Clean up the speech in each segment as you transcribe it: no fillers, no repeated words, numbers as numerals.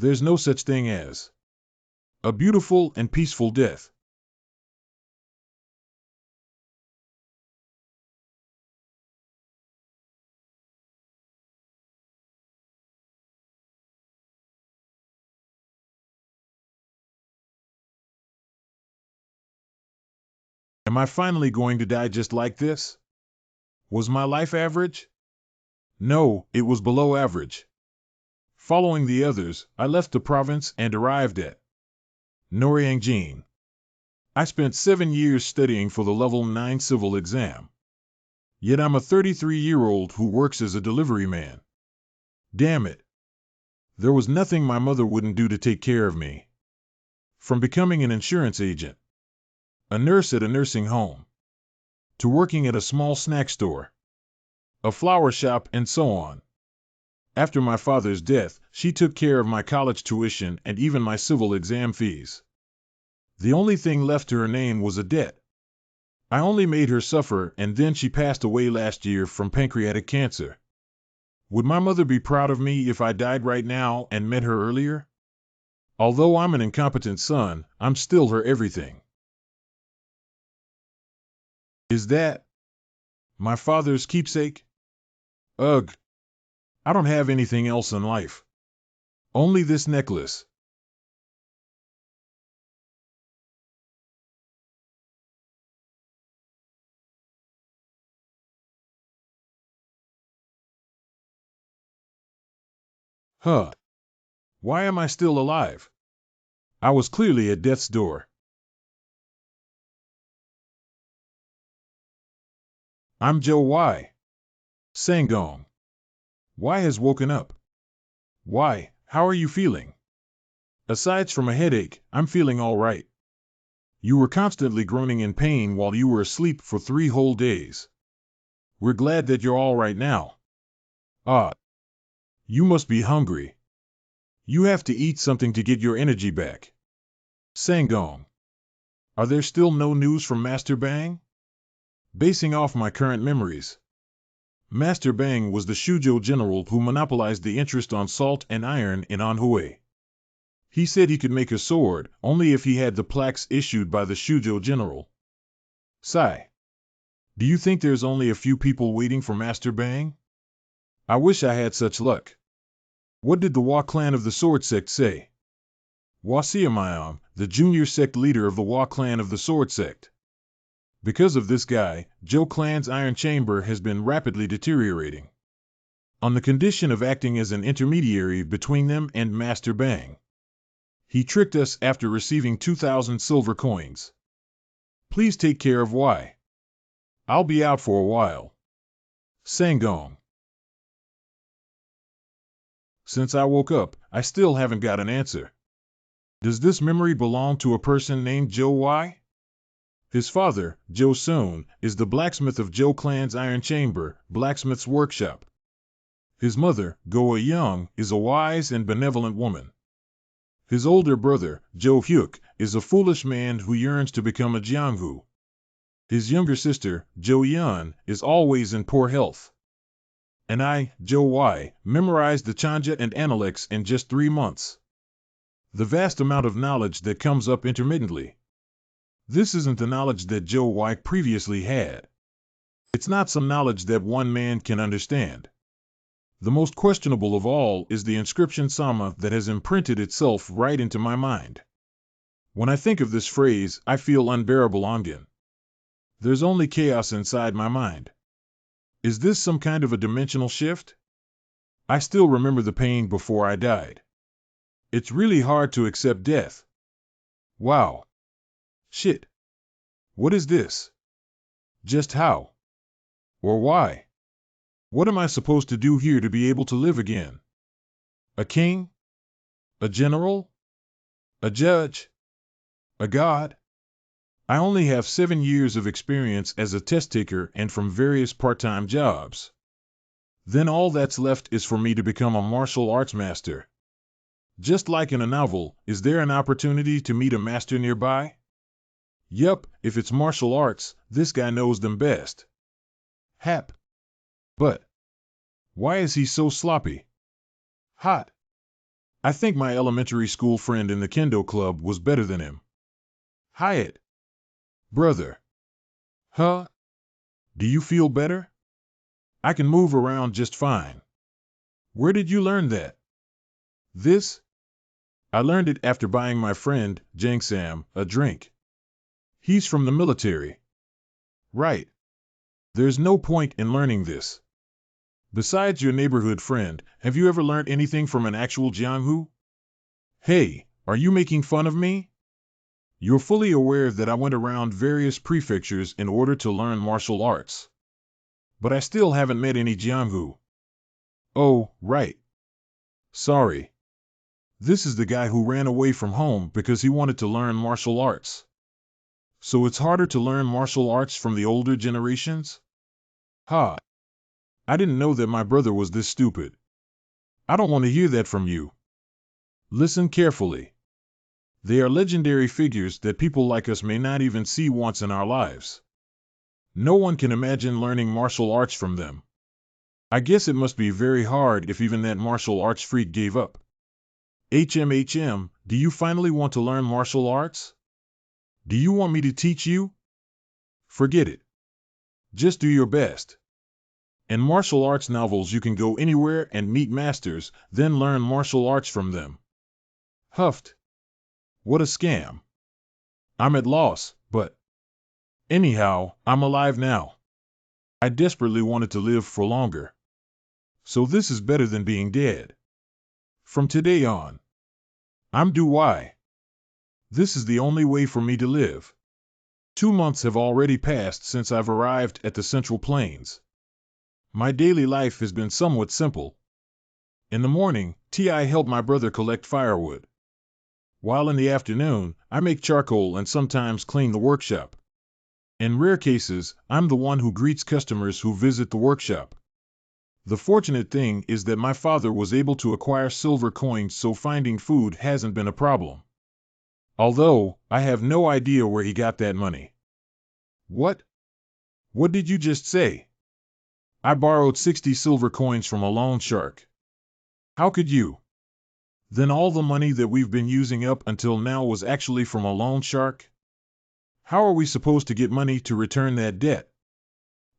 There's no such thing as a beautiful and peaceful death. Am I finally going to die just like this? Was my life average? No, it was below average. Following the others, I left the province and arrived at Noriangjin. I spent 7 years studying for the level 9 civil exam. Yet I'm a 33-year-old who works as a delivery man. Damn it. There was nothing my mother wouldn't do to take care of me. From becoming an insurance agent, a nurse at a nursing home, to working at a small snack store, a flower shop, and so on. After my father's death, she took care of my college tuition and even my civil exam fees. The only thing left to her name was a debt. I only made her suffer, and then she passed away last year from pancreatic cancer. Would my mother be proud of me if I died right now and met her earlier? Although I'm an incompetent son, I'm still her everything. Is that my father's keepsake? Ugh. I don't have anything else in life. Only this necklace. Huh. Why am I still alive? I was clearly at death's door. I'm Joe Y. Sangong. Y has woken up. Y, how are you feeling? Aside from a headache, I'm feeling all right. You were constantly groaning in pain while you were asleep for 3 whole days. We're glad that you're all right now. Ah. You must be hungry. You have to eat something to get your energy back. Sangong. Are there still no news from Master Bang? Basing off my current memories, Master Bang was the Shuzhou general who monopolized the interest on salt and iron in Anhui. He said he could make a sword only if he had the plaques issued by the Shuzhou general. Sigh. Do you think there's only a few people waiting for Master Bang? I wish I had such luck. What did the Wa clan of the Sword Sect say? Wuxia, the junior sect leader of the Wa clan of the Sword Sect. Because of this guy, Zhou clan's iron chamber has been rapidly deteriorating. On the condition of acting as an intermediary between them and Master Bang. He tricked us after receiving 2,000 silver coins. Please take care of Y. I'll be out for a while. Sangong. Since I woke up, I still haven't got an answer. Does this memory belong to a person named Joe Y? His father, Joe Soon, is the blacksmith of Zhou clan's iron chamber, blacksmith's workshop. His mother, Goa Young, is a wise and benevolent woman. His older brother, Joe Hyuk, is a foolish man who yearns to become a jianghu. His younger sister, Jo Yun, is always in poor health. And I, Joe Y, memorized the Chanja and Analects in just 3 months. The vast amount of knowledge that comes up intermittently. This isn't the knowledge that Joe Y previously had. It's not some knowledge that one man can understand. The most questionable of all is the inscription Sama that has imprinted itself right into my mind. When I think of this phrase, I feel unbearable ongen. There's only chaos inside my mind. Is this some kind of a dimensional shift? I still remember the pain before I died. It's really hard to accept death. Wow. Shit. What is this? Just how? Or why? What am I supposed to do here to be able to live again? A king? A general? A judge? A god? I only have 7 years of experience as a test taker and from various part-time jobs. Then all that's left is for me to become a martial arts master. Just like in a novel, is there an opportunity to meet a master nearby? Yup, if it's martial arts, this guy knows them best. Hap. But why is he so sloppy? Hot. I think my elementary school friend in the kendo club was better than him. Hyatt. Brother. Huh? Do you feel better? I can move around just fine. Where did you learn that? This? I learned it after buying my friend, Jang Sam, a drink. He's from the military. Right. There's no point in learning this. Besides your neighborhood friend, have you ever learned anything from an actual Jianghu? Hey, are you making fun of me? You're fully aware that I went around various prefectures in order to learn martial arts. But I still haven't met any Jianghu. Oh, right. Sorry. This is the guy who ran away from home because he wanted to learn martial arts. So it's harder to learn martial arts from the older generations? Ha! I didn't know that my brother was this stupid. I don't want to hear that from you. Listen carefully. They are legendary figures that people like us may not even see once in our lives. No one can imagine learning martial arts from them. I guess it must be very hard if even that martial arts freak gave up. HMHM, do you finally want to learn martial arts? Do you want me to teach you? Forget it. Just do your best. In martial arts novels you can go anywhere and meet masters, then learn martial arts from them. Huffed. What a scam. I'm at loss, but anyhow, I'm alive now. I desperately wanted to live for longer. So this is better than being dead. From today on, I'm due why. This is the only way for me to live. 2 months have already passed since I've arrived at the Central Plains. My daily life has been somewhat simple. In the morning, I help my brother collect firewood. While in the afternoon, I make charcoal and sometimes clean the workshop. In rare cases, I'm the one who greets customers who visit the workshop. The fortunate thing is that my father was able to acquire silver coins, so finding food hasn't been a problem. Although, I have no idea where he got that money. What? What did you just say? I borrowed 60 silver coins from a loan shark. How could you? Then all the money that we've been using up until now was actually from a loan shark? How are we supposed to get money to return that debt?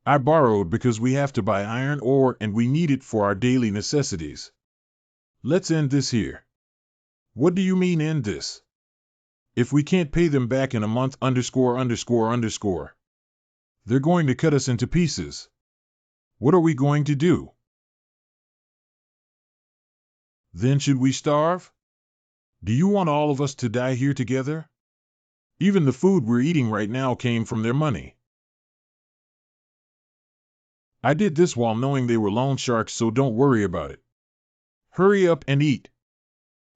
I borrowed because we have to buy iron ore and we need it for our daily necessities. Let's end this here. What do you mean end this? If we can't pay them back in a month ____, they're going to cut us into pieces. What are we going to do? Then should we starve? Do you want all of us to die here together? Even the food we're eating right now came from their money. I did this while knowing they were loan sharks, so don't worry about it. Hurry up and eat.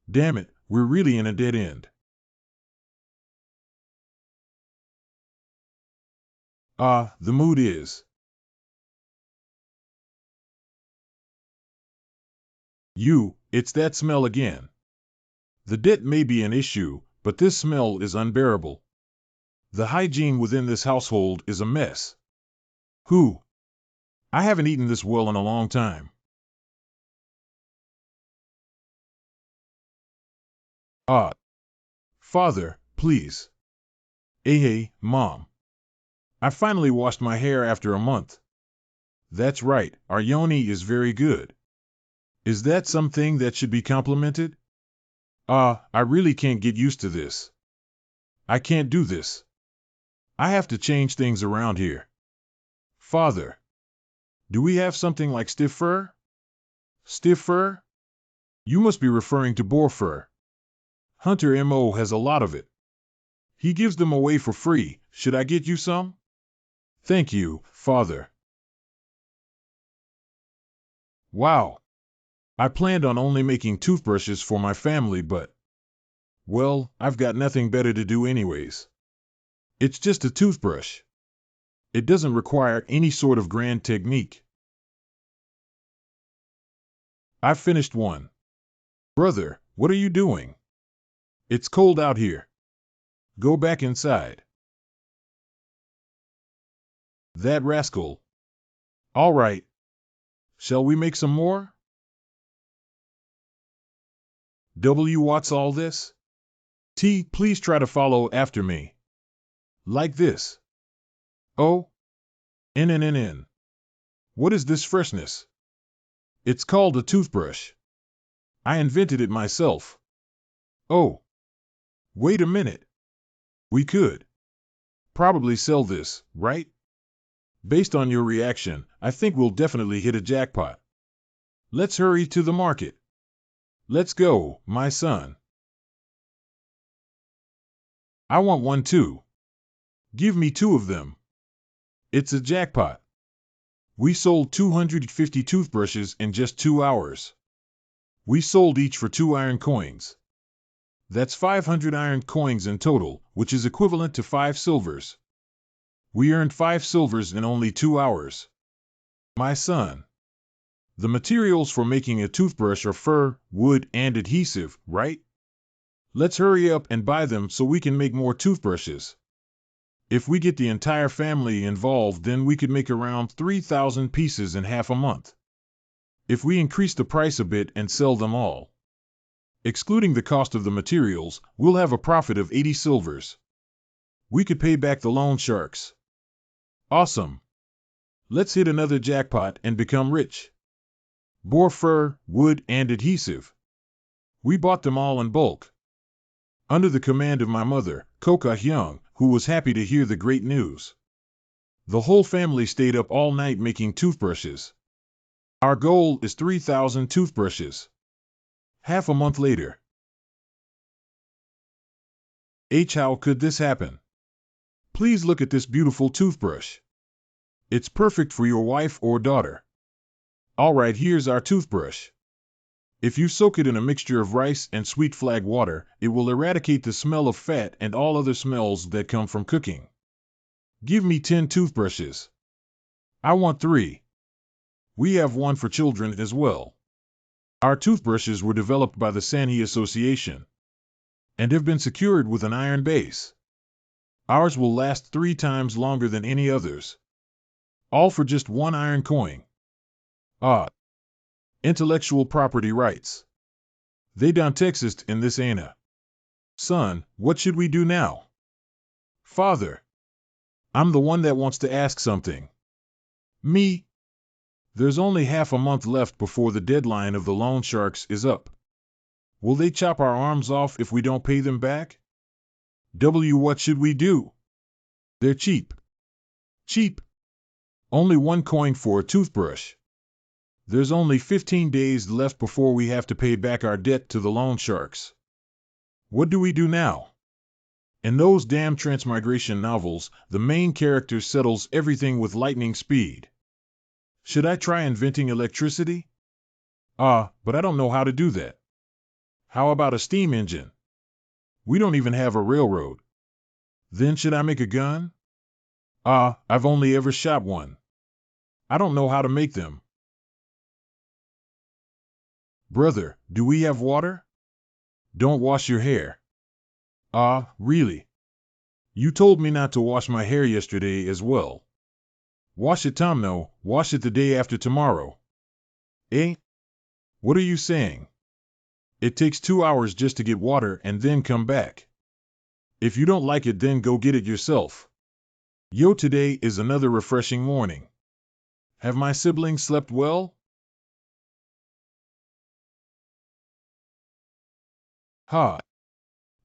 Damn it, we're really in a dead end. The mood is. It's that smell again. The debt may be an issue, but this smell is unbearable. The hygiene within this household is a mess. I haven't eaten this well in a long time. Father, please. Hey, Mom. I finally washed my hair after a month. That's right, our yoni is very good. Is that something that should be complimented? I really can't get used to this. I can't do this. I have to change things around here. Father, do we have something like stiff fur? Stiff fur? You must be referring to boar fur. Hunter Mo has a lot of it. He gives them away for free. Should I get you some? Thank you, Father. Wow. I planned on only making toothbrushes for my family, but, well, I've got nothing better to do anyways. It's just a toothbrush. It doesn't require any sort of grand technique. I've finished one. Brother, what are you doing? It's cold out here. Go back inside. That rascal. All right. Shall we make some more? What's all this? T, please try to follow after me. Like this. O, N. What is this freshness? It's called a toothbrush. I invented it myself. Oh, wait a minute. We could probably sell this, right? Based on your reaction, I think we'll definitely hit a jackpot. Let's hurry to the market. Let's go, my son. I want one too. Give me 2 of them. It's a jackpot. We sold 250 toothbrushes in just 2 hours. We sold each for 2 iron coins. That's 500 iron coins in total, which is equivalent to 5 silvers. We earned 5 silvers in only 2 hours. My son. The materials for making a toothbrush are fur, wood, and adhesive, right? Let's hurry up and buy them so we can make more toothbrushes. If we get the entire family involved, then we could make around 3,000 pieces in half a month. If we increase the price a bit and sell them all, excluding the cost of the materials, we'll have a profit of 80 silvers. We could pay back the loan sharks. Awesome. Let's hit another jackpot and become rich. Boar fur, wood, and adhesive. We bought them all in bulk. Under the command of my mother, Koka Hyung, who was happy to hear the great news. The whole family stayed up all night making toothbrushes. Our goal is 3,000 toothbrushes. Half a month later. How could this happen? Please look at this beautiful toothbrush. It's perfect for your wife or daughter. Alright, here's our toothbrush. If you soak it in a mixture of rice and sweet flag water, it will eradicate the smell of fat and all other smells that come from cooking. Give me 10 toothbrushes. I want 3. We have one for children as well. Our toothbrushes were developed by the Sanhee Association and have been secured with an iron base. Ours will last 3 times longer than any others. All for just 1 iron coin. Intellectual property rights. They don't exist in this Ana. Son, what should we do now? Father. I'm the one that wants to ask something. Me? There's only half a month left before the deadline of the loan sharks is up. Will they chop our arms off if we don't pay them back? What should we do? They're cheap. Cheap? Only 1 coin for a toothbrush. There's only 15 days left before we have to pay back our debt to the loan sharks. What do we do now? In those damn transmigration novels, the main character settles everything with lightning speed. Should I try inventing electricity? But I don't know how to do that. How about a steam engine? We don't even have a railroad. Then should I make a gun? I've only ever shot one. I don't know how to make them. Brother, do we have water? Don't wash your hair. Really? You told me not to wash my hair yesterday as well. Wash it tomorrow, wash it the day after tomorrow. Eh? What are you saying? It takes 2 hours just to get water and then come back. If you don't like it, then go get it yourself. Yo, today is another refreshing morning. Have my siblings slept well?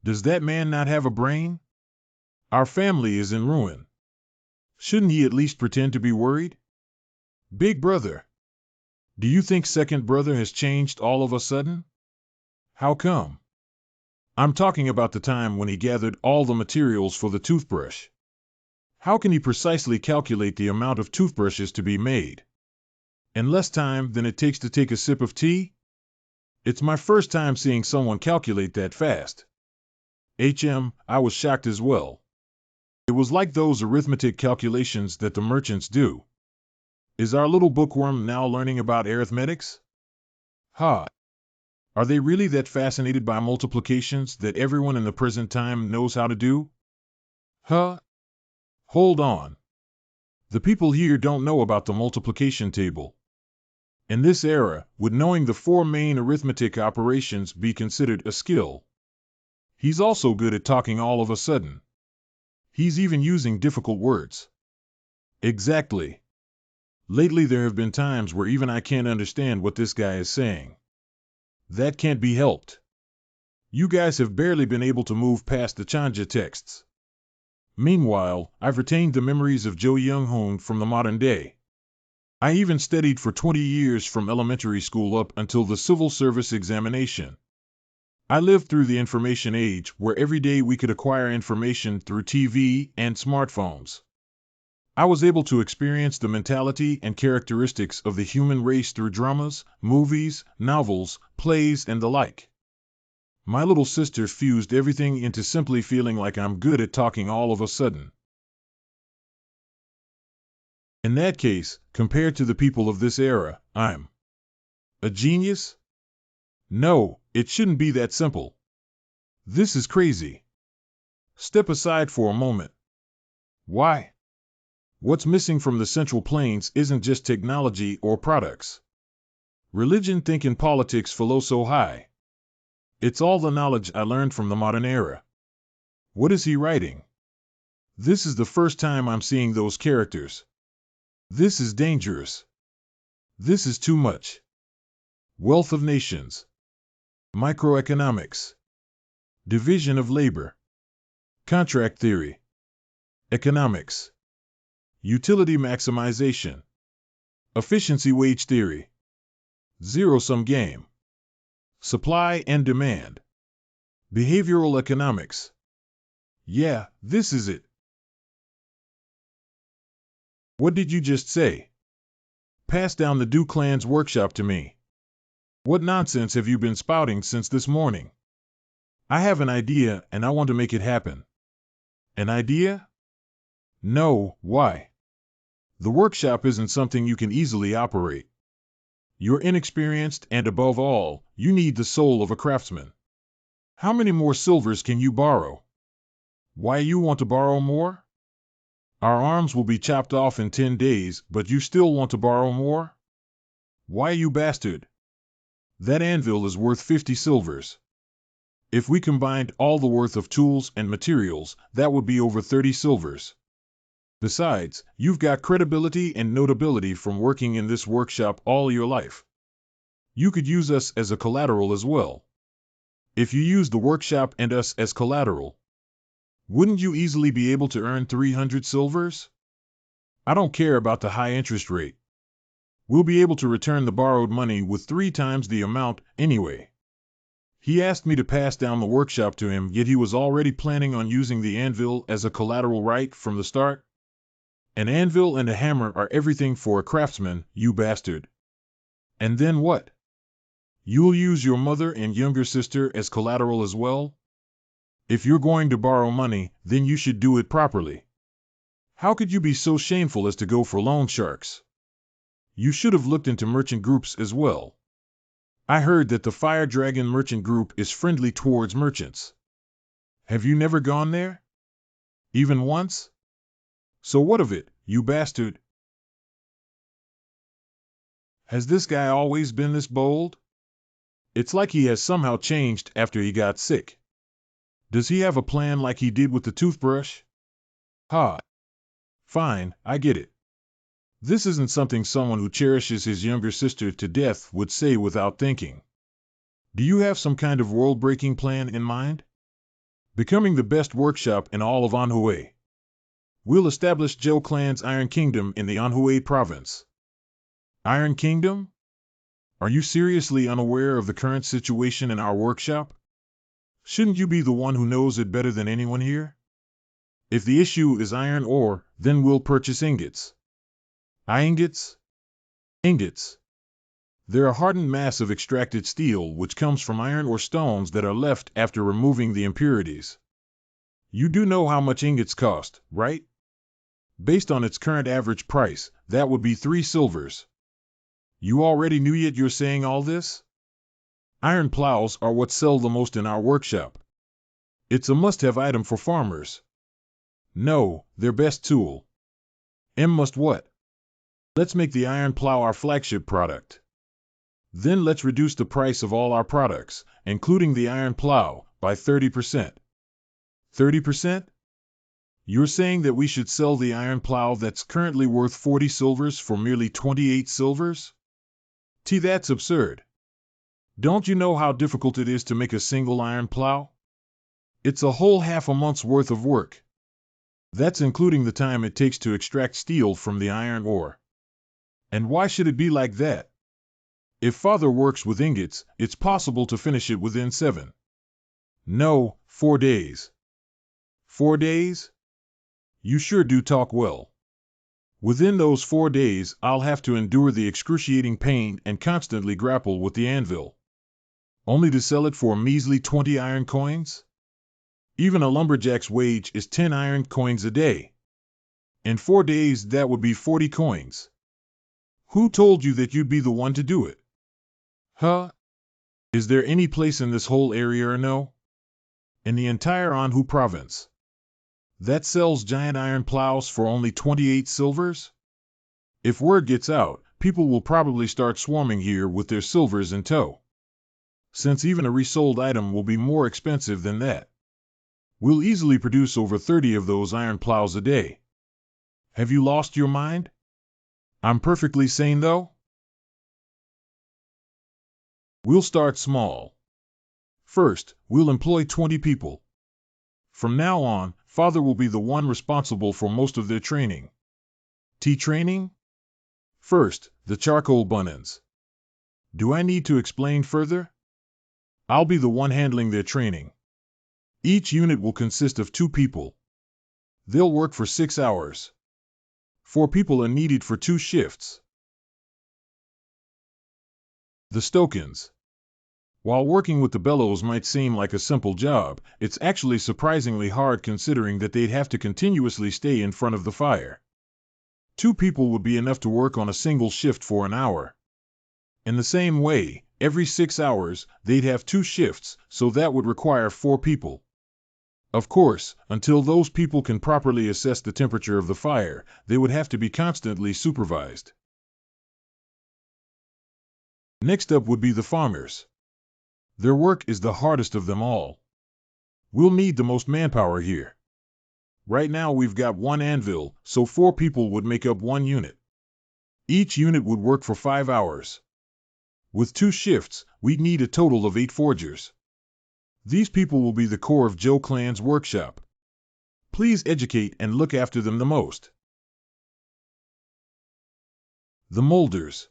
Does that man not have a brain? Our family is in ruin. Shouldn't he at least pretend to be worried? Big brother. Do you think second brother has changed all of a sudden? How come? I'm talking about the time when he gathered all the materials for the toothbrush. How can he precisely calculate the amount of toothbrushes to be made? In less time than it takes to take a sip of tea? It's my first time seeing someone calculate that fast. I was shocked as well. It was like those arithmetic calculations that the merchants do. Is our little bookworm now learning about arithmetics? Are they really that fascinated by multiplications that everyone in the present time knows how to do? Hold on. The people here don't know about the multiplication table. In this era, would knowing the four main arithmetic operations be considered a skill? He's also good at talking all of a sudden. He's even using difficult words. Exactly. Lately there have been times where even I can't understand what this guy is saying. That can't be helped. You guys have barely been able to move past the Chanja texts. Meanwhile, I've retained the memories of Jo Young-hoon from the modern day. I even studied for 20 years from elementary school up until the civil service examination. I lived through the information age where every day we could acquire information through TV and smartphones. I was able to experience the mentality and characteristics of the human race through dramas, movies, novels, plays, and the like. My little sister fused everything into simply feeling like I'm good at talking all of a sudden. In that case, compared to the people of this era, I'm a genius? No, it shouldn't be that simple. This is crazy. Step aside for a moment. Why? What's missing from the Central Plains isn't just technology or products. Religion, thinking, politics flow so high. It's all the knowledge I learned from the modern era. What is he writing? This is the first time I'm seeing those characters. This is dangerous. This is too much. Wealth of nations. Microeconomics. Division of labor. Contract theory. Economics. Utility maximization. Efficiency wage theory. Zero-sum game. Supply and demand. Behavioral economics. Yeah, this is it. What did you just say? Pass down the Du Clan's workshop to me. What nonsense have you been spouting since this morning? I have an idea and I want to make it happen. An idea? No, why? The workshop isn't something you can easily operate. You're inexperienced and above all, you need the soul of a craftsman. How many more silvers can you borrow? Why you want to borrow more? Our arms will be chopped off in 10 days, but you still want to borrow more? Why, you bastard? That anvil is worth 50 silvers. If we combined all the worth of tools and materials, that would be over 30 silvers. Besides, you've got credibility and notability from working in this workshop all your life. You could use us as a collateral as well. If you use the workshop and us as collateral, wouldn't you easily be able to earn 300 silvers? I don't care about the high interest rate. We'll be able to return the borrowed money with 3 times the amount anyway. He asked me to pass down the workshop to him, yet he was already planning on using the anvil as a collateral right from the start. An anvil and a hammer are everything for a craftsman, you bastard. And then what? You'll use your mother and younger sister as collateral as well? If you're going to borrow money, then you should do it properly. How could you be so shameful as to go for loan sharks? You should have looked into merchant groups as well. I heard that the Fire Dragon Merchant Group is friendly towards merchants. Have you never gone there? Even once? So what of it, you bastard? Has this guy always been this bold? It's like he has somehow changed after he got sick. Does he have a plan like he did with the toothbrush? Ha! Fine, I get it. This isn't something someone who cherishes his younger sister to death would say without thinking. Do you have some kind of world-breaking plan in mind? Becoming the best workshop in all of Anhui. We'll establish Jo Clan's Iron Kingdom in the Anhui province. Iron Kingdom? Are you seriously unaware of the current situation in our workshop? Shouldn't you be the one who knows it better than anyone here? If the issue is iron ore, then we'll purchase ingots. Ingots? Ingots. They're a hardened mass of extracted steel which comes from iron or stones that are left after removing the impurities. You do know how much ingots cost, right? Based on its current average price, that would be 3 silvers. You already knew, yet you're saying all this? Iron plows are what sell the most in our workshop. It's a must-have item for farmers. No, their best tool. Must what? Let's make the iron plow our flagship product. Then let's reduce the price of all our products, including the iron plow, by 30%. 30%? You're saying that we should sell the iron plow that's currently worth 40 silvers for merely 28 silvers? That's absurd. Don't you know how difficult it is to make a single iron plow? It's a whole half a month's worth of work. That's including the time it takes to extract steel from the iron ore. And why should it be like that? If Father works with ingots, it's possible to finish it within 7. No, 4 days. 4 days? You sure do talk well. Within those 4 days, I'll have to endure the excruciating pain and constantly grapple with the anvil. Only to sell it for a measly 20 iron coins? Even a lumberjack's wage is 10 iron coins a day. In 4 days, that would be 40 coins. Who told you that you'd be the one to do it? Huh? Is there any place in this whole area or no? In the entire Anhu province that sells giant iron plows for only 28 silvers? If word gets out, people will probably start swarming here with their silvers in tow. Since even a resold item will be more expensive than that. We'll easily produce over 30 of those iron plows a day. Have you lost your mind? I'm perfectly sane though? We'll start small. First, we'll employ 20 people. From now on, Father will be the one responsible for most of their training. Training? First, the charcoal bunnins. Do I need to explain further? I'll be the one handling their training. Each unit will consist of 2 people. They'll work for 6 hours. 4 people are needed for 2 shifts. The Stokins. While working with the bellows might seem like a simple job, it's actually surprisingly hard considering that they'd have to continuously stay in front of the fire. 2 people would be enough to work on a single shift for an hour. In the same way, every 6 hours, they'd have 2 shifts, so that would require 4 people. Of course, until those people can properly assess the temperature of the fire, they would have to be constantly supervised. Next up would be the farmers. Their work is the hardest of them all. We'll need the most manpower here. Right now we've got 1 anvil, so 4 people would make up 1 unit. Each unit would work for 5 hours. With 2 shifts, we'd need a total of 8 forgers. These people will be the core of Joe Clan's workshop. Please educate and look after them the most. The molders.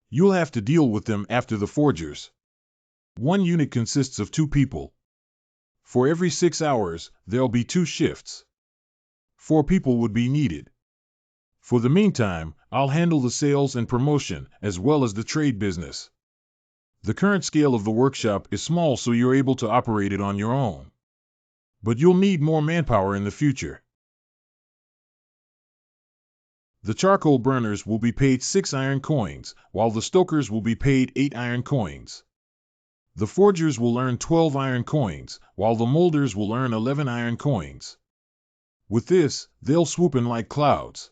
You'll have to deal with them after the forgers. 1 unit consists of 2 people. For every 6 hours, there'll be 2 shifts. 4 people would be needed. For the meantime, I'll handle the sales and promotion, as well as the trade business. The current scale of the workshop is small, so you're able to operate it on your own. But you'll need more manpower in the future. The charcoal burners will be paid 6 iron coins, while the stokers will be paid 8 iron coins. The forgers will earn 12 iron coins, while the molders will earn 11 iron coins. With this, they'll swoop in like clouds.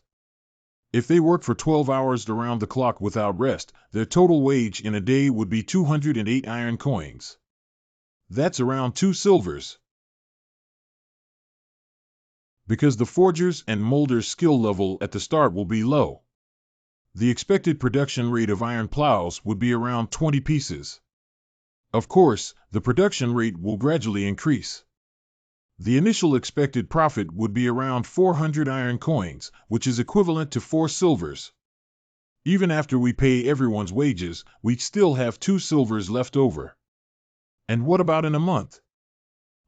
If they work for 12 hours around the clock without rest, their total wage in a day would be 208 iron coins. That's around 2 silvers. Because the forgers and molders' skill level at the start will be low. The expected production rate of iron plows would be around 20 pieces. Of course, the production rate will gradually increase. The initial expected profit would be around 400 iron coins, which is equivalent to 4 silvers. Even after we pay everyone's wages, we'd still have 2 silvers left over. And what about in a month?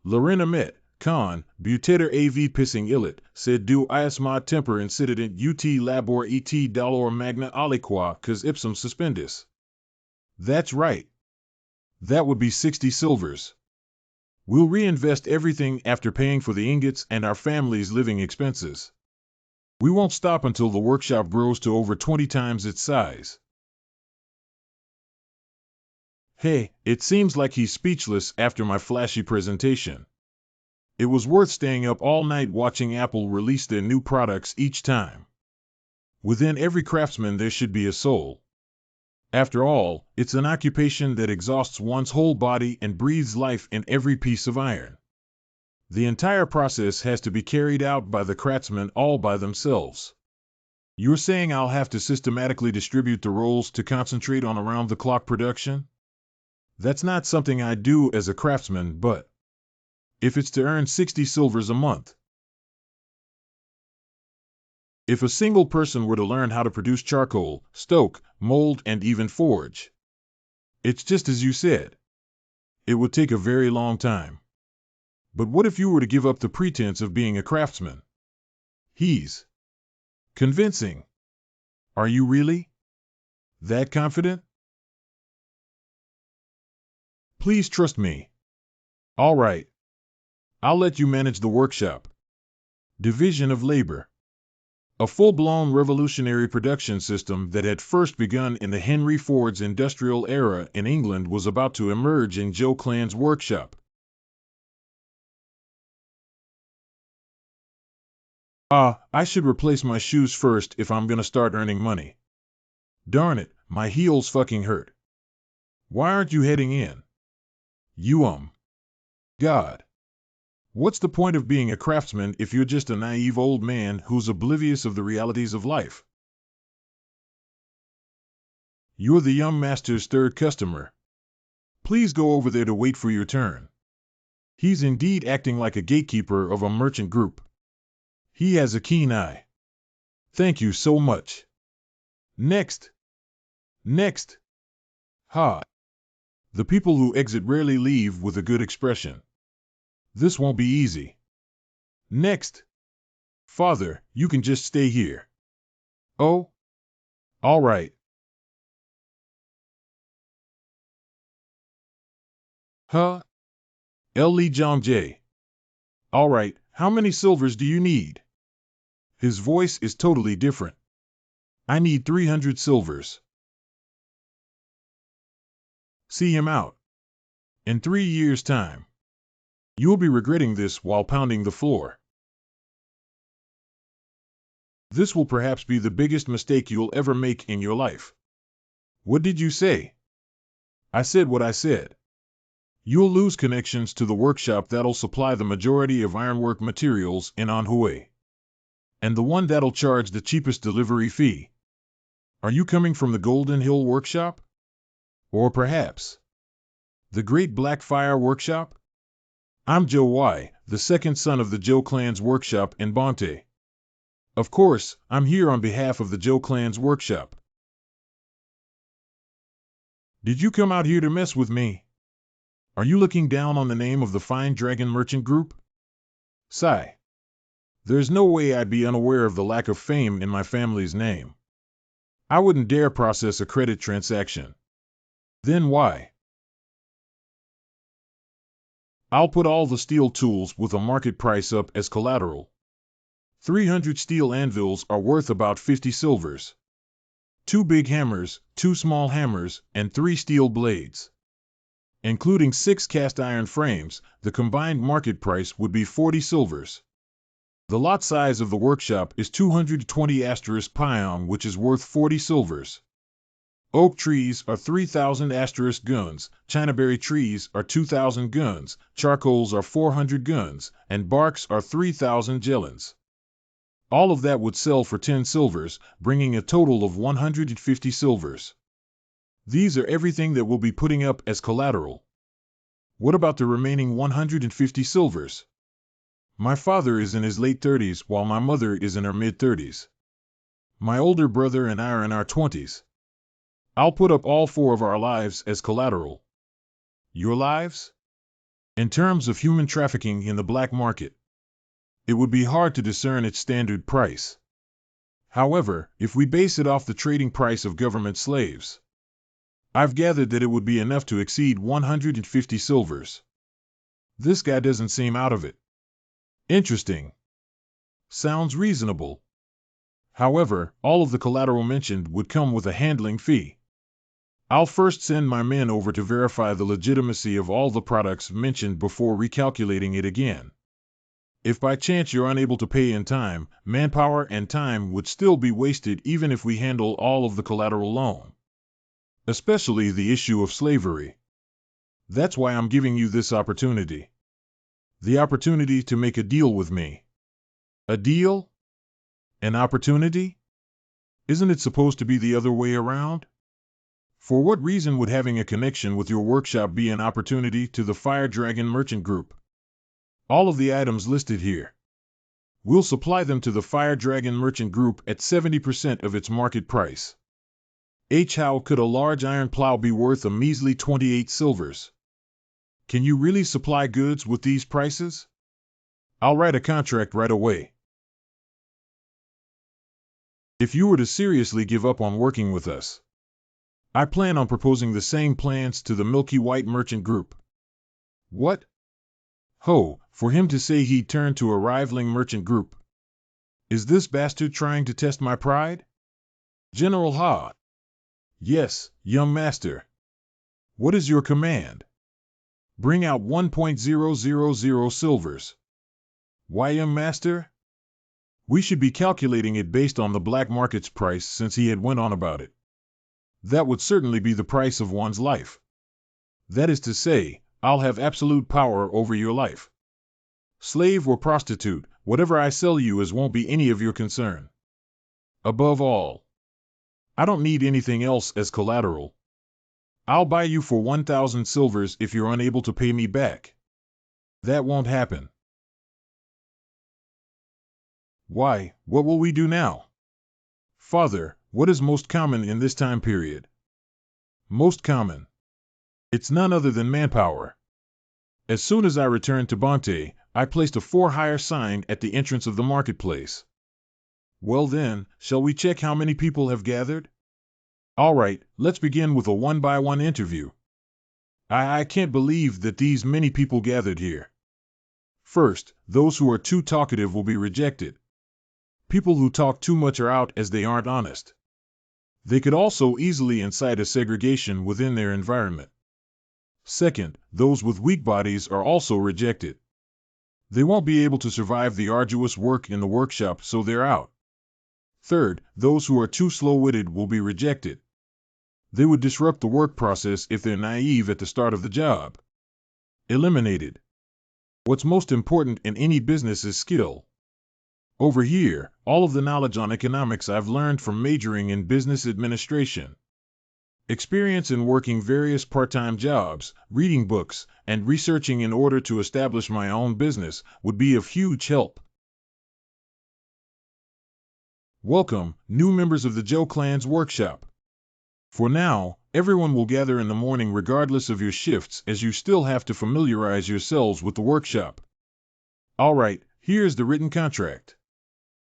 Lorena met, Khan, buteder av pissing illit, said du isma temper incident ut labor et dolor magna aliqua cause ipsum suspendis. That's right. That would be 60 silvers. We'll reinvest everything after paying for the ingots and our family's living expenses. We won't stop until the workshop grows to over 20 times its size. Hey, it seems like he's speechless after my flashy presentation. It was worth staying up all night watching Apple release their new products each time. Within every craftsman there should be a soul. After all, it's an occupation that exhausts one's whole body and breathes life in every piece of iron. The entire process has to be carried out by the craftsmen all by themselves. You're saying I'll have to systematically distribute the roles to concentrate on around-the-clock production? That's not something I do as a craftsman, but if it's to earn 60 silvers a month. If a single person were to learn how to produce charcoal, stoke, mold, and even forge, it's just as you said. It would take a very long time. But what if you were to give up the pretense of being a craftsman? He's convincing. Are you really that confident? Please trust me. All right. I'll let you manage the workshop. Division of labor. A full-blown revolutionary production system that had first begun in the Henry Ford's industrial era in England was about to emerge in Joe Clan's workshop. I should replace my shoes first if I'm gonna start earning money. Darn it, my heels fucking hurt. Why aren't you heading in? God. What's the point of being a craftsman if you're just a naive old man who's oblivious of the realities of life? You're the young master's third customer. Please go over there to wait for your turn. He's indeed acting like a gatekeeper of a merchant group. He has a keen eye. Thank you so much. Next. Ha. The people who exit rarely leave with a good expression. This won't be easy. Next. Father, you can just stay here. Oh? All right. Huh? Li Zhangje. All right, how many silvers do you need? His voice is totally different. I need 300 silvers. See him out. In 3 years' time. You'll be regretting this while pounding the floor. This will perhaps be the biggest mistake you'll ever make in your life. What did you say? I said what I said. You'll lose connections to the workshop that'll supply the majority of ironwork materials in Anhui. And the one that'll charge the cheapest delivery fee. Are you coming from the Golden Hill Workshop? Or perhaps the Great Blackfire Workshop? I'm Joe Y., the second son of the Joe Clan's workshop in Bonte. Of course, I'm here on behalf of the Joe Clan's workshop. Did you come out here to mess with me? Are you looking down on the name of the Fine Dragon Merchant Group? Sigh. There's no way I'd be unaware of the lack of fame in my family's name. I wouldn't dare process a credit transaction. Then why? I'll put all the steel tools with a market price up as collateral. 300 steel anvils are worth about 50 silvers. 2 big hammers, 2 small hammers, and 3 steel blades. Including 6 cast iron frames, the combined market price would be 40 silvers. The lot size of the workshop is 220 pion, which is worth 40 silvers. Oak trees are 3,000 guns, chinaberry trees are 2,000 guns, charcoals are 400 guns, and barks are 3,000 jelens. All of that would sell for 10 silvers, bringing a total of 150 silvers. These are everything that we'll be putting up as collateral. What about the remaining 150 silvers? My father is in his late 30s while my mother is in her mid-30s. My older brother and I are in our 20s. I'll put up all 4 of our lives as collateral. Your lives? In terms of human trafficking in the black market, it would be hard to discern its standard price. However, if we base it off the trading price of government slaves, I've gathered that it would be enough to exceed 150 silvers. This guy doesn't seem out of it. Interesting. Sounds reasonable. However, all of the collateral mentioned would come with a handling fee. I'll first send my men over to verify the legitimacy of all the products mentioned before recalculating it again. If by chance you're unable to pay in time, manpower and time would still be wasted even if we handle all of the collateral loan. especially the issue of slavery. That's why I'm giving you this opportunity. The opportunity to make a deal with me. A deal? An opportunity? Isn't it supposed to be the other way around? For what reason would having a connection with your workshop be an opportunity to the Fire Dragon Merchant Group? All of the items listed here. We'll supply them to the Fire Dragon Merchant Group at 70% of its market price. How could a large iron plow be worth a measly 28 silvers? Can you really supply goods with these prices? I'll write a contract right away. If you were to seriously give up on working with us, I plan on proposing the same plans to the Milky White Merchant Group. What? Ho, for him to say he'd turn to a rivaling merchant group. Is this bastard trying to test my pride? General Ha. Yes, young master. What is your command? Bring out 1.000 silvers. Why, young master? We should be calculating it based on the black market's price, since he had went on about it. That would certainly be the price of one's life. That is to say, I'll have absolute power over your life. Slave or prostitute, whatever I sell you as won't be any of your concern. Above all, I don't need anything else as collateral. I'll buy you for 1,000 silvers if you're unable to pay me back. That won't happen. Why, what will we do now? Father, what is most common in this time period? Most common. It's none other than manpower. As soon as I returned to Bonte, I placed a for-hire sign at the entrance of the marketplace. Well then, shall we check how many people have gathered? All right, let's begin with a one-by-one interview. I can't believe that these many people gathered here. First, those who are too talkative will be rejected. People who talk too much are out as they aren't honest. They could also easily incite a segregation within their environment. Second, those with weak bodies are also rejected. They won't be able to survive the arduous work in the workshop, so they're out. Third, those who are too slow-witted will be rejected. They would disrupt the work process if they're naive at the start of the job. Eliminated. What's most important in any business is skill. Over here, all of the knowledge on economics I've learned from majoring in business administration. Experience in working various part-time jobs, reading books, and researching in order to establish my own business would be of huge help. Welcome, new members of the Joe Clan's workshop. For now, everyone will gather in the morning regardless of your shifts, as you still have to familiarize yourselves with the workshop. All right, here's the written contract.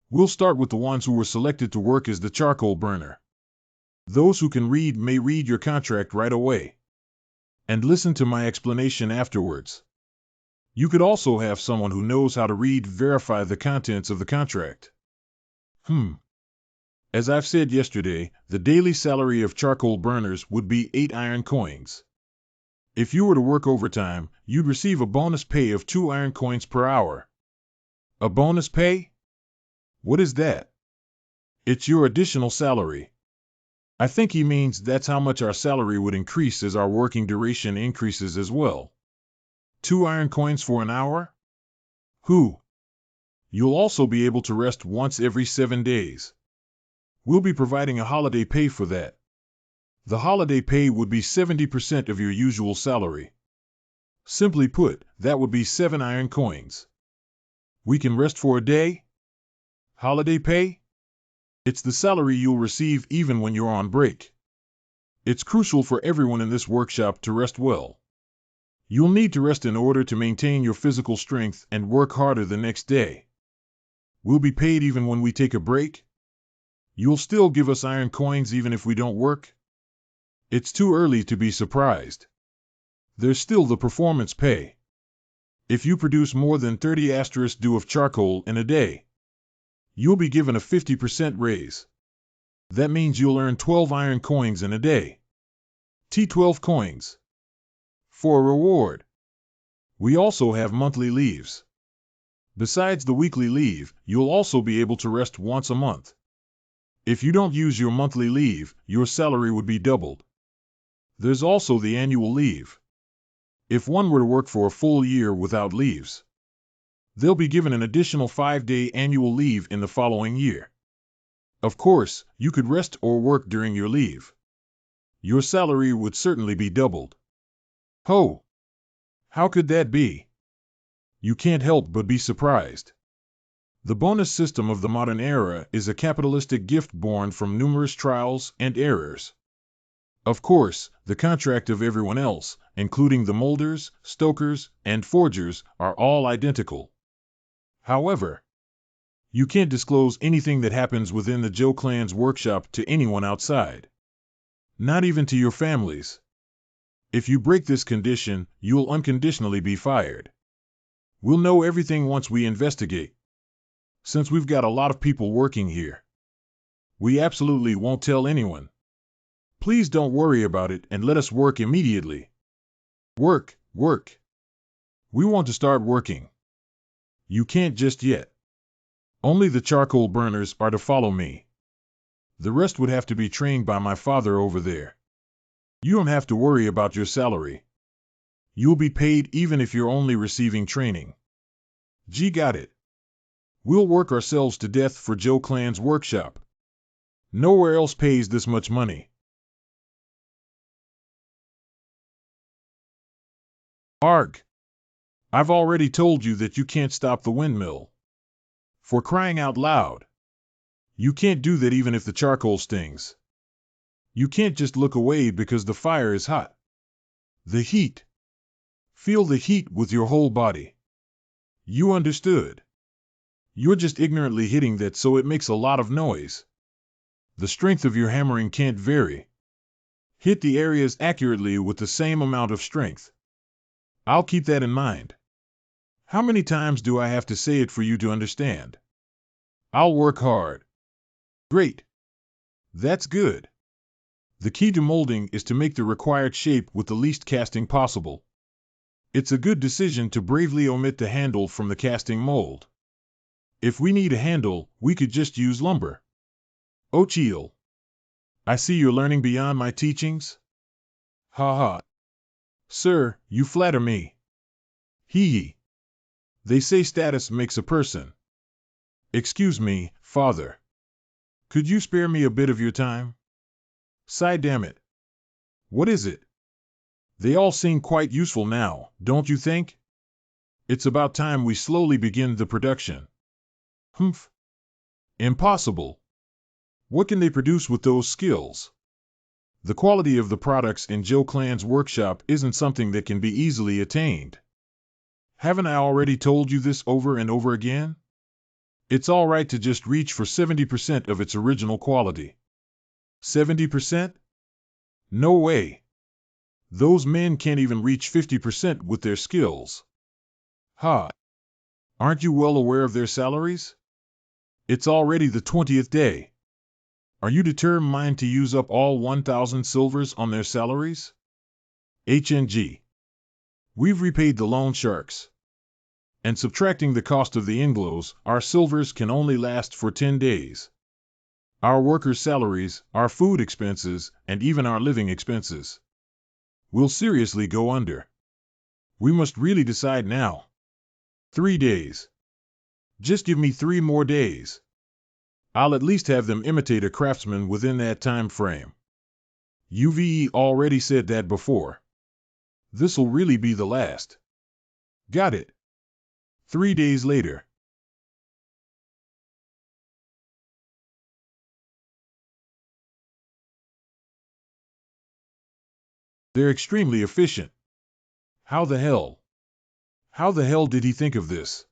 We'll start with the ones who were selected to work as the charcoal burner. Those who can read may read your contract right away. And listen to my explanation afterwards. You could also have someone who knows how to read verify the contents of the contract. As I've said yesterday, the daily salary of charcoal burners would be 8 iron coins. If you were to work overtime, you'd receive a bonus pay of 2 iron coins per hour. A bonus pay? What is that? It's your additional salary. I think he means that's how much our salary would increase as our working duration increases as well. 2 iron coins for an hour? You'll also be able to rest once every 7 days. We'll be providing a holiday pay for that. The holiday pay would be 70% of your usual salary. Simply put, that would be 7 iron coins. We can rest for a day? Holiday pay? It's the salary you'll receive even when you're on break. It's crucial for everyone in this workshop to rest well. You'll need to rest in order to maintain your physical strength and work harder the next day. We'll be paid even when we take a break? You'll still give us iron coins even if we don't work? It's too early to be surprised. There's still the performance pay. If you produce more than 30 due of charcoal in a day, you'll be given a 50% raise. That means you'll earn 12 iron coins in a day. T12 coins. For a reward. We also have monthly leaves. Besides the weekly leave, you'll also be able to rest once a month. If you don't use your monthly leave, your salary would be doubled. There's also the annual leave. If one were to work for a full year without leaves, they'll be given an additional 5-day annual leave in the following year. Of course, you could rest or work during your leave. Your salary would certainly be doubled. Ho! How could that be? You can't help but be surprised. The bonus system of the modern era is a capitalistic gift born from numerous trials and errors. Of course, the contract of everyone else, including the molders, stokers, and forgers, are all identical. However, you can't disclose anything that happens within the Joe clan's workshop to anyone outside. Not even to your families. If you break this condition, you'll unconditionally be fired. We'll know everything once we investigate. Since we've got a lot of people working here, we absolutely won't tell anyone. Please don't worry about it and let us work immediately. Work, work. We want to start working. You can't just yet. Only the charcoal burners are to follow me. The rest would have to be trained by my father over there. You don't have to worry about your salary. You'll be paid even if you're only receiving training. Gee, got it. We'll work ourselves to death for Joe clan's workshop. Nowhere else pays this much money. Arg! I've already told you that you can't stop the windmill. For crying out loud. You can't do that even if the charcoal stings. You can't just look away because the fire is hot. The heat. Feel the heat with your whole body. You understood. You're just ignorantly hitting that so it makes a lot of noise. The strength of your hammering can't vary. Hit the areas accurately with the same amount of strength. I'll keep that in mind. How many times do I have to say it for you to understand? I'll work hard. Great. That's good. The key to molding is to make the required shape with the least casting possible. It's a good decision to bravely omit the handle from the casting mold. If we need a handle, we could just use lumber. Oh, chill. I see you're learning beyond my teachings. Ha ha. Sir, you flatter me. Hee hee. They say status makes a person. Excuse me, father. Could you spare me a bit of your time? Sigh, damn it. What is it? They all seem quite useful now, don't you think? It's about time we slowly begin the production. Humph. Impossible. What can they produce with those skills? The quality of the products in Joe clan's workshop isn't something that can be easily attained. Haven't I already told you this over and over again? It's all right to just reach for 70% of its original quality. 70%? No way. Those men can't even reach 50% with their skills. Ha! Aren't you well aware of their salaries? It's already the 20th day. Are you determined to use up all 1,000 silvers on their salaries? HNG. We've repaid the loan sharks. And subtracting the cost of the inglos, our silvers can only last for 10 days. Our workers' salaries, our food expenses, and even our living expenses. We'll seriously go under. We must really decide now. 3 days. Just give me 3 more days. I'll at least have them imitate a craftsman within that time frame. UVE already said that before. This'll really be the last. Got it. 3 days later. They're extremely efficient. How the hell? How the hell did he think of this?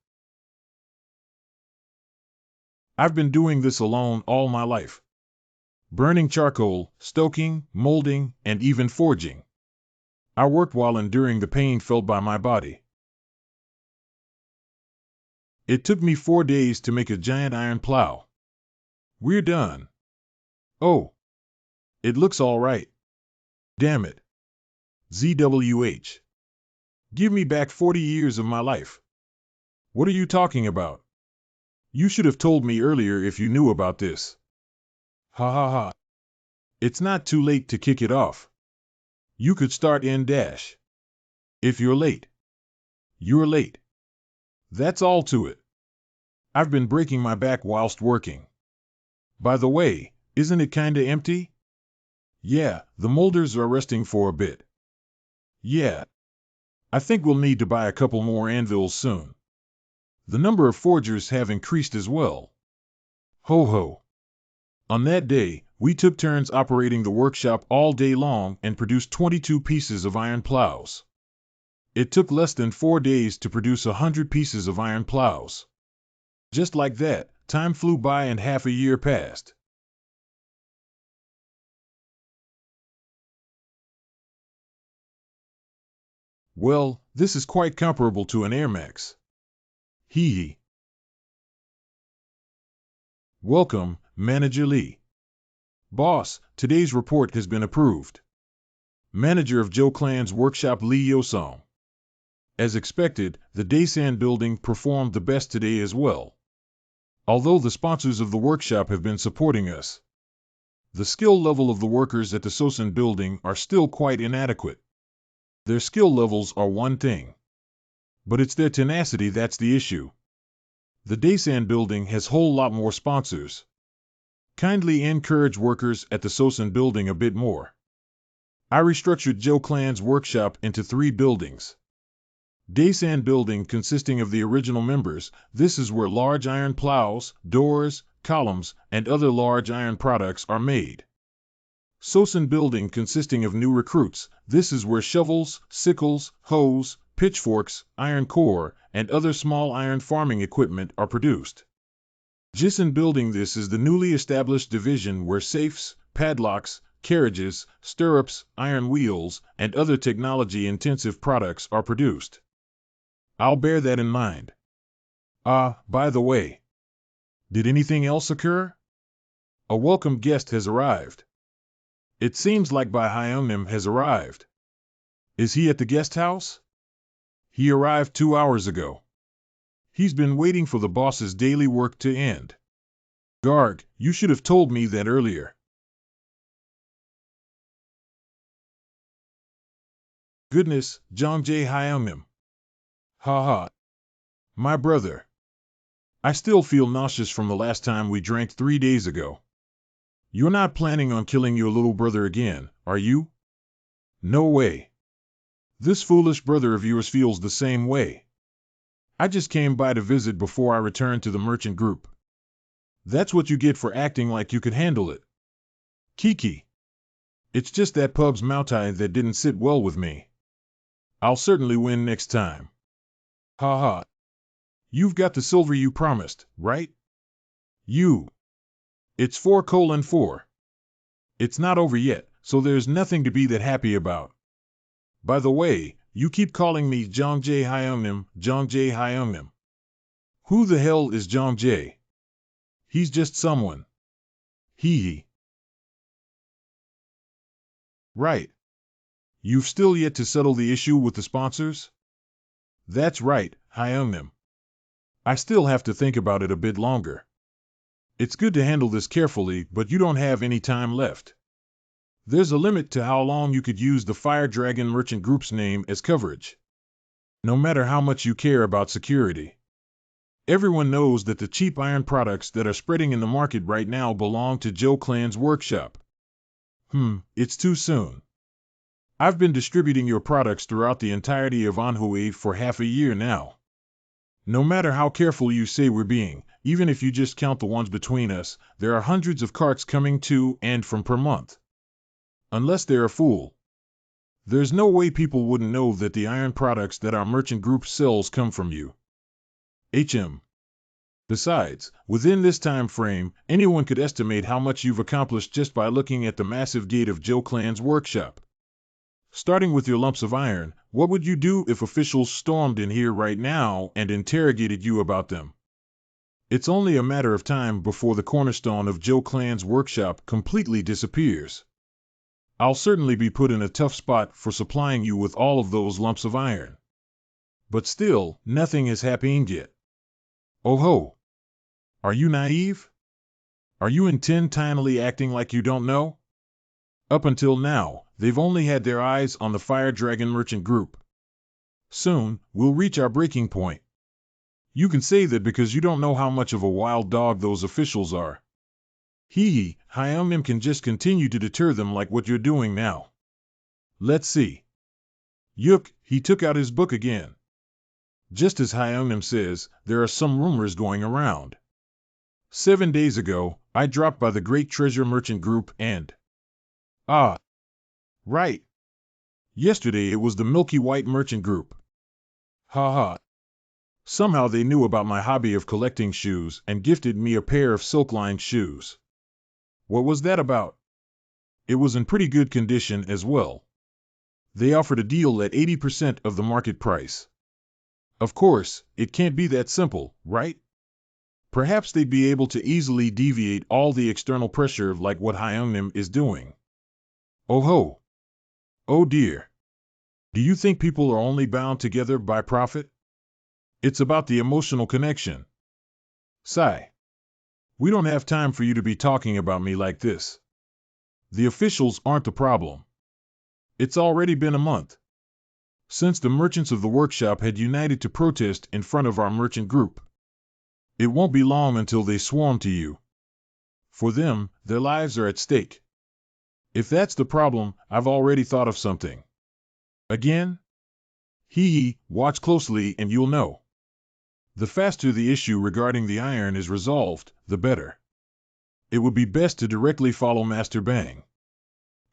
I've been doing this alone all my life. Burning charcoal, stoking, molding, and even forging. I worked while enduring the pain felt by my body. It took me 4 days to make a giant iron plow. We're done. Oh. It looks all right. Damn it. ZWH. Give me back 40 years of my life. What are you talking about? You should have told me earlier if you knew about this. Ha ha ha. It's not too late to kick it off. You could start in dash. If you're late, you're late. That's all to it. I've been breaking my back whilst working. By the way, isn't it kinda empty? Yeah, the molders are resting for a bit. Yeah, I think we'll need to buy a couple more anvils soon. The number of forgers have increased as well. Ho ho. On that day, we took turns operating the workshop all day long and produced 22 pieces of iron plows. It took less than 4 days to produce 100 pieces of iron plows. Just like that, time flew by and half a year passed. Well, this is quite comparable to an Air Max. Hee hee. Welcome, Manager Lee. Boss, today's report has been approved. Manager of Joe Clan's workshop Lee Yosong. As expected, the Daysan building performed the best today as well. Although the sponsors of the workshop have been supporting us, the skill level of the workers at the Sosan building are still quite inadequate. Their skill levels are one thing, but it's their tenacity that's the issue. The Daysan building has whole lot more sponsors. Kindly encourage workers at the Sosan building a bit more. I restructured Joe Clan's workshop into 3 buildings. Daysan building consisting of the original members, this is where large iron plows, doors, columns, and other large iron products are made. Sosan building consisting of new recruits, this is where shovels, sickles, hoes, pitchforks, iron core, and other small iron farming equipment are produced. Jisan building, this is the newly established division where safes, padlocks, carriages, stirrups, iron wheels, and other technology-intensive products are produced. I'll bear that in mind. By the way, did anything else occur? A welcome guest has arrived. It seems like Bai Hyungnim has arrived. Is he at the guest house? He arrived 2 hours ago. He's been waiting for the boss's daily work to end. Garg, you should have told me that earlier. Goodness, Jongjae Hyungnim. Ha ha. My brother. I still feel nauseous from the last time we drank 3 days ago. You're not planning on killing your little brother again, are you? No way. This foolish brother of yours feels the same way. I just came by to visit before I returned to the merchant group. That's what you get for acting like you could handle it. Kiki. It's just that pub's Moutai that didn't sit well with me. I'll certainly win next time. Ha ha. You've got the silver you promised, right? It's 4:4. It's not over yet, so there's nothing to be that happy about. By the way, you keep calling me Jongjae Hyungnim, Jongjae Hyungnim. Who the hell is Jongjae? He's just someone. Hee hee. Right. You've still yet to settle the issue with the sponsors? That's right, Hyungnim. I still have to think about it a bit longer. It's good to handle this carefully, but you don't have any time left. There's a limit to how long you could use the Fire Dragon Merchant Group's name as coverage. No matter how much you care about security. Everyone knows that the cheap iron products that are spreading in the market right now belong to Joe Clan's workshop. It's too soon. I've been distributing your products throughout the entirety of Anhui for half a year now. No matter how careful you say we're being, even if you just count the ones between us, there are hundreds of carts coming to and from per month. Unless they're a fool. There's no way people wouldn't know that the iron products that our merchant group sells come from you. Besides, within this time frame, anyone could estimate how much you've accomplished just by looking at the massive gate of Joe Clan's workshop. Starting with your lumps of iron, what would you do if officials stormed in here right now and interrogated you about them? It's only a matter of time before the cornerstone of Joe Clan's workshop completely disappears. I'll certainly be put in a tough spot for supplying you with all of those lumps of iron. But still, nothing has happened yet. Oh ho! Are you naive? Are you intentionally acting like you don't know? Up until now, they've only had their eyes on the Fire Dragon Merchant Group. Soon, we'll reach our breaking point. You can say that because you don't know how much of a wild dog those officials are. Hyunnim can just continue to deter them like what you're doing now. Let's see. Yuk, he took out his book again. Just as Hyunnim says, there are some rumors going around. 7 days ago, I dropped by the Great Treasure Merchant Group and... Ah. Right. Yesterday it was the Milky White Merchant Group. Ha ha. Somehow they knew about my hobby of collecting shoes and gifted me a pair of silk-lined shoes. What was that about? It was in pretty good condition as well. They offered a deal at 80% of the market price. Of course, it can't be that simple, right? Perhaps they'd be able to easily deviate all the external pressure like what Hyunnim is doing. Oh ho! Oh dear! Do you think people are only bound together by profit? It's about the emotional connection. Sigh. We don't have time for you to be talking about me like this. The officials aren't the problem. It's already been a month since the merchants of the workshop had united to protest in front of our merchant group. It won't be long until they swarm to you. For them, their lives are at stake. If that's the problem, I've already thought of something. Again? Watch closely and you'll know. The faster the issue regarding the iron is resolved, the better. It would be best to directly follow Master Bang.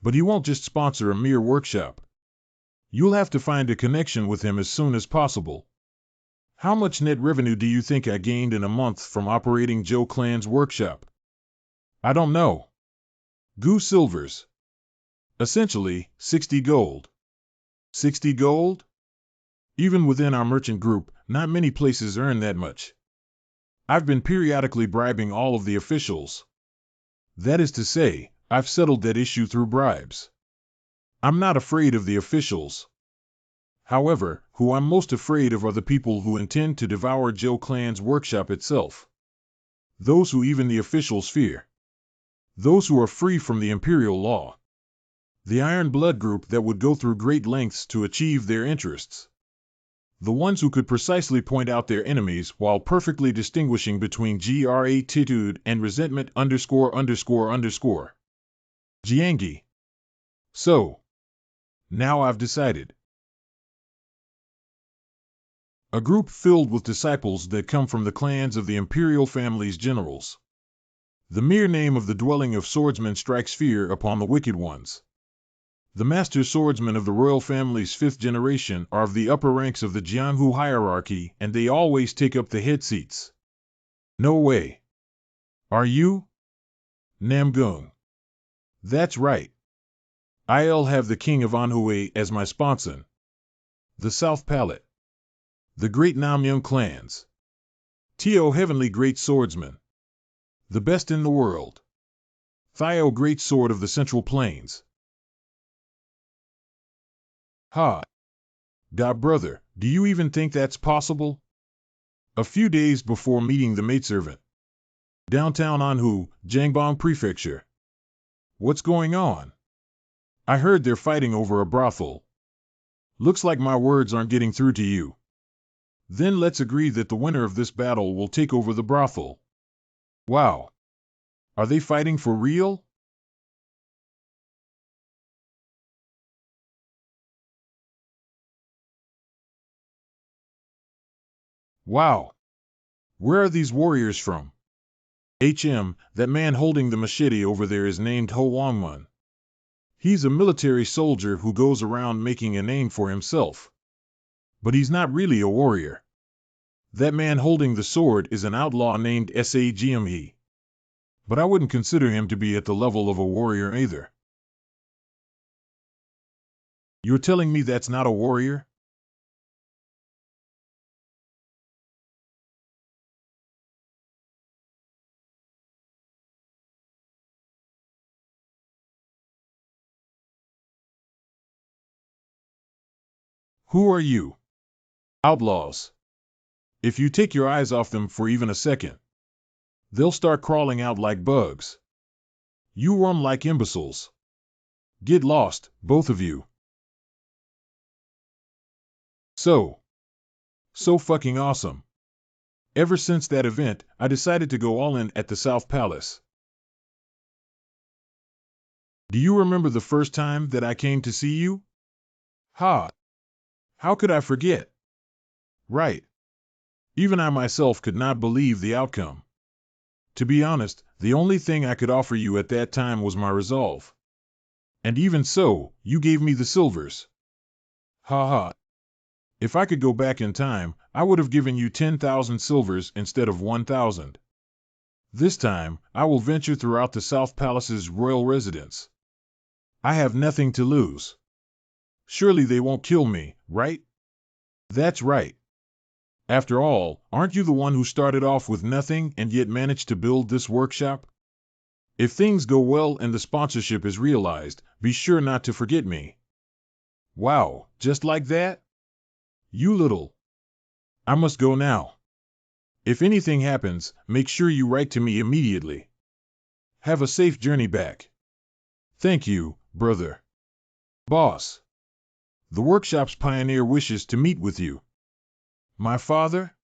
But he won't just sponsor a mere workshop. You'll have to find a connection with him as soon as possible. How much net revenue do you think I gained in a month from operating Joe Clan's workshop? I don't know. Goose silvers. Essentially, 60 gold. 60 gold? Even within our merchant group, not many places earn that much. I've been periodically bribing all of the officials. That is to say, I've settled that issue through bribes. I'm not afraid of the officials. However, who I'm most afraid of are the people who intend to devour Joe Clan's workshop itself. Those who even the officials fear. Those who are free from the imperial law. The Iron Blood group that would go through great lengths to achieve their interests. The ones who could precisely point out their enemies while perfectly distinguishing between gratitude and resentment ______. Jianggi. So. Now I've decided. A group filled with disciples that come from the clans of the imperial family's generals. The mere name of the dwelling of swordsmen strikes fear upon the wicked ones. The master swordsmen of the royal family's 5th generation are of the upper ranks of the Jianhu hierarchy, and they always take up the head seats. No way. Are you? Namgung. That's right. I'll have the king of Anhui as my sponsor. The South Palette. The great Namyung clans. Tio Heavenly Great Swordsman. The best in the world. Thio Great Sword of the Central Plains. Ha! God brother, do you even think that's possible? A few days before meeting the maidservant. Downtown Anhu, Jangbang Prefecture. What's going on? I heard they're fighting over a brothel. Looks like my words aren't getting through to you. Then let's agree that the winner of this battle will take over the brothel. Wow. Are they fighting for real? Wow. Where are these warriors from? That man holding the machete over there is named Ho Wangmun. He's a military soldier who goes around making a name for himself. But he's not really a warrior. That man holding the sword is an outlaw named Sagme. But I wouldn't consider him to be at the level of a warrior either. You're telling me that's not a warrior? Who are you? Outlaws. If you take your eyes off them for even a second, they'll start crawling out like bugs. You run like imbeciles. Get lost, both of you. So fucking awesome. Ever since that event, I decided to go all in at the South Palace. Do you remember the first time that I came to see you? Ha! How could I forget? Right. Even I myself could not believe the outcome. To be honest, the only thing I could offer you at that time was my resolve. And even so, you gave me the silvers. Ha ha. If I could go back in time, I would have given you 10,000 silvers instead of 1,000. This time, I will venture throughout the South Palace's royal residence. I have nothing to lose. Surely they won't kill me, right? That's right. After all, aren't you the one who started off with nothing and yet managed to build this workshop? If things go well and the sponsorship is realized, be sure not to forget me. Wow, just like that? You little. I must go now. If anything happens, make sure you write to me immediately. Have a safe journey back. Thank you, brother. Boss. The workshop's pioneer wishes to meet with you. My father?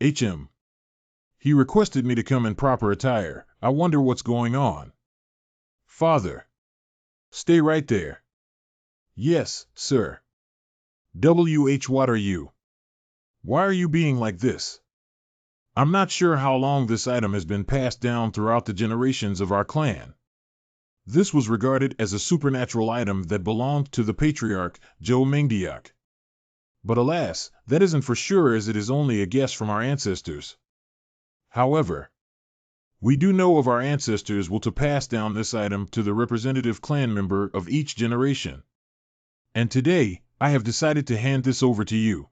HM. He requested me to come in proper attire. I wonder what's going on. Father. Stay right there. Yes, sir. WH, what are you? Why are you being like this? I'm not sure how long this item has been passed down throughout the generations of our clan. This was regarded as a supernatural item that belonged to the patriarch, Joe Mingdiak. But alas, that isn't for sure, as it is only a guess from our ancestors. However, we do know of our ancestors will to pass down this item to the representative clan member of each generation. And today, I have decided to hand this over to you.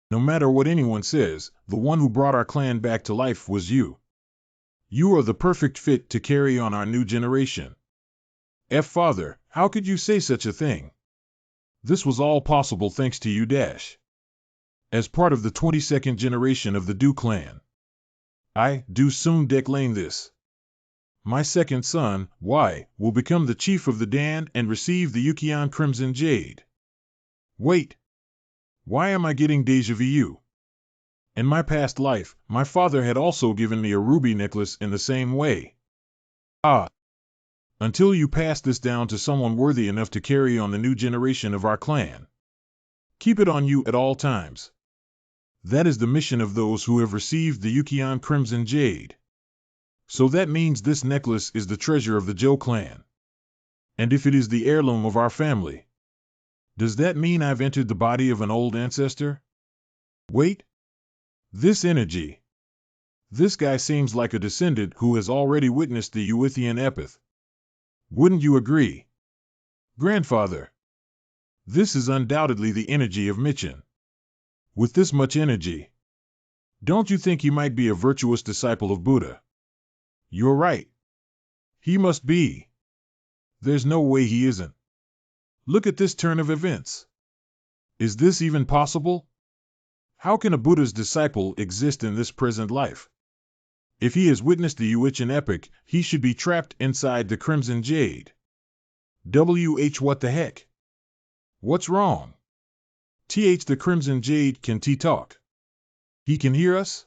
No matter what anyone says, the one who brought our clan back to life was you. You are the perfect fit to carry on our new generation. Father, how could you say such a thing? This was all possible thanks to you dash. As part of the 22nd generation of the Du clan. I do soon declare this. My second son, Y, will become the chief of the Dan and receive the Wuxian Crimson Jade. Wait. Why am I getting deja vu? In my past life, my father had also given me a ruby necklace in the same way. Ah. Until you pass this down to someone worthy enough to carry on the new generation of our clan. Keep it on you at all times. That is the mission of those who have received the Wuxian Crimson Jade. So that means this necklace is the treasure of the Zhou clan. And if it is the heirloom of our family, does that mean I've entered the body of an old ancestor? Wait. This energy. This guy seems like a descendant who has already witnessed the Wuxian epoch. Wouldn't you agree? Grandfather. This is undoubtedly the energy of Michin. With this much energy, don't you think he might be a virtuous disciple of Buddha? You're right. He must be. There's no way he isn't. Look at this turn of events. Is this even possible? How can a Buddha's disciple exist in this present life? If he has witnessed the Wuxian epoch, he should be trapped inside the Crimson Jade. What the heck? What's wrong? The Crimson Jade can talk. He can hear us?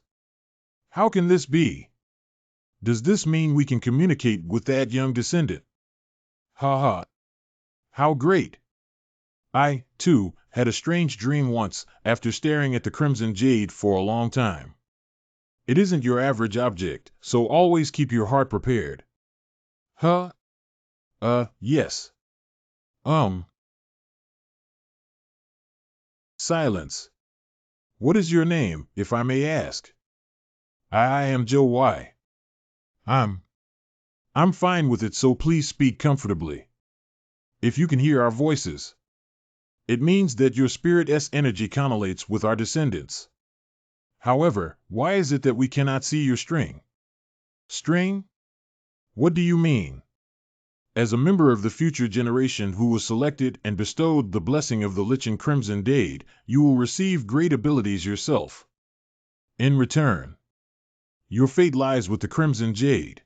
How can this be? Does this mean we can communicate with that young descendant? Ha ha. How great. I, too, had a strange dream once after staring at the Crimson Jade for a long time. It isn't your average object, so always keep your heart prepared. Huh? Yes. Silence. What is your name, if I may ask? I am Joe Y. I'm fine with it, so please speak comfortably. If you can hear our voices, it means that your spirit's energy correlates with our descendants. However, why is it that we cannot see your string? String? What do you mean? As a member of the future generation who was selected and bestowed the blessing of the Lichen Crimson Jade, you will receive great abilities yourself. In return, your fate lies with the Crimson Jade.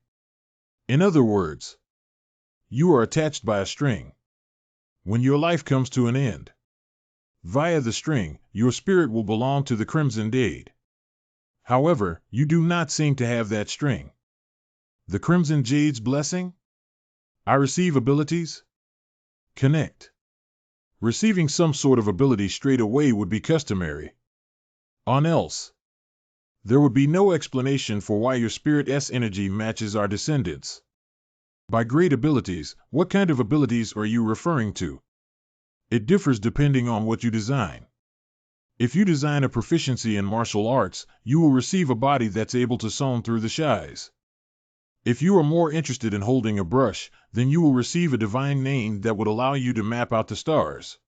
In other words, You are attached by a string. When your life comes to an end, via the string, your spirit will belong to the Crimson Jade. However, you do not seem to have that string. The Crimson Jade's blessing? I receive abilities? Connect. Receiving some sort of ability straight away would be customary. On else, there would be no explanation for why your spirit's energy matches our descendants. By great abilities, what kind of abilities are you referring to? It differs depending on what you design. If you design a proficiency in martial arts, you will receive a body that's able to soar through the skies. If you are more interested in holding a brush, then you will receive a divine name that would allow you to map out the stars.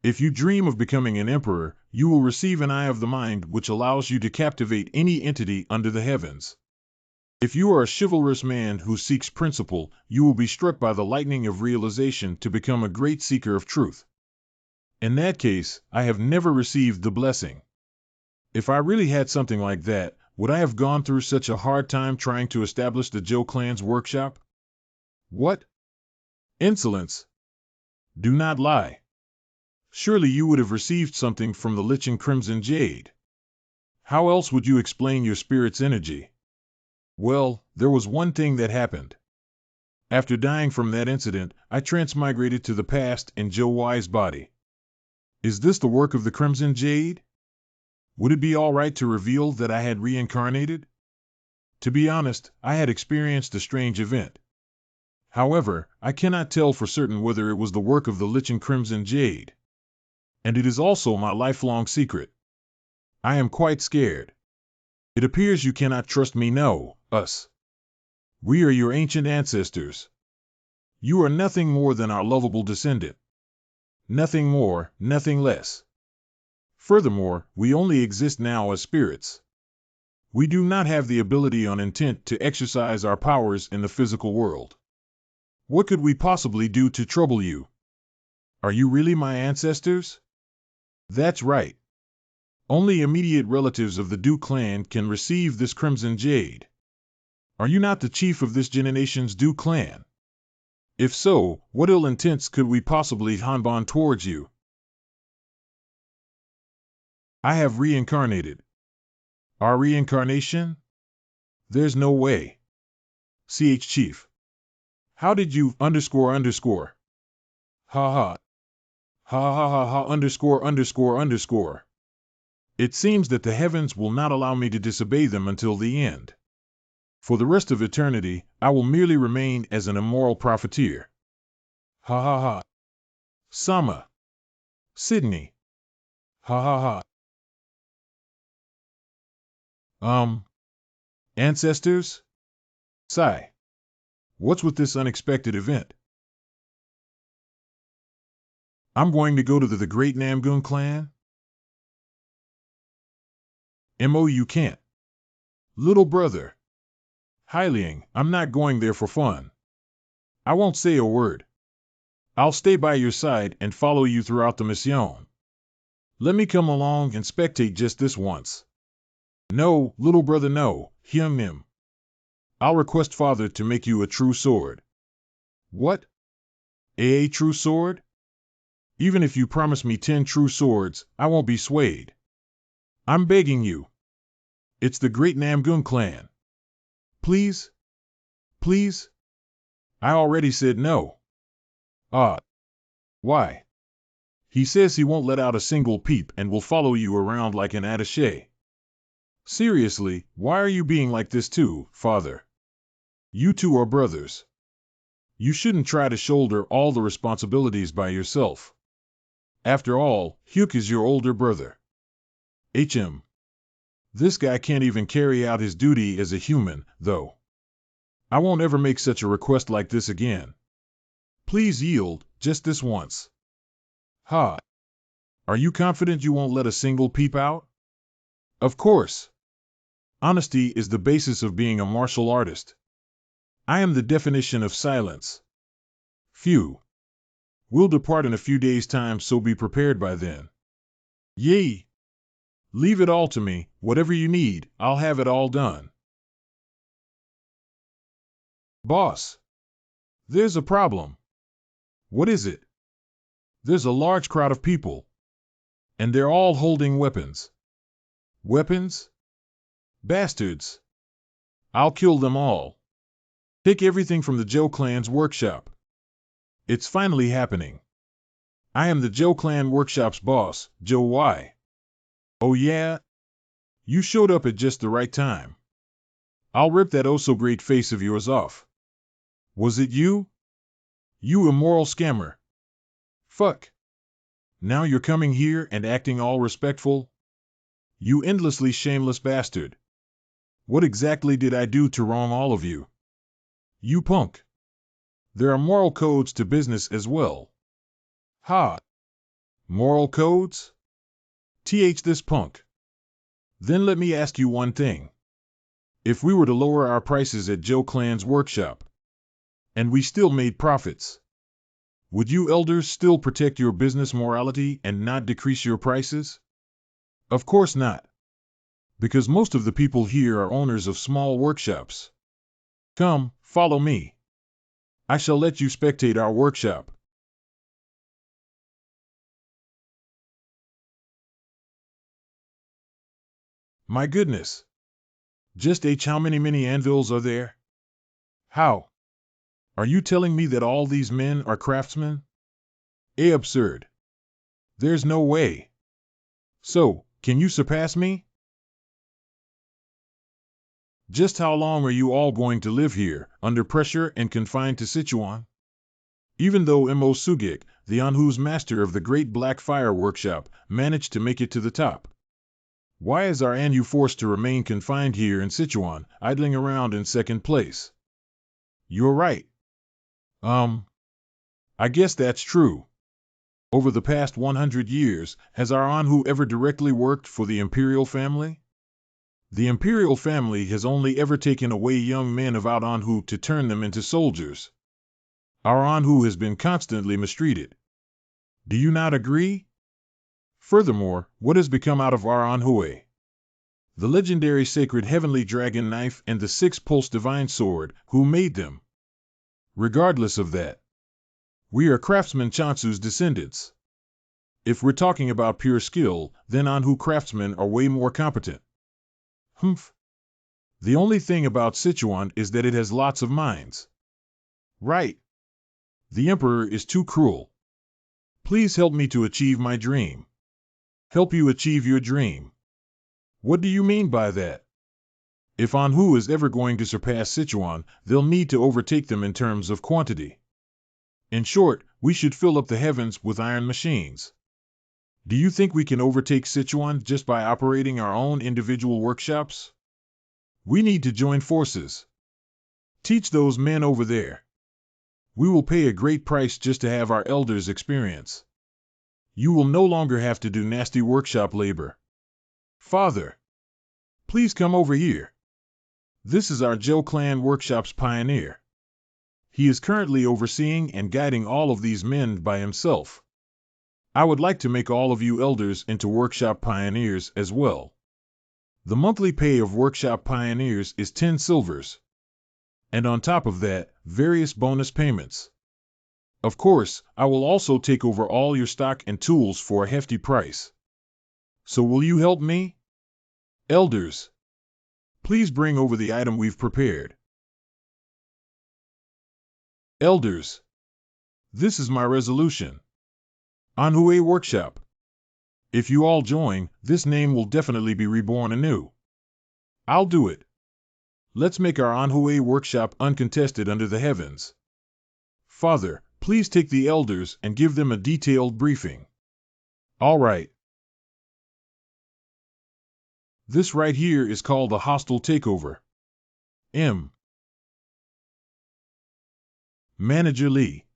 If you dream of becoming an emperor, you will receive an eye of the mind which allows you to captivate any entity under the heavens. If you are a chivalrous man who seeks principle, you will be struck by the lightning of realization to become a great seeker of truth. In that case, I have never received the blessing. If I really had something like that, would I have gone through such a hard time trying to establish the Zhou clan's workshop? What? Insolence! Do not lie. Surely you would have received something from the Lichen Crimson Jade. How else would you explain your spirit's energy? Well, there was one thing that happened. After dying from that incident, I transmigrated to the past in Zhou Wai's body. Is this the work of the Crimson Jade? Would it be all right to reveal that I had reincarnated? To be honest, I had experienced a strange event. However, I cannot tell for certain whether it was the work of the Lichen Crimson Jade. And it is also my lifelong secret. I am quite scared. It appears you cannot trust me. No, us. We are your ancient ancestors. You are nothing more than our lovable descendant. Nothing more, nothing less. Furthermore, we only exist now as spirits. We do not have the ability on intent to exercise our powers in the physical world. What could we possibly do to trouble you? Are you really my ancestors? That's right. Only immediate relatives of the Zhou clan can receive this Crimson Jade. Are you not the chief of this generation's Zhou clan? If so, what ill intents could we possibly harbour towards you? I have reincarnated. Our reincarnation? There's no way. CH Chief. How did you underscore? Ha ha. Ha ha ha ha underscore. It seems that the heavens will not allow me to disobey them until the end. For the rest of eternity, I will merely remain as an immoral profiteer. Ha ha ha. Sama. Sydney. Ha ha ha. Ancestors? Sigh. What's with this unexpected event? I'm going to go to the Great Namgun clan? You can't. Little brother. Hyliang, I'm not going there for fun. I won't say a word. I'll stay by your side and follow you throughout the mission. Let me come along and spectate just this once. No, little brother, no, Hyung-nim. I'll request father to make you a true sword. What? A true sword? Even if you promise me 10 true swords, I won't be swayed. I'm begging you. It's the Great Namgun clan. Please? Please? I already said no. Why? He says he won't let out a single peep and will follow you around like an attaché. Seriously, why are you being like this too, father? You two are brothers. You shouldn't try to shoulder all the responsibilities by yourself. After all, Hyuk is your older brother. This guy can't even carry out his duty as a human, though. I won't ever make such a request like this again. Please yield, just this once. Ha! Are you confident you won't let a single peep out? Of course. Honesty is the basis of being a martial artist. I am the definition of silence. Phew. We'll depart in a few days' time, so be prepared by then. Yay! Leave it all to me, whatever you need, I'll have it all done. Boss. There's a problem. What is it? There's a large crowd of people, and they're all holding weapons. Weapons? Bastards. I'll kill them all. Take everything from the Joe clan's workshop. It's finally happening. I am the Joe clan workshop's boss, Joe Y. Oh yeah? You showed up at just the right time. I'll rip that oh-so-great face of yours off. Was it you? You immoral scammer. Fuck. Now you're coming here and acting all respectful? You endlessly shameless bastard. What exactly did I do to wrong all of you? You punk. There are moral codes to business as well. Ha. Moral codes? This punk. Then let me ask you one thing. If we were to lower our prices at Joe clan's workshop, and we still made profits, would you elders still protect your business morality and not decrease your prices? Of course not. Because most of the people here are owners of small workshops. Come, follow me. I shall let you spectate our workshop. My goodness. Just how many anvils are there? How? Are you telling me that all these men are craftsmen? Absurd. There's no way. So, can you surpass me? Just how long are you all going to live here, under pressure and confined to Sichuan? Even though Mo Sugek, the Anhu's master of the Great Black Fire Workshop, managed to make it to the top. Why is our Anhu forced to remain confined here in Sichuan, idling around in second place? You're right. I guess that's true. Over the past 100 years, has our Anhu ever directly worked for the imperial family? The imperial family has only ever taken away young men of our Anhu to turn them into soldiers. Our Anhu has been constantly mistreated. Do you not agree? Furthermore, what has become out of our Anhui? The legendary sacred heavenly dragon knife and the six-pulse divine sword, who made them? Regardless of that, we are craftsman Chansu's descendants. If we're talking about pure skill, then Anhu craftsmen are way more competent. Humph. The only thing about Sichuan is that it has lots of mines. Right. The emperor is too cruel. Please help me to achieve my dream. Help you achieve your dream. What do you mean by that? If Anhu is ever going to surpass Sichuan, they'll need to overtake them in terms of quantity. In short, we should fill up the heavens with iron machines. Do you think we can overtake Sichuan just by operating our own individual workshops? We need to join forces. Teach those men over there. We will pay a great price just to have our elders experience. You will no longer have to do nasty workshop labor. Father, please come over here. This is our Joe clan workshop's pioneer. He is currently overseeing and guiding all of these men by himself. I would like to make all of you elders into workshop pioneers as well. The monthly pay of workshop pioneers is 10 silvers. And on top of that, various bonus payments. Of course, I will also take over all your stock and tools for a hefty price. So will you help me? Elders, please bring over the item we've prepared. Elders, this is my resolution. Anhui Workshop. If you all join, this name will definitely be reborn anew. I'll do it. Let's make our Anhui Workshop uncontested under the heavens. Father, please take the elders and give them a detailed briefing. All right. This right here is called a hostile takeover. Manager Lee.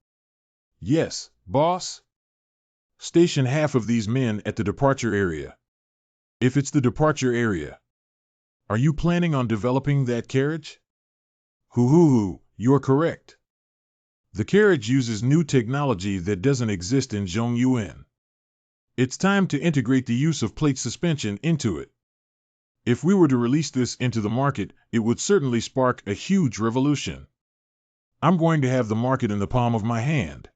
Yes, boss? Station half of these men at the departure area. If it's the departure area. Are you planning on developing that carriage? You're correct. The carriage uses new technology that doesn't exist in Zhongyuan. It's time to integrate the use of plate suspension into it. If we were to release this into the market, it would certainly spark a huge revolution. I'm going to have the market in the palm of my hand.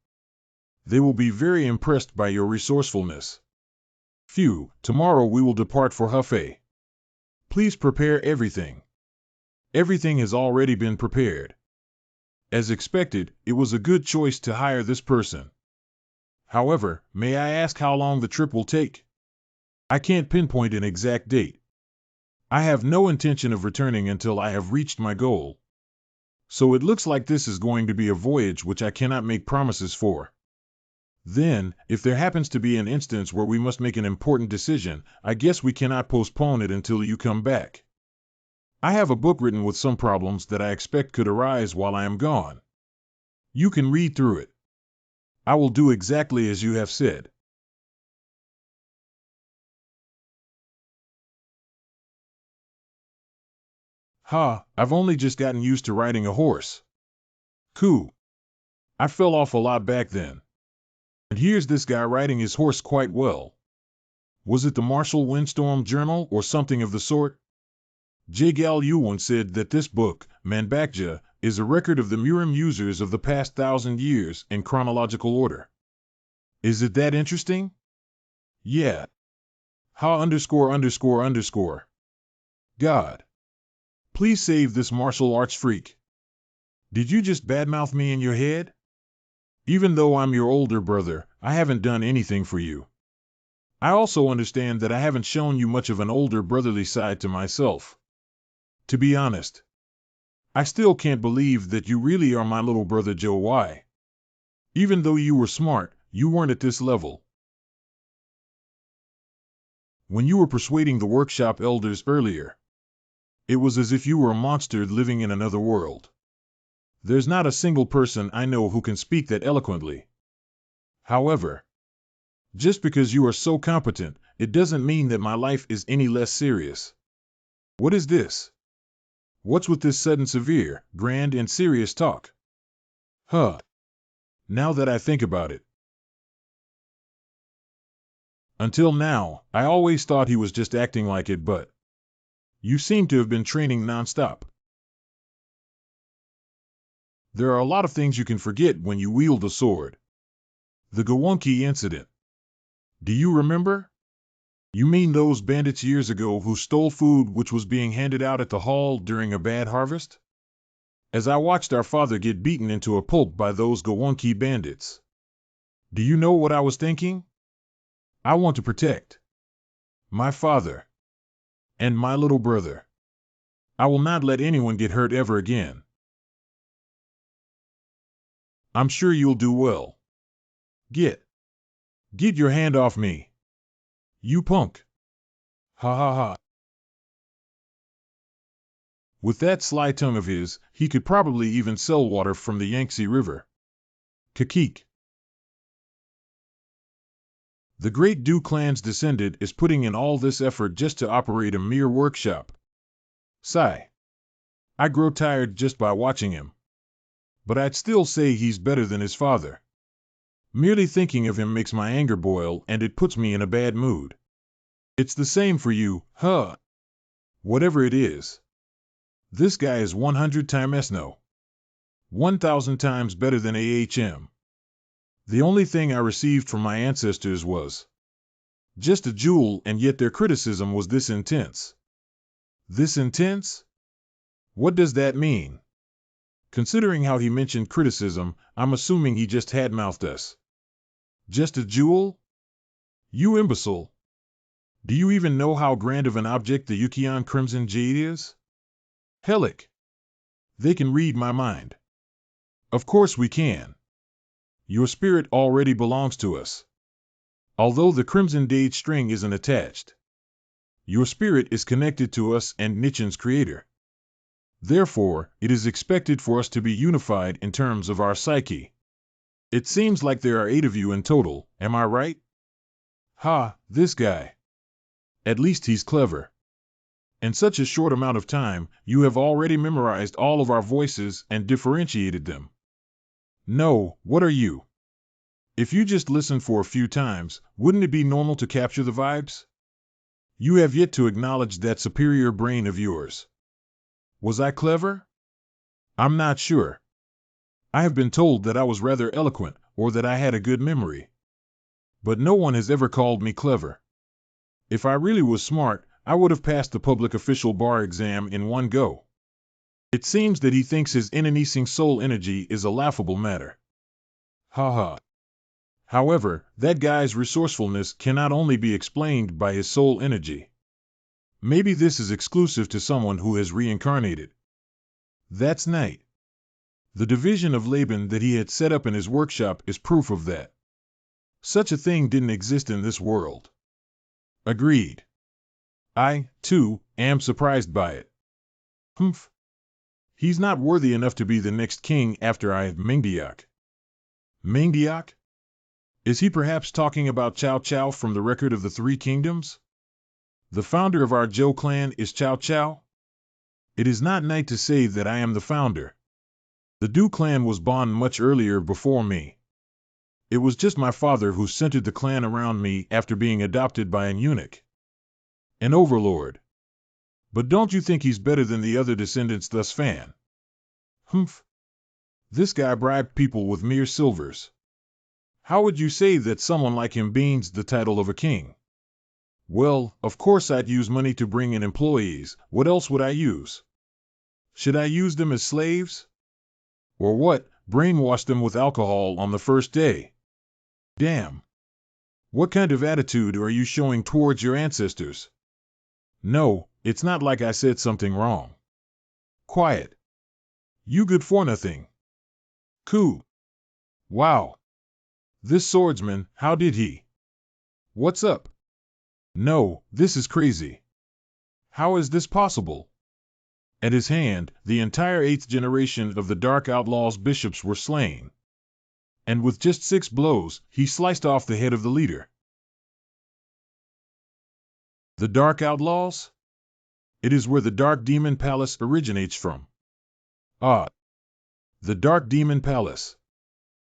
They will be very impressed by your resourcefulness. Phew, tomorrow we will depart for Hefei. Please prepare everything. Everything has already been prepared. As expected, it was a good choice to hire this person. However, may I ask how long the trip will take? I can't pinpoint an exact date. I have no intention of returning until I have reached my goal. So it looks like this is going to be a voyage which I cannot make promises for. Then, if there happens to be an instance where we must make an important decision, I guess we cannot postpone it until you come back. I have a book written with some problems that I expect could arise while I am gone. You can read through it. I will do exactly as you have said. Ha, I've only just gotten used to riding a horse. Coo. I fell off a lot back then. And here's this guy riding his horse quite well. Was it the Marshall Windstorm Journal or something of the sort? J. Gal Yu once said that this book, Manbakja, is a record of the Murim users of the past 1,000 years in chronological order. Is it that interesting? Yeah. Ha underscore underscore underscore. God. Please save this martial arts freak. Did you just badmouth me in your head? Even though I'm your older brother, I haven't done anything for you. I also understand that I haven't shown you much of an older brotherly side to myself. To be honest, I still can't believe that you really are my little brother Joe Y. Even though you were smart, you weren't at this level. When you were persuading the workshop elders earlier, it was as if you were a monster living in another world. There's not a single person I know who can speak that eloquently. However, just because you are so competent, it doesn't mean that my life is any less serious. What is this? What's with this sudden severe, grand and serious talk? Huh. Now that I think about it. Until now, I always thought he was just acting like it, but you seem to have been training nonstop. There are a lot of things you can forget when you wield a sword. The Gowonki incident. Do you remember? You mean those bandits years ago who stole food which was being handed out at the hall during a bad harvest? As I watched our father get beaten into a pulp by those Gowonki bandits. Do you know what I was thinking? I want to protect my father and my little brother. I will not let anyone get hurt ever again. I'm sure you'll do well. Get your hand off me. You punk. Ha ha ha. With that sly tongue of his, he could probably even sell water from the Yangtze River. Kakik. The great Du clan's descendant is putting in all this effort just to operate a mere workshop. Sigh. I grow tired just by watching him. But I'd still say he's better than his father. Merely thinking of him makes my anger boil and it puts me in a bad mood. It's the same for you, huh? Whatever it is. This guy is 100 times no. 1,000 times better than AHM. The only thing I received from my ancestors was just a jewel, and yet their criticism was this intense. This intense? What does that mean? Considering how he mentioned criticism, I'm assuming he just had-mouthed us. Just a jewel? You imbecile. Do you even know how grand of an object the Yukion Crimson Jade is? Hellick. They can read my mind. Of course we can. Your spirit already belongs to us. Although the Crimson Jade string isn't attached. Your spirit is connected to us and Nichin's creator. Therefore, it is expected for us to be unified in terms of our psyche. It seems like there are 8 of you in total, am I right? Ha, this guy. At least he's clever. In such a short amount of time, you have already memorized all of our voices and differentiated them. No, what are you? If you just listen for a few times, wouldn't it be normal to capture the vibes? You have yet to acknowledge that superior brain of yours. Was I clever? I'm not sure. I have been told that I was rather eloquent, or that I had a good memory. But no one has ever called me clever. If I really was smart, I would have passed the public official bar exam in one go. It seems that he thinks his enhancing soul energy is a laughable matter. Ha ha. However, that guy's resourcefulness cannot only be explained by his soul energy. Maybe this is exclusive to someone who has reincarnated. That's night. The division of Laban that he had set up in his workshop is proof of that. Such a thing didn't exist in this world. Agreed. I, too, am surprised by it. Humph. He's not worthy enough to be the next king after I have Mingdiak. Mingdiak? Is he perhaps talking about Cao Cao from the Record of the Three Kingdoms? The founder of our Zhou clan is Cao Cao? It is not night to say that I am the founder. The Du clan was born much earlier before me. It was just my father who centered the clan around me after being adopted by an eunuch. An overlord. But don't you think he's better than the other descendants thus fan? Humph. This guy bribed people with mere silvers. How would you say that someone like him gains the title of a king? Well, of course I'd use money to bring in employees. What else would I use? Should I use them as slaves? Or what, brainwash them with alcohol on the first day? Damn. What kind of attitude are you showing towards your ancestors? No, it's not like I said something wrong. Quiet. You good for nothing. Coo. Wow. This swordsman, how did he? What's up? No, this is crazy. How is this possible? At his hand, the entire 8th generation of the Dark Outlaw's bishops were slain. And with just 6 blows, he sliced off the head of the leader. The Dark Outlaws? It is where the Dark Demon Palace originates from. Ah. The Dark Demon Palace.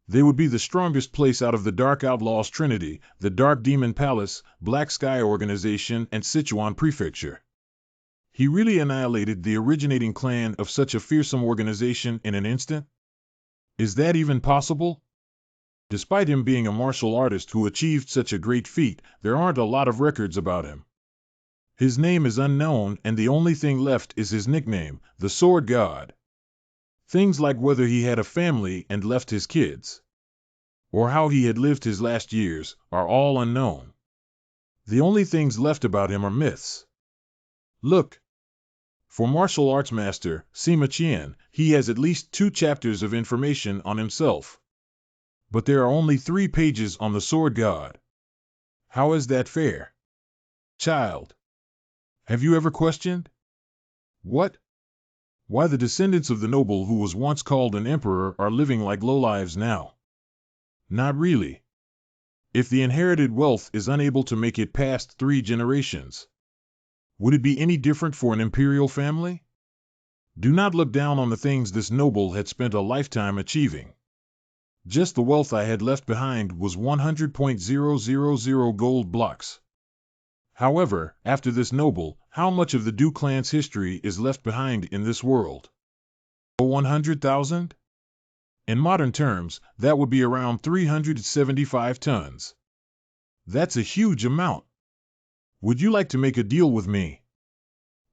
They would be the strongest place out of the Dark Outlaws Trinity, the Dark Demon Palace, Black Sky Organization, and Sichuan Prefecture. He really annihilated the originating clan of such a fearsome organization in an instant? Is that even possible? Despite him being a martial artist who achieved such a great feat, there aren't a lot of records about him. His name is unknown, and the only thing left is his nickname, the Sword God. Things like whether he had a family and left his kids, or how he had lived his last years, are all unknown. The only things left about him are myths. Look. For martial arts master, Sima Qian, he has at least 2 chapters of information on himself. But there are only 3 pages on the Sword God. How is that fair? Child. Have you ever questioned? What? Why the descendants of the noble who was once called an emperor are living like lowlives now? Not really. If the inherited wealth is unable to make it past 3 generations, would it be any different for an imperial family? Do not look down on the things this noble had spent a lifetime achieving. Just the wealth I had left behind was 100.000 gold blocks. However, after this noble, how much of the Du clan's history is left behind in this world? 100,000? In modern terms, that would be around 375 tons. That's a huge amount. Would you like to make a deal with me?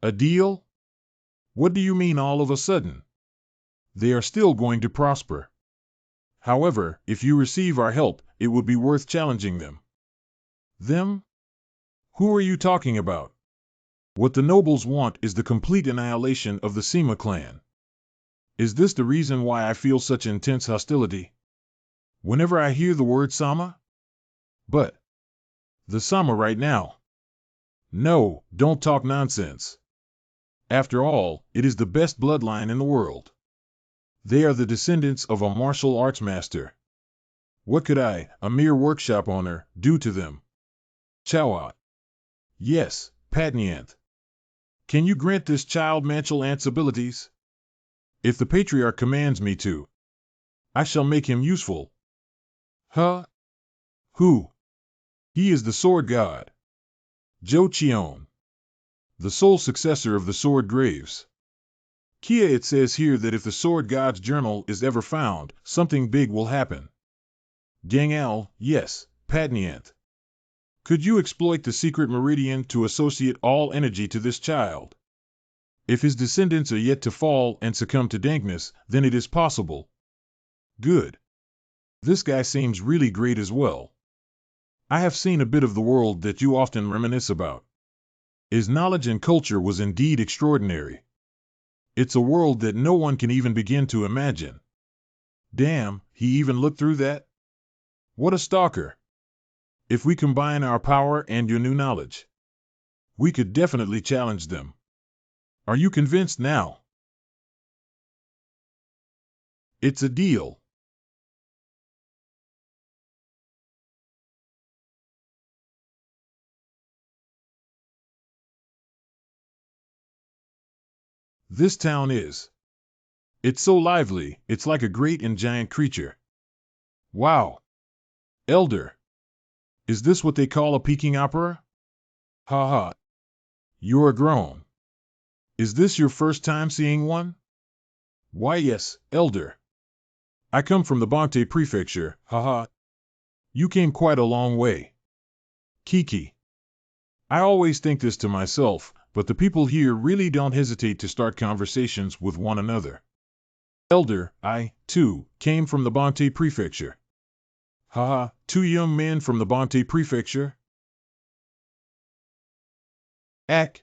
A deal? What do you mean all of a sudden? They are still going to prosper. However, if you receive our help, it would be worth challenging them. Them? Who are you talking about? What the nobles want is the complete annihilation of the Sima clan. Is this the reason why I feel such intense hostility? Whenever I hear the word Sama? But the Sama right now. No, don't talk nonsense. After all, it is the best bloodline in the world. They are the descendants of a martial arts master. What could I, a mere workshop owner, do to them? Chawa. Yes, Patnianth. Can you grant this child martial arts abilities? If the patriarch commands me to, I shall make him useful. Huh? Who? He is the sword god. Zhou Qian, the sole successor of the sword graves. Kia, it says here that if the Sword God's journal is ever found, something big will happen. Gangal, yes, Patniant. Could you exploit the secret meridian to associate all energy to this child? If his descendants are yet to fall and succumb to dankness, then it is possible. Good. This guy seems really great as well. I have seen a bit of the world that you often reminisce about. His knowledge and culture was indeed extraordinary. It's a world that no one can even begin to imagine. Damn, he even looked through that? What a stalker. If we combine our power and your new knowledge, we could definitely challenge them. Are you convinced now? It's a deal. This town is. It's so lively, it's like a great and giant creature. Wow. Elder. Is this what they call a Peking opera? Ha ha. You're grown. Is this your first time seeing one? Why yes, Elder. I come from the Bangte Prefecture, haha. You came quite a long way. Kiki. I always think this to myself, but the people here really don't hesitate to start conversations with one another. Elder, I, too, came from the Bangte Prefecture. Haha, two young men from the Bangte Prefecture? Ack.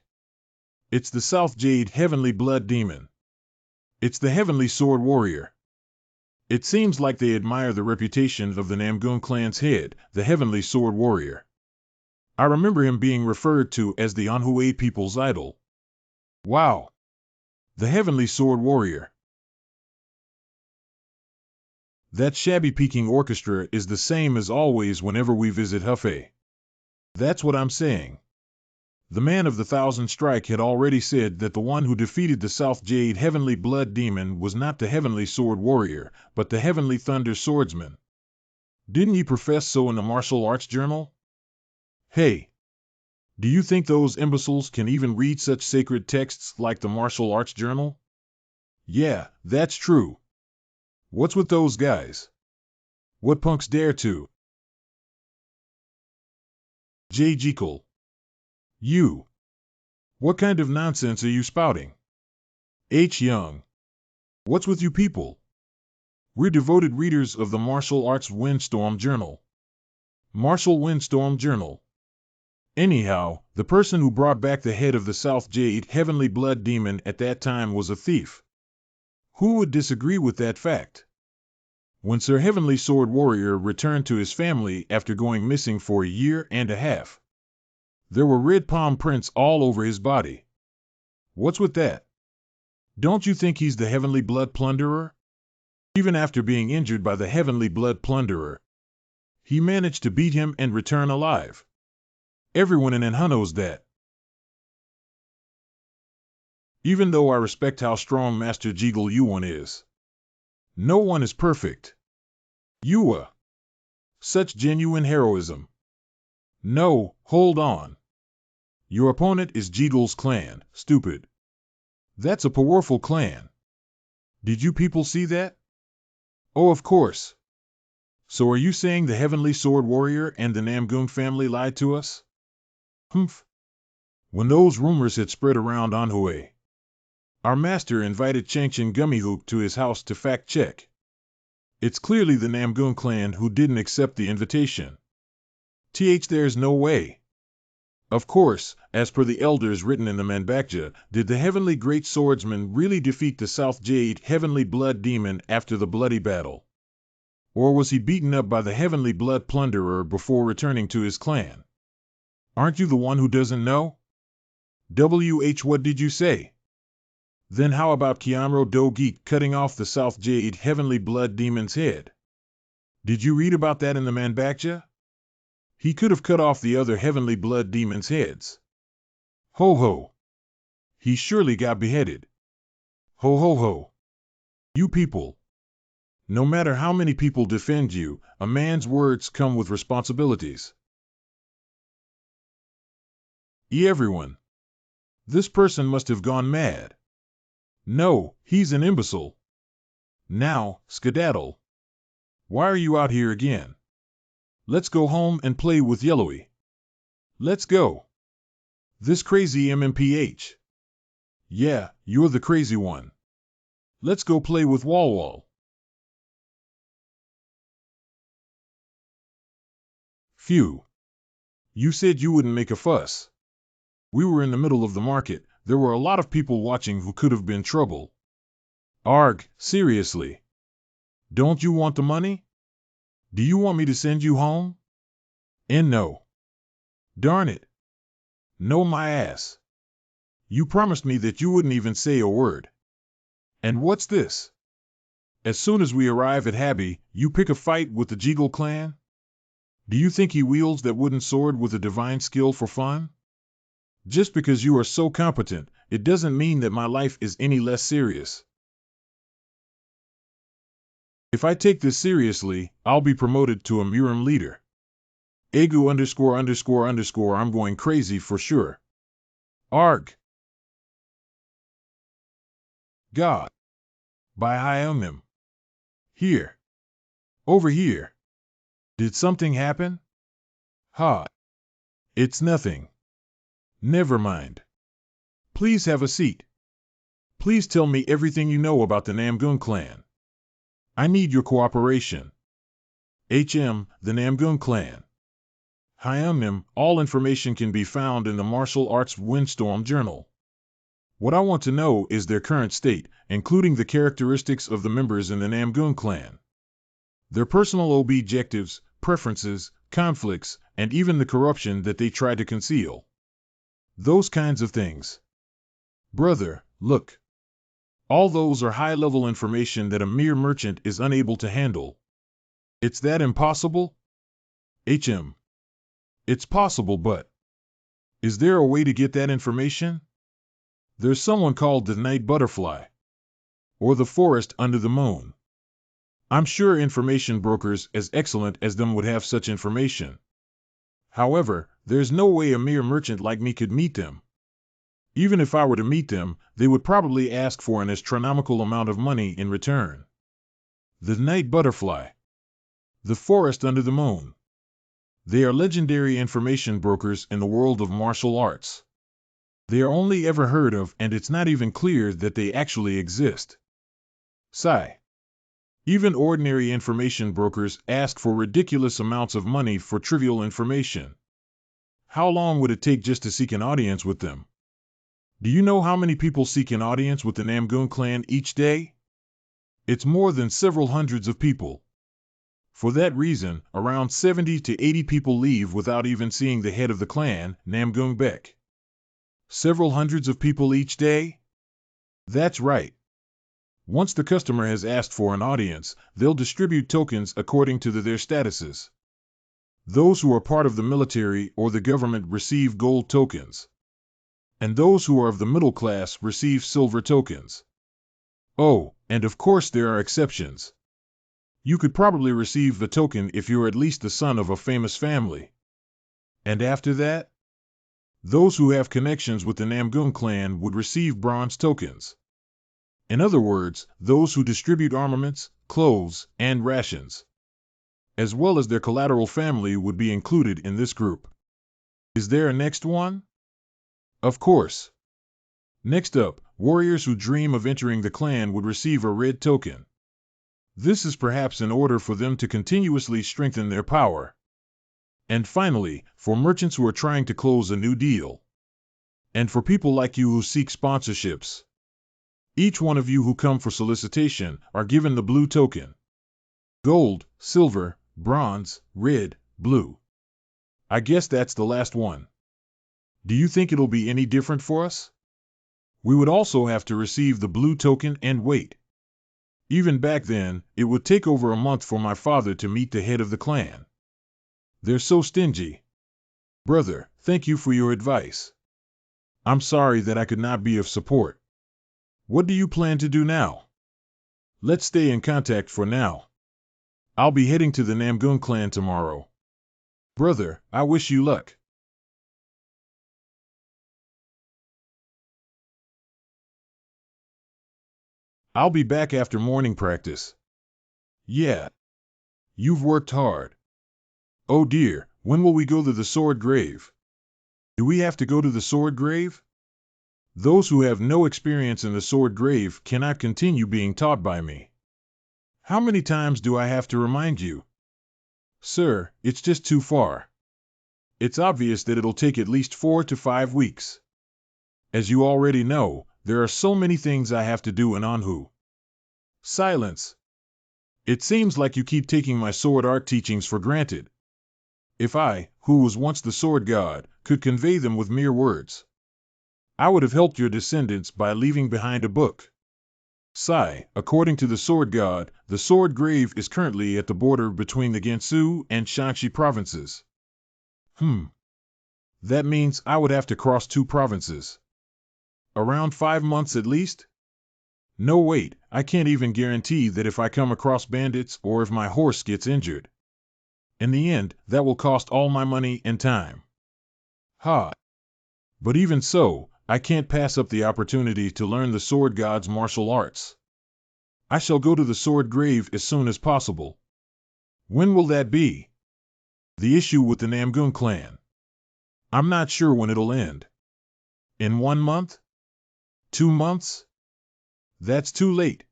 It's the South Jade Heavenly Blood Demon. It's the Heavenly Sword Warrior. It seems like they admire the reputation of the Namgun clan's head, the Heavenly Sword Warrior. I remember him being referred to as the Anhui people's idol. Wow. The Heavenly Sword Warrior. That shabby Peking orchestra is the same as always whenever we visit Hefei. That's what I'm saying. The man of the Thousand Strike had already said that the one who defeated the South Jade Heavenly Blood Demon was not the Heavenly Sword Warrior, but the Heavenly Thunder Swordsman. Didn't he profess so in the Martial Arts Journal? Hey! Do you think those imbeciles can even read such sacred texts like the Martial Arts Journal? Yeah, that's true. What's with those guys? What punks dare to? J. Jekyll. You. What kind of nonsense are you spouting? H. Young. What's with you people? We're devoted readers of the Martial Arts Windstorm Journal. Martial Windstorm Journal. Anyhow, the person who brought back the head of the South Jade Heavenly Blood Demon at that time was a thief. Who would disagree with that fact? When Sir Heavenly Sword Warrior returned to his family after going missing for a year and a half, there were red palm prints all over his body. What's with that? Don't you think he's the Heavenly Blood Plunderer? Even after being injured by the Heavenly Blood Plunderer, he managed to beat him and return alive. Everyone in Anha knows that. Even though I respect how strong Master Jegal Yuan is, no one is perfect. Yua. Such genuine heroism. No, hold on. Your opponent is Jegal's clan, stupid. That's a powerful clan. Did you people see that? Oh, of course. So are you saying the Heavenly Sword Warrior and the Namgung family lied to us? Humph. When those rumors had spread around Anhui, our master invited Changchen Gummyhook to his house to fact-check. It's clearly the Namgun clan who didn't accept the invitation. There's no way. Of course, as per the elders written in the Manbakja, did the Heavenly Great Swordsman really defeat the South Jade Heavenly Blood Demon after the bloody battle? Or was he beaten up by the Heavenly Blood Plunderer before returning to his clan? Aren't you the one who doesn't know? What did you say? Then how about Kiamro Do-Geek cutting off the South Jade Heavenly Blood Demon's head? Did you read about that in the Manbakja? He could have cut off the other Heavenly Blood Demon's heads. Ho ho! He surely got beheaded. Ho ho ho! You people! No matter how many people defend you, a man's words come with responsibilities. Everyone! This person must have gone mad. No, he's an imbecile. Now, skedaddle. Why are you out here again? Let's go home and play with Yellowy. Let's go. This crazy MMPH. Yeah, you're the crazy one. Let's go play with Wall. Phew. You said you wouldn't make a fuss. We were in the middle of the market. There were a lot of people watching who could have been trouble. Arg, seriously. Don't you want the money? Do you want me to send you home? And no. Darn it. No, my ass. You promised me that you wouldn't even say a word. And what's this? As soon as we arrive at Happy, you pick a fight with the Jeagle clan? Do you think he wields that wooden sword with a divine skill for fun? Just because you are so competent, it doesn't mean that my life is any less serious. If I take this seriously, I'll be promoted to a Murim leader. Egu _____, I'm going crazy for sure. Arg. God. By Hyomim. Here. Over here. Did something happen? Ha. It's nothing. Never mind. Please have a seat. Please tell me everything you know about the Namgun clan. I need your cooperation. HM, the Namgun clan. Hyomnim, all information can be found in the Martial Arts Windstorm Journal. What I want to know is their current state, including the characteristics of the members in the Namgun clan. Their personal objectives, preferences, conflicts, and even the corruption that they try to conceal. Those kinds of things. Brother, look. All those are high-level information that a mere merchant is unable to handle. It's that impossible? HM. It's possible, but is there a way to get that information? There's someone called the Night Butterfly. Or the Forest Under the Moon. I'm sure information brokers as excellent as them would have such information. However, there's no way a mere merchant like me could meet them. Even if I were to meet them, they would probably ask for an astronomical amount of money in return. The Night Butterfly. The Forest Under the Moon. They are legendary information brokers in the world of martial arts. They are only ever heard of, and it's not even clear that they actually exist. Sigh. Even ordinary information brokers ask for ridiculous amounts of money for trivial information. How long would it take just to seek an audience with them? Do you know how many people seek an audience with the Namgun clan each day? It's more than several hundreds of people. For that reason, around 70 to 80 people leave without even seeing the head of the clan, Namgun Bek. Several hundreds of people each day? That's right. Once the customer has asked for an audience, they'll distribute tokens according to their statuses. Those who are part of the military or the government receive gold tokens. And those who are of the middle class receive silver tokens. Oh, and of course there are exceptions. You could probably receive the token if you're at least the son of a famous family. And after that? Those who have connections with the Namgun clan would receive bronze tokens. In other words, those who distribute armaments, clothes, and rations, as well as their collateral family, would be included in this group. Is there a next one? Of course. Next up, warriors who dream of entering the clan would receive a red token. This is perhaps in order for them to continuously strengthen their power. And finally, for merchants who are trying to close a new deal. And for people like you who seek sponsorships. Each one of you who come for solicitation are given the blue token. Gold, silver, bronze, red, blue. I guess that's the last one. Do you think it'll be any different for us? We would also have to receive the blue token and wait. Even back then, it would take over a month for my father to meet the head of the clan. They're so stingy. Brother, thank you for your advice. I'm sorry that I could not be of support. What do you plan to do now? Let's stay in contact for now. I'll be heading to the Namgun clan tomorrow. Brother, I wish you luck. I'll be back after morning practice. Yeah, you've worked hard. Oh dear, when will we go to the sword grave? Do we have to go to the sword grave? Those who have no experience in the sword grave cannot continue being taught by me. How many times do I have to remind you? Sir, it's just too far. It's obvious that it'll take at least 4 to 5 weeks. As you already know, there are so many things I have to do in Anhu. Silence. It seems like you keep taking my sword art teachings for granted. If I, who was once the sword god, could convey them with mere words, I would have helped your descendants by leaving behind a book. Sai, according to the sword god, the sword grave is currently at the border between the Gansu and Shanxi provinces. That means I would have to cross 2 provinces. Around 5 months at least? No, wait, I can't even guarantee that if I come across bandits or if my horse gets injured. In the end, that will cost all my money and time. Ha! But even so, I can't pass up the opportunity to learn the sword god's martial arts. I shall go to the sword grave as soon as possible. When will that be? The issue with the Namgun clan. I'm not sure when it'll end. In 1 month? 2 months? That's too late.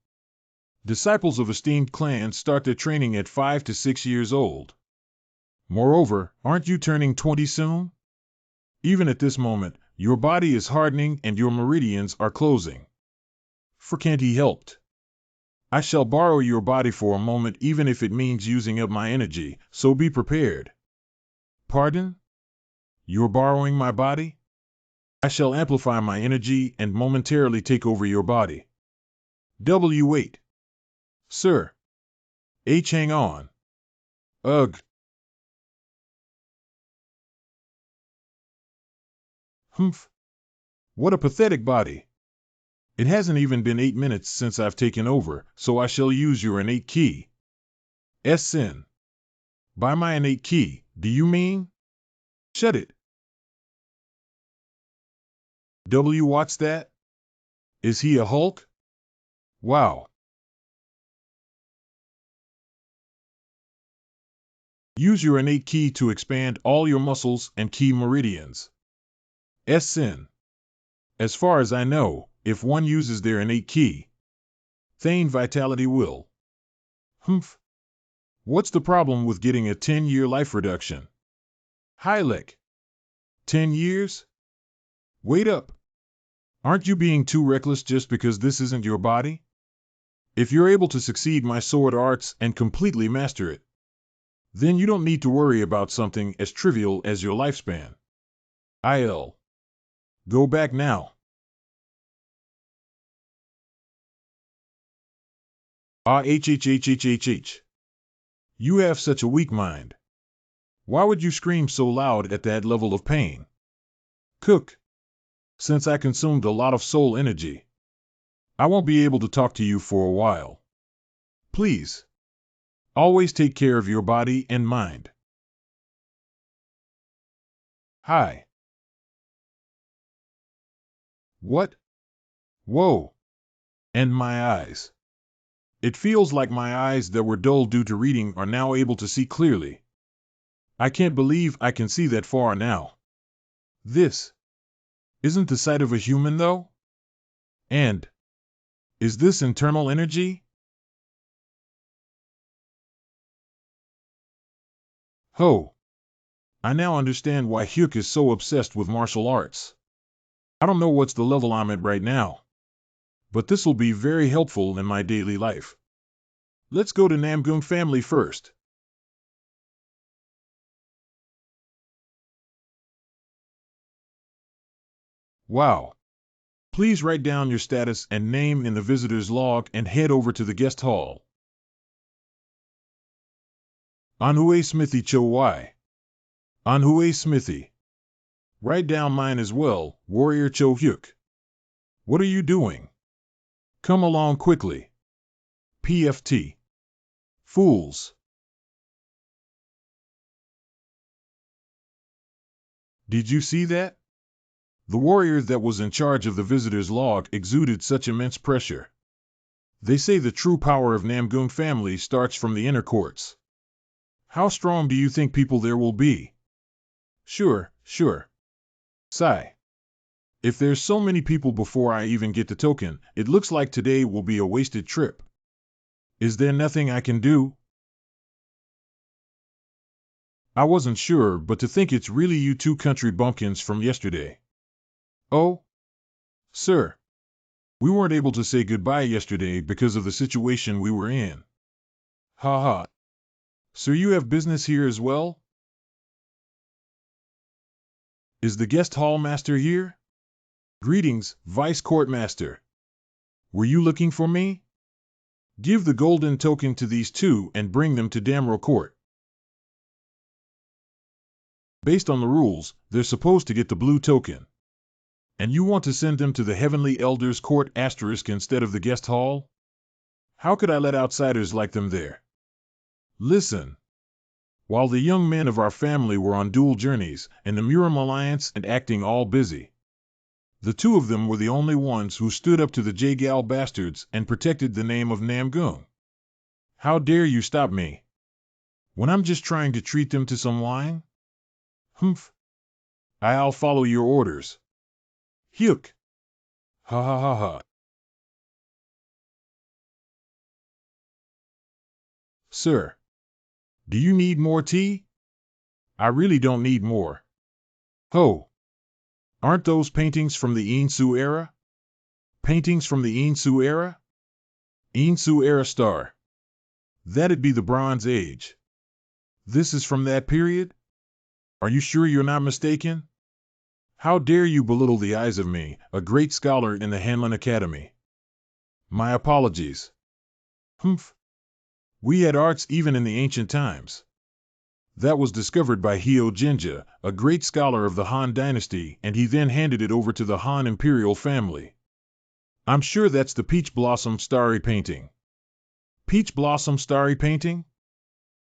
Disciples of esteemed clans start their training at 5 to 6 years old. Moreover, aren't you turning 20 soon? Even at this moment, your body is hardening and your meridians are closing. For can't he helped? I shall borrow your body for a moment even if it means using up my energy, so be prepared. Pardon? You're borrowing my body? I shall amplify my energy and momentarily take over your body. W8. Sir. H, hang on. Ugh. Humph. What a pathetic body. It hasn't even been 8 minutes since I've taken over, so I shall use your innate ki. Sin. By my innate ki, do you mean? Shut it. What's that? Is he a Hulk? Wow. Use your innate ki to expand all your muscles and ki meridians. Sin. As far as I know, if one uses their innate ki, Thane vitality will. Humph. What's the problem with getting a 10-year life reduction? Hylek. 10 years? Wait up. Aren't you being too reckless just because this isn't your body? If you're able to succeed my sword arts and completely master it, then you don't need to worry about something as trivial as your lifespan. I'll go back now. H. You have such a weak mind. Why would you scream so loud at that level of pain? Cook. Since I consumed a lot of soul energy, I won't be able to talk to you for a while. Please. Always take care of your body and mind. Hi. What? Whoa. And my eyes. It feels like my eyes that were dull due to reading are now able to see clearly. I can't believe I can see that far now. This isn't the sight of a human, though? And is this internal energy? Ho! I now understand why Hyuk is so obsessed with martial arts. I don't know what's the level I'm at right now, but this will be very helpful in my daily life. Let's go to Namgun family first. Wow. Please write down your status and name in the visitor's log and head over to the guest hall. Anhue Smithy Cho Y. Anhue Smithy. Write down mine as well, Warrior Cho Hyuk. What are you doing? Come along quickly. PFT. Fools. Did you see that? The warrior that was in charge of the visitor's log exuded such immense pressure. They say the true power of Namgung family starts from the inner courts. How strong do you think people there will be? Sure. Sigh. If there's so many people before I even get the token, it looks like today will be a wasted trip. Is there nothing I can do? I wasn't sure, but to think it's really you two country bumpkins from yesterday. Oh? Sir. We weren't able to say goodbye yesterday because of the situation we were in. Ha ha. Sir, you have business here as well? Is the guest hall master here? Greetings, Vice Court Master. Were you looking for me? Give the golden token to these two and bring them to Damro Court. Based on the rules, they're supposed to get the blue token. And you want to send them to the Heavenly Elders Court * instead of the guest hall? How could I let outsiders like them there? Listen. While the young men of our family were on dual journeys, in the Muram Alliance and acting all busy, the two of them were the only ones who stood up to the Jagal bastards and protected the name of Namgung. How dare you stop me? When I'm just trying to treat them to some wine? Humph. I'll follow your orders. Hyuk. Ha ha ha ha. Sir. Do you need more tea? I really don't need more. Ho. Aren't those paintings from the Insu era? Paintings from the Insu era? Insu era star. That'd be the Bronze Age. This is from that period? Are you sure you're not mistaken? How dare you belittle the eyes of me, a great scholar in the Hanlin Academy? My apologies. Humph. We had arts even in the ancient times. That was discovered by Hyo Jinja, a great scholar of the Han dynasty, and he then handed it over to the Han imperial family. I'm sure that's the Peach Blossom Starry painting. Peach Blossom Starry painting?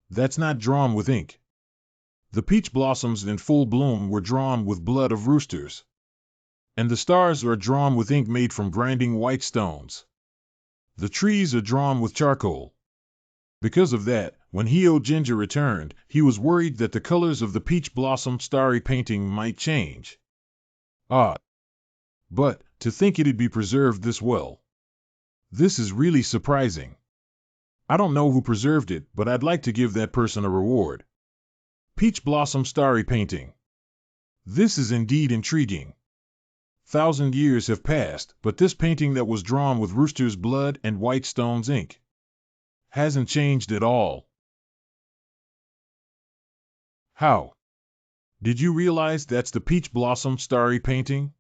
That's not drawn with ink. The peach blossoms in full bloom were drawn with blood of roosters. And the stars are drawn with ink made from grinding white stones. The trees are drawn with charcoal. Because of that, when Hyo Jinja returned, he was worried that the colors of the Peach Blossom Starry painting might change. Ah! But, to think it'd be preserved this well. This is really surprising. I don't know who preserved it, but I'd like to give that person a reward. Peach Blossom Starry painting. This is indeed intriguing. 1,000 years have passed, but this painting that was drawn with rooster's blood and white stone's ink hasn't changed at all. How? Did you realize that's the Peach Blossom Starry painting?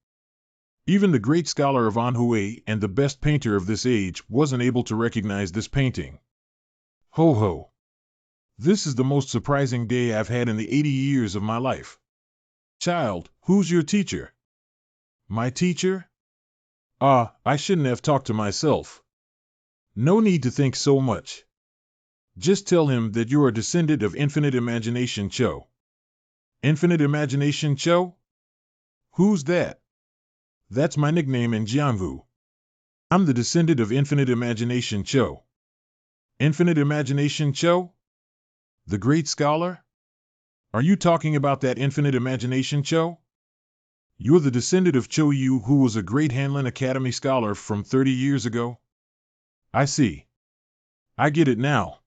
Even the great scholar of Anhui and the best painter of this age wasn't able to recognize this painting. Ho ho! This is the most surprising day I've had in the 80 years of my life. Child, who's your teacher? My teacher? Ah, I shouldn't have talked to myself. No need to think so much. Just tell him that you're a descendant of Infinite Imagination Cho. Infinite Imagination Cho? Who's that? That's my nickname in Jianghu. I'm the descendant of Infinite Imagination Cho. Infinite Imagination Cho? The great scholar? Are you talking about that Infinite Imagination Cho? You're the descendant of Cho Yu, who was a great Hanlin Academy scholar from 30 years ago? I see. I get it now.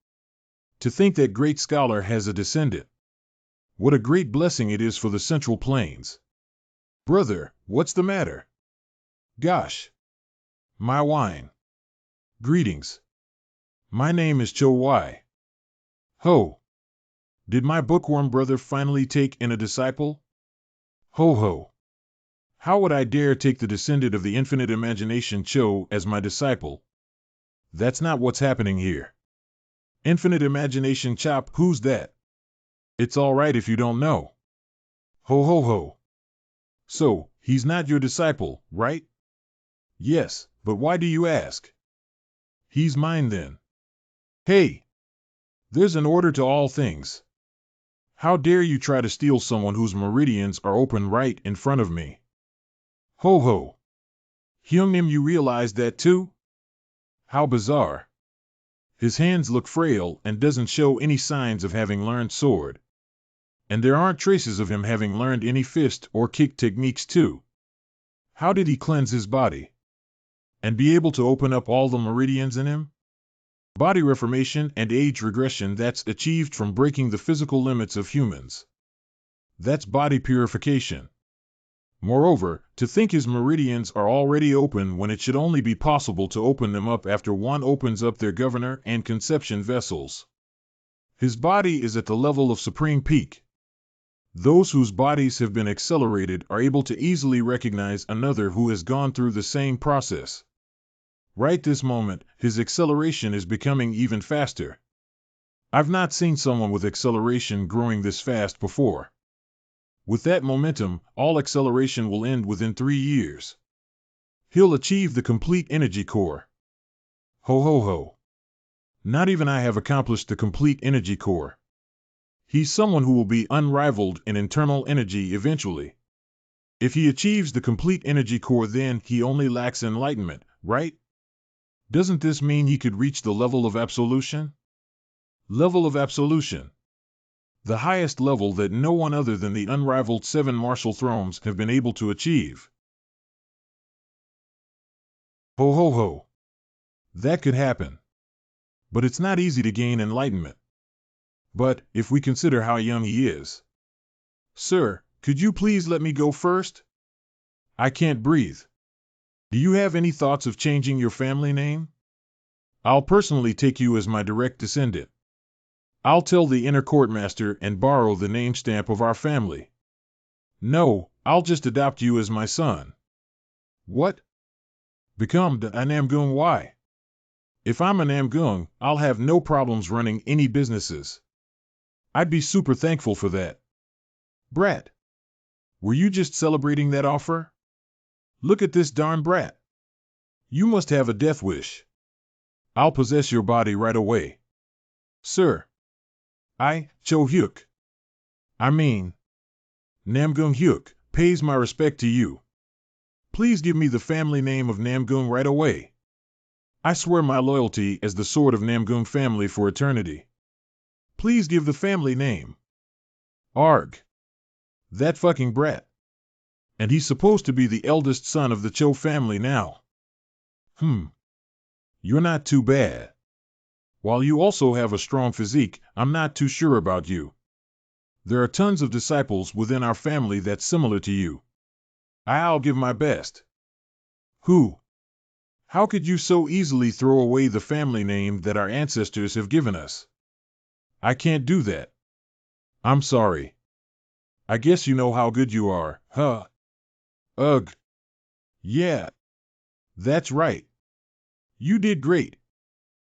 To think that great scholar has a descendant. What a great blessing it is for the Central Plains. Brother, what's the matter? Gosh. My wine. Greetings. My name is Cho Wai. Ho. Did my bookworm brother finally take in a disciple? Ho ho. How would I dare take the descendant of the Infinite Imagination Cho as my disciple? That's not what's happening here. Infinite Imagination Chop, who's that? It's all right if you don't know. Ho ho ho. So, he's not your disciple, right? Yes, but why do you ask? He's mine then. Hey! There's an order to all things. How dare you try to steal someone whose meridians are open right in front of me? Ho ho! Hyungnim, you realize that too? How bizarre. His hands look frail and doesn't show any signs of having learned sword. And there aren't traces of him having learned any fist or kick techniques too. How did he cleanse his body? And be able to open up all the meridians in him? Body reformation and age regression that's achieved from breaking the physical limits of humans. That's body purification. Moreover, to think his meridians are already open when it should only be possible to open them up after one opens up their governor and conception vessels. His body is at the level of supreme peak. Those whose bodies have been accelerated are able to easily recognize another who has gone through the same process. Right this moment, his acceleration is becoming even faster. I've not seen someone with acceleration growing this fast before. With that momentum, all acceleration will end within 3 years. He'll achieve the complete energy core. Ho ho ho. Not even I have accomplished the complete energy core. He's someone who will be unrivaled in internal energy eventually. If he achieves the complete energy core, then he only lacks enlightenment, right? Doesn't this mean he could reach the level of absolution? Level of absolution. The highest level that no one other than the unrivaled 7 martial thrones have been able to achieve. Ho ho ho. That could happen. But it's not easy to gain enlightenment. But, if we consider how young he is. Sir, could you please let me go first? I can't breathe. Do you have any thoughts of changing your family name? I'll personally take you as my direct descendant. I'll tell the inner courtmaster and borrow the name stamp of our family. No, I'll just adopt you as my son. What? Become the Namgung Y. If I'm a Namgung, I'll have no problems running any businesses. I'd be super thankful for that. Brat. Were you just celebrating that offer? Look at this darn brat. You must have a death wish. I'll possess your body right away. Sir. Cho Hyuk. Namgung Hyuk, pays my respect to you. Please give me the family name of Namgung right away. I swear my loyalty as the sword of Namgung family for eternity. Please give the family name. Arg. That fucking brat. And he's supposed to be the eldest son of the Cho family now. You're not too bad. While you also have a strong physique, I'm not too sure about you. There are tons of disciples within our family that's similar to you. I'll give my best. Who? How could you so easily throw away the family name that our ancestors have given us? I can't do that. I'm sorry. I guess you know how good you are, huh? Ugh. Yeah. That's right. You did great.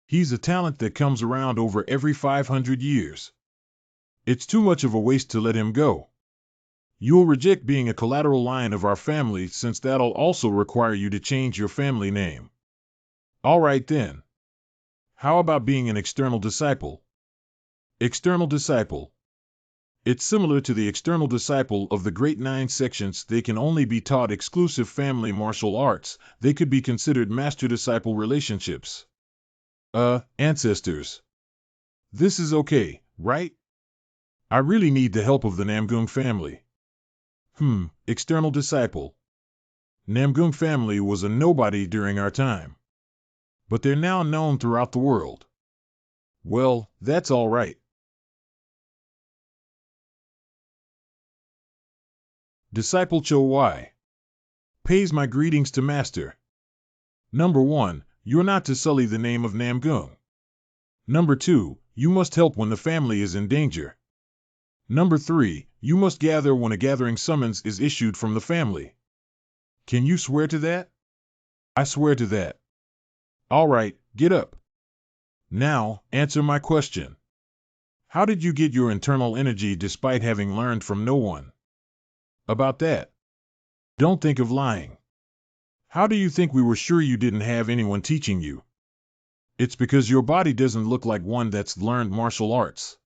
He's a talent that comes around over every 500 years. It's too much of a waste to let him go. You'll reject being a collateral line of our family since that'll also require you to change your family name. All right then. How about being an external disciple? External disciple. It's similar to the external disciple of the Great 9 sections. They can only be taught exclusive family martial arts. They could be considered master-disciple relationships. Ancestors. This is okay, right? I really need the help of the Namgung family. External disciple. Namgung family was a nobody during our time. But they're now known throughout the world. Well, that's all right. Disciple Cho Y. Pays my greetings to Master. Number 1, you're not to sully the name of Namgung. Number 2, you must help when the family is in danger. Number 3, you must gather when a gathering summons is issued from the family. Can you swear to that? I swear to that. All right, get up. Now, answer my question. How did you get your internal energy despite having learned from no one? About that. Don't think of lying. How do you think we were sure you didn't have anyone teaching you? It's because your body doesn't look like one that's learned martial arts.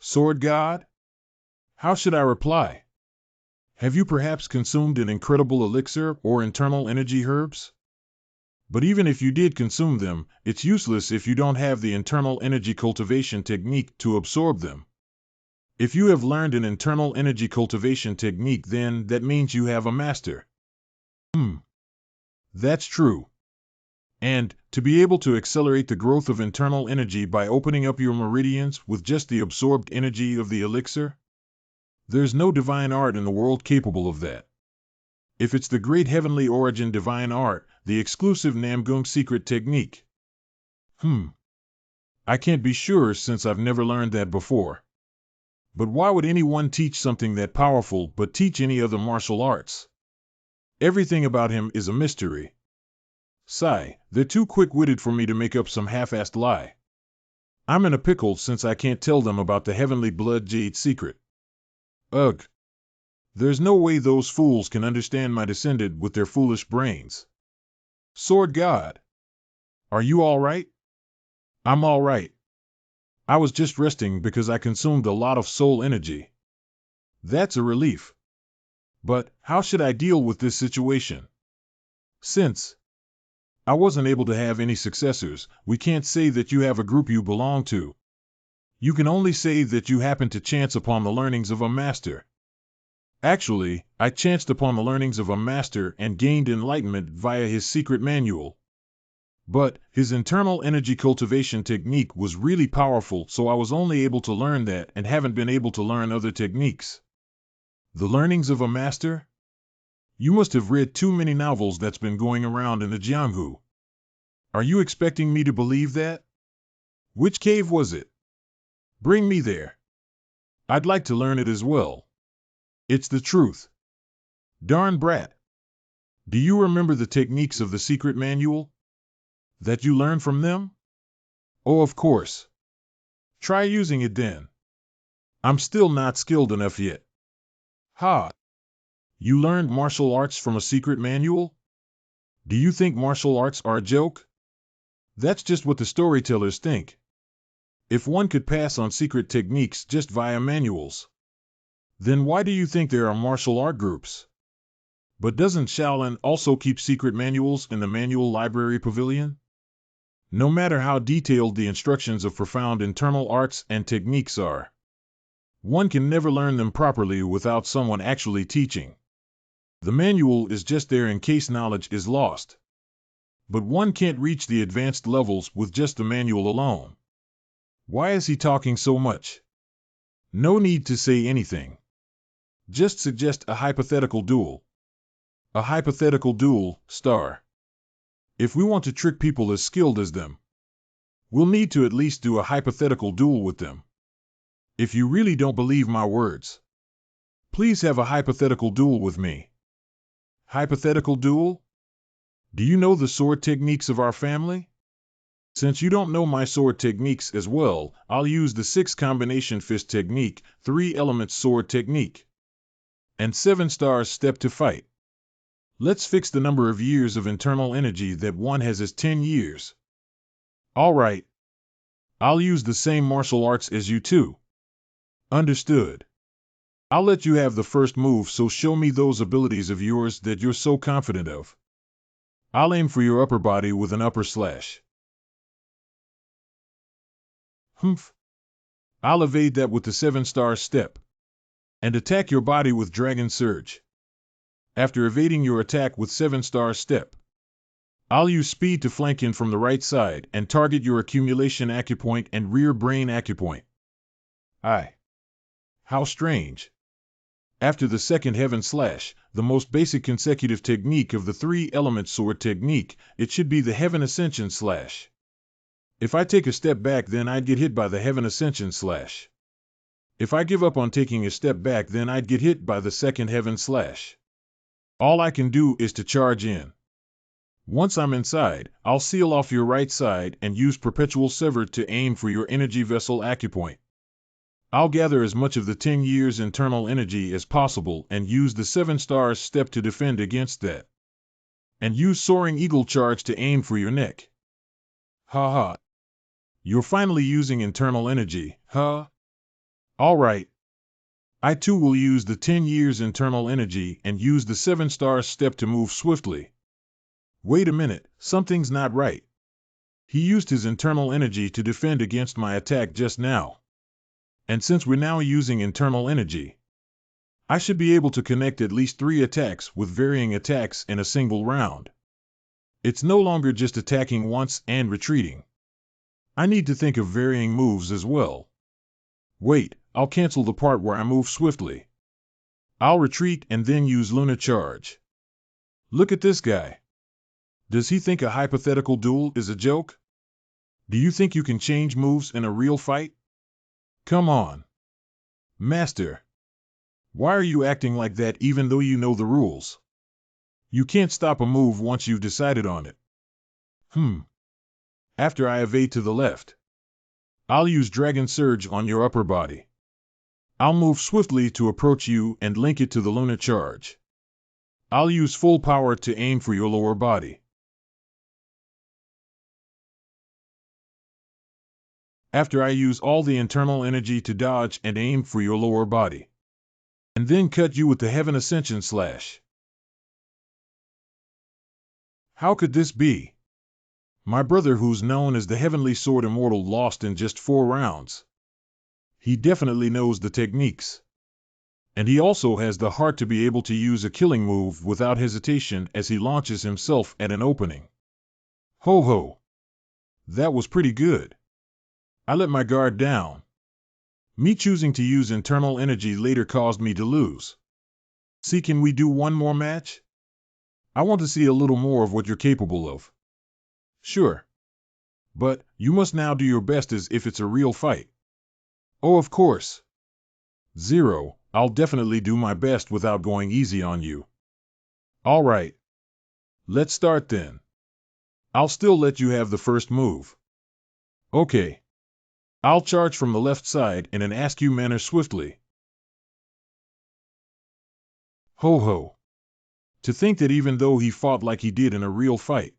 Sword God? How should I reply? Have you perhaps consumed an incredible elixir or internal energy herbs? But even if you did consume them, it's useless if you don't have the internal energy cultivation technique to absorb them. If you have learned an internal energy cultivation technique, then that means you have a master. That's true. And, to be able to accelerate the growth of internal energy by opening up your meridians with just the absorbed energy of the elixir? There's no divine art in the world capable of that. If it's the great heavenly origin divine art, the exclusive Namgung secret technique. I can't be sure since I've never learned that before. But why would anyone teach something that powerful but teach any other martial arts? Everything about him is a mystery. Sigh, they're too quick-witted for me to make up some half-assed lie. I'm in a pickle since I can't tell them about the heavenly blood jade secret. Ugh. There's no way those fools can understand my descendant with their foolish brains. Sword God. Are you all right? I'm all right. I was just resting because I consumed a lot of soul energy. That's a relief. But how should I deal with this situation? Since I wasn't able to have any successors, we can't say that you have a group you belong to. You can only say that you happened to chance upon the learnings of a master. Actually, I chanced upon the learnings of a master and gained enlightenment via his secret manual. But his internal energy cultivation technique was really powerful, so I was only able to learn that and haven't been able to learn other techniques. The learnings of a master? You must have read too many novels that's been going around in the Jianghu. Are you expecting me to believe that? Which cave was it? Bring me there. I'd like to learn it as well. It's the truth. Darn brat. Do you remember the techniques of the secret manual? That you learned from them? Oh, of course. Try using it then. I'm still not skilled enough yet. Ha! You learned martial arts from a secret manual? Do you think martial arts are a joke? That's just what the storytellers think. If one could pass on secret techniques just via manuals, then why do you think there are martial art groups? But doesn't Shaolin also keep secret manuals in the manual library pavilion? No matter how detailed the instructions of profound internal arts and techniques are, one can never learn them properly without someone actually teaching. The manual is just there in case knowledge is lost. But one can't reach the advanced levels with just the manual alone. Why is he talking so much? No need to say anything. Just suggest a hypothetical duel. A hypothetical duel, star. If we want to trick people as skilled as them, we'll need to at least do a hypothetical duel with them. If you really don't believe my words, please have a hypothetical duel with me. Hypothetical duel? Do you know the sword techniques of our family? Since you don't know my sword techniques as well, I'll use the 6 combination fist technique, 3 elements sword technique, and 7 stars step to fight. Let's fix the number of years of internal energy that one has as 10 years. All right. I'll use the same martial arts as you too. Understood. I'll let you have the first move, so show me those abilities of yours that you're so confident of. I'll aim for your upper body with an upper slash. Humph. I'll evade that with the 7-star step and attack your body with Dragon Surge. After evading your attack with 7-star step, I'll use speed to flank in from the right side and target your accumulation acupoint and rear brain acupoint. Aye. How strange. After the second heaven slash, the most basic consecutive technique of the 3-element sword technique, it should be the heaven ascension slash. If I take a step back, then I'd get hit by the heaven ascension slash. If I give up on taking a step back, then I'd get hit by the second heaven slash. All I can do is to charge in. Once I'm inside, I'll seal off your right side and use perpetual sever to aim for your energy vessel acupoint. I'll gather as much of the 10 years internal energy as possible and use the 7-star step to defend against that. And use soaring eagle charge to aim for your neck. Ha ha. You're finally using internal energy, huh? All right. I too will use the 10 years internal energy and use the 7-star step to move swiftly. Wait a minute, something's not right. He used his internal energy to defend against my attack just now. And since we're now using internal energy, I should be able to connect at least 3 attacks with varying attacks in a single round. It's no longer just attacking once and retreating. I need to think of varying moves as well. Wait, I'll cancel the part where I move swiftly. I'll retreat and then use Lunar Charge. Look at this guy. Does he think a hypothetical duel is a joke? Do you think you can change moves in a real fight? Come on. Master. Why are you acting like that even though you know the rules? You can't stop a move once you've decided on it. After I evade to the left, I'll use Dragon Surge on your upper body. I'll move swiftly to approach you and link it to the Lunar Charge. I'll use full power to aim for your lower body. After I use all the internal energy to dodge and aim for your lower body, and then cut you with the Heaven Ascension Slash. How could this be? My brother, who's known as the Heavenly Sword Immortal, lost in just 4 rounds. He definitely knows the techniques. And he also has the heart to be able to use a killing move without hesitation as he launches himself at an opening. Ho ho! That was pretty good. I let my guard down. Me choosing to use internal energy later caused me to lose. See, can we do one more match? I want to see a little more of what you're capable of. Sure. But you must now do your best as if it's a real fight. Oh, of course. Zero, I'll definitely do my best without going easy on you. All right. Let's start then. I'll still let you have the first move. Okay. I'll charge from the left side in an askew manner swiftly. Ho ho. To think that even though he fought like he did in a real fight,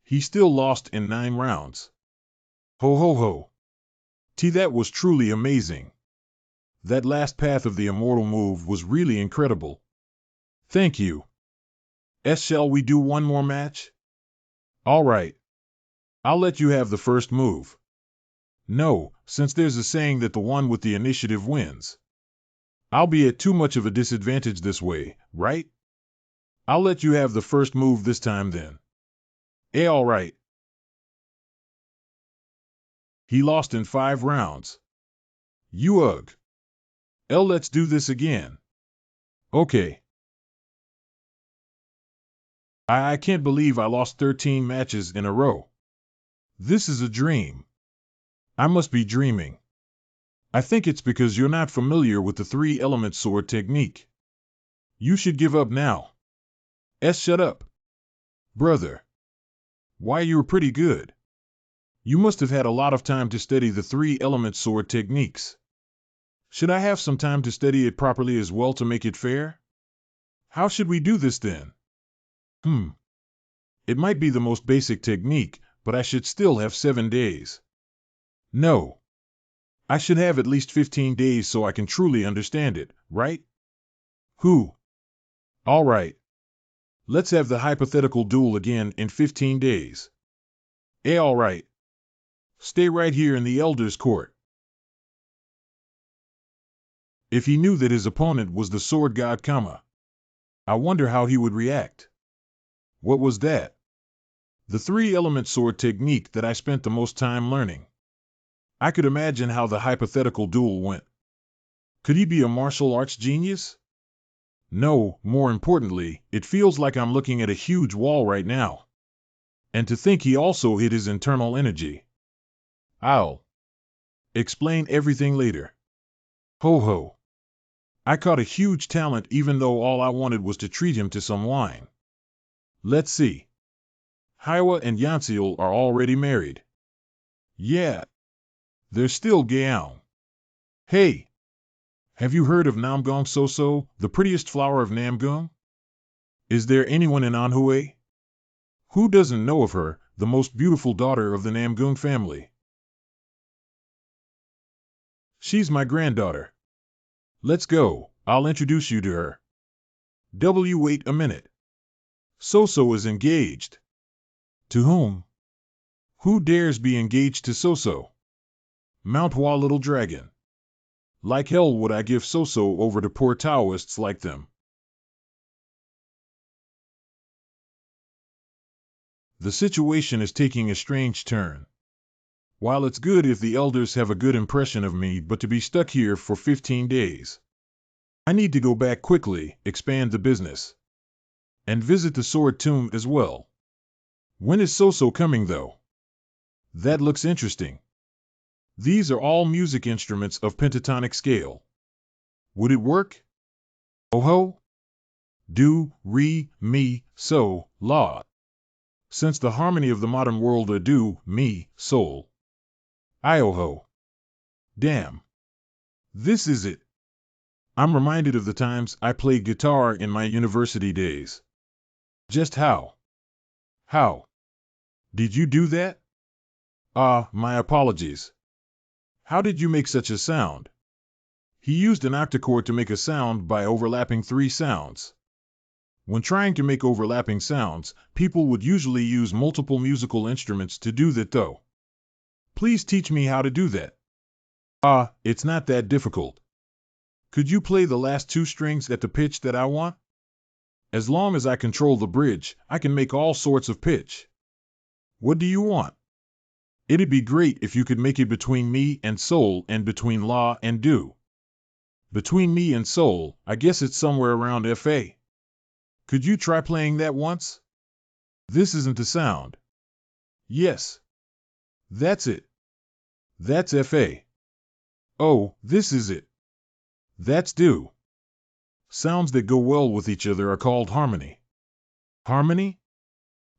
he still lost in 9 rounds. Ho ho ho. That was truly amazing. That last path of the immortal move was really incredible. Thank you. Shall we do one more match? All right. I'll let you have the first move. No, since there's a saying that the one with the initiative wins. I'll be at too much of a disadvantage this way, right? I'll let you have the first move this time then. All right. He lost in 5 rounds. Ugh. Let's do this again. Okay. I can't believe I lost 13 matches in a row. This is a dream. I must be dreaming. I think it's because you're not familiar with the 3-element sword technique. You should give up now. Shut up. Brother. Why, you're pretty good. You must have had a lot of time to study the 3-element sword techniques. Should I have some time to study it properly as well to make it fair? How should we do this then? It might be the most basic technique, but I should still have 7 days. No. I should have at least 15 days so I can truly understand it, right? All right. Let's have the hypothetical duel again in 15 days. All right. Stay right here in the Elder's Court. If he knew that his opponent was the sword god Kama, I wonder how he would react. What was that? The 3-element sword technique that I spent the most time learning. I could imagine how the hypothetical duel went. Could he be a martial arts genius? No, more importantly, it feels like I'm looking at a huge wall right now. And to think he also hid his internal energy. I'll explain everything later. Ho ho. I caught a huge talent even though all I wanted was to treat him to some wine. Let's see. Haiwa and Yanseal are already married. Yeah. They're still Gaon. Hey. Have you heard of Namgung Soso, the prettiest flower of Namgung? Is there anyone in Anhui? Who doesn't know of her, the most beautiful daughter of the Namgung family? She's my granddaughter. Let's go, I'll introduce you to her. Wait a minute. So-so is engaged. To whom? Who dares be engaged to So-so? Mount Hua, little dragon. Like hell would I give So-so over to poor Taoists like them. The situation is taking a strange turn. While it's good if the elders have a good impression of me, but to be stuck here for 15 days. I need to go back quickly, expand the business. And visit the sword tomb as well. When is So-so coming though? That looks interesting. These are all music instruments of pentatonic scale. Would it work? Oh ho? Do, re, mi, so, la. Since the harmony of the modern world are do, mi, sol. I-oh-ho. Damn. This is it. I'm reminded of the times I played guitar in my university days. Just how? How? Did you do that? My apologies. How did you make such a sound? He used an octachord to make a sound by overlapping 3 sounds. When trying to make overlapping sounds, people would usually use multiple musical instruments to do that though. Please teach me how to do that. It's not that difficult. Could you play the last 2 strings at the pitch that I want? As long as I control the bridge, I can make all sorts of pitch. What do you want? It'd be great if you could make it between mi and sol and between la and do. Between mi and sol, I guess it's somewhere around Fa. Could you try playing that once? This isn't the sound. Yes. That's it. That's Fa. Oh, this is it. That's do. Sounds that go well with each other are called harmony. Harmony?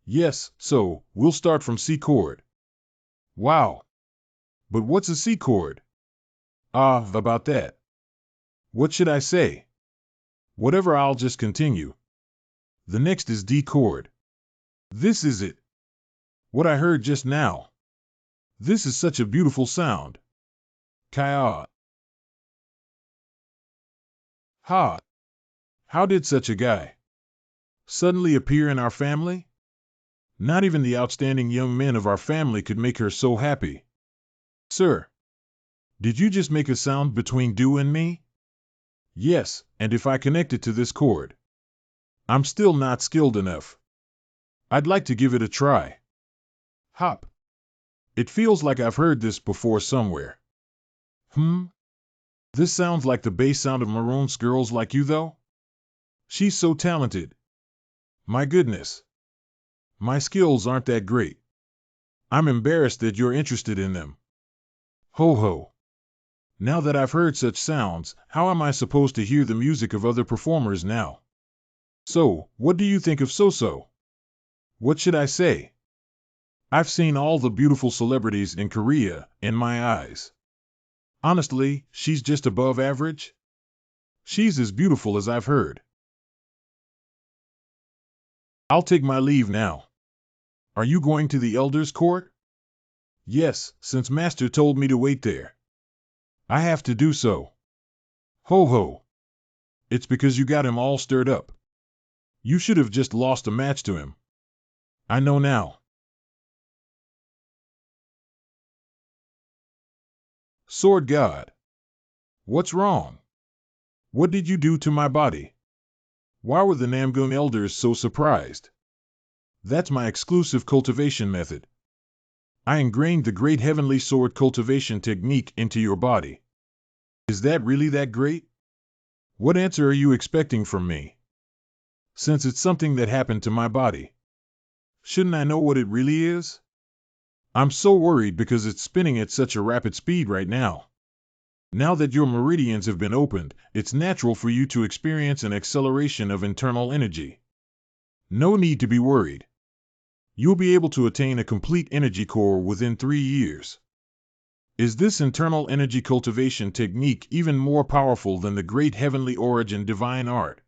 Yes, so, we'll start from C chord. Wow. But what's a C chord? About that. What should I say? Whatever, I'll just continue. The next is D chord. This is it. What I heard just now. This is such a beautiful sound. Kaya. Ha. How did such a guy suddenly appear in our family? Not even the outstanding young men of our family could make her so happy. Sir, did you just make a sound between do and me? Yes, and if I connect it to this chord. I'm still not skilled enough. I'd like to give it a try. Hop. It feels like I've heard this before somewhere. This sounds like the bass sound of Maroon's Girls Like You though? She's so talented. My goodness. My skills aren't that great. I'm embarrassed that you're interested in them. Ho ho. Now that I've heard such sounds, how am I supposed to hear the music of other performers now? So, what do you think of So-so? What should I say? I've seen all the beautiful celebrities in Korea, in my eyes. Honestly, she's just above average. She's as beautiful as I've heard. I'll take my leave now. Are you going to the elders' court? Yes, since Master told me to wait there. I have to do so. Ho ho. It's because you got him all stirred up. You should have just lost a match to him. I know now. Sword God. What's wrong? What did you do to my body? Why were the Namgun elders so surprised? That's my exclusive cultivation method. I ingrained the great heavenly sword cultivation technique into your body. Is that really that great? What answer are you expecting from me? Since it's something that happened to my body, shouldn't I know what it really is? I'm so worried because it's spinning at such a rapid speed right now. Now that your meridians have been opened, it's natural for you to experience an acceleration of internal energy. No need to be worried. You'll be able to attain a complete energy core within 3 years. Is this internal energy cultivation technique even more powerful than the great heavenly origin divine art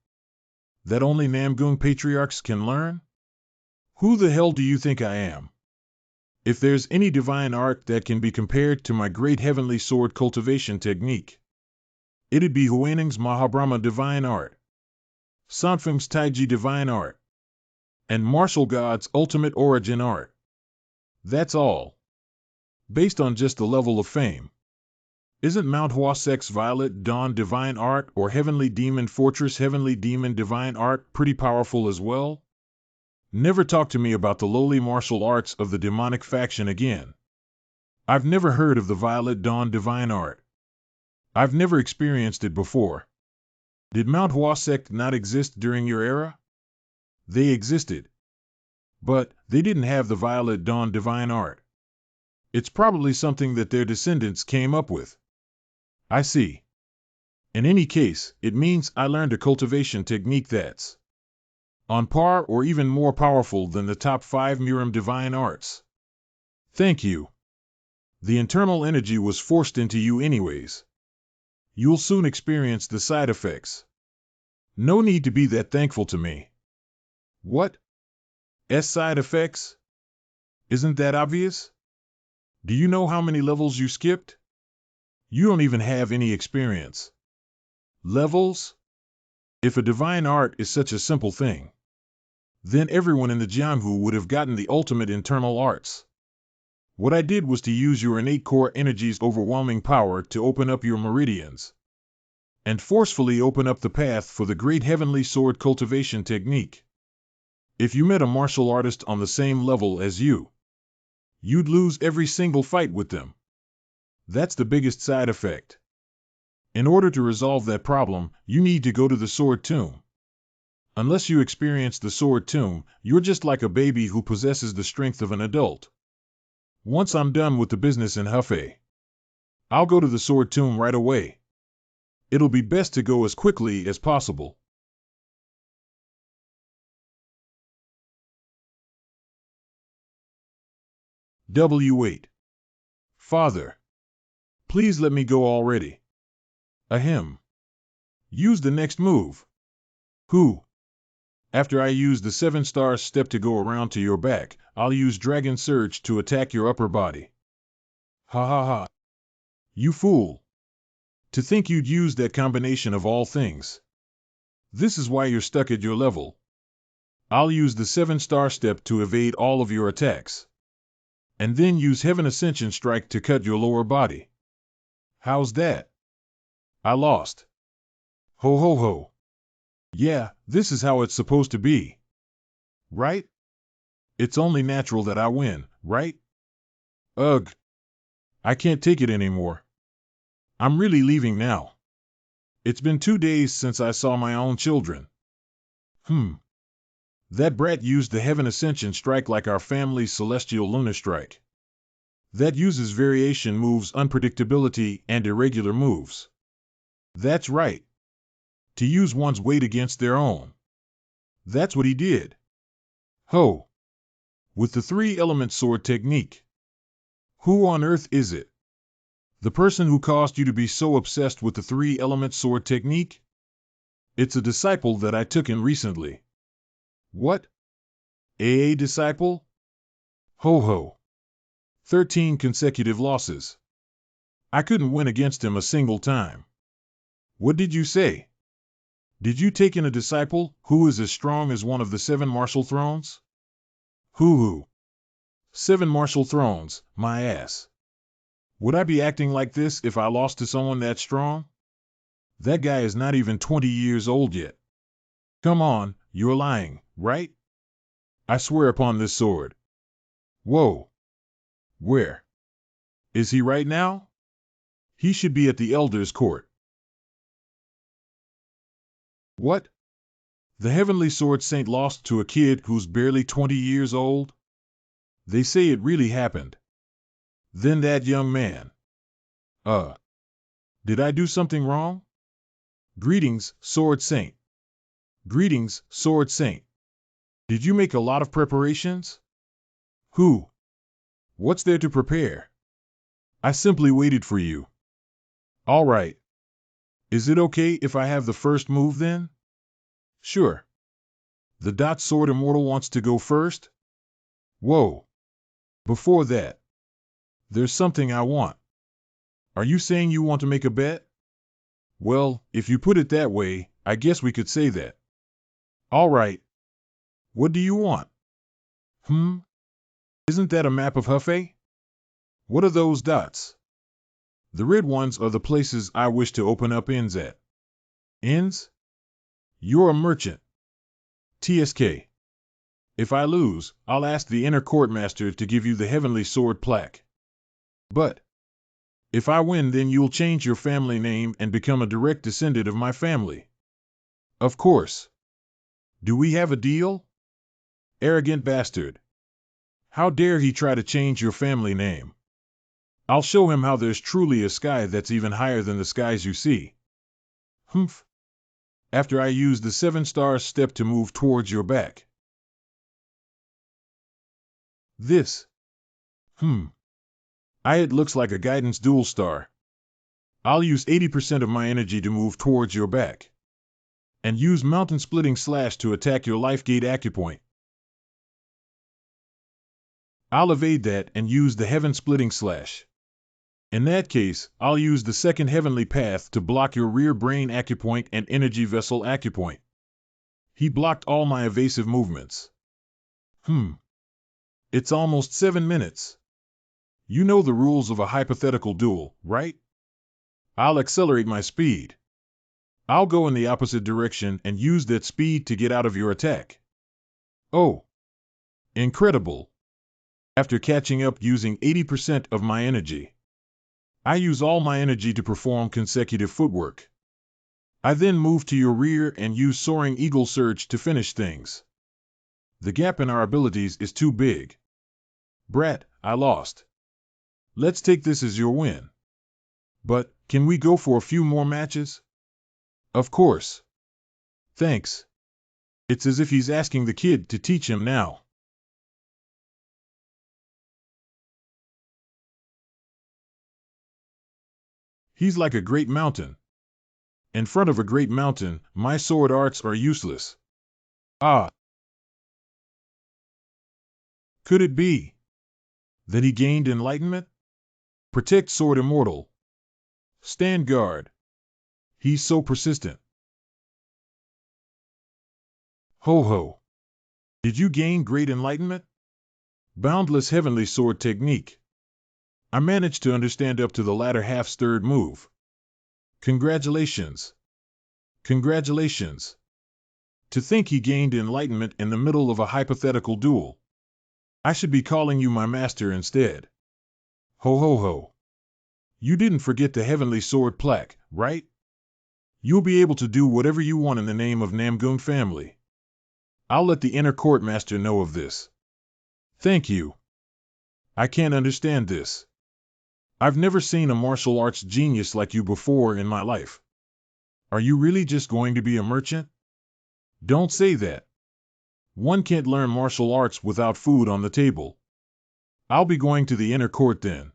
that only Namgun patriarchs can learn? Who the hell do you think I am? If there's any divine art that can be compared to my great heavenly sword cultivation technique, it'd be Huineng's Mahabrahma divine art, Sanfeng's Taiji divine art, And martial god's ultimate origin art. That's all. Based on just the level of fame. Isn't Mount Huasek's Violet Dawn Divine Art or Heavenly Demon Fortress Heavenly Demon Divine Art pretty powerful as well? Never talk to me about the lowly martial arts of the demonic faction again. I've never heard of the Violet Dawn Divine Art. I've never experienced it before. Did Mount Huasek not exist during your era? They existed. But they didn't have the Violet Dawn Divine Art. It's probably something that their descendants came up with. I see. In any case, it means I learned a cultivation technique that's on par or even more powerful than the top 5 Miram divine arts. Thank you. The internal energy was forced into you anyways. You'll soon experience the side effects. No need to be that thankful to me. What? Side effects? Isn't that obvious? Do you know how many levels you skipped? You don't even have any experience. Levels? If a divine art is such a simple thing, then everyone in the Jianghu would have gotten the ultimate internal arts. What I did was to use your innate core energy's overwhelming power to open up your meridians and forcefully open up the path for the great heavenly sword cultivation technique. If you met a martial artist on the same level as you, you'd lose every single fight with them. That's the biggest side effect. In order to resolve that problem, you need to go to the Sword Tomb. Unless you experience the Sword Tomb, you're just like a baby who possesses the strength of an adult. Once I'm done with the business in Hefei, I'll go to the Sword Tomb right away. It'll be best to go as quickly as possible. W8. Father. Please let me go already. Ahem. Use the next move. Who? After I use the 7-star step to go around to your back, I'll use Dragon Surge to attack your upper body. Ha ha ha. You fool. To think you'd use that combination of all things. This is why you're stuck at your level. I'll use the 7-star step to evade all of your attacks. And then use Heaven Ascension Strike to cut your lower body. How's that? I lost. Ho ho ho. Yeah, this is how it's supposed to be. Right? It's only natural that I win, right? Ugh. I can't take it anymore. I'm really leaving now. It's been 2 days since I saw my own children. That brat used the Heaven Ascension Strike like our family's Celestial Lunar Strike. That uses variation moves, unpredictability, and irregular moves. That's right. To use one's weight against their own. That's what he did. Ho! With the 3-element sword technique. Who on earth is it? The person who caused you to be so obsessed with the 3-element sword technique? It's a disciple that I took in recently. What? A disciple? Ho ho. 13 consecutive losses. I couldn't win against him a single time. What did you say? Did you take in a disciple who is as strong as one of the 7 martial thrones? Hoo-hoo. 7 martial thrones, my ass. Would I be acting like this if I lost to someone that strong? That guy is not even 20 years old yet. Come on, you're lying, right? I swear upon this sword. Whoa. Where? Is he right now? He should be at the Elder's Court. What? The Heavenly Sword Saint lost to a kid who's barely 20 years old? They say it really happened. Then that young man. Did I do something wrong? Greetings, Sword Saint. Greetings, Sword Saint. Did you make a lot of preparations? Who? What's there to prepare? I simply waited for you. All right. Is it okay if I have the first move then? Sure. The Dot Sword Immortal wants to go first? Whoa. Before that, there's something I want. Are you saying you want to make a bet? Well, if you put it that way, I guess we could say that. All right. What do you want? Hmm? Isn't that a map of Hefei? What are those dots? The red ones are the places I wish to open up inns at. Inns? You're a merchant. TSK. If I lose, I'll ask the inner courtmaster to give you the heavenly sword plaque. But if I win, then you'll change your family name and become a direct descendant of my family. Of course. Do we have a deal? Arrogant bastard. How dare he try to change your family name? I'll show him how there's truly a sky that's even higher than the skies you see. Humph. After I use the 7-star step to move towards your back. This. It looks like a guidance dual star. I'll use 80% of my energy to move towards your back. And use mountain splitting slash to attack your life gate acupoint. I'll evade that and use the heaven splitting slash. In that case, I'll use the second heavenly path to block your rear brain acupoint and energy vessel acupoint. He blocked all my evasive movements. It's almost 7 minutes. You know the rules of a hypothetical duel, right? I'll accelerate my speed. I'll go in the opposite direction and use that speed to get out of your attack. Oh. Incredible. After catching up using 80% of my energy, I use all my energy to perform consecutive footwork. I then move to your rear and use Soaring Eagle Surge to finish things. The gap in our abilities is too big. Brat, I lost. Let's take this as your win. But, can we go for a few more matches? Of course. Thanks. It's as if he's asking the kid to teach him now. He's like a great mountain. In front of a great mountain, my sword arts are useless. Ah. Could it be that he gained enlightenment? Protect sword immortal. Stand guard. He's so persistent. Ho ho. Did you gain great enlightenment? Boundless heavenly sword technique. I managed to understand up to the latter half's third move. Congratulations. Congratulations. To think he gained enlightenment in the middle of a hypothetical duel. I should be calling you my master instead. Ho ho ho. You didn't forget the heavenly sword plaque, right? You'll be able to do whatever you want in the name of Namgung family. I'll let the inner court master know of this. Thank you. I can't understand this. I've never seen a martial arts genius like you before in my life. Are you really just going to be a merchant? Don't say that. One can't learn martial arts without food on the table. I'll be going to the inner court then.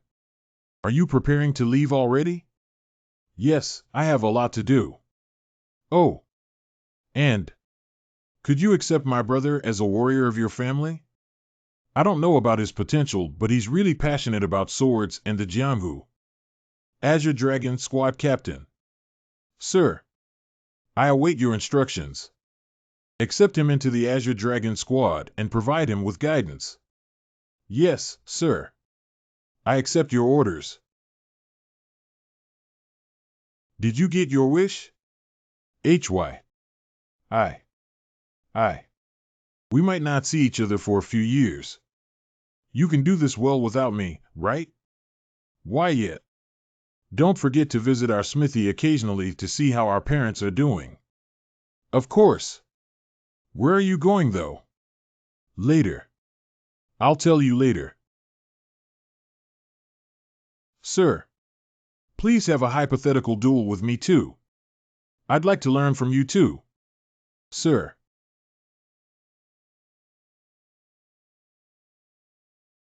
Are you preparing to leave already? Yes, I have a lot to do. Oh. And could you accept my brother as a warrior of your family? I don't know about his potential, but he's really passionate about swords and the Jianghu. Azure Dragon Squad Captain. Sir. I await your instructions. Accept him into the Azure Dragon Squad and provide him with guidance. Yes, sir. I accept your orders. Did you get your wish? HY. I. We might not see each other for a few years. You can do this well without me, right? Why yet? Don't forget to visit our smithy occasionally to see how our parents are doing. Of course. Where are you going, though? Later. I'll tell you later. Sir. Please have a hypothetical duel with me too. I'd like to learn from you too. Sir.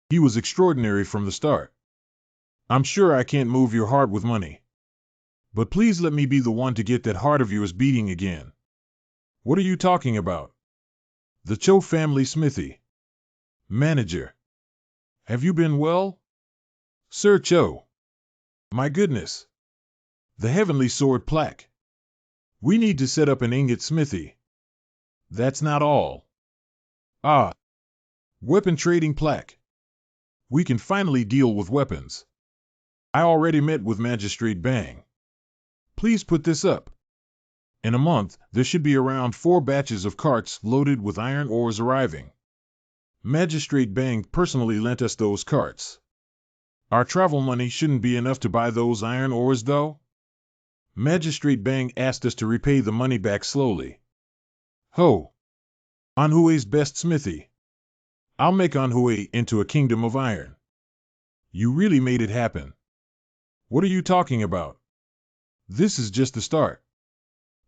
He was extraordinary from the start. I'm sure I can't move your heart with money. But please let me be the one to get that heart of yours beating again. What are you talking about? The Cho family smithy. Manager. Have you been well? Sir Cho. My goodness. The heavenly sword plaque. We need to set up an ingot smithy. That's not all. Ah, weapon trading plaque. We can finally deal with weapons. I already met with Magistrate Bang. Please put this up. In a month, there should be around 4 batches of carts loaded with iron ores arriving. Magistrate Bang personally lent us those carts. Our travel money shouldn't be enough to buy those iron ores, though. Magistrate Bang asked us to repay the money back slowly. Ho! Anhue's best smithy. I'll make Anhue into a kingdom of iron. You really made it happen. What are you talking about? This is just the start.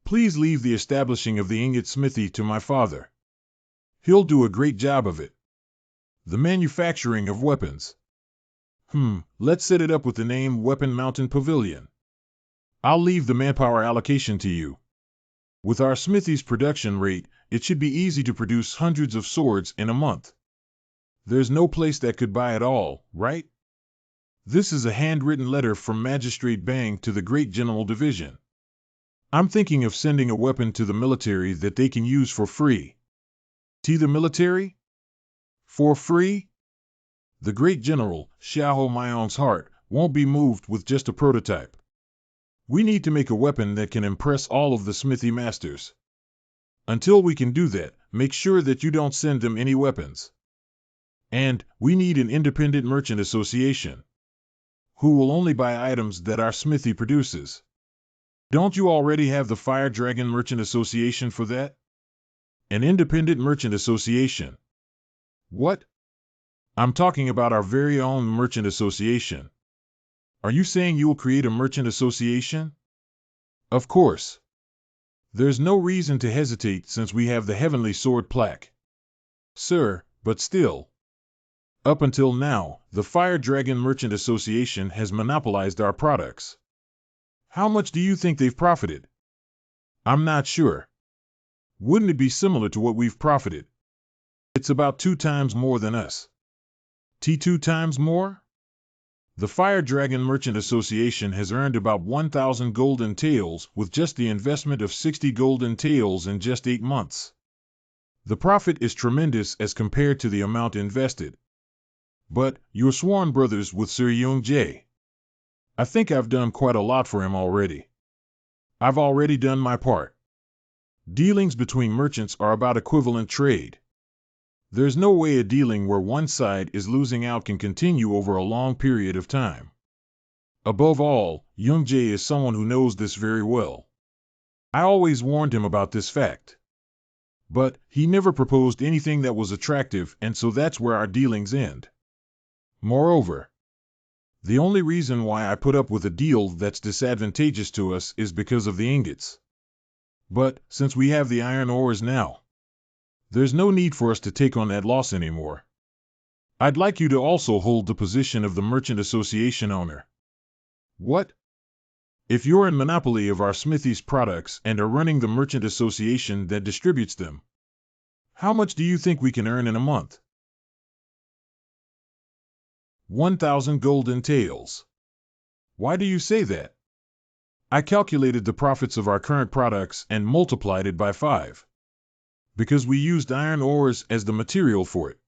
Please leave the establishing of the ingot smithy to my father. He'll do a great job of it. The manufacturing of weapons. Let's set it up with the name Weapon Mountain Pavilion. I'll leave the manpower allocation to you. With our smithy's production rate, it should be easy to produce hundreds of swords in a month. There's no place that could buy it all, right? This is a handwritten letter from Magistrate Bang to the Great General Division. I'm thinking of sending a weapon to the military that they can use for free. To the military? For free? The Great General, Xiahou Maion's heart, won't be moved with just a prototype. We need to make a weapon that can impress all of the smithy masters. Until we can do that, make sure that you don't send them any weapons. And we need an independent merchant association, who will only buy items that our smithy produces. Don't you already have the Fire Dragon Merchant Association for that? An independent merchant association. What? I'm talking about our very own merchant association. Are you saying you will create a merchant association? Of course. There's no reason to hesitate since we have the Heavenly Sword plaque. Sir, but still. Up until now, the Fire Dragon Merchant Association has monopolized our products. How much do you think they've profited? I'm not sure. Wouldn't it be similar to what we've profited? It's about 2 times more than us. 2 times more? The Fire Dragon Merchant Association has earned about 1,000 golden taels with just the investment of 60 golden taels in just 8 months. The profit is tremendous as compared to the amount invested. But you're sworn brothers with Sir Young-jae. I think I've done quite a lot for him already. I've already done my part. Dealings between merchants are about equivalent trade. There's no way a dealing where one side is losing out can continue over a long period of time. Above all, Young-jae is someone who knows this very well. I always warned him about this fact. But he never proposed anything that was attractive, and so that's where our dealings end. Moreover, the only reason why I put up with a deal that's disadvantageous to us is because of the ingots. But since we have the iron ores now, there's no need for us to take on that loss anymore. I'd like you to also hold the position of the Merchant Association owner. What? If you're in monopoly of our smithy's products and are running the Merchant Association that distributes them, how much do you think we can earn in a month? 1,000 golden taels. Why do you say that? I calculated the profits of our current products and multiplied it by 5. Because we used iron ores as the material for it.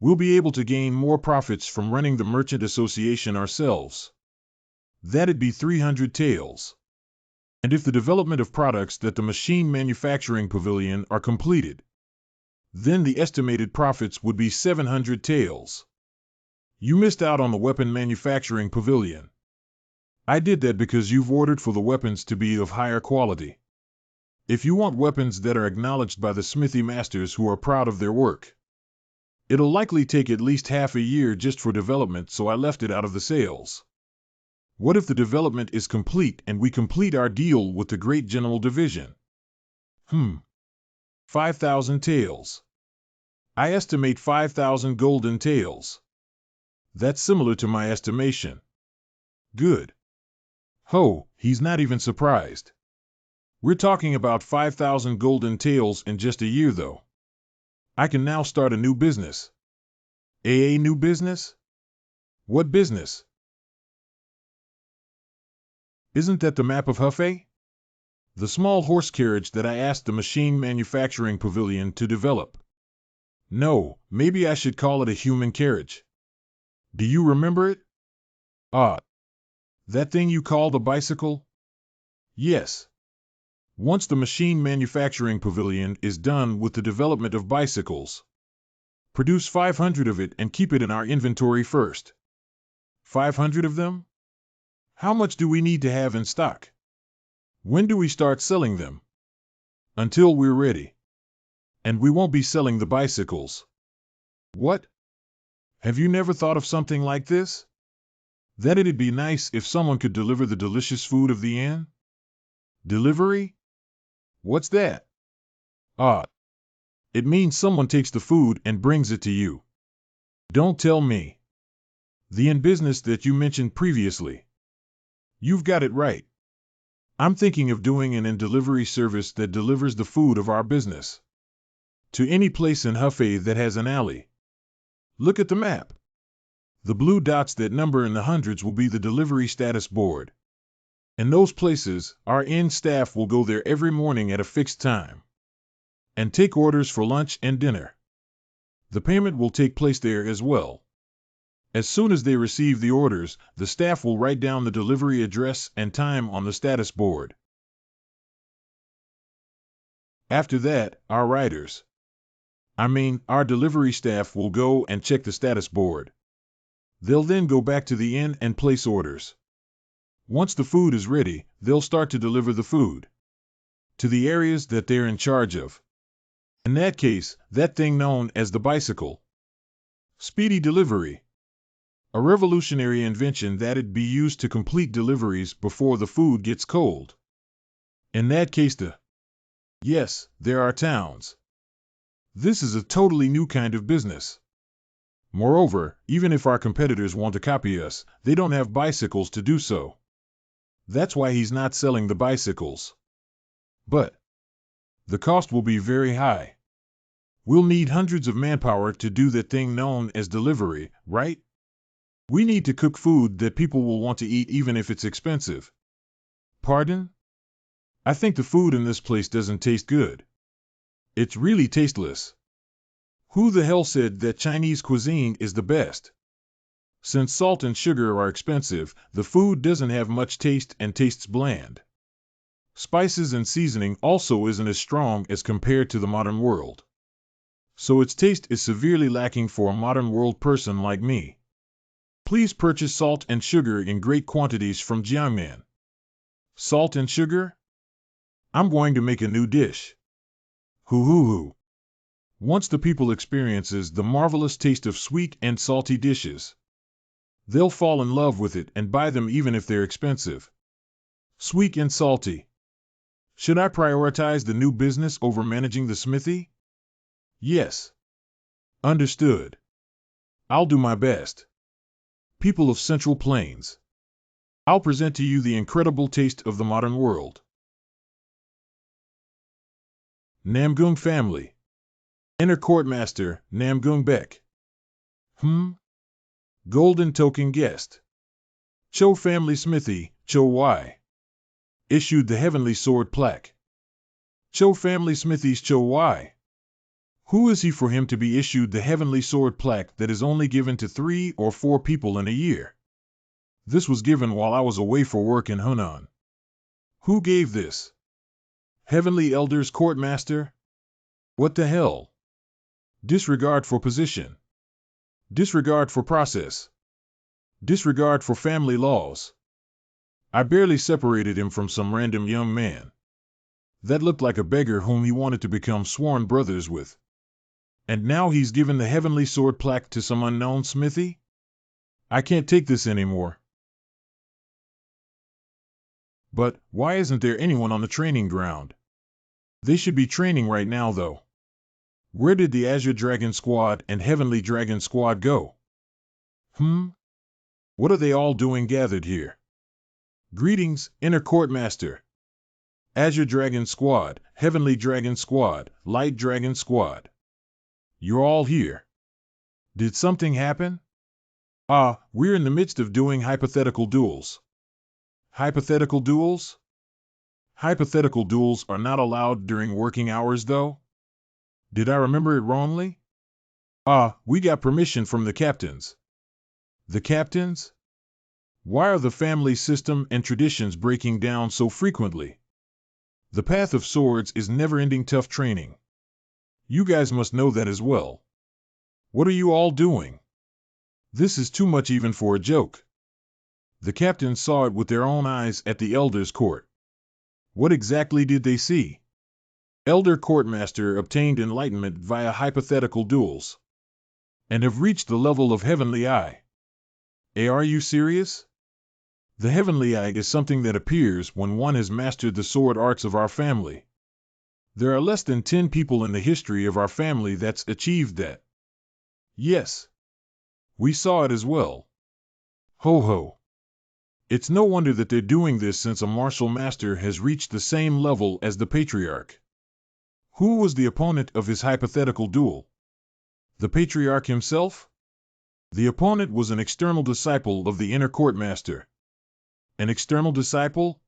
We'll be able to gain more profits from running the Merchant Association ourselves. That'd be 300 taels. And if the development of products that the Machine Manufacturing Pavilion are completed, then the estimated profits would be 700 taels. You missed out on the Weapon Manufacturing Pavilion. I did that because you've ordered for the weapons to be of higher quality. If you want weapons that are acknowledged by the smithy masters who are proud of their work, it'll likely take at least half a year just for development, so I left it out of the sales. What if the development is complete and we complete our deal with the Great General Division? 5,000 taels. I estimate 5,000 golden taels. That's similar to my estimation. Good. Ho, he's not even surprised. We're talking about 5,000 golden taels in just a year, though. I can now start a new business. A new business? What business? Isn't that the map of Hefei? The small horse carriage that I asked the Machine Manufacturing Pavilion to develop. No, maybe I should call it a human carriage. Do you remember it? Ah, that thing you call the bicycle? Yes. Once the machine manufacturing pavilion is done with the development of bicycles, produce 500 of it and keep it in our inventory first. 500 of them? How much do we need to have in stock? When do we start selling them? Until we're ready. And we won't be selling the bicycles. What? Have you never thought of something like this? That it'd be nice if someone could deliver the delicious food of the inn? Delivery? What's that? Ah, it means someone takes the food and brings it to you. Don't tell me. The inn business that you mentioned previously. You've got it right. I'm thinking of doing an inn delivery service that delivers the food of our business to any place in Hefei that has an alley. Look at the map. The blue dots that number in the hundreds will be the delivery status board. In those places, our inn staff will go there every morning at a fixed time and take orders for lunch and dinner. The payment will take place there as well. As soon as they receive the orders, the staff will write down the delivery address and time on the status board. After that, our our delivery staff will go and check the status board. They'll then go back to the inn and place orders. Once the food is ready, they'll start to deliver the food to the areas that they're in charge of. In that case, that thing known as the bicycle. Speedy delivery. A revolutionary invention that'd be used to complete deliveries before the food gets cold. In that case, yes, there are towns. This is a totally new kind of business. Moreover, even if our competitors want to copy us, they don't have bicycles to do so. That's why he's not selling the bicycles. But the cost will be very high. We'll need hundreds of manpower to do that thing known as delivery, right? We need to cook food that people will want to eat even if it's expensive. Pardon? I think the food in this place doesn't taste good. It's really tasteless. Who the hell said that Chinese cuisine is the best? Since salt and sugar are expensive, the food doesn't have much taste and tastes bland. Spices and seasoning also isn't as strong as compared to the modern world. So its taste is severely lacking for a modern world person like me. Please purchase salt and sugar in great quantities from Jiangnan. Salt and sugar? I'm going to make a new dish. Hoo. Once the people experiences the marvelous taste of sweet and salty dishes, they'll fall in love with it and buy them even if they're expensive. Sweet and salty. Should I prioritize the new business over managing the smithy? Yes. Understood. I'll do my best. People of Central Plains, I'll present to you the incredible taste of the modern world. Namgung family. Inner Court Master, Namgung Beck. Golden token guest. Cho family smithy, Cho Y. Issued the heavenly sword plaque. Cho family smithy's Cho Y. Who is he for him to be issued the heavenly sword plaque that is only given to 3 or 4 people in a year? This was given while I was away for work in Hunan. Who gave this? Heavenly Elders Court Master? What the hell? Disregard for position. Disregard for process. Disregard for family laws. I barely separated him from some random young man that looked like a beggar whom he wanted to become sworn brothers with. And now he's given the heavenly sword plaque to some unknown smithy? I can't take this anymore. But why isn't there anyone on the training ground? They should be training right now, though. Where did the Azure Dragon Squad and Heavenly Dragon Squad go? What are they all doing gathered here? Greetings, Inner Court Master. Azure Dragon Squad, Heavenly Dragon Squad, Light Dragon Squad. You're all here. Did something happen? We're in the midst of doing hypothetical duels. Hypothetical duels? Hypothetical duels are not allowed during working hours, though? Did I remember it wrongly? We got permission from the captains. The captains? Why are the family system and traditions breaking down so frequently? The path of swords is never-ending tough training. You guys must know that as well. What are you all doing? This is too much even for a joke. The captains saw it with their own eyes at the Elder's court. What exactly did they see? Elder Courtmaster obtained enlightenment via hypothetical duels, and have reached the level of Heavenly Eye. Are you serious? The Heavenly Eye is something that appears when one has mastered the sword arts of our family. There are less than 10 people in the history of our family that's achieved that. Yes. We saw it as well. Ho ho. It's no wonder that they're doing this since a martial master has reached the same level as the Patriarch. Who was the opponent of his hypothetical duel? The Patriarch himself? The opponent was an external disciple of the inner courtmaster. An external disciple?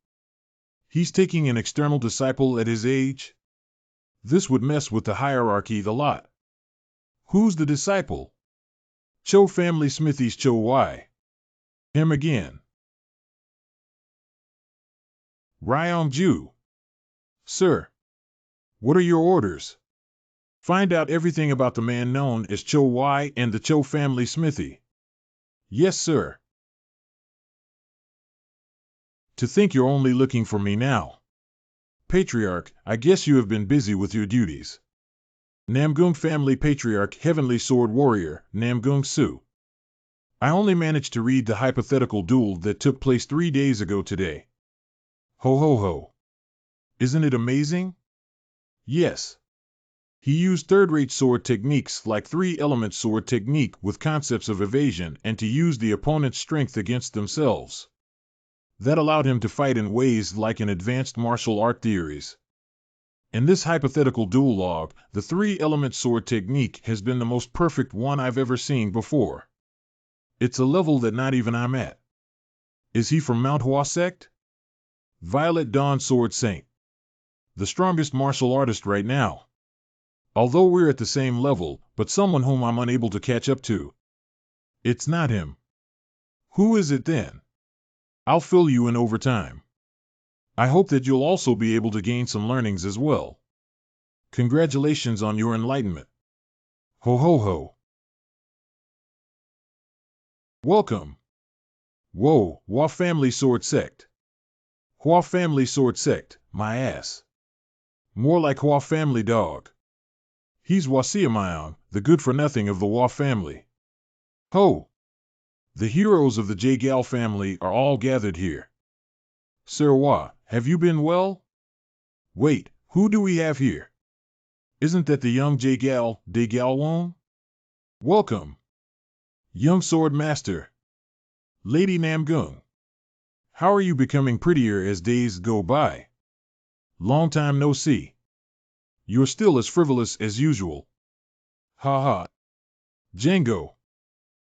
He's taking an external disciple at his age? This would mess with the hierarchy a lot. Who's the disciple? Cho family Smithy's Cho Y. Him again. Ryong-ju. Sir. What are your orders? Find out everything about the man known as Cho Y and the Cho family Smithy. Yes, sir. To think you're only looking for me now. Patriarch, I guess you have been busy with your duties. Namgung family Patriarch Heavenly Sword Warrior, Namgung Su. I only managed to read the hypothetical duel that took place 3 days ago today. Ho ho ho. Isn't it amazing? Yes. He used third-rate sword techniques like 3-element sword technique with concepts of evasion and to use the opponent's strength against themselves. That allowed him to fight in ways like in advanced martial art theories. In this hypothetical duel log, the 3-element sword technique has been the most perfect one I've ever seen before. It's a level that not even I'm at. Is he from Mount Hua sect? Violet Dawn Sword Saint. The strongest martial artist right now. Although we're at the same level, but someone whom I'm unable to catch up to. It's not him. Who is it then? I'll fill you in over time. I hope that you'll also be able to gain some learnings as well. Congratulations on your enlightenment. Ho ho ho. Welcome. Whoa, Hua Family Sword Sect. Hua Family Sword Sect, my ass. More like Hua Family Dog. He's Wuxia, the good-for-nothing of the Hua family. Ho! The heroes of the J-Gal family are all gathered here. Sir Hua, have you been well? Wait, who do we have here? Isn't that the young J-Gal, De-Gal-Won? Welcome. Young Sword Master. Lady Namgung. How are you becoming prettier as days go by? Long time no see. You're still as frivolous as usual. Ha ha. Django.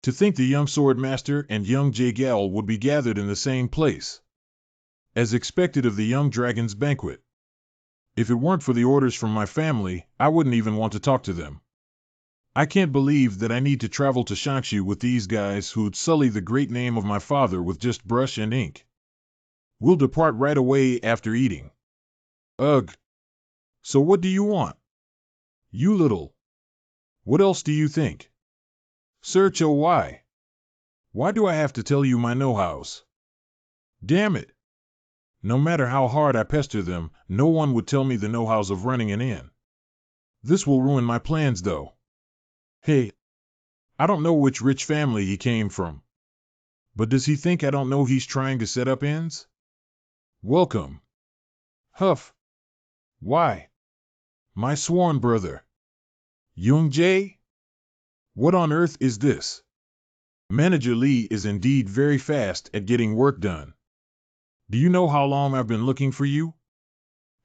To think the young Sword Master and young J-Gal would be gathered in the same place. As expected of the young dragon's banquet. If it weren't for the orders from my family, I wouldn't even want to talk to them. I can't believe that I need to travel to Shaanxi with these guys who'd sully the great name of my father with just brush and ink. We'll depart right away after eating. Ugh. So what do you want? You little. What else do you think? Sir Cho, why? Why do I have to tell you my know-hows? Damn it. No matter how hard I pester them, no one would tell me the know-hows of running an inn. This will ruin my plans, though. Hey, I don't know which rich family he came from. But does he think I don't know he's trying to set up inns? Welcome. Huff. Why? My sworn brother. Young Jae? What on earth is this? Manager Lee is indeed very fast at getting work done. Do you know how long I've been looking for you?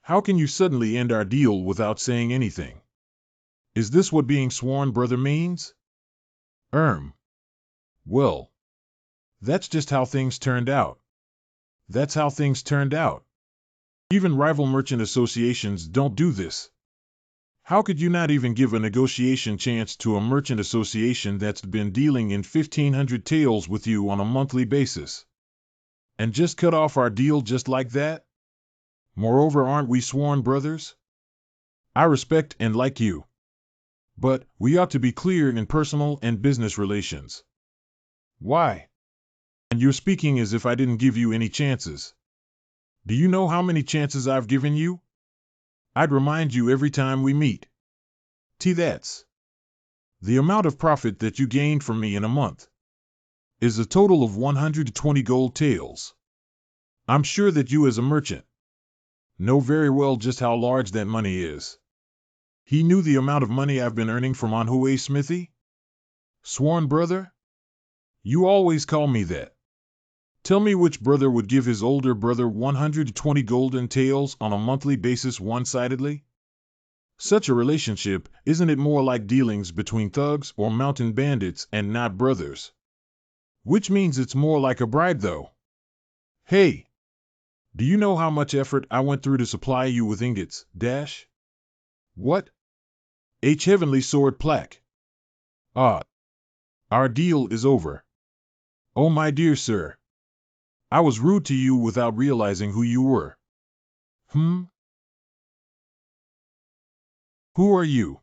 How can you suddenly end our deal without saying anything? Is this what being sworn brother means? Well, that's just how things turned out. That's how things turned out. Even rival merchant associations don't do this. How could you not even give a negotiation chance to a merchant association that's been dealing in 1,500 taels with you on a monthly basis? And just cut off our deal just like that? Moreover, aren't we sworn brothers? I respect and like you. But we ought to be clear in personal and business relations. Why? And you're speaking as if I didn't give you any chances. Do you know how many chances I've given you? I'd remind you every time we meet. That's the amount of profit that you gained from me in a month is a total of 120 gold taels. I'm sure that you as a merchant know very well just how large that money is. He knew the amount of money I've been earning from Anhue's smithy? Sworn brother? You always call me that. Tell me which brother would give his older brother 120 golden taels on a monthly basis one-sidedly? Such a relationship, isn't it more like dealings between thugs or mountain bandits and not brothers? Which means it's more like a bribe though. Hey! Do you know how much effort I went through to supply you with ingots, dash? What? Heavenly sword plaque. Ah. Our deal is over. Oh my dear sir. I was rude to you without realizing who you were. Who are you?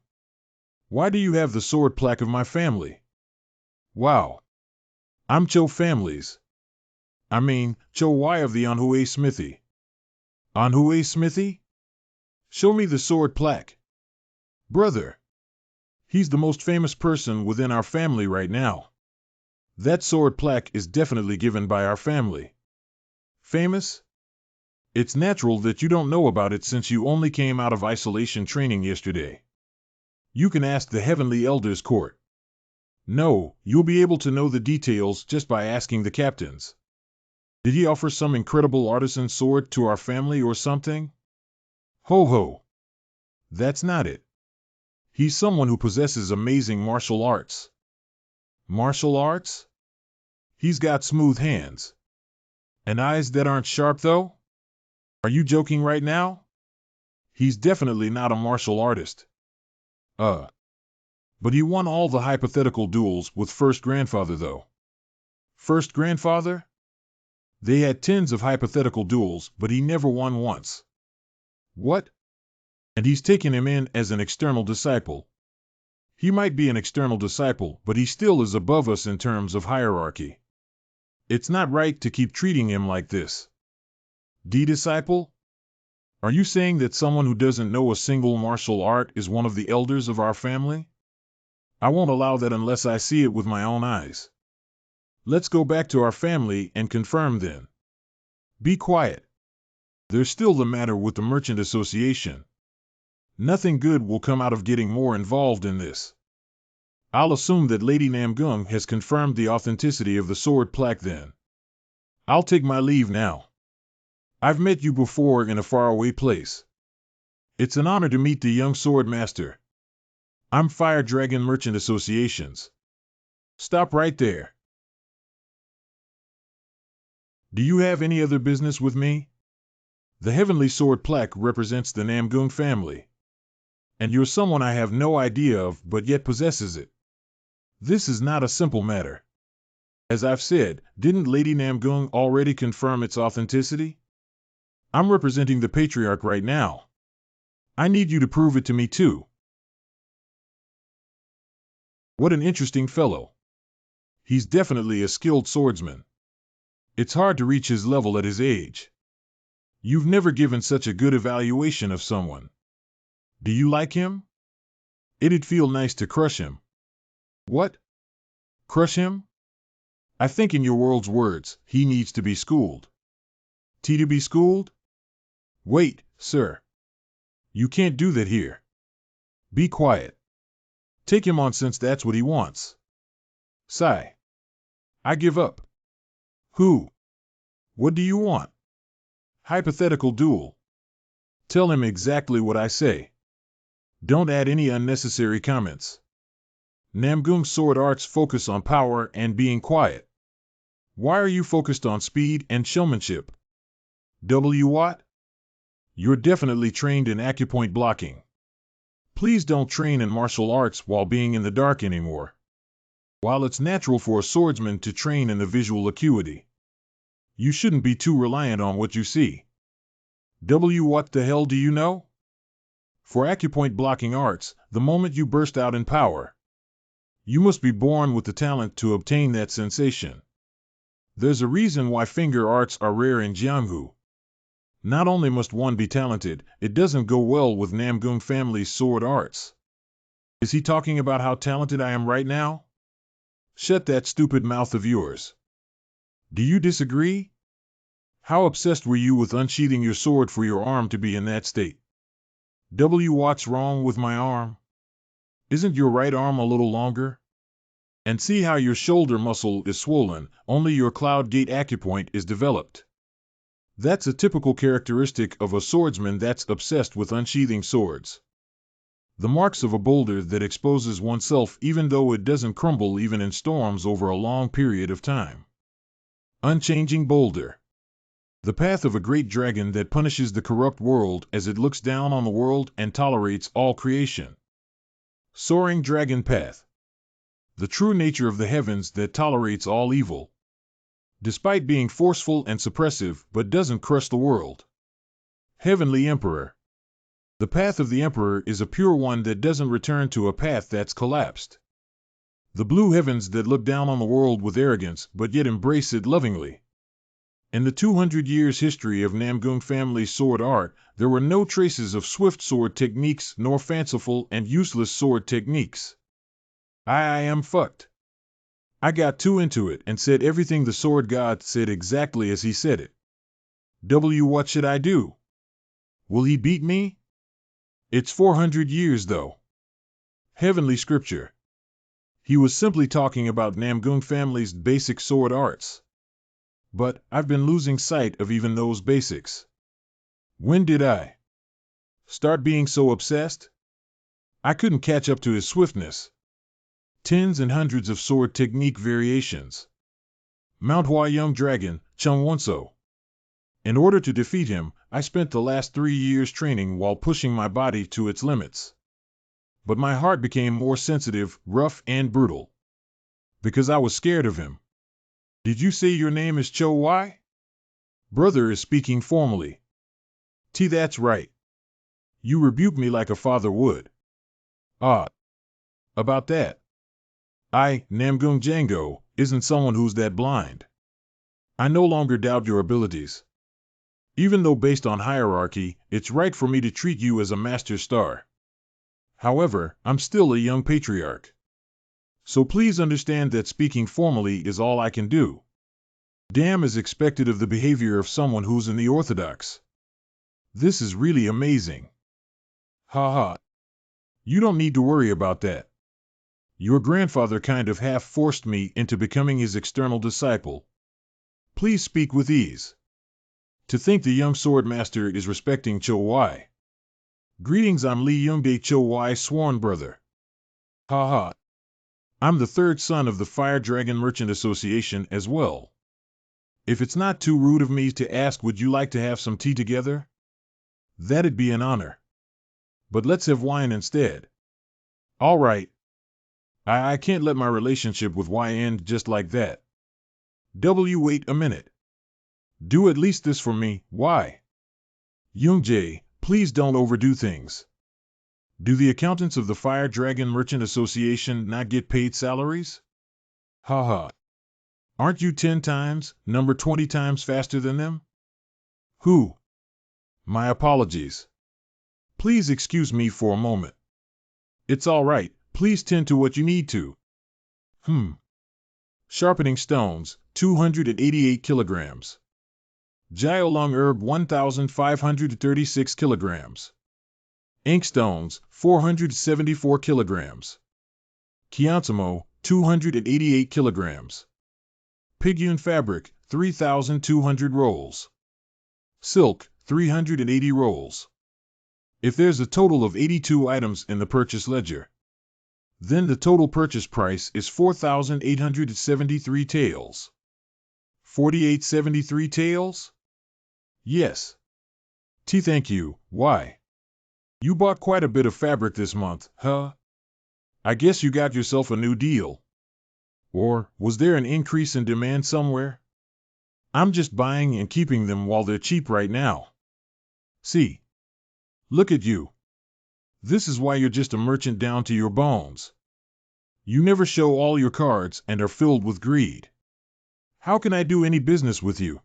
Why do you have the sword plaque of my family? Wow. I'm Cho family's. I mean, Cho Y of the Anhue smithy. Anhue smithy? Show me the sword plaque. Brother. He's the most famous person within our family right now. That sword plaque is definitely given by our family. Famous? It's natural that you don't know about it since you only came out of isolation training yesterday. You can ask the Heavenly Elders Court. No, you'll be able to know the details just by asking the captains. Did he offer some incredible artisan sword to our family or something? Ho ho. That's not it. He's someone who possesses amazing martial arts. Martial arts? He's got smooth hands. And eyes that aren't sharp though? Are you joking right now? He's definitely not a martial artist. But he won all the hypothetical duels with First Grandfather though. First Grandfather? They had tens of hypothetical duels, but he never won once. What? And he's taken him in as an external disciple. He might be an external disciple, but he still is above us in terms of hierarchy. It's not right to keep treating him like this. Disciple? Are you saying that someone who doesn't know a single martial art is one of the elders of our family? I won't allow that unless I see it with my own eyes. Let's go back to our family and confirm then. Be quiet. There's still the matter with the Merchant Association. Nothing good will come out of getting more involved in this. I'll assume that Lady Namgung has confirmed the authenticity of the sword plaque then. I'll take my leave now. I've met you before in a faraway place. It's an honor to meet the young sword master. I'm Fire Dragon Merchant Associations. Stop right there. Do you have any other business with me? The Heavenly Sword plaque represents the Namgung family. And you're someone I have no idea of but yet possesses it. This is not a simple matter. As I've said, didn't Lady Namgung already confirm its authenticity? I'm representing the Patriarch right now. I need you to prove it to me too. What an interesting fellow. He's definitely a skilled swordsman. It's hard to reach his level at his age. You've never given such a good evaluation of someone. Do you like him? It'd feel nice to crush him. What? Crush him? I think in your world's words, he needs to be schooled. To be schooled? Wait, sir. You can't do that here. Be quiet. Take him on since that's what he wants. Sigh. I give up. Who? What do you want? Hypothetical duel. Tell him exactly what I say. Don't add any unnecessary comments. Namgung's sword arts focus on power and being quiet. Why are you focused on speed and showmanship? What? You're definitely trained in acupoint blocking. Please don't train in martial arts while being in the dark anymore. While it's natural for a swordsman to train in the visual acuity, you shouldn't be too reliant on what you see. What the hell do you know? For acupoint blocking arts, the moment you burst out in power, you must be born with the talent to obtain that sensation. There's a reason why finger arts are rare in Jianghu. Not only must one be talented, it doesn't go well with Namgung family's sword arts. Is he talking about how talented I am right now? Shut that stupid mouth of yours. Do you disagree? How obsessed were you with unsheathing your sword for your arm to be in that state? What's wrong with my arm? Isn't your right arm a little longer? And see how your shoulder muscle is swollen, only your cloud gate acupoint is developed. That's a typical characteristic of a swordsman that's obsessed with unsheathing swords. The marks of a boulder that exposes oneself even though it doesn't crumble even in storms over a long period of time. Unchanging boulder. The path of a great dragon that punishes the corrupt world as it looks down on the world and tolerates all creation. Soaring dragon path. The true nature of the heavens that tolerates all evil, despite being forceful and suppressive, but doesn't crush the world. Heavenly Emperor. The path of the Emperor is a pure one that doesn't return to a path that's collapsed. The blue heavens that look down on the world with arrogance, but yet embrace it lovingly. In the 200 years history of Namgung family's sword art, there were no traces of swift sword techniques nor fanciful and useless sword techniques. I am fucked. I got too into it and said everything the sword god said exactly as he said it. What should I do? Will he beat me? It's 400 years though. Heavenly scripture. He was simply talking about Namgung family's basic sword arts. But I've been losing sight of even those basics. When did I start being so obsessed? I couldn't catch up to his swiftness. Tens and hundreds of sword technique variations. Mount Hua Young Dragon, Chung Wonso. In order to defeat him, I spent the last 3 years training while pushing my body to its limits. But my heart became more sensitive, rough, and brutal. Because I was scared of him. Did you say your name is Cho Wai? Brother is speaking formally. That's right. You rebuke me like a father would. Ah. About that. Namgung Django, isn't someone who's that blind. I no longer doubt your abilities. Even though based on hierarchy, it's right for me to treat you as a master star. However, I'm still a young patriarch. So please understand that speaking formally is all I can do. Damn is expected of the behavior of someone who's in the orthodox. This is really amazing. Ha ha. You don't need to worry about that. Your grandfather kind of half forced me into becoming his external disciple. Please speak with ease. To think the young sword master is respecting Cho Wai. Greetings, I'm Li Youngdae Cho Wai's sworn brother. Ha ha. I'm the third son of the Fire Dragon Merchant Association as well. If it's not too rude of me to ask, would you like to have some tea together? That'd be an honor. But let's have wine instead. All right. I can't let my relationship with Y end just like that. Wait a minute. Do at least this for me, Y. Youngjae, please don't overdo things. Do the accountants of the Fire Dragon Merchant Association not get paid salaries? Haha. Aren't you 10 times, number 20 times faster than them? Who? My apologies. Please excuse me for a moment. It's all right, please tend to what you need to. Sharpening stones, 288 kilograms. Jiaolong herb, 1,536 kilograms. Inkstones, 474 kilograms. Kiansamo, 288 kilograms. Pigyun fabric, 3,200 rolls. Silk, 380 rolls. If there's a total of 82 items in the purchase ledger, then the total purchase price is 4,873 taels. 4,873 taels? Yes. Thank you, Y. You bought quite a bit of fabric this month, huh? I guess you got yourself a new deal. Or was there an increase in demand somewhere? I'm just buying and keeping them while they're cheap right now. See, look at you. This is why you're just a merchant down to your bones. You never show all your cards and are filled with greed. How can I do any business with you?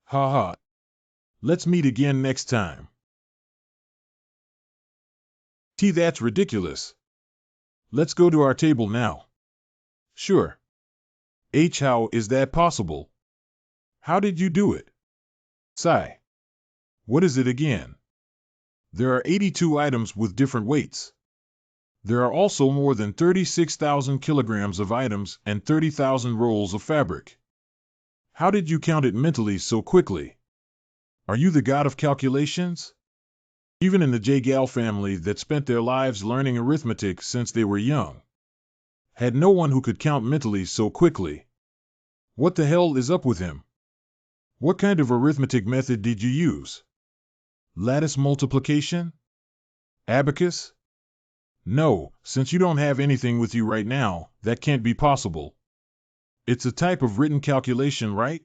Ha ha. Let's meet again next time. That's ridiculous. Let's go to our table now. Sure. How is that possible? How did you do it? Sigh. What is it again? There are 82 items with different weights. There are also more than 36,000 kilograms of items and 30,000 rolls of fabric. How did you count it mentally so quickly? Are you the god of calculations? Even in the J-Gal family that spent their lives learning arithmetic since they were young, had no one who could count mentally so quickly. What the hell is up with him? What kind of arithmetic method did you use? Lattice multiplication? Abacus? No, since you don't have anything with you right now, that can't be possible. It's a type of written calculation, right?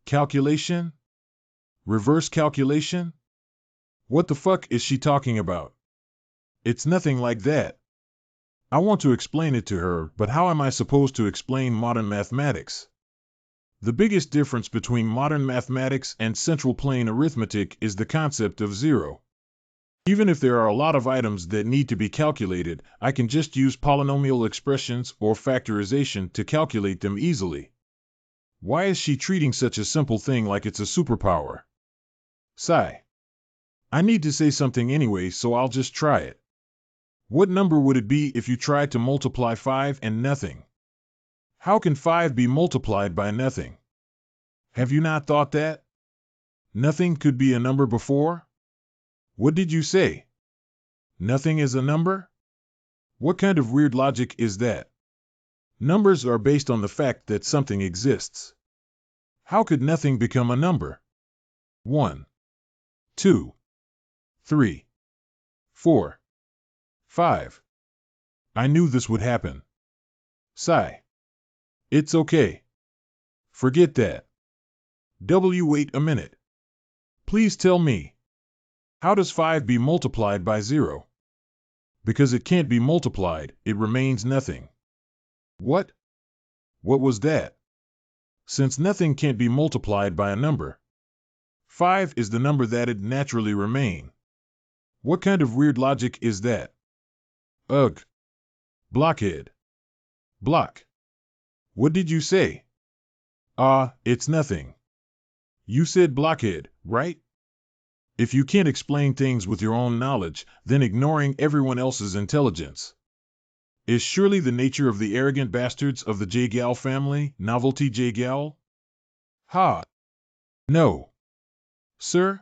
Calculation? Reverse calculation? What the fuck is she talking about? It's nothing like that. I want to explain it to her, but how am I supposed to explain modern mathematics? The biggest difference between modern mathematics and central plane arithmetic is the concept of zero. Even if there are a lot of items that need to be calculated, I can just use polynomial expressions or factorization to calculate them easily. Why is she treating such a simple thing like it's a superpower? Sigh. I need to say something anyway, so I'll just try it. What number would it be if you tried to multiply 5 and nothing? How can 5 be multiplied by nothing? Have you not thought that? Nothing could be a number before? What did you say? Nothing is a number? What kind of weird logic is that? Numbers are based on the fact that something exists. How could nothing become a number? 1, 2, 3, 4, 5. I knew this would happen. Sigh. It's okay. Forget that. Wait a minute. Please tell me. How does 5 be multiplied by 0? Because it can't be multiplied, it remains nothing. What? What was that? Since nothing can't be multiplied by a number, 5 is the number that'd naturally remain. What kind of weird logic is that? Ugh. Blockhead. Block. What did you say? It's nothing. You said blockhead, right? If you can't explain things with your own knowledge, then ignoring everyone else's intelligence is surely the nature of the arrogant bastards of the J-Gal family, Novelty J-Gal? Ha! No. Sir?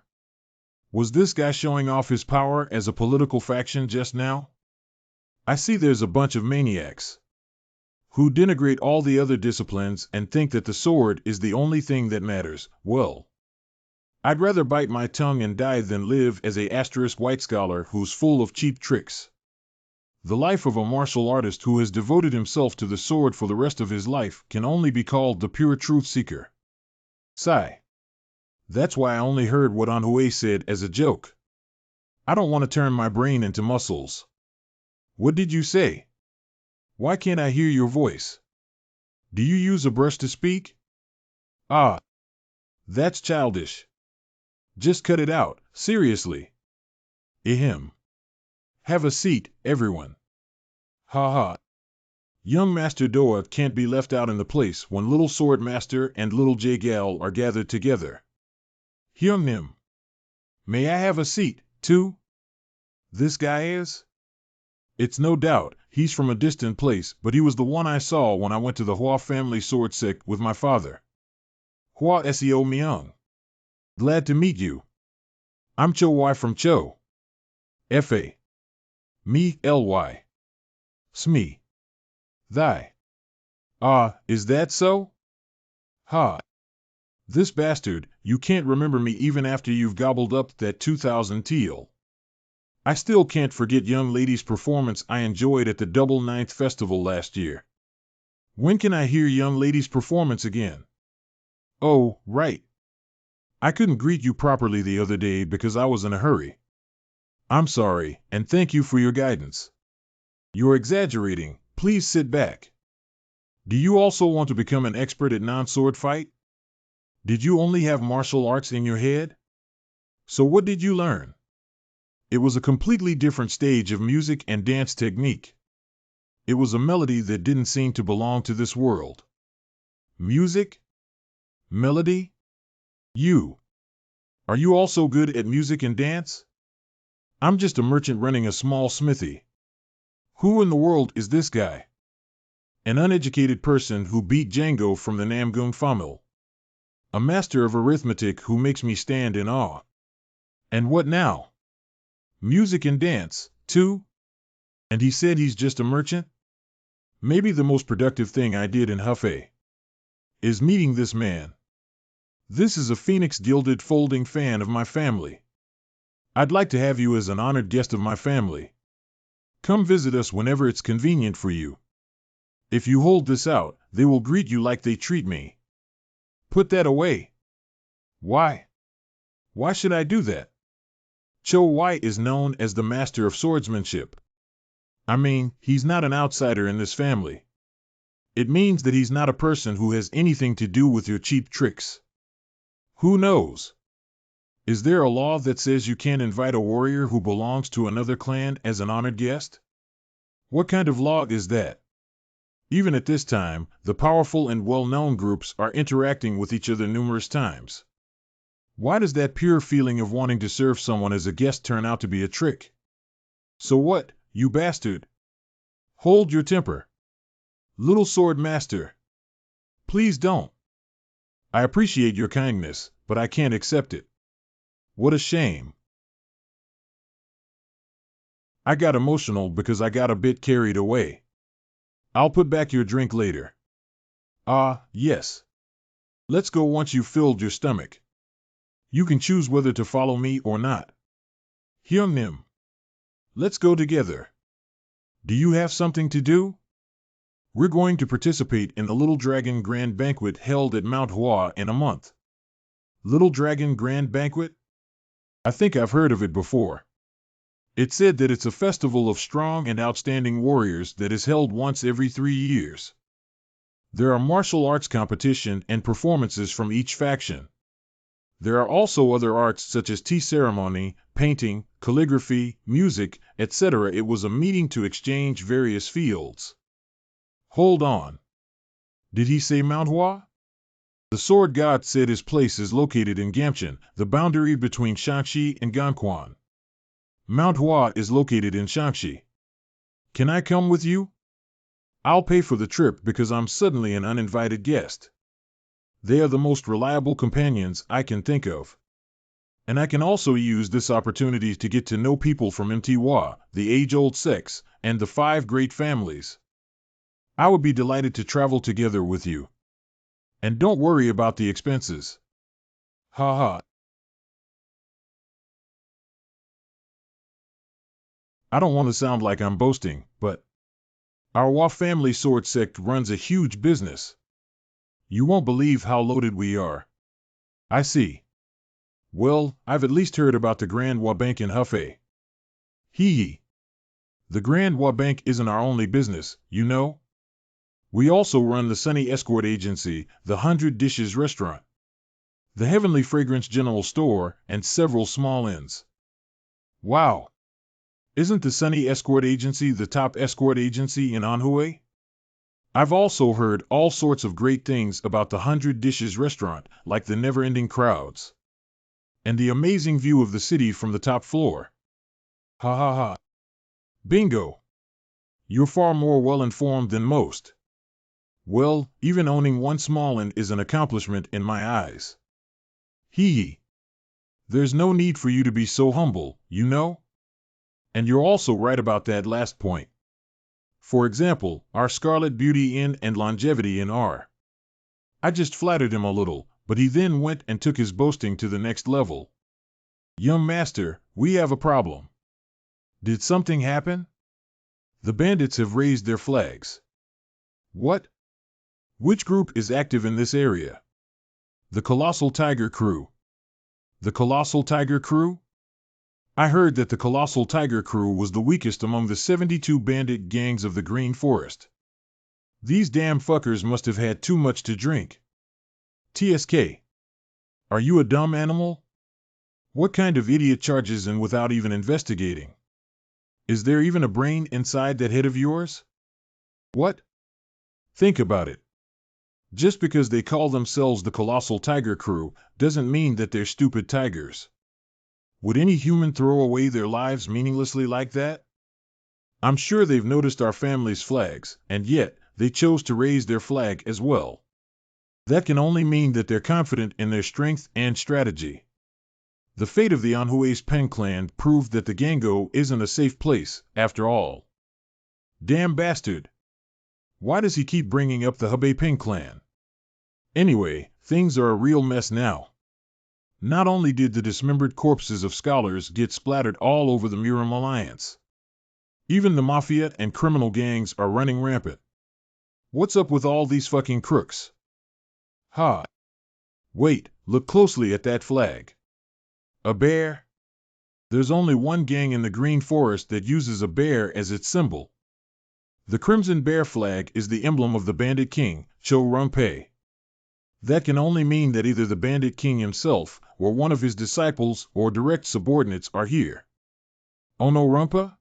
Was this guy showing off his power as a political faction just now? I see there's a bunch of maniacs who denigrate all the other disciplines and think that the sword is the only thing that matters. Well, I'd rather bite my tongue and die than live as a * white scholar who's full of cheap tricks. The life of a martial artist who has devoted himself to the sword for the rest of his life can only be called the pure truth seeker. Sigh. That's why I only heard what Anhui said as a joke. I don't want to turn my brain into muscles. What did you say? Why can't I hear your voice? Do you use a brush to speak? That's childish. Just cut it out, seriously. Ahem. Have a seat, everyone. Ha ha. Young Master Doa can't be left out in the place when Little Sword Master and Little J-Gal are gathered together. Hyung-nim. May I have a seat, too? This guy is? It's no doubt, he's from a distant place, but he was the one I saw when I went to the Hua family sword sect with my father. Hua Seo Myung. Glad to meet you. I'm Cho Y from Cho. F.A. Me, L.Y. Sme. Thy. Is that so? Ha. This bastard, you can't remember me even after you've gobbled up that 2,000 teal. I still can't forget young lady's performance I enjoyed at the Double Ninth Festival last year. When can I hear young lady's performance again? Oh, right. I couldn't greet you properly the other day because I was in a hurry. I'm sorry, and thank you for your guidance. You're exaggerating. Please sit back. Do you also want to become an expert at non-sword fight? Did you only have martial arts in your head? So what did you learn? It was a completely different stage of music and dance technique. It was a melody that didn't seem to belong to this world. Music? Melody? Are you also good at music and dance? I'm just a merchant running a small smithy. Who in the world is this guy? An uneducated person who beat Django from the Namgung Famil. A master of arithmetic who makes me stand in awe. And what now? Music and dance, too? And he said he's just a merchant? Maybe the most productive thing I did in Hefei is meeting this man. This is a Phoenix Gilded Folding fan of my family. I'd like to have you as an honored guest of my family. Come visit us whenever it's convenient for you. If you hold this out, they will greet you like they treat me. Put that away. Why? Why should I do that? Cho Wai is known as the master of swordsmanship. I mean, he's not an outsider in this family. It means that he's not a person who has anything to do with your cheap tricks. Who knows? Is there a law that says you can't invite a warrior who belongs to another clan as an honored guest? What kind of law is that? Even at this time, the powerful and well-known groups are interacting with each other numerous times. Why does that pure feeling of wanting to serve someone as a guest turn out to be a trick? So what, you bastard? Hold your temper. Little sword master. Please don't. I appreciate your kindness, but I can't accept it. What a shame. I got emotional because I got a bit carried away. I'll put back your drink later. Ah, yes. Let's go once you've filled your stomach. You can choose whether to follow me or not. Hyungnim. Let's go together. Do you have something to do? We're going to participate in the Little Dragon Grand Banquet held at Mount Hua in a month. Little Dragon Grand Banquet? I think I've heard of it before. It's said that it's a festival of strong and outstanding warriors that is held once every 3 years. There are martial arts competition and performances from each faction. There are also other arts such as tea ceremony, painting, calligraphy, music, etc. It was a meeting to exchange various fields. Hold on. Did he say Mount Hua? The sword god said his place is located in Gamcheon, the boundary between Shaanxi and Ganquan. Mount Hua is located in Shaanxi. Can I come with you? I'll pay for the trip because I'm suddenly an uninvited guest. They are the most reliable companions I can think of. And I can also use this opportunity to get to know people from Mtiwa, the age-old sects, and the 5 great families. I would be delighted to travel together with you. And don't worry about the expenses. Ha ha. I don't want to sound like I'm boasting, but our Hua family sword sect runs a huge business. You won't believe how loaded we are. I see. Well, I've at least heard about the Grand Hua Bank in Hefei. Hee. The Grand Hua Bank isn't our only business, you know? We also run the Sunny Escort Agency, the 100 Dishes Restaurant, the Heavenly Fragrance General Store, and several small inns. Wow! Isn't the Sunny Escort Agency the top escort agency in Anhui? I've also heard all sorts of great things about the 100 Dishes Restaurant, like the never-ending crowds and the amazing view of the city from the top floor. Ha ha ha. Bingo! You're far more well-informed than most. Well, even owning one small inn is an accomplishment in my eyes. Hee. There's no need for you to be so humble, you know? And you're also right about that last point. For example, our Scarlet Beauty Inn and Longevity Inn are. I just flattered him a little, but he then went and took his boasting to the next level. Young master, we have a problem. Did something happen? The bandits have raised their flags. What? Which group is active in this area? The Colossal Tiger Crew. The Colossal Tiger Crew? I heard that the Colossal Tiger Crew was the weakest among the 72 bandit gangs of the Green Forest. These damn fuckers must have had too much to drink. TSK. Are you a dumb animal? What kind of idiot charges in without even investigating? Is there even a brain inside that head of yours? What? Think about it. Just because they call themselves the Colossal Tiger Crew doesn't mean that they're stupid tigers. Would any human throw away their lives meaninglessly like that? I'm sure they've noticed our family's flags, and yet they chose to raise their flag as well. That can only mean that they're confident in their strength and strategy. The fate of the Anhue's Pen clan proved that the Gango isn't a safe place, after all. Damn bastard! Why does he keep bringing up the Hebei Pen clan? Anyway, things are a real mess now. Not only did the dismembered corpses of scholars get splattered all over the Murim Alliance, even the mafia and criminal gangs are running rampant. What's up with all these fucking crooks? Ha! Wait, look closely at that flag. A bear? There's only one gang in the Green Forest that uses a bear as its symbol. The Crimson Bear flag is the emblem of the Bandit King, Cho Rumpe. That can only mean that either the Bandit King himself, or one of his disciples or direct subordinates are here. Ono Rumpa?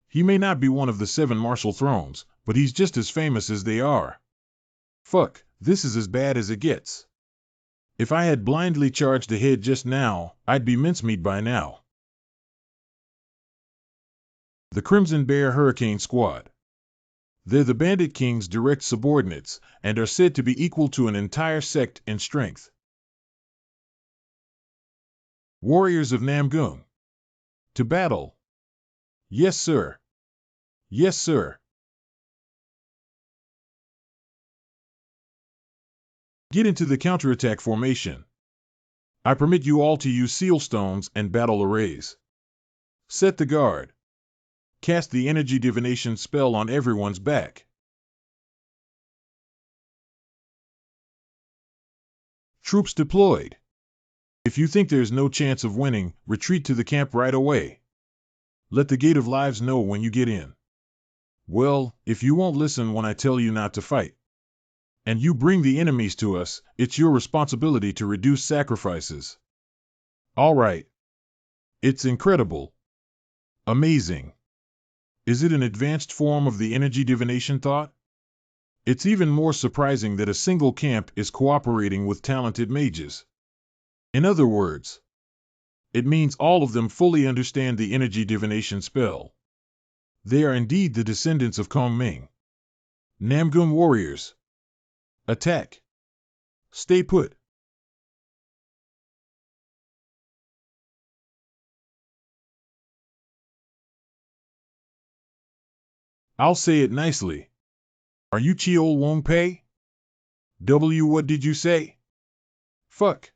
He may not be one of the 7 martial thrones, but he's just as famous as they are. Fuck, this is as bad as it gets. If I had blindly charged ahead just now, I'd be mincemeat by now. The Crimson Bear Hurricane Squad. They're the Bandit King's direct subordinates, and are said to be equal to an entire sect in strength. Warriors of Namgung. To battle. Yes, sir. Yes, sir. Get into the counterattack formation. I permit you all to use seal stones and battle arrays. Set the guard. Cast the energy divination spell on everyone's back. Troops deployed. If you think there's no chance of winning, retreat to the camp right away. Let the Gate of Lives know when you get in. Well, if you won't listen when I tell you not to fight, and you bring the enemies to us, it's your responsibility to reduce sacrifices. All right. It's incredible. Amazing. Is it an advanced form of the energy divination thought? It's even more surprising that a single camp is cooperating with talented mages. In other words, it means all of them fully understand the energy divination spell. They are indeed the descendants of Kong Ming. Namgung warriors. Attack. Stay put. I'll say it nicely. Are you Chiol Wong Pei? What did you say? Fuck.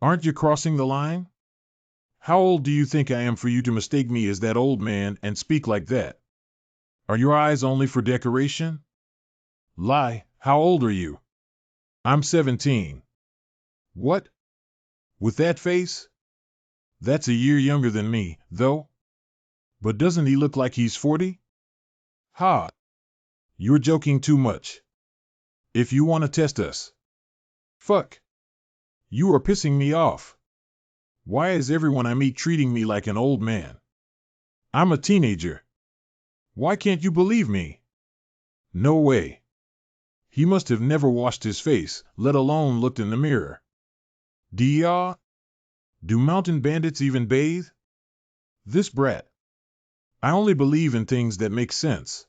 Aren't you crossing the line? How old do you think I am for you to mistake me as that old man and speak like that? Are your eyes only for decoration? Lie, how old are you? I'm 17. What? With that face? That's a year younger than me, though. But doesn't he look like he's 40? Ha! You're joking too much. If you want to test us. Fuck. You are pissing me off. Why is everyone I meet treating me like an old man? I'm a teenager. Why can't you believe me? No way. He must have never washed his face, let alone looked in the mirror. Do mountain bandits even bathe? This brat. I only believe in things that make sense.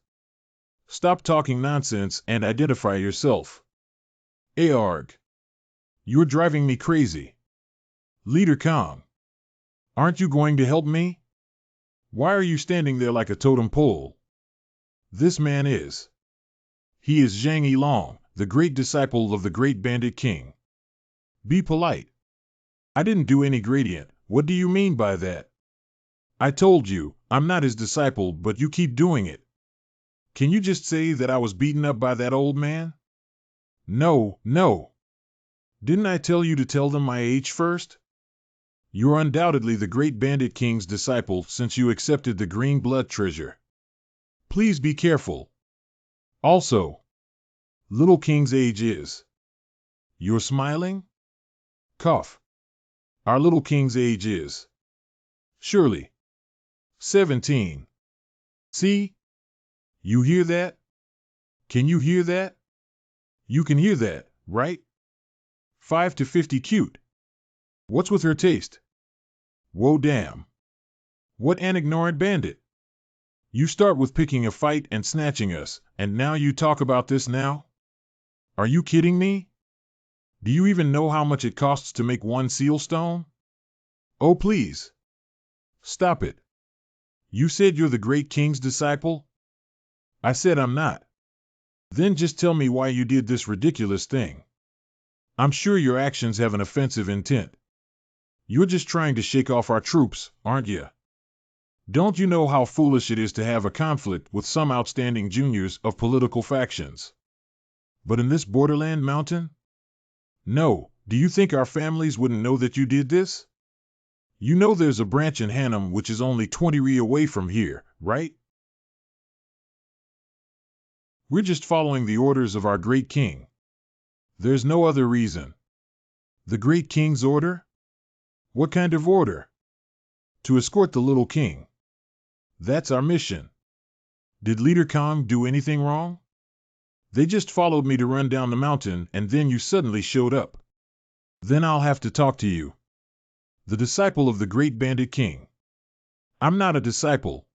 Stop talking nonsense and identify yourself. Aarg. You're driving me crazy. Leader Kong. Aren't you going to help me? Why are you standing there like a totem pole? This man is. He is Zhang Yilong, the great disciple of the great bandit king. Be polite. I didn't do any gradient. What do you mean by that? I told you, I'm not his disciple, but you keep doing it. Can you just say that I was beaten up by that old man? No, no. Didn't I tell you to tell them my age first? You're undoubtedly the great bandit king's disciple since you accepted the green blood treasure. Please be careful. Also, little king's age is. You're smiling? Cough. Our little king's age is. Surely. 17. See? You hear that? Can you hear that? You can hear that, right? 5 to 50 cute. What's with her taste? Whoa damn. What an ignorant bandit. You start with picking a fight and snatching us, and now you talk about this now? Are you kidding me? Do you even know how much it costs to make one seal stone? Oh please. Stop it. You said you're the great king's disciple? I said I'm not. Then just tell me why you did this ridiculous thing. I'm sure your actions have an offensive intent. You're just trying to shake off our troops, aren't you? Don't you know how foolish it is to have a conflict with some outstanding juniors of political factions? But in this borderland mountain? No, do you think our families wouldn't know that you did this? You know there's a branch in Hannum which is only 20 ri away from here, right? We're just following the orders of our great king. There's no other reason. The great king's order? What kind of order? To escort the little king. That's our mission. Did Leader Kong do anything wrong? They just followed me to run down the mountain and then you suddenly showed up. Then I'll have to talk to you. The disciple of the great bandit king. I'm not a disciple.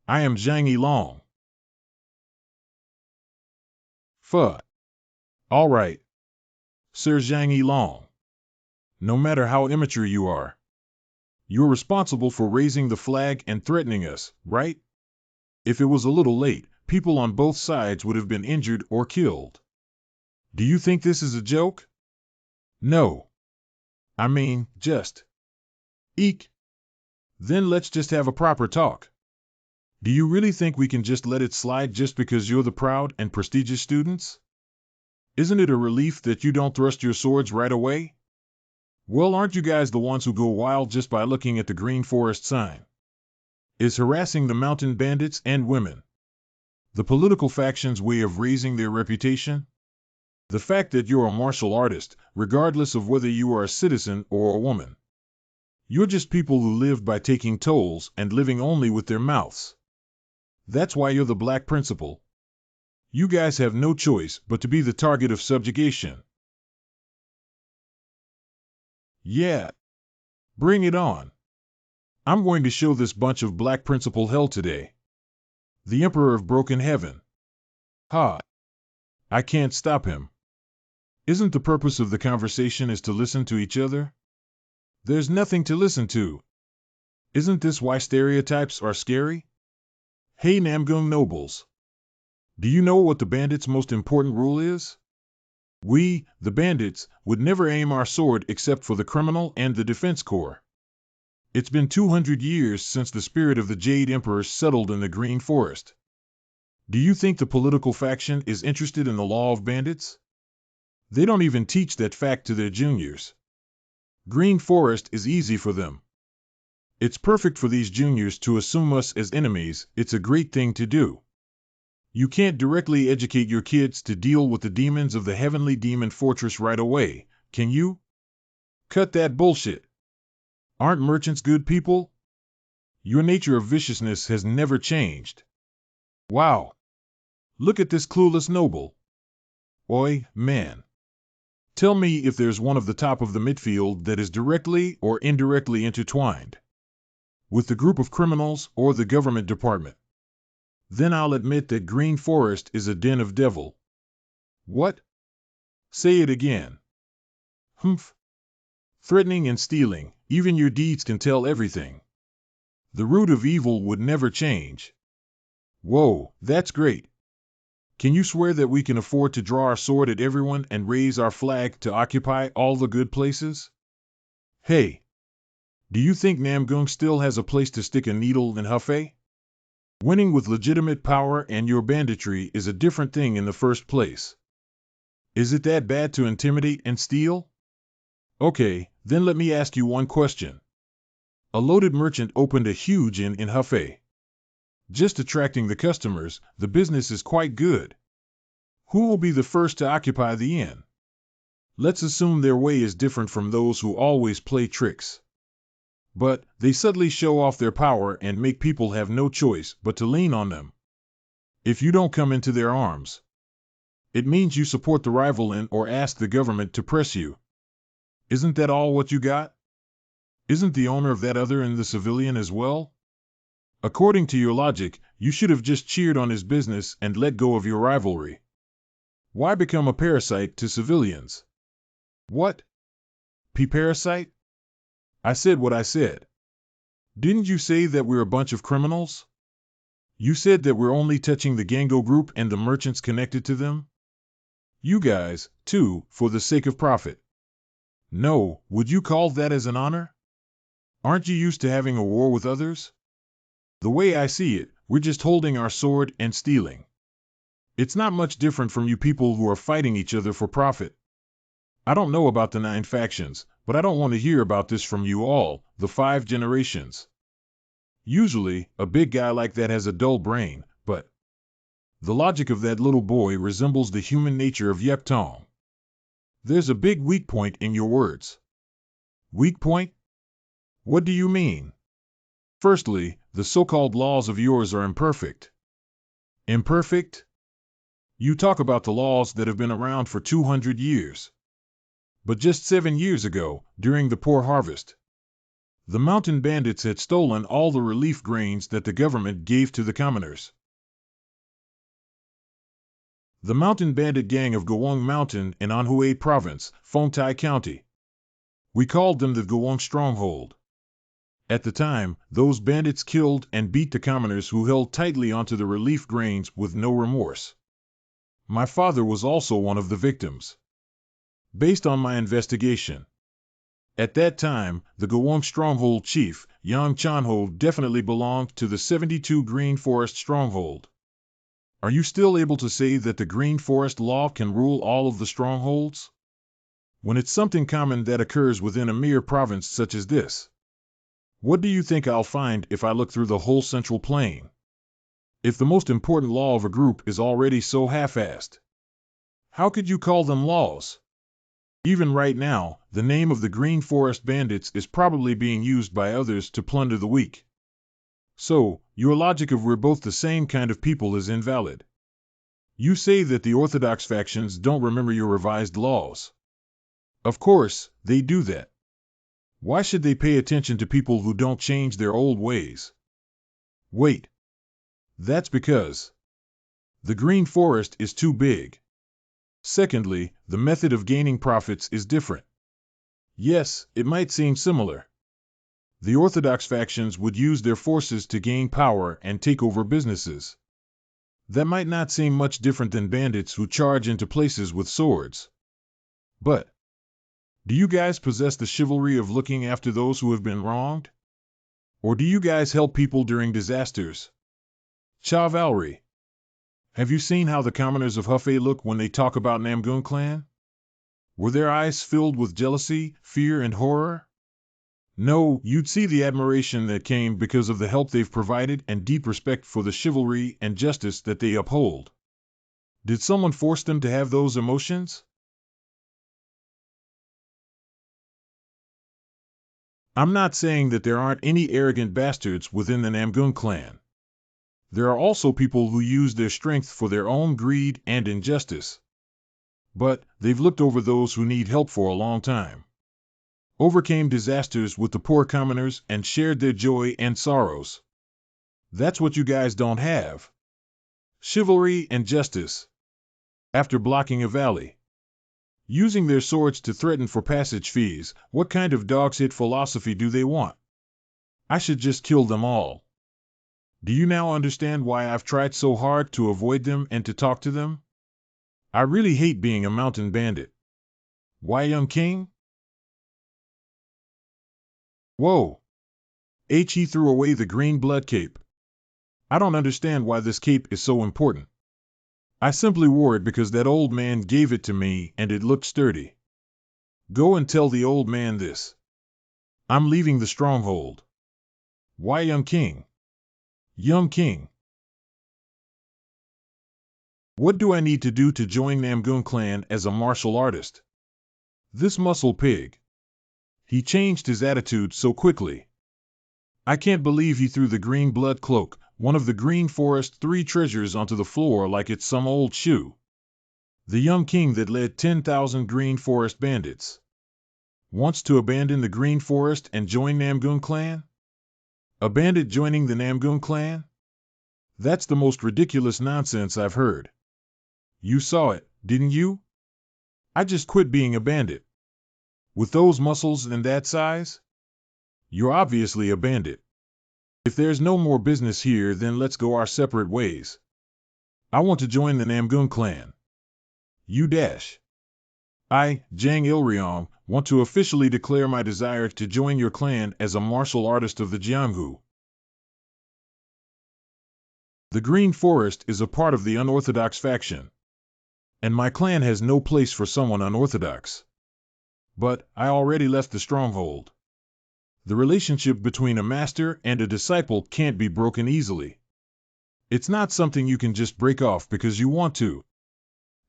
I am Zhang Yilong. Fuh. All right. Sir Zhang Yilong. No matter how immature you are, you're responsible for raising the flag and threatening us, right? If it was a little late, people on both sides would have been injured or killed. Do you think this is a joke? No. I mean, just. Eek. Then let's just have a proper talk. Do you really think we can just let it slide just because you're the proud and prestigious students? Isn't it a relief that you don't thrust your swords right away? Well, aren't you guys the ones who go wild just by looking at the Green Forest sign? Is harassing the mountain bandits and women the political faction's way of raising their reputation? The fact that you're a martial artist, regardless of whether you are a citizen or a woman. You're just people who live by taking tolls and living only with their mouths. That's why you're the Black Principal. You guys have no choice but to be the target of subjugation. Yeah. Bring it on. I'm going to show this bunch of Black Principal hell today. The Emperor of Broken Heaven. Ha. I can't stop him. Isn't the purpose of the conversation is to listen to each other? There's nothing to listen to. Isn't this why stereotypes are scary? Hey Namgung nobles. Do you know what the bandits' most important rule is? We, the bandits, would never aim our sword except for the criminal and the defense corps. It's been 200 years since the spirit of the Jade Emperor settled in the Green Forest. Do you think the political faction is interested in the law of bandits? They don't even teach that fact to their juniors. Green Forest is easy for them. It's perfect for these juniors to assume us as enemies. It's a great thing to do. You can't directly educate your kids to deal with the demons of the Heavenly Demon Fortress right away, can you? Cut that bullshit. Aren't merchants good people? Your nature of viciousness has never changed. Wow. Look at this clueless noble. Oi, man. Tell me if there's one of the top of the midfield that is directly or indirectly intertwined with the group of criminals or the government department. Then I'll admit that Green Forest is a den of devil. What? Say it again. Humph. Threatening and stealing, even your deeds can tell everything. The root of evil would never change. Whoa, that's great. Can you swear that we can afford to draw our sword at everyone and raise our flag to occupy all the good places? Hey. Do you think Namgung still has a place to stick a needle in Hefei? Winning with legitimate power and your banditry is a different thing in the first place. Is it that bad to intimidate and steal? Okay, then let me ask you one question. A loaded merchant opened a huge inn in Hefei. Just attracting the customers, the business is quite good. Who will be the first to occupy the inn? Let's assume their way is different from those who always play tricks. But they suddenly show off their power and make people have no choice but to lean on them. If you don't come into their arms, it means you support the rival inn or ask the government to press you. Isn't that all what you got? Isn't the owner of that other inn the civilian as well? According to your logic, you should have just cheered on his business and let go of your rivalry. Why become a parasite to civilians? What? Parasite? I said what I said. Didn't you say that we're a bunch of criminals? You said that we're only touching the Gango group and the merchants connected to them? You guys, too, for the sake of profit. No, would you call that as an honor? Aren't you used to having a war with others? The way I see it, we're just holding our sword and stealing. It's not much different from you people who are fighting each other for profit. I don't know about the 9 factions, but I don't want to hear about this from you all, the 5 generations. Usually, a big guy like that has a dull brain, but the logic of that little boy resembles the human nature of Yep Tong. There's a big weak point in your words. Weak point? What do you mean? Firstly, the so-called laws of yours are imperfect. Imperfect? You talk about the laws that have been around for 200 years. But just 7 years ago, during the poor harvest, the mountain bandits had stolen all the relief grains that the government gave to the commoners. The mountain bandit gang of Gowong Mountain in Anhui Province, Fengtai County. We called them the Gowong Stronghold. At the time, those bandits killed and beat the commoners who held tightly onto the relief grains with no remorse. My father was also one of the victims. Based on my investigation, at that time, the Gowong Stronghold chief, Yang Chanho, definitely belonged to the 72 Green Forest Stronghold. Are you still able to say that the Green Forest law can rule all of the strongholds? When it's something common that occurs within a mere province such as this, what do you think I'll find if I look through the whole Central Plain? If the most important law of a group is already so half-assed, how could you call them laws? Even right now, the name of the Green Forest Bandits is probably being used by others to plunder the weak. So, your logic of we're both the same kind of people is invalid. You say that the orthodox factions don't remember your revised laws. Of course, they do that. Why should they pay attention to people who don't change their old ways? Wait. That's because the Green Forest is too big. Secondly, the method of gaining profits is different. Yes, it might seem similar. The orthodox factions would use their forces to gain power and take over businesses. That might not seem much different than bandits who charge into places with swords. But do you guys possess the chivalry of looking after those who have been wronged? Or do you guys help people during disasters? Chivalry. Have you seen how the commoners of Hefei look when they talk about Namgung clan? Were their eyes filled with jealousy, fear, and horror? No, you'd see the admiration that came because of the help they've provided and deep respect for the chivalry and justice that they uphold. Did someone force them to have those emotions? I'm not saying that there aren't any arrogant bastards within the Namgung clan. There are also people who use their strength for their own greed and injustice. But they've looked over those who need help for a long time, overcame disasters with the poor commoners, and shared their joy and sorrows. That's what you guys don't have. Chivalry and justice. After blocking a valley, using their swords to threaten for passage fees, what kind of dog's-hit philosophy do they want? I should just kill them all. Do you now understand why I've tried so hard to avoid them and to talk to them? I really hate being a mountain bandit. Why, young king? Whoa! He threw away the green blood cape. I don't understand why this cape is so important. I simply wore it because that old man gave it to me and it looked sturdy. Go and tell the old man this. I'm leaving the stronghold. Why, young king? Young king. What do I need to do to join Namgun clan as a martial artist? This muscle pig. He changed his attitude so quickly. I can't believe he threw the green blood cloak, one of the Green Forest 3 treasures, onto the floor like it's some old shoe. The young king that led 10,000 Green Forest bandits wants to abandon the Green Forest and join Namgun clan? A bandit joining the Namgun clan? That's the most ridiculous nonsense I've heard. You saw it, didn't you? I just quit being a bandit. With those muscles and that size? You're obviously a bandit. If there's no more business here, then let's go our separate ways. I want to join the Namgun clan. You dash. I, Jang Ilryong, want to officially declare my desire to join your clan as a martial artist of the Jianghu. The Green Forest is a part of the unorthodox faction, and my clan has no place for someone unorthodox. But I already left the stronghold. The relationship between a master and a disciple can't be broken easily. It's not something you can just break off because you want to.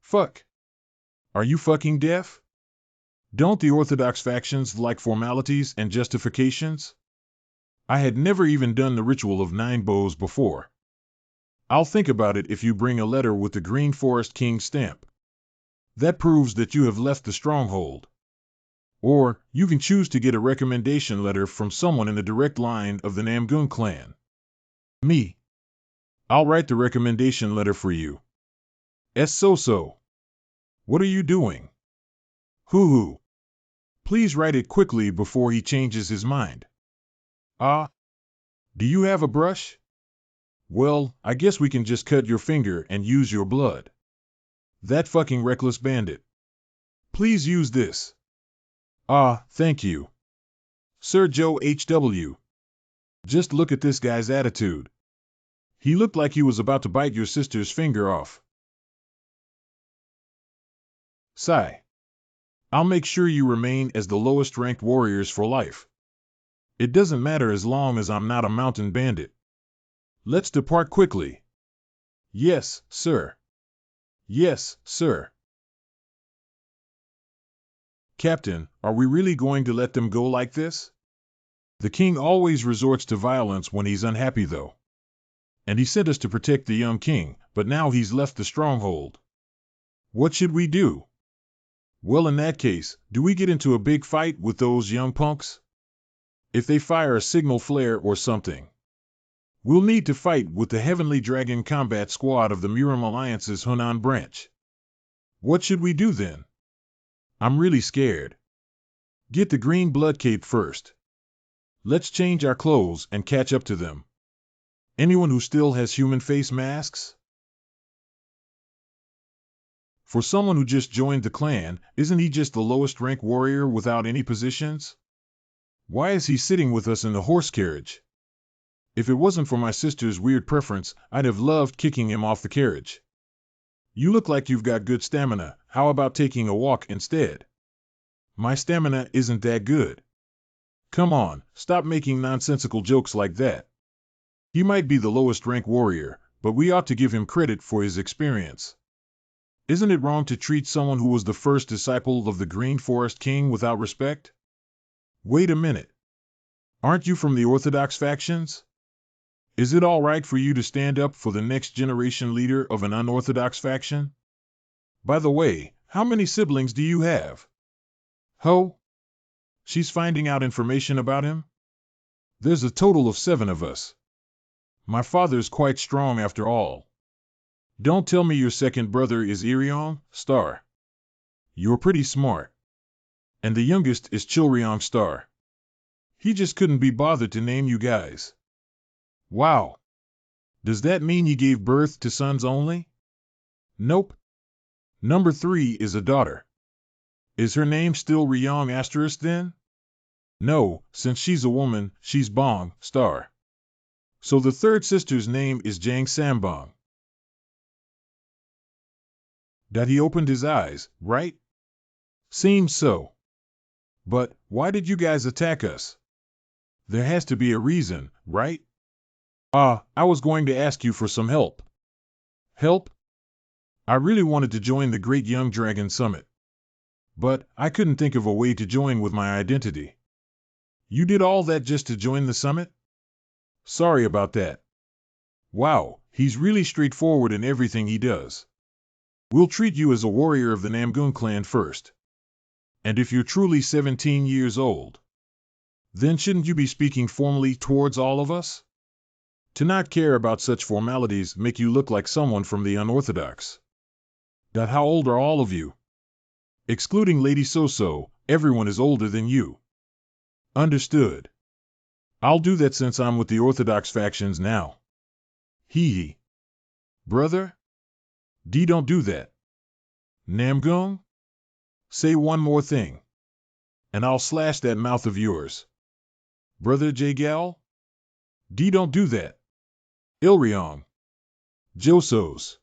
Fuck. Are you fucking deaf? Don't the orthodox factions like formalities and justifications? I had never even done the ritual of 9 bows before. I'll think about it if you bring a letter with the Green Forest King's stamp. That proves that you have left the stronghold. Or, you can choose to get a recommendation letter from someone in the direct line of the Namgun clan. Me. I'll write the recommendation letter for you. So. What are you doing? Hoo-hoo. Please write it quickly before he changes his mind. Do you have a brush? Well, I guess we can just cut your finger and use your blood. That fucking reckless bandit. Please use this. Thank you. Sir Joe H.W. Just look at this guy's attitude. He looked like he was about to bite your sister's finger off. Sigh. I'll make sure you remain as the lowest ranked warriors for life. It doesn't matter as long as I'm not a mountain bandit. Let's depart quickly. Yes, sir. Yes, sir. Captain, are we really going to let them go like this? The king always resorts to violence when he's unhappy, though. And he sent us to protect the young king, but now he's left the stronghold. What should we do? Well, in that case, do we get into a big fight with those young punks? If they fire a signal flare or something, we'll need to fight with the Heavenly Dragon Combat Squad of the Muram Alliance's Hunan branch. What should we do then? I'm really scared. Get the green blood cape first. Let's change our clothes and catch up to them. Anyone who still has human face masks? For someone who just joined the clan, isn't he just the lowest rank warrior without any positions? Why is he sitting with us in the horse carriage? If it wasn't for my sister's weird preference, I'd have loved kicking him off the carriage. You look like you've got good stamina. How about taking a walk instead? My stamina isn't that good. Come on, stop making nonsensical jokes like that. He might be the lowest rank warrior, but we ought to give him credit for his experience. Isn't it wrong to treat someone who was the first disciple of the Green Forest King without respect? Wait a minute. Aren't you from the Orthodox factions? Is it all right for you to stand up for the next generation leader of an unorthodox faction? By the way, how many siblings do you have? Ho? She's finding out information about him? There's a total of 7 of us. My father's quite strong after all. Don't tell me your second brother is Irion, Star. You're pretty smart. And the youngest is Chilryong, Star. He just couldn't be bothered to name you guys. Wow. Does that mean he gave birth to sons only? Nope. Number 3 is a daughter. Is her name still Ryong Asterisk then? No, since she's a woman, she's Bong, star. So the third sister's name is Jang Sambong. That he opened his eyes, right? Seems so. But why did you guys attack us? There has to be a reason, right? I was going to ask you for some help. Help? I really wanted to join the Great Young Dragon Summit. But I couldn't think of a way to join with my identity. You did all that just to join the summit? Sorry about that. Wow, he's really straightforward in everything he does. We'll treat you as a warrior of the Namgung clan first. And if you're truly 17 years old, then shouldn't you be speaking formally towards all of us? To not care about such formalities make you look like someone from the unorthodox. How old are all of you? Excluding Lady So-So, everyone is older than you. Understood. I'll do that since I'm with the orthodox factions now. Hee. Brother? Don't do that. Namgung? Say one more thing, and I'll slash that mouth of yours. Brother Jagal? Don't do that. Ilryong. Josos.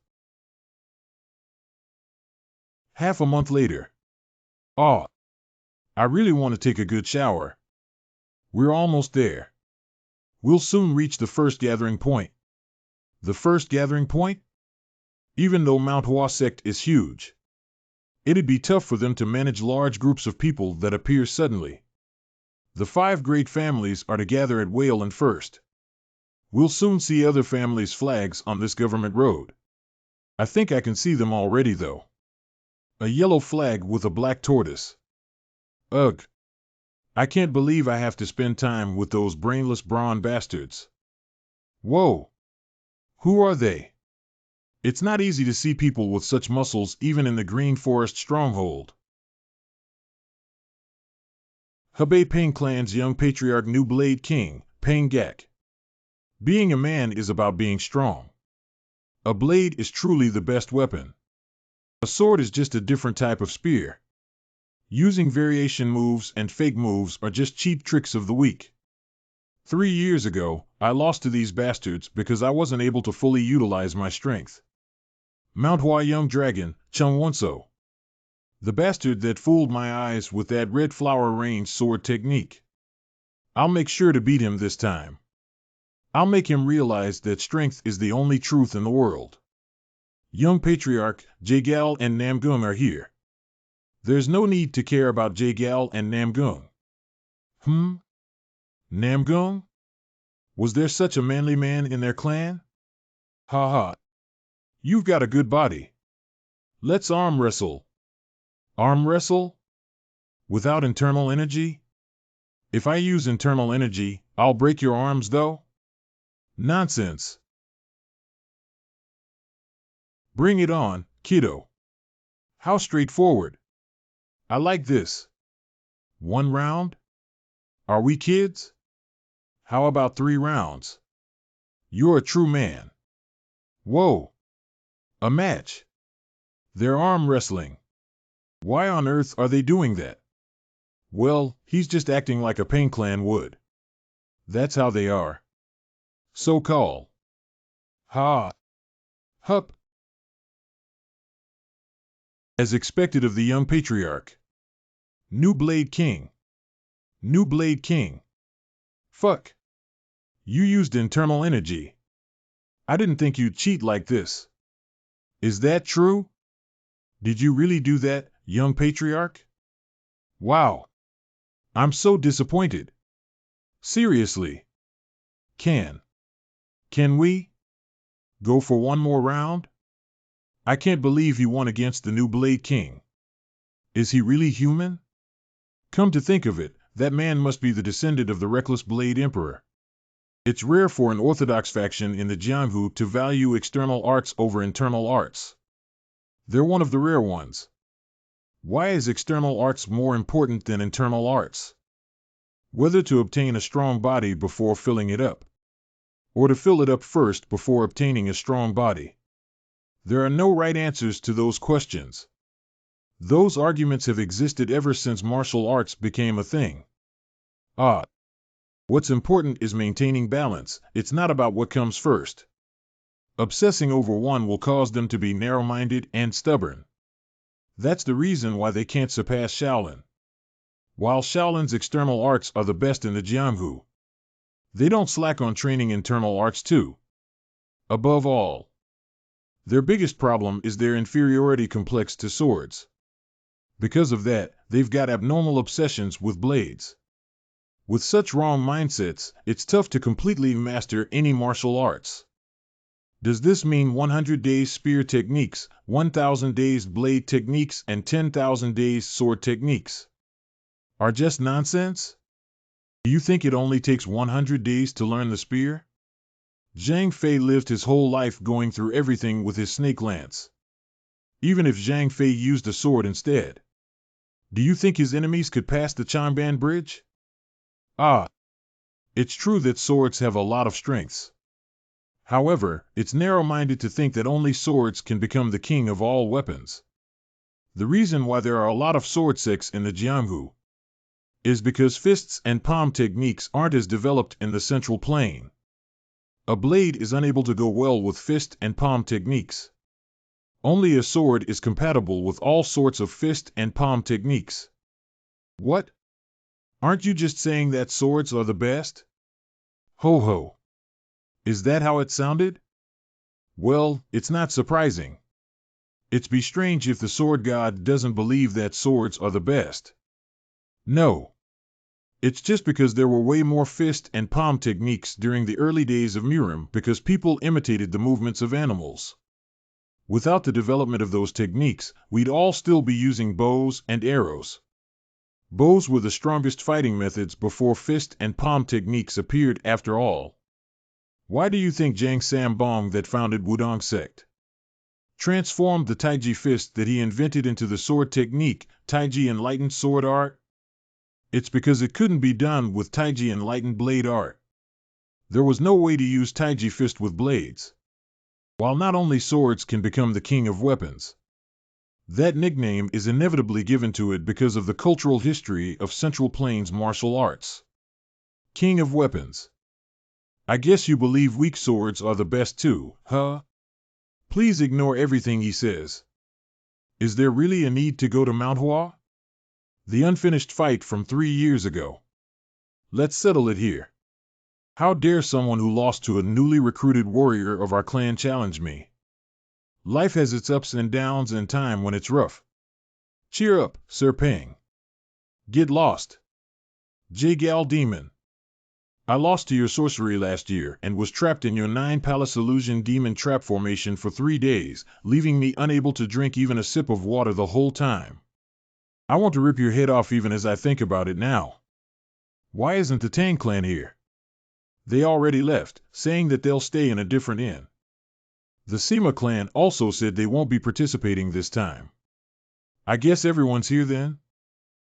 Half a month later. I really want to take a good shower. We're almost there. We'll soon reach the first gathering point. The first gathering point? Even though Mount Hua sect is huge, it'd be tough for them to manage large groups of people that appear suddenly. The 5 great families are to gather at Wayland first. We'll soon see other families' flags on this government road. I think I can see them already, though. A yellow flag with a black tortoise. Ugh. I can't believe I have to spend time with those brainless brawn bastards. Whoa. Who are they? It's not easy to see people with such muscles even in the Green Forest stronghold. Hebei Peng Clan's young patriarch New Blade King, Peng Gak. Being a man is about being strong. A blade is truly the best weapon. A sword is just a different type of spear. Using variation moves and fake moves are just cheap tricks of the weak. 3 years ago, I lost to these bastards because I wasn't able to fully utilize my strength. Mount Hua Young Dragon, Chung Wonso. The bastard that fooled my eyes with that red flower range sword technique. I'll make sure to beat him this time. I'll make him realize that strength is the only truth in the world. Young Patriarch, Jagal and Namgung are here. There's no need to care about Jagal and Namgung. Namgung? Was there such a manly man in their clan? Ha ha. You've got a good body. Let's arm wrestle. Arm wrestle? Without internal energy? If I use internal energy, I'll break your arms though? Nonsense. Bring it on, kiddo. How straightforward. I like this. 1 round? Are we kids? How about 3 rounds? You're a true man. Whoa. A match. They're arm wrestling. Why on earth are they doing that? Well, he's just acting like a Pain Clan would. That's how they are. So call. Ha. Hup. As expected of the young patriarch. New Blade King. New Blade King. Fuck. You used internal energy. I didn't think you'd cheat like this. Is that true? Did you really do that, young patriarch? Wow. I'm so disappointed. Seriously. Can we go for 1 more round? I can't believe he won against the New Blade King. Is he really human? Come to think of it, that man must be the descendant of the reckless Blade Emperor. It's rare for an orthodox faction in the Jianghu to value external arts over internal arts. They're one of the rare ones. Why is external arts more important than internal arts? Whether to obtain a strong body before filling it up, or to fill it up first before obtaining a strong body. There are no right answers to those questions. Those arguments have existed ever since martial arts became a thing. Ah, what's important is maintaining balance. It's not about what comes first. Obsessing over one will cause them to be narrow-minded and stubborn. That's the reason why they can't surpass Shaolin. While Shaolin's external arts are the best in the Jianghu, they don't slack on training internal arts too. Above all, their biggest problem is their inferiority complex to swords. Because of that, they've got abnormal obsessions with blades. With such wrong mindsets, it's tough to completely master any martial arts. Does this mean 100 days spear techniques, 1,000 days blade techniques, and 10,000 days sword techniques are just nonsense? Do you think it only takes 100 days to learn the spear? Zhang Fei lived his whole life going through everything with his snake lance. Even if Zhang Fei used a sword instead, do you think his enemies could pass the Changban Bridge? Ah, it's true that swords have a lot of strengths. However, it's narrow-minded to think that only swords can become the king of all weapons. The reason why there are a lot of sword sects in the Jianghu is because fists and palm techniques aren't as developed in the central plain. A blade is unable to go well with fist and palm techniques. Only a sword is compatible with all sorts of fist and palm techniques. What? Aren't you just saying that swords are the best? Ho ho. Is that how it sounded? Well, it's not surprising. It'd be strange if the sword god doesn't believe that swords are the best. No. It's just because there were way more fist and palm techniques during the early days of Murim because people imitated the movements of animals. Without the development of those techniques, we'd all still be using bows and arrows. Bows were the strongest fighting methods before fist and palm techniques appeared after all. Why do you think Zhang Sambong that founded Wudong sect transformed the Taiji fist that he invented into the sword technique, Taiji enlightened sword art? It's because it couldn't be done with Taiji enlightened blade art. There was no way to use Taiji fist with blades. While not only swords can become the king of weapons, that nickname is inevitably given to it because of the cultural history of Central Plains martial arts. King of weapons. I guess you believe weak swords are the best too, huh? Please ignore everything he says. Is there really a need to go to Mount Hua? The unfinished fight from 3 years ago. Let's settle it here. How dare someone who lost to a newly recruited warrior of our clan challenge me? Life has its ups and downs and time when it's rough. Cheer up, Sir Peng. Get lost. J-Gal Demon. I lost to your sorcery last year and was trapped in your 9-palace illusion demon trap formation for 3 days, leaving me unable to drink even a sip of water the whole time. I want to rip your head off even as I think about it now. Why isn't the Tang clan here? They already left, saying that they'll stay in a different inn. The Sima clan also said they won't be participating this time. I guess everyone's here then?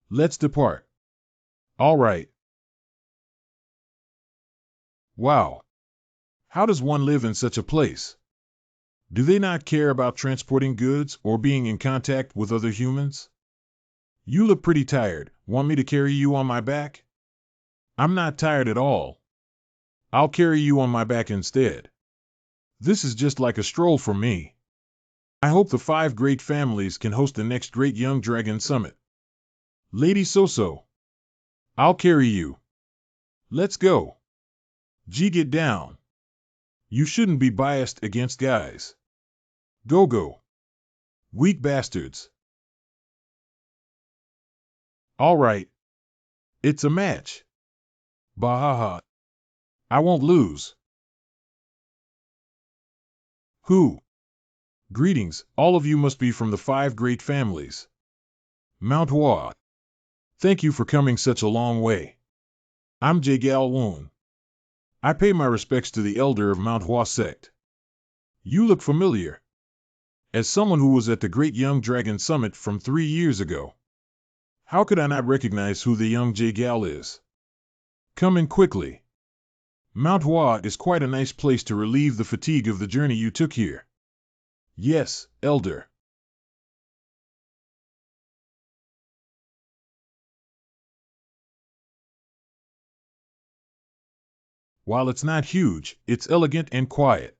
Let's depart. All right. Wow. How does one live in such a place? Do they not care about transporting goods or being in contact with other humans? You look pretty tired. Want me to carry you on my back? I'm not tired at all. I'll carry you on my back instead. This is just like a stroll for me. I hope the 5 great families can host the next Great Young Dragon Summit. Lady So-So. I'll carry you. Let's go. G, get down. You shouldn't be biased against guys. Go. Weak bastards. All right. It's a match. Bahaha. I won't lose. Who? Greetings, all of you must be from the 5 great families. Mount Hua. Thank you for coming such a long way. I'm J-Gal Woon. I pay my respects to the elder of Mount Hua sect. You look familiar. As someone who was at the Great Young Dragon Summit from 3 years ago. How could I not recognize who the young J-Gal is? Come in quickly. Mount Hua is quite a nice place to relieve the fatigue of the journey you took here. Yes, elder. While it's not huge, it's elegant and quiet.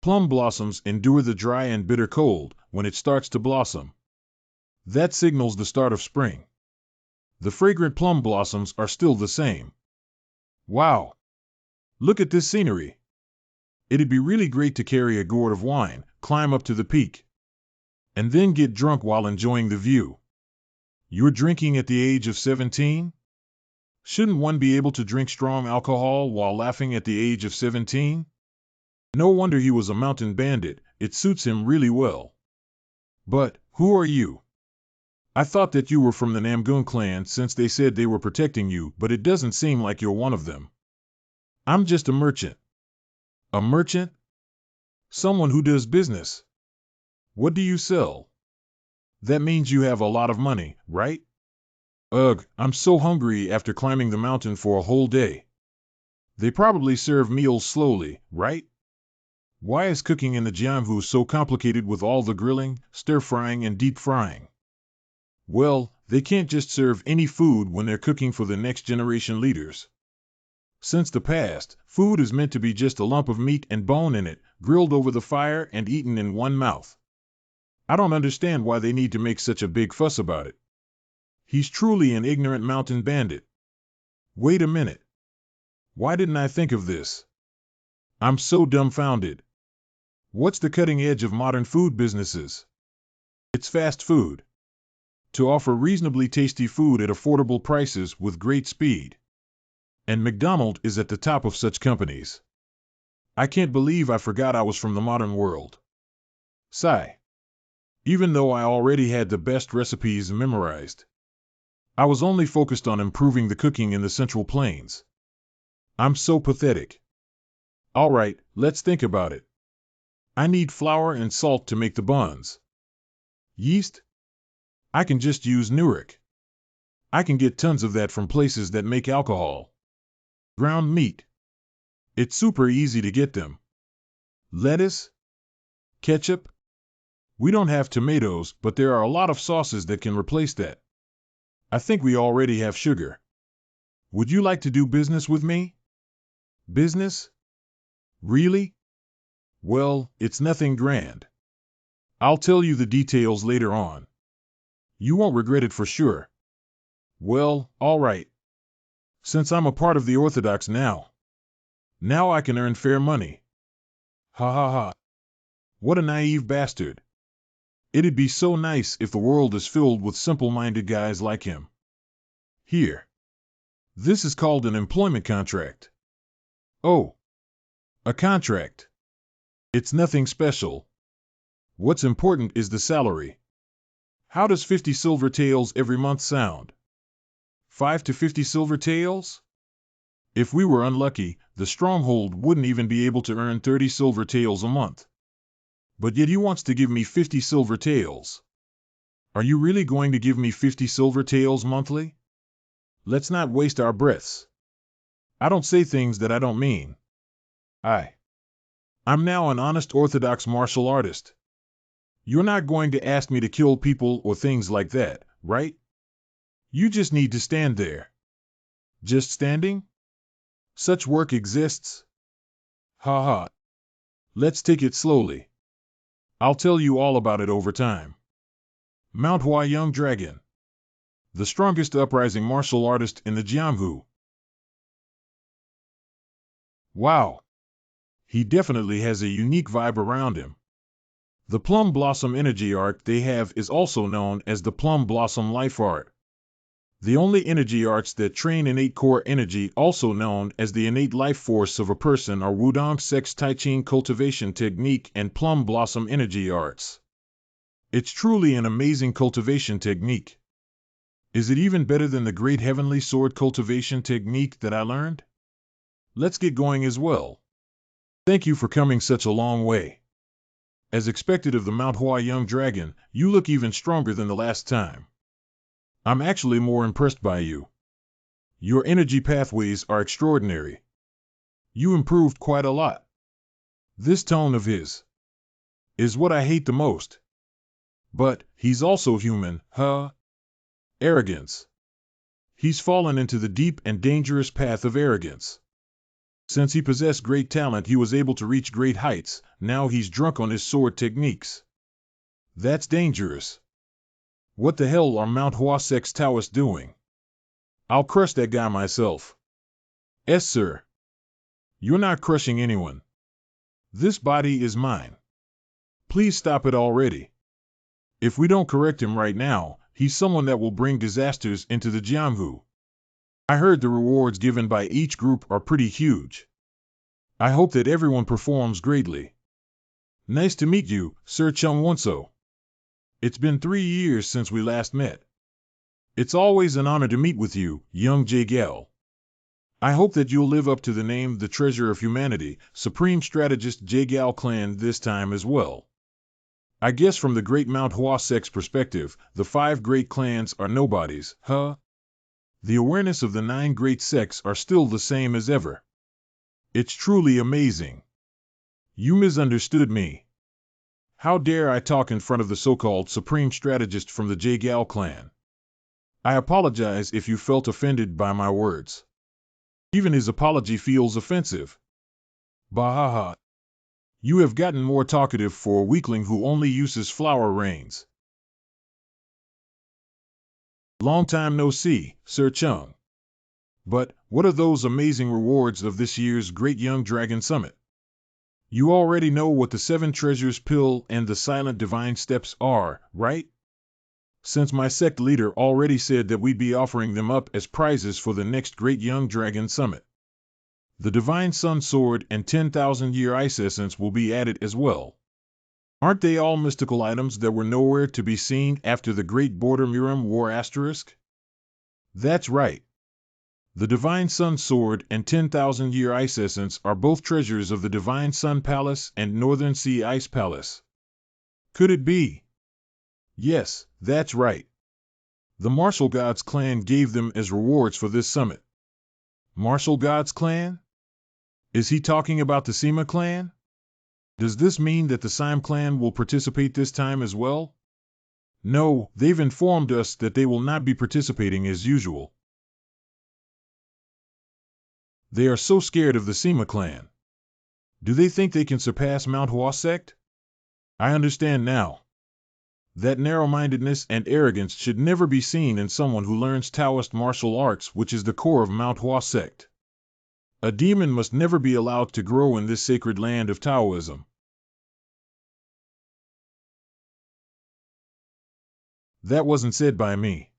Plum blossoms endure the dry and bitter cold. When it starts to blossom, that signals the start of spring. The fragrant plum blossoms are still the same. Wow! Look at this scenery. It'd be really great to carry a gourd of wine, climb up to the peak, and then get drunk while enjoying the view. You're drinking at the age of 17? Shouldn't one be able to drink strong alcohol while laughing at the age of 17? No wonder he was a mountain bandit. It suits him really well. But, who are you? I thought that you were from the Namgun clan since they said they were protecting you, but it doesn't seem like you're one of them. I'm just a merchant. A merchant? Someone who does business. What do you sell? That means you have a lot of money, right? Ugh, I'm so hungry after climbing the mountain for a whole day. They probably serve meals slowly, right? Why is cooking in the Jianghu so complicated with all the grilling, stir-frying, and deep-frying? Well, they can't just serve any food when they're cooking for the next generation leaders. Since the past, food is meant to be just a lump of meat and bone in it, grilled over the fire and eaten in one mouth. I don't understand why they need to make such a big fuss about it. He's truly an ignorant mountain bandit. Wait a minute. Why didn't I think of this? I'm so dumbfounded. What's the cutting edge of modern food businesses? It's fast food. To offer reasonably tasty food at affordable prices with great speed. And McDonald's is at the top of such companies. I can't believe I forgot I was from the modern world. Sigh. Even though I already had the best recipes memorized, I was only focused on improving the cooking in the Central Plains. I'm so pathetic. All right, let's think about it. I need flour and salt to make the buns. Yeast? I can just use Nurek. I can get tons of that from places that make alcohol. Ground meat. It's super easy to get them. Lettuce? Ketchup? We don't have tomatoes, but there are a lot of sauces that can replace that. I think we already have sugar. Would you like to do business with me? Business? Really? Well, it's nothing grand. I'll tell you the details later on. You won't regret it for sure. Well, all right. Since I'm a part of the Orthodox now I can earn fair money. Ha ha ha. What a naive bastard. It'd be so nice if the world is filled with simple-minded guys like him. Here. This is called an employment contract. Oh. A contract. It's nothing special. What's important is the salary. How does 50 silver taels every month sound? 5 to 50 silver taels? If we were unlucky, the stronghold wouldn't even be able to earn 30 silver taels a month. But yet he wants to give me 50 silver taels. Are you really going to give me 50 silver taels monthly? Let's not waste our breaths. I don't say things that I don't mean. I'm now an honest Orthodox martial artist. You're not going to ask me to kill people or things like that, right? You just need to stand there. Just standing? Such work exists? Ha ha. Let's take it slowly. I'll tell you all about it over time. Mount Hua Young Dragon. The strongest uprising martial artist in the Jianghu. Wow. He definitely has a unique vibe around him. The Plum Blossom Energy Art they have is also known as the Plum Blossom Life Art. The only energy arts that train innate core energy, also known as the innate life force of a person, are Wudong Sex Tai Ching Cultivation Technique and Plum Blossom Energy Arts. It's truly an amazing cultivation technique. Is it even better than the Great Heavenly Sword cultivation technique that I learned? Let's get going as well. Thank you for coming such a long way. As expected of the Mount Hua Young Dragon, you look even stronger than the last time. I'm actually more impressed by you. Your energy pathways are extraordinary. You improved quite a lot. This tone of his is what I hate the most. But he's also human, huh? Arrogance. He's fallen into the deep and dangerous path of arrogance. Since he possessed great talent, he was able to reach great heights. Now he's drunk on his sword techniques. That's dangerous. What the hell are Mount Huasek's Taoists doing? I'll crush that guy myself. Yes, sir. You're not crushing anyone. This body is mine. Please stop it already. If we don't correct him right now, he's someone that will bring disasters into the Jianghu. I heard the rewards given by each group are pretty huge. I hope that everyone performs greatly. Nice to meet you, Sir Chung Wonso. It's been 3 years since we last met. It's always an honor to meet with you, young Jagal. I hope that you'll live up to the name, the Treasure of Humanity, Supreme Strategist Jagal Clan this time as well. I guess from the great Mount Huasek's perspective, the 5 great clans are nobodies, huh? The awareness of the 9 great sects are still the same as ever. It's truly amazing. You misunderstood me. How dare I talk in front of the so-called Supreme Strategist from the Jagal clan? I apologize if you felt offended by my words. Even his apology feels offensive. Bahaha. You have gotten more talkative for a weakling who only uses flower reins. Long time no see, Sir Chung. But, what are those amazing rewards of this year's Great Young Dragon Summit? You already know what the 7 Treasures Pill and the Silent Divine Steps are, right? Since my sect leader already said that we'd be offering them up as prizes for the next Great Young Dragon Summit. The Divine Sun Sword and 10,000-year Ice Essence will be added as well. Aren't they all mystical items that were nowhere to be seen after the Great Border Murim War asterisk? That's right. The Divine Sun Sword and 10,000-year Ice Essence are both treasures of the Divine Sun Palace and Northern Sea Ice Palace. Could it be? Yes, that's right. The Martial Gods clan gave them as rewards for this summit. Martial Gods clan? Is he talking about the Sima clan? Does this mean that the Sime clan will participate this time as well? No, they've informed us that they will not be participating as usual. They are so scared of the Sima clan. Do they think they can surpass Mount Huasect? I understand now. That narrow-mindedness and arrogance should never be seen in someone who learns Taoist martial arts, which is the core of Mount Huasect. A demon must never be allowed to grow in this sacred land of Taoism. That wasn't said by me.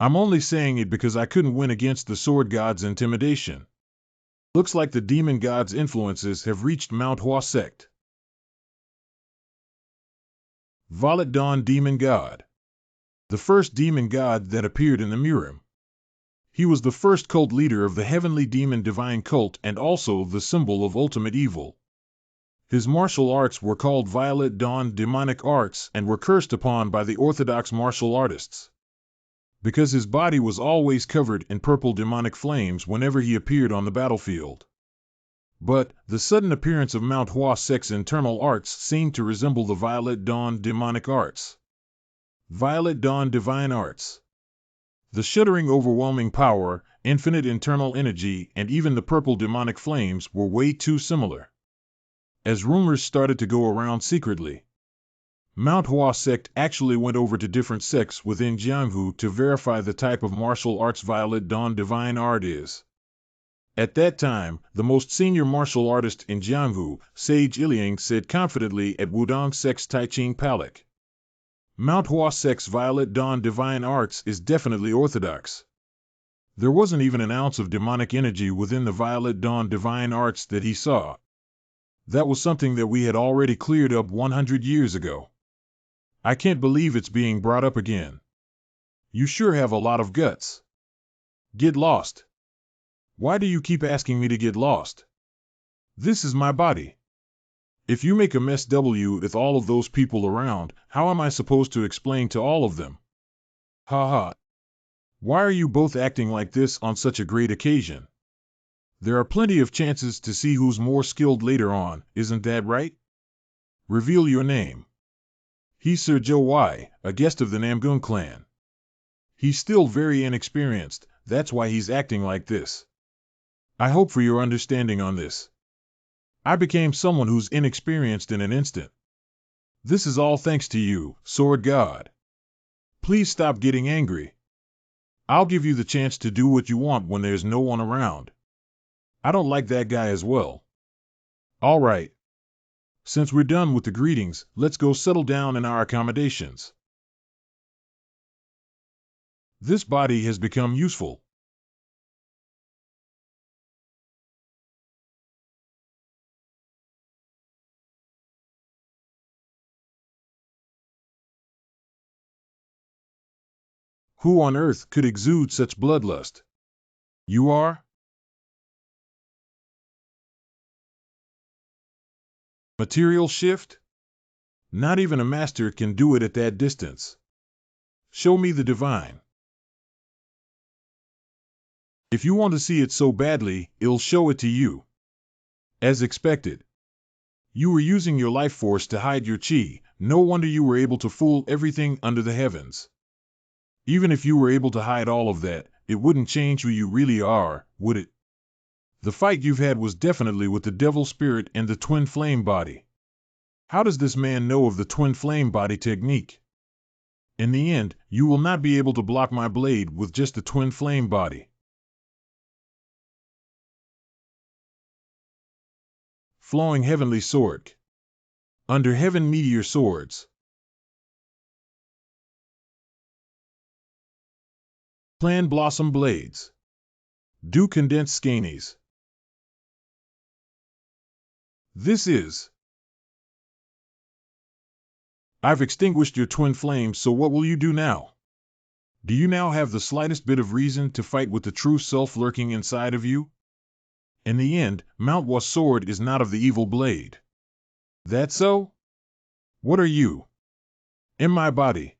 I'm only saying it because I couldn't win against the Sword God's intimidation. Looks like the Demon God's influences have reached Mount Huasect. Violet Dawn Demon God. The first demon god that appeared in the Murim. He was the first cult leader of the heavenly demon divine cult and also the symbol of ultimate evil. His martial arts were called Violet Dawn demonic arts and were cursed upon by the orthodox martial artists. Because his body was always covered in purple demonic flames whenever he appeared on the battlefield. But, the sudden appearance of Mount Huasek's internal arts seemed to resemble the Violet Dawn demonic arts. Violet Dawn divine arts. The shuddering overwhelming power, infinite internal energy, and even the purple demonic flames were way too similar. As rumors started to go around secretly, Mount Huasect actually went over to different sects within Jianghu to verify the type of martial arts Violet Dawn divine art is. At that time, the most senior martial artist in Jianghu, Sage Iliang, said confidently at Wudong Sect's Taiching Palak, Mount Huasec's Violet Dawn divine arts is definitely orthodox. There wasn't even an ounce of demonic energy within the Violet Dawn divine arts that he saw. That was something that we had already cleared up 100 years ago. I can't believe it's being brought up again. You sure have a lot of guts. Get lost. Why do you keep asking me to get lost? This is my body. If you make a mess with all of those people around, how am I supposed to explain to all of them? Ha ha. Why are you both acting like this on such a great occasion? There are plenty of chances to see who's more skilled later on, isn't that right? Reveal your name. He's Sir Joe Y, a guest of the Namgun clan. He's still very inexperienced, that's why he's acting like this. I hope for your understanding on this. I became someone who's inexperienced in an instant. This is all thanks to you, Sword God. Please stop getting angry. I'll give you the chance to do what you want when there's no one around. I don't like that guy as well. All right. Since we're done with the greetings, let's go settle down in our accommodations. This body has become useful. Who on earth could exude such bloodlust? You are? Material shift? Not even a master can do it at that distance. Show me the divine. If you want to see it so badly, I'll show it to you. As expected. You were using your life force to hide your chi. No wonder you were able to fool everything under the heavens. Even if you were able to hide all of that, it wouldn't change who you really are, would it? The fight you've had was definitely with the devil spirit and the twin flame body. How does this man know of the twin flame body technique? In the end, you will not be able to block my blade with just the twin flame body. Flowing heavenly sword. Under heaven meteor swords. Plan blossom blades. Do condensed skeinies. This is. I've extinguished your twin flames, so what will you do now? Do you now have the slightest bit of reason to fight with the true self lurking inside of you? In the end, Mount Wa's sword is not of the evil blade. That so? What are you? In my body.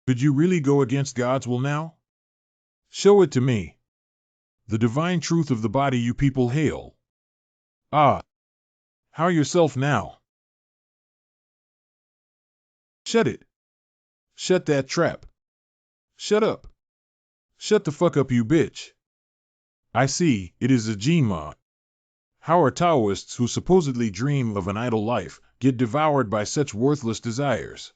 Could you really go against God's will now? Show it to me. The divine truth of the body you people hail. Ah. How yourself now? Shut it. Shut that trap. Shut up. Shut the fuck up, you bitch. I see, it is a Jinma. How are Taoists who supposedly dream of an idle life get devoured by such worthless desires?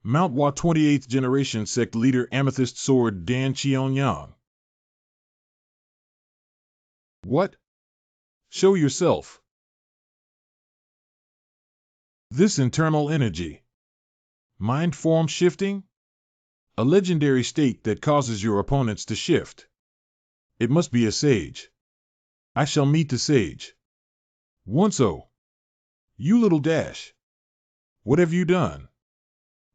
Mount Wa 28th generation sect leader Amethyst Sword Dan Cheonyang. What? Show yourself. This internal energy. Mind form shifting? A legendary state that causes your opponents to shift. It must be a sage. I shall meet the sage. Once-o. You little dash. What have you done?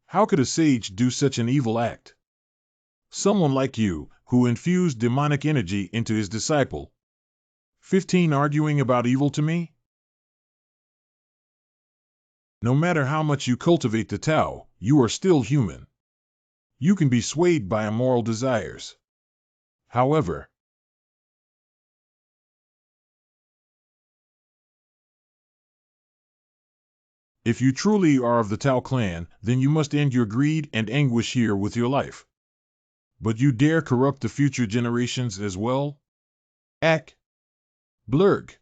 How could a sage do such an evil act? Someone like you, who infused demonic energy into his disciple. 15 arguing about evil to me? No matter how much you cultivate the Tao, you are still human. You can be swayed by immoral desires. However, if you truly are of the Tao clan, then you must end your greed and anguish here with your life. But you dare corrupt the future generations as well? Ack. Blurg.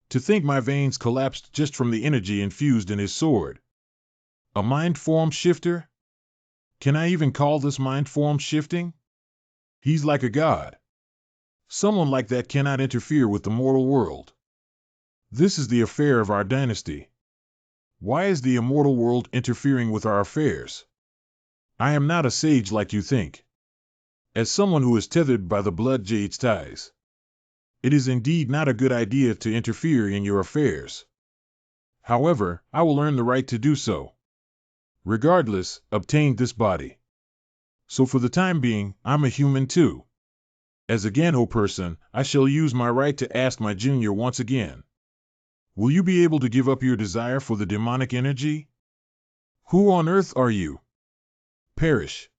To think my veins collapsed just from the energy infused in his sword. A mind form shifter? Can I even call this mind form shifting? He's like a god. Someone like that cannot interfere with the mortal world. This is the affair of our dynasty. Why is the immortal world interfering with our affairs? I am not a sage like you think. As someone who is tethered by the blood jade's ties, it is indeed not a good idea to interfere in your affairs. However, I will earn the right to do so. Regardless, obtain this body. So for the time being, I'm a human too. As a Ganho person, I shall use my right to ask my junior once again. Will you be able to give up your desire for the demonic energy? Who on earth are you? Perish.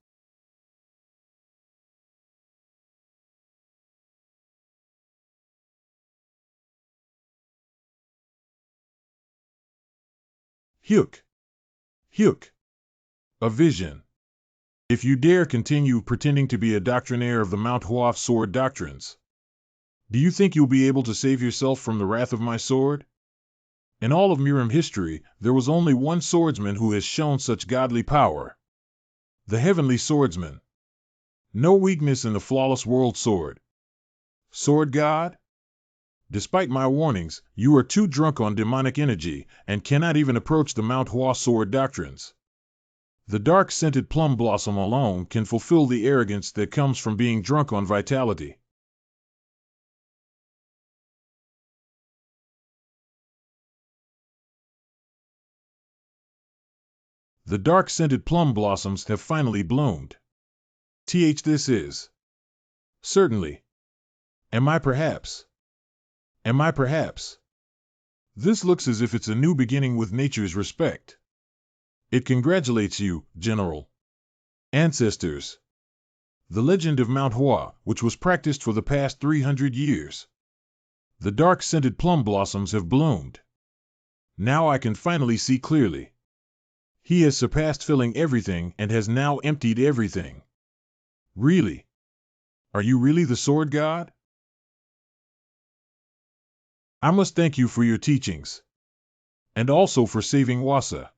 Hyuk. Hyuk. A vision. If you dare continue pretending to be a doctrinaire of the Mount Hua sword doctrines, do you think you'll be able to save yourself from the wrath of my sword? In all of Miram history, there was only one swordsman who has shown such godly power. The heavenly swordsman. No weakness in the flawless world sword. Sword God? Despite my warnings, you are too drunk on demonic energy and cannot even approach the Mount Hua sword doctrines. The dark-scented plum blossom alone can fulfill the arrogance that comes from being drunk on vitality. The dark-scented plum blossoms have finally bloomed. This is. Certainly. Am I perhaps? Am I perhaps? This looks as if it's a new beginning with nature's respect. It congratulates you, General. Ancestors. The legend of Mount Hua, which was practiced for the past 300 years. The dark-scented plum blossoms have bloomed. Now I can finally see clearly. He has surpassed filling everything and has now emptied everything. Really? Are you really the sword god? I must thank you for your teachings. And also for saving Wuxia.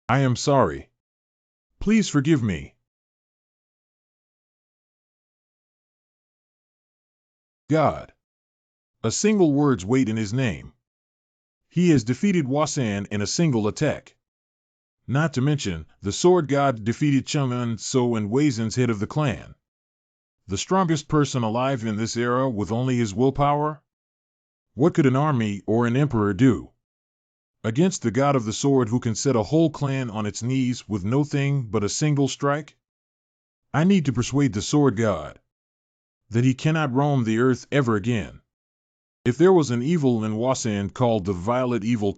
I am sorry. Please forgive me. God. A single word's weight in his name. He has defeated Wuxia in a single attack. Not to mention, the sword god defeated Chang'un So and Weizen's head of the clan. The strongest person alive in this era with only his willpower? What could an army or an emperor do against the god of the sword who can set a whole clan on its knees with no thing but a single strike? I need to persuade the sword god that he cannot roam the earth ever again. If there was an evil in Wuxia called the Violet Evil,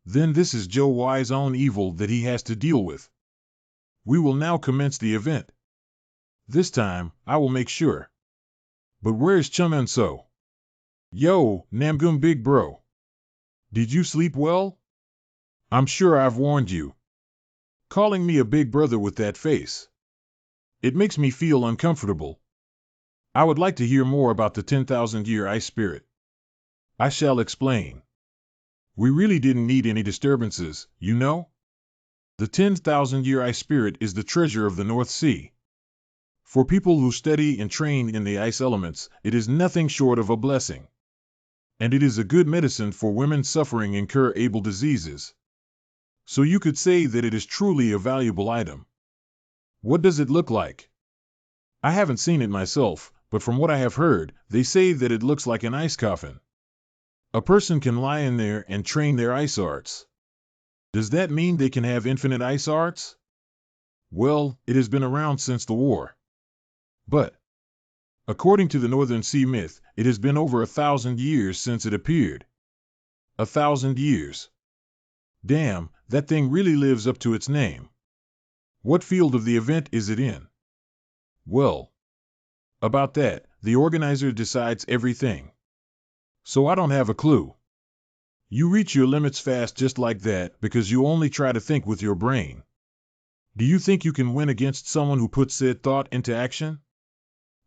then this is Zhou Wai's own evil that he has to deal with. We will now commence the event. This time, I will make sure. But where's Chang'un So? Yo, Namgun big bro. Did you sleep well? I'm sure I've warned you. Calling me a big brother with that face. It makes me feel uncomfortable. I would like to hear more about the 10,000-year ice spirit. I shall explain. We really didn't need any disturbances, you know? The 10,000-year ice spirit is the treasure of the North Sea. For people who study and train in the ice elements, it is nothing short of a blessing. And it is a good medicine for women suffering incurable diseases. So you could say that it is truly a valuable item. What does it look like? I haven't seen it myself, but from what I have heard, they say that it looks like an ice coffin. A person can lie in there and train their ice arts. Does that mean they can have infinite ice arts? Well, it has been around since the war. But, according to the Northern Sea myth, it has been over 1,000 years since it appeared. 1,000 years. Damn, that thing really lives up to its name. What field of the event is it in? Well, about that, the organizer decides everything. So I don't have a clue. You reach your limits fast just like that because you only try to think with your brain. Do you think you can win against someone who puts said thought into action?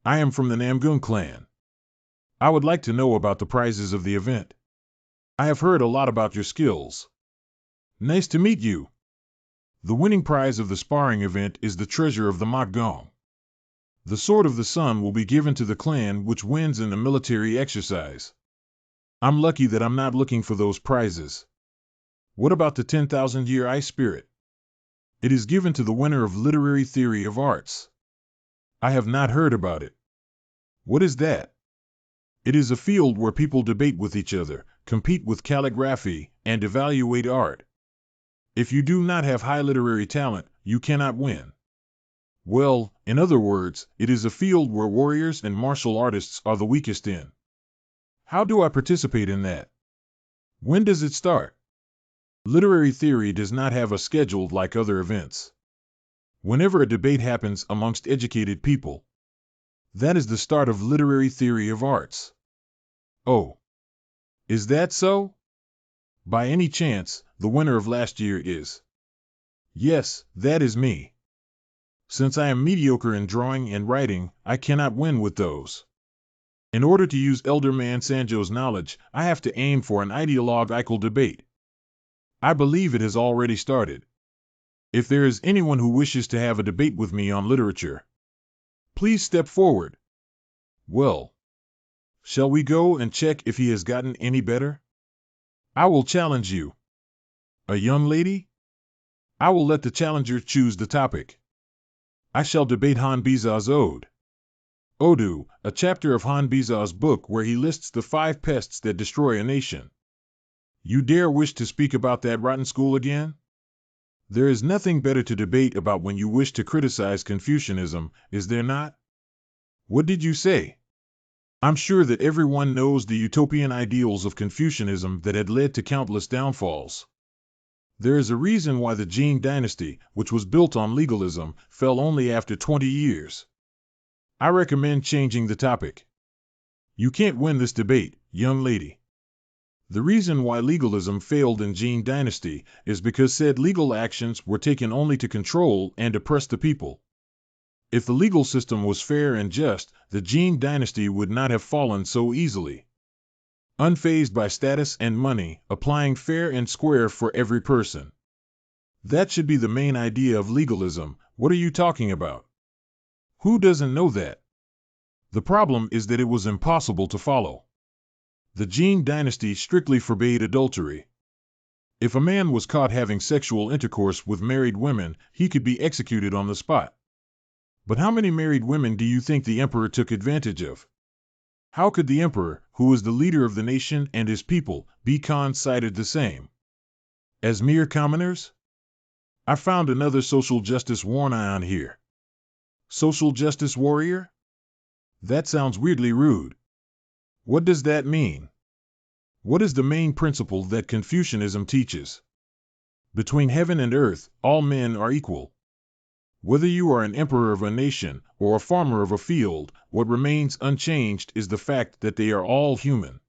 I am from the Namgun clan. I would like to know about the prizes of the event. I have heard a lot about your skills. Nice to meet you. The winning prize of the sparring event is the treasure of the Makgong. The Sword of the Sun will be given to the clan which wins in the military exercise. I'm lucky that I'm not looking for those prizes. What about the 10,000-year ice spirit? It is given to the winner of literary theory of arts. I have not heard about it. What is that? It is a field where people debate with each other, compete with calligraphy, and evaluate art. If you do not have high literary talent, you cannot win. Well, in other words, it is a field where warriors and martial artists are the weakest in. How do I participate in that? When does it start? Literary theory does not have a schedule like other events. Whenever a debate happens amongst educated people, that is the start of literary theory of arts. Oh. Is that so? By any chance, the winner of last year is? Yes, that is me. Since I am mediocre in drawing and writing, I cannot win with those. In order to use Elder Man Sanjo's knowledge, I have to aim for an ideological debate. I believe it has already started. If there is anyone who wishes to have a debate with me on literature, please step forward. Well, shall we go and check if he has gotten any better? I will challenge you. A young lady? I will let the challenger choose the topic. I shall debate Hanbiza's Ode. Odu, a chapter of Hanbiza's book where he lists the 5 pests that destroy a nation. You dare wish to speak about that rotten school again? There is nothing better to debate about when you wish to criticize Confucianism, is there not? What did you say? I'm sure that everyone knows the utopian ideals of Confucianism that had led to countless downfalls. There is a reason why the Jin dynasty, which was built on legalism, fell only after 20 years. I recommend changing the topic. You can't win this debate, young lady. The reason why legalism failed in Jin dynasty is because said legal actions were taken only to control and oppress the people. If the legal system was fair and just, the Jin dynasty would not have fallen so easily. Unfazed by status and money, applying fair and square for every person. That should be the main idea of legalism. What are you talking about? Who doesn't know that? The problem is that it was impossible to follow. The Jin dynasty strictly forbade adultery. If a man was caught having sexual intercourse with married women, he could be executed on the spot. But how many married women do you think the emperor took advantage of? How could the emperor, who was the leader of the nation and his people, be considered the same? As mere commoners? I found another social justice warrior on here. Social justice warrior? That sounds weirdly rude. What does that mean? What is the main principle that Confucianism teaches? Between heaven and earth, all men are equal. Whether you are an emperor of a nation or a farmer of a field, what remains unchanged is the fact that they are all human.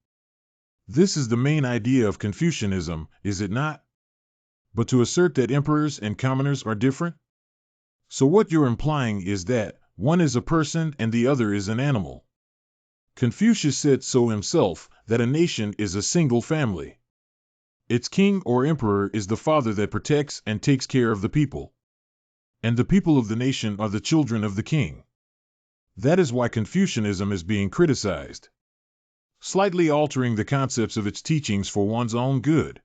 This is the main idea of Confucianism, is it not? But to assert that emperors and commoners are different? So what you're implying is that one is a person and the other is an animal. Confucius said so himself, that a nation is a single family. Its king or emperor is the father that protects and takes care of the people. And the people of the nation are the children of the king. That is why Confucianism is being criticized. Slightly altering the concepts of its teachings for one's own good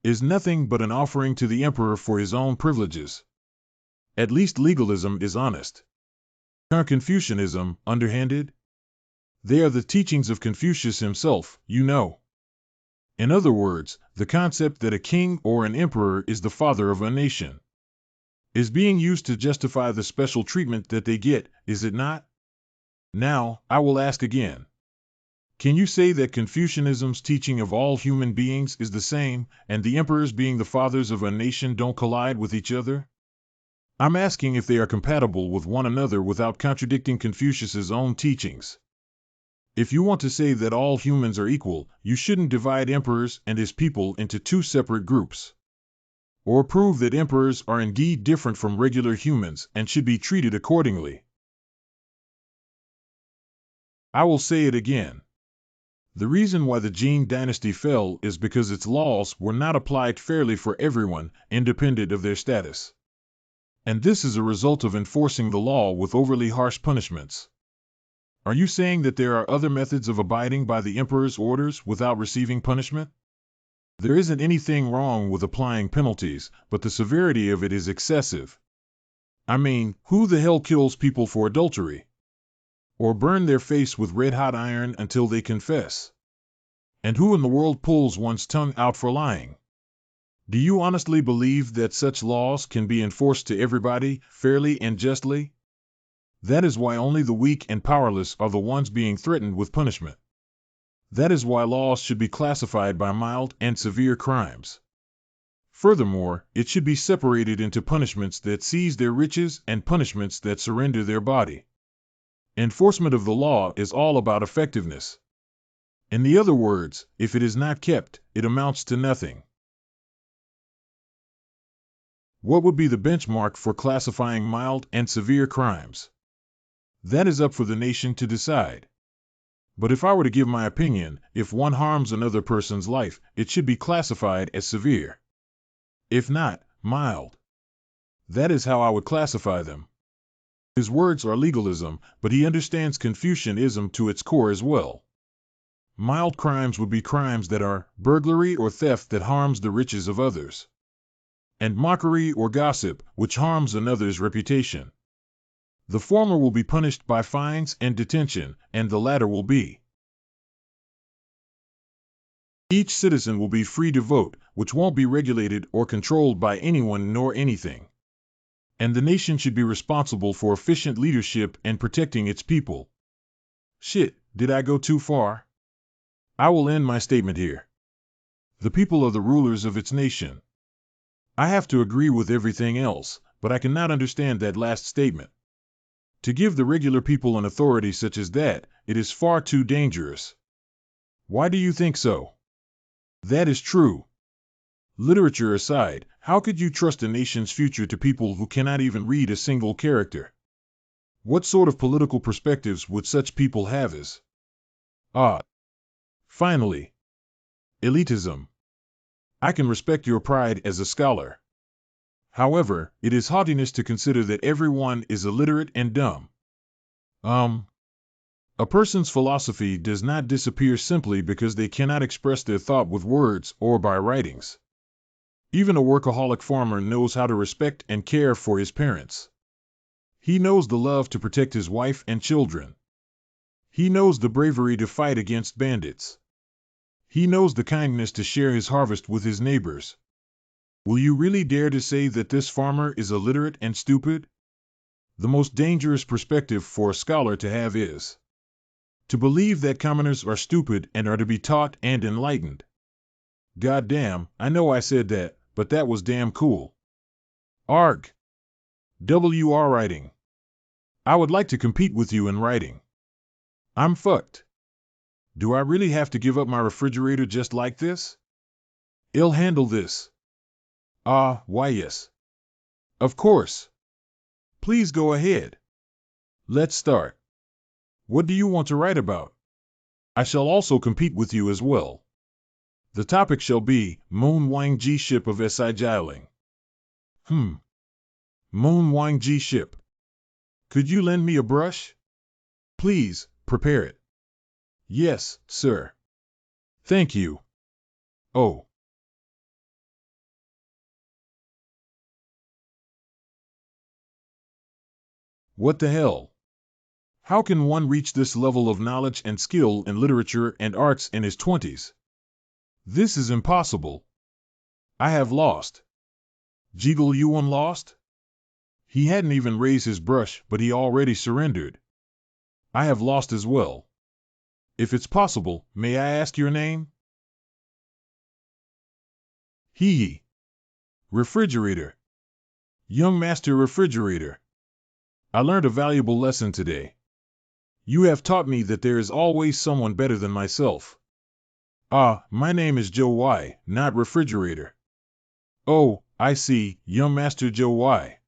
is nothing but an offering to the emperor for his own privileges. At least legalism is honest. Confucianism, underhanded? They are the teachings of Confucius himself, you know. In other words, the concept that a king or an emperor is the father of a nation is being used to justify the special treatment that they get, is it not? Now, I will ask again. Can you say that Confucianism's teaching of all human beings is the same, and the emperors being the fathers of a nation don't collide with each other? I'm asking if they are compatible with one another without contradicting Confucius's own teachings. If you want to say that all humans are equal, you shouldn't divide emperors and his people into 2 separate groups. Or prove that emperors are indeed different from regular humans and should be treated accordingly. I will say it again. The reason why the Jin dynasty fell is because its laws were not applied fairly for everyone, independent of their status. And this is a result of enforcing the law with overly harsh punishments. Are you saying that there are other methods of abiding by the emperor's orders without receiving punishment? There isn't anything wrong with applying penalties, but the severity of it is excessive. I mean, who the hell kills people for adultery? Or burn their face with red-hot iron until they confess? And who in the world pulls one's tongue out for lying? Do you honestly believe that such laws can be enforced to everybody, fairly and justly? That is why only the weak and powerless are the ones being threatened with punishment. That is why laws should be classified by mild and severe crimes. Furthermore, it should be separated into punishments that seize their riches and punishments that surrender their body. Enforcement of the law is all about effectiveness. In the other words, if it is not kept, it amounts to nothing. What would be the benchmark for classifying mild and severe crimes? That is up for the nation to decide. But if I were to give my opinion, if one harms another person's life, it should be classified as severe. If not, mild. That is how I would classify them. His words are legalism, but he understands Confucianism to its core as well. Mild crimes would be crimes that are burglary or theft that harms the riches of others, and mockery or gossip, which harms another's reputation. The former will be punished by fines and detention, and the latter will be. Each citizen will be free to vote, which won't be regulated or controlled by anyone nor anything. And the nation should be responsible for efficient leadership and protecting its people. Shit, did I go too far? I will end my statement here. The people are the rulers of its nation. I have to agree with everything else, but I cannot understand that last statement. To give the regular people an authority such as that, it is far too dangerous. Why do you think so? That is true. Literature aside, how could you trust a nation's future to people who cannot even read a single character? What sort of political perspectives would such people have as? Finally, elitism. I can respect your pride as a scholar. However, it is haughtiness to consider that everyone is illiterate and dumb. A person's philosophy does not disappear simply because they cannot express their thought with words or by writings. Even a workaholic farmer knows how to respect and care for his parents. He knows the love to protect his wife and children. He knows the bravery to fight against bandits. He knows the kindness to share his harvest with his neighbors. Will you really dare to say that this farmer is illiterate and stupid? The most dangerous perspective for a scholar to have is to believe that commoners are stupid and are to be taught and enlightened. God damn, I know I said that, but that was damn cool. Arg. WR writing. I would like to compete with you in writing. I'm fucked. Do I really have to give up my refrigerator just like this? I'll handle this. Why yes. Of course. Please go ahead. Let's start. What do you want to write about? I shall also compete with you as well. The topic shall be Moon Wang Ji Ship of Si Jialing. Moon Wang Ji Ship. Could you lend me a brush? Please, prepare it. Yes, sir. Thank you. Oh. What the hell? How can one reach this level of knowledge and skill in literature and arts in his 20s? This is impossible. I have lost. Jiggle Yuan lost? He hadn't even raised his brush, but he already surrendered. I have lost as well. If it's possible, may I ask your name? He. Refrigerator. Young Master Refrigerator. I learned a valuable lesson today. You have taught me that there is always someone better than myself. My name is Joe Y, not Refrigerator. Oh, I see, young Master Joe Y.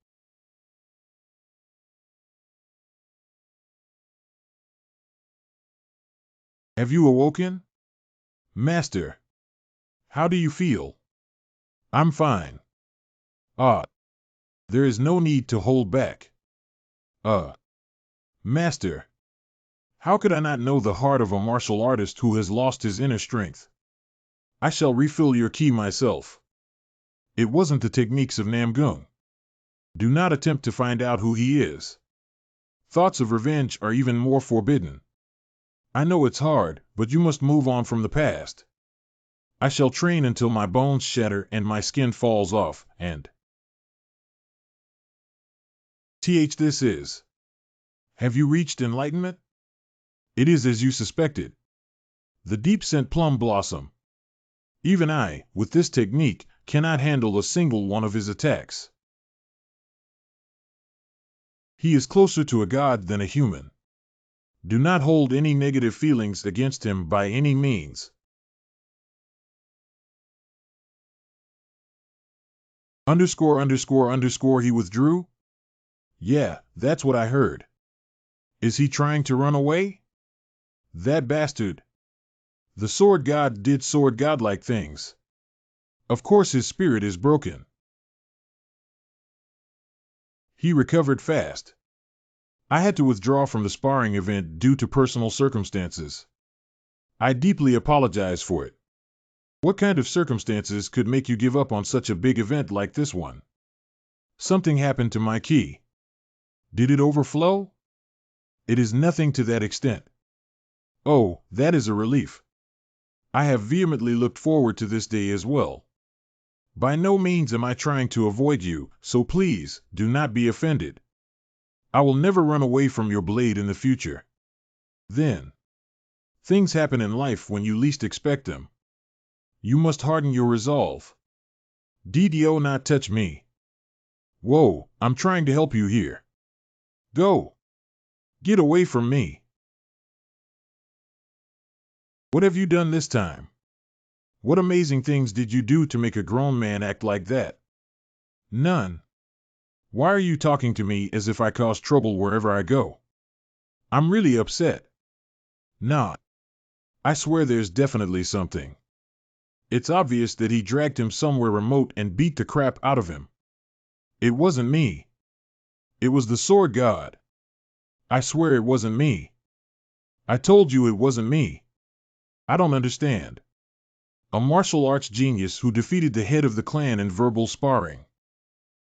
Have you awoken? Master. How do you feel? I'm fine. There is no need to hold back. Master. How could I not know the heart of a martial artist who has lost his inner strength? I shall refill your key myself. It wasn't the techniques of Namgung. Do not attempt to find out who he is. Thoughts of revenge are even more forbidden. I know it's hard, but you must move on from the past. I shall train until my bones shatter and my skin falls off, and this is. Have you reached enlightenment? It is as you suspected. The deep scent plum blossom. Even I, with this technique, cannot handle a single one of his attacks. He is closer to a god than a human. Do not hold any negative feelings against him by any means. He withdrew? Yeah, that's what I heard. Is he trying to run away? That bastard. The sword god did sword godlike things. Of course his spirit is broken. He recovered fast. I had to withdraw from the sparring event due to personal circumstances. I deeply apologize for it. What kind of circumstances could make you give up on such a big event like this one? Something happened to my ki. Did it overflow? It is nothing to that extent. Oh, that is a relief. I have vehemently looked forward to this day as well. By no means am I trying to avoid you, so please, do not be offended. I will never run away from your blade in the future. Then, things happen in life when you least expect them. You must harden your resolve. DDO not touch me. Whoa, I'm trying to help you here. Go. Get away from me. What have you done this time? What amazing things did you do to make a grown man act like that? None. Why are you talking to me as if I cause trouble wherever I go? I'm really upset. Nah. I swear there's definitely something. It's obvious that he dragged him somewhere remote and beat the crap out of him. It wasn't me. It was the sword god. I swear it wasn't me. I told you it wasn't me. I don't understand. A martial arts genius who defeated the head of the clan in verbal sparring.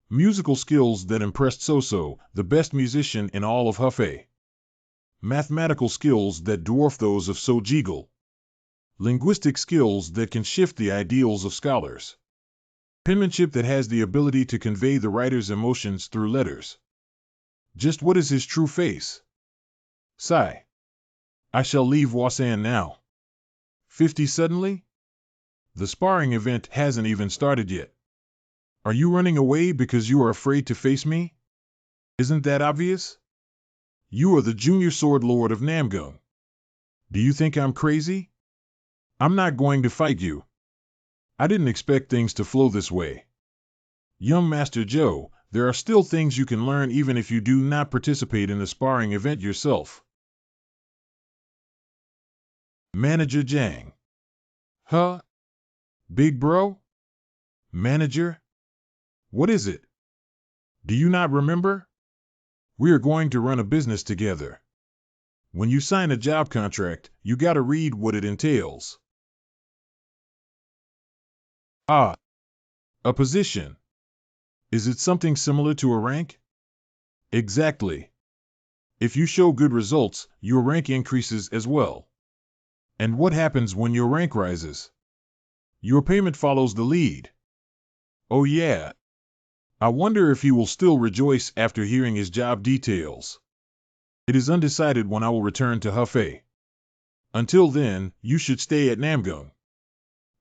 Musical skills that impressed Soso, the best musician in all of Hefei. Mathematical skills that dwarf those of Sojigal. Linguistic skills that can shift the ideals of scholars. Penmanship that has the ability to convey the writer's emotions through letters. Just what is his true face? Sigh. I shall leave Wasan now. 50 suddenly? The sparring event hasn't even started yet. Are you running away because you are afraid to face me? Isn't that obvious? You are the junior sword lord of Namgung. Do you think I'm crazy? I'm not going to fight you. I didn't expect things to flow this way. Young Master Joe, there are still things you can learn even if you do not participate in the sparring event yourself. Manager Jang. Huh? Big bro? Manager? What is it? Do you not remember? We are going to run a business together. When you sign a job contract, you gotta read what it entails. Ah. A position. Is it something similar to a rank? Exactly. If you show good results, your rank increases as well. And what happens when your rank rises? Your payment follows the lead. Oh yeah. I wonder if he will still rejoice after hearing his job details. It is undecided when I will return to Hefei. Until then, you should stay at Namgung.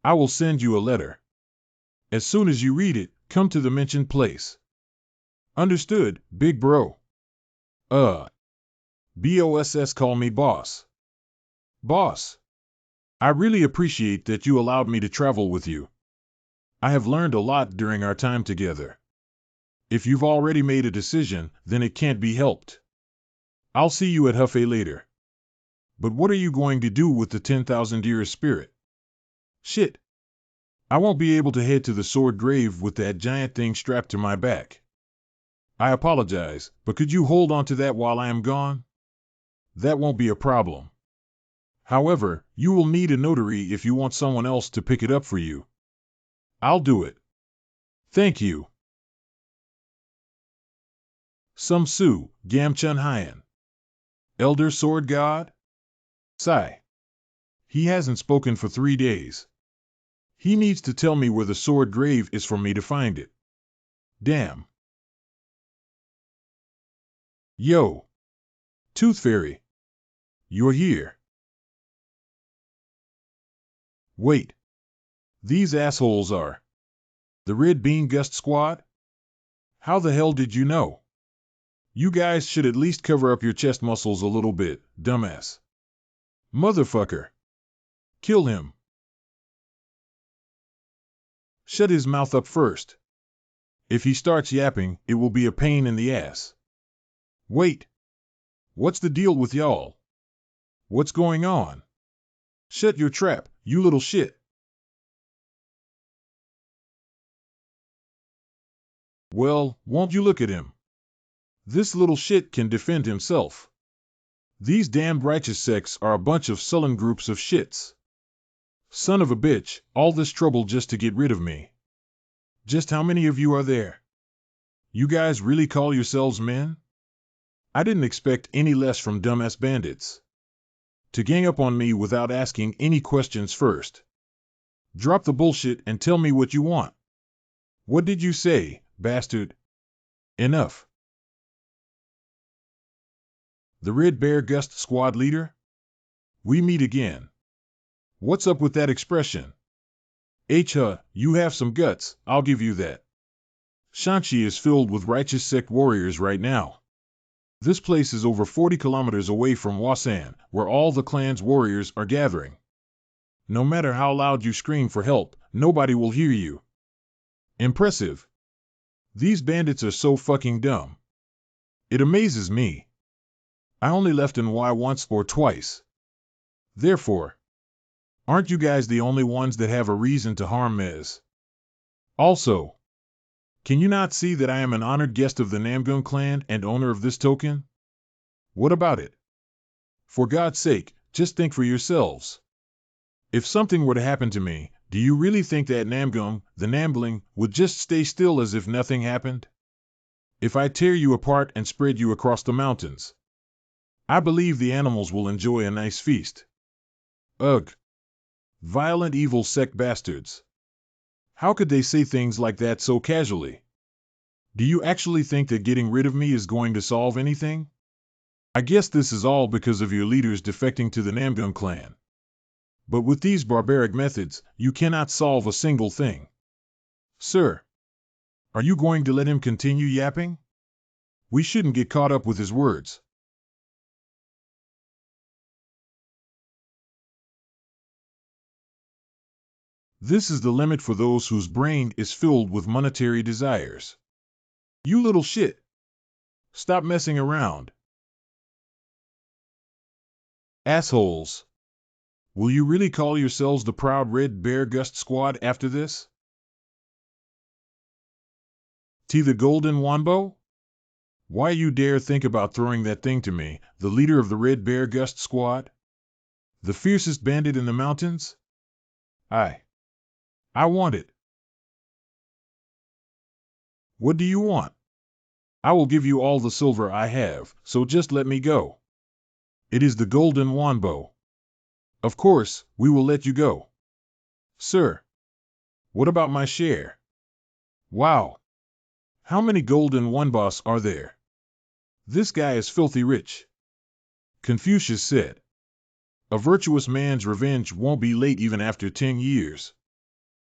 I will send you a letter. As soon as you read it, come to the mentioned place. Understood, big bro. BOSS call me boss. Boss. I really appreciate that you allowed me to travel with you. I have learned a lot during our time together. If you've already made a decision, then it can't be helped. I'll see you at Hefei later. But what are you going to do with the 10,000 years spirit? Shit. I won't be able to head to the sword grave with that giant thing strapped to my back. I apologize, but could you hold on to that while I am gone? That won't be a problem. However, you will need a notary if you want someone else to pick it up for you. I'll do it. Thank you. Some Su, Gamchun Hyan. Elder Sword God? Sigh. He hasn't spoken for 3 days. He needs to tell me where the sword grave is for me to find it. Damn. Yo. Tooth Fairy. You're here. Wait. These assholes are the Red Bean Gust Squad? How the hell did you know? You guys should at least cover up your chest muscles a little bit, dumbass. Motherfucker. Kill him. Shut his mouth up first. If he starts yapping, it will be a pain in the ass. Wait. What's the deal with y'all? What's going on? Shut your trap, you little shit. Well, won't you look at him? This little shit can defend himself. These damned righteous sects are a bunch of sullen groups of shits. Son of a bitch, all this trouble just to get rid of me. Just how many of you are there? You guys really call yourselves men? I didn't expect any less from dumbass bandits. To gang up on me without asking any questions first. Drop the bullshit and tell me what you want. What did you say, bastard? Enough. The Red Bear Gust Squad leader? We meet again. What's up with that expression? You have some guts, I'll give you that. Shanxi is filled with righteous sect warriors right now. This place is over 40 kilometers away from Wuxia, where all the clan's warriors are gathering. No matter how loud you scream for help, nobody will hear you. Impressive. These bandits are so fucking dumb. It amazes me. I only left in Y once or twice. Therefore, aren't you guys the only ones that have a reason to harm Mez? Also, can you not see that I am an honored guest of the Namgun clan and owner of this token? What about it? For God's sake, just think for yourselves. If something were to happen to me, do you really think that Namgun, the Nambling, would just stay still as if nothing happened? If I tear you apart and spread you across the mountains, I believe the animals will enjoy a nice feast. Ugh. Violent evil sect bastards. How could they say things like that so casually? Do you actually think that getting rid of me is going to solve anything? I guess this is all because of your leaders defecting to the Namgun clan. But with these barbaric methods, you cannot solve a single thing. Sir, are you going to let him continue yapping? We shouldn't get caught up with his words. This is the limit for those whose brain is filled with monetary desires. You little shit. Stop messing around. Assholes. Will you really call yourselves the proud Red Bear Gust Squad after this? T the Golden Wanbo? Why you dare think about throwing that thing to me, the leader of the Red Bear Gust Squad? The fiercest bandit in the mountains? I want it. What do you want? I will give you all the silver I have, so just let me go. It is the Golden Wanbo. Of course, we will let you go. Sir, what about my share? Wow. How many Golden Wanbos are there? This guy is filthy rich. Confucius said, a virtuous man's revenge won't be late even after 10 years.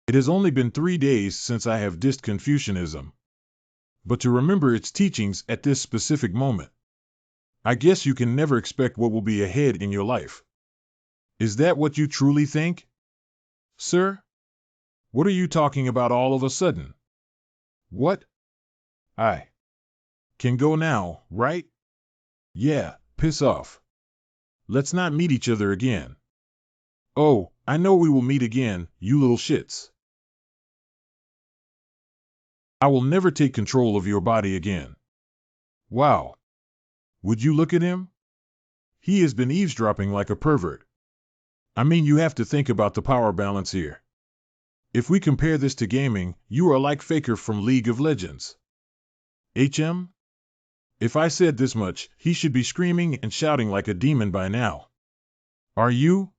It has only been 3 days since I have dissed Confucianism. But to remember its teachings at this specific moment, I guess you can never expect what will be ahead in your life. Is that what you truly think? Sir? What are you talking about all of a sudden? What? I can go now, right? Yeah, piss off. Let's not meet each other again. Oh, I know we will meet again, you little shits. I will never take control of your body again. Wow. Would you look at him? He has been eavesdropping like a pervert. I mean, you have to think about the power balance here. If we compare this to gaming, you are like Faker from League of Legends. If I said this much, he should be screaming and shouting like a demon by now. Are you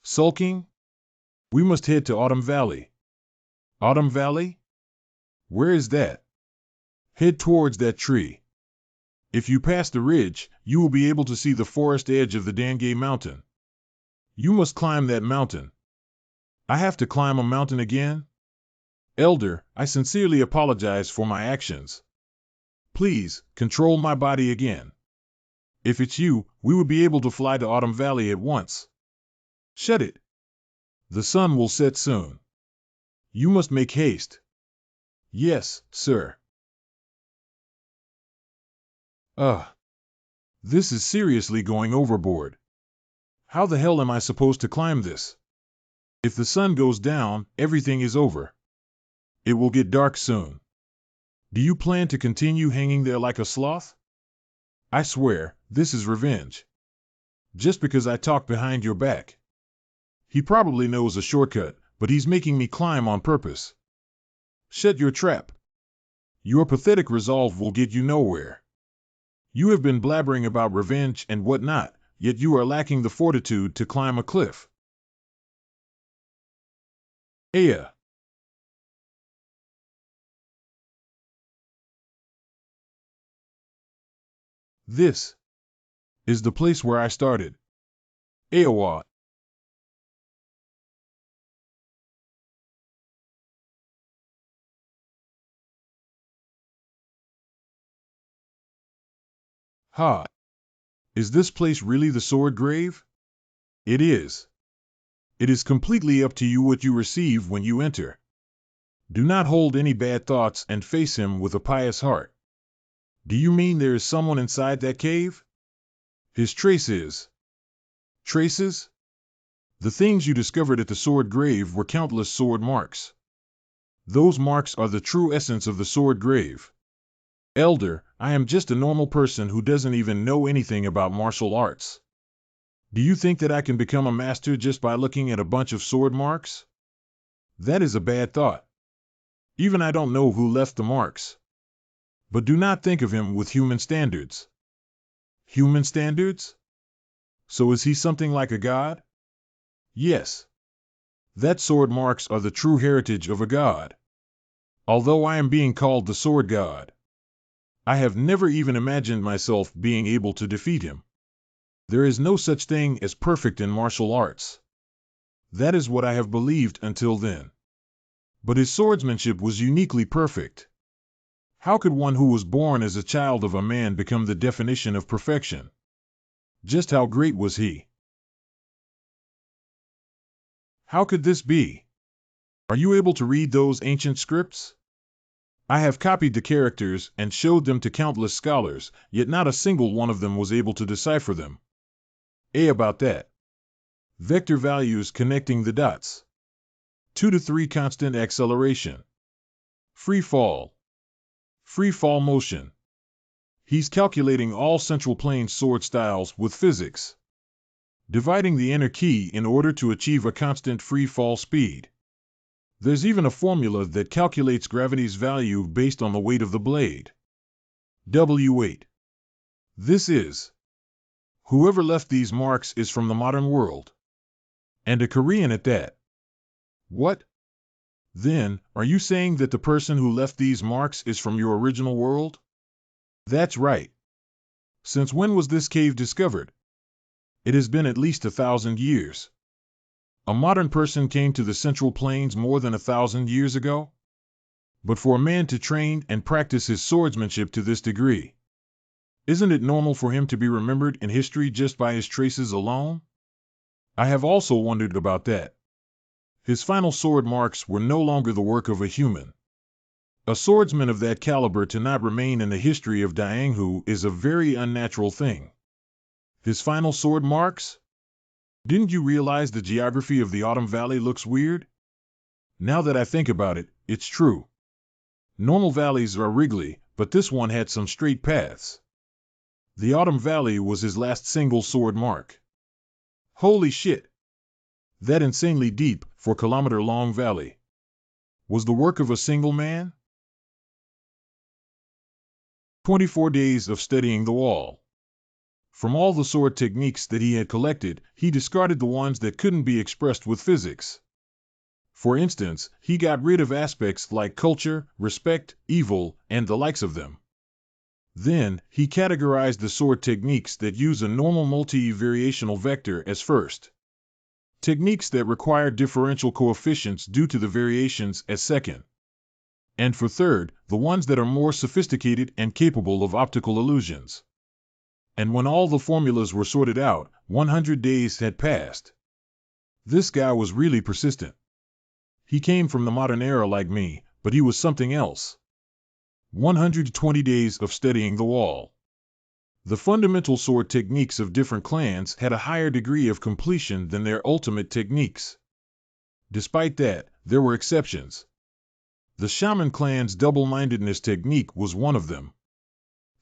sulking? We must head to Autumn Valley. Autumn Valley? Where is that? Head towards that tree. If you pass the ridge, you will be able to see the forest edge of the Dangay Mountain. You must climb that mountain. I have to climb a mountain again? Elder, I sincerely apologize for my actions. Please, control my body again. If it's you, we would be able to fly to Autumn Valley at once. Shut it. The sun will set soon. You must make haste. Yes, sir. This is seriously going overboard. How the hell am I supposed to climb this? If the sun goes down, everything is over. It will get dark soon. Do you plan to continue hanging there like a sloth? I swear, this is revenge. Just because I talk behind your back. He probably knows a shortcut, but he's making me climb on purpose. Shut your trap. Your pathetic resolve will get you nowhere. You have been blabbering about revenge and whatnot, yet you are lacking the fortitude to climb a cliff. Aya. This is the place where I started. Ayawa. Ha! Is this place really the sword grave? It is. It is completely up to you what you receive when you enter. Do not hold any bad thoughts and face him with a pious heart. Do you mean there is someone inside that cave? His traces. Traces? The things you discovered at the sword grave were countless sword marks. Those marks are the true essence of the sword grave. Elder, I am just a normal person who doesn't even know anything about martial arts. Do you think that I can become a master just by looking at a bunch of sword marks? That is a bad thought. Even I don't know who left the marks. But do not think of him with human standards. Human standards? So is he something like a god? Yes. That sword marks are the true heritage of a god. Although I am being called the sword god, I have never even imagined myself being able to defeat him. There is no such thing as perfect in martial arts. That is what I have believed until then. But his swordsmanship was uniquely perfect. How could one who was born as a child of a man become the definition of perfection? Just how great was he? How could this be? Are you able to read those ancient scripts? I have copied the characters and showed them to countless scholars, yet not a single one of them was able to decipher them. About that. Vector values connecting the dots. 2 to 3 constant acceleration. Free fall. Free fall motion. He's calculating all central plane sword styles with physics. Dividing the inner key in order to achieve a constant free fall speed. There's even a formula that calculates gravity's value based on the weight of the blade. W8. This is. Whoever left these marks is from the modern world. And a Korean at that. What? Then, are you saying that the person who left these marks is from your original world? That's right. Since when was this cave discovered? It has been at least 1,000 years. A modern person came to the Central Plains more than 1,000 years ago? But for a man to train and practice his swordsmanship to this degree, isn't it normal for him to be remembered in history just by his traces alone? I have also wondered about that. His final sword marks were no longer the work of a human. A swordsman of that caliber to not remain in the history of Daanghu is a very unnatural thing. His final sword marks? Didn't you realize the geography of the Autumn Valley looks weird? Now that I think about it, it's true. Normal valleys are wriggly, but this one had some straight paths. The Autumn Valley was his last single sword mark. Holy shit! That insanely deep, 4-kilometer-long valley was the work of a single man? 24 days of studying the wall. From all the sword techniques that he had collected, he discarded the ones that couldn't be expressed with physics. For instance, he got rid of aspects like culture, respect, evil, and the likes of them. Then, he categorized the sword techniques that use a normal multi-variational vector as first. Techniques that require differential coefficients due to the variations as second. And for third, the ones that are more sophisticated and capable of optical illusions. And when all the formulas were sorted out, 100 days had passed. This guy was really persistent. He came from the modern era like me, but he was something else. 120 days of studying the wall. The fundamental sword techniques of different clans had a higher degree of completion than their ultimate techniques. Despite that, there were exceptions. The Shaman clan's double-mindedness technique was one of them.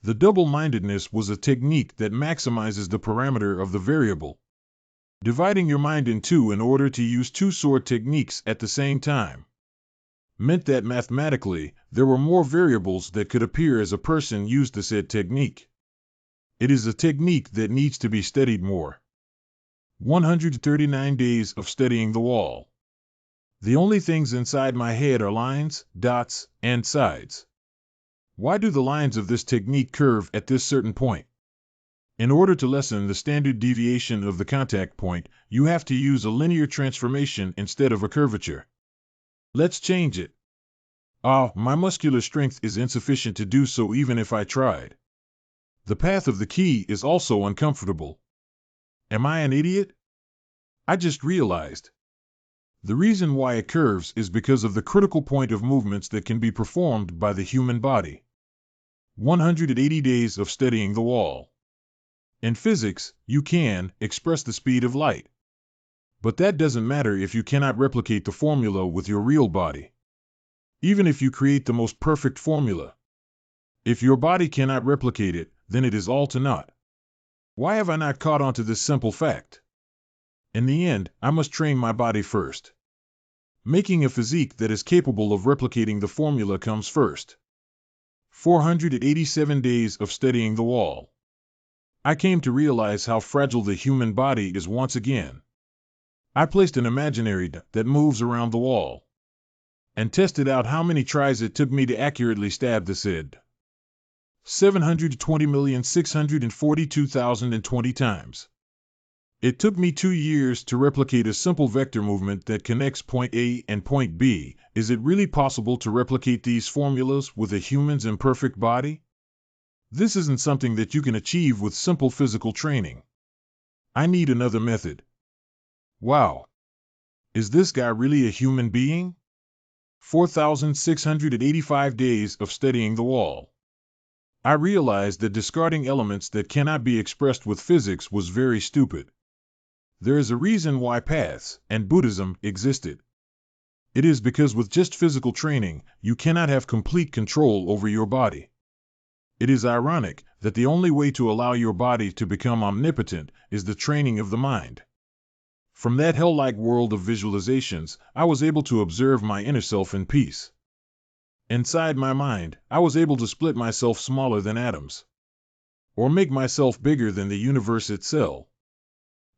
The double-mindedness was a technique that maximizes the parameter of the variable, dividing your mind in two in order to use two sword techniques at the same time. Meant that mathematically, there were more variables that could appear as a person used the said technique. It is a technique that needs to be studied more. 139 days of studying the wall. The only things inside my head are lines, dots, and sides. Why do the lines of this technique curve at this certain point? In order to lessen the standard deviation of the contact point, you have to use a linear transformation instead of a curvature. Let's change it. My muscular strength is insufficient to do so even if I tried. The path of the key is also uncomfortable. Am I an idiot? I just realized. The reason why it curves is because of the critical point of movements that can be performed by the human body. 180 days of studying the wall. In physics, you can express the speed of light. But that doesn't matter if you cannot replicate the formula with your real body. Even if you create the most perfect formula. If your body cannot replicate it, then it is all to naught. Why have I not caught on to this simple fact? In the end, I must train my body first. Making a physique that is capable of replicating the formula comes first. 487 days of studying the wall. I came to realize how fragile the human body is once again. I placed an imaginary dot that moves around the wall and tested out how many tries it took me to accurately stab the said 720,642,020 times. It took me 2 years to replicate a simple vector movement that connects point A and point B. Is it really possible to replicate these formulas with a human's imperfect body? This isn't something that you can achieve with simple physical training. I need another method. Wow. Is this guy really a human being? 4,685 days of studying the wall. I realized that discarding elements that cannot be expressed with physics was very stupid. There is a reason why paths and Buddhism existed. It is because with just physical training, you cannot have complete control over your body. It is ironic that the only way to allow your body to become omnipotent is the training of the mind. From that hell-like world of visualizations, I was able to observe my inner self in peace. Inside my mind, I was able to split myself smaller than atoms, or make myself bigger than the universe itself.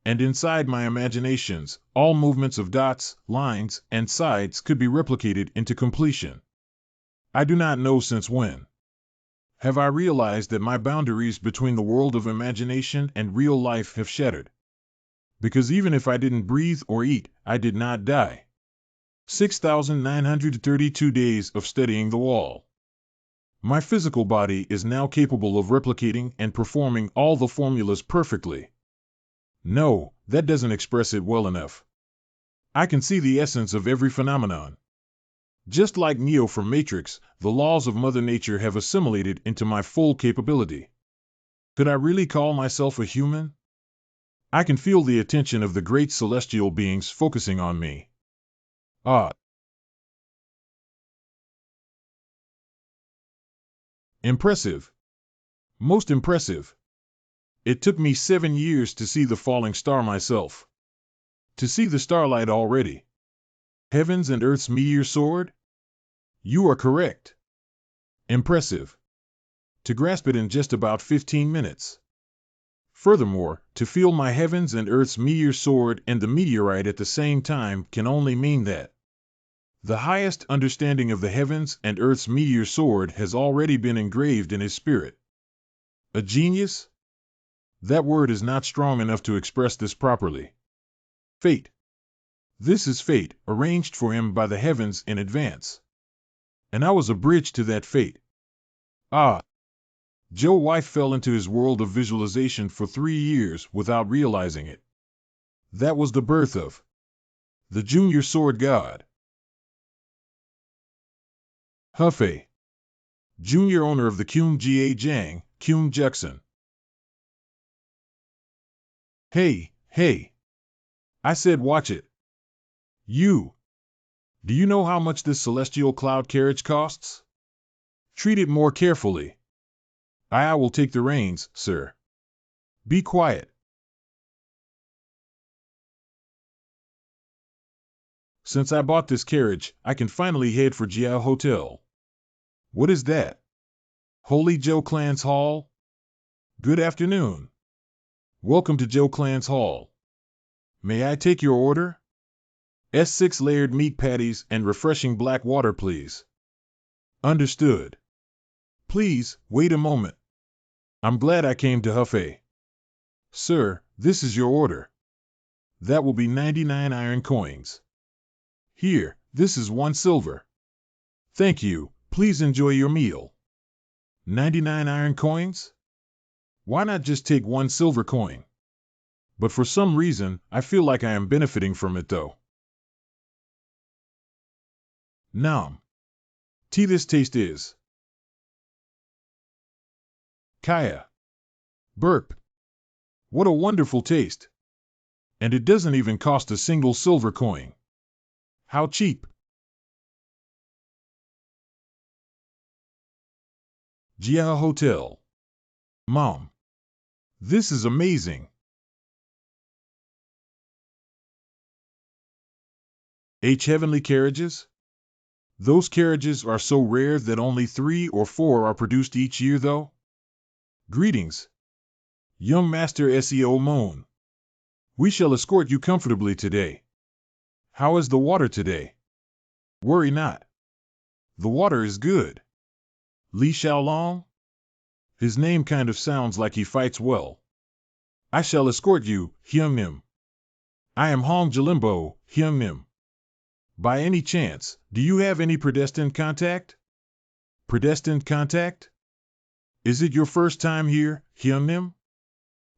And inside my imaginations, all movements of dots, lines, and sides could be replicated into completion. I do not know since when. Have I realized that my boundaries between the world of imagination and real life have shattered? Because even if I didn't breathe or eat, I did not die. 6,932 days of studying the wall. My physical body is now capable of replicating and performing all the formulas perfectly. No, that doesn't express it well enough. I can see the essence of every phenomenon. Just like Neo from Matrix, the laws of Mother Nature have assimilated into my full capability. Could I really call myself a human? I can feel the attention of the great celestial beings focusing on me. Impressive. Most impressive. It took me 7 years to see the falling star myself. To see the starlight already. Heaven's and Earth's meteor sword? You are correct. Impressive. To grasp it in just about 15 minutes. Furthermore, to feel my heavens and Earth's meteor sword and the meteorite at the same time can only mean that the highest understanding of the heavens and Earth's meteor sword has already been engraved in his spirit. A genius? That word is not strong enough to express this properly. Fate. This is fate, arranged for him by the heavens in advance. and I was a bridge to that fate. Ah, Joe White fell into his world of visualization for 3 years without realizing it. That was the birth of the Junior Sword God. Hefei, junior owner of the Kyun Ga Jang, Kyun Jackson. Hey, I said watch it. Do you know how much this celestial cloud carriage costs? Treat it more carefully. I will take the reins, sir. Be quiet. Since I bought this carriage, I can finally head for Jia Hotel. What is that? Holy Joe Clan's Hall? Good afternoon. Welcome to Joe Clan's Hall. May I take your order? S6 layered meat patties and refreshing black water, please. Understood. Please, wait a moment. I'm glad I came to Hefei. Sir, this is your order. That will be 99 iron coins. Here, this is 1 silver. Thank you, please enjoy your meal. 99 iron coins? Why not just take 1 silver coin? But for some reason, I feel like I am benefiting from it though. Nom. Tea, this taste is. Kaya. Burp. What a wonderful taste. And it doesn't even cost a single silver coin. How cheap. Jia Hotel. Mom. This is amazing. Heavenly carriages? Those carriages are so rare that only 3 or 4 are produced each year though? Greetings. Young Master Seo Moon. We shall escort you comfortably today. How is the water today? Worry not. The water is good. Li Xiaolong? His name kind of sounds like he fights well. I shall escort you, Hyung Nim. I am Hong Jalimbo, Hyung Nim. By any chance, do you have any predestined contact? Predestined contact? Is it your first time here, Hyung Nim?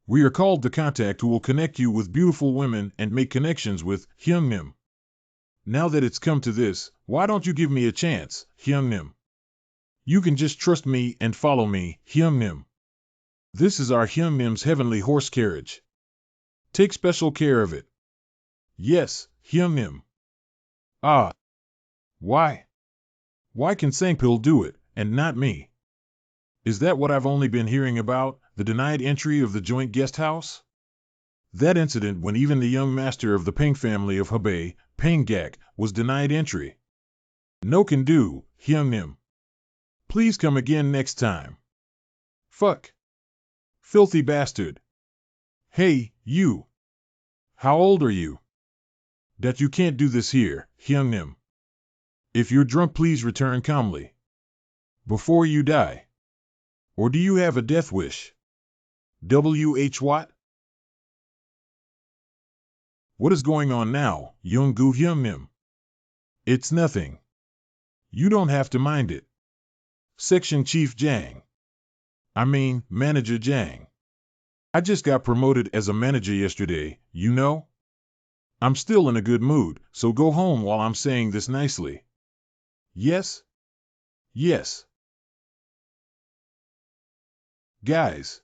We are called the contact who will connect you with beautiful women and make connections with Hyung Nim. Now that it's come to this, why don't you give me a chance, Hyung Nim? You can just trust me and follow me, Hyung Nim. This is our Hyung Nim's heavenly horse carriage. Take special care of it. Yes, Hyung Nim. Ah. Why? Why can Sangpil do it, and not me? Is that what I've only been hearing about, the denied entry of the joint guest house? That incident when even the young master of the Peng family of Hebei, Peng Gak, was denied entry. No can do, Hyung Nim. Please come again next time. Fuck. Filthy bastard. Hey, you. How old are you? That you can't do this here, Hyung Nim. If you're drunk, please return calmly. Before you die. Or do you have a death wish? W.H. Watt? What is going on now, Young-gu Hyung Nim? It's nothing. You don't have to mind it. Section Chief Jang. Manager Jang. I just got promoted as a manager yesterday, you know? I'm still in a good mood, so go home while I'm saying this nicely. Yes? Yes. Guys.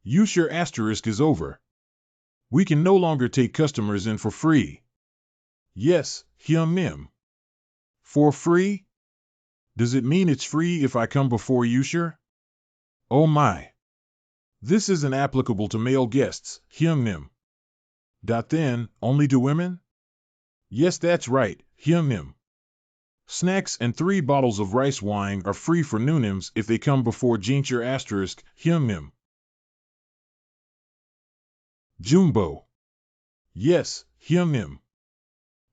Your asterisk is over. We can no longer take customers in for free. Yes, Hyung Nim. For free? Does it mean it's free if I come before Yusher? Oh my. This isn't applicable to male guests, Hyung Nim. Then, only to women? Yes, that's right, Hyung Nim. Snacks and 3 bottles of rice wine are free for Noonims if they come before Jincher asterisk, Hyung Nim. Jumbo. Yes, Hyung Nim.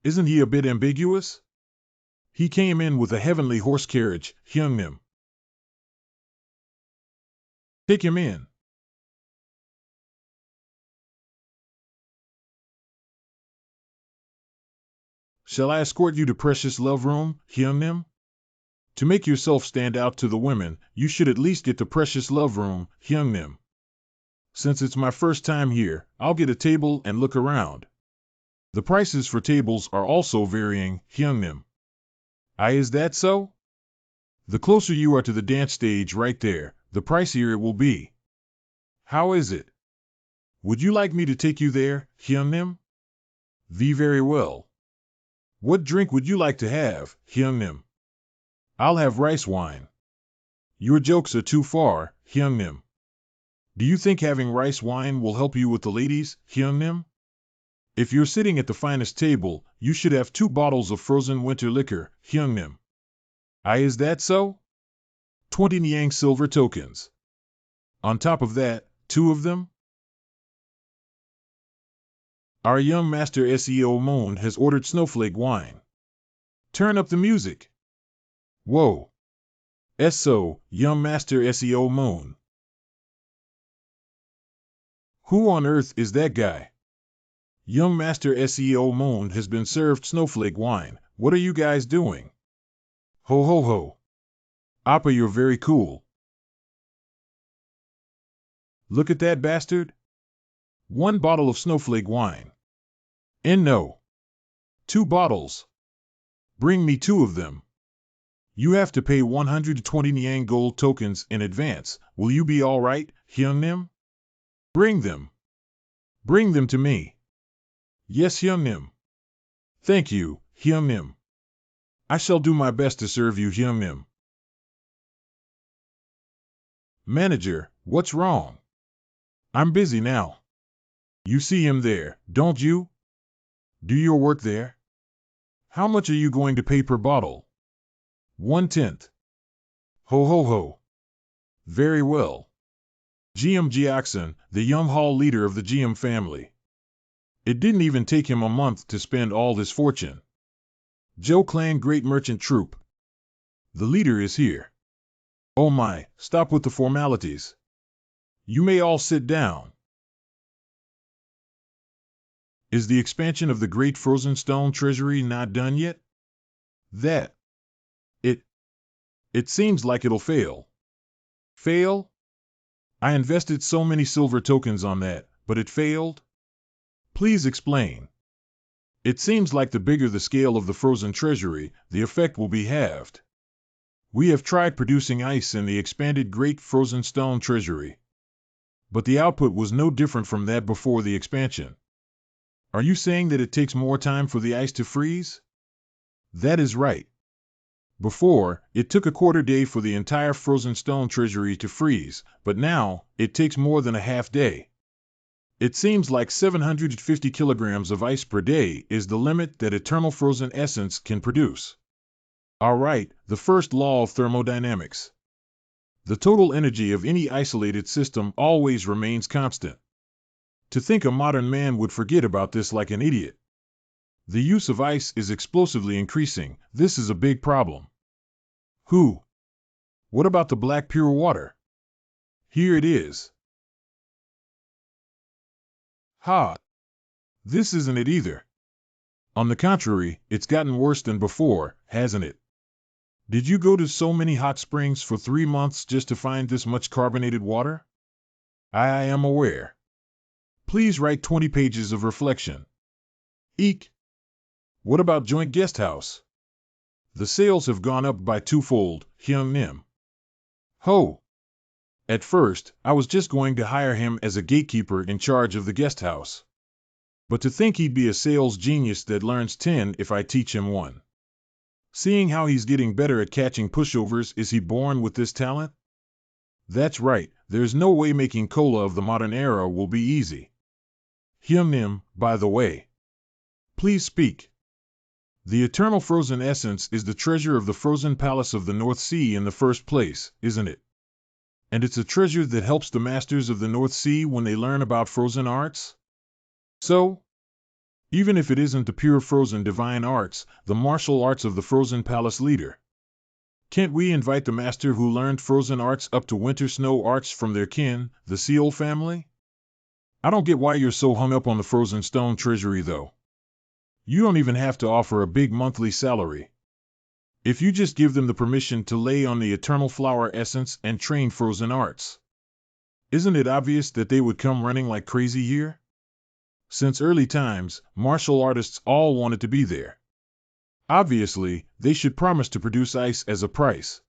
Isn't he a bit ambiguous? He came in with a heavenly horse carriage, Hyung Nim. Take him in. Shall I escort you to Precious Love Room, Hyung Nim? To make yourself stand out to the women, you should at least get the precious love room, Hyungnim. Since it's my first time here, I'll get a table and look around. The prices for tables are also varying, Hyungnim. Is that so? The closer you are to the dance stage right there, the pricier it will be. How is it? Would you like me to take you there, Hyungnim? Very well. What drink would you like to have, Hyungnim? I'll have rice wine. Your jokes are too far, Hyungnim. Do you think having rice wine will help you with the ladies, Hyungnim? If you're sitting at the finest table, you should have 2 bottles of frozen winter liquor, Hyungnim. Is that so? 20 Niang silver tokens. On top of that, 2 of them? Our young master SEO Moon has ordered snowflake wine. Turn up the music. Whoa. So, young master SEO Moon. Who on earth is that guy? Young master SEO Moon has been served snowflake wine. What are you guys doing? Ho ho ho. Appa, you're very cool. Look at that bastard. 1 bottle of snowflake wine. And no. 2 bottles. Bring me 2 of them. You have to pay 120 Niang gold tokens in advance. Will you be all right, Hyungnim? Bring them. Bring them to me. Yes, Hyungnim. Thank you, Hyungnim. I shall do my best to serve you, Hyungnim. Manager, what's wrong? I'm busy now. You see him there, don't you? Do your work there? How much are you going to pay per bottle? 1/10. Ho ho ho. Very well. GM Jiaxin, the young hall leader of the GM family. It didn't even take him a month to spend all this fortune. Zhou Clan Great Merchant Troop. The leader is here. Oh my, stop with the formalities. You may all sit down. Is the expansion of the Great Frozen Stone Treasury not done yet? It seems like it'll fail. Fail? I invested so many silver tokens on that, but it failed? Please explain. It seems like the bigger the scale of the frozen treasury, the effect will be halved. We have tried producing ice in the expanded Great Frozen Stone Treasury. But the output was no different from that before the expansion. Are you saying that it takes more time for the ice to freeze? That is right. Before, it took a quarter day for the entire frozen stone treasury to freeze, but now, it takes more than a half day. It seems like 750 kilograms of ice per day is the limit that eternal frozen essence can produce. All right, the first law of thermodynamics. The total energy of any isolated system always remains constant. To think a modern man would forget about this like an idiot. The use of ice is explosively increasing. This is a big problem. Who? What about the black pure water? Here it is. Ha! This isn't it either. On the contrary, it's gotten worse than before, hasn't it? Did you go to so many hot springs for 3 months just to find this much carbonated water? I am aware. Please write 20 pages of reflection. Eek! What about joint guest house? The sales have gone up by 2-fold, Hyungnim. Ho! At first, I was just going to hire him as a gatekeeper in charge of the guest house. But to think he'd be a sales genius that learns 10 if I teach him 1. Seeing how he's getting better at catching pushovers, is he born with this talent? That's right, there's no way making cola of the modern era will be easy. Hyungnim, by the way. Please speak. The eternal frozen essence is the treasure of the frozen palace of the North Sea in the first place, isn't it? And it's a treasure that helps the masters of the North Sea when they learn about frozen arts? So, even if it isn't the pure frozen divine arts, the martial arts of the frozen palace leader, can't we invite the master who learned frozen arts up to winter snow arts from their kin, the Seal family? I don't get why you're so hung up on the frozen stone treasury though. You don't even have to offer a big monthly salary. If you just give them the permission to lay on the eternal flower essence and train frozen arts. Isn't it obvious that they would come running like crazy here? Since early times, martial artists all wanted to be there. Obviously, they should promise to produce ice as a price.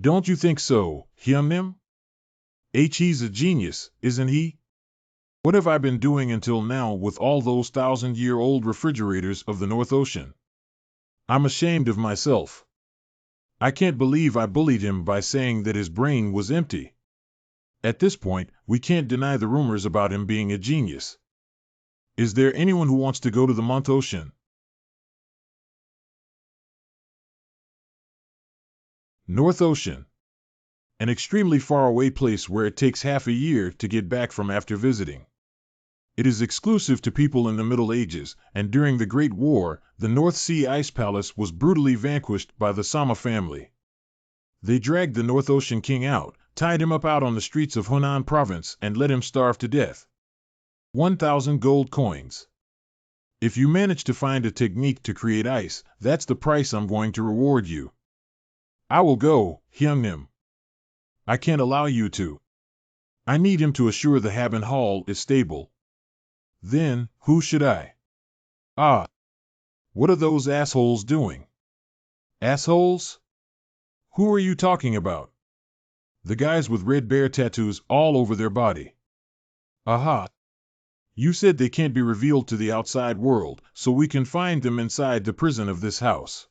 Don't you think so, Hyunnim? He's a genius, isn't he? What have I been doing until now with all those 1,000-year-old refrigerators of the North Ocean? I'm ashamed of myself. I can't believe I bullied him by saying that his brain was empty. At this point, we can't deny the rumors about him being a genius. Is there anyone who wants to go to the North Ocean? North Ocean. An extremely far-away place where it takes half a year to get back from after visiting. It is exclusive to people in the Middle Ages, and during the Great War, the North Sea Ice Palace was brutally vanquished by the Sama family. They dragged the North Ocean King out, tied him up out on the streets of Hunan province, and let him starve to death. 1,000 gold coins. If you manage to find a technique to create ice, that's the price I'm going to reward you. I will go, Hyunnim. I can't allow you to. I need him to assure the Haben Hall is stable. Then, who should I? Ah! What are those assholes doing? Assholes? Who are you talking about? The guys with red bear tattoos all over their body. Aha! You said they can't be revealed to the outside world, so we can find them inside the prison of this house.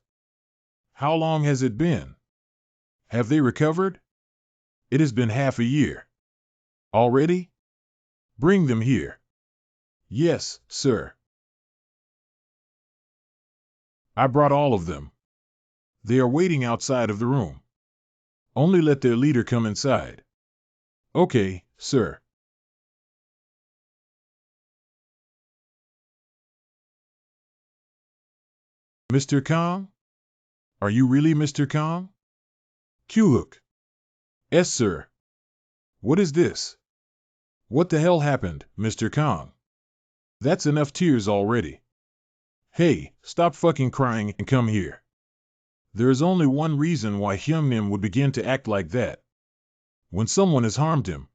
How long has it been? Have they recovered? It has been half a year. Already? Bring them here. Yes, sir. I brought all of them. They are waiting outside of the room. Only let their leader come inside. Okay, sir. Mr. Kong? Are you really Mr. Kong? Q-Hook. Yes, sir. What is this? What the hell happened, Mr. Kong? That's enough tears already. Hey, stop fucking crying and come here. There is only one reason why Hyunnim would begin to act like that. When someone has harmed him,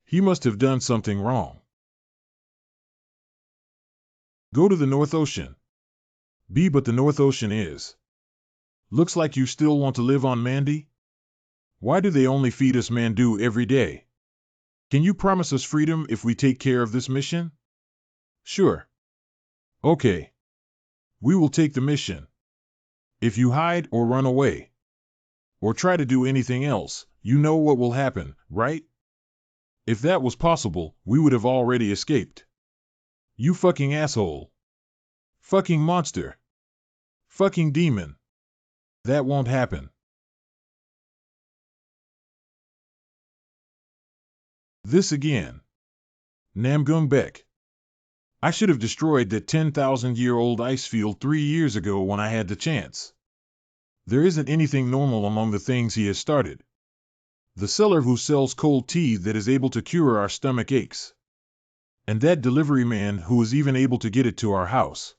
he must have done something wrong. Go to the North Ocean. But the North Ocean is. Looks like you still want to live on Mandy? Why do they only feed us mandu every day? Can you promise us freedom if we take care of this mission? Sure. Okay. We will take the mission. If you hide or run away, or try to do anything else, you know what will happen, right? If that was possible, we would have already escaped. You fucking asshole. Fucking monster. Fucking demon. That won't happen. This again. Namgung Bek. I should have destroyed that 10,000-year-old ice field 3 years ago when I had the chance. There isn't anything normal among the things he has started. The seller who sells cold tea that is able to cure our stomach aches. And that delivery man who is even able to get it to our house.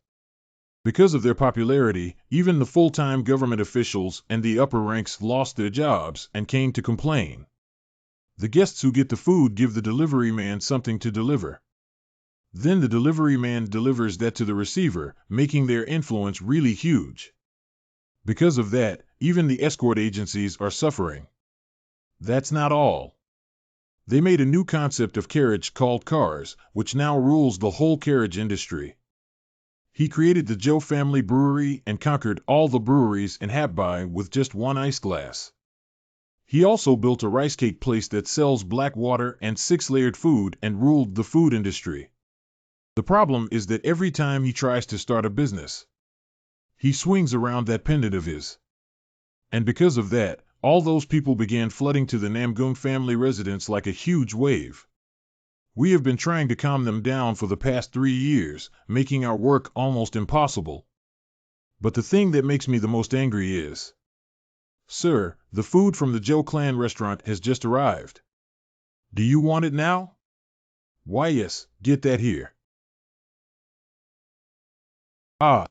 Because of their popularity, even the full-time government officials and the upper ranks lost their jobs and came to complain. The guests who get the food give the delivery man something to deliver. Then the delivery man delivers that to the receiver, making their influence really huge. Because of that, even the escort agencies are suffering. That's not all. They made a new concept of carriage called cars, which now rules the whole carriage industry. He created the Joe family brewery and conquered all the breweries in Habbai with just one ice glass. He also built a rice cake place that sells black water and 6-layered food and ruled the food industry. The problem is that every time he tries to start a business, he swings around that pendant of his. And because of that, all those people began flooding to the Namgung family residence like a huge wave. We have been trying to calm them down for the past 3 years, making our work almost impossible. But the thing that makes me the most angry is, sir, the food from the Joe Clan restaurant has just arrived. Do you want it now? Why yes, get that here. Ah.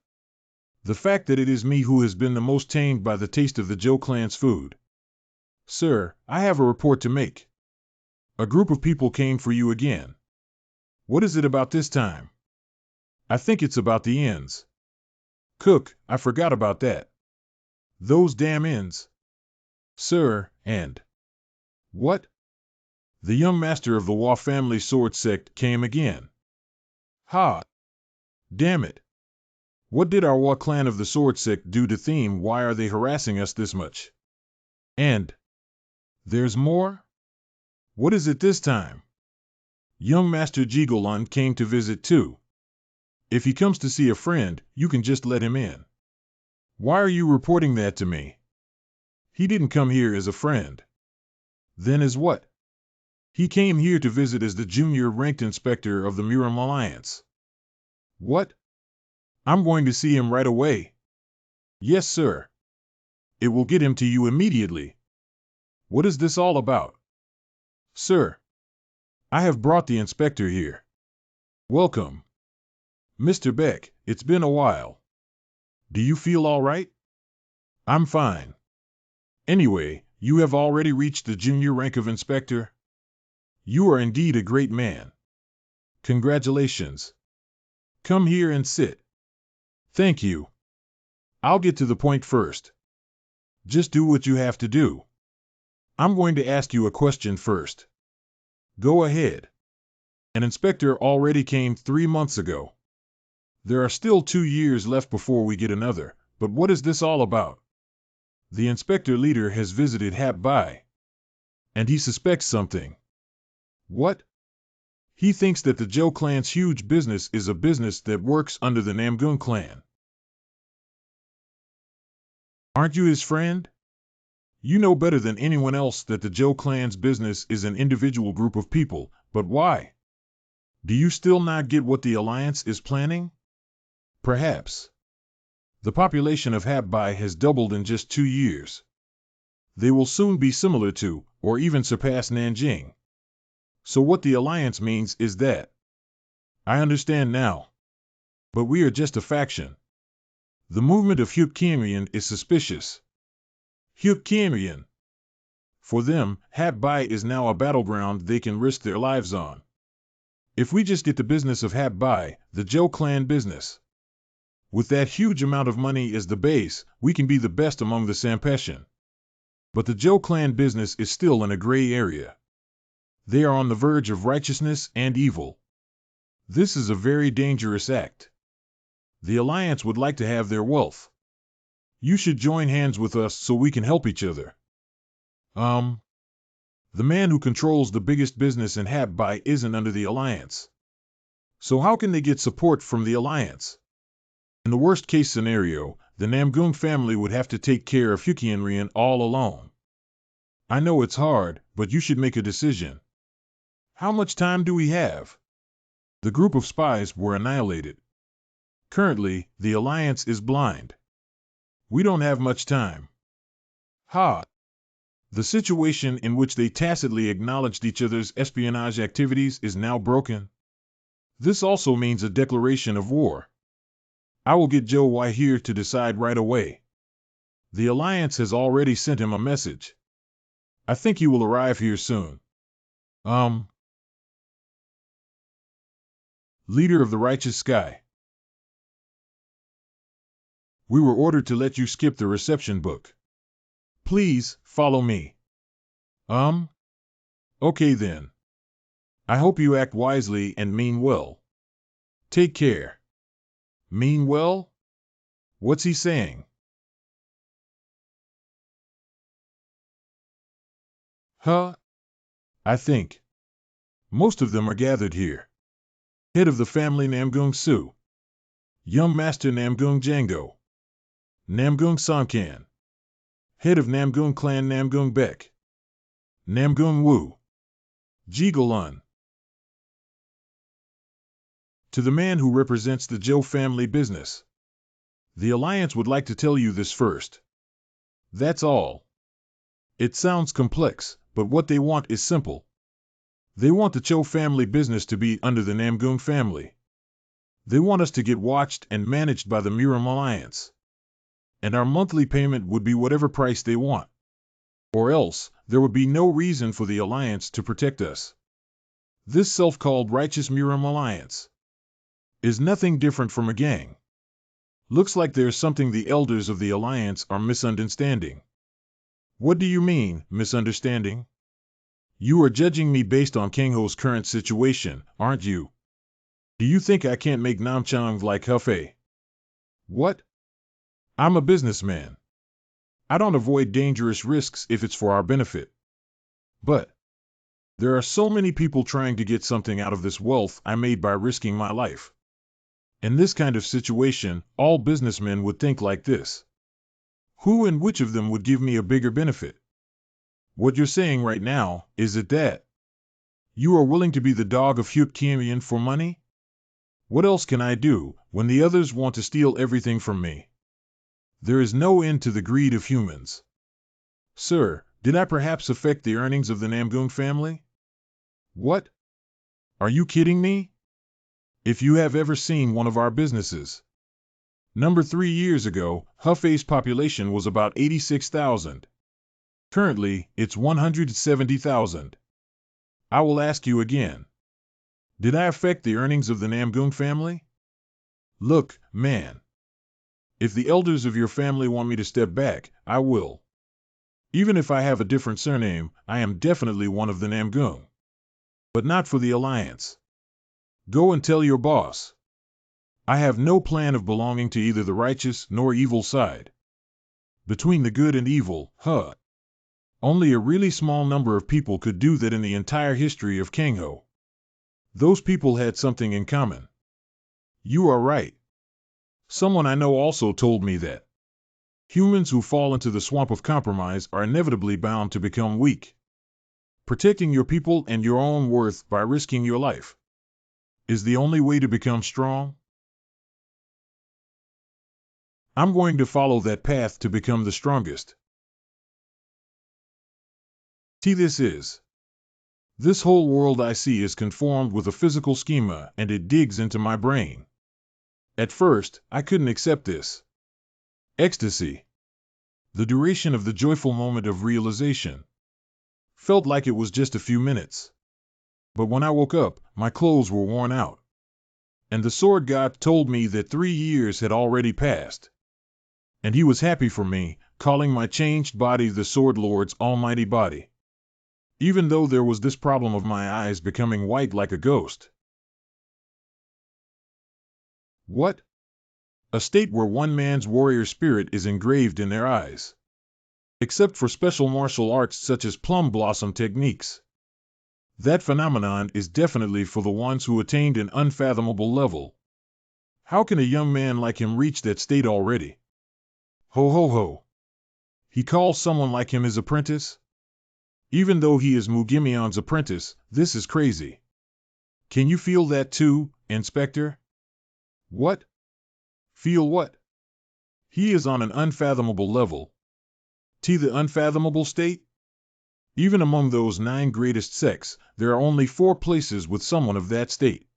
The fact that it is me who has been the most tamed by the taste of the Zhou clan's food. Sir, I have a report to make. A group of people came for you again. What is it about this time? I think it's about the inns. Cook, I forgot about that. Those damn inns. Sir, and... What? The young master of the Wa family sword sect came again. Ha! Damn it. What did our Wa clan of the sword sect do to Theme? Why are they harassing us this much? And... There's more? What is it this time? Young Master Jigolun came to visit too. If he comes to see a friend, you can just let him in. Why are you reporting that to me? He didn't come here as a friend. Then as what? He came here to visit as the junior ranked inspector of the Muram Alliance. What? I'm going to see him right away. Yes, sir. It will get him to you immediately. What is this all about? Sir, I have brought the inspector here. Welcome. Mr. Beck, it's been a while. Do you feel all right? I'm fine. Anyway, you have already reached the junior rank of inspector? You are indeed a great man. Congratulations. Come here and sit. Thank you. I'll get to the point first. Just do what you have to do. I'm going to ask you a question first. Go ahead. An inspector already came 3 months ago. There are still 2 years left before we get another, but what is this all about? The inspector leader has visited Hap Bai. And he suspects something. What? He thinks that the Zhou clan's huge business is a business that works under the Namgung clan. Aren't you his friend? You know better than anyone else that the Zhou clan's business is an individual group of people, but why? Do you still not get what the Alliance is planning? Perhaps. The population of Hap Bai has doubled in just 2 years. They will soon be similar to, or even surpass Nanjing. So what the Alliance means is that. I understand now. But we are just a faction. The movement of Hukian is suspicious. Hukian. For them, Hap Bai is now a battleground they can risk their lives on. If we just get the business of Hap Bai, the Zhou clan business. With that huge amount of money as the base, we can be the best among the Sampeshan. But the Zhou clan business is still in a gray area. They are on the verge of righteousness and evil. This is a very dangerous act. The Alliance would like to have their wealth. You should join hands with us so we can help each other. The man who controls the biggest business in Hap Bai isn't under the Alliance. So how can they get support from the Alliance? In the worst case scenario, the Namgung family would have to take care of Hukianrian all alone. I know it's hard, but you should make a decision. How much time do we have? The group of spies were annihilated. Currently, the Alliance is blind. We don't have much time. Ha! The situation in which they tacitly acknowledged each other's espionage activities is now broken. This also means a declaration of war. I will get Zhou Wai here to decide right away. The Alliance has already sent him a message. I think he will arrive here soon. Leader of the Righteous Sky. We were ordered to let you skip the reception book. Please, follow me. Okay then. I hope you act wisely and mean well. Take care. Mean well? What's he saying? Huh? I think. Most of them are gathered here. Head of the family Namgung Su. Young Master Namgung Django. Namgung Sankan. Head of Namgung Clan Namgung Beck. Namgung Wu. Jigolun. To the man who represents the Zhou family business. The Alliance would like to tell you this first. That's all. It sounds complex, but what they want is simple. They want the Zhou family business to be under the Namgung family. They want us to get watched and managed by the Miram Alliance. And our monthly payment would be whatever price they want. Or else, there would be no reason for the Alliance to protect us. This self-called righteous Miram Alliance is nothing different from a gang. Looks like there's something the elders of the Alliance are misunderstanding. What do you mean, misunderstanding? You are judging me based on Kangho's current situation, aren't you? Do you think I can't make namchang like Hefei? What? I'm a businessman. I don't avoid dangerous risks if it's for our benefit. But there are so many people trying to get something out of this wealth I made by risking my life. In this kind of situation, all businessmen would think like this. Who and which of them would give me a bigger benefit? What you're saying right now, is it that you are willing to be the dog of Hyuk Kiemian for money? What else can I do, when the others want to steal everything from me? There is no end to the greed of humans. Sir, did I perhaps affect the earnings of the Namgung family? What? Are you kidding me? If you have ever seen one of our businesses. Number 3 years ago, Hefei's population was about 86,000. Currently, it's 170,000. I will ask you again. Did I affect the earnings of the Namgung family? Look, man. If the elders of your family want me to step back, I will. Even if I have a different surname, I am definitely one of the Namgung. But not for the Alliance. Go and tell your boss. I have no plan of belonging to either the righteous nor evil side. Between the good and evil, only a really small number of people could do that in the entire history of Kangho. Those people had something in common. You are right. Someone I know also told me that humans who fall into the swamp of compromise are inevitably bound to become weak. Protecting your people and your own worth by risking your life is the only way to become strong. I'm going to follow that path to become the strongest. See, this whole world I see is conformed with a physical schema, and it digs into my brain. At first, I couldn't accept this ecstasy. The duration of the joyful moment of realization felt like it was just a few minutes. But when I woke up, my clothes were worn out. And the sword god told me that 3 years had already passed. And he was happy for me, calling my changed body the Sword Lord's almighty body. Even though there was this problem of my eyes becoming white like a ghost. What? A state where one man's warrior spirit is engraved in their eyes. Except for special martial arts such as plum blossom techniques. That phenomenon is definitely for the ones who attained an unfathomable level. How can a young man like him reach that state already? Ho ho ho. He calls someone like him his apprentice? Even though he is Mugimion's apprentice, this is crazy. Can you feel that too, Inspector? What? Feel what? He is on an unfathomable level. The unfathomable state? Even among those 9 greatest sects, there are only 4 places with someone of that state.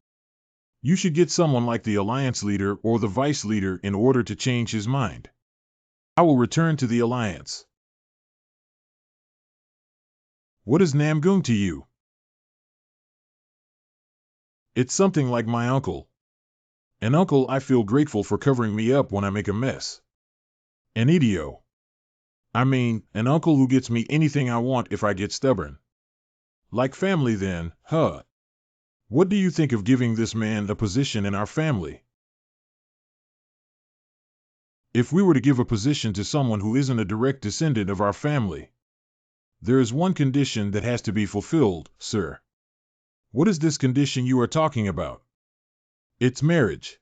You should get someone like the Alliance leader or the Vice leader in order to change his mind. I will return to the Alliance. What is Namgung to you? It's something like my uncle. An uncle I feel grateful for covering me up when I make a mess. An idiot. I mean, an uncle who gets me anything I want if I get stubborn. Like family then, What do you think of giving this man a position in our family? If we were to give a position to someone who isn't a direct descendant of our family, there is one condition that has to be fulfilled, sir. What is this condition you are talking about? It's marriage.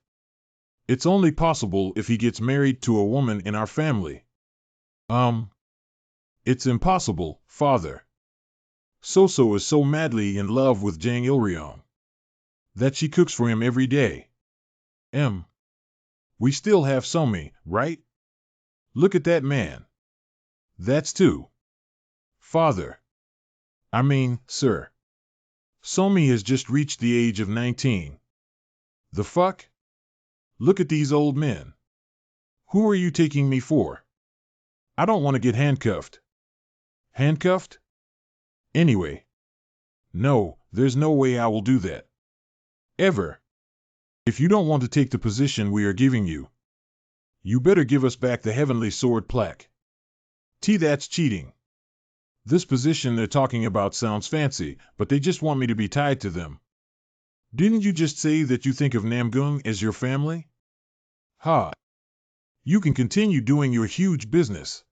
It's only possible if he gets married to a woman in our family. It's impossible, father. Soso is so madly in love with Jang Ilryong that she cooks for him every day. We still have Somi, right? Look at that man. That's 2. Father. I mean, sir. Somi has just reached the age of 19. The fuck? Look at these old men. Who are you taking me for? I don't want to get handcuffed. Handcuffed? Anyway. No, there's no way I will do that. Ever. If you don't want to take the position we are giving you, you better give us back the Heavenly Sword plaque. That's cheating. This position they're talking about sounds fancy, but they just want me to be tied to them. Didn't you just say that you think of Namgung as your family? Ha! You can continue doing your huge business,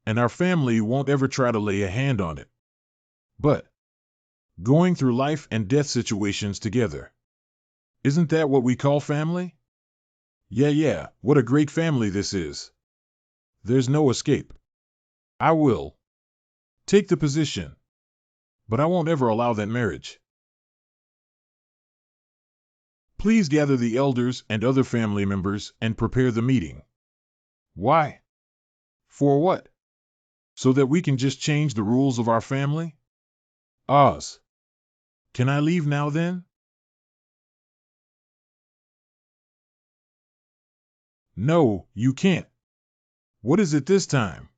and our family won't ever try to lay a hand on it. But going through life and death situations together, isn't that what we call family? Yeah, what a great family this is. There's no escape. I will take the position, but I won't ever allow that marriage. Please gather the elders and other family members and prepare the meeting. Why? For what? So that we can just change the rules of our family? Oz. Can I leave now then? No, you can't. What is it this time?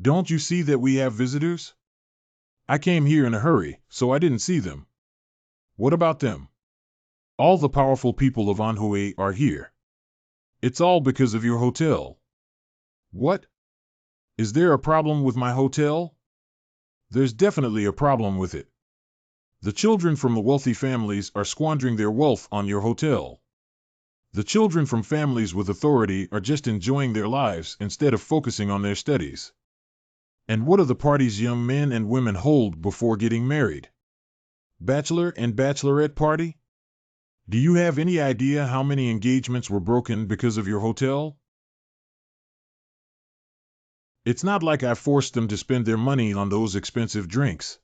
Don't you see that we have visitors? I came here in a hurry, so I didn't see them. What about them? All the powerful people of Anhui are here. It's all because of your hotel. What? Is there a problem with my hotel? There's definitely a problem with it. The children from the wealthy families are squandering their wealth on your hotel. The children from families with authority are just enjoying their lives instead of focusing on their studies. And what are the parties young men and women hold before getting married? Bachelor and bachelorette party? Do you have any idea how many engagements were broken because of your hotel? It's not like I forced them to spend their money on those expensive drinks.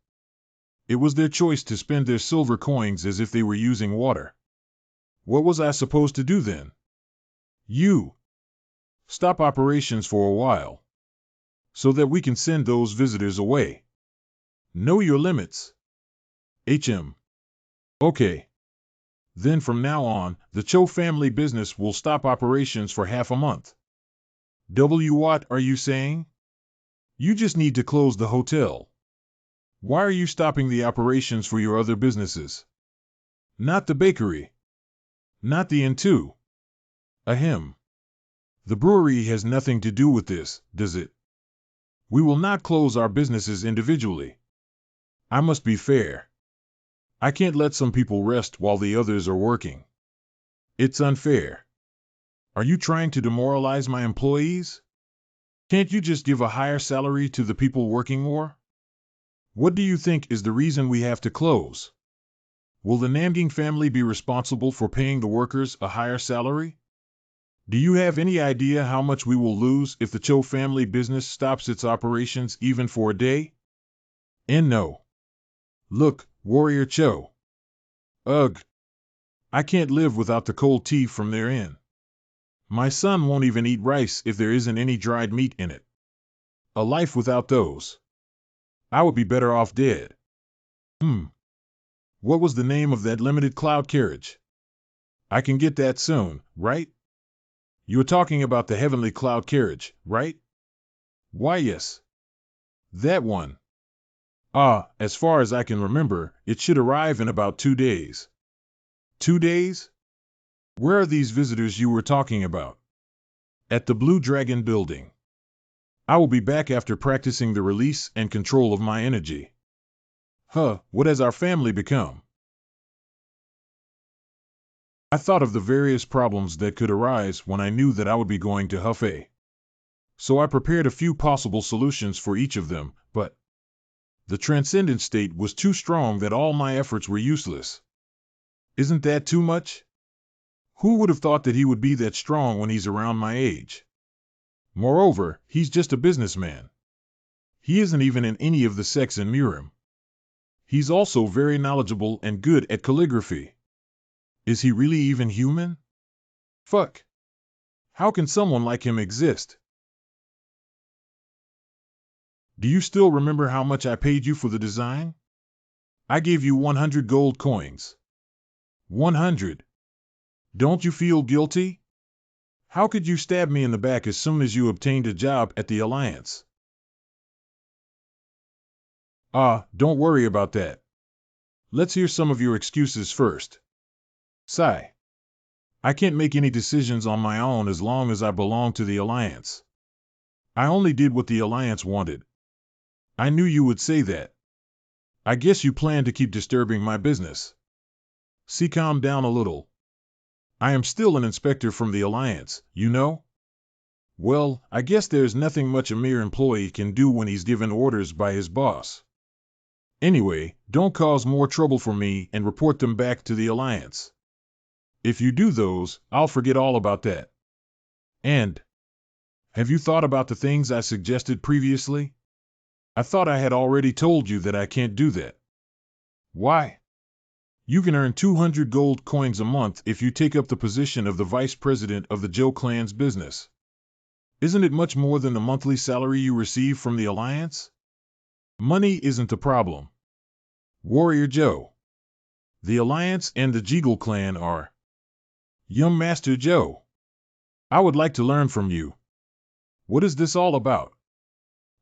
It was their choice to spend their silver coins as if they were using water. What was I supposed to do then? You stop operations for a while, so that we can send those visitors away. Know your limits. Okay. Then from now on, the Cho family business will stop operations for half a month. What are you saying? You just need to close the hotel. Why are you stopping the operations for your other businesses? Not the bakery. Not the inn too. Ahem. The brewery has nothing to do with this, does it? We will not close our businesses individually. I must be fair. I can't let some people rest while the others are working. It's unfair. Are you trying to demoralize my employees? Can't you just give a higher salary to the people working more? What do you think is the reason we have to close? Will the Namgang family be responsible for paying the workers a higher salary? Do you have any idea how much we will lose if the Cho family business stops its operations even for a day? And no. Look, Warrior Cho. Ugh. I can't live without the cold tea from their inn. My son won't even eat rice if there isn't any dried meat in it. A life without those. I would be better off dead. What was the name of that limited cloud carriage? I can get that soon, right? You're talking about the heavenly cloud carriage, right? Why, yes. That one. As far as I can remember, it should arrive in about 2 days. 2 days? Where are these visitors you were talking about? At the Blue Dragon building. I will be back after practicing the release and control of my energy. What has our family become? I thought of the various problems that could arise when I knew that I would be going to Hefei. So I prepared a few possible solutions for each of them, but the transcendent state was too strong that all my efforts were useless. Isn't that too much? Who would have thought that he would be that strong when he's around my age? Moreover, he's just a businessman. He isn't even in any of the sects in Murim. He's also very knowledgeable and good at calligraphy. Is he really even human? Fuck. How can someone like him exist? Do you still remember how much I paid you for the design? I gave you 100 gold coins. 100. Don't you feel guilty? How could you stab me in the back as soon as you obtained a job at the Alliance? Don't worry about that. Let's hear some of your excuses first. Sigh. I can't make any decisions on my own as long as I belong to the Alliance. I only did what the Alliance wanted. I knew you would say that. I guess you plan to keep disturbing my business. See, calm down a little. I am still an inspector from the Alliance, you know? Well, I guess there's nothing much a mere employee can do when he's given orders by his boss. Anyway, don't cause more trouble for me and report them back to the Alliance. If you do those, I'll forget all about that. And, have you thought about the things I suggested previously? I thought I had already told you that I can't do that. Why? You can earn 200 gold coins a month if you take up the position of the vice president of the Joe clan's business. Isn't it much more than the monthly salary you receive from the Alliance? Money isn't the problem. Warrior Joe. The Alliance and the Jeagle clan are. Young Master Joe. I would like to learn from you. What is this all about?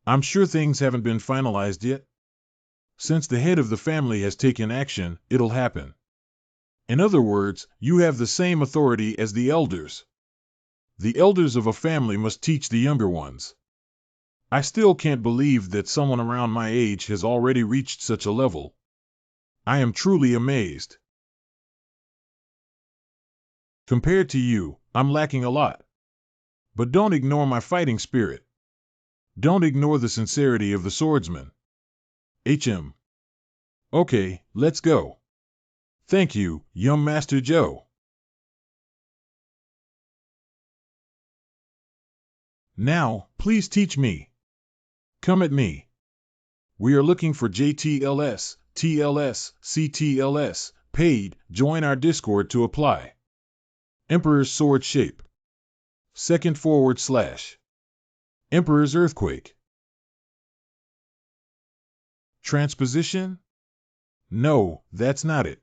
I'm sure things haven't been finalized yet. Since the head of the family has taken action, it'll happen. In other words, you have the same authority as the elders. The elders of a family must teach the younger ones. I still can't believe that someone around my age has already reached such a level. I am truly amazed. Compared to you, I'm lacking a lot. But don't ignore my fighting spirit. Don't ignore the sincerity of the swordsman. HM. Okay, let's go. Thank you, young Master Joe. Now, please teach me. Come at me. We are looking for JTLS, TLS, CTLS, paid, join our Discord to apply. Emperor's Sword Shape. Second / Emperor's Earthquake. Transposition? No, that's not it.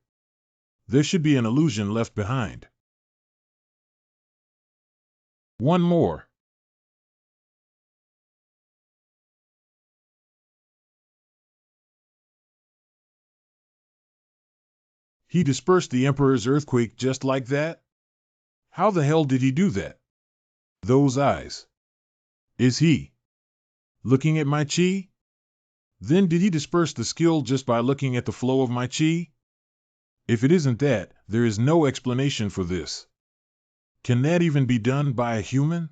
There should be an illusion left behind. One more. He dispersed the Emperor's Earthquake just like that? How the hell did he do that? Those eyes. Is he looking at my chi? Then did he disperse the skill just by looking at the flow of my chi? If it isn't that, there is no explanation for this. Can that even be done by a human?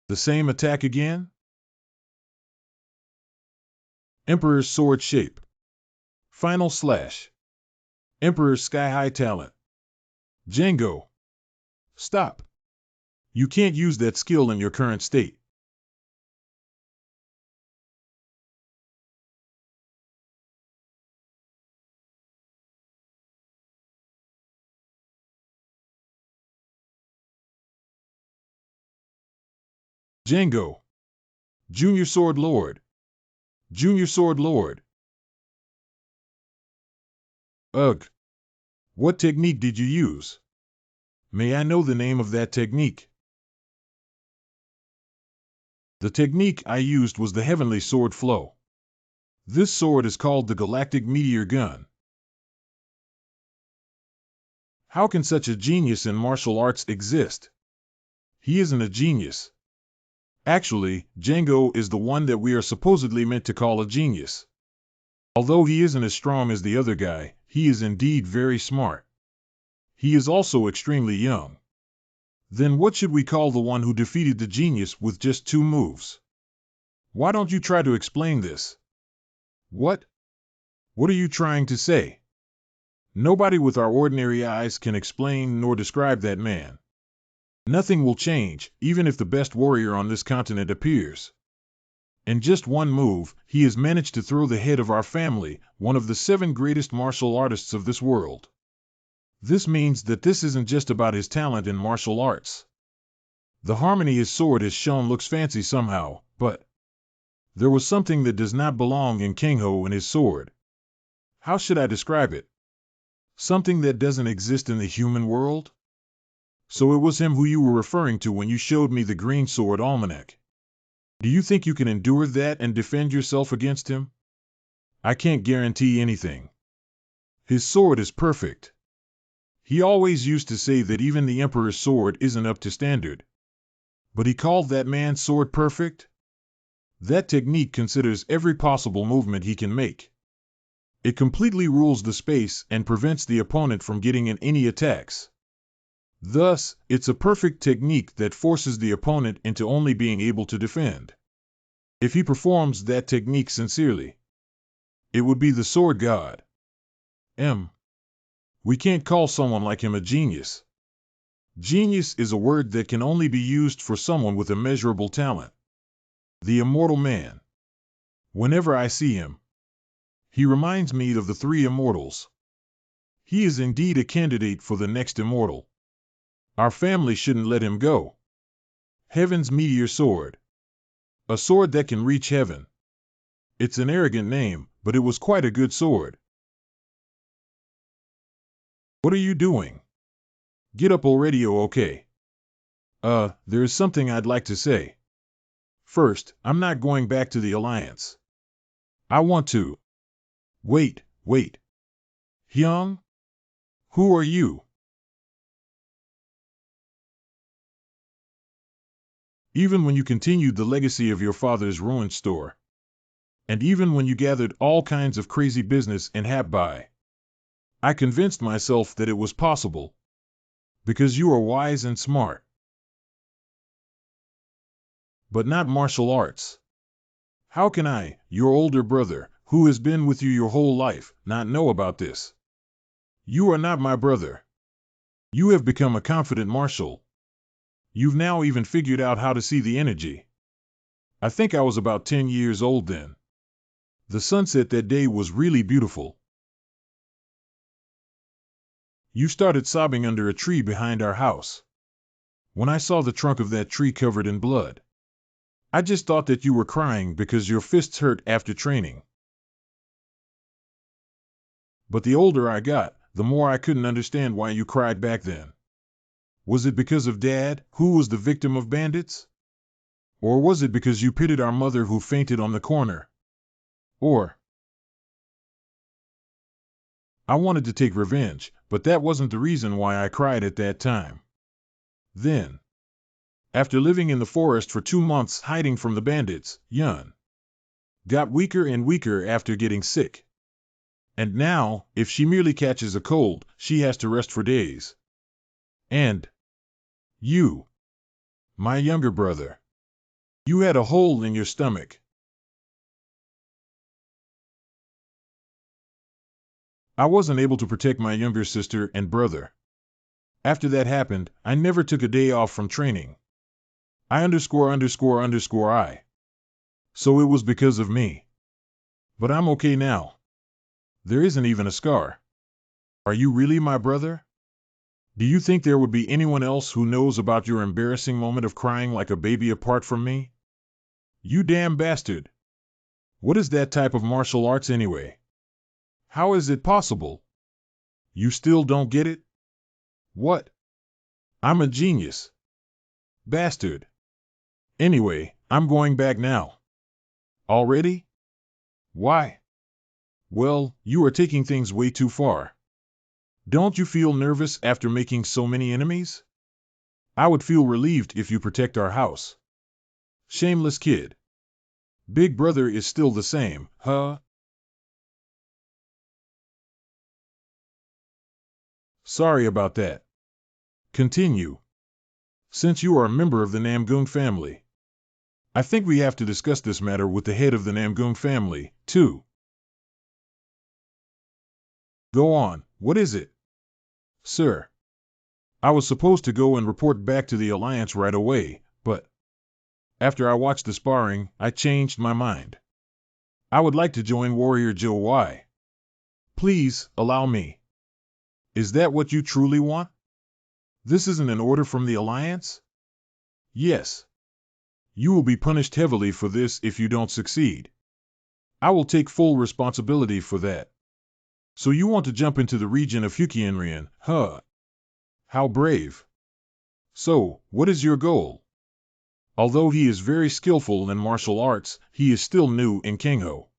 The same attack again? Emperor's Sword Shape. Final / Emperor's Sky High Talent. Django. Stop. You can't use that skill in your current state. Django. Junior Sword Lord. Junior Sword Lord. Ugh. What technique did you use? May I know the name of that technique? The technique I used was the Heavenly Sword Flow. This sword is called the Galactic Meteor Gun. How can such a genius in martial arts exist? He isn't a genius. Actually, Django is the one that we are supposedly meant to call a genius. Although he isn't as strong as the other guy, he is indeed very smart. He is also extremely young. Then what should we call the one who defeated the genius with just 2 moves? Why don't you try to explain this? What? What are you trying to say? Nobody with our ordinary eyes can explain nor describe that man. Nothing will change, even if the best warrior on this continent appears. In just 1 move, he has managed to throw the head of our family, one of the 7 greatest martial artists of this world. This means that this isn't just about his talent in martial arts. The harmony his sword has shown looks fancy somehow, but There was something that does not belong in Kangho and his sword. How should I describe it? Something that doesn't exist in the human world? So it was him who you were referring to when you showed me the Green Sword Almanac. Do you think you can endure that and defend yourself against him? I can't guarantee anything. His sword is perfect. He always used to say that even the Emperor's sword isn't up to standard. But he called that man's sword perfect? That technique considers every possible movement he can make. It completely rules the space and prevents the opponent from getting in any attacks. Thus, it's a perfect technique that forces the opponent into only being able to defend. If he performs that technique sincerely, it would be the sword god. We can't call someone like him a genius. Genius is a word that can only be used for someone with immeasurable talent. The immortal man. Whenever I see him, he reminds me of the three immortals. He is indeed a candidate for the next immortal. Our family shouldn't let him go. Heaven's meteor sword. A sword that can reach heaven. It's an arrogant name, but it was quite a good sword. What are you doing? Get up already, okay? There is something I'd like to say. First, I'm not going back to the Alliance. I want to. Wait. Hyung? Who are you? Even when you continued the legacy of your father's ruined store, and even when you gathered all kinds of crazy business in Habbai, I convinced myself that it was possible. Because you are wise and smart. But not martial arts. How can I, your older brother, who has been with you your whole life, not know about this? You are not my brother. You have become a confident marshal. You've now even figured out how to see the energy. I think I was about 10 years old then. The sunset that day was really beautiful. You started sobbing under a tree behind our house. When I saw the trunk of that tree covered in blood, I just thought that you were crying because your fists hurt after training. But the older I got, the more I couldn't understand why you cried back then. Was it because of Dad, who was the victim of bandits? Or was it because you pitied our mother who fainted on the corner? Or I wanted to take revenge, but that wasn't the reason why I cried at that time. Then, after living in the forest for 2 months hiding from the bandits, Yun got weaker and weaker after getting sick. And now, if she merely catches a cold, she has to rest for days. And you, my younger brother, you had a hole in your stomach. I wasn't able to protect my younger sister and brother. After that happened, I never took a day off from training. I. So it was because of me. But I'm okay now. There isn't even a scar. Are you really my brother? Do you think there would be anyone else who knows about your embarrassing moment of crying like a baby apart from me? You damn bastard. What is that type of martial arts anyway? How is it possible? You still don't get it? What? I'm a genius. Bastard. Anyway, I'm going back now. Already? Why? Well, you are taking things way too far. Don't you feel nervous after making so many enemies? I would feel relieved if you protect our house. Shameless kid. Big brother is still the same, huh? Sorry about that. Continue. Since you are a member of the Namgung family, I think we have to discuss this matter with the head of the Namgung family, too. Go on, what is it? Sir, I was supposed to go and report back to the Alliance right away, but after I watched the sparring, I changed my mind. I would like to join Warrior Joe Y. Please, allow me. Is that what you truly want? This isn't an order from the Alliance? Yes. You will be punished heavily for this if you don't succeed. I will take full responsibility for that. So you want to jump into the region of Huqianrian, huh? How brave. So, what is your goal? Although he is very skillful in martial arts, he is still new in Kangho.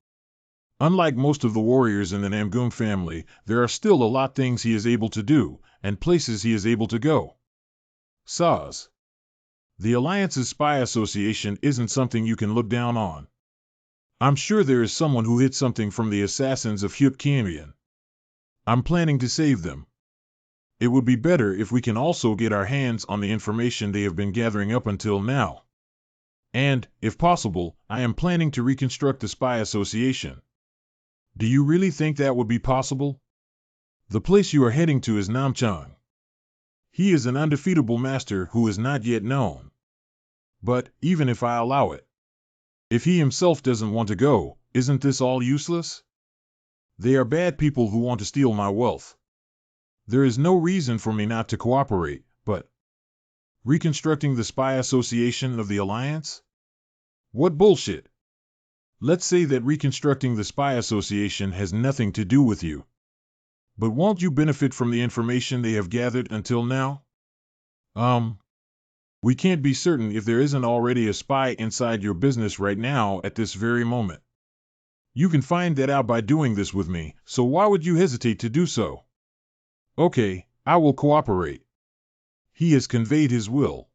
Unlike most of the warriors in the Namgung family, there are still a lot things he is able to do, and places he is able to go. Saz. The Alliance's spy association isn't something you can look down on. I'm sure there is someone who hid something from the assassins of Huqianrian. I'm planning to save them. It would be better if we can also get our hands on the information they have been gathering up until now. And, if possible, I am planning to reconstruct the spy association. Do you really think that would be possible? The place you are heading to is Namchang. He is an undefeatable master who is not yet known. But, even if I allow it, if he himself doesn't want to go, isn't this all useless? They are bad people who want to steal my wealth. There is no reason for me not to cooperate, but reconstructing the spy association of the Alliance? What bullshit! Let's say that reconstructing the spy association has nothing to do with you. But won't you benefit from the information they have gathered until now? We can't be certain if there isn't already a spy inside your business right now at this very moment. You can find that out by doing this with me, so why would you hesitate to do so? Okay, I will cooperate. He has conveyed his will.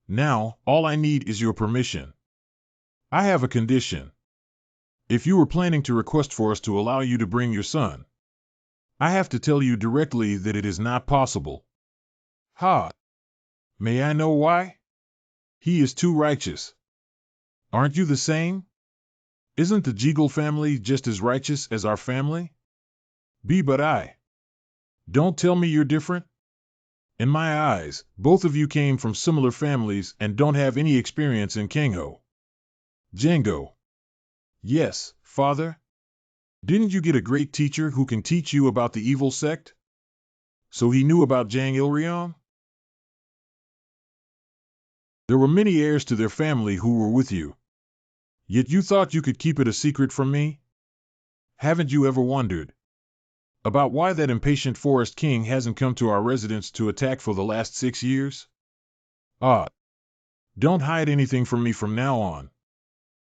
Now, all I need is your permission. I have a condition. If you were planning to request for us to allow you to bring your son, I have to tell you directly that it is not possible. Ha! May I know why? He is too righteous. Aren't you the same? Isn't the Jeagle family just as righteous as our family? But I. Don't tell me you're different. In my eyes, both of you came from similar families and don't have any experience in Kangho. Django. Yes, father. Didn't you get a great teacher who can teach you about the evil sect? So he knew about Jang Ilryong? There were many heirs to their family who were with you. Yet you thought you could keep it a secret from me? Haven't you ever wondered about why that impatient forest king hasn't come to our residence to attack for the last 6 years? Don't hide anything from me from now on.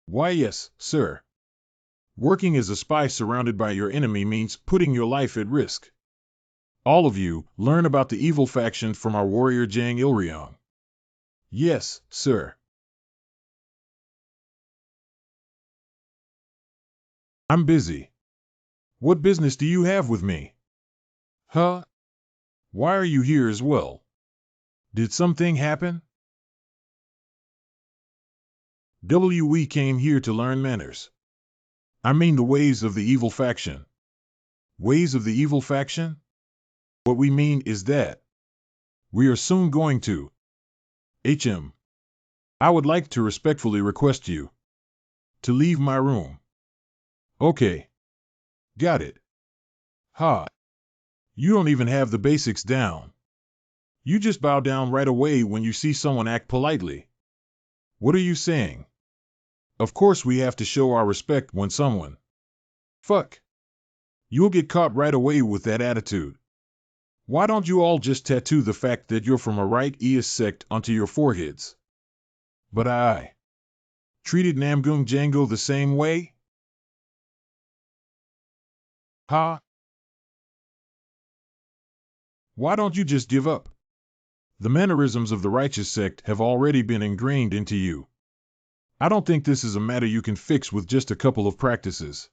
Why yes, sir. Working as a spy surrounded by your enemy means putting your life at risk. All of you, learn about the evil faction from our warrior Jang Ilryong. Yes, sir. I'm busy. What business do you have with me? Huh? Why are you here as well? Did something happen? We came here to learn manners. I mean the ways of the evil faction. Ways of the evil faction? What we mean is that we are soon going to I would like to respectfully request you to leave my room. Okay. Got it. Ha. You don't even have the basics down. You just bow down right away when you see someone act politely. What are you saying? Of course we have to show our respect when someone fuck. You'll get caught right away with that attitude. Why don't you all just tattoo the fact that you're from a right East sect onto your foreheads? But I treated Namgung Django the same way? Ha? Why don't you just give up? The mannerisms of the righteous sect have already been ingrained into you. I don't think this is a matter you can fix with just a couple of practices.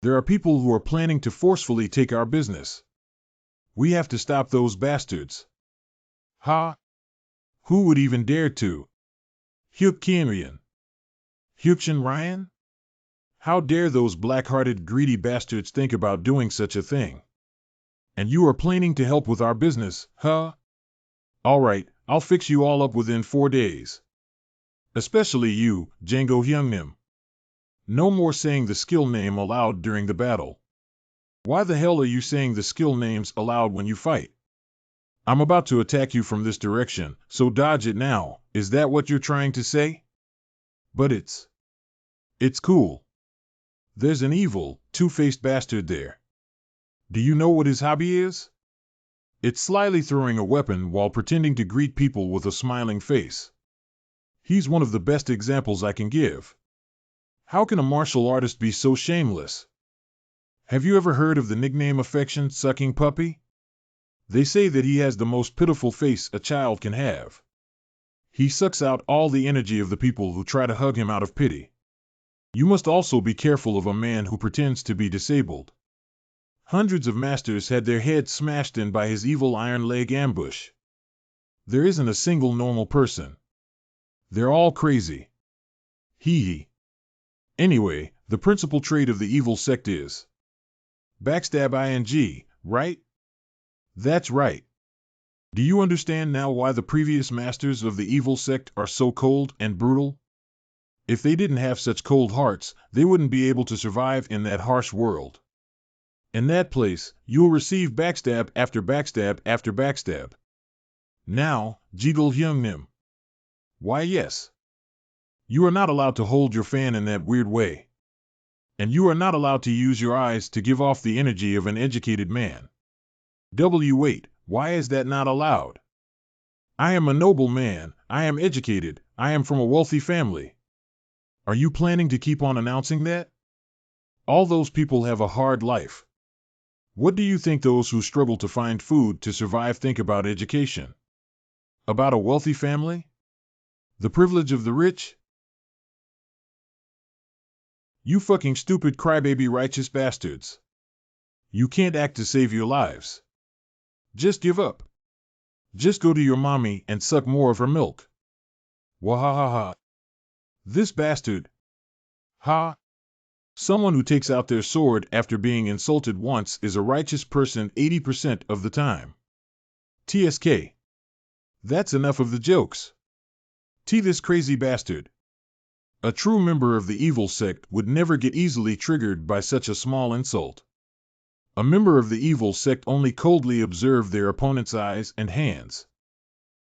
There are people who are planning to forcefully take our business. We have to stop those bastards. Ha? Who would even dare to? Huqianrian. Huqian Ryan? How dare those black-hearted, greedy bastards think about doing such a thing? And you are planning to help with our business, huh? All right, I'll fix you all up within 4 days. Especially you, Django Hyungnim. No more saying the skill name aloud during the battle. Why the hell are you saying the skill names aloud when you fight? I'm about to attack you from this direction, so dodge it now. Is that what you're trying to say? But it's cool. There's an evil, two-faced bastard there. Do you know what his hobby is? It's slyly throwing a weapon while pretending to greet people with a smiling face. He's one of the best examples I can give. How can a martial artist be so shameless? Have you ever heard of the nickname affection-sucking puppy? They say that he has the most pitiful face a child can have. He sucks out all the energy of the people who try to hug him out of pity. You must also be careful of a man who pretends to be disabled. Hundreds of masters had their heads smashed in by his evil iron leg ambush. There isn't a single normal person. They're all crazy. Hee hee. Anyway, the principal trait of the evil sect is backstab ing, right? That's right. Do you understand now why the previous masters of the evil sect are so cold and brutal? If they didn't have such cold hearts, they wouldn't be able to survive in that harsh world. In that place, you'll receive backstab after backstab after backstab. Now, Jiggle Hyungnim. Why yes. You are not allowed to hold your fan in that weird way. And you are not allowed to use your eyes to give off the energy of an educated man. Wait, why is that not allowed? I am a noble man, I am educated, I am from a wealthy family. Are you planning to keep on announcing that? All those people have a hard life. What do you think those who struggle to find food to survive think about education? About a wealthy family? The privilege of the rich? You fucking stupid crybaby righteous bastards. You can't act to save your lives. Just give up. Just go to your mommy and suck more of her milk. Wahahaha. This bastard. Ha. Someone who takes out their sword after being insulted once is a righteous person 80% of the time. TSK. That's enough of the jokes. This crazy bastard. A true member of the evil sect would never get easily triggered by such a small insult. A member of the evil sect only coldly observe their opponent's eyes and hands.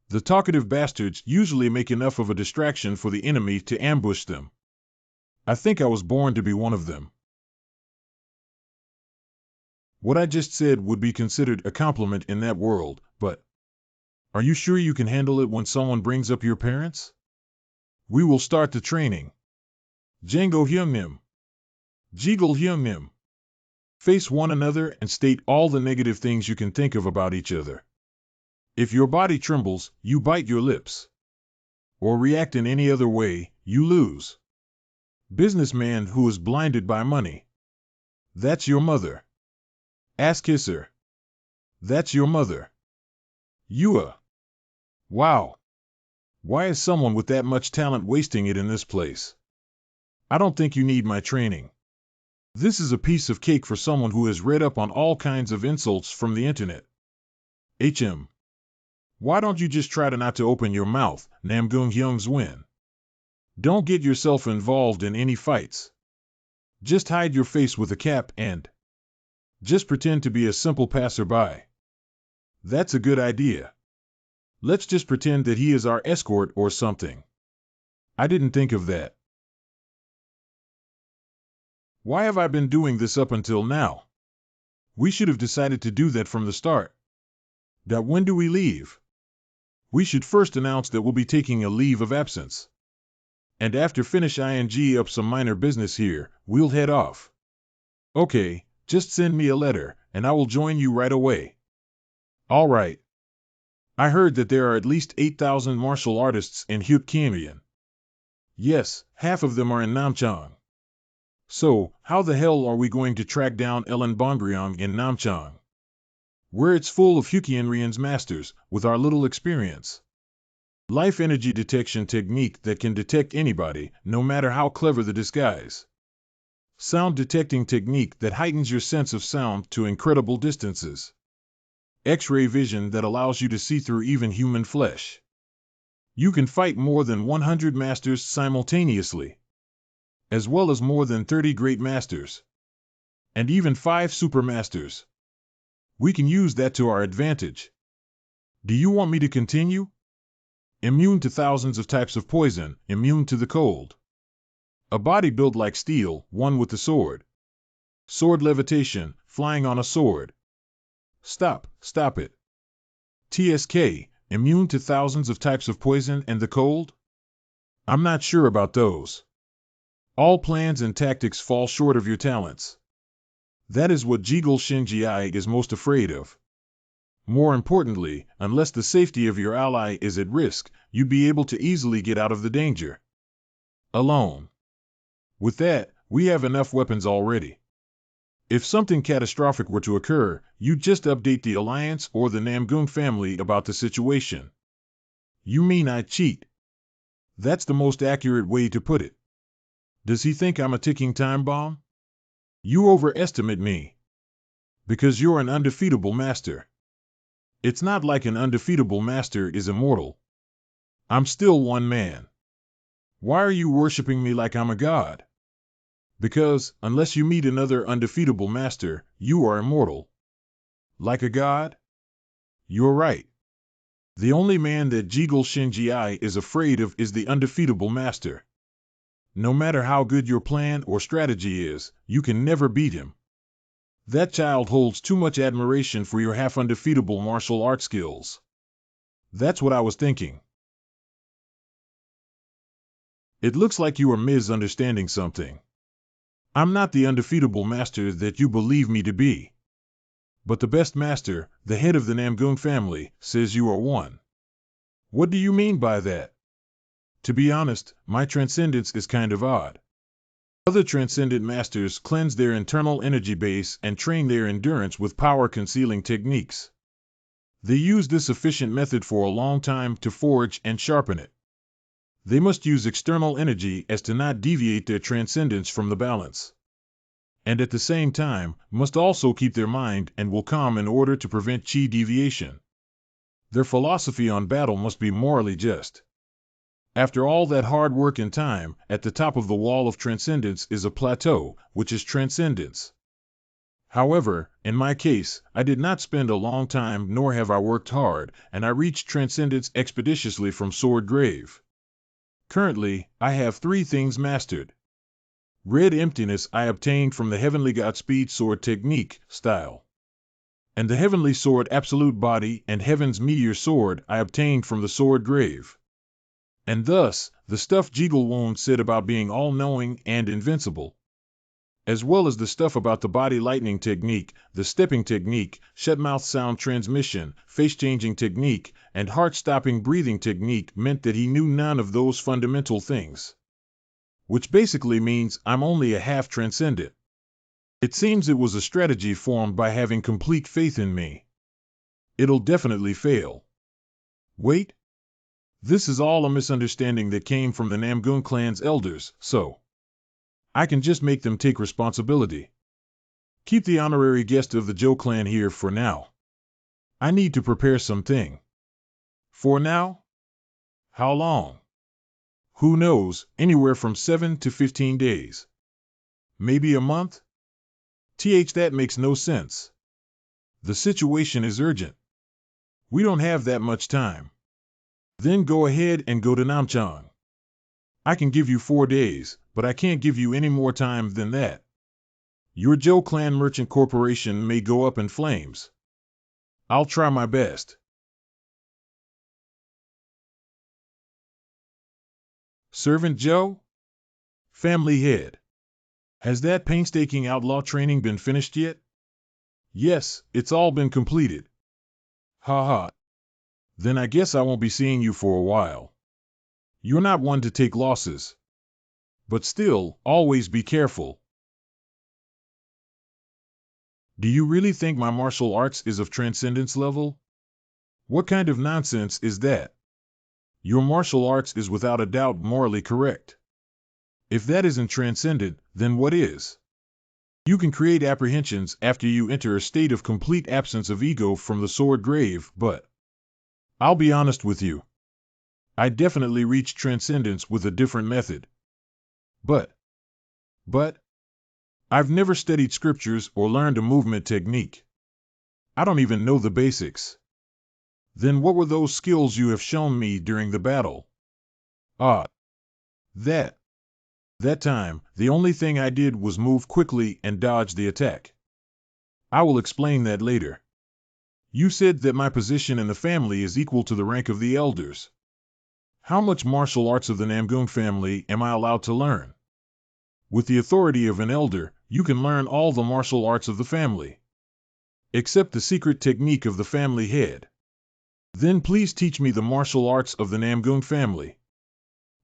The talkative bastards usually make enough of a distraction for the enemy to ambush them. I think I was born to be one of them. What I just said would be considered a compliment in that world, but are you sure you can handle it when someone brings up your parents? We will start the training. Django Hyungnim. Jiggle Hyungnim. Face one another and state all the negative things you can think of about each other. If your body trembles, you bite your lips. Or react in any other way, you lose. Businessman who is blinded by money. That's your mother. Ass kisser. That's your mother. Wow. Why is someone with that much talent wasting it in this place? I don't think you need my training. This is a piece of cake for someone who has read up on all kinds of insults from the internet. Why don't you just try to not to open your mouth, Namgung Hyung's win? Don't get yourself involved in any fights. Just hide your face with a cap and just pretend to be a simple passerby. That's a good idea. Let's just pretend that he is our escort or something. I didn't think of that. Why have I been doing this up until now? We should have decided to do that from the start. When do we leave? We should first announce that we'll be taking a leave of absence. And after finish ing up some minor business here, we'll head off. Okay, just send me a letter, and I will join you right away. All right. I heard that there are at least 8,000 martial artists in Hyukkamian. Yes, half of them are in Namchang. So, how the hell are we going to track down Ellen Bongryong in Namchang? Where it's full of Hyukkamian's masters, with our little experience. Life energy detection technique that can detect anybody, no matter how clever the disguise. Sound detecting technique that heightens your sense of sound to incredible distances. X-ray vision that allows you to see through even human flesh. You can fight more than 100 masters simultaneously, as well as more than 30 great masters, and even 5 supermasters. We can use that to our advantage. Do you want me to continue? Immune to thousands of types of poison, immune to the cold. A body built like steel, one with the sword. Sword levitation, flying on a sword. Stop it. TSK, immune to thousands of types of poison and the cold? I'm not sure about those. All plans and tactics fall short of your talents. That is what Jigul Shinjiai is most afraid of. More importantly, unless the safety of your ally is at risk, you'd be able to easily get out of the danger. Alone. With that, we have enough weapons already. If something catastrophic were to occur, you'd just update the Alliance or the Namgung family about the situation. You mean I cheat? That's the most accurate way to put it. Does he think I'm a ticking time bomb? You overestimate me. Because you're an undefeatable master. It's not like an undefeatable master is immortal. I'm still one man. Why are you worshipping me like I'm a god? Because, unless you meet another undefeatable master, you are immortal. Like a god? You're right. The only man that Jigul Shinjiai is afraid of is the undefeatable master. No matter how good your plan or strategy is, you can never beat him. That child holds too much admiration for your half-undefeatable martial art skills. That's what I was thinking. It looks like you are misunderstanding something. I'm not the undefeatable master that you believe me to be. But the best master, the head of the Namgung family, says you are one. What do you mean by that? To be honest, my transcendence is kind of odd. Other transcendent masters cleanse their internal energy base and train their endurance with power-concealing techniques. They use this efficient method for a long time to forge and sharpen it. They must use external energy as to not deviate their transcendence from the balance. And at the same time, must also keep their mind and will calm in order to prevent chi deviation. Their philosophy on battle must be morally just. After all that hard work and time, at the top of the wall of transcendence is a plateau, which is transcendence. However, in my case, I did not spend a long time nor have I worked hard, and I reached transcendence expeditiously from Sword Grave. Currently, I have 3 things mastered. Red Emptiness I obtained from the Heavenly Godspeed Sword Technique style. And the Heavenly Sword Absolute Body and Heaven's Meteor Sword I obtained from the Sword Grave. And thus, the stuff Jigul Wound said about being all-knowing and invincible. As well as the stuff about the body lightning technique, the stepping technique, shut-mouth sound transmission, face-changing technique, and heart-stopping breathing technique meant that he knew none of those fundamental things. Which basically means I'm only a half-transcendent. It seems it was a strategy formed by having complete faith in me. It'll definitely fail. Wait. This is all a misunderstanding that came from the Namgung clan's elders, so I can just make them take responsibility. Keep the honorary guest of the Zhou clan here for now. I need to prepare something. For now? How long? Who knows, anywhere from 7 to 15 days. Maybe a month? That makes no sense. The situation is urgent. We don't have that much time. Then go ahead and go to Namchang. I can give you 4 days, but I can't give you any more time than that. Your Zhou Clan Merchant Corporation may go up in flames. I'll try my best. Servant Joe? Family head. Has that painstaking outlaw training been finished yet? Yes, it's all been completed. Ha ha. Then I guess I won't be seeing you for a while. You're not one to take losses. But still, always be careful. Do you really think my martial arts is of transcendence level? What kind of nonsense is that? Your martial arts is without a doubt morally correct. If that isn't transcendent, then what is? You can create apprehensions after you enter a state of complete absence of ego from the Sword Grave, but I'll be honest with you. I definitely reached transcendence with a different method. But I've never studied scriptures or learned a movement technique. I don't even know the basics. Then what were those skills you have shown me during the battle? Ah, that. That time, the only thing I did was move quickly and dodge the attack. I will explain that later. You said that my position in the family is equal to the rank of the elders. How much martial arts of the Namgung family am I allowed to learn? With the authority of an elder, you can learn all the martial arts of the family, except the secret technique of the family head. Then please teach me the martial arts of the Namgung family.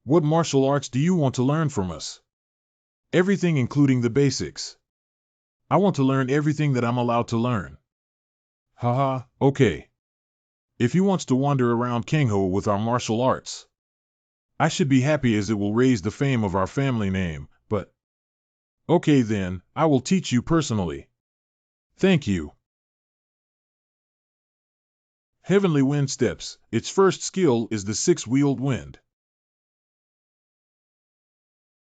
What martial arts do you want to learn from us? Everything, including the basics. I want to learn everything that I'm allowed to learn. Haha, okay. If he wants to wander around Kangho with our martial arts, I should be happy as it will raise the fame of our family name, but... Okay then, I will teach you personally. Thank you. Heavenly Wind Steps. Its first skill is the six-wheeled wind.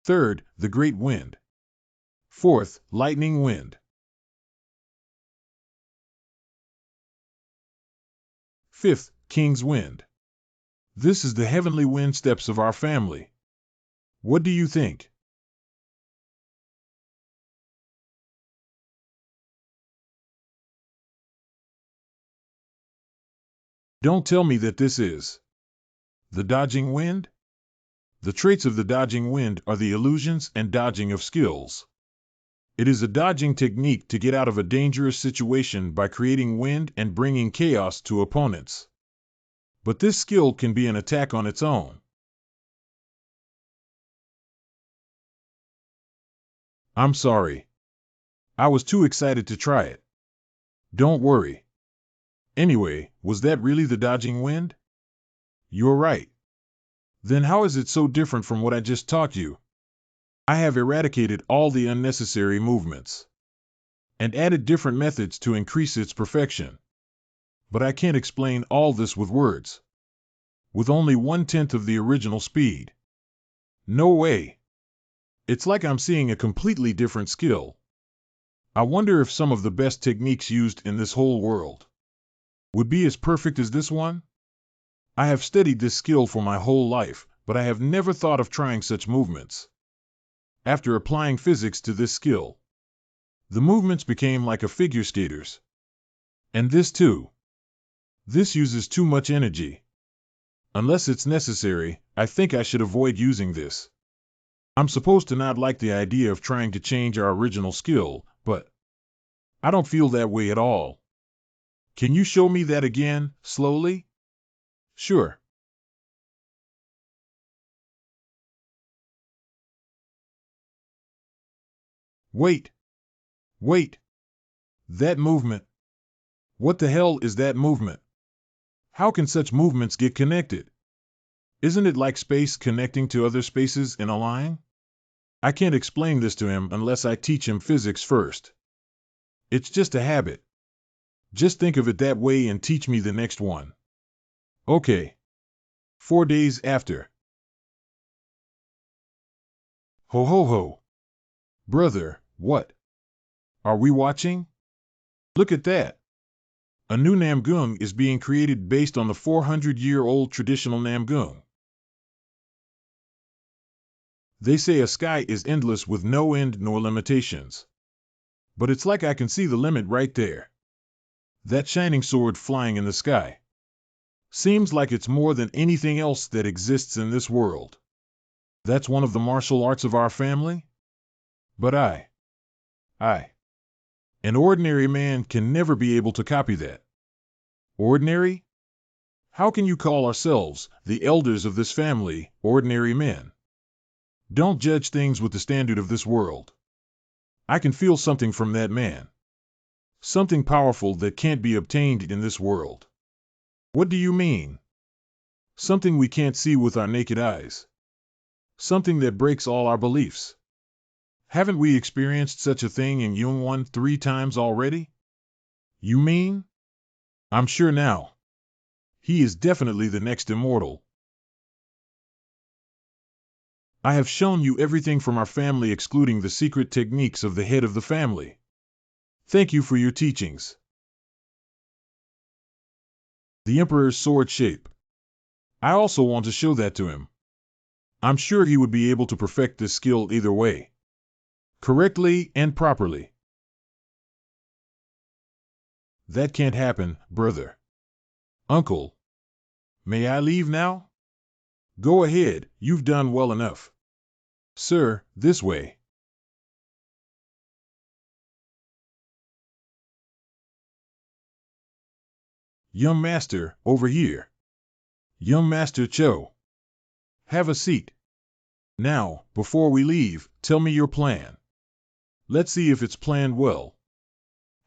Third, the Great Wind. Fourth, Lightning Wind. Fifth, King's Wind. This is the heavenly wind steps of our family. What do you think? Don't tell me that this is the dodging wind? The traits of the dodging wind are the illusions and dodging of skills. It is a dodging technique to get out of a dangerous situation by creating wind and bringing chaos to opponents. But this skill can be an attack on its own. I'm sorry. I was too excited to try it. Don't worry. Anyway, was that really the dodging wind? You're right. Then how is it so different from what I just taught you? I have eradicated all the unnecessary movements and added different methods to increase its perfection. But I can't explain all this with words. With only 1/10 of the original speed. No way. It's like I'm seeing a completely different skill. I wonder if some of the best techniques used in this whole world would be as perfect as this one? I have studied this skill for my whole life, but I have never thought of trying such movements. After applying physics to this skill, the movements became like a figure skater's. And this too. This uses too much energy. Unless it's necessary, I think I should avoid using this. I'm supposed to not like the idea of trying to change our original skill, but I don't feel that way at all. Can you show me that again, slowly? Sure. Wait. Wait. That movement. What the hell is that movement? How can such movements get connected? Isn't it like space connecting to other spaces in a line? I can't explain this to him unless I teach him physics first. It's just a habit. Just think of it that way and teach me the next one. Okay. 4 days after. Ho ho ho. Brother, what? Are we watching? Look at that. A new Namgung is being created based on the 400-year-old traditional Namgung. They say a sky is endless with no end nor limitations. But it's like I can see the limit right there. That shining sword flying in the sky. Seems like it's more than anything else that exists in this world. That's one of the martial arts of our family? But an ordinary man can never be able to copy that. Ordinary? How can you call ourselves, the elders of this family, ordinary men? Don't judge things with the standard of this world. I can feel something from that man. Something powerful that can't be obtained in this world. What do you mean? Something we can't see with our naked eyes. Something that breaks all our beliefs. Haven't we experienced such a thing in Yungwon 3 times already? You mean? I'm sure now. He is definitely the next immortal. I have shown you everything from our family excluding the secret techniques of the head of the family. Thank you for your teachings. The Emperor's sword shape. I also want to show that to him. I'm sure he would be able to perfect this skill either way, correctly and properly. That can't happen, brother. Uncle, may I leave now? Go ahead, you've done well enough. Sir, this way. Young master, over here. Young Master Cho. Have a seat. Now, before we leave, tell me your plan. Let's see if it's planned well.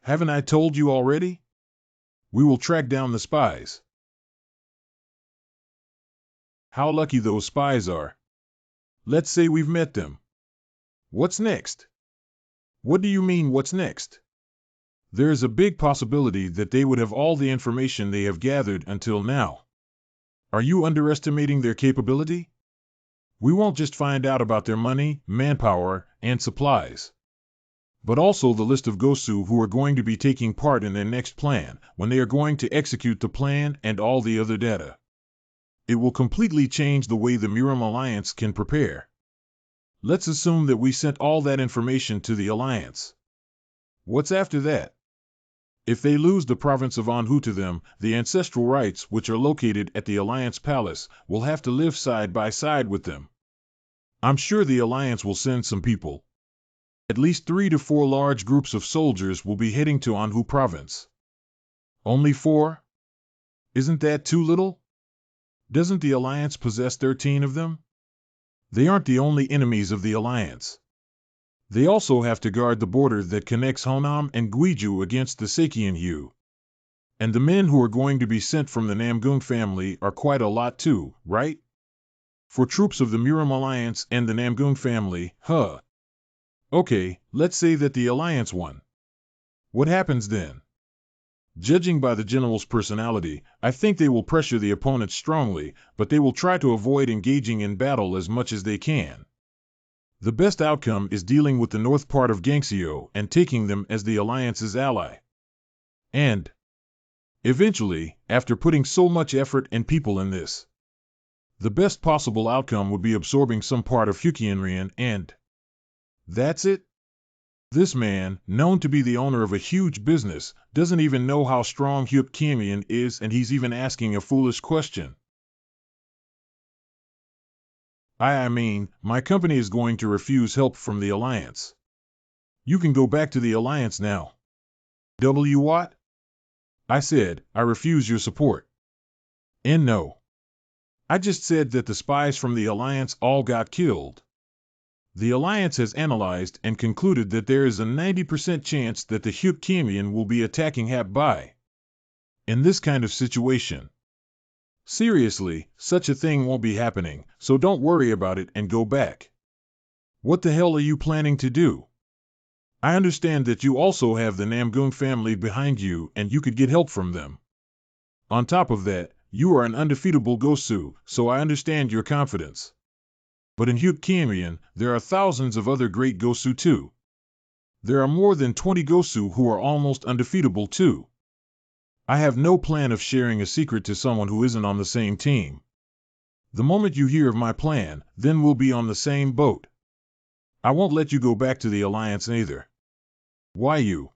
Haven't I told you already? We will track down the spies. How lucky those spies are. Let's say we've met them. What's next? What do you mean, what's next? There is a big possibility that they would have all the information they have gathered until now. Are you underestimating their capability? We won't just find out about their money, manpower, and supplies, but also the list of Gosu who are going to be taking part in their next plan, when they are going to execute the plan, and all the other data. It will completely change the way the Miram Alliance can prepare. Let's assume that we sent all that information to the Alliance. What's after that? If they lose the province of Anhu to them, the ancestral rights, which are located at the Alliance Palace, will have to live side by side with them. I'm sure the Alliance will send some people. At least 3 to 4 large groups of soldiers will be heading to Anhu province. Only 4? Isn't that too little? Doesn't the Alliance possess 13 of them? They aren't the only enemies of the Alliance. They also have to guard the border that connects Honam and Guiju against the Sakian Hu. And the men who are going to be sent from the Namgung family are quite a lot too, right? For troops of the Miram Alliance and the Namgung family, huh? Okay, let's say that the Alliance won. What happens then? Judging by the general's personality, I think they will pressure the opponent strongly, but they will try to avoid engaging in battle as much as they can. The best outcome is dealing with the north part of Gangseo and taking them as the Alliance's ally. And eventually, after putting so much effort and people in this, the best possible outcome would be absorbing some part of Fukienrian, and that's it? This man, known to be the owner of a huge business, doesn't even know how strong Fukienrian is, and he's even asking a foolish question. I mean, my company is going to refuse help from the Alliance. You can go back to the Alliance now. What? I said, I refuse your support. And no. I just said that the spies from the Alliance all got killed. The Alliance has analyzed and concluded that there is a 90% chance that the Hyukkamian will be attacking Hap-Bai. In this kind of situation. Seriously, such a thing won't be happening, so don't worry about it and go back. What the hell are you planning to do? I understand that you also have the Namgung family behind you and you could get help from them. On top of that, you are an undefeatable Gosu, so I understand your confidence. But in Hyukkamian, there are thousands of other great Gosu too. There are more than 20 Gosu who are almost undefeatable too. I have no plan of sharing a secret to someone who isn't on the same team. The moment you hear of my plan, then we'll be on the same boat. I won't let you go back to the Alliance either. Why you?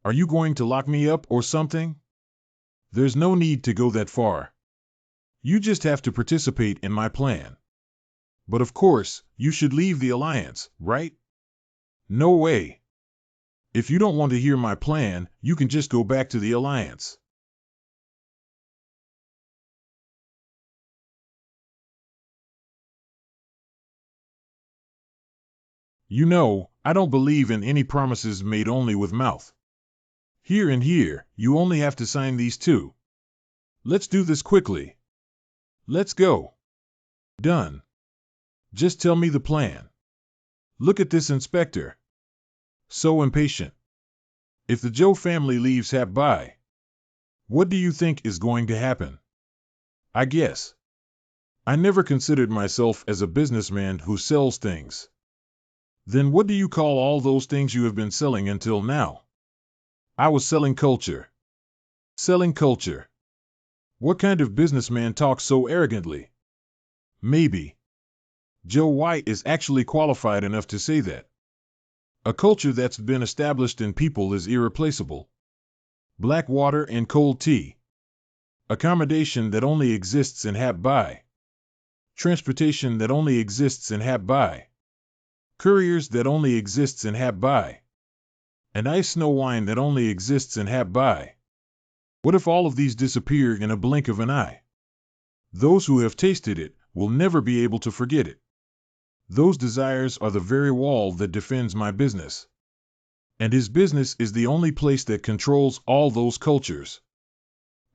Are you going to lock me up or something? There's no need to go that far. You just have to participate in my plan. But of course, you should leave the Alliance, right? No way. If you don't want to hear my plan, you can just go back to the Alliance. You know, I don't believe in any promises made only with mouth. Here and here, you only have to sign these two. Let's do this quickly. Let's go. Done. Just tell me the plan. Look at this inspector. So impatient. If the Zhou family leaves Hap-Bai, what do you think is going to happen? I guess. I never considered myself as a businessman who sells things. Then what do you call all those things you have been selling until now? I was selling culture. Selling culture. What kind of businessman talks so arrogantly? Maybe. Joe White is actually qualified enough to say that. A culture that's been established in people is irreplaceable. Black water and cold tea. Accommodation that only exists in Habai. Transportation that only exists in Habai. Couriers that only exists in Habai. And ice snow wine that only exists in Habai. What if all of these disappear in a blink of an eye? Those who have tasted it will never be able to forget it. Those desires are the very wall that defends my business. And his business is the only place that controls all those cultures.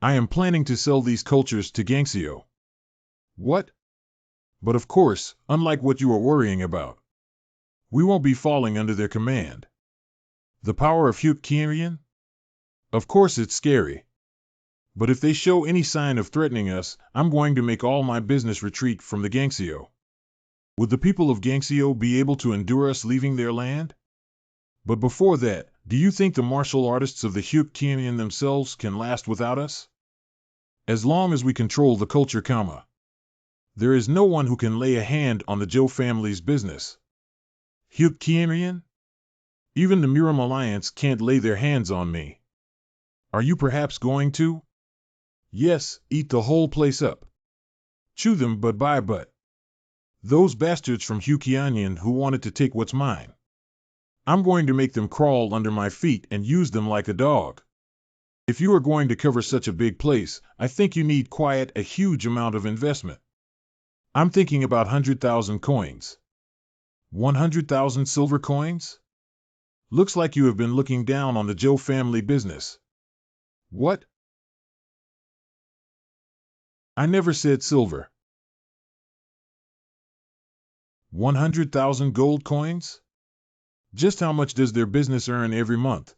I am planning to sell these cultures to Gangxio. What? But of course, unlike what you are worrying about, we won't be falling under their command. The power of Wuxia? Of course it's scary. But if they show any sign of threatening us, I'm going to make all my business retreat from the Gangxio. Would the people of Gangxio be able to endure us leaving their land? But before that, do you think the martial artists of the Wuxia themselves can last without us? As long as we control the culture, there is no one who can lay a hand on the Zhou family's business. Wuxia? Even the Muram Alliance can't lay their hands on me. Are you perhaps going to? Yes, eat the whole place up. Chew them but by but. Those bastards from Wuxia who wanted to take what's mine. I'm going to make them crawl under my feet and use them like a dog. If you are going to cover such a big place, I think you need quite a huge amount of investment. I'm thinking about 100,000 coins. 100,000 silver coins? Looks like you have been looking down on the Zhou family business. What? I never said silver. 100,000 gold coins? Just how much does their business earn every month?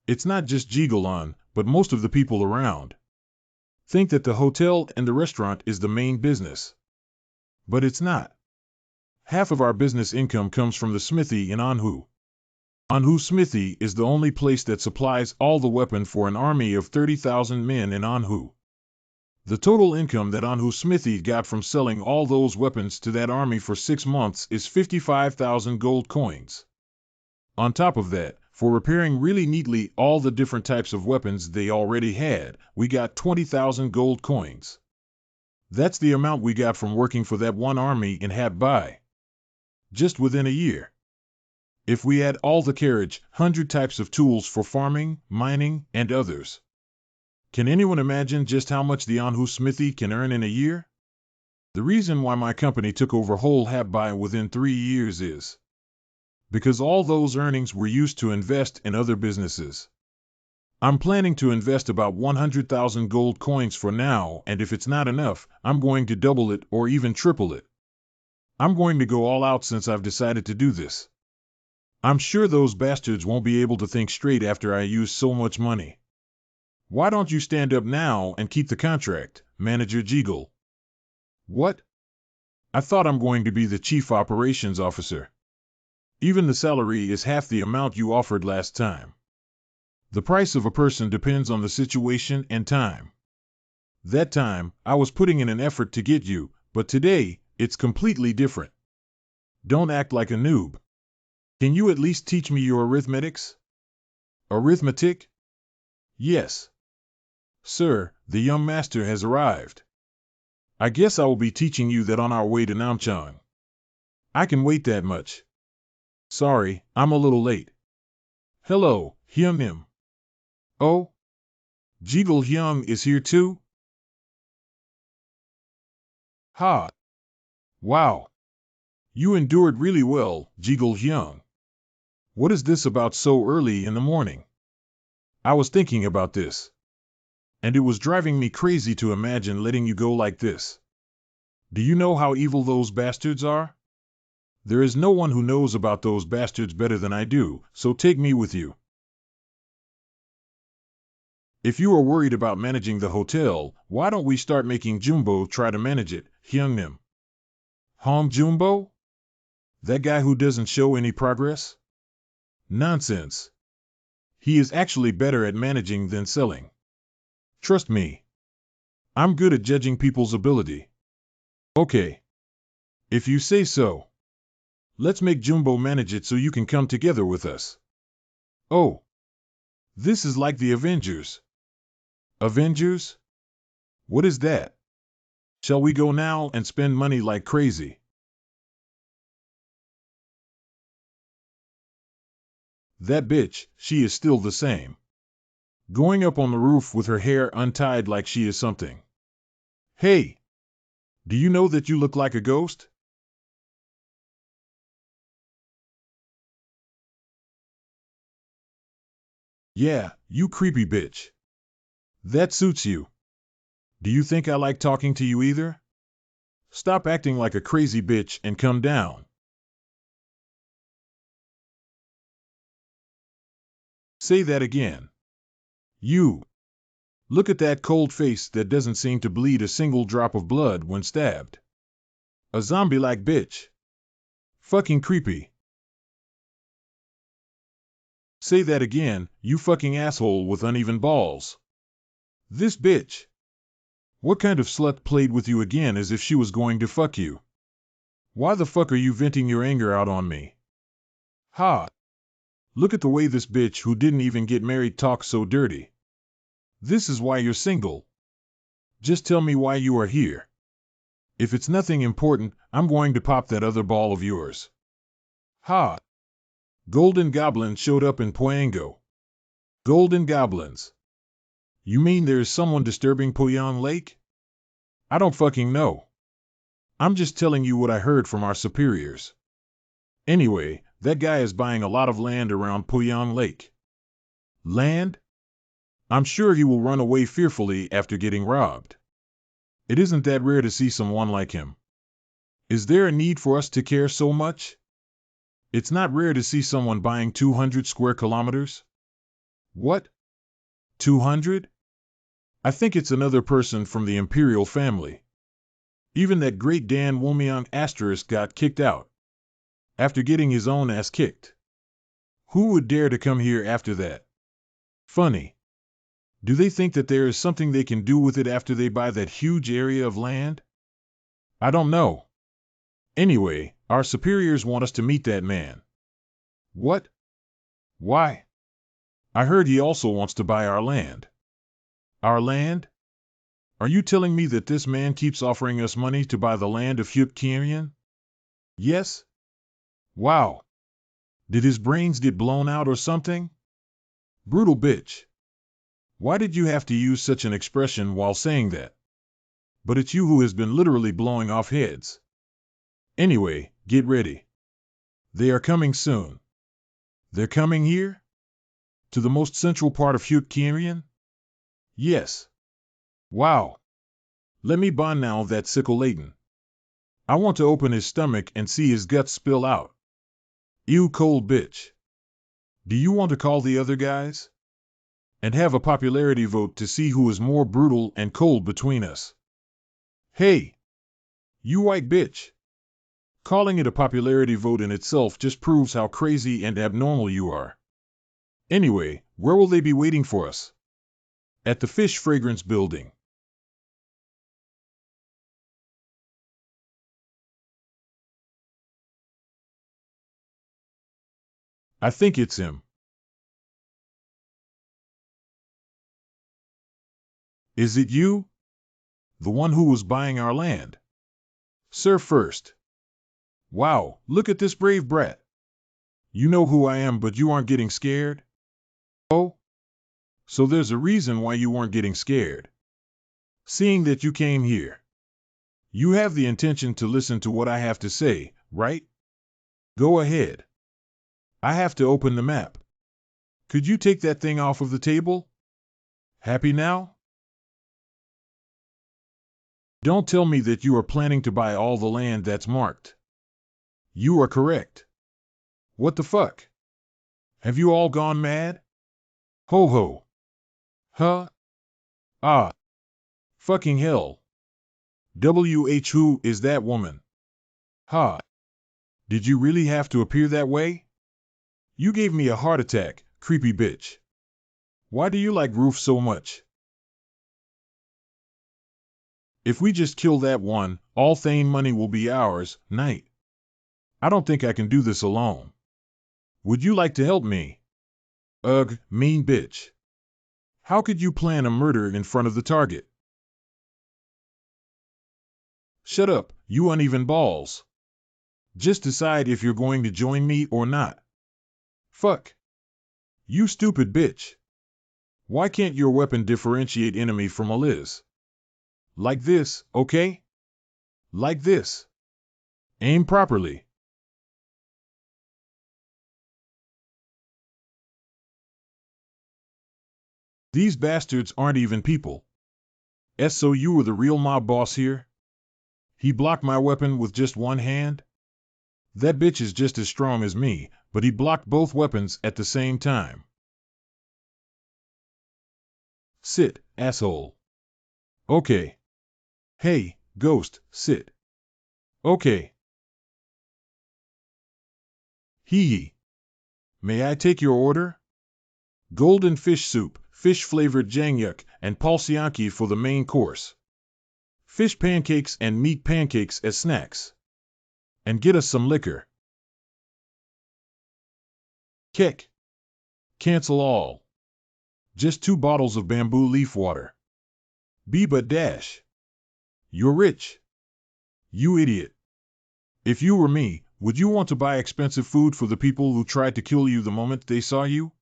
It's not just Jigolan, but most of the people around. Think that the hotel and the restaurant is the main business. But it's not. Half of our business income comes from the smithy in Anhu. Anhu Smithy is the only place that supplies all the weapon for an army of 30,000 men in Anhu. The total income that Anhu Smithy got from selling all those weapons to that army for 6 months is 55,000 gold coins. On top of that, for repairing really neatly all the different types of weapons they already had, we got 20,000 gold coins. That's the amount we got from working for that one army in Habai. Just within a year. If we add all the carriage, 100 types of tools for farming, mining, and others. Can anyone imagine just how much the Anhu Smithy can earn in a year? The reason why my company took over whole Habai within 3 years is because all those earnings were used to invest in other businesses. I'm planning to invest about 100,000 gold coins for now, and if it's not enough, I'm going to double it or even triple it. I'm going to go all out since I've decided to do this. I'm sure those bastards won't be able to think straight after I use so much money. Why don't you stand up now and keep the contract, Manager Jiggle? What? I thought I'm going to be the Chief Operations Officer. Even the salary is half the amount you offered last time. The price of a person depends on the situation and time. That time, I was putting in an effort to get you, but today, it's completely different. Don't act like a noob. Can you at least teach me your arithmetics? Arithmetic? Yes. Sir, the young master has arrived. I guess I will be teaching you that on our way to Namchang. I can wait that much. Sorry, I'm a little late. Hello, Hyung. Oh? Jiggle Hyung is here too? Ha! Wow! You endured really well, Jiggle Hyung. What is this about so early in the morning? I was thinking about this. And it was driving me crazy to imagine letting you go like this. Do you know how evil those bastards are? There is no one who knows about those bastards better than I do, so take me with you. If you are worried about managing the hotel, why don't we start making Jumbo try to manage it, Hyungnim? Hong Jumbo? That guy who doesn't show any progress? Nonsense. He is actually better at managing than selling. Trust me. I'm good at judging people's ability. Okay. If you say so. Let's make Jumbo manage it so you can come together with us. Oh. This is like the Avengers. Avengers? What is that? Shall we go now and spend money like crazy? That bitch, she is still the same. Going up on the roof with her hair untied like she is something. Hey! Do you know that you look like a ghost? Yeah, you creepy bitch. That suits you. Do you think I like talking to you either? Stop acting like a crazy bitch and come down. Say that again. You. Look at that cold face that doesn't seem to bleed a single drop of blood when stabbed. A zombie-like bitch. Fucking creepy. Say that again, you fucking asshole with uneven balls. This bitch. What kind of slut played with you again as if she was going to fuck you? Why the fuck are you venting your anger out on me? Ha! Look at the way this bitch who didn't even get married talks so dirty. This is why you're single. Just tell me why you are here. If it's nothing important, I'm going to pop that other ball of yours. Ha! Golden goblins showed up in Poyango. Golden goblins. You mean there's someone disturbing Poyang Lake? I don't fucking know. I'm just telling you what I heard from our superiors. Anyway, that guy is buying a lot of land around Poyang Lake. Land? I'm sure he will run away fearfully after getting robbed. It isn't that rare to see someone like him. Is there a need for us to care so much? It's not rare to see someone buying 200 square kilometers. What? 200? I think it's another person from the imperial family. Even that great Dan Woomyang asterisk got kicked out. After getting his own ass kicked. Who would dare to come here after that? Funny. Do they think that there is something they can do with it after they buy that huge area of land? I don't know. Anyway, our superiors want us to meet that man. What? Why? I heard he also wants to buy our land. Our land? Are you telling me that this man keeps offering us money to buy the land of Hutkirian? Yes? Wow. Did his brains get blown out or something? Brutal bitch. Why did you have to use such an expression while saying that? But it's you who has been literally blowing off heads. Anyway, get ready. They are coming soon. They're coming here? To the most central part of Hutkirian? Yes. Wow. Let me bond now that sickle Leighton. I want to open his stomach and see his guts spill out. Ew, cold bitch. Do you want to call the other guys? And have a popularity vote to see who is more brutal and cold between us. Hey! You white bitch! Calling it a popularity vote in itself just proves how crazy and abnormal you are. Anyway, where will they be waiting for us? At the Fish Fragrance Building. I think it's him. Is it you? The one who was buying our land? Sir first. Wow, look at this brave brat. You know who I am, but you aren't getting scared? Oh? So there's a reason why you weren't getting scared. Seeing that you came here. You have the intention to listen to what I have to say, right? Go ahead. I have to open the map. Could you take that thing off of the table? Happy now? Don't tell me that you are planning to buy all the land that's marked. You are correct. What the fuck? Have you all gone mad? Ho ho. Huh? Ah. Fucking hell. Who is that woman? Ha. Did you really have to appear that way? You gave me a heart attack, creepy bitch. Why do you like Roof so much? If we just kill that one, all Thane money will be ours, knight. I don't think I can do this alone. Would you like to help me? Ugh, mean bitch. How could you plan a murder in front of the target? Shut up, you uneven balls. Just decide if you're going to join me or not. Fuck. You stupid bitch. Why can't your weapon differentiate enemy from allies? Like this, okay? Like this. Aim properly. These bastards aren't even people. So you were the real mob boss here? He blocked my weapon with just one hand? That bitch is just as strong as me, but he blocked both weapons at the same time. Sit, asshole. Okay. Hey, ghost, sit. Okay. Hee. May I take your order? Golden fish soup, fish-flavored jangyuk, and palsianki for the main course. Fish pancakes and meat pancakes as snacks. And get us some liquor. Kek. Cancel all. Just 2 bottles of bamboo leaf water. Be but dash. You're rich. You idiot. If you were me, would you want to buy expensive food for the people who tried to kill you the moment they saw you?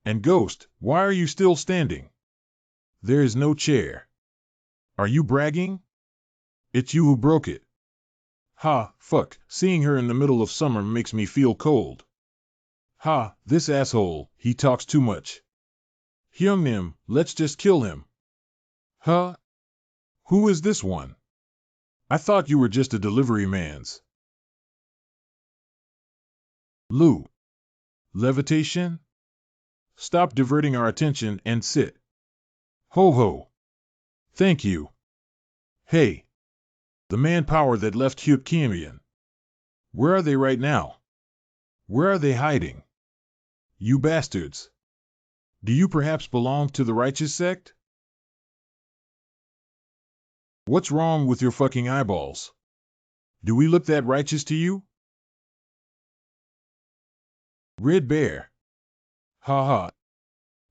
And Ghost, why are you still standing? There is no chair. Are you bragging? It's you who broke it. Ha, fuck, seeing her in the middle of summer makes me feel cold. Ha, this asshole, he talks too much. Hyungnim, let's just kill him. Huh? Who is this one? I thought you were just a delivery man's. Lou. Levitation? Stop diverting our attention and sit. Ho ho. Thank you. Hey. The manpower that left Hyuk. Where are they right now? Where are they hiding? You bastards. Do you perhaps belong to the righteous sect? What's wrong with your fucking eyeballs? Do we look that righteous to you? Red Bear. Ha ha.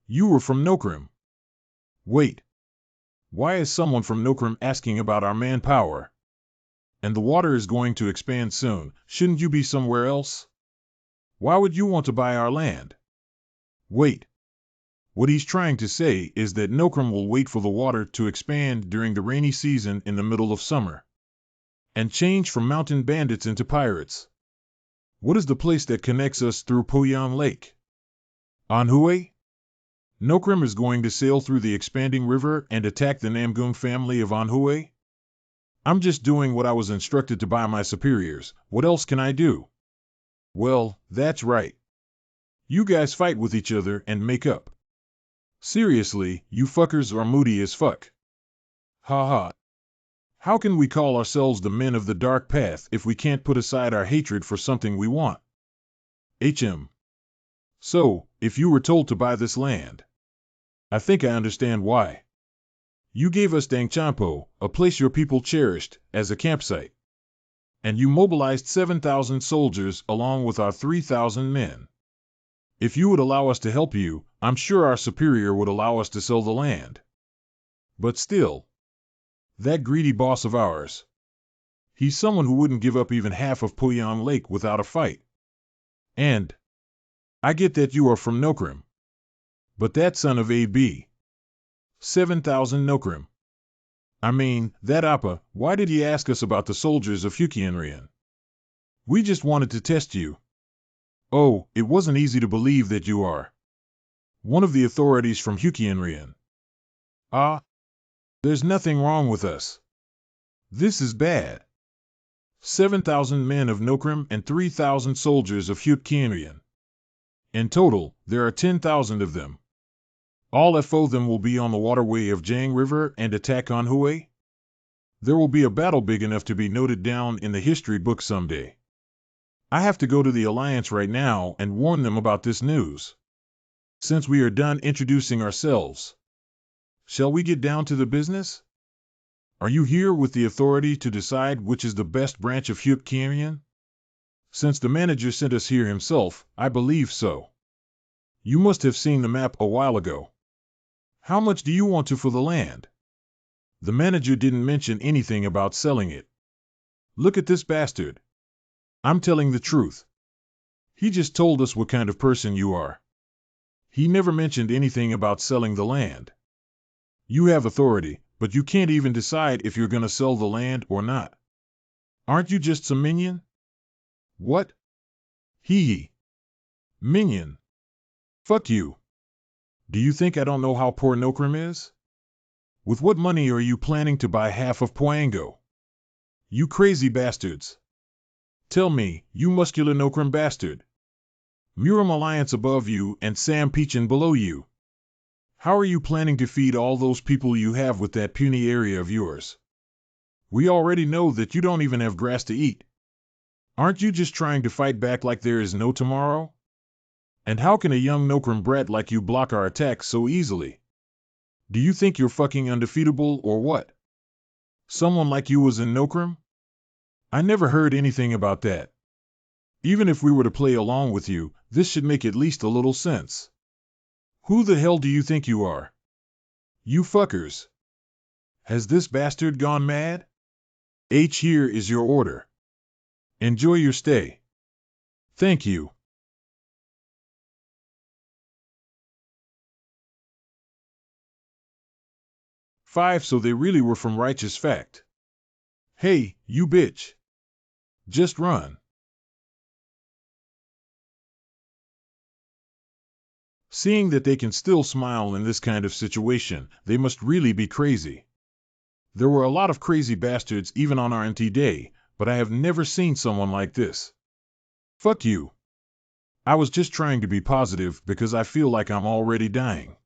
You were from Nokrim. Wait. Why is someone from Nokrim asking about our manpower? And the water is going to expand soon, shouldn't you be somewhere else? Why would you want to buy our land? Wait. What he's trying to say is that Nokrim will wait for the water to expand during the rainy season in the middle of summer. And change from mountain bandits into pirates. What is the place that connects us through Poyang Lake? Anhui? Nokrim is going to sail through the expanding river and attack the Namgung family of Anhui? I'm just doing what I was instructed to by my superiors. What else can I do? Well, that's right. You guys fight with each other and make up. Seriously, you fuckers are moody as fuck. Ha ha. How can we call ourselves the men of the dark path if we can't put aside our hatred for something we want? HM. So, if you were told to buy this land, I think I understand why. You gave us Dangchampo, a place your people cherished, as a campsite. And you mobilized 7,000 soldiers along with our 3,000 men. If you would allow us to help you, I'm sure our superior would allow us to sell the land. But still, that greedy boss of ours, he's someone who wouldn't give up even half of Poyang Lake without a fight. And I get that you are from Nokrim. But that son of AB, 7,000 Nokrim. I mean, that Appa, why did he ask us about the soldiers of Hyukianrian? We just wanted to test you. Oh, it wasn't easy to believe that you are one of the authorities from Hyukianrian. Ah, there's nothing wrong with us. This is bad. 7,000 men of Nokrim and 3,000 soldiers of Hyukianrian. In total, there are 10,000 of them. All of them will be on the waterway of Jiang River and attack Anhui. There will be a battle big enough to be noted down in the history book someday. I have to go to the Alliance right now and warn them about this news. Since we are done introducing ourselves, shall we get down to the business? Are you here with the authority to decide which is the best branch of Wuxia? Since the manager sent us here himself, I believe so. You must have seen the map a while ago. How much do you want for the land? The manager didn't mention anything about selling it. Look at this bastard. I'm telling the truth. He just told us what kind of person you are. He never mentioned anything about selling the land. You have authority, but you can't even decide if you're gonna sell the land or not. Aren't you just some minion? What? Hee. Minion. Fuck you. Do you think I don't know how poor Nokrim is? With what money are you planning to buy half of Poango? You crazy bastards. Tell me, you muscular Nokrim bastard. Muram Alliance above you and Sam Peachin below you. How are you planning to feed all those people you have with that puny area of yours? We already know that you don't even have grass to eat. Aren't you just trying to fight back like there is no tomorrow? And how can a young Nokrim brat like you block our attacks so easily? Do you think you're fucking undefeatable or what? Someone like you was in Nokrim? I never heard anything about that. Even if we were to play along with you, this should make at least a little sense. Who the hell do you think you are? You fuckers. Has this bastard gone mad? Here is your order. Enjoy your stay. Thank you. 5. So they really were from Righteous Fact. Hey, you bitch. Just run. Seeing that they can still smile in this kind of situation, they must really be crazy. There were a lot of crazy bastards even on RNT Day, but I have never seen someone like this. Fuck you. I was just trying to be positive because I feel like I'm already dying.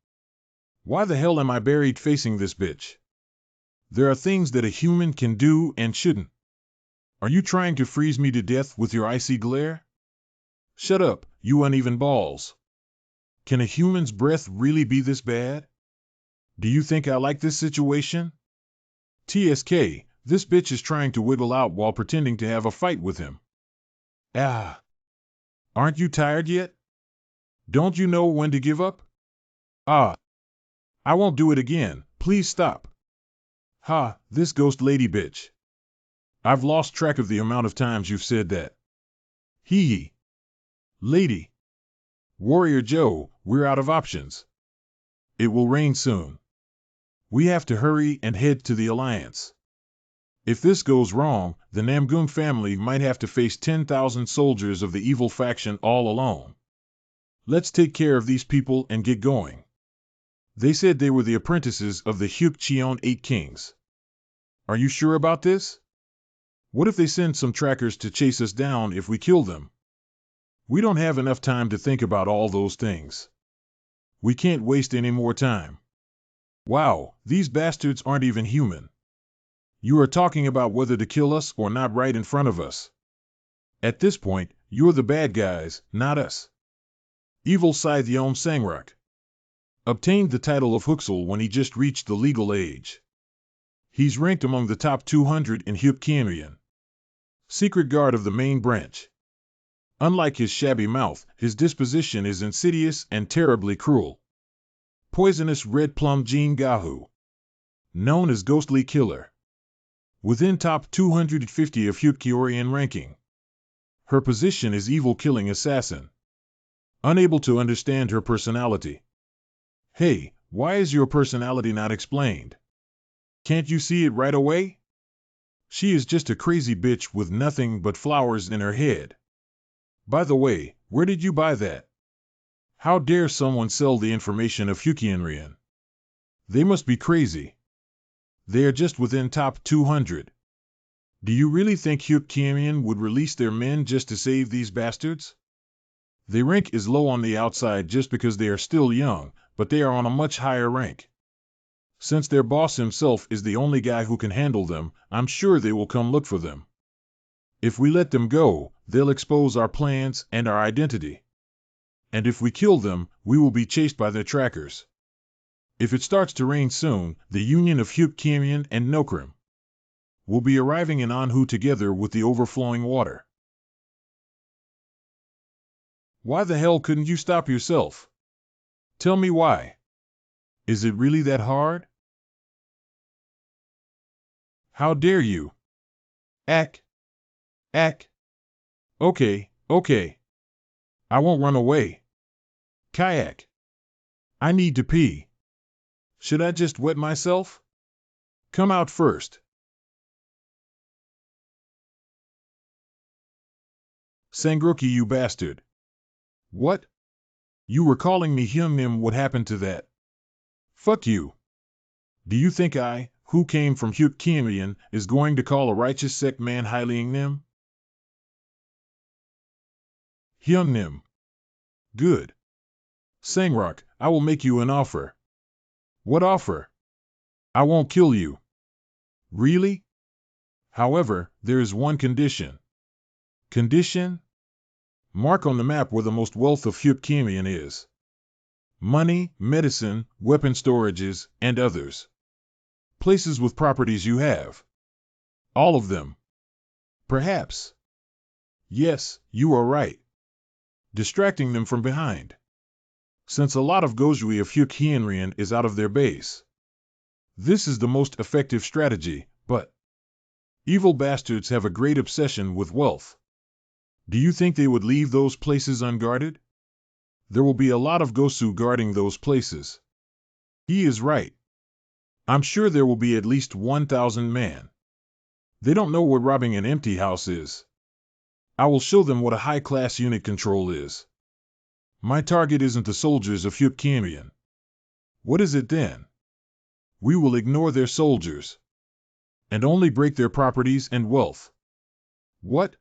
Why the hell am I buried facing this bitch? There are things that a human can do and shouldn't. Are you trying to freeze me to death with your icy glare? Shut up, you uneven balls. Can a human's breath really be this bad? Do you think I like this situation? TSK, this bitch is trying to wiggle out while pretending to have a fight with him. Ah. Aren't you tired yet? Don't you know when to give up? Ah. I won't do it again, please stop. Ha, this ghost lady bitch. I've lost track of the amount of times you've said that. Hee. Lady. Warrior Joe, we're out of options. It will rain soon. We have to hurry and head to the Alliance. If this goes wrong, the Namgung family might have to face 10,000 soldiers of the evil faction all alone. Let's take care of these people and get going. They said they were the apprentices of the Wuxia 8 Kings. Are you sure about this? What if they send some trackers to chase us down if we kill them? We don't have enough time to think about all those things. We can't waste any more time. Wow, these bastards aren't even human. You are talking about whether to kill us or not right in front of us. At this point, you're the bad guys, not us. Evil Scythium Sangrak obtained the title of Huxel when he just reached the legal age. He's ranked among the top 200 in Wuxia. Secret guard of the main branch. Unlike his shabby mouth, his disposition is insidious and terribly cruel. Poisonous red plum Jean Gahu. Known as Ghostly Killer. Within top 250 of Wuxian ranking. Her position is evil killing assassin. Unable to understand her personality. Hey, why is your personality not explained? Can't you see it right away? She is just a crazy bitch with nothing but flowers in her head. By the way, where did you buy that? How dare someone sell the information of Wuxian? They must be crazy. They are just within top 200. Do you really think Wuxian would release their men just to save these bastards? Their rank is low on the outside just because they are still young, but they are on a much higher rank. Since their boss himself is the only guy who can handle them, I'm sure they will come look for them. If we let them go, they'll expose our plans and our identity. And if we kill them, we will be chased by their trackers. If it starts to rain soon, the union of Wuxian and Nokrim will be arriving in Anhu together with the overflowing water. Why the hell couldn't you stop yourself? Tell me why. Is it really that hard? How dare you? Ack. Ack. Okay, okay. I won't run away. Kayak. I need to pee. Should I just wet myself? Come out first. Sangroki, you bastard. What? You were calling me Hyungnim, what happened to that? Fuck you. Do you think I, who came from Hyukkiemian, is going to call a righteous sect man Hyliangnim? Hyungnim. Good. Sangrok, I will make you an offer. What offer? I won't kill you. Really? However, there is one condition. Condition? Mark on the map where the most wealth of Hyukkiemian is. Money, medicine, weapon storages, and others. Places with properties you have. All of them. Perhaps. Yes, you are right. Distracting them from behind. Since a lot of Gozhui of Hyukkienrian is out of their base. This is the most effective strategy, but evil bastards have a great obsession with wealth. Do you think they would leave those places unguarded? There will be a lot of Gosu guarding those places. He is right. I'm sure there will be at least 1,000 men. They don't know what robbing an empty house is. I will show them what a high-class unit control is. My target isn't the soldiers of Hyukkiemian. What is it then? We will ignore their soldiers. And only break their properties and wealth. What?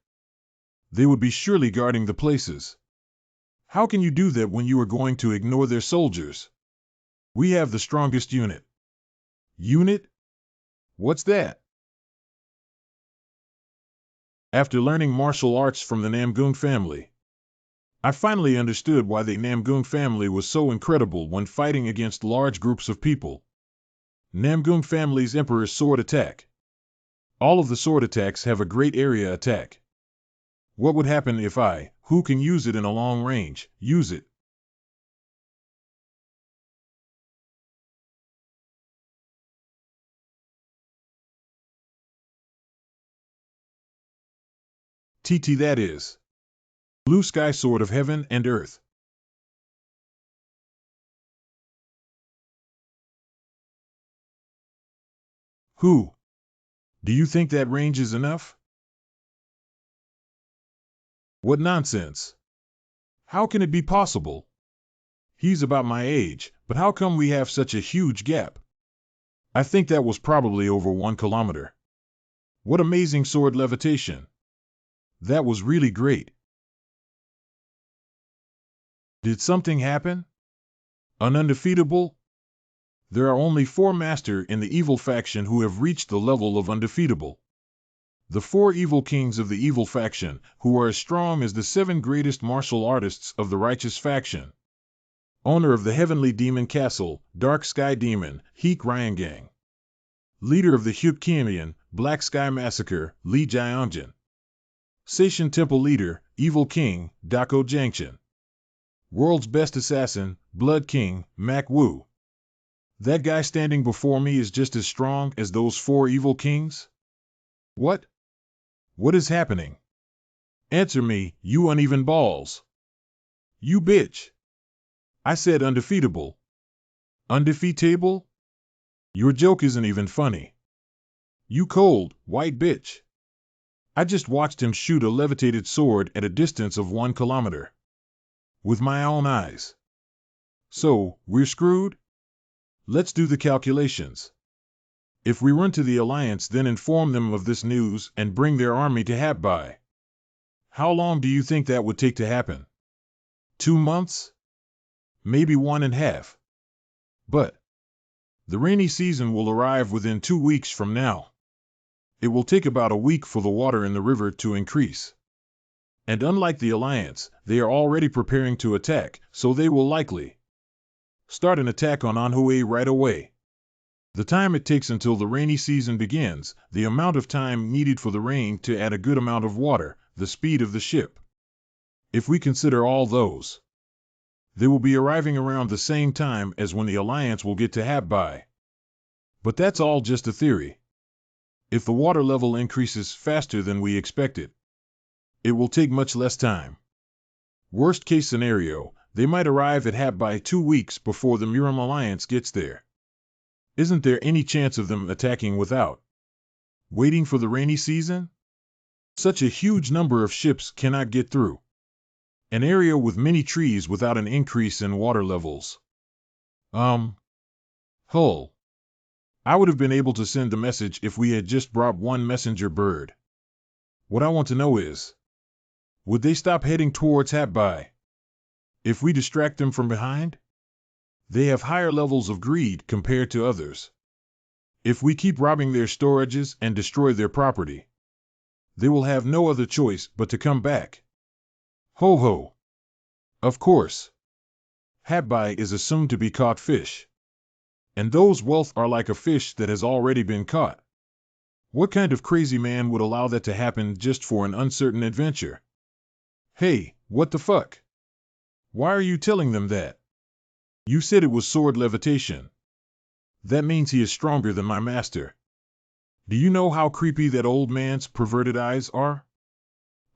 They would be surely guarding the places. How can you do that when you are going to ignore their soldiers? We have the strongest unit. Unit? What's that? After learning martial arts from the Namgung family, I finally understood why the Namgung family was so incredible when fighting against large groups of people. Namgung family's Emperor's sword attack. All of the sword attacks have a great area attack. What would happen if I, who can use it in a long range, use it? TT, that is. Blue sky sword of heaven and earth. Who? Do you think that range is enough? What nonsense. How can it be possible? He's about my age, but how come we have such a huge gap? I think that was probably over 1 kilometer. What amazing sword levitation. That was really great. Did something happen? An undefeatable? There are only 4 master in the evil faction who have reached the level of undefeatable. The 4 evil kings of the evil faction, who are as strong as the 7 greatest martial artists of the righteous faction. Owner of the heavenly demon castle, dark sky demon, Heek Ryangang. Leader of the Hyukkiemian, black sky massacre, Li Jiangjin. Seishin temple leader, evil king, Dako Jangchen. World's best assassin, blood king, Mak Wu. That guy standing before me is just as strong as those 4 evil kings? What? What is happening? Answer me, you uneven balls. You bitch. I said undefeatable. Undefeatable? Your joke isn't even funny. You cold, white bitch. I just watched him shoot a levitated sword at a distance of 1 kilometer. With my own eyes. So, we're screwed? Let's do the calculations. If we run to the Alliance, then inform them of this news and bring their army to Hatbai. How long do you think that would take to happen? 2 months? Maybe 1.5. But the rainy season will arrive within 2 weeks from now. It will take about a week for the water in the river to increase. And unlike the Alliance, they are already preparing to attack, so they will likely start an attack on Anhui right away. The time it takes until the rainy season begins, the amount of time needed for the rain to add a good amount of water, the speed of the ship. If we consider all those, they will be arriving around the same time as when the Alliance will get to Habbai. But that's all just a theory. If the water level increases faster than we expected, it will take much less time. Worst case scenario, they might arrive at Habbai 2 weeks before the Murim Alliance gets there. Isn't there any chance of them attacking without waiting for the rainy season? Such a huge number of ships cannot get through an area with many trees without an increase in water levels. Hull. I would have been able to send the message if we had just brought one messenger bird. What I want to know is, would they stop heading towards Habbai if we distract them from behind? They have higher levels of greed compared to others. If we keep robbing their storages and destroy their property, they will have no other choice but to come back. Ho ho! Of course. Habbai is assumed to be caught fish. And those wealth are like a fish that has already been caught. What kind of crazy man would allow that to happen just for an uncertain adventure? Hey, what the fuck? Why are you telling them that? You said it was sword levitation. That means he is stronger than my master. Do you know how creepy that old man's perverted eyes are?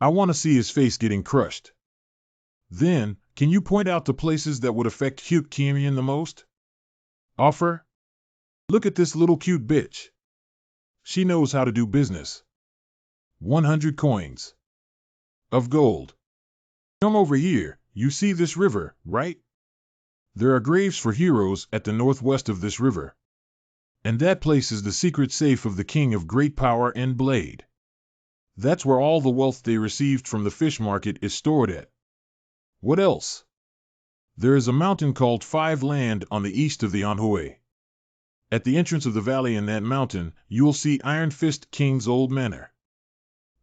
I want to see his face getting crushed. Then, can you point out the places that would affect Hyuk Kimian the most? Offer? Look at this little cute bitch. She knows how to do business. 100 coins of gold. Come over here, you see this river, right? There are graves for heroes at the northwest of this river. And that place is the secret safe of the king of great power and blade. That's where all the wealth they received from the fish market is stored at. What else? There is a mountain called Five Land on the east of the Anhui. At the entrance of the valley in that mountain, you will see Iron Fist King's old manor.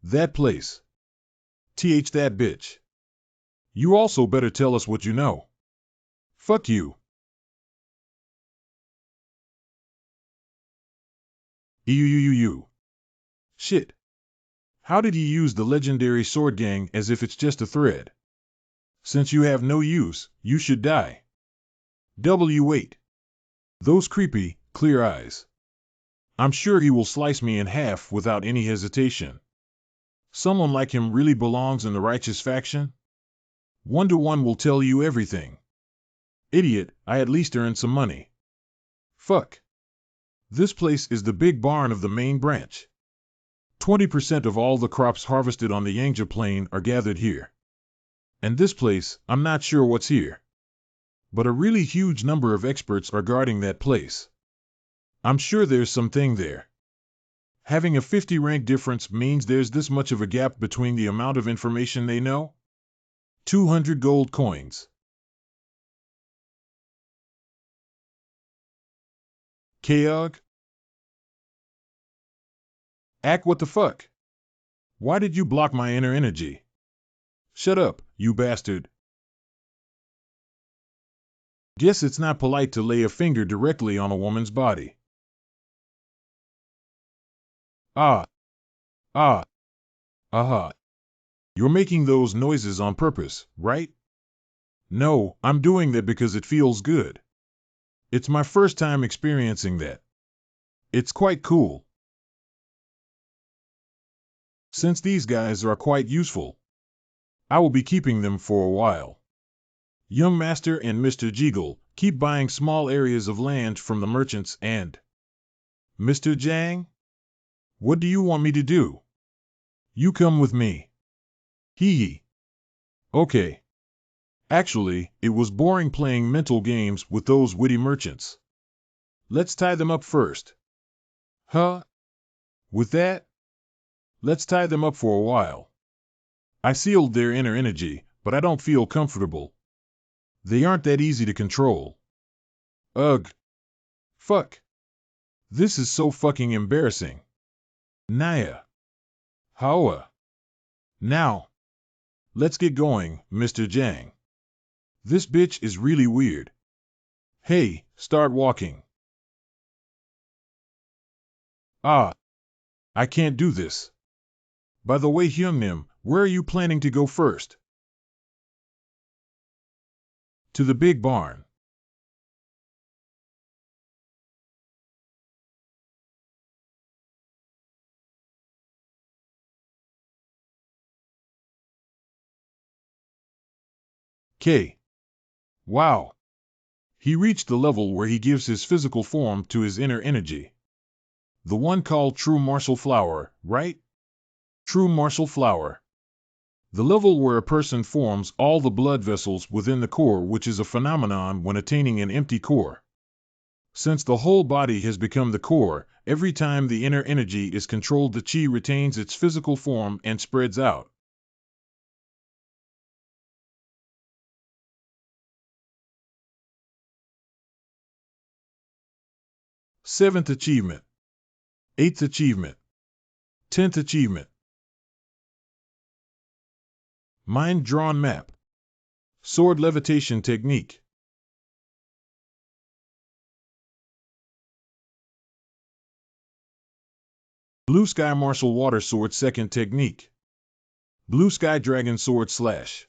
That place. That bitch. You also better tell us what you know. Fuck you. Shit. How did he use the legendary sword gang as if it's just a thread? Since you have no use, you should die. Wait. Those creepy, clear eyes. I'm sure he will slice me in half without any hesitation. Someone like him really belongs in the righteous faction? 1-to-1 will tell you everything. Idiot, I at least earned some money. Fuck. This place is the big barn of the main branch. 20% of all the crops harvested on the Yangja Plain are gathered here. And this place, I'm not sure what's here. But a really huge number of experts are guarding that place. I'm sure there's something there. Having a 50 rank difference means there's this much of a gap between the amount of information they know. 200 gold coins. Keog? Ack, what the fuck? Why did you block my inner energy? Shut up, you bastard. Guess it's not polite to lay a finger directly on a woman's body. Aha. You're making those noises on purpose, right? No, I'm doing that because it feels good. It's my first time experiencing that. It's quite cool. Since these guys are quite useful, I will be keeping them for a while. Young Master and Mr. Jeagle, keep buying small areas of land from the merchants and... Mr. Jang? What do you want me to do? You come with me. Hee. Okay. Actually, it was boring playing mental games with those witty merchants. Let's tie them up first. Huh? With that? Let's tie them up for a while. I sealed their inner energy, but I don't feel comfortable. They aren't that easy to control. Ugh. Fuck. This is so fucking embarrassing. Naya. Hawa. Now. Let's get going, Mr. Jang. This bitch is really weird. Hey, start walking. Ah, I can't do this. By the way, Hyungnim, where are you planning to go first? To the big barn. K. Wow. He reached the level where he gives his physical form to his inner energy. The one called true martial flower, right? True martial flower. The level where a person forms all the blood vessels within the core, which is a phenomenon when attaining an empty core. Since the whole body has become the core, every time the inner energy is controlled, the chi retains its physical form and spreads out. Seventh achievement. Eighth achievement. 10th achievement. Mind drawn map. Sword levitation technique. Blue sky martial water sword second technique. Blue sky dragon sword slash.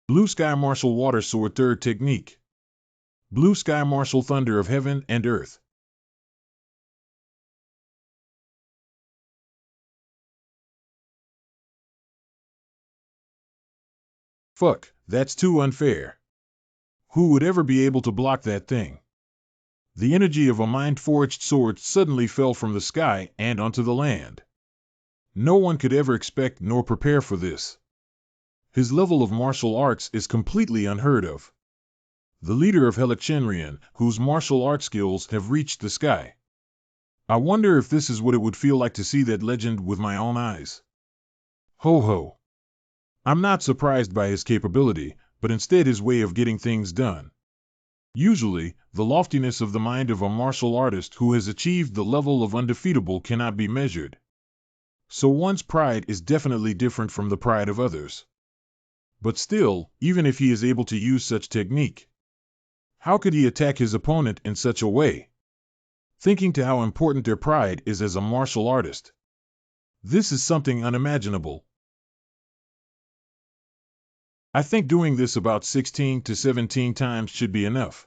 Blue sky martial water sword third technique. Blue sky martial thunder of heaven and earth. Fuck, that's too unfair. Who would ever be able to block that thing? The energy of a mind-forged sword suddenly fell from the sky and onto the land. No one could ever expect nor prepare for this. His level of martial arts is completely unheard of. The leader of Helichenrian, whose martial art skills have reached the sky. I wonder if this is what it would feel like to see that legend with my own eyes. Ho ho. I'm not surprised by his capability, but instead his way of getting things done. Usually, the loftiness of the mind of a martial artist who has achieved the level of undefeatable cannot be measured. So one's pride is definitely different from the pride of others. But still, even if he is able to use such technique, how could he attack his opponent in such a way? Thinking to how important their pride is as a martial artist. This is something unimaginable. I think doing this about 16 to 17 times should be enough.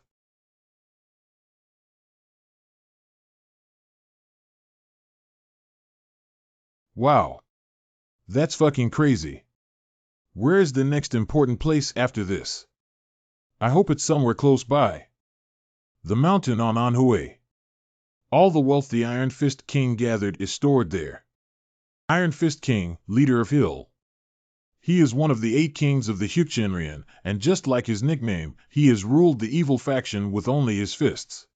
Wow. That's fucking crazy. Where is the next important place after this? I hope it's somewhere close by. The mountain on Anhui. All the wealth the Iron Fist King gathered is stored there. Iron Fist King, leader of Hill. He is one of the 8 kings of the Hyukchenrian, and just like his nickname, he has ruled the evil faction with only his fists.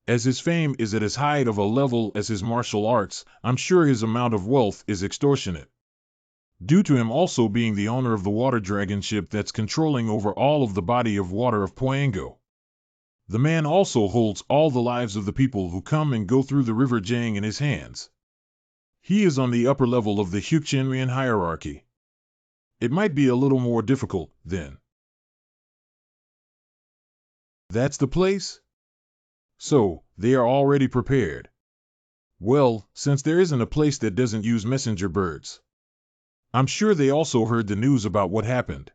As his fame is at as high of a level as his martial arts, I'm sure his amount of wealth is extortionate. Due to him also being the owner of the water dragon ship that's controlling over all of the body of water of Poango. The man also holds all the lives of the people who come and go through the river Jiang in his hands. He is on the upper level of the Hyukchenrian hierarchy. It might be a little more difficult, then. That's the place? So, they are already prepared. Well, since there isn't a place that doesn't use messenger birds. I'm sure they also heard the news about what happened.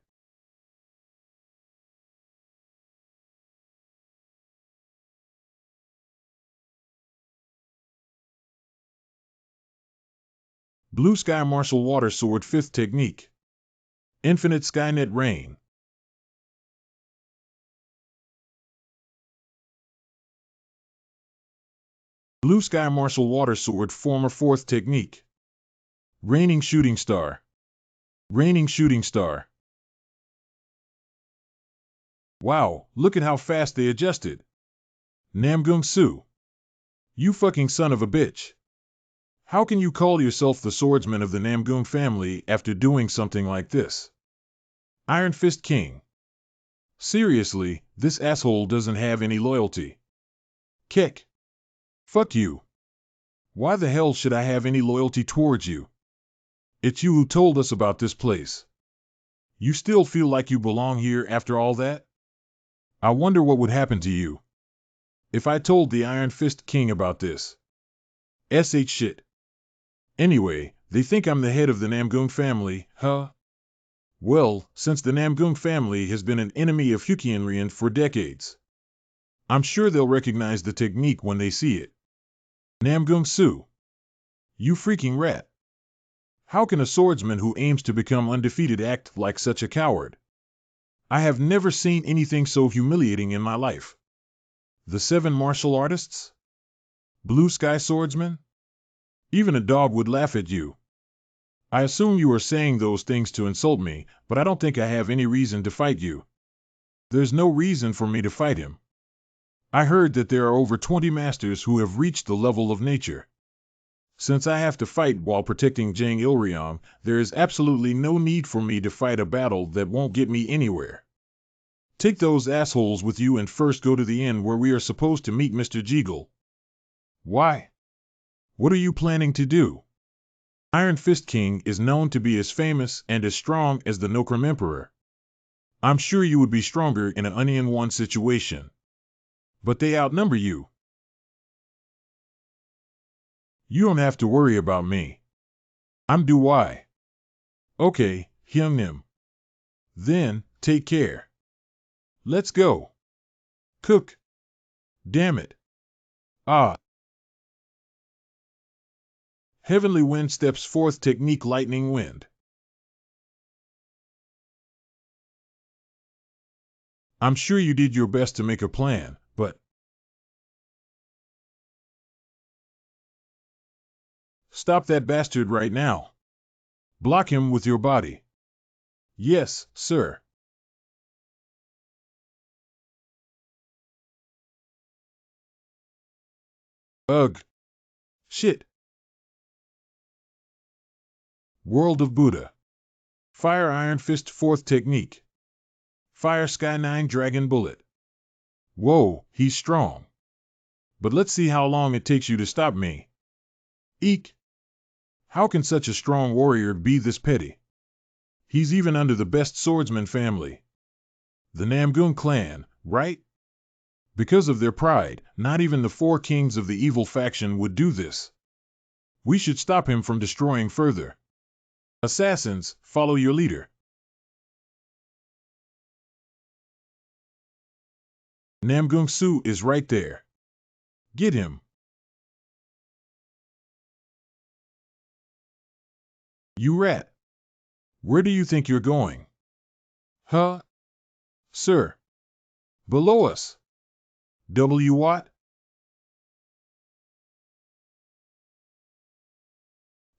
Blue Sky Martial Water Sword 5th Technique. Infinite Skynet Rain. Blue Sky Martial Water Sword Former 4th Technique. Raining Shooting Star. Raining Shooting Star. Wow, look at how fast they adjusted. Namgung Su. You fucking son of a bitch. How can you call yourself the swordsman of the Namgung family after doing something like this? Iron Fist King. Seriously, this asshole doesn't have any loyalty. Kick. Fuck you. Why the hell should I have any loyalty towards you? It's you who told us about this place. You still feel like you belong here after all that? I wonder what would happen to you if I told the Iron Fist King about this. Shit. Anyway, they think I'm the head of the Namgung family, huh? Well, since the Namgung family has been an enemy of Huqianrian for decades, I'm sure they'll recognize the technique when they see it. Namgung Su. You freaking rat. How can a swordsman who aims to become undefeated act like such a coward? I have never seen anything so humiliating in my life. The 7 martial artists? Blue Sky Swordsmen? Even a dog would laugh at you. I assume you are saying those things to insult me, but I don't think I have any reason to fight you. There's no reason for me to fight him. I heard that there are over 20 masters who have reached the level of nature. Since I have to fight while protecting Jang Ilryong, there is absolutely no need for me to fight a battle that won't get me anywhere. Take those assholes with you and first go to the inn where we are supposed to meet Mr. Jeagle. Why? What are you planning to do? Iron Fist King is known to be as famous and as strong as the Nokram Emperor. I'm sure you would be stronger in an Onion One situation. But they outnumber you. You don't have to worry about me. I'm Do Wai. Okay, Hyung Nim. Then, take care. Let's go. Cook. Damn it. Ah. Heavenly Wind steps forth technique Lightning Wind. I'm sure you did your best to make a plan, but... Stop that bastard right now. Block him with your body. Yes, sir. Ugh. Shit. World of Buddha. Fire Iron Fist 4th Technique. Fire Sky 9 Dragon Bullet. Whoa, he's strong. But let's see how long it takes you to stop me. Eek. How can such a strong warrior be this petty? He's even under the best swordsman family. The Namgung clan, right? Because of their pride, not even the 4 kings of the evil faction would do this. We should stop him from destroying further. Assassins, follow your leader. Namgung Su is right there. Get him. You rat. Where do you think you're going? Huh? Sir. Below us. W what?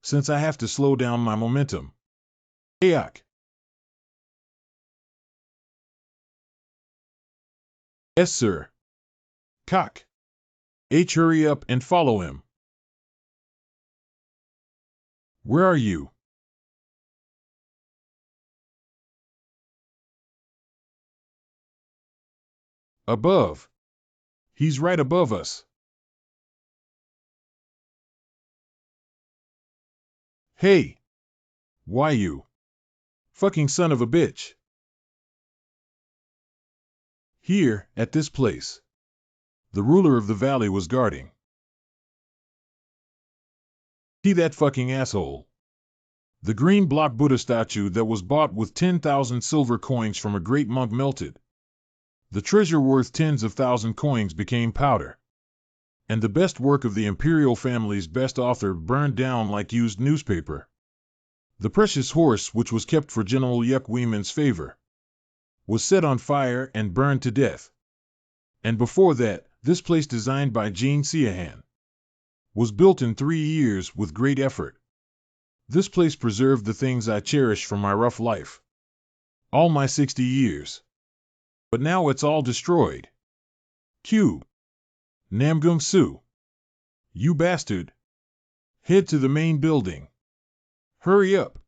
Since I have to slow down my momentum. Ayak. Yes, sir. Cock. H, hurry up and follow him. Where are you? Above. He's right above us. Hey. Why you? Fucking son of a bitch. Here, at this place. The ruler of the valley was guarding. He that fucking asshole. The green block Buddha statue that was bought with 10,000 silver coins from a great monk melted. The treasure worth tens of thousand coins became powder. And the best work of the imperial family's best author burned down like used newspaper. The precious horse, which was kept for General Yuk Weeman's favor, was set on fire and burned to death. And before that, this place designed by Jean Siahan was built in 3 years with great effort. This place preserved the things I cherish from my rough life. All my 60 years. But now it's all destroyed. Q. Namgung Su. You bastard. Head to the main building. Hurry up.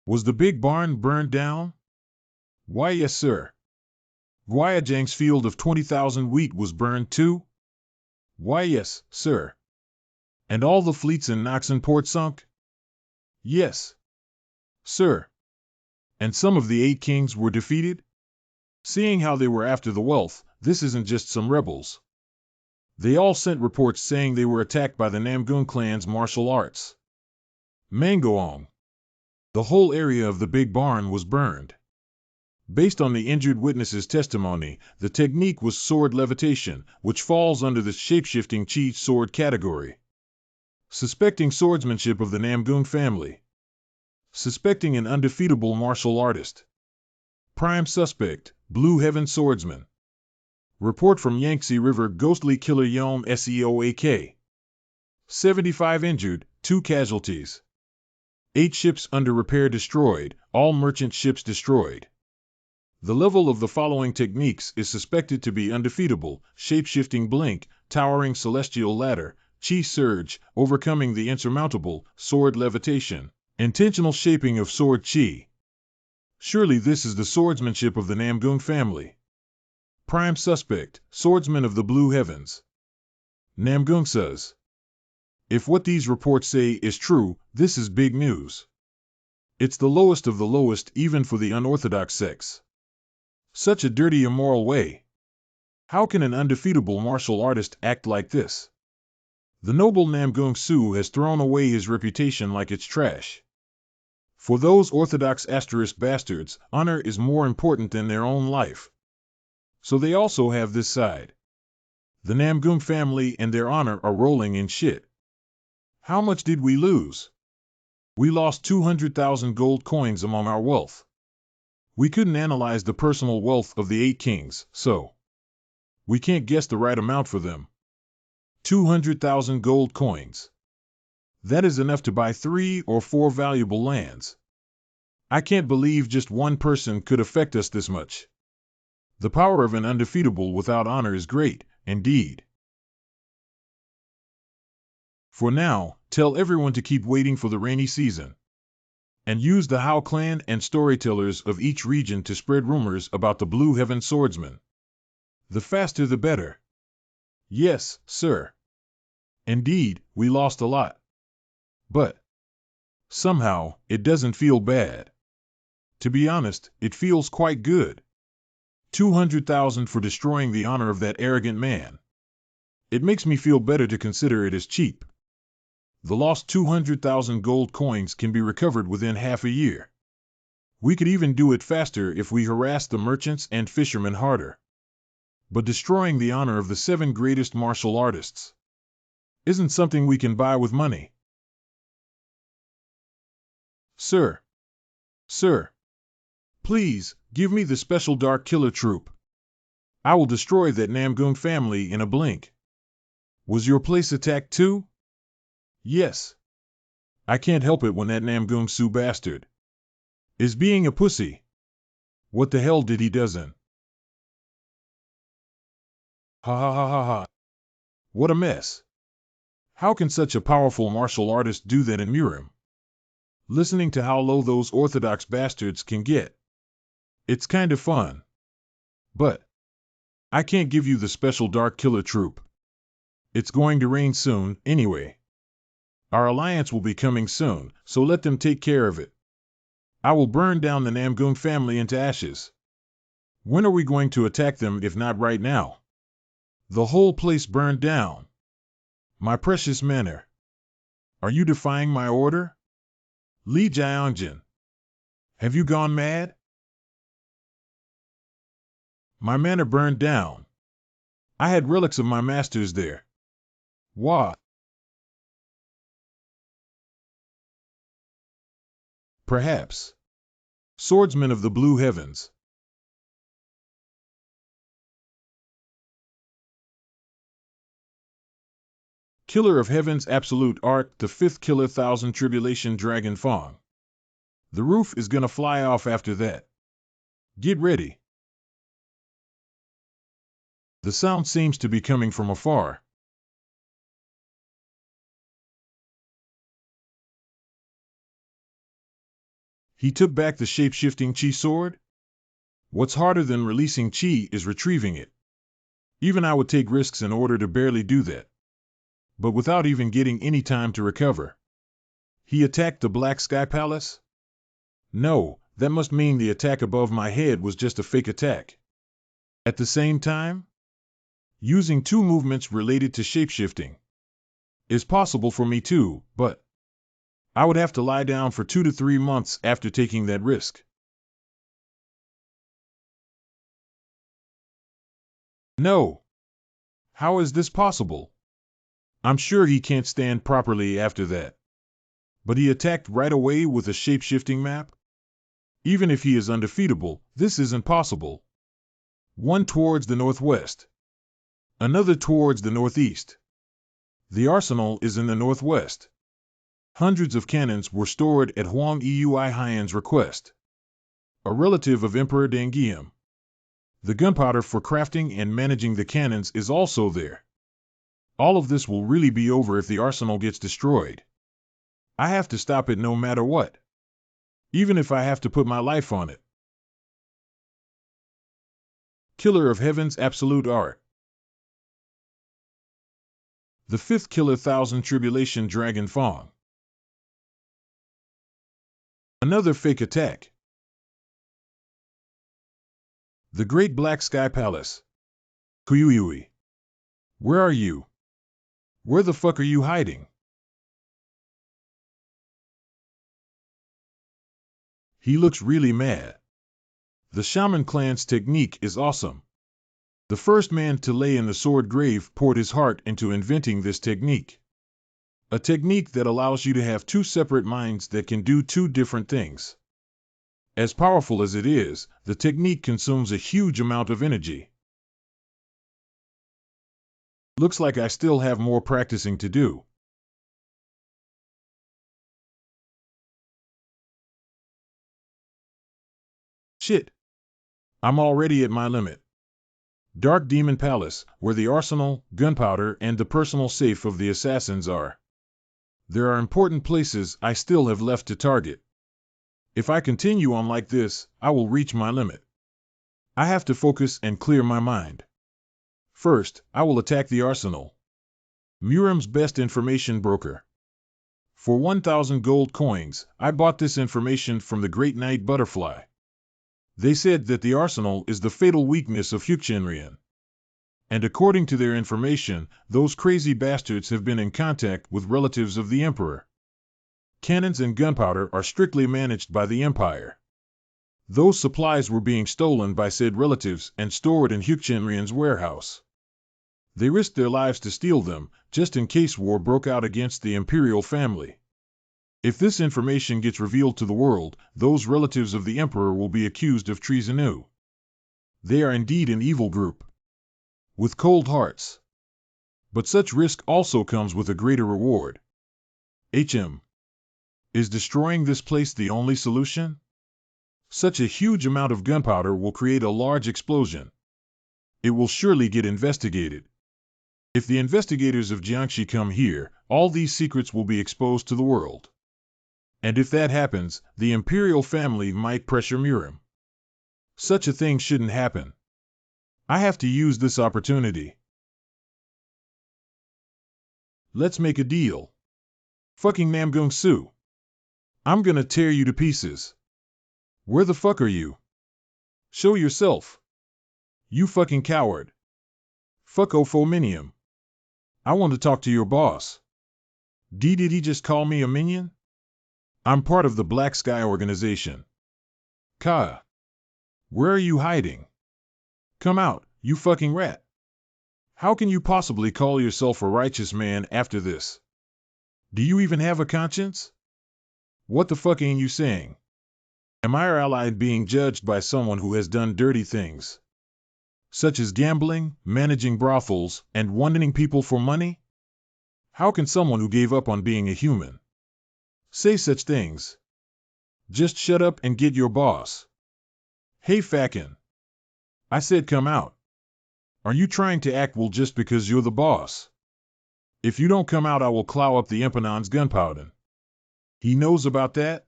Was the big barn burned down? Why, yes, sir. Guayajang's field of 20,000 wheat was burned too? Why, yes, sir. And all the fleets in Noxon port sunk? Yes, sir. And some of the 8 kings were defeated? Seeing how they were after the wealth, this isn't just some rebels. They all sent reports saying they were attacked by the Namgung clan's martial arts. Mangoong. The whole area of the big barn was burned. Based on the injured witness's testimony, the technique was sword levitation, which falls under the shape-shifting chi sword category. Suspecting swordsmanship of the Namgung family. Suspecting an undefeatable martial artist. Prime suspect, Blue Heaven swordsman. Report from Yangtze River ghostly killer Yom Seoak. 75 injured, 2 casualties. 8 ships under repair destroyed, all merchant ships destroyed. The level of the following techniques is suspected to be undefeatable: shape-shifting blink, towering celestial ladder, chi surge, overcoming the insurmountable, sword levitation, intentional shaping of sword chi. Surely this is the swordsmanship of the Namgung family. Prime suspect, swordsman of the Blue Heavens. Namgung says. If what these reports say is true, this is big news. It's the lowest of the lowest even for the unorthodox sects. Such a dirty, immoral way. How can an undefeatable martial artist act like this? The noble Namgung Su has thrown away his reputation like it's trash. For those orthodox asterisk bastards, honor is more important than their own life. So they also have this side. The Namgung family and their honor are rolling in shit. How much did we lose? We lost 200,000 gold coins among our wealth. We couldn't analyze the personal wealth of the 8 kings, so we can't guess the right amount for them. 200,000 gold coins. That is enough to buy 3 or 4 valuable lands. I can't believe just one person could affect us this much. The power of an undefeatable without honor is great, indeed. For now, tell everyone to keep waiting for the rainy season. And use the Hao clan and storytellers of each region to spread rumors about the Blue Heaven swordsman. The faster the better. Yes, sir. Indeed, we lost a lot. But somehow, it doesn't feel bad. To be honest, it feels quite good. 200,000 for destroying the honor of that arrogant man. It makes me feel better to consider it as cheap. The lost 200,000 gold coins can be recovered within half a year. We could even do it faster if we harass the merchants and fishermen harder. But destroying the honor of the 7 greatest martial artists isn't something we can buy with money. Sir. Sir. Please, give me the special Dark Killer Troop. I will destroy that Namgung family in a blink. Was your place attacked too? Yes. I can't help it when that Namgung Su bastard is being a pussy. What the hell did he dozen? Ha ha ha ha ha. What a mess. How can such a powerful martial artist do that in Murim? Listening to how low those orthodox bastards can get. It's kind of fun. But I can't give you the special Dark Killer Troop. It's going to rain soon, anyway. Our alliance will be coming soon, so let them take care of it. I will burn down the Namgung family into ashes. When are we going to attack them if not right now? The whole place burned down. My precious manor. Are you defying my order? Li Jiangjin. Have you gone mad? My manor burned down. I had relics of my masters there. Wah. Perhaps. Swordsman of the Blue Heavens. Killer of Heaven's Absolute Art, the 5th Killer 1000 Tribulation Dragon Fong. The roof is gonna fly off after that. Get ready. The sound seems to be coming from afar. He took back the shape-shifting chi sword? What's harder than releasing chi is retrieving it. Even I would take risks in order to barely do that. but without even getting any time to recover. He attacked the Black Sky Palace? No, that must mean the attack above my head was just a fake attack. At the same time, using two movements related to shapeshifting is possible for me too, but I would have to lie down for 2 to 3 months after taking that risk. No. How is this possible? I'm sure he can't stand properly after that. But he attacked right away with a shape-shifting map? Even if he is undefeatable, this isn't possible. One towards the northwest. Another towards the northeast. The arsenal is in the northwest. Hundreds of cannons were stored at Huang Eui Haiyan's request, a relative of Emperor Dangiam. The gunpowder for crafting and managing the cannons is also there. All of this will really be over if the arsenal gets destroyed. I have to stop it no matter what, even if I have to put my life on it. Killer of Heaven's Absolute Art. The fifth killer Thousand Tribulation Dragon Fong. Another fake attack. The Great Black Sky Palace. Kuyuyui. Where are you? Where the fuck are you hiding? He looks really mad. The Shaman clan's technique is awesome. The first man to lay in the sword grave poured his heart into inventing this technique. A technique that allows you to have two separate minds that can do two different things. As powerful as it is, the technique consumes a huge amount of energy. Looks like I still have more practicing to do. Shit. I'm already at my limit. Dark Demon Palace, where the arsenal, gunpowder, and the personal safe of the assassins are. There are important places I still have left to target. If I continue on like this, I will reach my limit. I have to focus and clear my mind. First, I will attack the arsenal. Muram's best information broker. For 1,000 gold coins, I bought this information from the Great Night Butterfly. They said that the arsenal is the fatal weakness of Huxenrian. And according to their information, those crazy bastards have been in contact with relatives of the Emperor. Cannons and gunpowder are strictly managed by the Empire. Those supplies were being stolen by said relatives and stored in Huxenrian's warehouse. They risked their lives to steal them, just in case war broke out against the imperial family. If this information gets revealed to the world, those relatives of the Emperor will be accused of treason. They are indeed an evil group, with cold hearts. But such risk also comes with a greater reward. Is destroying this place the only solution? Such a huge amount of gunpowder will create a large explosion. It will surely get investigated. If the investigators of Jiangxi come here, all these secrets will be exposed to the world. And if that happens, the imperial family might pressure Muram. Such a thing shouldn't happen. I have to use this opportunity. Let's make a deal. Fucking Namgung Su. I'm gonna tear you to pieces. Where the fuck are you? Show yourself. You fucking coward. Fuck Ophominium. I want to talk to your boss. Did he just call me a minion? I'm part of the Black Sky organization. Ka. Where are you hiding? Come out, you fucking rat. How can you possibly call yourself a righteous man after this? Do you even have a conscience? What the fuck ain't you saying? Am I your ally being judged by someone who has done dirty things, such as gambling, managing brothels, and wanting people for money? How can someone who gave up on being a human say such things? Just shut up and get your boss. Hey Fakin. I said come out. Are you trying to act well just because you're the boss? If you don't come out, I will clow up the Empanon's gunpowder. He knows about that?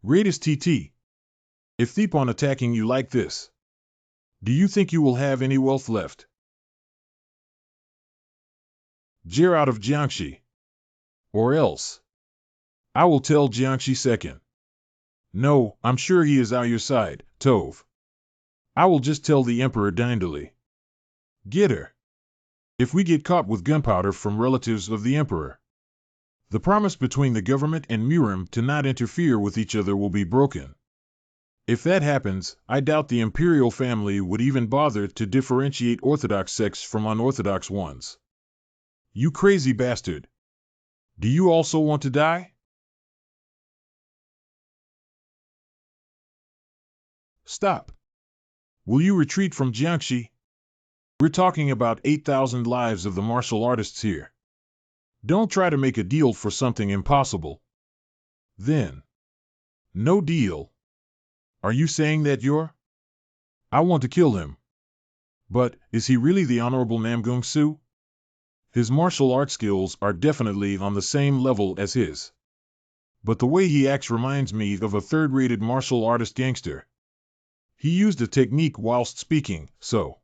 Raidus TT. If keep on attacking you like this, do you think you will have any wealth left? Jir out of Jiangxi. Or else. I will tell Jiangxi second. No, I'm sure he is out your side, Tove. I will just tell the Emperor Dindali. Get her. If we get caught with gunpowder from relatives of the Emperor, the promise between the government and Murim to not interfere with each other will be broken. If that happens, I doubt the imperial family would even bother to differentiate orthodox sects from unorthodox ones. You crazy bastard. Do you also want to die? Stop. Will you retreat from Jiangxi? We're talking about 8,000 lives of the martial artists here. Don't try to make a deal for something impossible. Then. No deal. Are you saying that you're? I want to kill him. But, is he really the Honorable Namgung Su? His martial art skills are definitely on the same level as his. But the way he acts reminds me of a third-rated martial artist gangster. He used a technique whilst speaking, so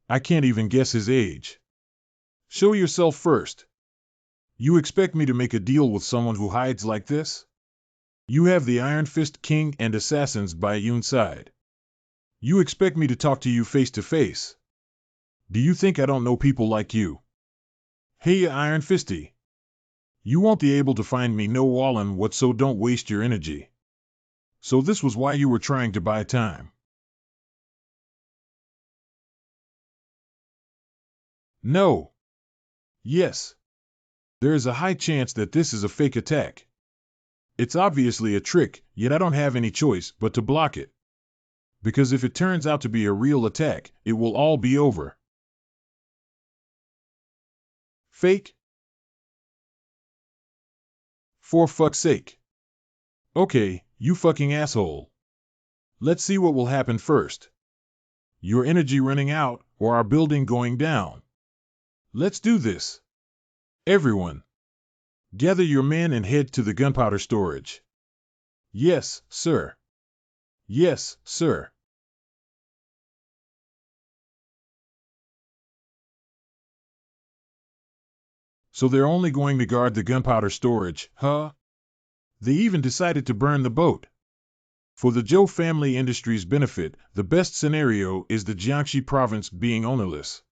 I can't even guess his age. Show yourself first. You expect me to make a deal with someone who hides like this? You have the Iron Fist King and assassins by Yoon's side. You expect me to talk to you face to face? Do you think I don't know people like you? Hey, Iron Fisty. You won't be able to find me no Wallen what, so don't waste your energy. So this was why you were trying to buy time. No. Yes. There is a high chance that this is a fake attack. It's obviously a trick, yet I don't have any choice but to block it. Because if it turns out to be a real attack, it will all be over. Fake? For fuck's sake. Okay, you fucking asshole. Let's see what will happen first. Your energy running out, or our building going down. Let's do this. Everyone. Gather your men and head to the gunpowder storage. Yes, sir. Yes, sir. So they're only going to guard the gunpowder storage, huh? They even decided to burn the boat. For the Zhou family industry's benefit, the best scenario is the Jiangxi province being ownerless.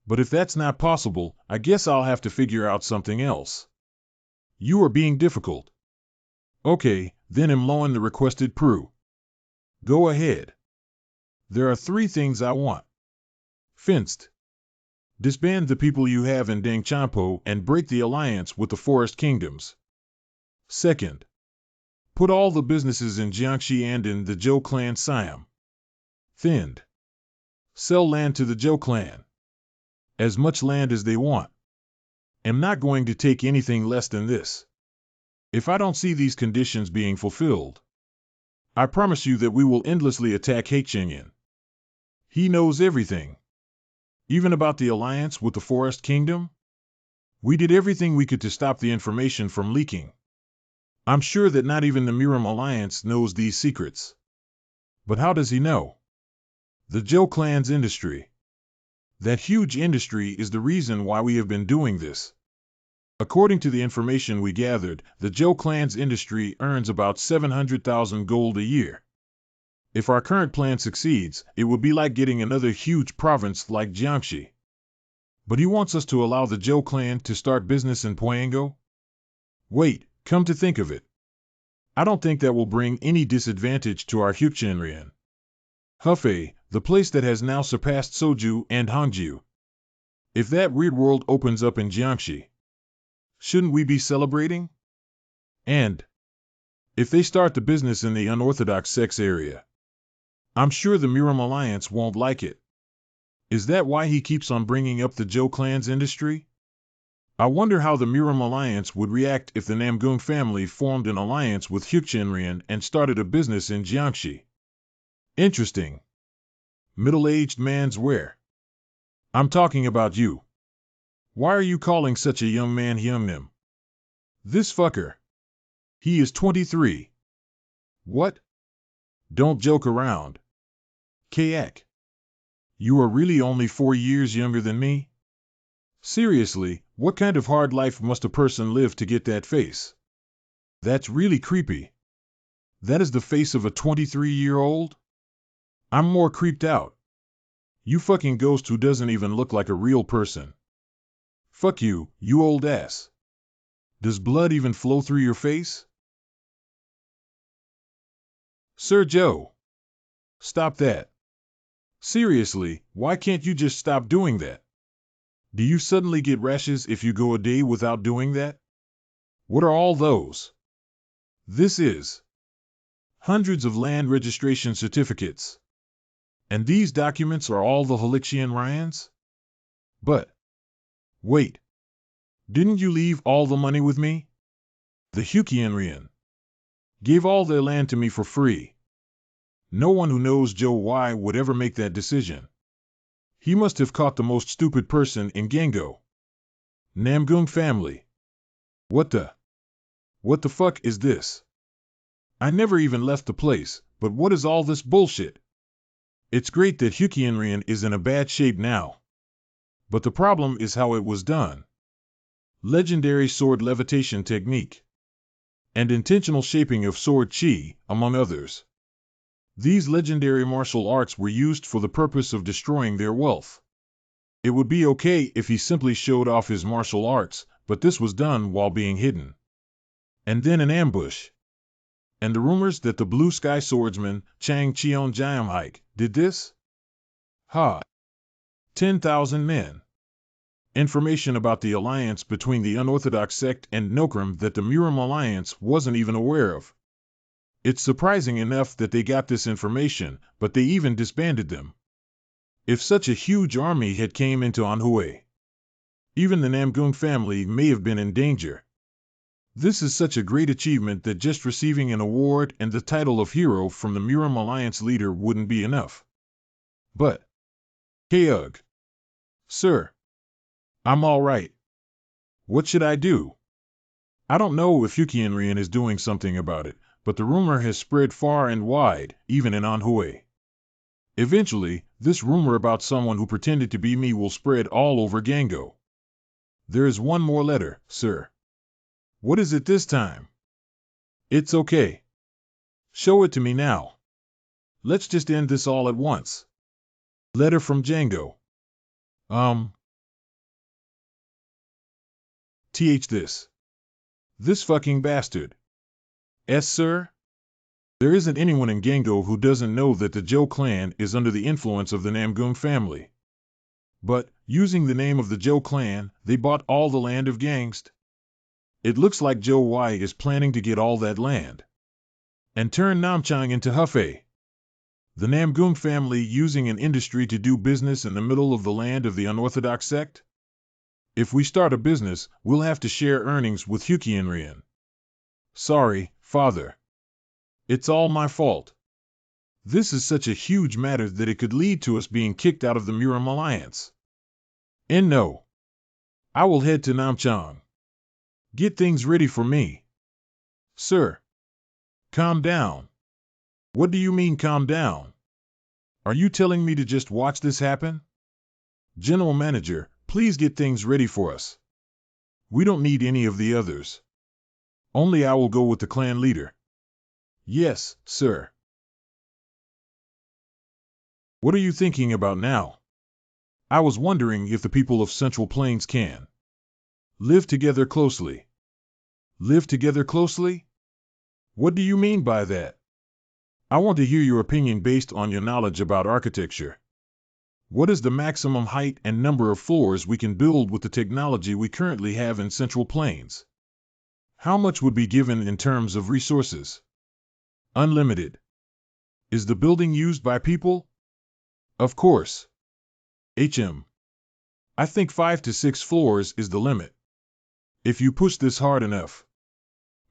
But if that's not possible, I guess I'll have to figure out something else. You are being difficult. Okay, then employ the requested Pru. Go ahead. There are 3 things I want. Finst. Disband the people you have in Dangchampo and break the alliance with the Forest Kingdoms. Second. Put all the businesses in Jiangxi and in the Zhou clan Siam. Thinned. Sell land to the Zhou clan. As much land as they want. Am not going to take anything less than this. If I don't see these conditions being fulfilled, I promise you that we will endlessly attack Haichengyan. He knows everything. Even about the alliance with the Forest Kingdom? We did everything we could to stop the information from leaking. I'm sure that not even the Murim alliance knows these secrets. But how does he know? The Zhou clan's industry. That huge industry is the reason why we have been doing this. According to the information we gathered, the Zhou clan's industry earns about 700,000 gold a year. If our current plan succeeds, it would be like getting another huge province like Jiangxi. But he wants us to allow the Zhou clan to start business in Poyango? Wait, come to think of it. I don't think that will bring any disadvantage to our Huichenrian. Hefei, the place that has now surpassed Soju and Hangzhou. If that weird world opens up in Jiangxi, shouldn't we be celebrating? And if they start the business in the unorthodox sex area, I'm sure the Murim alliance won't like it. Is that why he keeps on bringing up the Zhou clan's industry? I wonder how the Murim alliance would react if the Namgung family formed an alliance with Huichenrian and started a business in Jiangxi. Interesting. Middle-aged man's wear. I'm talking about you. Why are you calling such a young man Hyungnim? This fucker. He is 23. What? Don't joke around. Kayak. You are really only 4 years younger than me? Seriously, what kind of hard life must a person live to get that face? That's really creepy. That is the face of a 23-year-old? I'm more creeped out. You fucking ghost who doesn't even look like a real person. Fuck you, you old ass. Does blood even flow through your face? Sir Joe. Stop that. Seriously, why can't you just stop doing that? Do you suddenly get rashes if you go a day without doing that? What are all those? This is hundreds of land registration certificates. And these documents are all the Wuxian Ryans? But, wait. Didn't you leave all the money with me? The Wuxian gave all their land to me for free. No one who knows Joe Y would ever make that decision. He must have caught the most stupid person in Gango. Namgung family. What the fuck is this? I never even left the place, but what is all this bullshit? It's great that Wuxian is in a bad shape now. But the problem is how it was done. Legendary sword levitation technique. And intentional shaping of sword chi, among others. These legendary martial arts were used for the purpose of destroying their wealth. It would be okay if he simply showed off his martial arts, but this was done while being hidden. And then an ambush. And the rumors that the Blue Sky Swordsman, Chang Cheon Jiamhike, did this? Ha! 10,000 men. Information about the alliance between the unorthodox sect and Nokram that the Muram Alliance wasn't even aware of. It's surprising enough that they got this information, but they even disbanded them. If such a huge army had came into Anhui, even the Namgung family may have been in danger. This is such a great achievement that just receiving an award and the title of hero from the Muram Alliance leader wouldn't be enough. But, Keug. Sir. I'm all right. What should I do? I don't know if Wuxian is doing something about it, but the rumor has spread far and wide, even in Anhui. Eventually, this rumor about someone who pretended to be me will spread all over Gango. There is one more letter, sir. What is it this time? It's okay. Show it to me now. Let's just end this all at once. Letter from Django. This. This fucking bastard. Sir? There isn't anyone in Gango who doesn't know that the Zhou clan is under the influence of the Namgung family. But, using the name of the Zhou clan, they bought all the land of Gangst. It looks like Zhou Y is planning to get all that land. And turn Namchang into Hefei. The Namgung family using an industry to do business in the middle of the land of the unorthodox sect? If we start a business, we'll have to share earnings with Wuxian. Sorry, father. It's all my fault. This is such a huge matter that it could lead to us being kicked out of the Muram Alliance. And no. I will head to Namchang. Get things ready for me. Sir. Calm down. What do you mean calm down? Are you telling me to just watch this happen? General Manager, please get things ready for us. We don't need any of the others. Only I will go with the clan leader. Yes, sir. What are you thinking about now? I was wondering if the people of Central Plains can live together closely. Live together closely? What do you mean by that? I want to hear your opinion based on your knowledge about architecture. What is the maximum height and number of floors we can build with the technology we currently have in Central Plains? How much would be given in terms of resources? Unlimited. Is the building used by people? Of course. I think 5 to 6 floors is the limit. If you push this hard enough,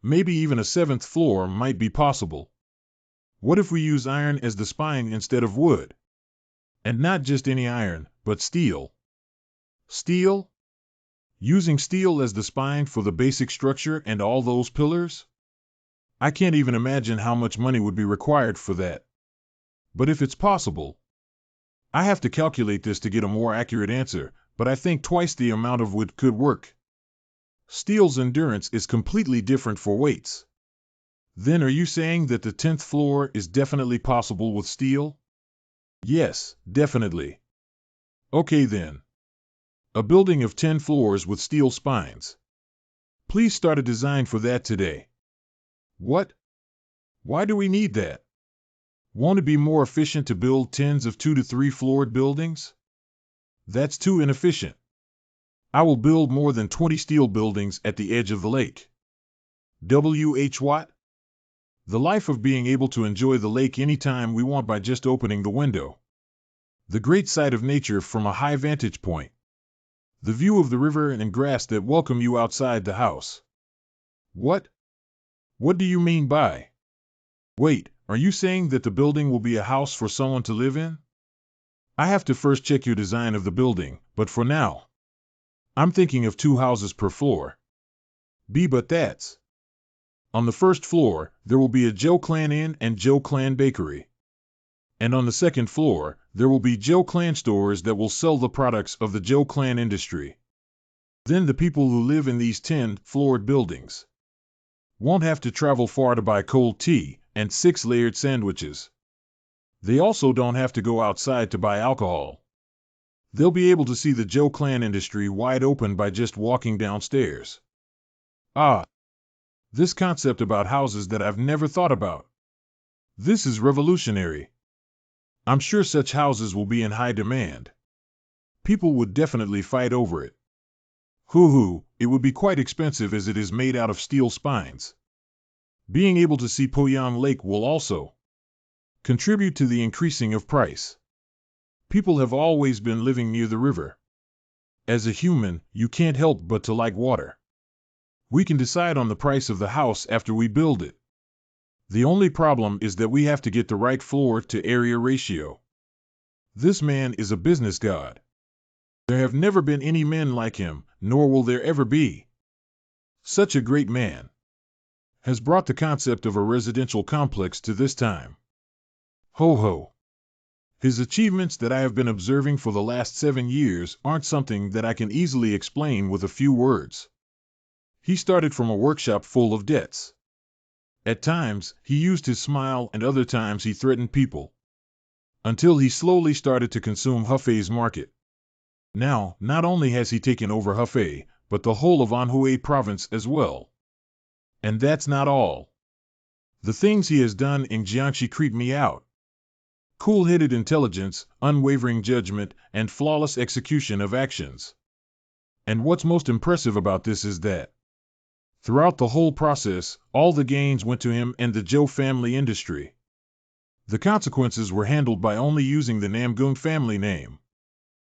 maybe even a 7th floor might be possible. What if we use iron as the spine instead of wood? And not just any iron, but steel. Steel? Using steel as the spine for the basic structure and all those pillars? I can't even imagine how much money would be required for that. But if it's possible, I have to calculate this to get a more accurate answer, but I think twice the amount of wood could work. Steel's endurance is completely different for weights. Then are you saying that the 10th floor is definitely possible with steel? Yes, definitely. Okay then. A building of 10 floors with steel spines. Please start a design for that today. What? Why do we need that? Won't it be more efficient to build tens of 2 to 3 floored buildings? That's too inefficient. I will build more than 20 steel buildings at the edge of the lake. W.H. Watt? The life of being able to enjoy the lake anytime we want by just opening the window. The great sight of nature from a high vantage point. The view of the river and grass that welcome you outside the house. What? What do you mean by? Wait, are you saying that the building will be a house for someone to live in? I have to first check your design of the building, but for now, I'm thinking of 2 houses per floor. But that's. On the first floor, there will be a Joe Clan Inn and Joe Clan Bakery. And on the second floor, there will be Joe Clan stores that will sell the products of the Joe Clan industry. Then the people who live in these 10-floored buildings won't have to travel far to buy cold tea and 6-layered sandwiches. They also don't have to go outside to buy alcohol. They'll be able to see the Joe Clan industry wide open by just walking downstairs. Ah, this concept about houses that I've never thought about. This is revolutionary. I'm sure such houses will be in high demand. People would definitely fight over it. Hoo-hoo, it would be quite expensive as it is made out of steel spines. Being able to see Poyang Lake will also contribute to the increasing of price. People have always been living near the river. As a human, you can't help but to like water. We can decide on the price of the house after we build it. The only problem is that we have to get the right floor to area ratio. This man is a business god. There have never been any men like him, nor will there ever be. Such a great man has brought the concept of a residential complex to this time. Ho ho. His achievements that I have been observing for the last 7 years aren't something that I can easily explain with a few words. He started from a workshop full of debts. At times, he used his smile and other times he threatened people. Until he slowly started to consume Hefei's market. Now, not only has he taken over Hefei, but the whole of Anhui province as well. And that's not all. The things he has done in Jiangxi creep me out. Cool-headed intelligence, unwavering judgment, and flawless execution of actions. And what's most impressive about this is that throughout the whole process, all the gains went to him and the Zhou family industry. The consequences were handled by only using the Namgung family name.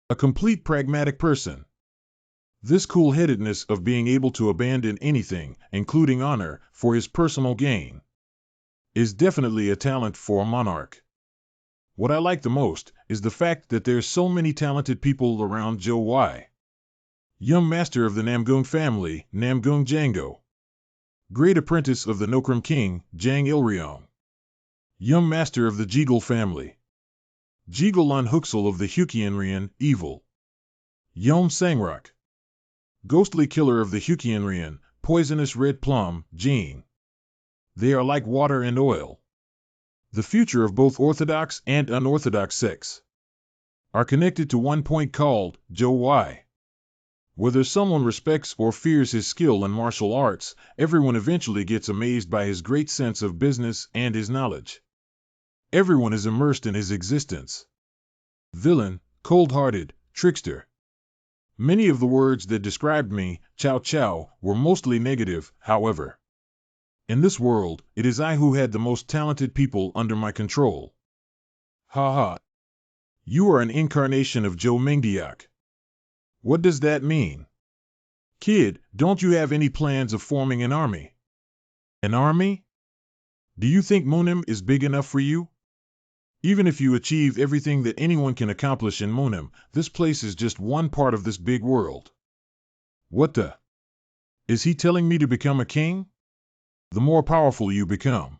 A complete pragmatic person. This cool-headedness of being able to abandon anything, including honor, for his personal gain, is definitely a talent for a monarch. What I like the most is the fact that there's so many talented people around Zhou Wai. Young master of the Namgung family, Namgung Jango. Great apprentice of the Nokram king, Zhang Ilryong. Young master of the Jigul family. Jigolan Huxel of the Huqianrian, evil. Yom Sangrok. Ghostly killer of the Huqianrian, poisonous red plum, Jing. They are like water and oil. The future of both orthodox and unorthodox sects are connected to one point called Zhou Wai. Whether someone respects or fears his skill in martial arts, everyone eventually gets amazed by his great sense of business and his knowledge. Everyone is immersed in his existence. Villain, cold-hearted, trickster. Many of the words that described me, Chow Chow, were mostly negative, however. In this world, it is I who had the most talented people under my control. Ha ha. You are an incarnation of Zhou Mingdiak. What does that mean? Kid, don't you have any plans of forming an army? An army? Do you think Munim is big enough for you? Even if you achieve everything that anyone can accomplish in Munim, this place is just one part of this big world. What the? Is he telling me to become a king? The more powerful you become,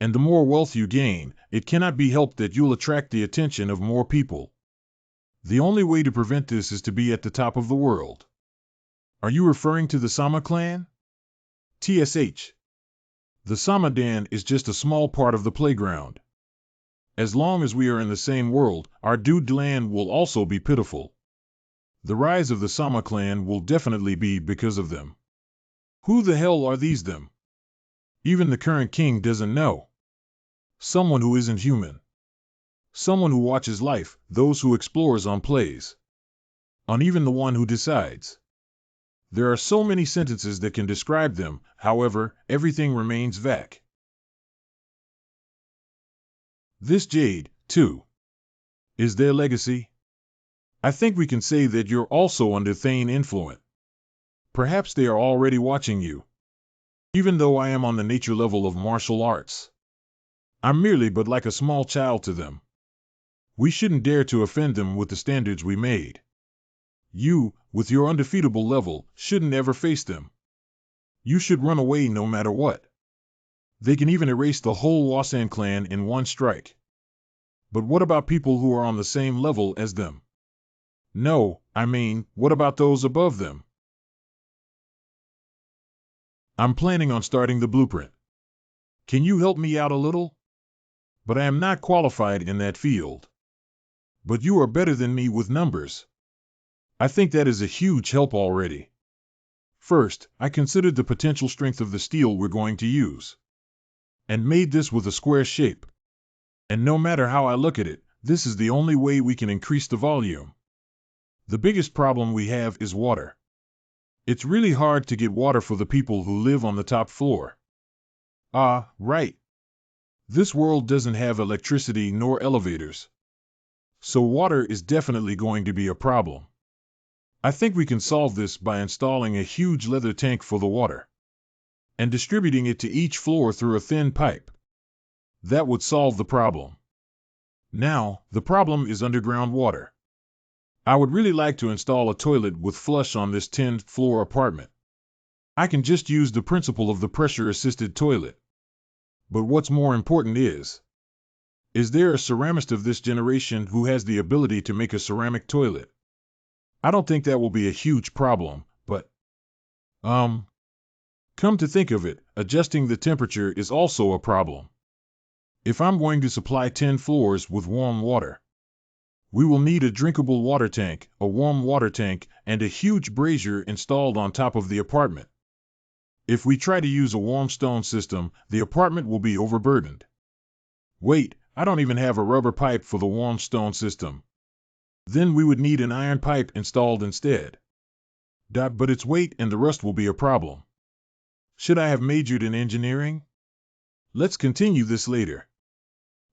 and the more wealth you gain, it cannot be helped that you'll attract the attention of more people. The only way to prevent this is to be at the top of the world. Are you referring to the Sama clan? TSH. The Samadan is just a small part of the playground. As long as we are in the same world, our dude land will also be pitiful. The rise of the Sama clan will definitely be because of them. Who the hell are these them? Even the current king doesn't know. Someone who isn't human. Someone who watches life, those who explores on plays. On even the one who decides. There are so many sentences that can describe them, however, everything remains vague. This jade, too, is their legacy. I think we can say that you're also under Thane influence. Perhaps they are already watching you. Even though I am on the nature level of martial arts, I'm merely but like a small child to them. We shouldn't dare to offend them with the standards we made. You, with your undefeatable level, shouldn't ever face them. You should run away no matter what. They can even erase the whole Wasan clan in one strike. But what about people who are on the same level as them? No, I mean, what about those above them? I'm planning on starting the blueprint. Can you help me out a little? But I am not qualified in that field. But you are better than me with numbers. I think that is a huge help already. First, I considered the potential strength of the steel we're going to use, and made this with a square shape. And no matter how I look at it, this is the only way we can increase the volume. The biggest problem we have is water. It's really hard to get water for the people who live on the top floor. Ah, right. This world doesn't have electricity nor elevators. So water is definitely going to be a problem. I think we can solve this by installing a huge leather tank for the water and distributing it to each floor through a thin pipe. That would solve the problem. Now, the problem is underground water. I would really like to install a toilet with flush on this 10th floor apartment. I can just use the principle of the pressure-assisted toilet. But what's more important is there a ceramist of this generation who has the ability to make a ceramic toilet? I don't think that will be a huge problem, but come to think of it, adjusting the temperature is also a problem. If I'm going to supply 10 floors with warm water, we will need a drinkable water tank, a warm water tank, and a huge brazier installed on top of the apartment. If we try to use a warm stone system, the apartment will be overburdened. Wait, I don't even have a rubber pipe for the warm stone system. Then we would need an iron pipe installed instead. But its weight and the rust will be a problem. Should I have majored in engineering? Let's continue this later.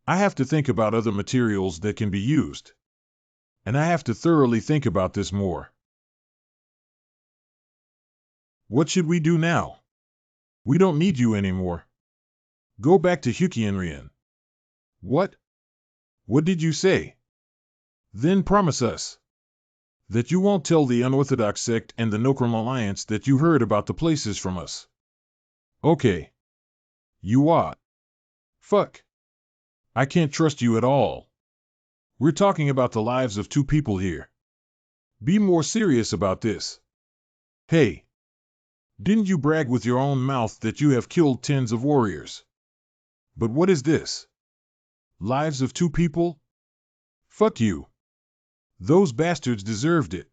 I have to think about other materials that can be used. And I have to thoroughly think about this more. What should we do now? We don't need you anymore. Go back to Hukienrian. What? What did you say? Then promise us that you won't tell the unorthodox sect and the Nokram Alliance that you heard about the places from us. Okay. You what? Fuck. I can't trust you at all. We're talking about the lives of two people here. Be more serious about this. Hey. Didn't you brag with your own mouth that you have killed tens of warriors? But what is this? Lives of two people? Fuck you. Those bastards deserved it.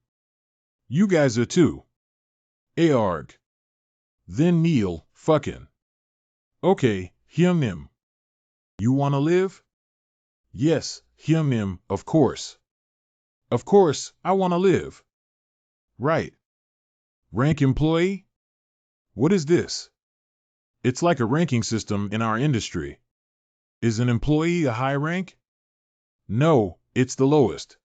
You guys are too. Aarg. Then Neil, fucking. Okay, Hyungnim. You wanna live? Yes, Hyungnim, of course. Of course, I wanna live. Right. Rank employee? What is this? It's like a ranking system in our industry. Is an employee a high rank? No, it's the lowest.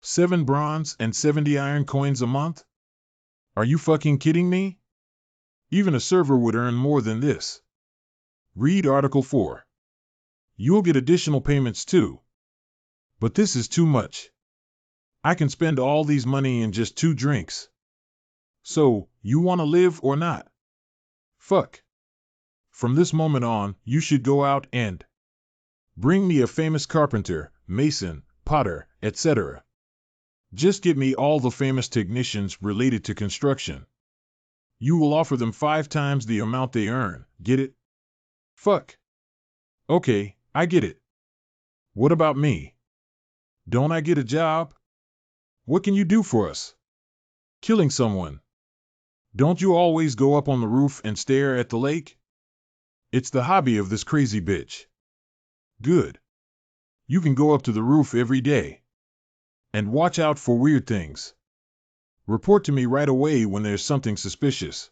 7 bronze and 70 iron coins a month? Are you fucking kidding me? Even a server would earn more than this. Read Article 4. You'll get additional payments too. But this is too much. I can spend all these money in just 2 drinks. So, you want to live or not? Fuck. From this moment on, you should go out and bring me a famous carpenter, mason, potter, etc. Just get me all the famous technicians related to construction. You will offer them 5 times the amount they earn, get it? Fuck. Okay, I get it. What about me? Don't I get a job? What can you do for us? Killing someone. Don't you always go up on the roof and stare at the lake? It's the hobby of this crazy bitch. Good. You can go up to the roof every day. And watch out for weird things. Report to me right away when there's something suspicious.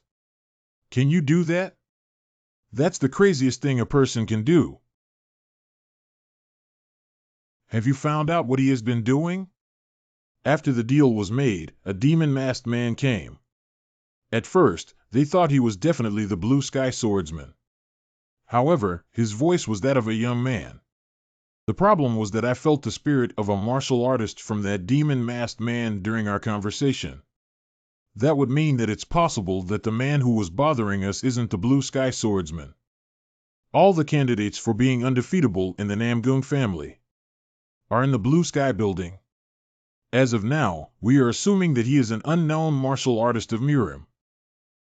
Can you do that? That's the craziest thing a person can do. Have you found out what he has been doing? After the deal was made, a demon-masked man came. At first, they thought he was definitely the Blue Sky Swordsman. However, his voice was that of a young man. The problem was that I felt the spirit of a martial artist from that demon-masked man during our conversation. That would mean that it's possible that the man who was bothering us isn't the Blue Sky Swordsman. All the candidates for being undefeatable in the Namgung family are in the Blue Sky building. As of now, we are assuming that he is an unknown martial artist of Murim.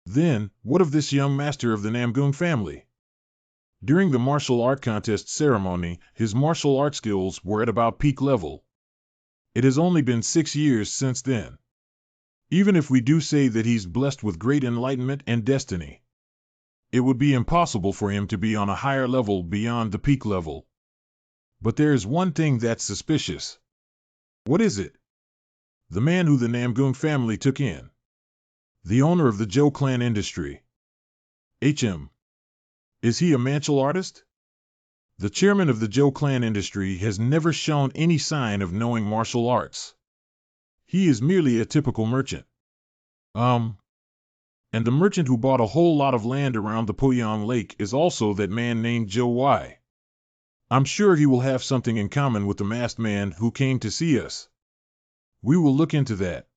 Then, what of this young master of the Namgung family? During the martial art contest ceremony, his martial art skills were at about peak level. It has only been 6 years since then. Even if we do say that he's blessed with great enlightenment and destiny, it would be impossible for him to be on a higher level beyond the peak level. But there is one thing that's suspicious. What is it? The man who the Namgung family took in. The owner of the Zhou clan industry. HM. Is he a martial artist? The chairman of the Zhou clan industry has never shown any sign of knowing martial arts. He is merely a typical merchant. And the merchant who bought a whole lot of land around the Poyang Lake is also that man named Zhou Y. I'm sure he will have something in common with the masked man who came to see us. We will look into that.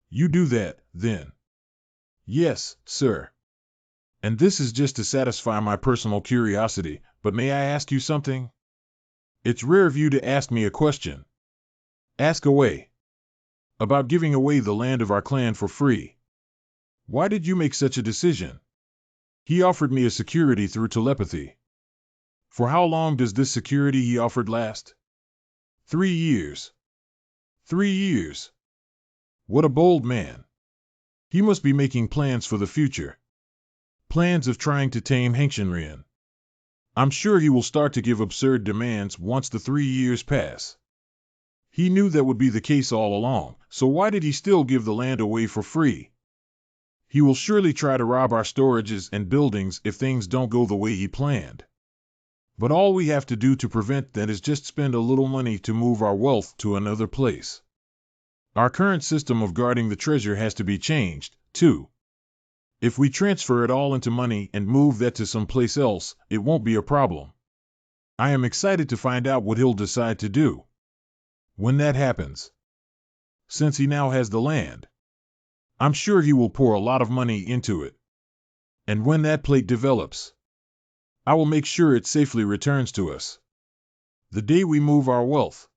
You do that, then. Yes, sir. And this is just to satisfy my personal curiosity, but may I ask you something? It's rare of you to ask me a question. Ask away. About giving away the land of our clan for free. Why did you make such a decision? He offered me a security through telepathy. For how long does this security he offered last? 3 years. 3 years. What a bold man. He must be making plans for the future. Plans of trying to tame Hengshenrian. I'm sure he will start to give absurd demands once the 3 years pass. He knew that would be the case all along, so why did he still give the land away for free? He will surely try to rob our storages and buildings if things don't go the way he planned. But all we have to do to prevent that is just spend a little money to move our wealth to another place. Our current system of guarding the treasure has to be changed, too. If we transfer it all into money and move that to someplace else, it won't be a problem. I am excited to find out what he'll decide to do when that happens. Since he now has the land, I'm sure he will pour a lot of money into it. And when that plate develops, I will make sure it safely returns to us. The day we move our wealth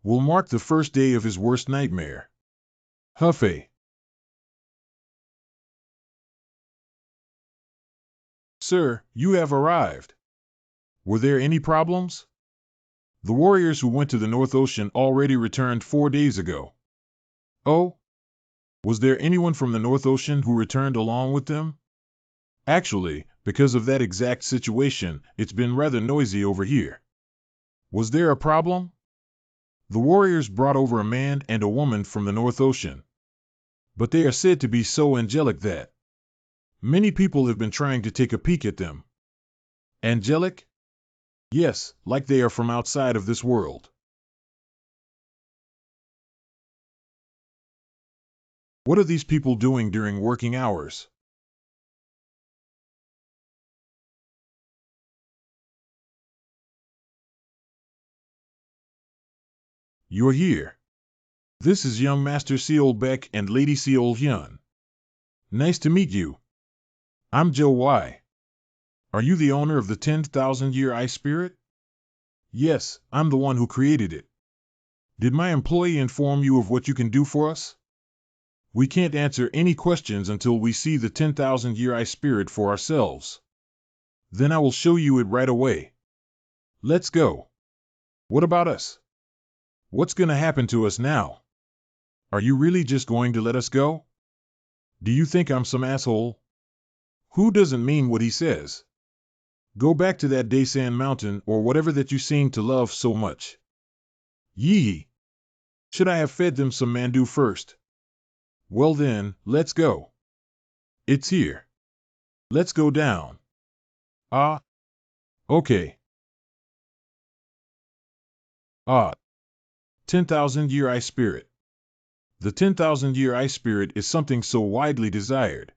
will mark the first day of his worst nightmare. Huffy. Sir, you have arrived. Were there any problems? The warriors who went to the North Ocean already returned 4 days ago. Oh? Was there anyone from the North Ocean who returned along with them? Actually, because of that exact situation, it's been rather noisy over here. Was there a problem? The warriors brought over a man and a woman from the North Ocean. But they are said to be so angelic that many people have been trying to take a peek at them. Angelic? Yes, like they are from outside of this world. What are these people doing during working hours? You're here. This is young Master Seol Beck and Lady Seol Hyun. Nice to meet you. I'm Joe Y. Are you the owner of the 10,000-year ice spirit? Yes, I'm the one who created it. Did my employee inform you of what you can do for us? We can't answer any questions until we see the 10,000-year ice spirit for ourselves. Then I will show you it right away. Let's go. What about us? What's gonna happen to us now? Are you really just going to let us go? Do you think I'm some asshole? Who doesn't mean what he says? Go back to that Daesan mountain or whatever that you seem to love so much. Yee! Should I have fed them some mandu first? Well then, let's go. It's here. Let's go down. Ah, okay. 10,000-year ice spirit. The 10,000-year ice spirit is something so widely desired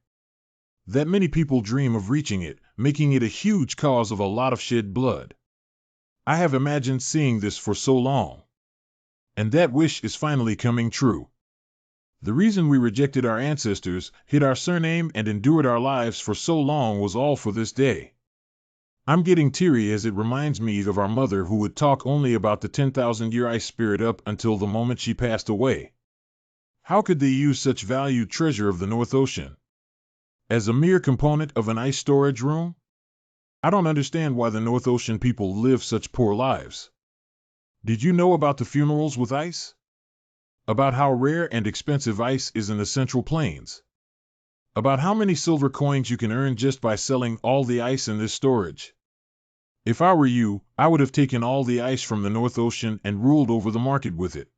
that many people dream of reaching it, making it a huge cause of a lot of shed blood. I have imagined seeing this for so long. And that wish is finally coming true. The reason we rejected our ancestors, hid our surname, and endured our lives for so long was all for this day. I'm getting teary as it reminds me of our mother who would talk only about the 10,000-year ice spirit up until the moment she passed away. How could they use such valued treasure of the North Ocean as a mere component of an ice storage room? I don't understand why the North Ocean people live such poor lives. Did you know about the funerals with ice? About how rare and expensive ice is in the Central Plains? About how many silver coins you can earn just by selling all the ice in this storage? If I were you, I would have taken all the ice from the North Ocean and ruled over the market with it.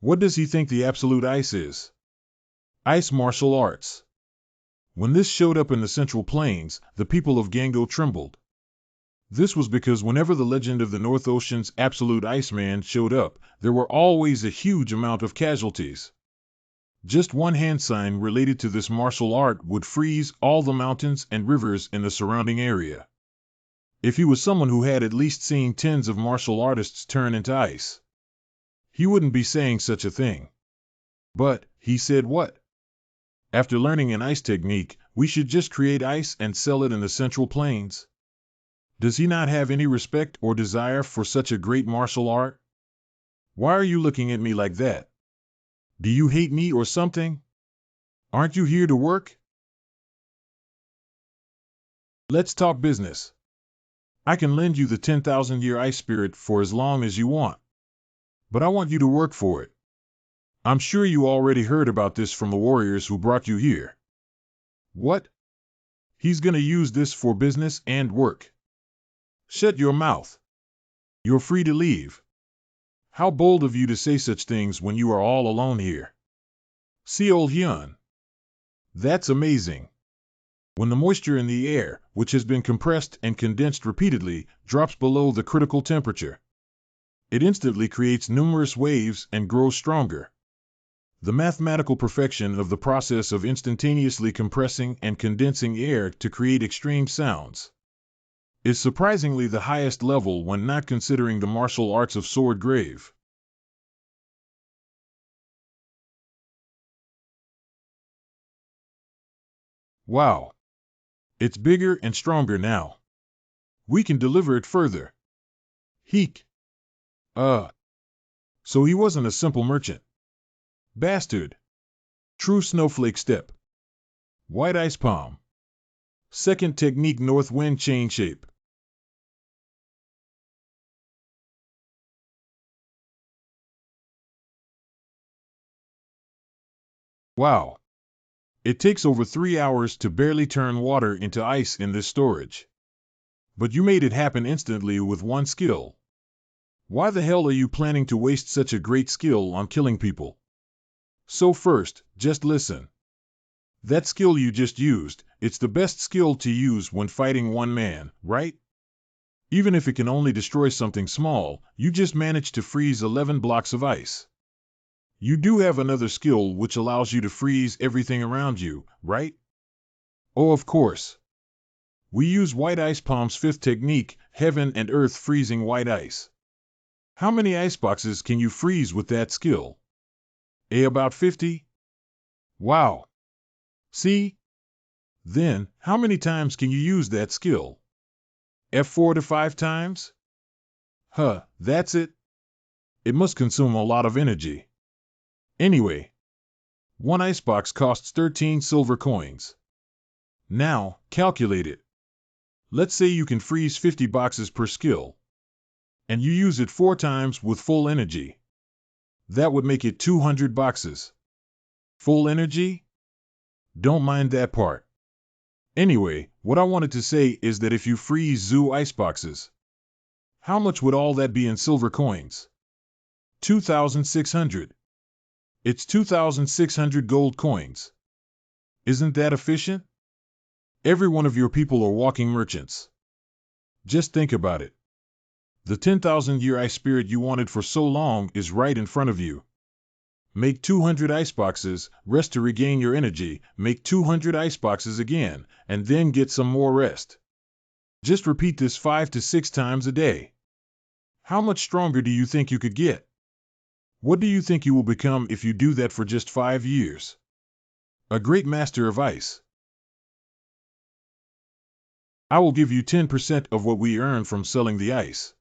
What does he think the absolute ice is? Ice martial arts. When this showed up in the Central Plains, the people of Gango trembled. This was because whenever the legend of the North Ocean's absolute Iceman showed up, there were always a huge amount of casualties. Just one hand sign related to this martial art would freeze all the mountains and rivers in the surrounding area. If he was someone who had at least seen tens of martial artists turn into ice, he wouldn't be saying such a thing. But, he said what? After learning an ice technique, we should just create ice and sell it in the Central Plains? Does he not have any respect or desire for such a great martial art? Why are you looking at me like that? Do you hate me or something? Aren't you here to work? Let's talk business. I can lend you the 10,000-year ice spirit for as long as you want. But I want you to work for it. I'm sure you already heard about this from the warriors who brought you here. What? He's gonna use this for business and work. Shut your mouth. You're free to leave. How bold of you to say such things when you are all alone here. See old Hyun. That's amazing. When the moisture in the air, which has been compressed and condensed repeatedly, drops below the critical temperature, it instantly creates numerous waves and grows stronger. The mathematical perfection of the process of instantaneously compressing and condensing air to create extreme sounds is surprisingly the highest level when not considering the martial arts of sword grave. Wow. It's bigger and stronger now. We can deliver it further. Heek. So he wasn't a simple merchant. Bastard. True snowflake step. White ice palm. Second technique north wind chain shape. Wow. It takes over 3 hours to barely turn water into ice in this storage. But you made it happen instantly with one skill. Why the hell are you planning to waste such a great skill on killing people? So first, just listen. That skill you just used, it's the best skill to use when fighting one man, right? Even if it can only destroy something small, you just managed to freeze 11 blocks of ice. You do have another skill which allows you to freeze everything around you, right? Oh, of course. We use White Ice Palm's fifth technique, Heaven and Earth Freezing White Ice. How many iceboxes can you freeze with that skill? About 50? Wow. See? Then, how many times can you use that skill? 4 to 5 times? Huh, that's it? It must consume a lot of energy. Anyway, one icebox costs 13 silver coins. Now, calculate it. Let's say you can freeze 50 boxes per skill, and you use it 4 times with full energy. That would make it 200 boxes. Full energy? Don't mind that part. Anyway, what I wanted to say is that if you freeze zoo iceboxes, how much would all that be in silver coins? 2,600. It's 2,600 gold coins. Isn't that efficient? Every one of your people are walking merchants. Just think about it. The 10,000-year ice spirit you wanted for so long is right in front of you. Make 200 iceboxes, rest to regain your energy, make 200 iceboxes again, and then get some more rest. Just repeat this 5 to 6 times a day. How much stronger do you think you could get? What do you think you will become if you do that for just 5 years? A great master of ice. I will give you 10% of what we earn from selling the ice.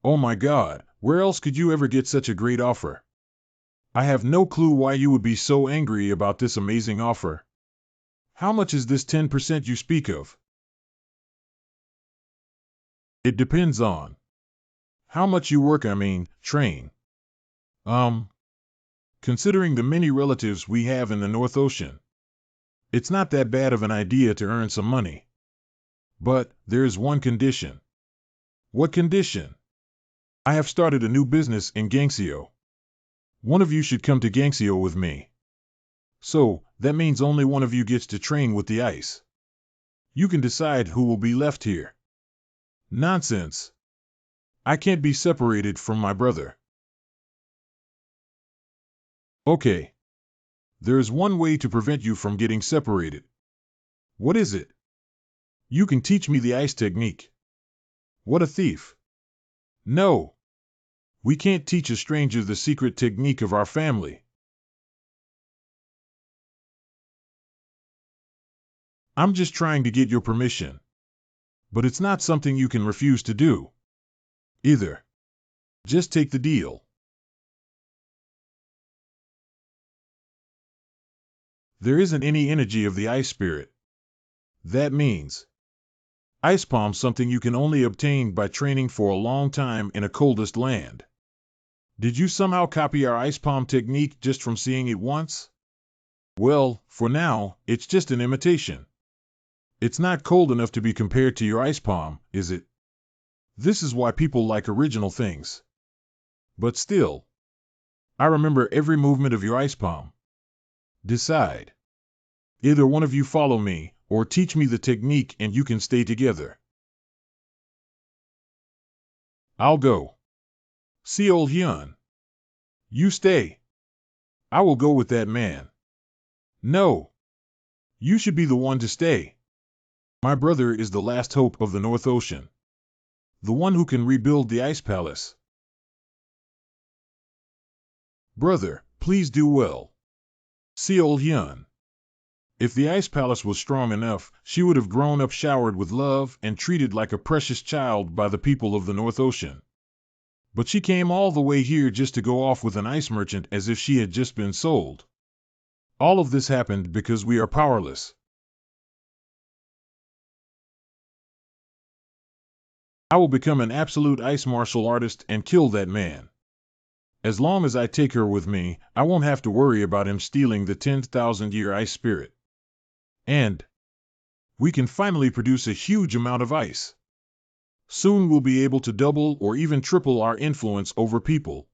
Oh my God, where else could you ever get such a great offer? I have no clue why you would be so angry about this amazing offer. How much is this 10% you speak of? It depends on how much you work, train. Considering the many relatives we have in the North Ocean, it's not that bad of an idea to earn some money. But there's one condition. What condition? I have started a new business in Gangxio. One of you should come to Gangxio with me. So, that means only one of you gets to train with the ice. You can decide who will be left here. Nonsense. I can't be separated from my brother. Okay. There is one way to prevent you from getting separated. What is it? You can teach me the ice technique. What a thief. No. We can't teach a stranger the secret technique of our family. I'm just trying to get your permission. But it's not something you can refuse to do. Either. Just take the deal. There isn't any energy of the ice spirit. That means ice palm, something you can only obtain by training for a long time in a coldest land. Did you somehow copy our ice palm technique just from seeing it once? Well, for now, it's just an imitation. It's not cold enough to be compared to your ice palm, is it? This is why people like original things. But still, I remember every movement of your ice palm. Decide. Either one of you follow me, or teach me the technique and you can stay together. I'll go. Seol Hyun. You stay. I will go with that man. No. You should be the one to stay. My brother is the last hope of the North Ocean. The one who can rebuild the ice palace. Brother, please do well. Seol Hyun. If the ice palace was strong enough, she would have grown up showered with love and treated like a precious child by the people of the North Ocean. But she came all the way here just to go off with an ice merchant as if she had just been sold. All of this happened because we are powerless. I will become an absolute ice martial artist and kill that man. As long as I take her with me, I won't have to worry about him stealing the 10,000-year ice spirit. And we can finally produce a huge amount of ice. Soon we'll be able to double or even triple our influence over people.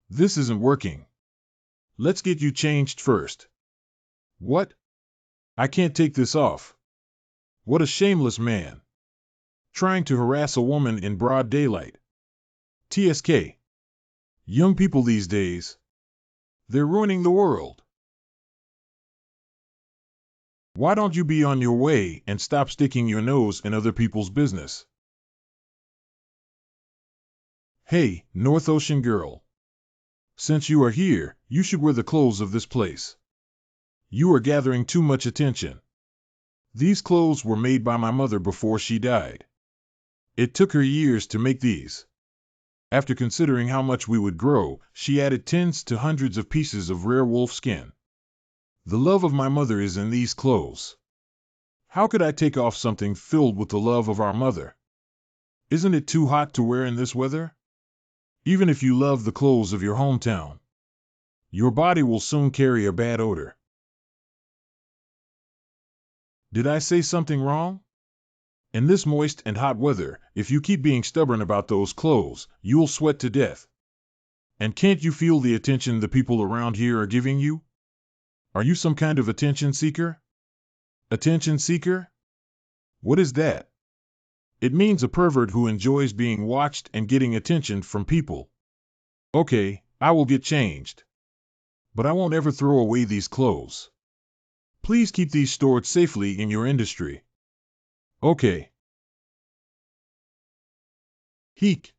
This isn't working. Let's get you changed first. What? I can't take this off. What a shameless man. Trying to harass a woman in broad daylight. TSK. Young people these days. They're ruining the world. Why don't you be on your way and stop sticking your nose in other people's business? Hey, North Ocean girl. Since you are here, you should wear the clothes of this place. You are gathering too much attention. These clothes were made by my mother before she died. It took her years to make these. After considering how much we would grow, she added tens to hundreds of pieces of rare wolf skin. The love of my mother is in these clothes. How could I take off something filled with the love of our mother? Isn't it too hot to wear in this weather? Even if you love the clothes of your hometown, your body will soon carry a bad odor. Did I say something wrong? In this moist and hot weather, if you keep being stubborn about those clothes, you'll sweat to death. And can't you feel the attention the people around here are giving you? Are you some kind of attention seeker? Attention seeker? What is that? It means a pervert who enjoys being watched and getting attention from people. Okay, I will get changed. But I won't ever throw away these clothes. Please keep these stored safely in your industry. Okay. Heek.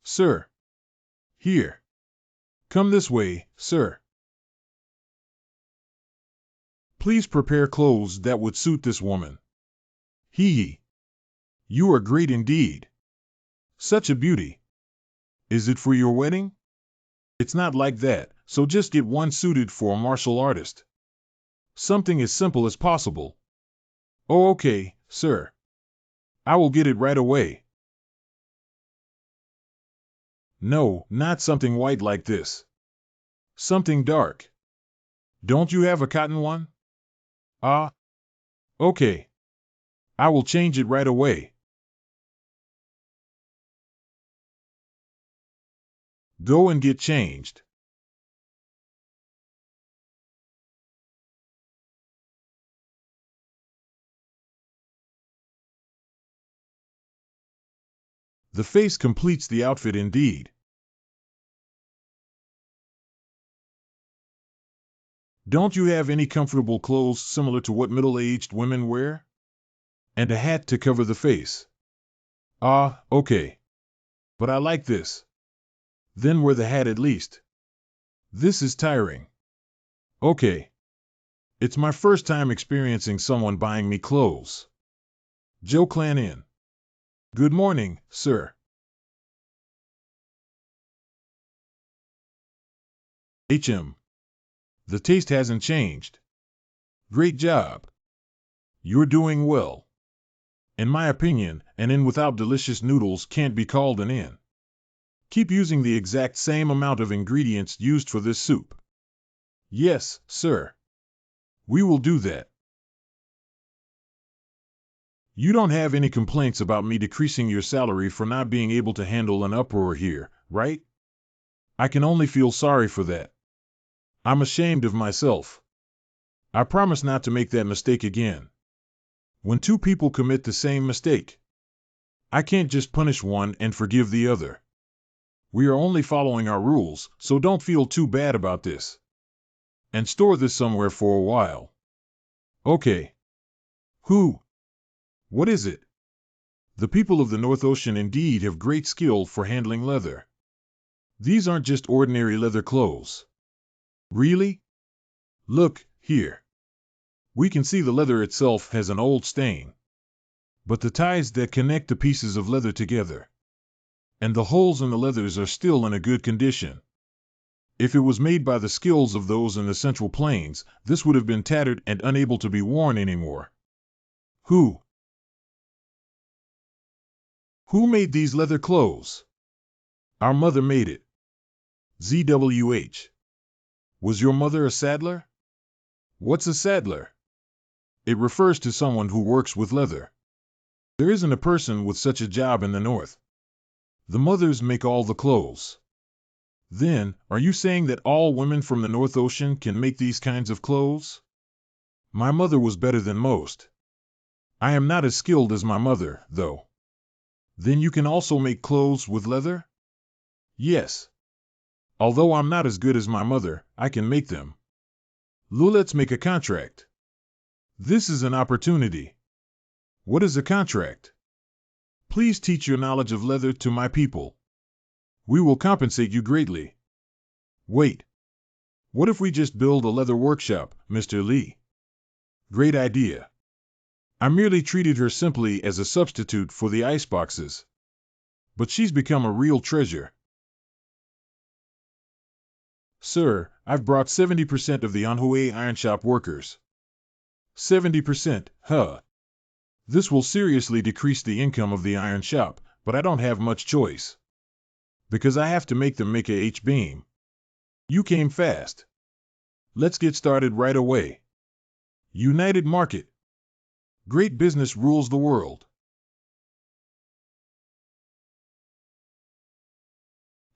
Sir. Here. Come this way, sir. Please prepare clothes that would suit this woman. Hee. You are great indeed. Such a beauty. Is it for your wedding? It's not like that, so just get one suited for a martial artist. Something as simple as possible. Oh, okay, sir. I will get it right away. No, not something white like this. Something dark. Don't you have a cotton one? Ah. Okay. I will change it right away. Go and get changed. The face completes the outfit indeed. Don't you have any comfortable clothes similar to what middle-aged women wear? And a hat to cover the face. Ah, okay. But I like this. Then wear the hat at least. This is tiring. Okay. It's my first time experiencing someone buying me clothes. Joe Clan in. Good morning, sir. HM. The taste hasn't changed. Great job. You're doing well. In my opinion, an inn without delicious noodles can't be called an inn. Keep using the exact same amount of ingredients used for this soup. Yes, sir. We will do that. You don't have any complaints about me decreasing your salary for not being able to handle an uproar here, right? I can only feel sorry for that. I'm ashamed of myself. I promise not to make that mistake again. When two people commit the same mistake, I can't just punish one and forgive the other. We are only following our rules, so don't feel too bad about this. And store this somewhere for a while. Okay. Who? What is it? The people of the North Ocean indeed have great skill for handling leather. These aren't just ordinary leather clothes. Really? Look, here. We can see the leather itself has an old stain. But the ties that connect the pieces of leather together, and the holes in the leathers are still in a good condition. If it was made by the skills of those in the Central Plains, this would have been tattered and unable to be worn anymore. Who? Who made these leather clothes? Our mother made it. ZWH. Was your mother a saddler? What's a saddler? It refers to someone who works with leather. There isn't a person with such a job in the North. The mothers make all the clothes. Then, are you saying that all women from the North Ocean can make these kinds of clothes? My mother was better than most. I am not as skilled as my mother, though. Then you can also make clothes with leather? Yes. Although I'm not as good as my mother, I can make them. Let's make a contract. This is an opportunity. What is a contract? Please teach your knowledge of leather to my people. We will compensate you greatly. Wait. What if we just build a leather workshop, Mr. Lee? Great idea. I merely treated her simply as a substitute for the iceboxes. But she's become a real treasure. Sir, I've brought 70% of the Anhui iron shop workers. 70%, huh? This will seriously decrease the income of the iron shop, but I don't have much choice. Because I have to make them make a H-beam. You came fast. Let's get started right away. United Market. Great business rules the world.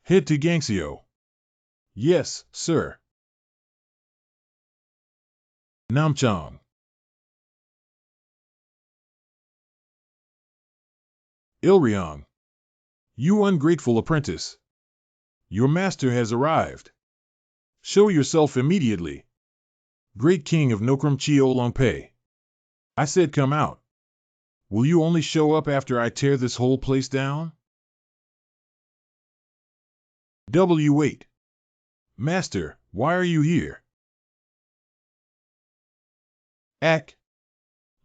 Head to Gangxio. Yes, sir. Namchang. Ilryong. You ungrateful apprentice. Your master has arrived. Show yourself immediately. Great king of Nokram Chio Longpei. I said come out. Will you only show up after I tear this whole place down? W8. Master, why are you here? Ak.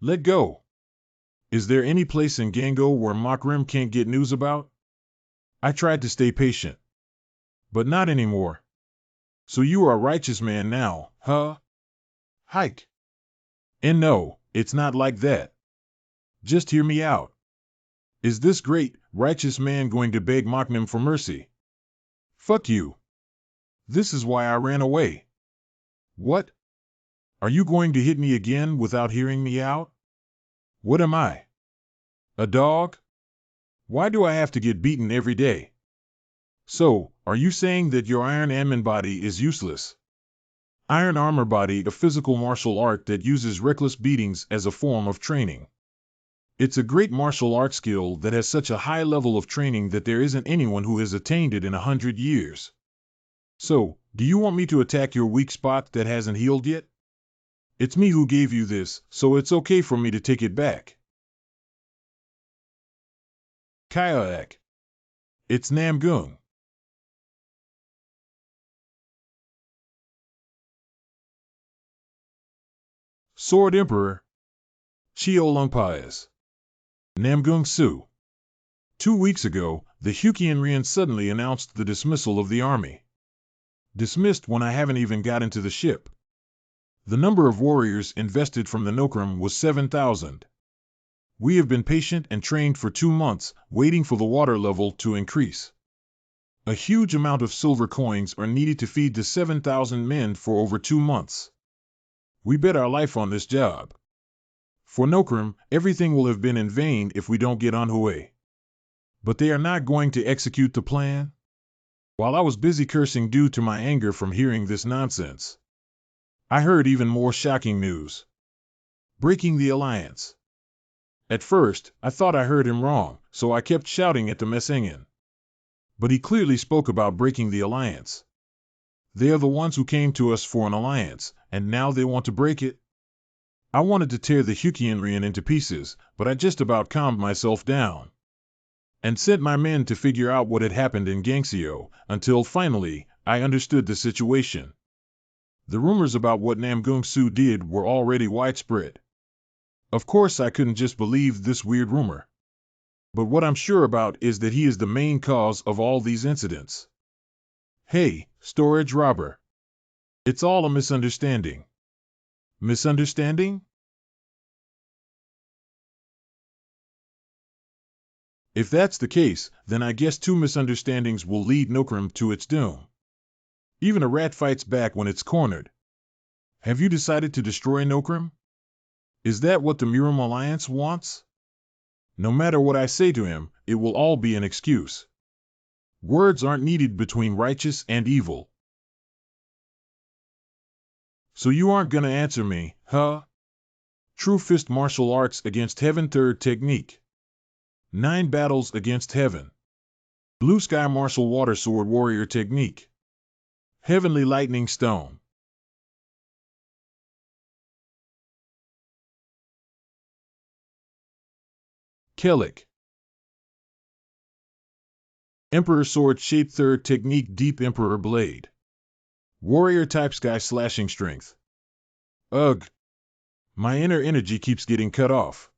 Let go. Is there any place in Gango where Makrim can't get news about? I tried to stay patient. But not anymore. So you are a righteous man now, huh? Hike. And no, it's not like that. Just hear me out. Is this great, righteous man going to beg Makrim for mercy? Fuck you. This is why I ran away. What? Are you going to hit me again without hearing me out? What am I? A dog? Why do I have to get beaten every day? So, are you saying that your iron admin body is useless? Iron armor body, a physical martial art that uses reckless beatings as a form of training. It's a great martial art skill that has such a high level of training that there isn't anyone who has attained it in 100 years. So, do you want me to attack your weak spot that hasn't healed yet? It's me who gave you this, so it's okay for me to take it back. Kayak. It's Namgung. Sword Emperor. Chiolongpias. Namgung Su. 2 weeks ago, the Huqianrian suddenly announced the dismissal of the army. Dismissed when I haven't even got into the ship. The number of warriors invested from the Nokram was 7,000. We have been patient and trained for 2 months, waiting for the water level to increase. A huge amount of silver coins are needed to feed the 7,000 men for over 2 months. We bet our life on this job. For Nokram, everything will have been in vain if we don't get Anhui. But they are not going to execute the plan? While I was busy cursing due to my anger from hearing this nonsense, I heard even more shocking news. Breaking the alliance. At first, I thought I heard him wrong, so I kept shouting at the Messengen. But he clearly spoke about breaking the alliance. They are the ones who came to us for an alliance, and now they want to break it? I wanted to tear the Huqianrian into pieces, but I just about calmed myself down. And sent my men to figure out what had happened in Gangxio, until finally, I understood the situation. The rumors about what Namgung Su did were already widespread. Of course I couldn't just believe this weird rumor. But what I'm sure about is that he is the main cause of all these incidents. Hey, storage robber. It's all a misunderstanding. Misunderstanding? If that's the case, then I guess 2 misunderstandings will lead Nokram to its doom. Even a rat fights back when it's cornered. Have you decided to destroy Nokram? Is that what the Muram Alliance wants? No matter what I say to him, it will all be an excuse. Words aren't needed between righteous and evil. So you aren't gonna answer me, huh? True Fist Martial Arts against Heaven 3rd Technique. 9 battles against Heaven. Blue Sky Martial Water Sword Warrior Technique. Heavenly Lightning Stone. Kellic. Emperor Sword Shape 3rd Technique Deep Emperor Blade. Warrior type sky slashing strength. Ugh. My inner energy keeps getting cut off.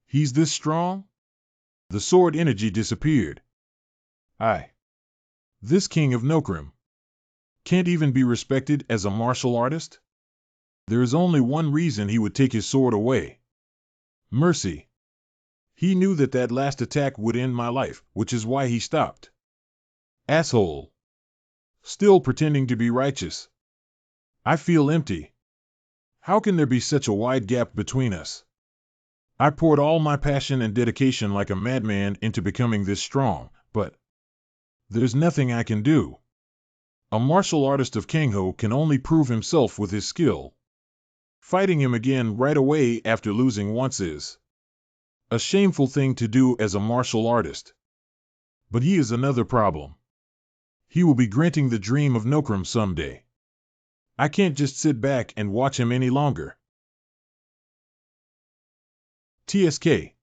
He's this strong? The sword energy disappeared. This king of Nokrim can't even be respected as a martial artist? There is only one reason he would take his sword away. Mercy. He knew that that last attack would end my life, which is why he stopped. Asshole. Still pretending to be righteous. I feel empty. How can there be such a wide gap between us? I poured all my passion and dedication like a madman into becoming this strong, but there's nothing I can do. A martial artist of Kangho can only prove himself with his skill. Fighting him again right away after losing once is a shameful thing to do as a martial artist. But he is another problem. He will be granting the dream of Nokrim someday. I can't just sit back and watch him any longer. TSK.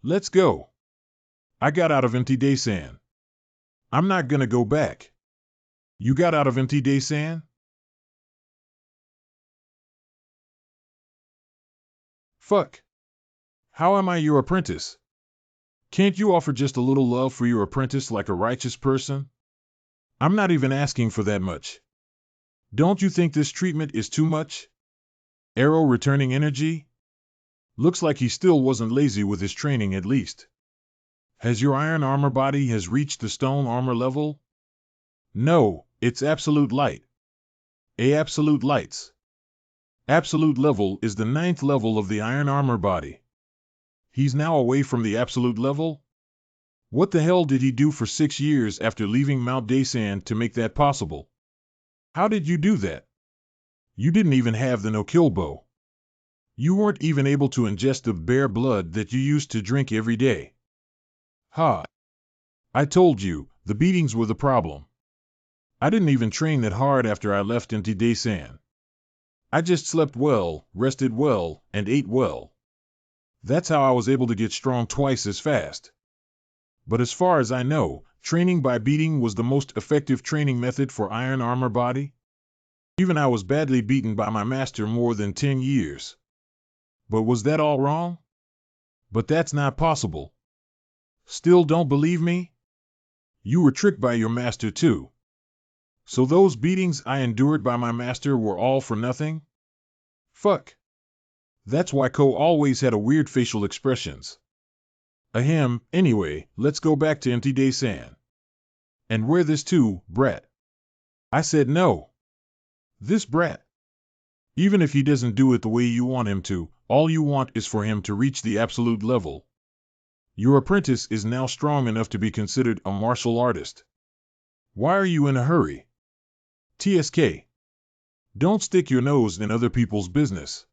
Let's go. I got out of Empty Daysan. I'm not gonna go back. You got out of Empty Daysan? Fuck. How am I your apprentice? Can't you offer just a little love for your apprentice like a righteous person? I'm not even asking for that much. Don't you think this treatment is too much? Arrow returning energy? Looks like he still wasn't lazy with his training at least. Has your iron armor body has reached the stone armor level? No, it's absolute light. Absolute lights. Absolute level is the 9th level of the iron armor body. He's now away from the absolute level? What the hell did he do for 6 years after leaving Mount Daysan to make that possible? How did you do that? You didn't even have the no-kill bow. You weren't even able to ingest the bear blood that you used to drink every day. Ha! I told you, the beatings were the problem. I didn't even train that hard after I left Empty Daysan. I just slept well, rested well, and ate well. That's how I was able to get strong twice as fast. But as far as I know, training by beating was the most effective training method for iron armor body. Even I was badly beaten by my master more than 10 years. But was that all wrong? But that's not possible. Still don't believe me? You were tricked by your master too. So those beatings I endured by my master were all for nothing? Fuck. That's why Ko always had a weird facial expressions. Ahem, anyway, let's go back to Empty Daysan. And wear this too, brat. I said no. This brat. Even if he doesn't do it the way you want him to, all you want is for him to reach the absolute level. Your apprentice is now strong enough to be considered a martial artist. Why are you in a hurry? TSK. Don't stick your nose in other people's business.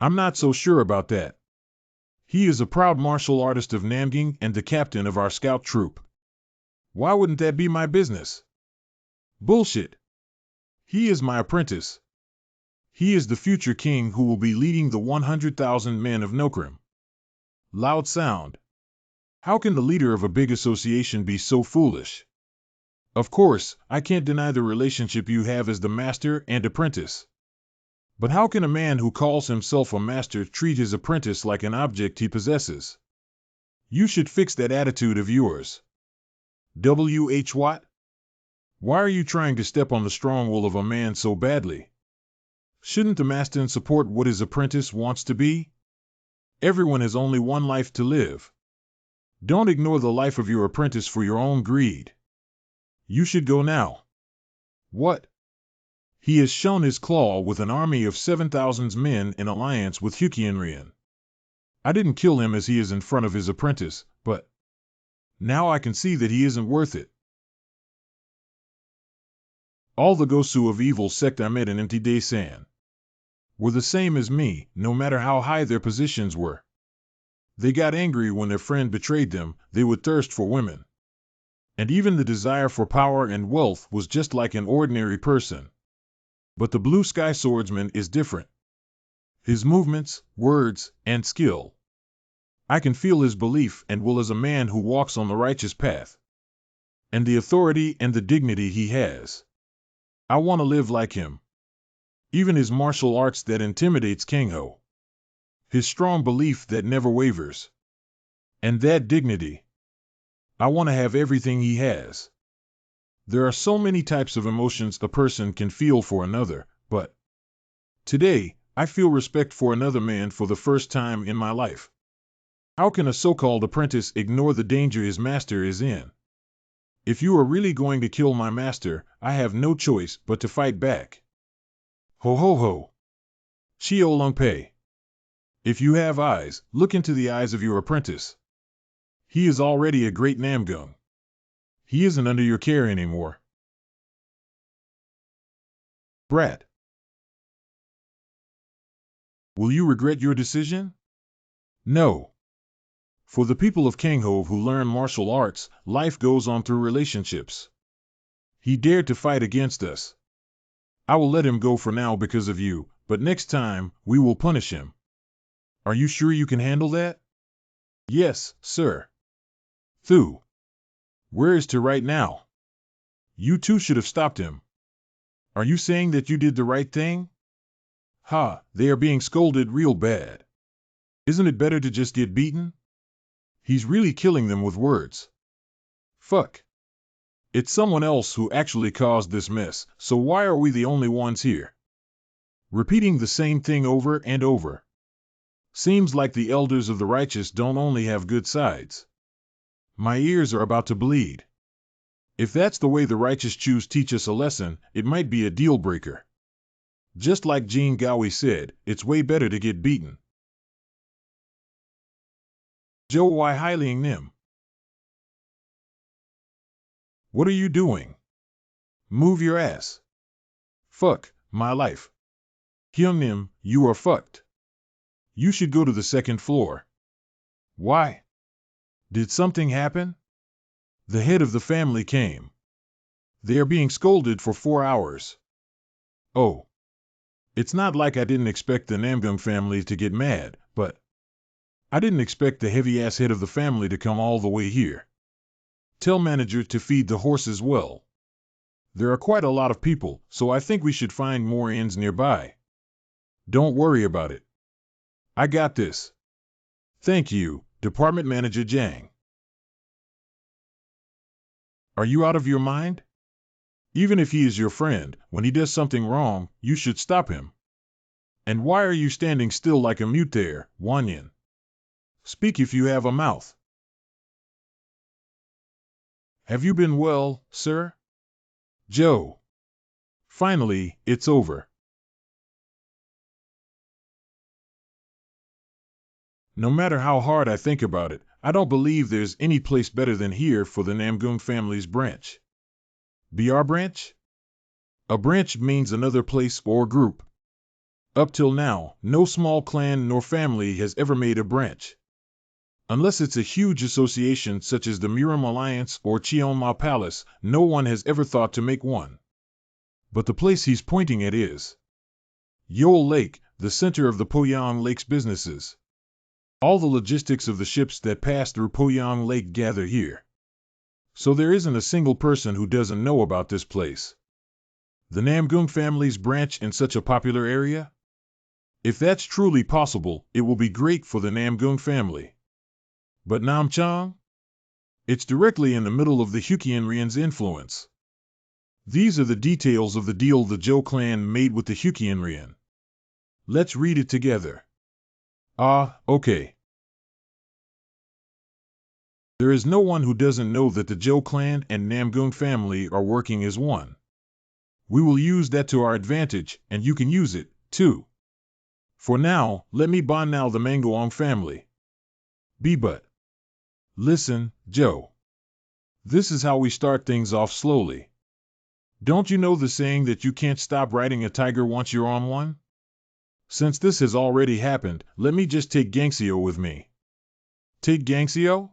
I'm not so sure about that. He is a proud martial artist of Namgang and the captain of our scout troop. Why wouldn't that be my business? Bullshit. He is my apprentice. He is the future king who will be leading the 100,000 men of Nokrim. Loud sound. How can the leader of a big association be so foolish? Of course, I can't deny the relationship you have as the master and apprentice. But how can a man who calls himself a master treat his apprentice like an object he possesses? You should fix that attitude of yours. W.H. Watt? Why are you trying to step on the strong will of a man so badly? Shouldn't the master support what his apprentice wants to be? Everyone has only one life to live. Don't ignore the life of your apprentice for your own greed. You should go now. What? He has shown his claw with an army of 7,000 men in alliance with Hukienrian. I didn't kill him as he is in front of his apprentice, but now I can see that he isn't worth it. All the Gosu of evil sect I met in Empty Daysan were the same as me, no matter how high their positions were. They got angry when their friend betrayed them, they would thirst for women. And even the desire for power and wealth was just like an ordinary person. But the Blue Sky Swordsman is different. His movements, words, and skill. I can feel his belief and will as a man who walks on the righteous path. And the authority and the dignity he has. I want to live like him. Even his martial arts that intimidates Kangho. His strong belief that never wavers. And that dignity. I want to have everything he has. There are so many types of emotions a person can feel for another, but today, I feel respect for another man for the first time in my life. How can a so-called apprentice ignore the danger his master is in? If you are really going to kill my master, I have no choice but to fight back. Ho ho ho. Chio Lung Pei. If you have eyes, look into the eyes of your apprentice. He is already a great Namgung. He isn't under your care anymore. Brat. Will you regret your decision? No. For the people of Kangho who learn martial arts, life goes on through relationships. He dared to fight against us. I will let him go for now because of you, but next time, we will punish him. Are you sure you can handle that? Yes, sir. Thu. Where is to right now? You two should have stopped him. Are you saying that you did the right thing? Ha, they are being scolded real bad. Isn't it better to just get beaten? He's really killing them with words. Fuck. It's someone else who actually caused this mess, so why are we the only ones here? Repeating the same thing over and over. Seems like the elders of the righteous don't only have good sides. My ears are about to bleed. If that's the way the righteous choose teach us a lesson, it might be a deal breaker. Just like Jean Gawi said, it's way better to get beaten. Joe Why Hailing Nim. What are you doing? Move your ass. Fuck, my life. Hyung Nim, you are fucked. You should go to the second floor. Why? Did something happen? The head of the family came. They are being scolded for 4 hours. Oh. It's not like I didn't expect the Namgung family to get mad, but I didn't expect the heavy-ass head of the family to come all the way here. Tell manager to feed the horses well. There are quite a lot of people, so I think we should find more inns nearby. Don't worry about it. I got this. Thank you, Department Manager Jang. Are you out of your mind? Even if he is your friend, when he does something wrong, you should stop him. And why are you standing still like a mute there, Wanyan? Speak if you have a mouth. Have you been well, sir? Joe. Finally, it's over. No matter how hard I think about it, I don't believe there's any place better than here for the Namgung family's branch. BR branch? A branch means another place or group. Up till now, no small clan nor family has ever made a branch. Unless it's a huge association such as the Muram Alliance or Cheonma Palace, no one has ever thought to make one. But the place he's pointing at is Yole Lake, the center of the Poyang Lake's businesses. All the logistics of the ships that pass through Poyang Lake gather here. So there isn't a single person who doesn't know about this place. The Namgung family's branch in such a popular area? If that's truly possible, it will be great for the Namgung family. But Namchang? It's directly in the middle of the Hukianrian's influence. These are the details of the deal the Zhou clan made with the Hukianrian. Let's read it together. Ah, okay. There is no one who doesn't know that the Zhou clan and Namgung family are working as one. We will use that to our advantage, and you can use it, too. For now, let me bond now the Mangoong family. But. Listen, Joe. This is how we start things off slowly. Don't you know the saying that you can't stop riding a tiger once you're on one? Since this has already happened, let me just take Gangseo with me. Take Gangseo?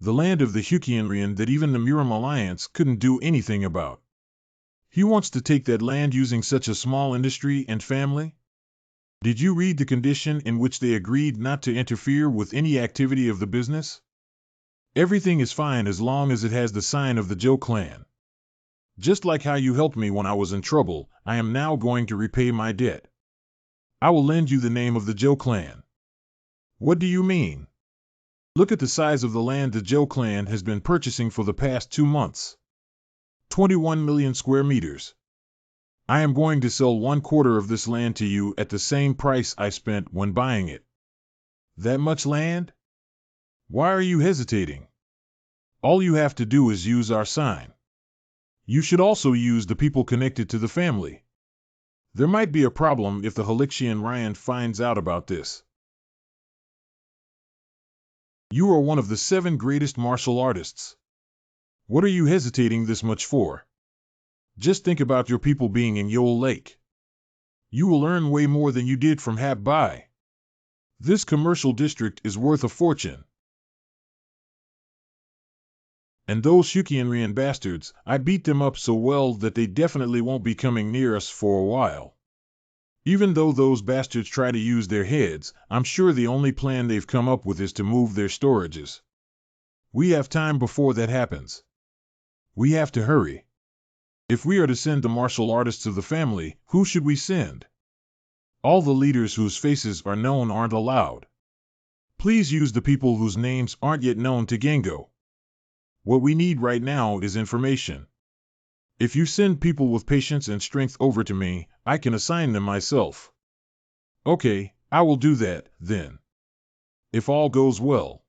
The land of the Hukianrian that even the Muram Alliance couldn't do anything about. He wants to take that land using such a small industry and family? Did you read the condition in which they agreed not to interfere with any activity of the business? Everything is fine as long as it has the sign of the Zhou clan. Just like how you helped me when I was in trouble, I am now going to repay my debt. I will lend you the name of the Zhou clan. What do you mean? Look at the size of the land the Zhou clan has been purchasing for the past 2 months. 21 million square meters. I am going to sell 1/4 of this land to you at the same price I spent when buying it. That much land? Why are you hesitating? All you have to do is use our sign. You should also use the people connected to the family. There might be a problem if the Wuxian Ryan finds out about this. You are one of the 7 greatest martial artists. What are you hesitating this much for? Just think about your people being in Yole Lake. You will earn way more than you did from Hap Bai. This commercial district is worth a fortune. And those Wuxian bastards, I beat them up so well that they definitely won't be coming near us for a while. Even though those bastards try to use their heads, I'm sure the only plan they've come up with is to move their storages. We have time before that happens. We have to hurry. If we are to send the martial artists of the family, who should we send? All the leaders whose faces are known aren't allowed. Please use the people whose names aren't yet known to Gengo. What we need right now is information. If you send people with patience and strength over to me, I can assign them myself. Okay, I will do that, then. If all goes well.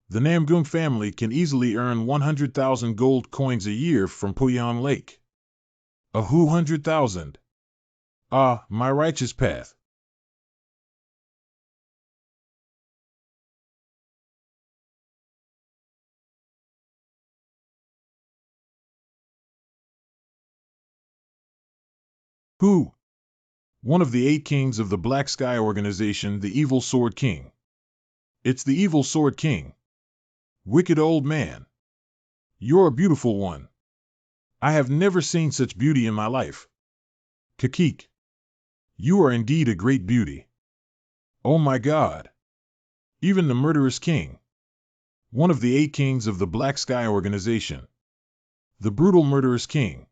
The Namgung family can easily earn 100,000 gold coins a year from Poyang Lake. 100,000. Ah, my righteous path. Who? One of the 8 kings of the Black Sky organization, the Evil Sword King. It's the Evil Sword King. Wicked old man. You're a beautiful one. I have never seen such beauty in my life. Kakik. You are indeed a great beauty. Oh my God. Even the murderous king. One of the 8 kings of the Black Sky organization. The brutal murderous king.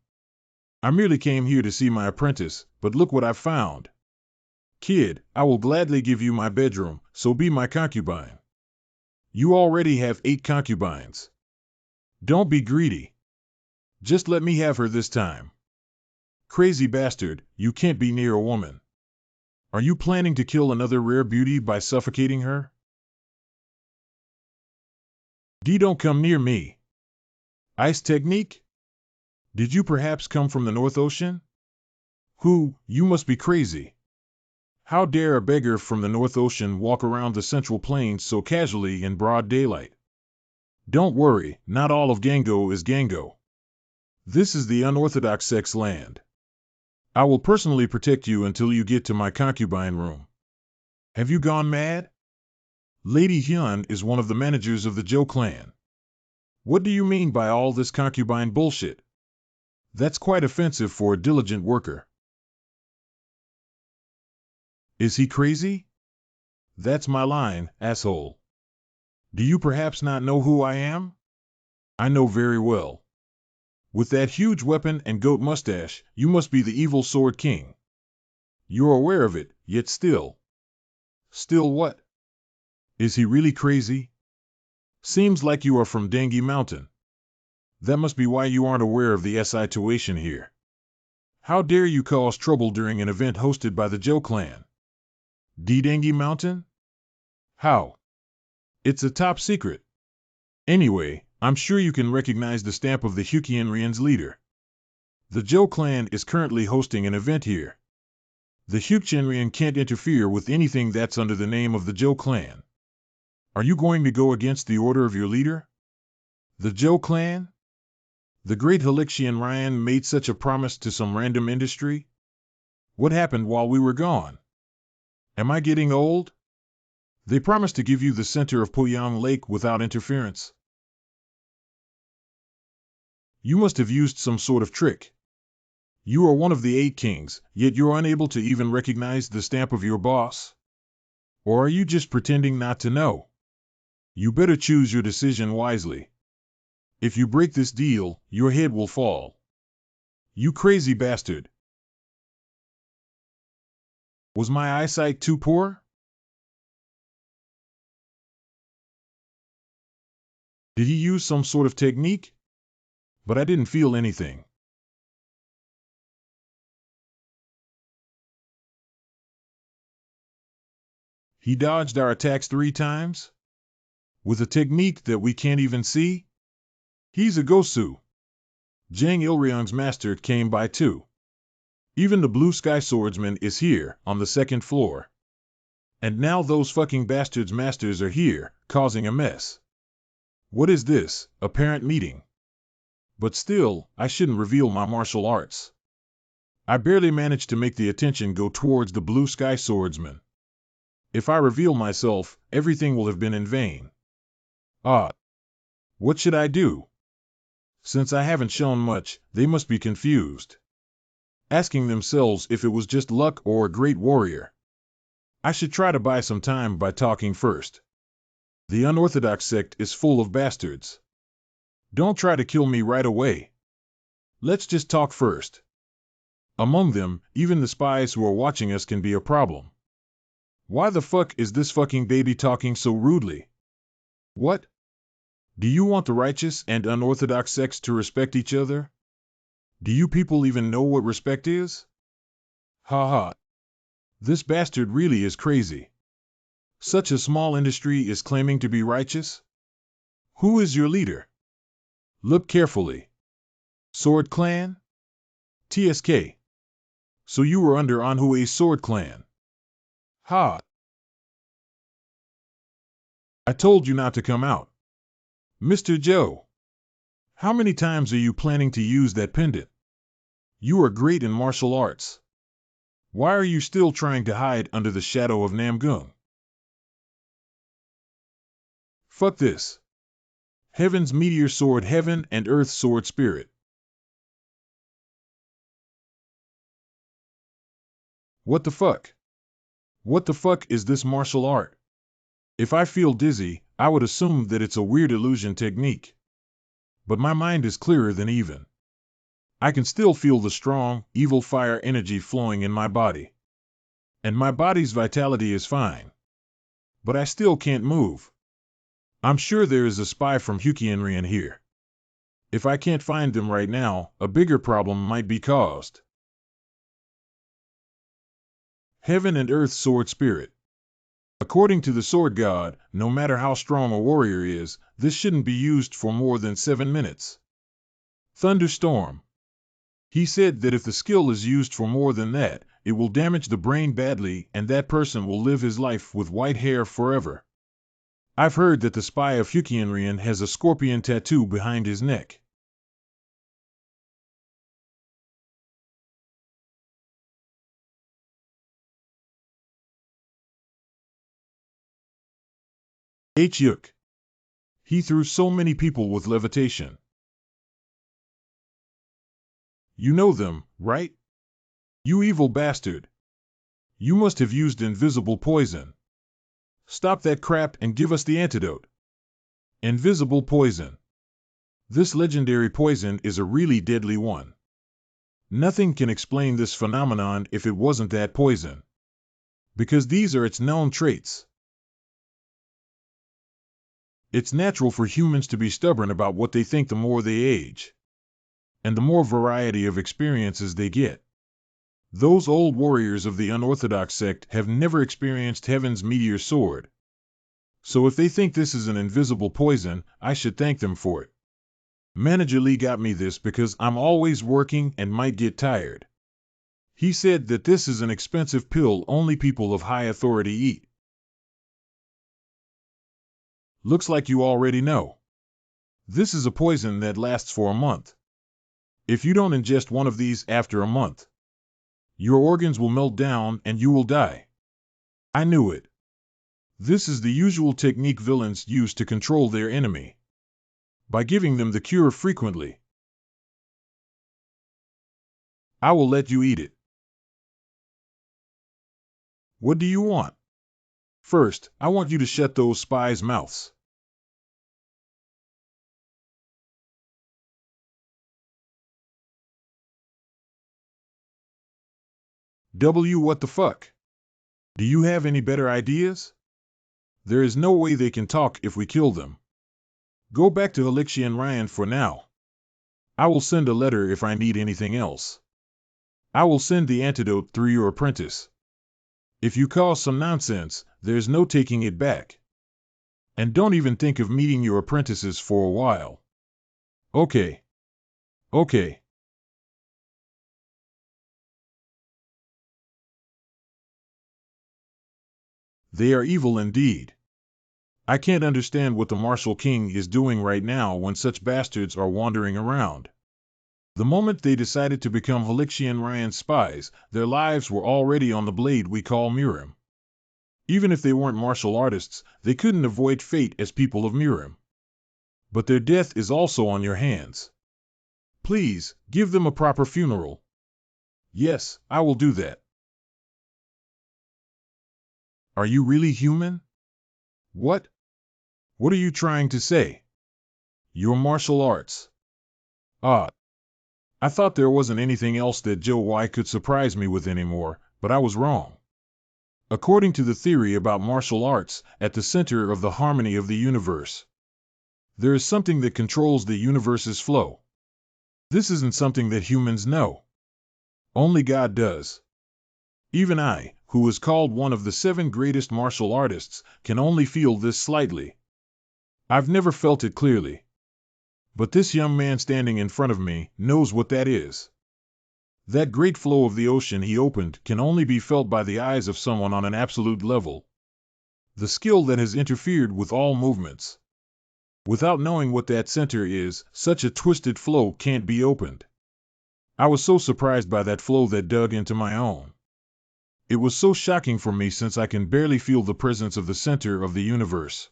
I merely came here to see my apprentice, but look what I found. Kid, I will gladly give you my bedroom, so be my concubine. You already have 8 concubines. Don't be greedy. Just let me have her this time. Crazy bastard, you can't be near a woman. Are you planning to kill another rare beauty by suffocating her? Don't come near me. Ice technique? Did you perhaps come from the North Ocean? You must be crazy. How dare a beggar from the North Ocean walk around the Central Plains so casually in broad daylight? Don't worry, not all of Gango is Gango. This is the unorthodox sex land. I will personally protect you until you get to my concubine room. Have you gone mad? Lady Hyun is one of the managers of the Zhou clan. What do you mean by all this concubine bullshit? That's quite offensive for a diligent worker. Is he crazy? That's my line, asshole. Do you perhaps not know who I am? I know very well. With that huge weapon and goat mustache, you must be the Evil Sword King. You're aware of it, yet still. Still what? Is he really crazy? Seems like you are from Dengue Mountain. That must be why you aren't aware of the situation here. How dare you cause trouble during an event hosted by the Zhou clan? Dengue Mountain? How? It's a top secret. Anyway, I'm sure you can recognize the stamp of the Wuxian leader. The Zhou clan is currently hosting an event here. The Wuxian can't interfere with anything that's under the name of the Zhou clan. Are you going to go against the order of your leader? The Zhou clan? The great Wuxian Ryan made such a promise to some random industry? What happened while we were gone? Am I getting old? They promised to give you the center of Poyang Lake without interference. You must have used some sort of trick. You are one of the 8 kings, yet you're unable to even recognize the stamp of your boss? Or are you just pretending not to know? You better choose your decision wisely. If you break this deal, your head will fall. You crazy bastard. Was my eyesight too poor? Did he use some sort of technique? But I didn't feel anything. He dodged our attacks 3 times? With a technique that we can't even see? He's a Gosu. Jang Ilryong's master came by too. Even the blue sky swordsman is here, on the 2nd floor. And now those fucking bastards' masters are here, causing a mess. What is this, a parent meeting? But still, I shouldn't reveal my martial arts. I barely managed to make the attention go towards the blue sky swordsman. If I reveal myself, everything will have been in vain. Ah. What should I do? Since I haven't shown much, they must be confused, asking themselves if it was just luck or a great warrior. I should try to buy some time by talking first. The unorthodox sect is full of bastards. Don't try to kill me right away. Let's just talk first. Among them, even the spies who are watching us can be a problem. Why the fuck is this fucking baby talking so rudely? What? Do you want the righteous and unorthodox sects to respect each other? Do you people even know what respect is? Ha ha. This bastard really is crazy. Such a small industry is claiming to be righteous? Who is your leader? Look carefully. Sword Clan? TSK. So you were under Anhue's Sword Clan. Ha. I told you not to come out. Mr. Joe. How many times are you planning to use that pendant? You are great in martial arts. Why are you still trying to hide under the shadow of Namgung? Fuck this. Heaven's meteor sword heaven and earth's sword spirit. What the fuck? What the fuck is this martial art? If I feel dizzy, I would assume that it's a weird illusion technique. But my mind is clearer than even. I can still feel the strong, evil fire energy flowing in my body. And my body's vitality is fine. But I still can't move. I'm sure there is a spy from Hukienrian here. If I can't find them right now, a bigger problem might be caused. Heaven and Earth Sword Spirit. According to the Sword God, no matter how strong a warrior is, this shouldn't be used for more than 7 minutes. Thunderstorm. He said that if the skill is used for more than that, it will damage the brain badly and that person will live his life with white hair forever. I've heard that the spy of Hukienrian has a scorpion tattoo behind his neck. Yuk. He threw so many people with levitation. You know them, right? You evil bastard. You must have used invisible poison. Stop that crap and give us the antidote. Invisible poison. This legendary poison is a really deadly one. Nothing can explain this phenomenon if it wasn't that poison. Because these are its known traits. It's natural for humans to be stubborn about what they think the more they age. And the more variety of experiences they get. Those old warriors of the unorthodox sect have never experienced Heaven's meteor sword. So if they think this is an invisible poison, I should thank them for it. Manager Lee got me this because I'm always working and might get tired. He said that this is an expensive pill only people of high authority eat. Looks like you already know. This is a poison that lasts for a month. If you don't ingest one of these after a month, your organs will melt down and you will die. I knew it. This is the usual technique villains use to control their enemy. By giving them the cure frequently. I will let you eat it. What do you want? First, I want you to shut those spies' mouths. What the fuck? Do you have any better ideas? There is no way they can talk if we kill them. Go back to Wuxia and Ryan for now. I will send a letter if I need anything else. I will send the antidote through your apprentice. If you cause some nonsense, there's no taking it back. And don't even think of meeting your apprentices for a while. Okay. Okay. They are evil indeed. I can't understand what the Martial King is doing right now when such bastards are wandering around. The moment they decided to become Wuxia and Ryan's spies, their lives were already on the blade we call Mirim. Even if they weren't martial artists, they couldn't avoid fate as people of Mirim. But their death is also on your hands. Please, give them a proper funeral. Yes, I will do that. Are you really human? What? What are you trying to say? Your martial arts. Ah. I thought there wasn't anything else that Joe Y could surprise me with anymore, but I was wrong. According to the theory about martial arts, at the center of the harmony of the universe, there is something that controls the universe's flow. This isn't something that humans know. Only God does. Even I, who is called one of the 7 greatest martial artists, can only feel this slightly. I've never felt it clearly. But this young man standing in front of me knows what that is. That great flow of the ocean he opened can only be felt by the eyes of someone on an absolute level. The skill that has interfered with all movements. Without knowing what that center is, such a twisted flow can't be opened. I was so surprised by that flow that dug into my own. It was so shocking for me since I can barely feel the presence of the center of the universe.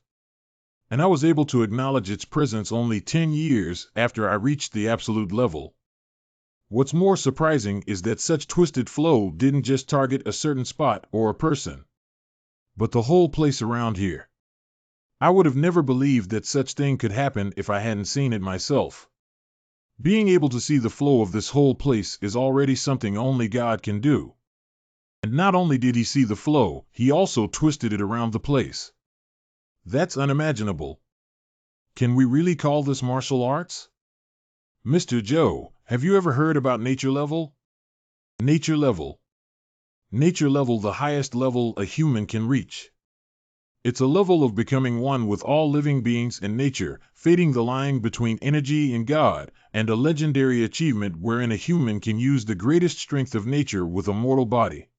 And I was able to acknowledge its presence only 10 years after I reached the absolute level. What's more surprising is that such twisted flow didn't just target a certain spot or a person, but the whole place around here. I would have never believed that such thing could happen if I hadn't seen it myself. Being able to see the flow of this whole place is already something only God can do. And not only did he see the flow, he also twisted it around the place. That's unimaginable. Can we really call this martial arts? Mr. Joe, have you ever heard about nature level? Nature level. Nature level, the highest level a human can reach. It's a level of becoming one with all living beings and nature, fading the line between energy and God, and a legendary achievement wherein a human can use the greatest strength of nature with a mortal body.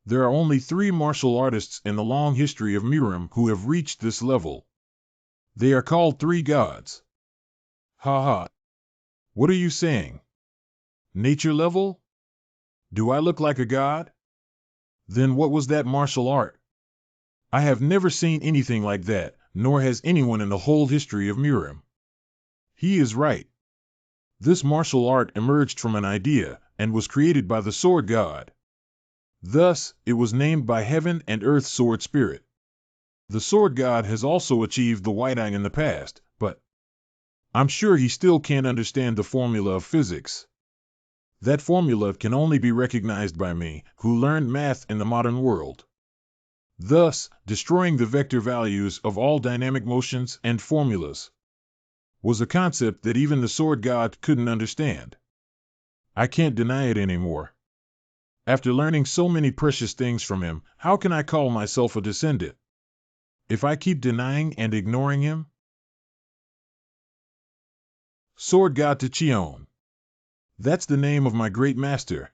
There are only 3 martial artists in the long history of Mirim who have reached this level. They are called 3 gods. Ha ha. What are you saying? Nature level? Do I look like a god? Then what was that martial art? I have never seen anything like that, nor has anyone in the whole history of Mirim. He is right. This martial art emerged from an idea, and was created by the sword god. Thus, it was named by heaven and earth's sword spirit. The sword god has also achieved the White-Eye in the past, but I'm sure he still can't understand the formula of physics. That formula can only be recognized by me, who learned math in the modern world. Thus, destroying the vector values of all dynamic motions and formulas was a concept that even the sword god couldn't understand. I can't deny it anymore. After learning so many precious things from him, how can I call myself a descendant? If I keep denying and ignoring him? Sword God Tachion. That's the name of my great master.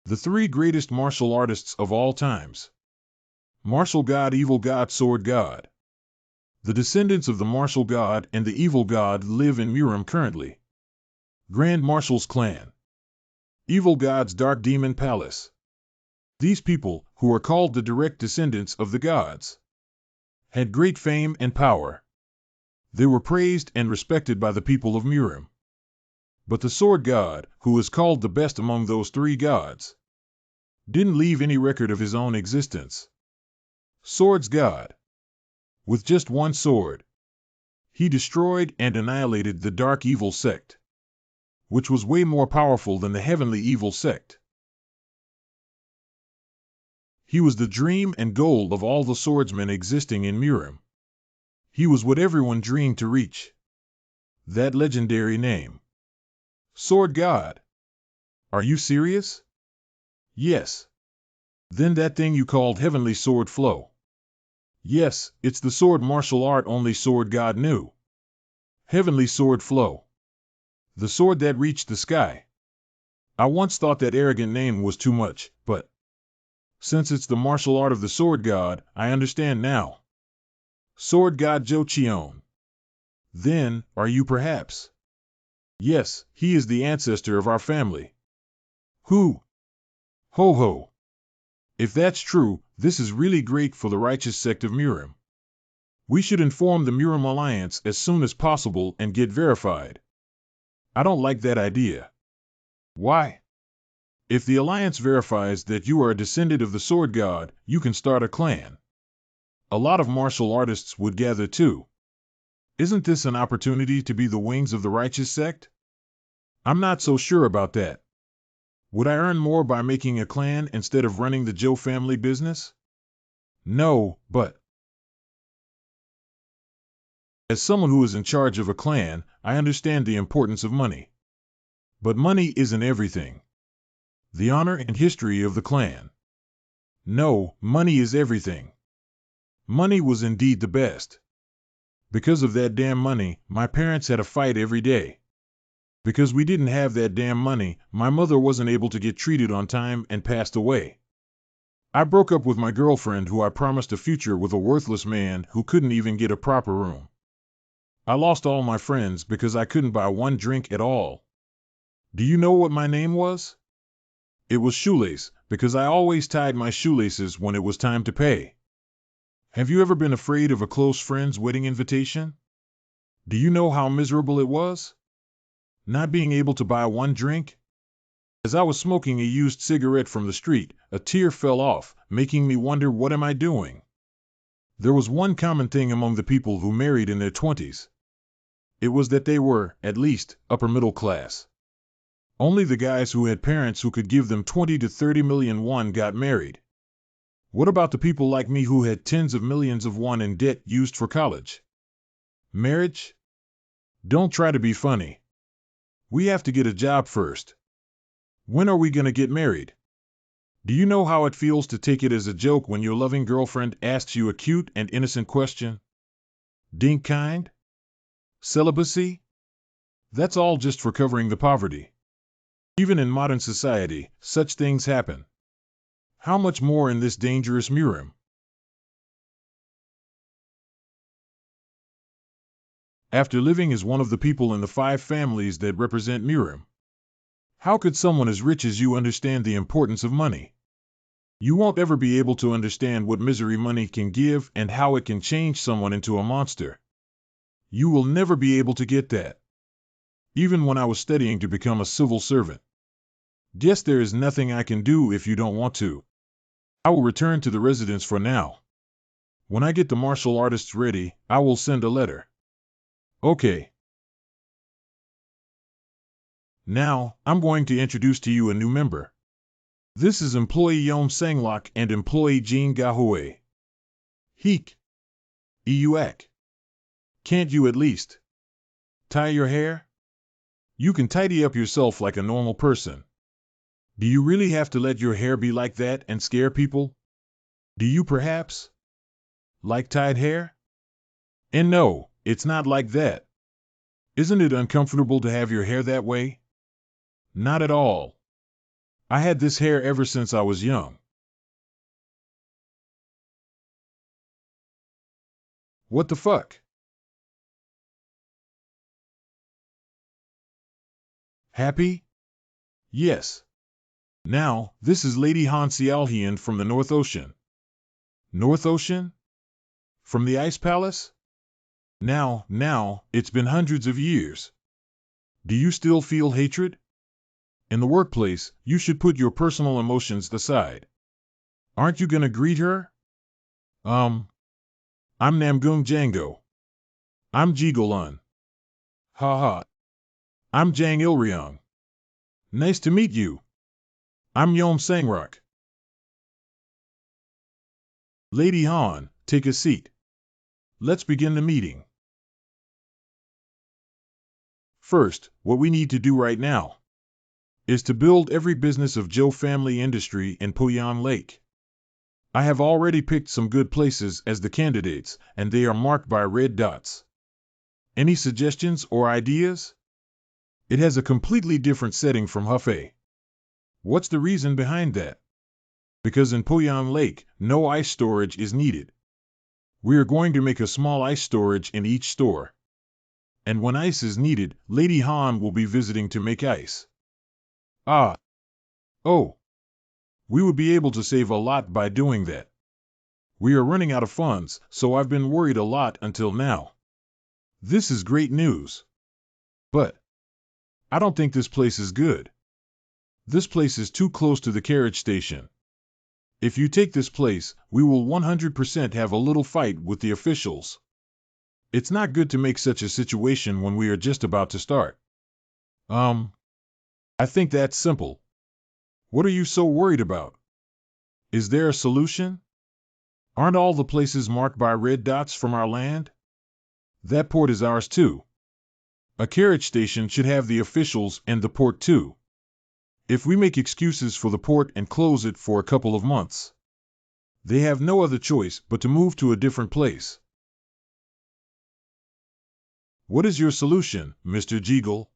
The 3 greatest martial artists of all times. Martial God, Evil God, Sword God. The descendants of the martial god and the evil god live in Mirim currently. Grand Marshal's clan. Evil God's Dark Demon Palace. These people, who are called the direct descendants of the gods, had great fame and power. They were praised and respected by the people of Mirim. But the sword god, who is called the best among those 3 gods, didn't leave any record of his own existence. Swords god. With just one sword, he destroyed and annihilated the dark evil sect, which was way more powerful than the heavenly evil sect. He was the dream and goal of all the swordsmen existing in Mirim. He was what everyone dreamed to reach. That legendary name. Sword God. Are you serious? Yes. Then that thing you called Heavenly Sword Flow. Yes, it's the sword martial art only Sword God knew. Heavenly Sword Flow. The sword that reached the sky. I once thought that arrogant name was too much, but since it's the martial art of the Sword God, I understand now. Sword God Jochion. Then, are you perhaps? Yes, he is the ancestor of our family. Who? Ho ho. If that's true, this is really great for the righteous sect of Mirim. We should inform the Mirim Alliance as soon as possible and get verified. I don't like that idea. Why? If the Alliance verifies that you are a descendant of the Sword God, you can start a clan. A lot of martial artists would gather too. Isn't this an opportunity to be the wings of the righteous sect? I'm not so sure about that. Would I earn more by making a clan instead of running the Joe family business? No, but as someone who is in charge of a clan, I understand the importance of money. But money isn't everything. The honor and history of the clan. No, money is everything. Money was indeed the best. Because of that damn money, my parents had a fight every day. Because we didn't have that damn money, my mother wasn't able to get treated on time and passed away. I broke up with my girlfriend who I promised a future with a worthless man who couldn't even get a proper room. I lost all my friends because I couldn't buy one drink at all. Do you know what my name was? It was Shoelace, because I always tied my shoelaces when it was time to pay. Have you ever been afraid of a close friend's wedding invitation? Do you know how miserable it was? Not being able to buy one drink? As I was smoking a used cigarette from the street, a tear fell off, making me wonder, what am I doing? There was one common thing among the people who married in their 20s. It was that they were, at least, upper middle class. Only the guys who had parents who could give them 20 to 30 million won got married. What about the people like me who had tens of millions of won in debt used for college? Marriage? Don't try to be funny. We have to get a job first. When are we gonna get married? Do you know how it feels to take it as a joke when your loving girlfriend asks you a cute and innocent question? Dink kind? Celibacy? That's all just for covering the poverty. Even in modern society, such things happen. How much more in this dangerous Mirim? After living as one of the people in the 5 families that represent Mirim, how could someone as rich as you understand the importance of money? You won't ever be able to understand what misery money can give and how it can change someone into a monster. You will never be able to get that. Even when I was studying to become a civil servant. Guess there is nothing I can do if you don't want to. I will return to the residence for now. When I get the martial artists ready, I will send a letter. Okay. Now, I'm going to introduce to you a new member. This is employee Yom Sanglok and employee Jean Gahue. Heek. Iuak. Can't you at least tie your hair? You can tidy up yourself like a normal person. Do you really have to let your hair be like that and scare people? Do you perhaps like tied hair? And no, it's not like that. Isn't it uncomfortable to have your hair that way? Not at all. I had this hair ever since I was young. What the fuck? Happy? Yes. Now, this is Lady Han Xiaohian from the North Ocean. North Ocean? From the Ice Palace? Now, it's been hundreds of years. Do you still feel hatred? In the workplace, you should put your personal emotions aside. Aren't you gonna greet her? I'm Namgung Django. I'm Jigolun. Ha ha. I'm Jang Ilryong. Nice to meet you. I'm Yom Sangrok. Lady Han, take a seat. Let's begin the meeting. First, what we need to do right now is to build every business of Zhou family industry in Poyan Lake. I have already picked some good places as the candidates, and they are marked by red dots. Any suggestions or ideas? It has a completely different setting from Hefei. What's the reason behind that? Because in Poyan Lake, no ice storage is needed. We are going to make a small ice storage in each store. And when ice is needed, Lady Han will be visiting to make ice. Ah. Oh. We would be able to save a lot by doing that. We are running out of funds, so I've been worried a lot until now. This is great news. But I don't think this place is good. This place is too close to the carriage station. If you take this place, we will 100% have a little fight with the officials. It's not good to make such a situation when we are just about to start. I think that's simple. What are you so worried about? Is there a solution? Aren't all the places marked by red dots from our land? That port is ours too. A carriage station should have the officials and the port too. If we make excuses for the port and close it for a couple of months, they have no other choice but to move to a different place. What is your solution, Mr. Jeagle?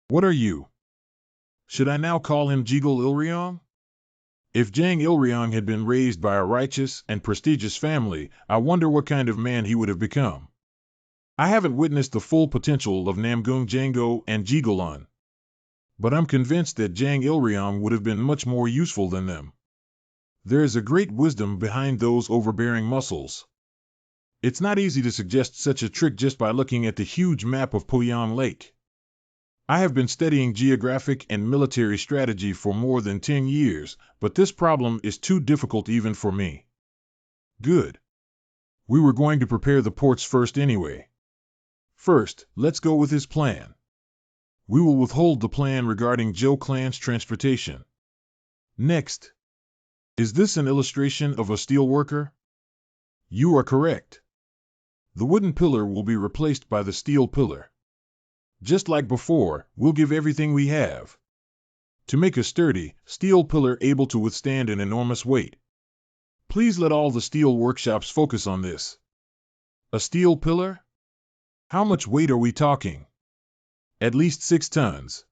What are you? Should I now call him Jeagle Ilryong? If Jang Ilryong had been raised by a righteous and prestigious family, I wonder what kind of man he would have become. I haven't witnessed the full potential of Namgung Jango and Jigulon, but I'm convinced that Jang Ilryong would have been much more useful than them. There is a great wisdom behind those overbearing muscles. It's not easy to suggest such a trick just by looking at the huge map of Poyan Lake. I have been studying geographic and military strategy for more than 10 years, but this problem is too difficult even for me. Good. We were going to prepare the ports first anyway. First, let's go with his plan. We will withhold the plan regarding Zhou clan's transportation. Next. Is this an illustration of a steel worker? You are correct. The wooden pillar will be replaced by the steel pillar. Just like before, we'll give everything we have to make a sturdy, steel pillar able to withstand an enormous weight. Please let all the steel workshops focus on this. A steel pillar? How much weight are we talking? At least 6 tons.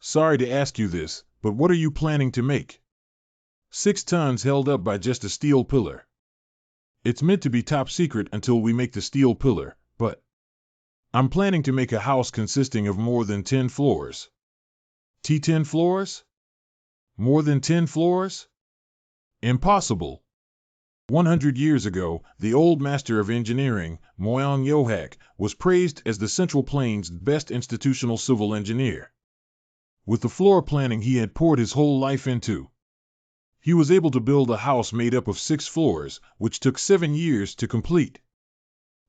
Sorry to ask you this, but what are you planning to make? 6 tons held up by just a steel pillar. It's meant to be top secret until we make the steel pillar, but I'm planning to make a house consisting of more than 10 floors. 10 floors? More than 10 floors? Impossible. 100 years ago, the old master of engineering, Moyang Yohak, was praised as the Central Plains' best institutional civil engineer. With the floor planning he had poured his whole life into, he was able to build a house made up of 6 floors, which took 7 years to complete.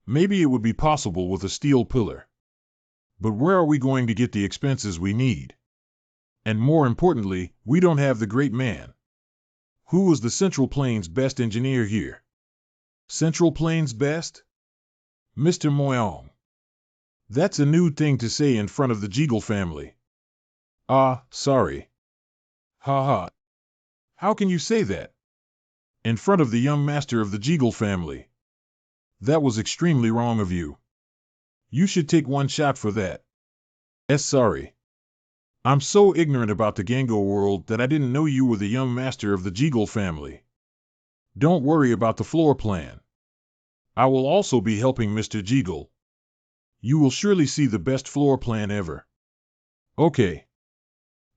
Maybe it would be possible with a steel pillar. But where are we going to get the expenses we need? And more importantly, we don't have the great man. Who was the Central Plains' best engineer here? Central Plains' best? Mr. Moyang. That's a new thing to say in front of the Jeagle family. Ah, sorry. Ha ha. How can you say that? In front of the young master of the Jeagle family. That was extremely wrong of you. You should take 1 shot for that. Sorry. I'm so ignorant about the Gango world that I didn't know you were the young master of the Jeagle family. Don't worry about the floor plan. I will also be helping Mr. Jeagle. You will surely see the best floor plan ever. Okay.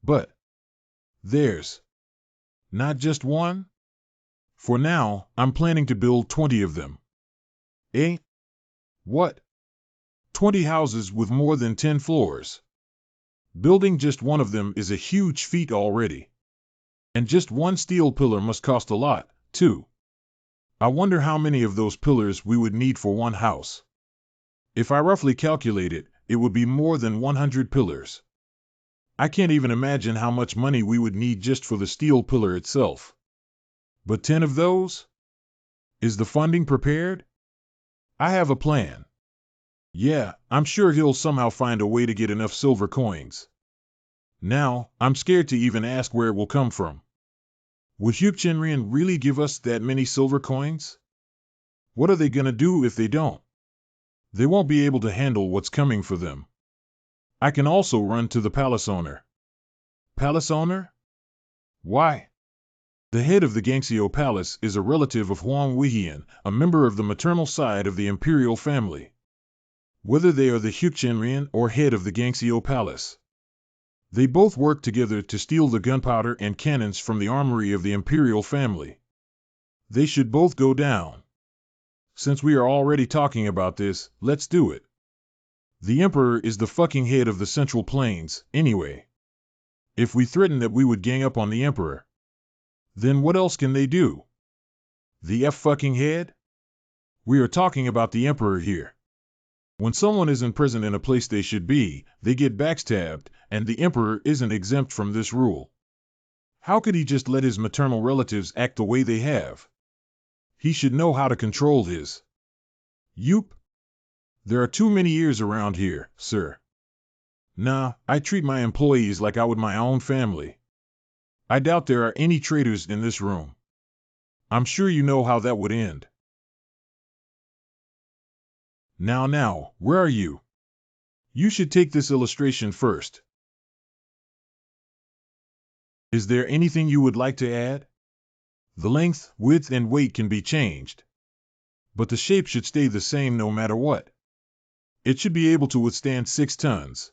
But there's not just one? For now, I'm planning to build 20 of them. Eh? What? 20 houses with more than 10 floors. Building just one of them is a huge feat already. And just one steel pillar must cost a lot, too. I wonder how many of those pillars we would need for one house. If I roughly calculate it, it would be more than 100 pillars. I can't even imagine how much money we would need just for the steel pillar itself. But 10 of those? Is the funding prepared? I have a plan. Yeah, I'm sure he'll somehow find a way to get enough silver coins. Now, I'm scared to even ask where it will come from. Would Hyuk really give us that many silver coins? What are they gonna do if they don't? They won't be able to handle what's coming for them. I can also run to the palace owner. Palace owner? Why? The head of the Gangxio Palace is a relative of Huang Weihian, a member of the maternal side of the imperial family. Whether they are the Hyuk or head of the Gangxio Palace, they both work together to steal the gunpowder and cannons from the armory of the imperial family. They should both go down. Since we are already talking about this, let's do it. The Emperor is the fucking head of the Central Plains, anyway. If we threaten that we would gang up on the Emperor, then what else can they do? The fucking head? We are talking about the Emperor here. When someone isn't present in a place they should be, they get backstabbed, and the Emperor isn't exempt from this rule. How could he just let his maternal relatives act the way they have? He should know how to control his. Yoop. There are too many ears around here, sir. Nah, I treat my employees like I would my own family. I doubt there are any traitors in this room. I'm sure you know how that would end. Now, where are you? You should take this illustration first. Is there anything you would like to add? The length, width, and weight can be changed. But the shape should stay the same no matter what. It should be able to withstand 6 tons.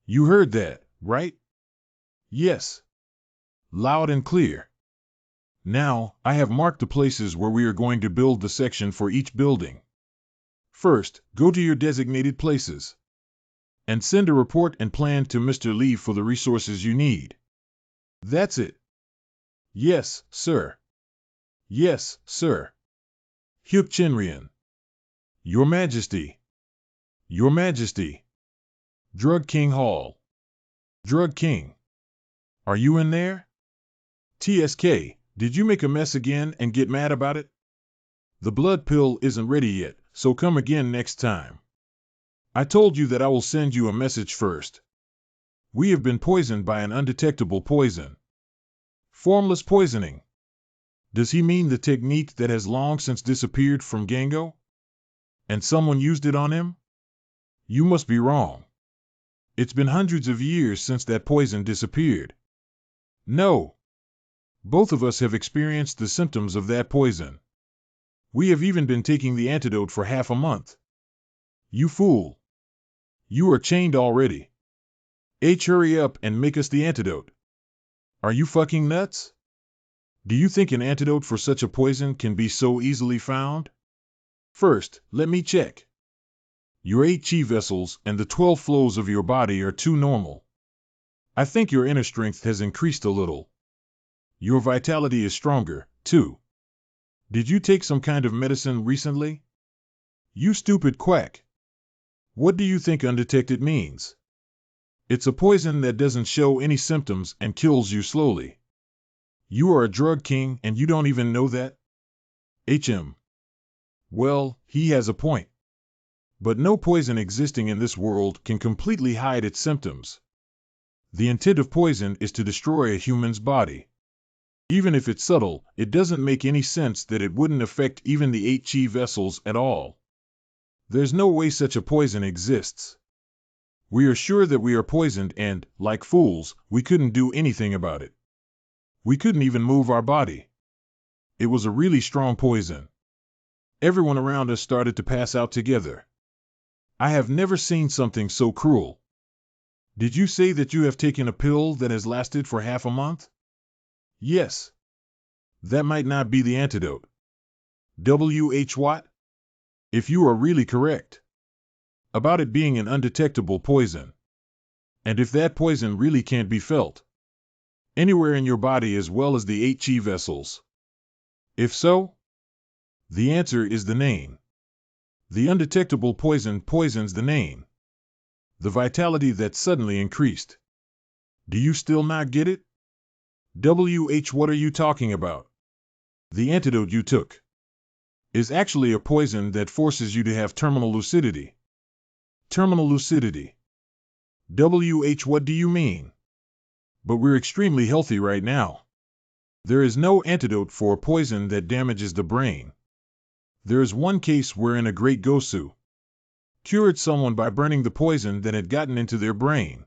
You heard that, right? Yes. Loud and clear. Now, I have marked the places where we are going to build the section for each building. First, go to your designated places and send a report and plan to Mr. Lee for the resources you need. That's it. Yes, sir. Yes, sir. Hyuk Chinrian. Your Majesty. Your Majesty. Drug King Hall. Drug King. Are you in there? TSK, did you make a mess again and get mad about it? The blood pill isn't ready yet, so come again next time. I told you that I will send you a message first. We have been poisoned by an undetectable poison. Formless poisoning. Does he mean the technique that has long since disappeared from Gango? And someone used it on him? You must be wrong. It's been hundreds of years since that poison disappeared. No. Both of us have experienced the symptoms of that poison. We have even been taking the antidote for half a month. You fool. You are chained already. Hurry up and make us the antidote. Are you fucking nuts? Do you think an antidote for such a poison can be so easily found? First, let me check. Your 8 chi vessels and the 12 flows of your body are too normal. I think your inner strength has increased a little. Your vitality is stronger, too. Did you take some kind of medicine recently? You stupid quack. What do you think undetected means? It's a poison that doesn't show any symptoms and kills you slowly. You are a drug king and you don't even know that? Well, he has a point. But no poison existing in this world can completely hide its symptoms. The intent of poison is to destroy a human's body. Even if it's subtle, it doesn't make any sense that it wouldn't affect even the 8 chi vessels at all. There's no way such a poison exists. We are sure that we are poisoned and, like fools, we couldn't do anything about it. We couldn't even move our body. It was a really strong poison. Everyone around us started to pass out together. I have never seen something so cruel. Did you say that you have taken a pill that has lasted for half a month? Yes. That might not be the antidote. What? If you are really correct. About it being an undetectable poison. And if that poison really can't be felt. Anywhere in your body as well as the 8 chi vessels. If so, the answer is the name. The undetectable poison poisons the name. The vitality that suddenly increased. Do you still not get it? What are you talking about? The antidote you took is actually a poison that forces you to have terminal lucidity. Terminal lucidity. What do you mean? But we're extremely healthy right now. There is no antidote for a poison that damages the brain. There is one case wherein a great Goku cured someone by burning the poison that had gotten into their brain.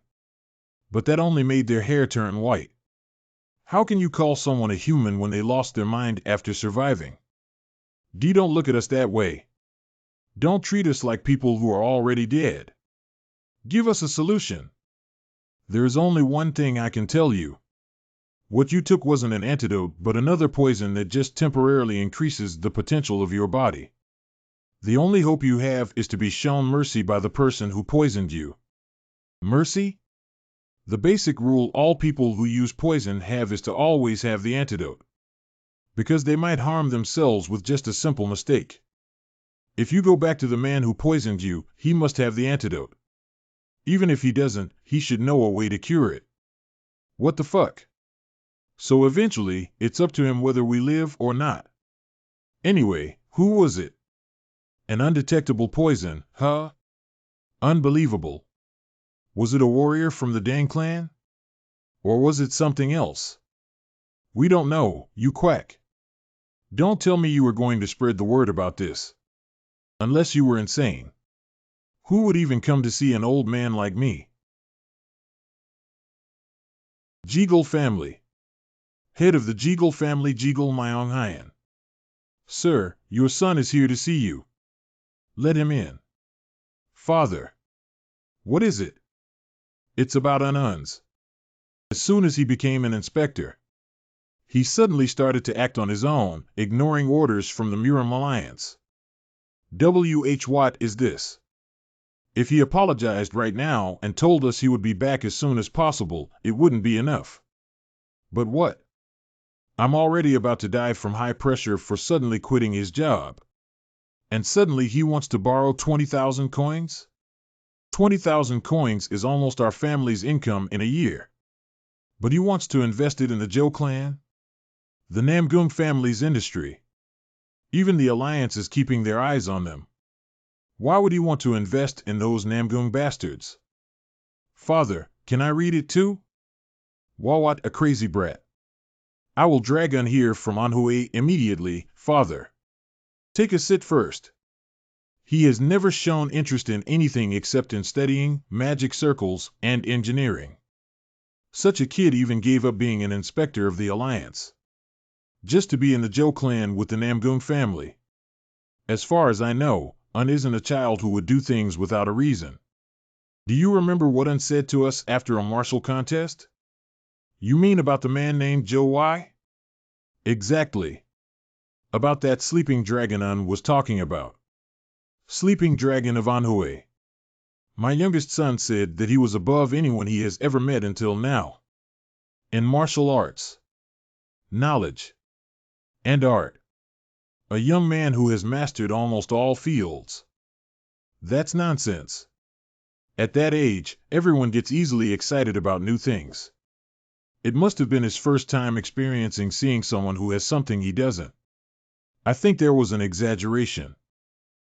But that only made their hair turn white. How can you call someone a human when they lost their mind after surviving? Don't look at us that way. Don't treat us like people who are already dead. Give us a solution. There is only one thing I can tell you. What you took wasn't an antidote, but another poison that just temporarily increases the potential of your body. The only hope you have is to be shown mercy by the person who poisoned you. Mercy? The basic rule all people who use poison have is to always have the antidote. Because they might harm themselves with just a simple mistake. If you go back to the man who poisoned you, he must have the antidote. Even if he doesn't, he should know a way to cure it. What the fuck? So eventually, it's up to him whether we live or not. Anyway, who was it? An undetectable poison, huh? Unbelievable. Was it a warrior from the Dang clan? Or was it something else? We don't know, you quack. Don't tell me you were going to spread the word about this. Unless you were insane. Who would even come to see an old man like me? Jeagle family. Head of the Jeagle family, Jeagle Myonghayan. Sir, your son is here to see you. Let him in. Father. What is it? It's about Uns. As soon as he became an inspector, he suddenly started to act on his own, ignoring orders from the Murim Alliance. What is this? If he apologized right now and told us he would be back as soon as possible, it wouldn't be enough. But what? I'm already about to die from high pressure for suddenly quitting his job. And suddenly he wants to borrow 20,000 coins? 20,000 coins is almost our family's income in a year. But he wants to invest it in the Zhou clan? The Namgung family's industry. Even the Alliance is keeping their eyes on them. Why would he want to invest in those Namgung bastards? Father, can I read it too? Wawat, a crazy brat. I will drag on here from Anhui immediately, father. Take a sit first. He has never shown interest in anything except in studying, magic circles, and engineering. Such a kid even gave up being an inspector of the Alliance. Just to be in the Zhou clan with the Namgung family. As far as I know, Un isn't a child who would do things without a reason. Do you remember what Un said to us after a martial contest? You mean about the man named Zhou Wai? Exactly. About that sleeping dragon Un was talking about. Sleeping dragon of Anhui. My youngest son said that he was above anyone he has ever met until now. In martial arts, knowledge, and art. A young man who has mastered almost all fields. That's nonsense. At that age, everyone gets easily excited about new things. It must have been his first time experiencing seeing someone who has something he doesn't. I think there was an exaggeration.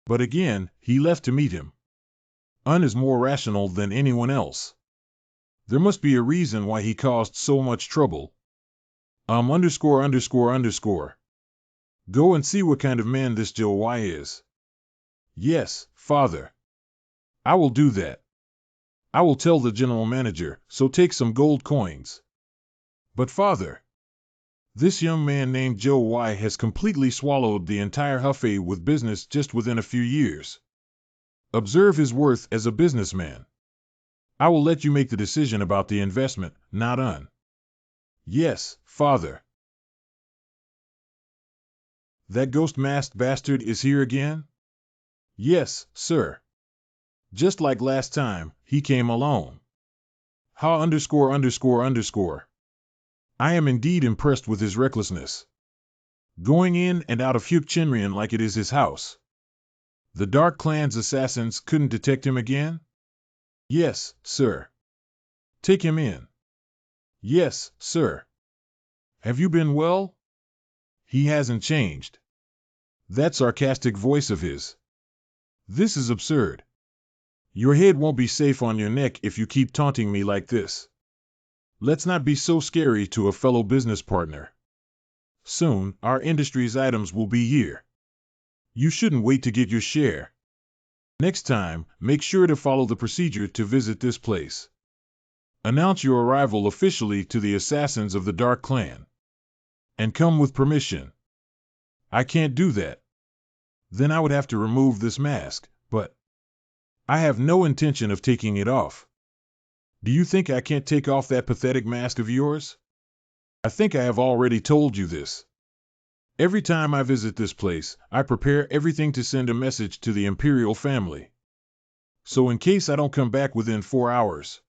But again, he left to meet him. Un is more rational than anyone else. There must be a reason why he caused so much trouble. ____. Go and see what kind of man this Zhou Wai is. Yes, father. I will do that. I will tell the general manager, so take some gold coins. But father, this young man named Zhou Wai has completely swallowed the entire Hefei with business just within a few years. Observe his worth as a businessman. I will let you make the decision about the investment, not Un. Yes, father. That ghost-masked bastard is here again? Yes, sir. Just like last time, he came alone. Ha ____. I am indeed impressed with his recklessness. Going in and out of Hyuk Chinrian like it is his house. The Dark Clan's assassins couldn't detect him again? Yes, sir. Take him in. Yes, sir. Have you been well? He hasn't changed. That sarcastic voice of his. This is absurd. Your head won't be safe on your neck if you keep taunting me like this. Let's not be so scary to a fellow business partner. Soon, our industry's items will be here. You shouldn't wait to get your share. Next time, make sure to follow the procedure to visit this place. Announce your arrival officially to the assassins of the Dark Clan. And come with permission. I can't do that. Then I would have to remove this mask, but I have no intention of taking it off. Do you think I can't take off that pathetic mask of yours? I think I have already told you this. Every time I visit this place, I prepare everything to send a message to the imperial family. So in case I don't come back within 4 hours,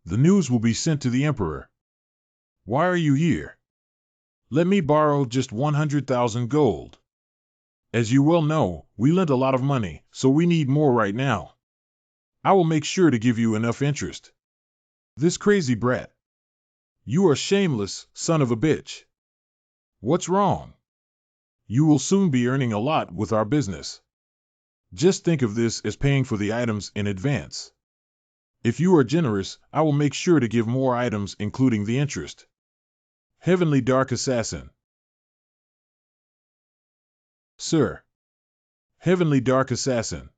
the news will be sent to the emperor. Why are you here? Let me borrow just 100,000 gold. As you well know, we lent a lot of money, so we need more right now. I will make sure to give you enough interest. This crazy brat. You are shameless, son of a bitch. What's wrong? You will soon be earning a lot with our business. Just think of this as paying for the items in advance. If you are generous, I will make sure to give more items including the interest. Heavenly Dark Assassin. Sir. Heavenly Dark Assassin.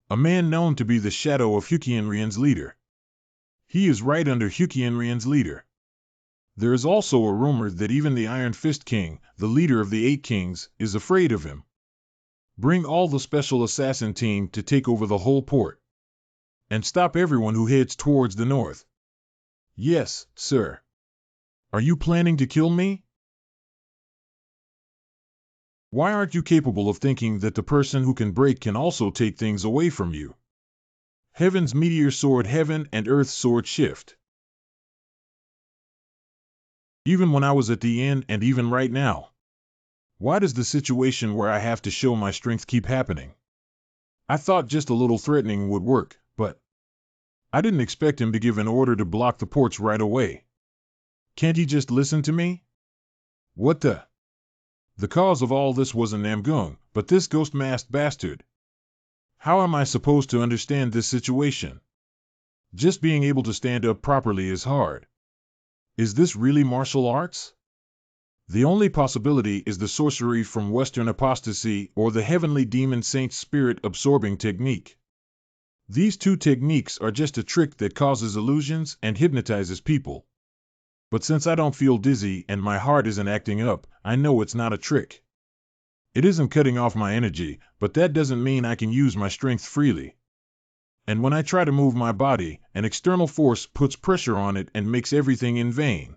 A man known to be the shadow of Huqianrian's leader. He is right under Huqianrian's leader. There is also a rumor that even the Iron Fist King, the leader of the 8 kings, is afraid of him. Bring all the special assassin team to take over the whole port. And stop everyone who heads towards the north. Yes, sir. Are you planning to kill me? Why aren't you capable of thinking that the person who can break can also take things away from you? Heaven's meteor sword heaven and earth's sword shift. Even when I was at the end and even right now. Why does the situation where I have to show my strength keep happening? I thought just a little threatening would work, but I didn't expect him to give an order to block the ports right away. Can't he just listen to me? What the? The cause of all this was a Namgung, but this ghost-masked bastard. How am I supposed to understand this situation? Just being able to stand up properly is hard. Is this really martial arts? The only possibility is the sorcery from Western apostasy or the heavenly demon saint spirit absorbing technique. These two techniques are just a trick that causes illusions and hypnotizes people. But since I don't feel dizzy and my heart isn't acting up, I know it's not a trick. It isn't cutting off my energy, but that doesn't mean I can use my strength freely. And when I try to move my body, an external force puts pressure on it and makes everything in vain.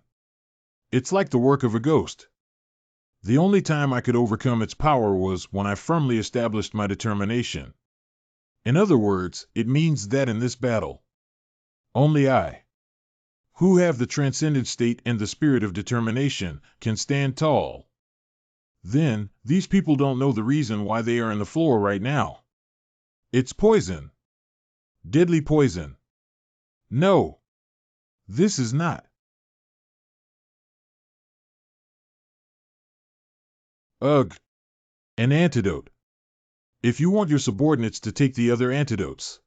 It's like the work of a ghost. The only time I could overcome its power was when I firmly established my determination. In other words, it means that in this battle, only I, who have the transcendent state and the spirit of determination, can stand tall. Then, these people don't know the reason why they are on the floor right now. It's poison. Deadly poison. No. This is not. Ugh. An antidote. If you want your subordinates to take the other antidotes,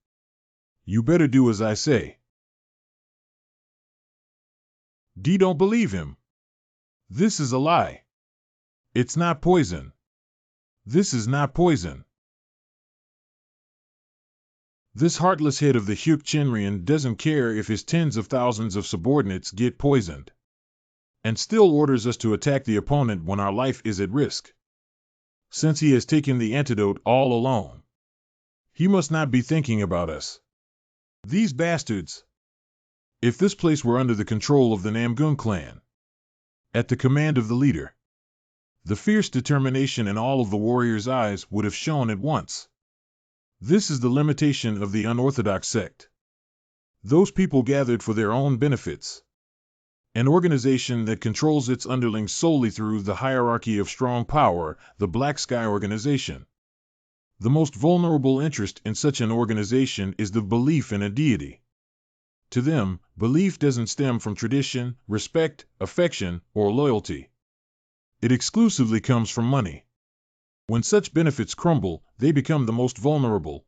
you better do as I say. D don't believe him. This is a lie. It's not poison. This is not poison. This heartless head of the Huqianrian doesn't care if his tens of thousands of subordinates get poisoned, and still orders us to attack the opponent when our life is at risk. Since he has taken the antidote all alone, he must not be thinking about us. These bastards. If this place were under the control of the Namgung clan, at the command of the leader, the fierce determination in all of the warriors' eyes would have shone at once. This is the limitation of the unorthodox sect. Those people gathered for their own benefits. An organization that controls its underlings solely through the hierarchy of strong power, the Black Sky Organization. The most vulnerable interest in such an organization is the belief in a deity. To them, belief doesn't stem from tradition, respect, affection, or loyalty. It exclusively comes from money. When such benefits crumble, they become the most vulnerable.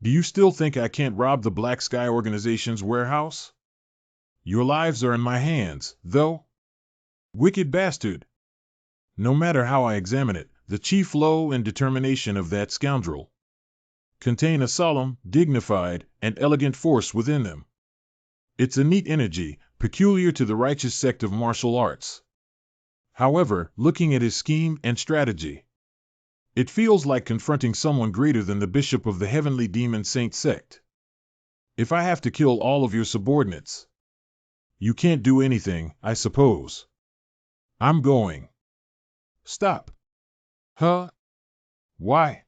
Do you still think I can't rob the Black Sky Organization's warehouse? Your lives are in my hands, though. Wicked bastard! No matter how I examine it, the chief law and determination of that scoundrel contain a solemn, dignified, and elegant force within them. It's a neat energy, peculiar to the righteous sect of martial arts. However, looking at his scheme and strategy, it feels like confronting someone greater than the bishop of the heavenly demon saint sect. If I have to kill all of your subordinates, you can't do anything, I suppose. I'm going. Stop. Huh? Why?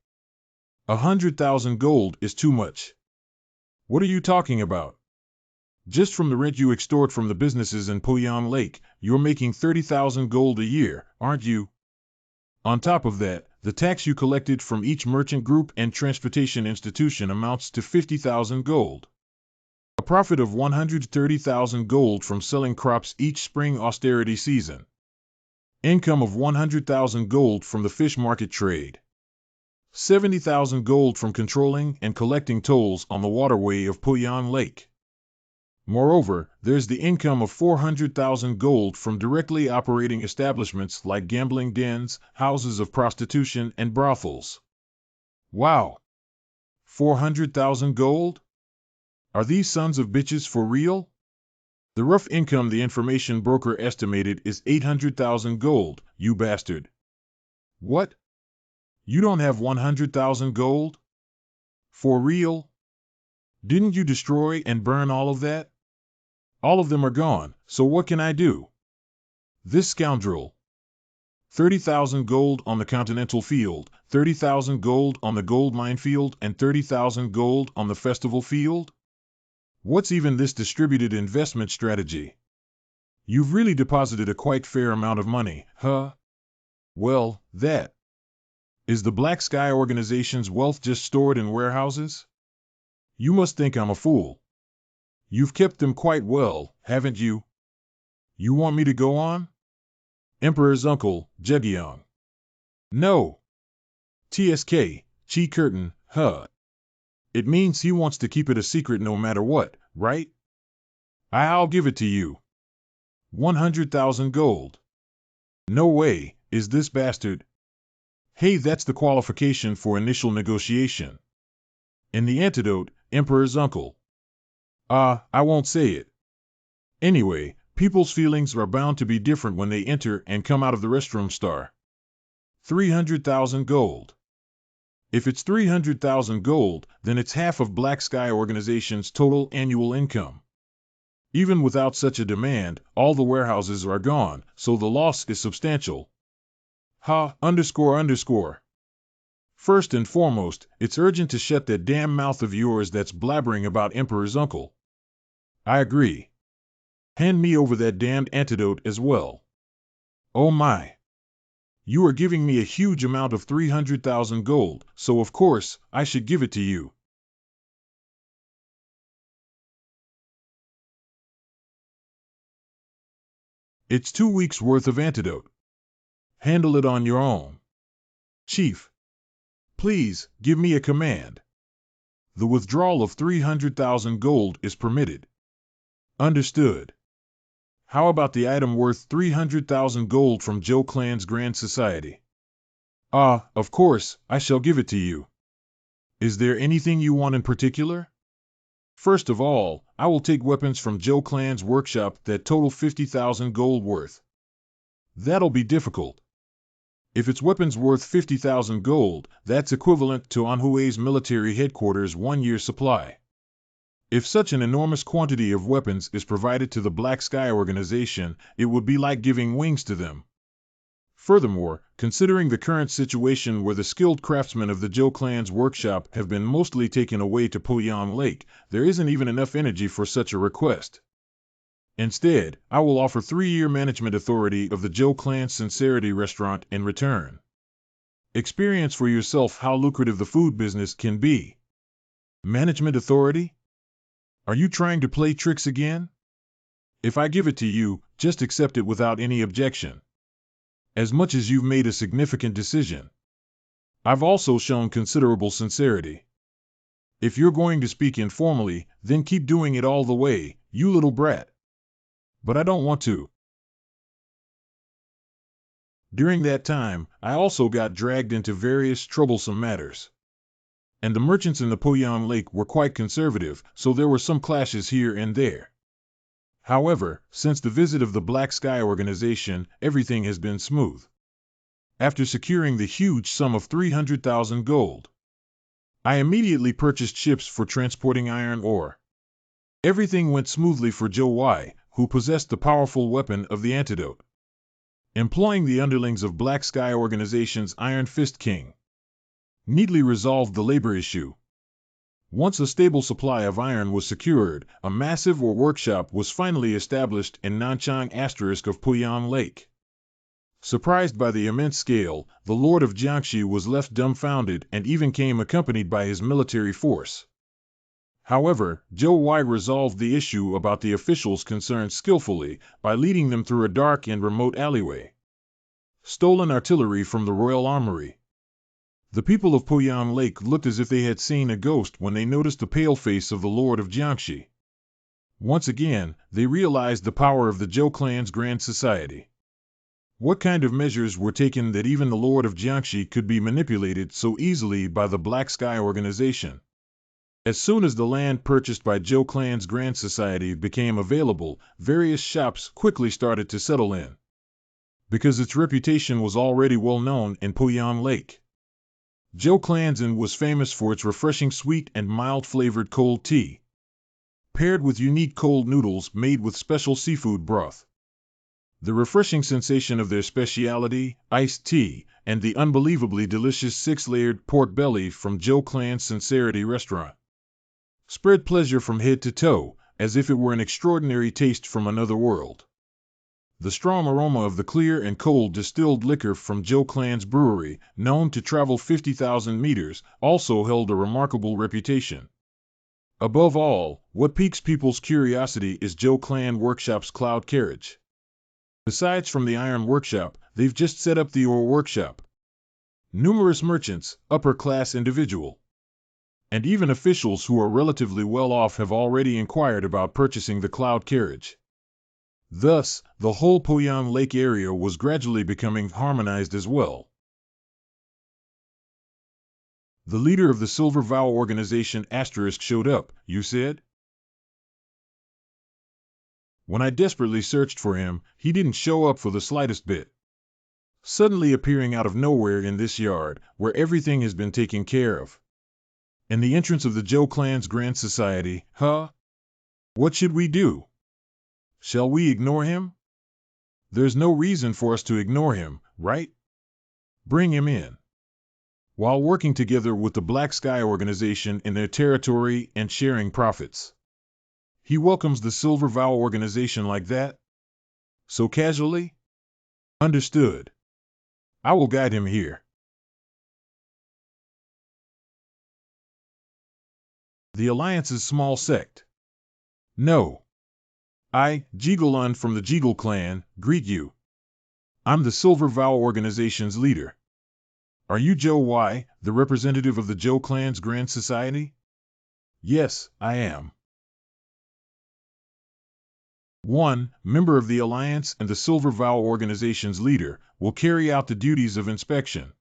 100,000 gold is too much. What are you talking about? Just from the rent you extort from the businesses in Poyang Lake, you're making 30,000 gold a year, aren't you? On top of that, the tax you collected from each merchant group and transportation institution amounts to 50,000 gold. A profit of 130,000 gold from selling crops each spring austerity season. Income of 100,000 gold from the fish market trade. 70,000 gold from controlling and collecting tolls on the waterway of Poyang Lake. Moreover, there's the income of 400,000 gold from directly operating establishments like gambling dens, houses of prostitution, and brothels. Wow! 400,000 gold? Are these sons of bitches for real? The rough income the information broker estimated is 800,000 gold, you bastard. What? You don't have 100,000 gold? For real? Didn't you destroy and burn all of that? All of them are gone, so what can I do? This scoundrel. 30,000 gold on the Continental Field, 30,000 gold on the gold mine field, and 30,000 gold on the festival field? What's even this distributed investment strategy? You've really deposited a quite fair amount of money, huh? Well, that. Is the Black Sky Organization's wealth just stored in warehouses? You must think I'm a fool. You've kept them quite well, haven't you? You want me to go on? Emperor's uncle, Jegeong. No. TSK, Chi Curtain, huh? It means he wants to keep it a secret no matter what, right? I'll give it to you. 100,000 gold. No way, is this bastard? Hey, that's the qualification for initial negotiation. In the antidote, Emperor's uncle. I won't say it. Anyway, people's feelings are bound to be different when they enter and come out of the restroom star. 300,000 gold. If it's 300,000 gold, then it's half of Black Sky Organization's total annual income. Even without such a demand, all the warehouses are gone, so the loss is substantial. ___. First and foremost, it's urgent to shut that damn mouth of yours that's blabbering about Emperor's uncle. I agree. Hand me over that damned antidote as well. Oh my. You are giving me a huge amount of 300,000 gold, so of course, I should give it to you. It's 2 weeks' worth of antidote. Handle it on your own. Chief. Please, give me a command. The withdrawal of 300,000 gold is permitted. Understood. How about the item worth 300,000 gold from Zhou Clan's Grand Society? Of course, I shall give it to you. Is there anything you want in particular? First of all, I will take weapons from Zhou Clan's workshop that total 50,000 gold worth. That'll be difficult. If it's weapons worth 50,000 gold, that's equivalent to Anhui's military headquarters' 1-year supply. If such an enormous quantity of weapons is provided to the Black Sky Organization, it would be like giving wings to them. Furthermore, considering the current situation where the skilled craftsmen of the Zhou Clan's workshop have been mostly taken away to Poyang Lake, there isn't even enough energy for such a request. Instead, I will offer 3-year management authority of the Zhou Clan's Sincerity Restaurant in return. Experience for yourself how lucrative the food business can be. Management authority? Are you trying to play tricks again? If I give it to you, just accept it without any objection. as much as you've made a significant decision. I've also shown considerable sincerity. If you're going to speak informally, then keep doing it all the way, you little brat. But I don't want to. During that time, I also got dragged into various troublesome matters. And the merchants in the Poyang Lake were quite conservative, so there were some clashes here and there. However, since the visit of the Black Sky Organization, everything has been smooth. After securing the huge sum of 300,000 gold, I immediately purchased ships for transporting iron ore. Everything went smoothly for Joe Y, who possessed the powerful weapon of the antidote. Employing the underlings of Black Sky Organization's Iron Fist King, neatly resolved the labor issue. Once a stable supply of iron was secured, a massive workshop was finally established in Nanchang * of Poyang Lake. Surprised by the immense scale, the Lord of Jiangxi was left dumbfounded and even came accompanied by his military force. However, Zhou Y resolved the issue about the officials concerned skillfully by leading them through a dark and remote alleyway. Stolen artillery from the Royal Armory. The people of Poyang Lake looked as if they had seen a ghost when they noticed the pale face of the Lord of Jiangxi. Once again, they realized the power of the Zhou clan's Grand Society. What kind of measures were taken that even the Lord of Jiangxi could be manipulated so easily by the Black Sky Organization? As soon as the land purchased by Zhou clan's Grand Society became available, various shops quickly started to settle in. Because its reputation was already well known in Poyang Lake. Zhou clan's Inn was famous for its refreshing sweet and mild-flavored cold tea, paired with unique cold noodles made with special seafood broth. The refreshing sensation of their specialty, iced tea, and the unbelievably delicious 6-layered pork belly from Zhou clan's Sincerity restaurant spread pleasure from head to toe, as if it were an extraordinary taste from another world. The strong aroma of the clear and cold distilled liquor from Zhou clan's brewery, known to travel 50,000 meters, also held a remarkable reputation. Above all, what piques people's curiosity is Zhou clan workshop's cloud carriage. Besides from the iron workshop, they've just set up the ore workshop. Numerous merchants, upper-class individuals, and even officials who are relatively well off have already inquired about purchasing the cloud carriage. Thus, the whole Poyang Lake area was gradually becoming harmonized as well. The leader of the Silver Vow Organization * showed up, you said? When I desperately searched for him, he didn't show up for the slightest bit. Suddenly appearing out of nowhere in this yard, where everything has been taken care of. And the entrance of the Zhou clan's Grand Society, huh? What should we do? Shall we ignore him? There's no reason for us to ignore him, right? Bring him in. While working together with the Black Sky Organization in their territory and sharing profits. He welcomes the Silver Vow Organization like that? So casually? Understood. I will guide him here. The Alliance's small sect. No. I, Jigulun from the Jigul clan, greet you. I'm the Silver Vow Organization's leader. Are you Zhou Y, the representative of the Zhou clan's Grand Society? Yes, I am. 1. Member of the Alliance and the Silver Vow Organization's leader, will carry out the duties of inspection.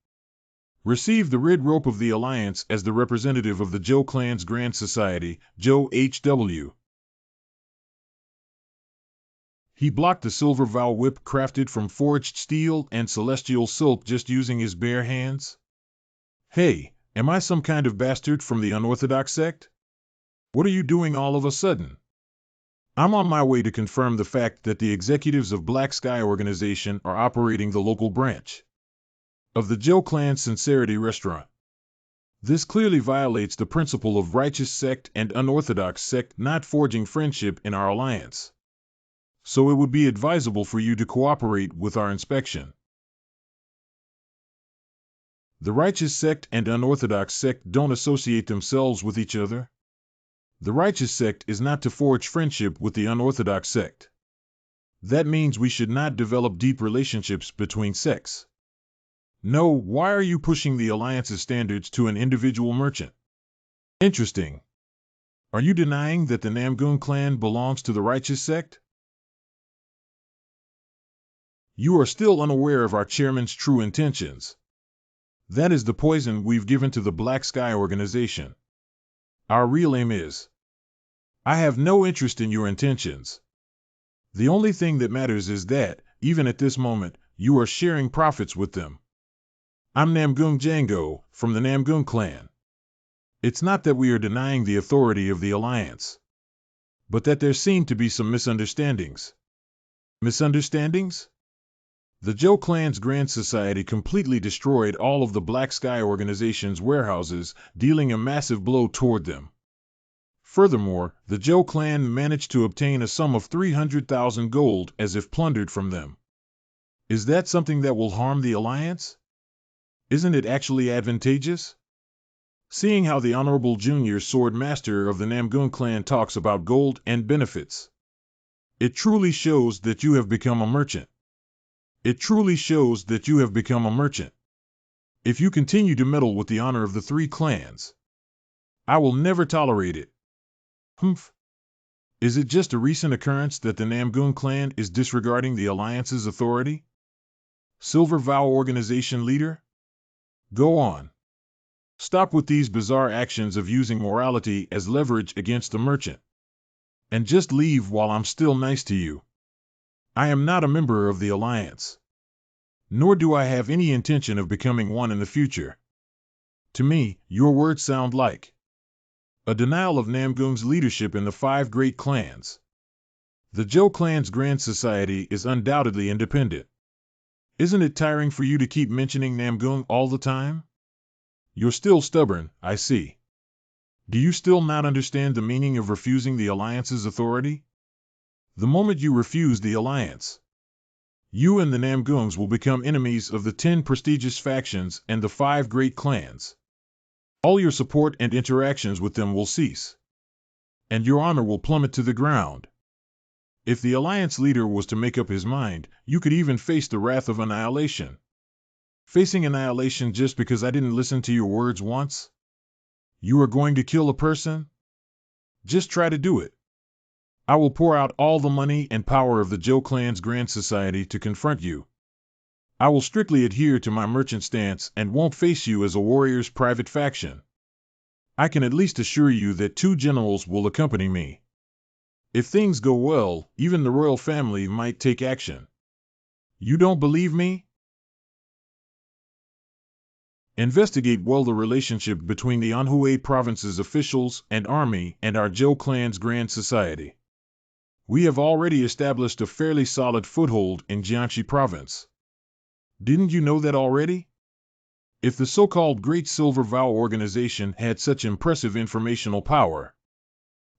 Receive the red rope of the Alliance as the representative of the Zhou clan's Grand Society, Zhou HW. He blocked the Silver Vow whip crafted from forged steel and celestial silk just using his bare hands? Hey, am I some kind of bastard from the unorthodox sect? What are you doing all of a sudden? I'm on my way to confirm the fact that the executives of Black Sky Organization are operating the local branch of the Zhou clan Sincerity restaurant. This clearly violates the principle of righteous sect and unorthodox sect not forging friendship in our alliance. So it would be advisable for you to cooperate with our inspection. The righteous sect and unorthodox sect don't associate themselves with each other. The righteous sect is not to forge friendship with the unorthodox sect. That means we should not develop deep relationships between sects. No, why are you pushing the alliance's standards to an individual merchant? Interesting. Are you denying that the Namgung clan belongs to the righteous sect? You are still unaware of our chairman's true intentions. That is the poison we've given to the Black Sky organization. Our real aim is, I have no interest in your intentions. The only thing that matters is that, even at this moment, you are sharing profits with them. I'm Namgung Django, from the Namgung clan. It's not that we are denying the authority of the alliance, but that there seem to be some misunderstandings. Misunderstandings? The Zhou clan's Grand Society completely destroyed all of the Black Sky organization's warehouses, dealing a massive blow toward them. Furthermore, the Zhou clan managed to obtain a sum of 300,000 gold as if plundered from them. Is that something that will harm the alliance? Isn't it actually advantageous? Seeing how the Honorable Junior Sword Master of the Namgung clan talks about gold and benefits, it truly shows that you have become a merchant. It truly shows that you have become a merchant. If you continue to meddle with the honor of the three clans, I will never tolerate it. Humph. Is it just a recent occurrence that the Namgung clan is disregarding the alliance's authority? Silver Vow Organization leader? Go on. Stop with these bizarre actions of using morality as leverage against the merchant. And just leave while I'm still nice to you. I am not a member of the alliance. Nor do I have any intention of becoming one in the future. To me, your words sound like a denial of Namgung's leadership in the 5 great clans. The Zhou clan's Grand Society is undoubtedly independent. Isn't it tiring for you to keep mentioning Namgung all the time? You're still stubborn, I see. Do you still not understand the meaning of refusing the alliance's authority? The moment you refuse the alliance, you and the Namgungs will become enemies of the 10 prestigious factions and the 5 great clans. All your support and interactions with them will cease, and your honor will plummet to the ground. If the alliance leader was to make up his mind, you could even face the wrath of annihilation. Facing annihilation just because I didn't listen to your words once? You are going to kill a person? Just try to do it. I will pour out all the money and power of the Zhou clan's Grand Society to confront you. I will strictly adhere to my merchant stance and won't face you as a warrior's private faction. I can at least assure you that 2 generals will accompany me. If things go well, even the royal family might take action. You don't believe me? Investigate well the relationship between the Anhui province's officials and army and our Zhou clan's Grand Society. We have already established a fairly solid foothold in Jiangxi province. Didn't you know that already? If the so-called Great Silver Vow organization had such impressive informational power,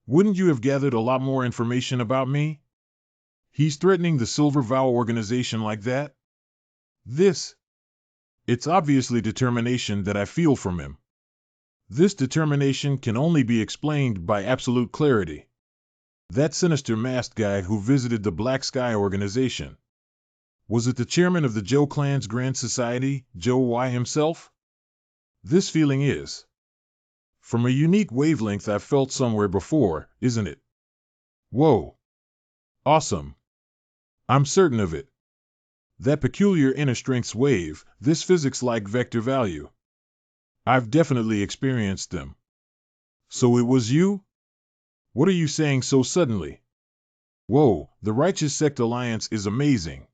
wouldn't you have gathered a lot more information about me? He's threatening the Silver Vow organization like that? It's obviously determination that I feel from him. This determination can only be explained by absolute clarity. That sinister masked guy who visited the Black Sky organization. Was it the chairman of the Zhou clan's Grand Society, Zhou Y himself? This feeling is from a unique wavelength I've felt somewhere before, isn't it? Whoa. Awesome. I'm certain of it. That peculiar inner strength's wave, this physics-like vector value. I've definitely experienced them. So it was you? What are you saying so suddenly? Whoa, the Righteous Sect Alliance is amazing.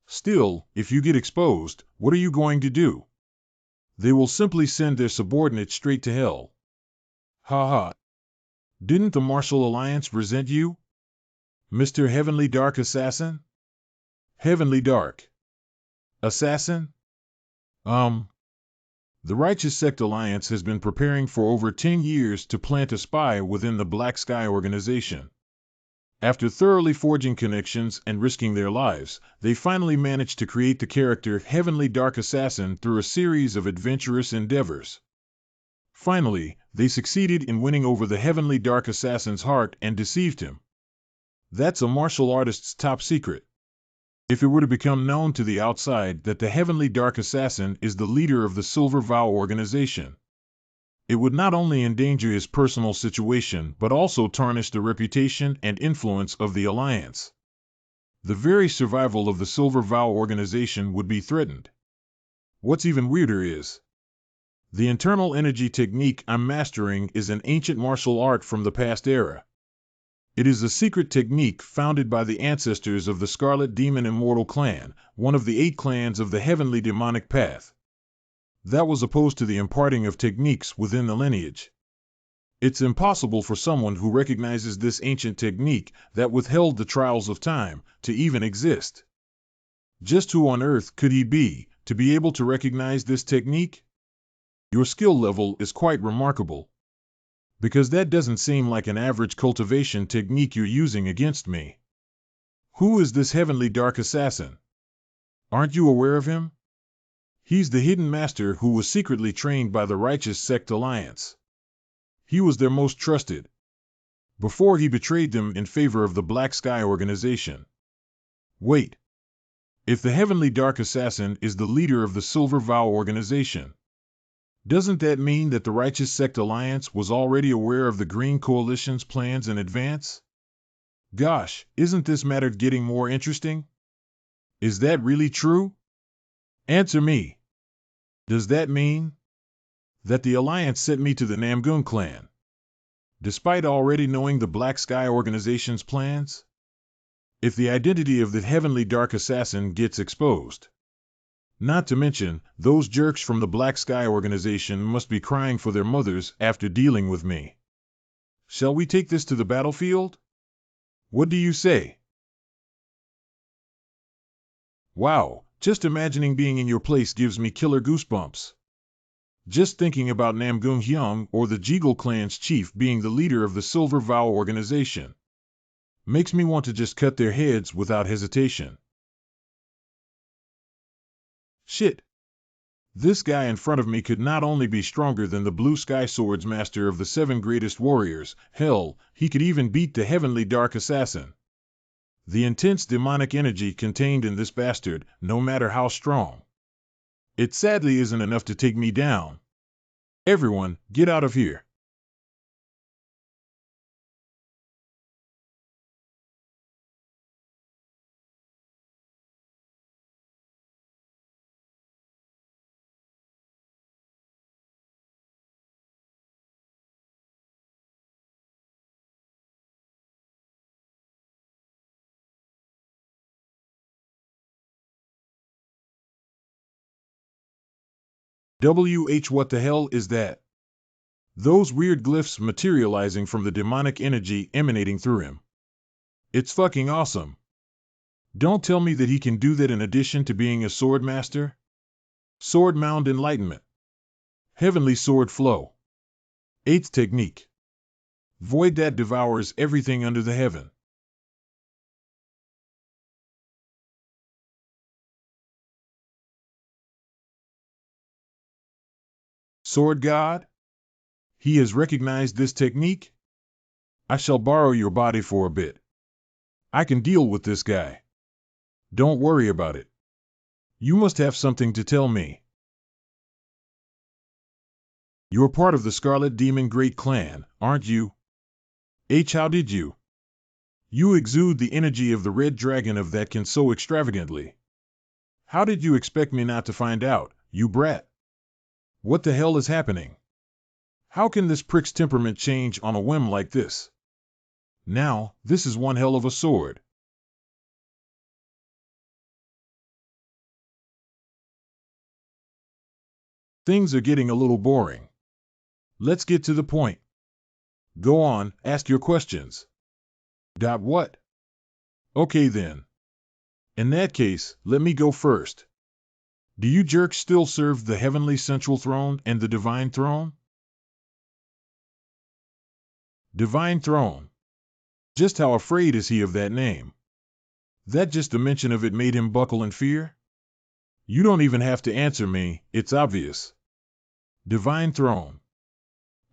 Still, if you get exposed, what are you going to do? They will simply send their subordinates straight to hell. Ha ha. Didn't the Martial Alliance resent you? Mr. Heavenly Dark Assassin? Heavenly Dark Assassin? The Righteous Sect Alliance has been preparing for over 10 years to plant a spy within the Black Sky organization. After thoroughly forging connections and risking their lives, they finally managed to create the character Heavenly Dark Assassin through a series of adventurous endeavors. Finally, they succeeded in winning over the Heavenly Dark Assassin's heart and deceived him. That's a martial artist's top secret. If it were to become known to the outside that the Heavenly Dark Assassin is the leader of the Silver Vow organization, it would not only endanger his personal situation but also tarnish the reputation and influence of the Alliance. The very survival of the Silver Vow organization would be threatened. What's even weirder is, the internal energy technique I'm mastering is an ancient martial art from the past era. It is a secret technique founded by the ancestors of the Scarlet Demon Immortal Clan, one of the 8 clans of the Heavenly Demonic Path. That was opposed to the imparting of techniques within the lineage. It's impossible for someone who recognizes this ancient technique that withheld the trials of time to even exist. Just who on earth could he be to be able to recognize this technique? Your skill level is quite remarkable, because that doesn't seem like an average cultivation technique you're using against me. Who is this Heavenly Dark Assassin? Aren't you aware of him? He's the hidden master who was secretly trained by the Righteous Sect Alliance. He was their most trusted, before he betrayed them in favor of the Black Sky organization. Wait. If the Heavenly Dark Assassin is the leader of the Silver Vow organization, doesn't that mean that the Righteous Sect Alliance was already aware of the Green Coalition's plans in advance? Gosh, isn't this matter getting more interesting? Is that really true? Answer me. Does that mean that the Alliance sent me to the Namgun clan, despite already knowing the Black Sky organization's plans? If the identity of the Heavenly Dark Assassin gets exposed, not to mention, those jerks from the Black Sky organization must be crying for their mothers after dealing with me. Shall we take this to the battlefield? What do you say? Wow, just imagining being in your place gives me killer goosebumps. Just thinking about Namgun Hyung or the Jeagle clan's chief being the leader of the Silver Vow organization makes me want to just cut their heads without hesitation. Shit. This guy in front of me could not only be stronger than the Blue Sky Swords master of the 7 greatest warriors, hell, he could even beat the Heavenly Dark Assassin. The intense demonic energy contained in this bastard, no matter how strong, it sadly isn't enough to take me down. Everyone, get out of here. What the hell is that? Those weird glyphs materializing from the demonic energy emanating through him. It's fucking awesome. Don't tell me that he can do that in addition to being a sword master? Sword Mound Enlightenment. Heavenly Sword Flow. 8th Technique. Void that devours everything under the heaven. Sword God? He has recognized this technique? I shall borrow your body for a bit. I can deal with this guy. Don't worry about it. You must have something to tell me. You're part of the Scarlet Demon Great Clan, aren't you? How did you? You exude the energy of the red dragon of that can so extravagantly. How did you expect me not to find out, you brat? What the hell is happening? How can this prick's temperament change on a whim like this? Now, this is one hell of a sword. Things are getting a little boring. Let's get to the point. Go on, ask your questions. What? Okay then. In that case, let me go first. Do you jerks still serve the Heavenly Central Throne and the Divine Throne? Divine Throne. Just how afraid is he of that name? That just the mention of it made him buckle in fear? You don't even have to answer me, it's obvious. Divine Throne.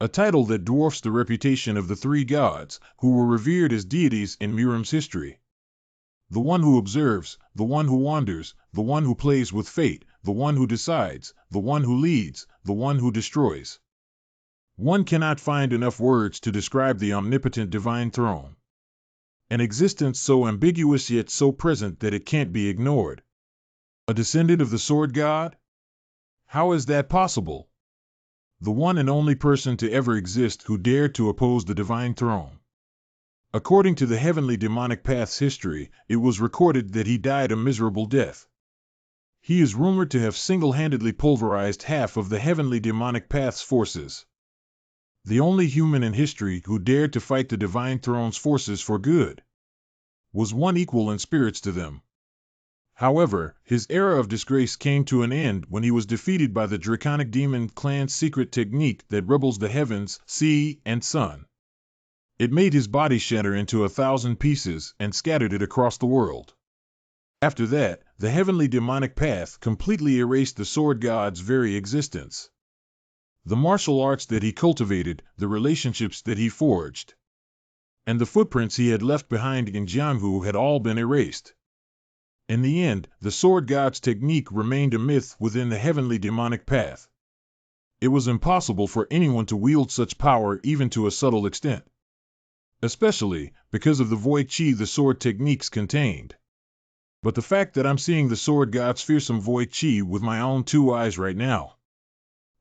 a title that dwarfs the reputation of the three gods who were revered as deities in Miram's history. The one who observes, the one who wanders, the one who plays with fate, the one who decides, the one who leads, the one who destroys. One cannot find enough words to describe the omnipotent divine throne. An existence so ambiguous yet so present that it can't be ignored. A descendant of the sword god? How is that possible? The one and only person to ever exist who dared to oppose the divine throne. According to the heavenly demonic path's history, it was recorded that he died a miserable death. He is rumored to have single-handedly pulverized half of the heavenly demonic path's forces. The only human in history who dared to fight the divine throne's forces for good. Was one equal in spirits to them. However, his era of disgrace came to an end when he was defeated by the draconic demon clan's secret technique that rebels the heavens, sea, and sun. It made his body shatter into 1,000 pieces and scattered it across the world. After that, the heavenly demonic path completely erased the sword god's very existence. The martial arts that he cultivated, the relationships that he forged, and the footprints he had left behind in Jianghu had all been erased. In the end, the sword god's technique remained a myth within the heavenly demonic path. It was impossible for anyone to wield such power even to a subtle extent. Especially because of the void chi the sword techniques contained. But the fact that I'm seeing the sword god's fearsome void chi with my own two eyes right now.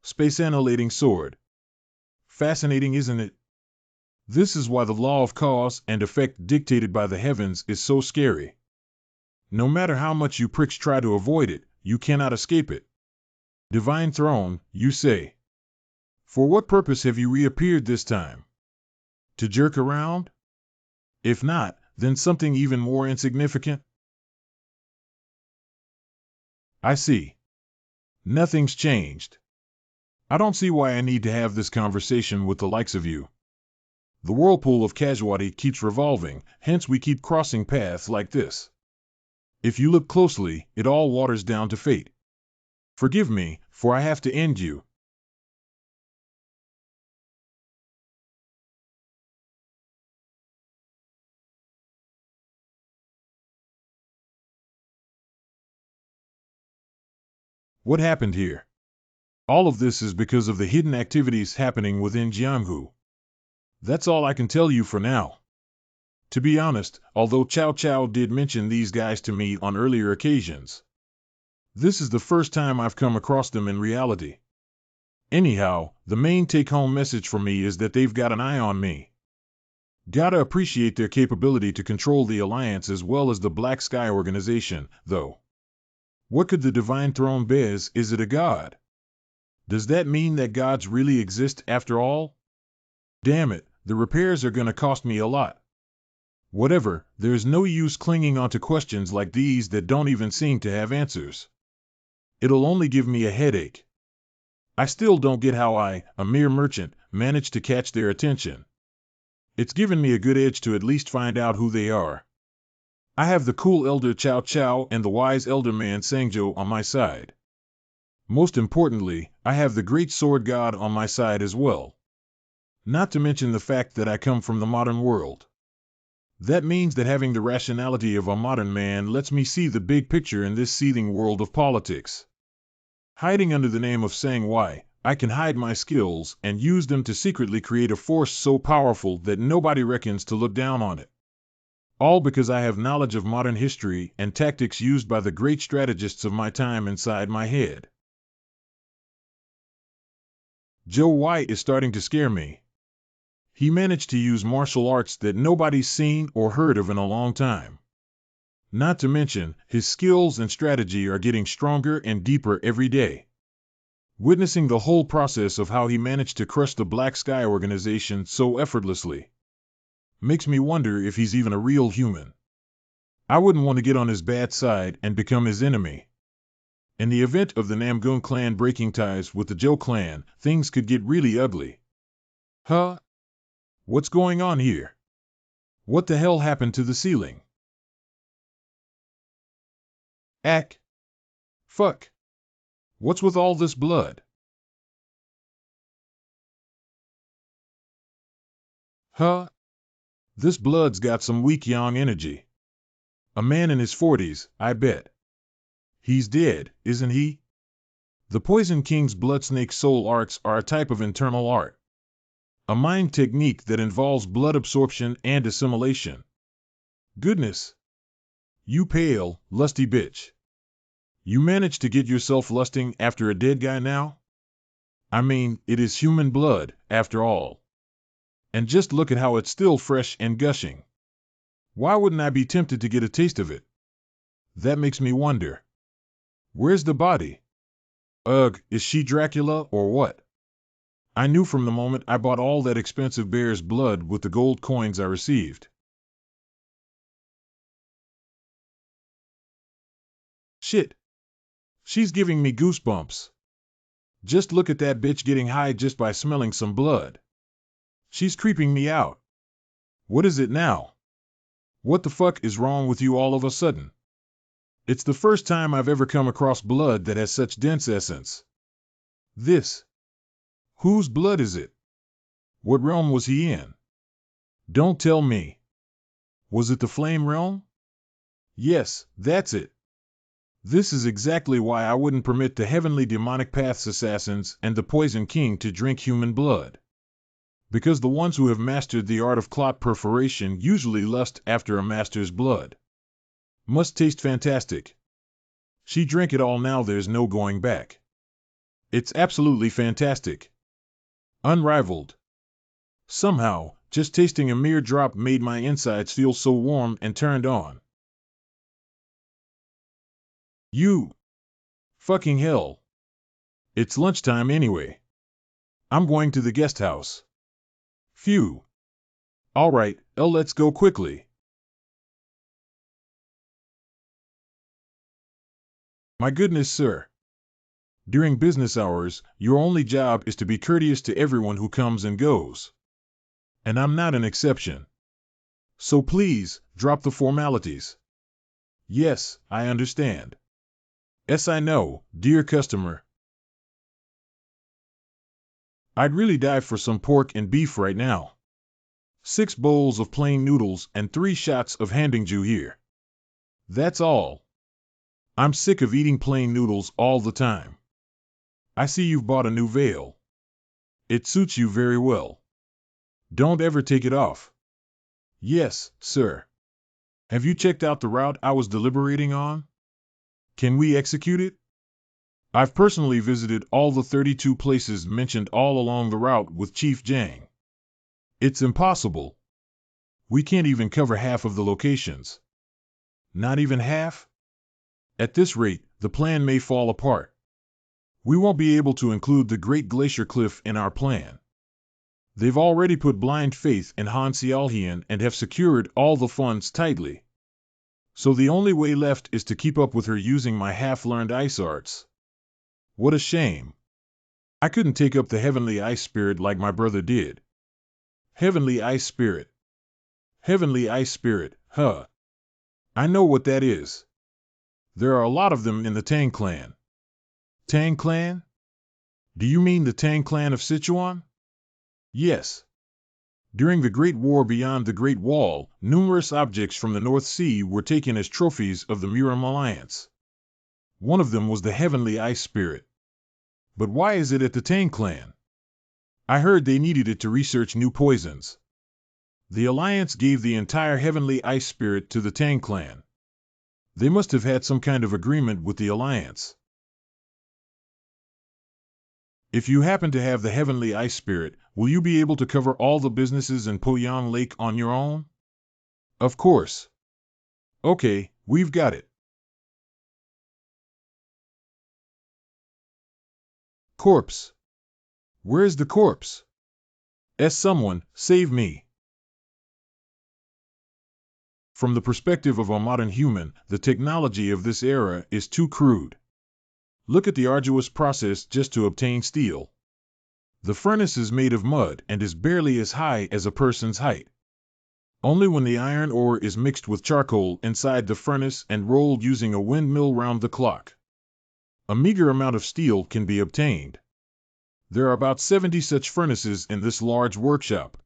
Space annihilating sword. Fascinating, isn't it? This is why the law of cause and effect dictated by the heavens is so scary. No matter how much you pricks try to avoid it, you cannot escape it. Divine throne, you say. For what purpose have you reappeared this time? To jerk around? If not, then something even more insignificant? I see. Nothing's changed. I don't see why I need to have this conversation with the likes of you. The whirlpool of casualty keeps revolving, hence we keep crossing paths like this. If you look closely, it all waters down to fate. Forgive me, for I have to end you. What happened here? All of this is because of the hidden activities happening within Jianghu. That's all I can tell you for now. To be honest, although Cao Cao did mention these guys to me on earlier occasions, this is the first time I've come across them in reality. Anyhow, the main take-home message for me is that they've got an eye on me. Gotta appreciate their capability to control the Alliance as well as the Black Sky Organization, though. What could the Divine Throne be? Is it a god? Does that mean that gods really exist after all? Damn it, the repairs are gonna cost me a lot. Whatever, there's no use clinging onto questions like these that don't even seem to have answers. It'll only give me a headache. I still don't get how I, a mere merchant, managed to catch their attention. It's given me a good edge to at least find out who they are. I have the cool elder Cao Cao and the wise elder man Sangzhou on my side. Most importantly, I have the great sword god on my side as well. Not to mention the fact that I come from the modern world. That means that having the rationality of a modern man lets me see the big picture in this seething world of politics. Hiding under the name of Sang Wei, I can hide my skills and use them to secretly create a force so powerful that nobody reckons to look down on it. All because I have knowledge of modern history and tactics used by the great strategists of my time inside my head. Joe White is starting to scare me. He managed to use martial arts that nobody's seen or heard of in a long time. Not to mention, his skills and strategy are getting stronger and deeper every day. Witnessing the whole process of how he managed to crush the Black Sky Organization so effortlessly makes me wonder if he's even a real human. I wouldn't want to get on his bad side and become his enemy. In the event of the Namgun clan breaking ties with the Zhou clan, things could get really ugly. Huh? What's going on here? What the hell happened to the ceiling? Ack. Fuck. What's with all this blood? Huh? This blood's got some weak young energy. A man in his 40s, I bet. He's dead, isn't he? The Poison King's blood snake soul arcs are a type of internal art. A mind technique that involves blood absorption and assimilation. Goodness. You pale, lusty bitch. You managed to get yourself lusting after a dead guy now? I mean, it is human blood, after all. And just look at how it's still fresh and gushing. Why wouldn't I be tempted to get a taste of it? That makes me wonder. Where's the body? Ugh, is she Dracula or what? I knew from the moment I bought all that expensive bear's blood with the gold coins I received. Shit. She's giving me goosebumps. Just look at that bitch getting high just by smelling some blood. She's creeping me out. What is it now? What the fuck is wrong with you all of a sudden? It's the first time I've ever come across blood that has such dense essence. This. Whose blood is it? What realm was he in? Don't tell me. Was it the flame realm? Yes, that's it. This is exactly why I wouldn't permit the Heavenly Demonic Paths assassins and the Poison King to drink human blood. Because the ones who have mastered the art of clot perforation usually lust after a master's blood. Must taste fantastic. She drank it all, now there's no going back. It's absolutely fantastic. Unrivaled. Somehow, just tasting a mere drop made my insides feel so warm and turned on. You. Fucking hell. It's lunchtime anyway. I'm going to the guest house. Phew. All right, let's go quickly. My goodness, sir. During business hours, your only job is to be courteous to everyone who comes and goes. And I'm not an exception. So please, drop the formalities. Yes, I understand. Yes, I know, dear customer. I'd really die for some pork and beef right now. 6 bowls of plain noodles and 3 shots of handingju here. That's all. I'm sick of eating plain noodles all the time. I see you've bought a new veil. It suits you very well. Don't ever take it off. Yes, sir. Have you checked out the route I was deliberating on? Can we execute it? I've personally visited all the 32 places mentioned all along the route with Chief Jang. It's impossible. We can't even cover half of the locations. Not even half? At this rate, the plan may fall apart. We won't be able to include the Great Glacier Cliff in our plan. They've already put blind faith in Han Xiaohian and have secured all the funds tightly. So the only way left is to keep up with her using my half-learned ice arts. What a shame. I couldn't take up the Heavenly Ice Spirit like my brother did. Heavenly Ice Spirit. Heavenly Ice Spirit, huh? I know what that is. There are a lot of them in the Tang clan. Tang clan? Do you mean the Tang clan of Sichuan? Yes. During the Great War beyond the Great Wall, numerous objects from the North Sea were taken as trophies of the Muram Alliance. One of them was the Heavenly Ice Spirit. But why is it at the Tang clan? I heard they needed it to research new poisons. The Alliance gave the entire Heavenly Ice Spirit to the Tang clan. They must have had some kind of agreement with the Alliance. If you happen to have the Heavenly Ice Spirit, will you be able to cover all the businesses in Poyang Lake on your own? Of course. Okay, we've got it. Corpse. Where's the corpse? Someone, save me. From the perspective of a modern human, the technology of this era is too crude. Look at the arduous process just to obtain steel. The furnace is made of mud and is barely as high as a person's height. Only when the iron ore is mixed with charcoal inside the furnace and rolled using a windmill round the clock. A meager amount of steel can be obtained. There are about 70 such furnaces in this large workshop.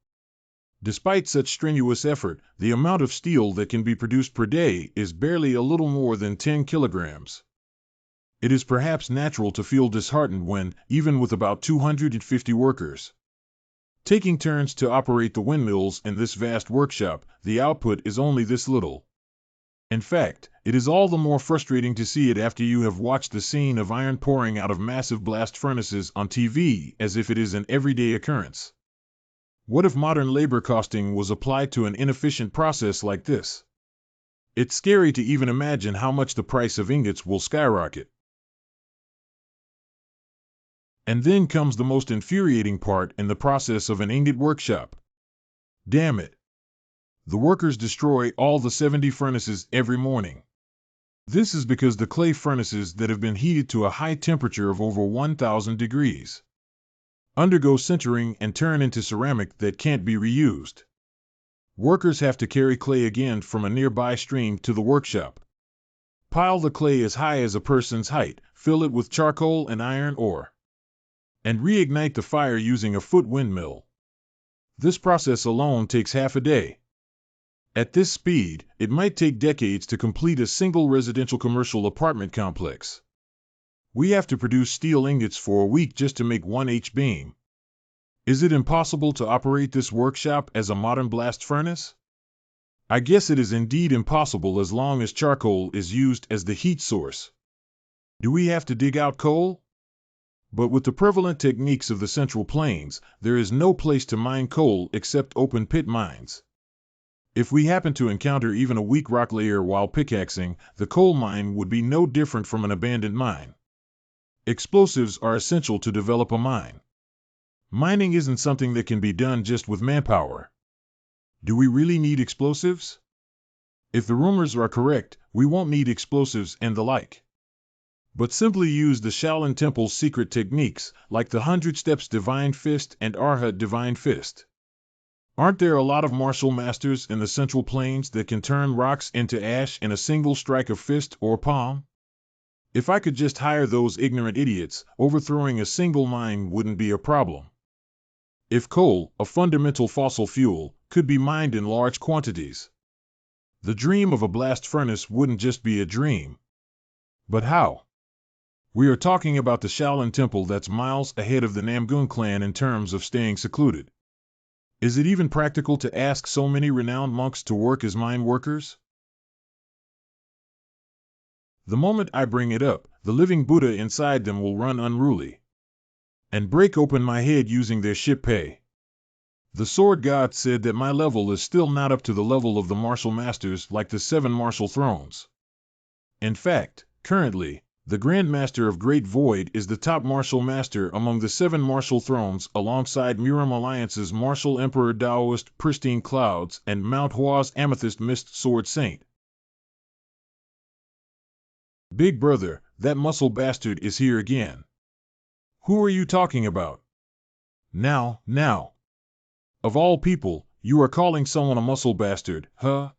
Despite such strenuous effort, the amount of steel that can be produced per day is barely a little more than 10 kilograms. It is perhaps natural to feel disheartened when, even with about 250 workers taking turns to operate the windmills in this vast workshop, the output is only this little. In fact, it is all the more frustrating to see it after you have watched the scene of iron pouring out of massive blast furnaces on TV as if it is an everyday occurrence. What if modern labor costing was applied to an inefficient process like this? It's scary to even imagine how much the price of ingots will skyrocket. And then comes the most infuriating part in the process of an ingot workshop. Damn it! The workers destroy all the 70 furnaces every morning. This is because the clay furnaces that have been heated to a high temperature of over 1,000 degrees undergo sintering and turn into ceramic that can't be reused. Workers have to carry clay again from a nearby stream to the workshop, pile the clay as high as a person's height, fill it with charcoal and iron ore, and reignite the fire using a foot windmill. This process alone takes half a day. At this speed, it might take decades to complete a single residential commercial apartment complex. We have to produce steel ingots for a week just to make one H-beam. Is it impossible to operate this workshop as a modern blast furnace? I guess it is indeed impossible as long as charcoal is used as the heat source. Do we have to dig out coal? But with the prevalent techniques of the Central Plains, there is no place to mine coal except open pit mines. If we happen to encounter even a weak rock layer while pickaxing, the coal mine would be no different from an abandoned mine. Explosives are essential to develop a mine. Mining isn't something that can be done just with manpower. Do we really need explosives? If the rumors are correct, we won't need explosives and the like, but simply use the Shaolin Temple's secret techniques, like the 100 Steps Divine Fist and Arhat Divine Fist. Aren't there a lot of martial masters in the Central Plains that can turn rocks into ash in a single strike of fist or palm? If I could just hire those ignorant idiots, overthrowing a single mine wouldn't be a problem. If coal, a fundamental fossil fuel, could be mined in large quantities, the dream of a blast furnace wouldn't just be a dream. But how? We are talking about the Shaolin Temple that's miles ahead of the Namgun clan in terms of staying secluded. Is it even practical to ask so many renowned monks to work as mine workers? The moment I bring it up, the living Buddha inside them will run unruly and break open my head using their ship pay. The sword god said that my level is still not up to the level of the martial masters like the 7 martial thrones. In fact, currently, the Grand Master of Great Void is the top martial master among the 7 martial thrones alongside Muram Alliance's martial emperor Daoist Pristine Clouds and Mount Hua's Amethyst Mist Sword Saint. Big brother, that muscle bastard is here again. Who are you talking about? Now. Of all people, you are calling someone a muscle bastard, huh?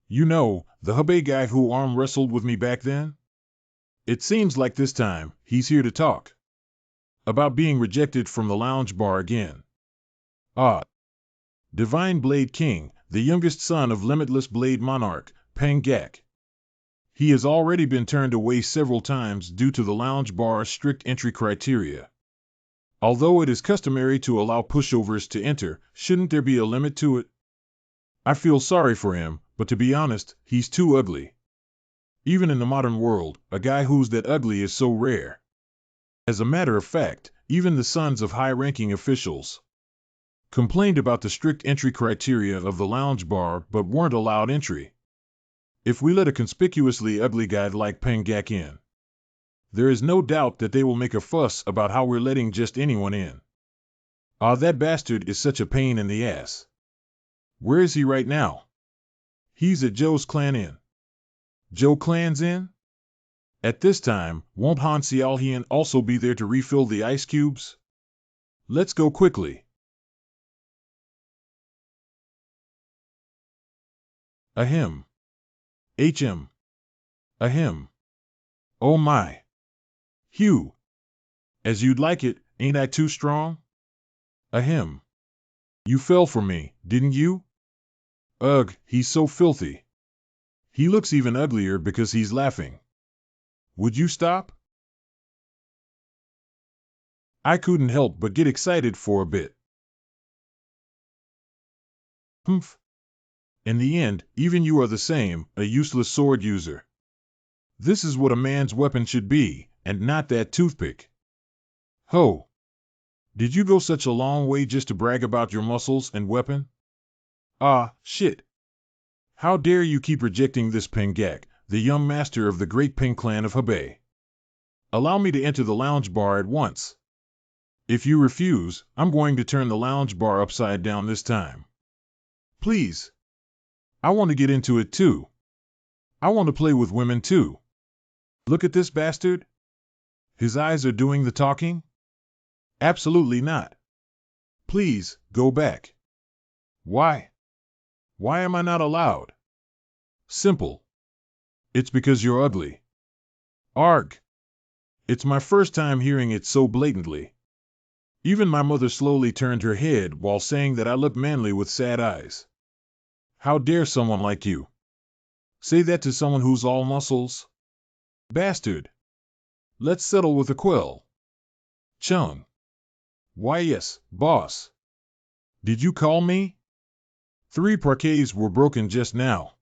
You know, the Hubei guy who arm wrestled with me back then? It seems like this time, he's here to talk about being rejected from the lounge bar again. Ah. Divine Blade King, the youngest son of Limitless Blade Monarch, Peng Gak. He has already been turned away several times due to the lounge bar's strict entry criteria. Although it is customary to allow pushovers to enter, shouldn't there be a limit to it? I feel sorry for him, but to be honest, he's too ugly. Even in the modern world, a guy who's that ugly is so rare. As a matter of fact, even the sons of high-ranking officials complained about the strict entry criteria of the lounge bar but weren't allowed entry. If we let a conspicuously ugly guy like Peng Gak in, there is no doubt that they will make a fuss about how we're letting just anyone in. Ah, that bastard is such a pain in the ass. Where is he right now? He's at Zhou's clan inn. Zhou clan's inn? At this time, won't Han Xiaohian also be there to refill the ice cubes? Let's go quickly. Ahem. HM. Ahem. Oh my. Hugh. As you'd like it, ain't I too strong? Ahem. You fell for me, didn't you? Ugh, he's so filthy. He looks even uglier because he's laughing. Would you stop? I couldn't help but get excited for a bit. Humph. In the end, even you are the same, a useless sword user. This is what a man's weapon should be, and not that toothpick. Ho! Did you go such a long way just to brag about your muscles and weapon? Ah, shit. How dare you keep rejecting this Pengak, the young master of the great Peng clan of Hebei. Allow me to enter the lounge bar at once. If you refuse, I'm going to turn the lounge bar upside down this time. Please. I want to get into it too. I want to play with women too. Look at this bastard. His eyes are doing the talking? Absolutely not. Please, go back. Why? Why am I not allowed? Simple. It's because you're ugly. Arg. It's my first time hearing it so blatantly. Even my mother slowly turned her head while saying that I look manly with sad eyes. How dare someone like you say that to someone who's all muscles? Bastard. Let's settle with a quill. Chung. Why yes, boss. Did you call me? 3 parquets were broken just now.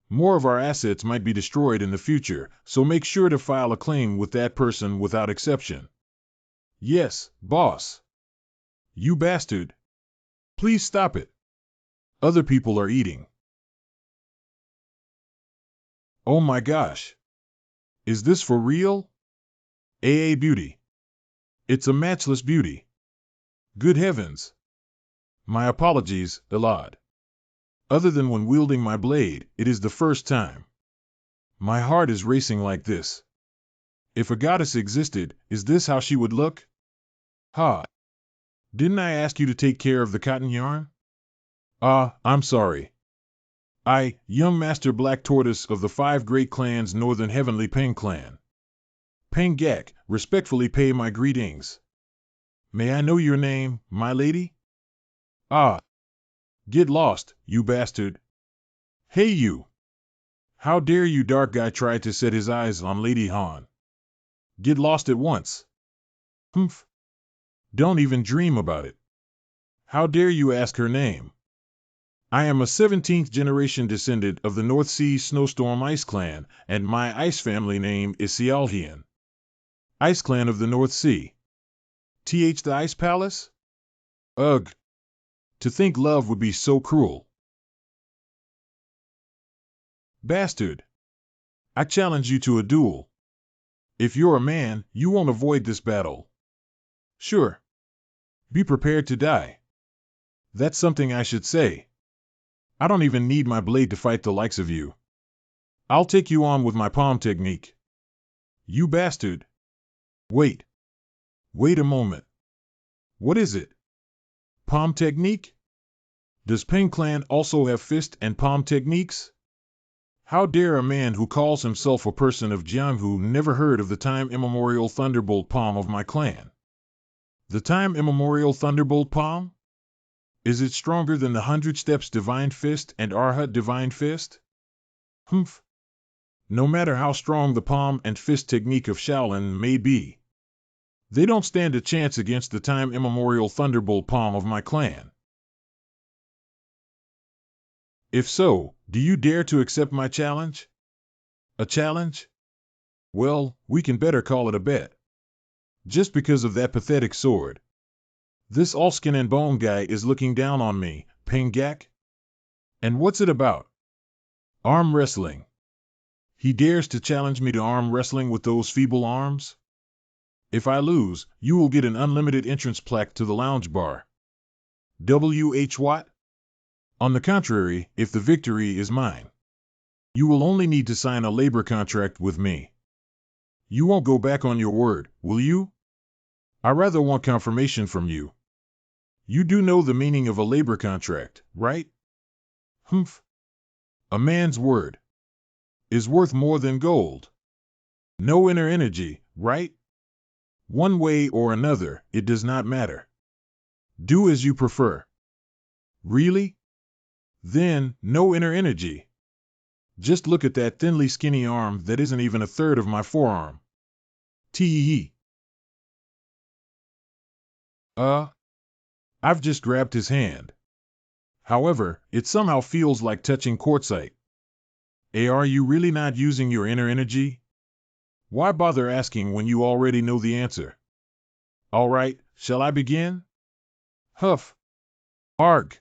More of our assets might be destroyed in the future, so make sure to file a claim with that person without exception. Yes, boss. You bastard. Please stop it. Other people are eating. Oh my gosh. Is this for real? AA Beauty. It's a matchless beauty. Good heavens. My apologies, Elad. Other than when wielding my blade, it is the first time. My heart is racing like this. If a goddess existed, is this how she would look? Ha! Didn't I ask you to take care of the cotton yarn? Ah, I'm sorry. I, young Master Black Tortoise of the 5 great clans Northern Heavenly Peng clan. Peng Gak, respectfully pay my greetings. May I know your name, my lady? Ah! Get lost, you bastard. Hey you! How dare you dark guy try to set his eyes on Lady Han? Get lost at once. Humph. Don't even dream about it. How dare you ask her name? I am a 17th generation descendant of the North Sea Snowstorm Ice Clan, and my ice family name is Xiaohian. Ice Clan of the North Sea. TH the Ice Palace? Ugh. To think love would be so cruel. Bastard. I challenge you to a duel. If you're a man, you won't avoid this battle. Sure. Be prepared to die. That's something I should say. I don't even need my blade to fight the likes of you. I'll take you on with my palm technique. You bastard. Wait. Wait a moment. What is it? Palm technique? Does Peng Clan also have fist and palm techniques? How dare a man who calls himself a person of Jianghu never heard of the time immemorial thunderbolt palm of my clan? The time immemorial thunderbolt palm? Is it stronger than the 100 Steps Divine Fist and Arhat Divine Fist? Humph. No matter how strong the palm and fist technique of Shaolin may be, they don't stand a chance against the time immemorial thunderbolt palm of my clan. If so, do you dare to accept my challenge? A challenge? Well, we can better call it a bet. Just because of that pathetic sword. This all skin and bone guy is looking down on me, Peng Gak? And what's it about? Arm wrestling. He dares to challenge me to arm wrestling with those feeble arms? If I lose, you will get an unlimited entrance plaque to the lounge bar. WH what? On the contrary, if the victory is mine, you will only need to sign a labor contract with me. You won't go back on your word, will you? I rather want confirmation from you. You do know the meaning of a labor contract, right? Humph. A man's word is worth more than gold. No inner energy, right? One way or another, it does not matter. Do as you prefer. Really? Then, no inner energy. Just look at that thinly skinny arm that isn't even a third of my forearm. Tee. I've just grabbed his hand. However, it somehow feels like touching quartzite. Are you really not using your inner energy? Why bother asking when you already know the answer? All right, shall I begin? Huff. Arg.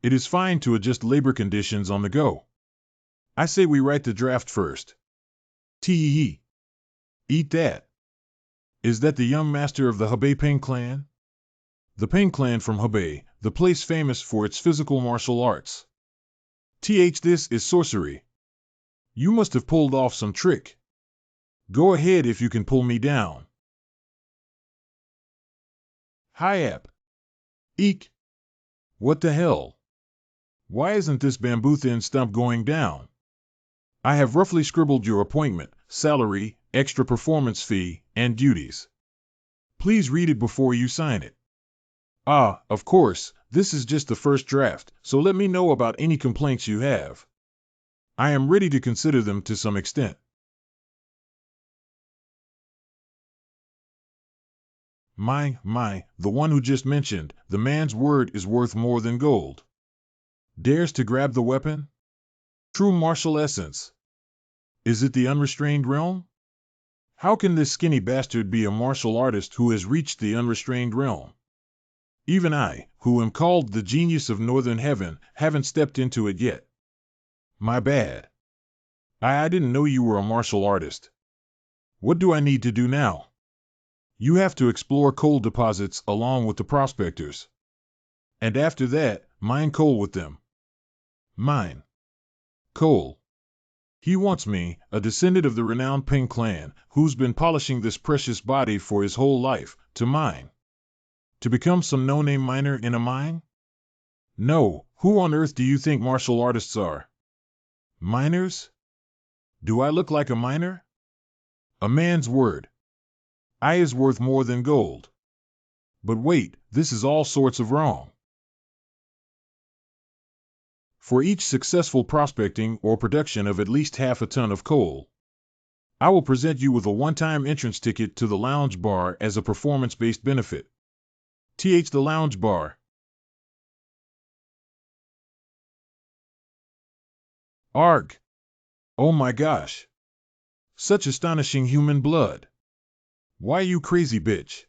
It is fine to adjust labor conditions on the go. I say we write the draft first. Tee. Eat that. Is that the young master of the Hebei Ping clan? The Ping clan from Hebei, the place famous for its physical martial arts. This is sorcery. You must have pulled off some trick. Go ahead if you can pull me down. Hiap. Eek. What the hell? Why isn't this bamboo thin stump going down? I have roughly scribbled your appointment, salary, extra performance fee, and duties. Please read it before you sign it. Of course, this is just the first draft, so let me know about any complaints you have. I am ready to consider them to some extent. The one who just mentioned, the man's word is worth more than gold. Dares to grab the weapon? True martial essence. Is it the unrestrained realm? How can this skinny bastard be a martial artist who has reached the unrestrained realm? Even I, who am called the genius of Northern Heaven, haven't stepped into it yet. My bad. I didn't know you were a martial artist. What do I need to do now? You have to explore coal deposits along with the prospectors. And after that, mine coal with them. Mine. Coal. He wants me, a descendant of the renowned Ping clan, who's been polishing this precious body for his whole life, to mine. To become some no-name miner in a mine? No, who on earth do you think martial artists are? Miners? Do I look like a miner? A man's word. I is worth more than gold. But wait, this is all sorts of wrong. For each successful prospecting or production of at least half a ton of coal, I will present you with a one-time entrance ticket to the lounge bar as a performance-based benefit. The lounge bar. Arg! Oh my gosh! Such astonishing human blood! Why you crazy bitch?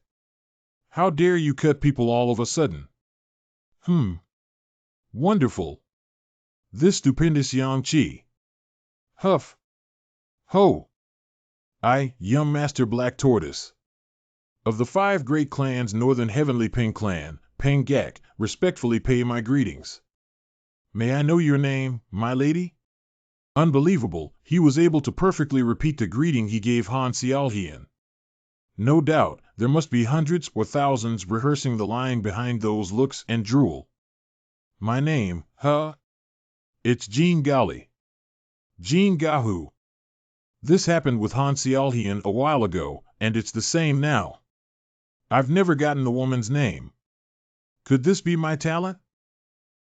How dare you cut people all of a sudden? Wonderful! This stupendous Yang Chi. Huff! Ho! Young Master Black Tortoise. Of the 5 great clans, Northern Heavenly Ping Clan, Ping Gak, respectfully pay my greetings. May I know your name, my lady? Unbelievable, he was able to perfectly repeat the greeting he gave Han Xiaohian. No doubt, there must be hundreds or thousands rehearsing the line behind those looks and drool. My name, It's Jean Gali. Jean Gahu. This happened with Han Xiaohian a while ago, and it's the same now. I've never gotten the woman's name. Could this be my talent?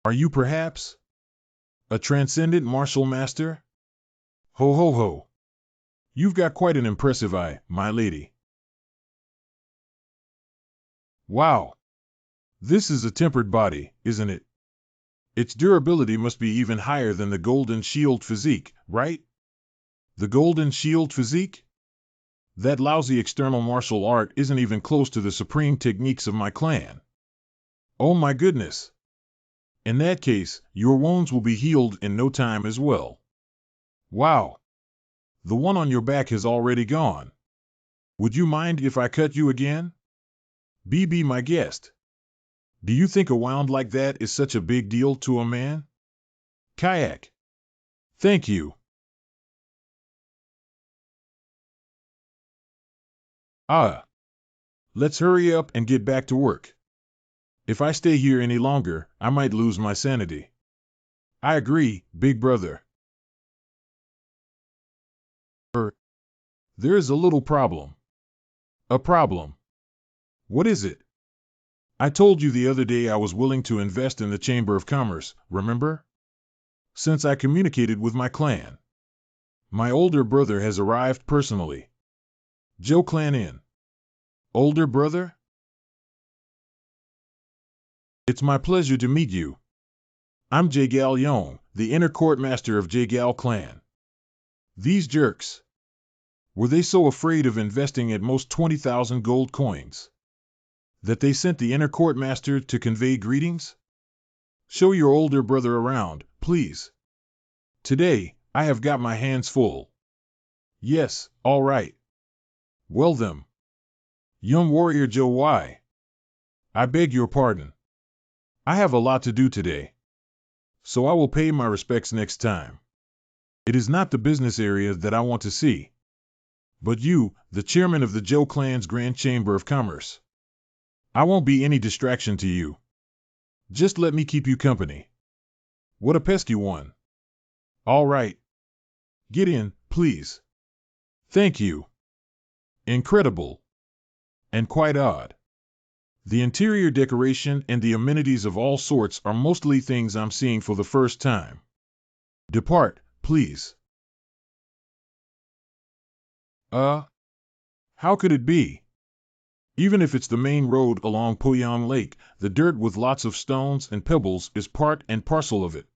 Are you perhaps a transcendent martial master? Ho ho ho. You've got quite an impressive eye, my lady. Wow. This is a tempered body, isn't it? Its durability must be even higher than the Golden Shield physique, right? The Golden Shield physique? That lousy external martial art isn't even close to the supreme techniques of my clan. Oh my goodness. In that case, your wounds will be healed in no time as well. Wow. The one on your back has already gone. Would you mind if I cut you again? Be my guest. Do you think a wound like that is such a big deal to a man? Kayak. Thank you. Let's hurry up and get back to work. If I stay here any longer, I might lose my sanity. I agree, big brother. There is a little problem. A problem. What is it? I told you the other day I was willing to invest in the Chamber of Commerce, remember? Since I communicated with my clan. My older brother has arrived personally. Joe Clan in. Older brother? It's my pleasure to meet you. I'm Jagal Yong, the inner court master of Jagal Clan. These jerks. Were they so afraid of investing at most 20,000 gold coins that they sent the inner court master to convey greetings? Show your older brother around, please. Today, I have got my hands full. Yes, all right. Well then. Young warrior Joe Y. I beg your pardon. I have a lot to do today. So I will pay my respects next time. It is not the business area that I want to see, but you, the chairman of the Joe Clan's Grand Chamber of Commerce. I won't be any distraction to you. Just let me keep you company. What a pesky one. All right. Get in, please. Thank you. Incredible. And quite odd. The interior decoration and the amenities of all sorts are mostly things I'm seeing for the first time. Depart, please. How could it be? Even if it's the main road along Poyang Lake, the dirt with lots of stones and pebbles is part and parcel of it.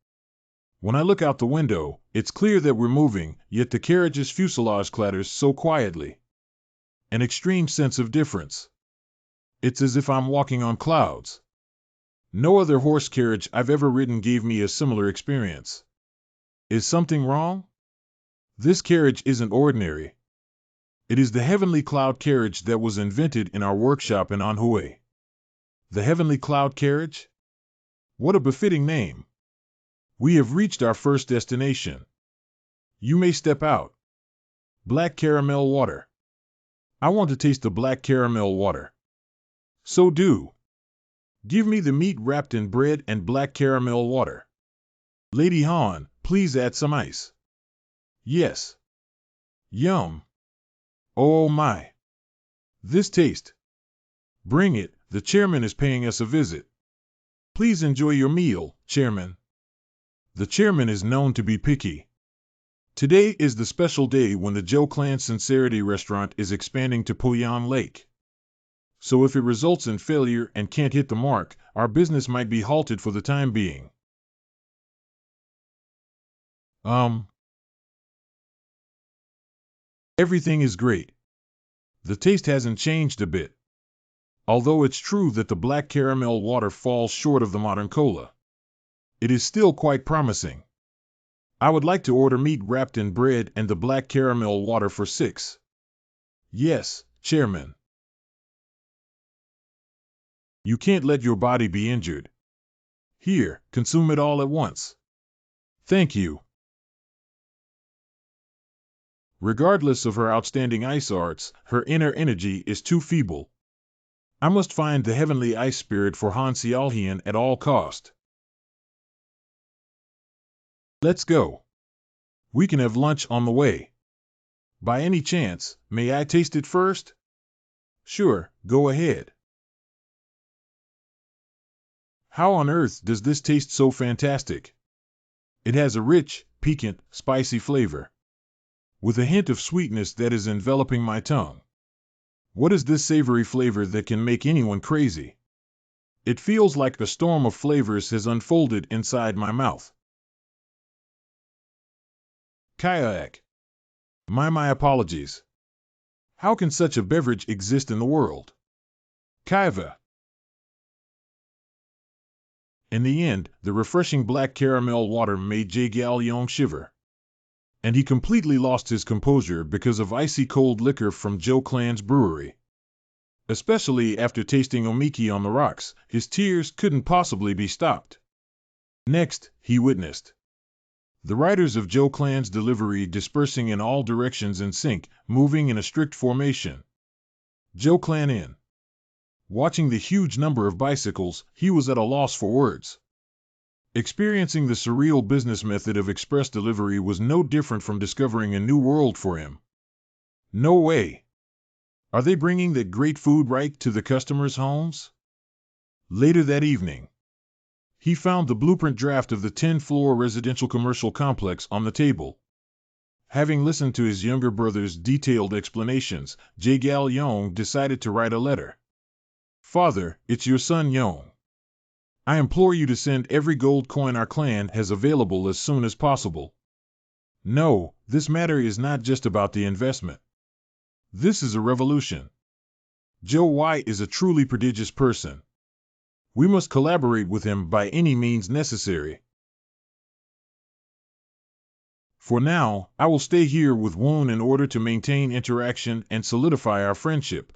When I look out the window, it's clear that we're moving, yet the carriage's fuselage clatters so quietly. An extreme sense of difference. It's as if I'm walking on clouds. No other horse carriage I've ever ridden gave me a similar experience. Is something wrong? This carriage isn't ordinary. It is the heavenly cloud carriage that was invented in our workshop in Anhui. The heavenly cloud carriage? What a befitting name. We have reached our first destination. You may step out. Black caramel water. I want to taste the black caramel water. So do. Give me the meat wrapped in bread and black caramel water. Lady Han, please add some ice. Yes. Yum. Oh my. This taste. Bring it, the chairman is paying us a visit. Please enjoy your meal, chairman. The chairman is known to be picky. Today is the special day when the Joe Clan Sincerity Restaurant is expanding to Poyang Lake. So if it results in failure and can't hit the mark, our business might be halted for the time being. Everything is great. The taste hasn't changed a bit. Although it's true that the black caramel water falls short of the modern cola. It is still quite promising. I would like to order meat wrapped in bread and the black caramel water for 6. Yes, chairman. You can't let your body be injured. Here, consume it all at once. Thank you. Regardless of her outstanding ice arts, her inner energy is too feeble. I must find the heavenly ice spirit for Han Xiaohian at all cost. Let's go. We can have lunch on the way. By any chance, may I taste it first? Sure, go ahead. How on earth does this taste so fantastic? It has a rich, piquant, spicy flavor, with a hint of sweetness that is enveloping my tongue. What is this savory flavor that can make anyone crazy? It feels like a storm of flavors has unfolded inside my mouth. Kayak. My apologies. How can such a beverage exist in the world? Kaiva. In the end, the refreshing black caramel water made Jagal Yong shiver. And he completely lost his composure because of icy cold liquor from Joe Clan's brewery. Especially after tasting omiki on the rocks, his tears couldn't possibly be stopped. Next, he witnessed the riders of Joe Clan's delivery dispersing in all directions in sync, moving in a strict formation. Joe Clan in. Watching the huge number of bicycles, he was at a loss for words. Experiencing the surreal business method of express delivery was no different from discovering a new world for him. No way. Are they bringing that great food right to the customers' homes? Later that evening, he found the blueprint draft of the 10-floor residential commercial complex on the table. Having listened to his younger brother's detailed explanations, Jae-gal Yong decided to write a letter. Father, it's your son Yong. I implore you to send every gold coin our clan has available as soon as possible. No, this matter is not just about the investment. This is a revolution. Joe Y is a truly prodigious person. We must collaborate with him by any means necessary. For now, I will stay here with Woon in order to maintain interaction and solidify our friendship.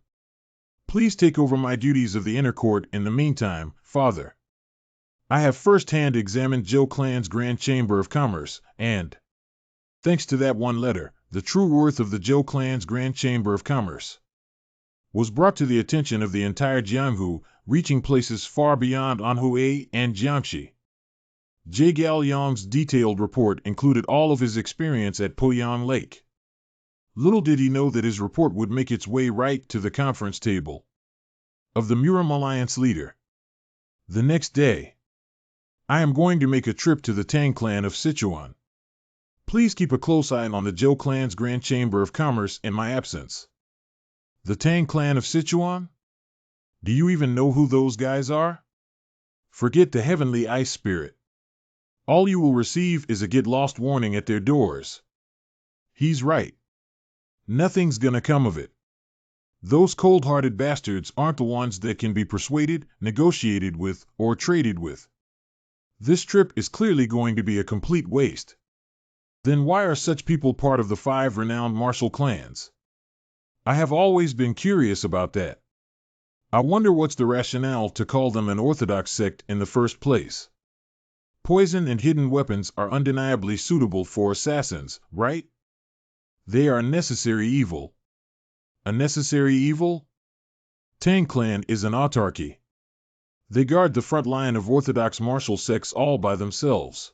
Please take over my duties of the inner court in the meantime, Father. I have first-hand examined Joe Clan's Grand Chamber of Commerce, and, thanks to that one letter, the true worth of the Joe Clan's Grand Chamber of Commerce was brought to the attention of the entire Jianghu, reaching places far beyond Anhui and Jiangxi. Jae-gal Yong's detailed report included all of his experience at Poyang Lake. Little did he know that his report would make its way right to the conference table of the Muram Alliance leader. The next day, I am going to make a trip to the Tang clan of Sichuan. Please keep a close eye on the Zhou clan's Grand Chamber of Commerce in my absence. The Tang clan of Sichuan? Do you even know who those guys are? Forget the heavenly ice spirit. All you will receive is a get lost warning at their doors. He's right. Nothing's gonna come of it. Those cold-hearted bastards aren't the ones that can be persuaded, negotiated with, or traded with. This trip is clearly going to be a complete waste. Then why are such people part of the 5 renowned martial clans? I have always been curious about that. I wonder what's the rationale to call them an orthodox sect in the first place. Poison and hidden weapons are undeniably suitable for assassins, right? They are a necessary evil. A necessary evil? Tang clan is an autarky. They guard the front line of orthodox martial sects all by themselves.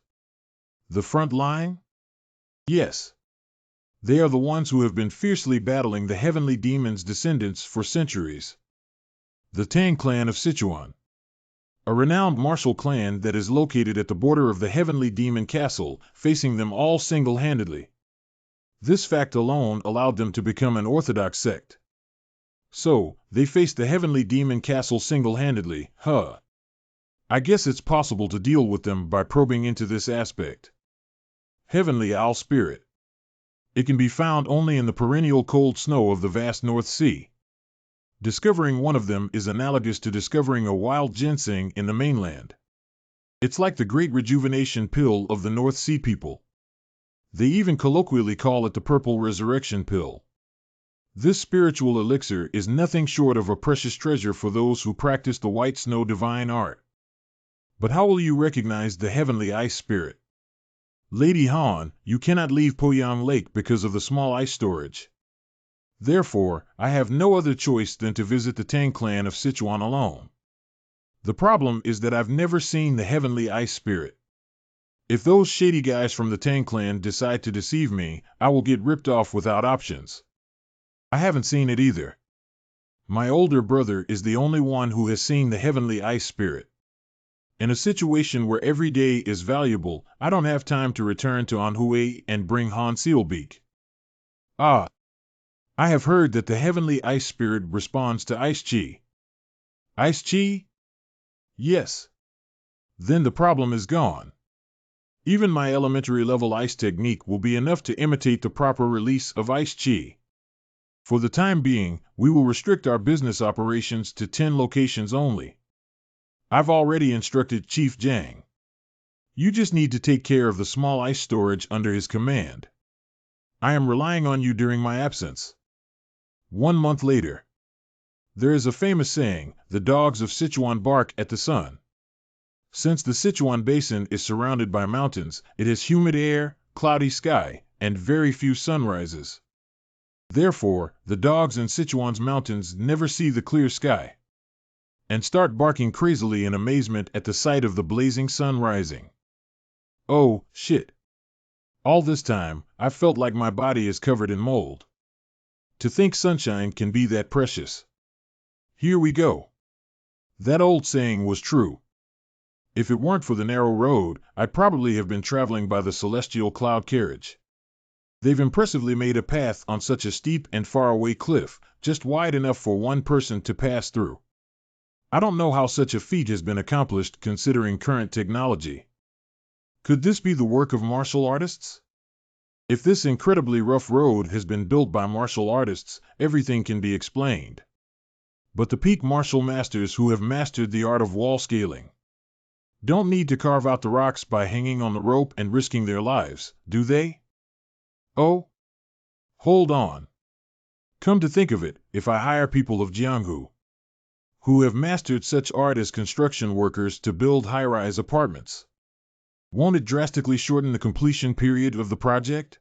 The front line? Yes. They are the ones who have been fiercely battling the heavenly demon's descendants for centuries. The Tang clan of Sichuan. A renowned martial clan that is located at the border of the heavenly demon castle, facing them all single-handedly. This fact alone allowed them to become an orthodox sect. So, they faced the heavenly demon castle single-handedly, huh? I guess it's possible to deal with them by probing into this aspect. Heavenly owl spirit. It can be found only in the perennial cold snow of the vast North Sea. Discovering one of them is analogous to discovering a wild ginseng in the mainland. It's like the great rejuvenation pill of the North Sea people. They even colloquially call it the purple resurrection pill. This spiritual elixir is nothing short of a precious treasure for those who practice the white snow divine art. But how will you recognize the heavenly ice spirit? Lady Han, you cannot leave Poyang Lake because of the small ice storage. Therefore, I have no other choice than to visit the Tang clan of Sichuan alone. The problem is that I've never seen the heavenly ice spirit. If those shady guys from the Tang clan decide to deceive me, I will get ripped off without options. I haven't seen it either. My older brother is the only one who has seen the heavenly ice spirit. In a situation where every day is valuable, I don't have time to return to Anhui and bring Han Sealbeak. Ah! I have heard that the heavenly ice spirit responds to ice chi. Ice chi? Yes. Then the problem is gone. Even my elementary level ice technique will be enough to imitate the proper release of ice chi. For the time being, we will restrict our business operations to 10 locations only. I've already instructed Chief Jiang. You just need to take care of the small ice storage under his command. I am relying on you during my absence. 1 month later. There is a famous saying, the dogs of Sichuan bark at the sun. Since the Sichuan Basin is surrounded by mountains, it has humid air, cloudy sky, and very few sunrises. Therefore, the dogs in Sichuan's mountains never see the clear sky and start barking crazily in amazement at the sight of the blazing sun rising. Oh, shit. All this time, I felt like my body is covered in mold. To think sunshine can be that precious. Here we go. That old saying was true. If it weren't for the narrow road, I'd probably have been traveling by the celestial cloud carriage. They've impressively made a path on such a steep and faraway cliff, just wide enough for one person to pass through. I don't know how such a feat has been accomplished considering current technology. Could this be the work of martial artists? If this incredibly rough road has been built by martial artists, everything can be explained. But the peak martial masters who have mastered the art of wall scaling don't need to carve out the rocks by hanging on the rope and risking their lives, do they? Oh, hold on. Come to think of it, if I hire people of Jianghu who have mastered such art as construction workers to build high-rise apartments, won't it drastically shorten the completion period of the project?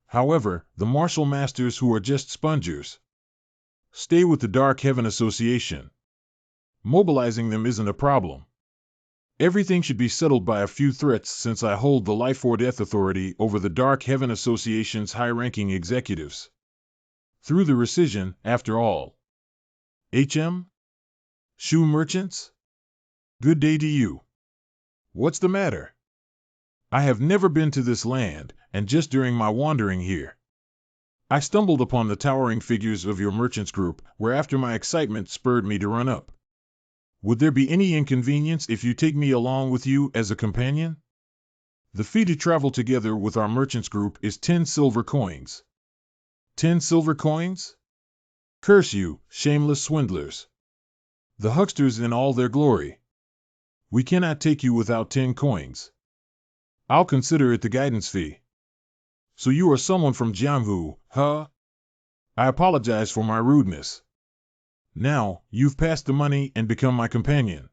However, the martial masters who are just spongers stay with the Dark Heaven Association. Mobilizing them isn't a problem. Everything should be settled by a few threats since I hold the life or death authority over the Dark Heaven Association's high-ranking executives. Through the rescission, after all. HM? Shoe merchants? Good day to you. What's the matter? I have never been to this land, and just during my wandering here, I stumbled upon the towering figures of your merchants group, whereafter my excitement spurred me to run up. Would there be any inconvenience if you take me along with you as a companion? The fee to travel together with our merchants group is 10 silver coins. 10 silver coins? Curse you, shameless swindlers. The hucksters in all their glory. We cannot take you without 10 coins. I'll consider it the guidance fee. So you are someone from Jianghu, huh? I apologize for my rudeness. Now, you've passed the money and become my companion.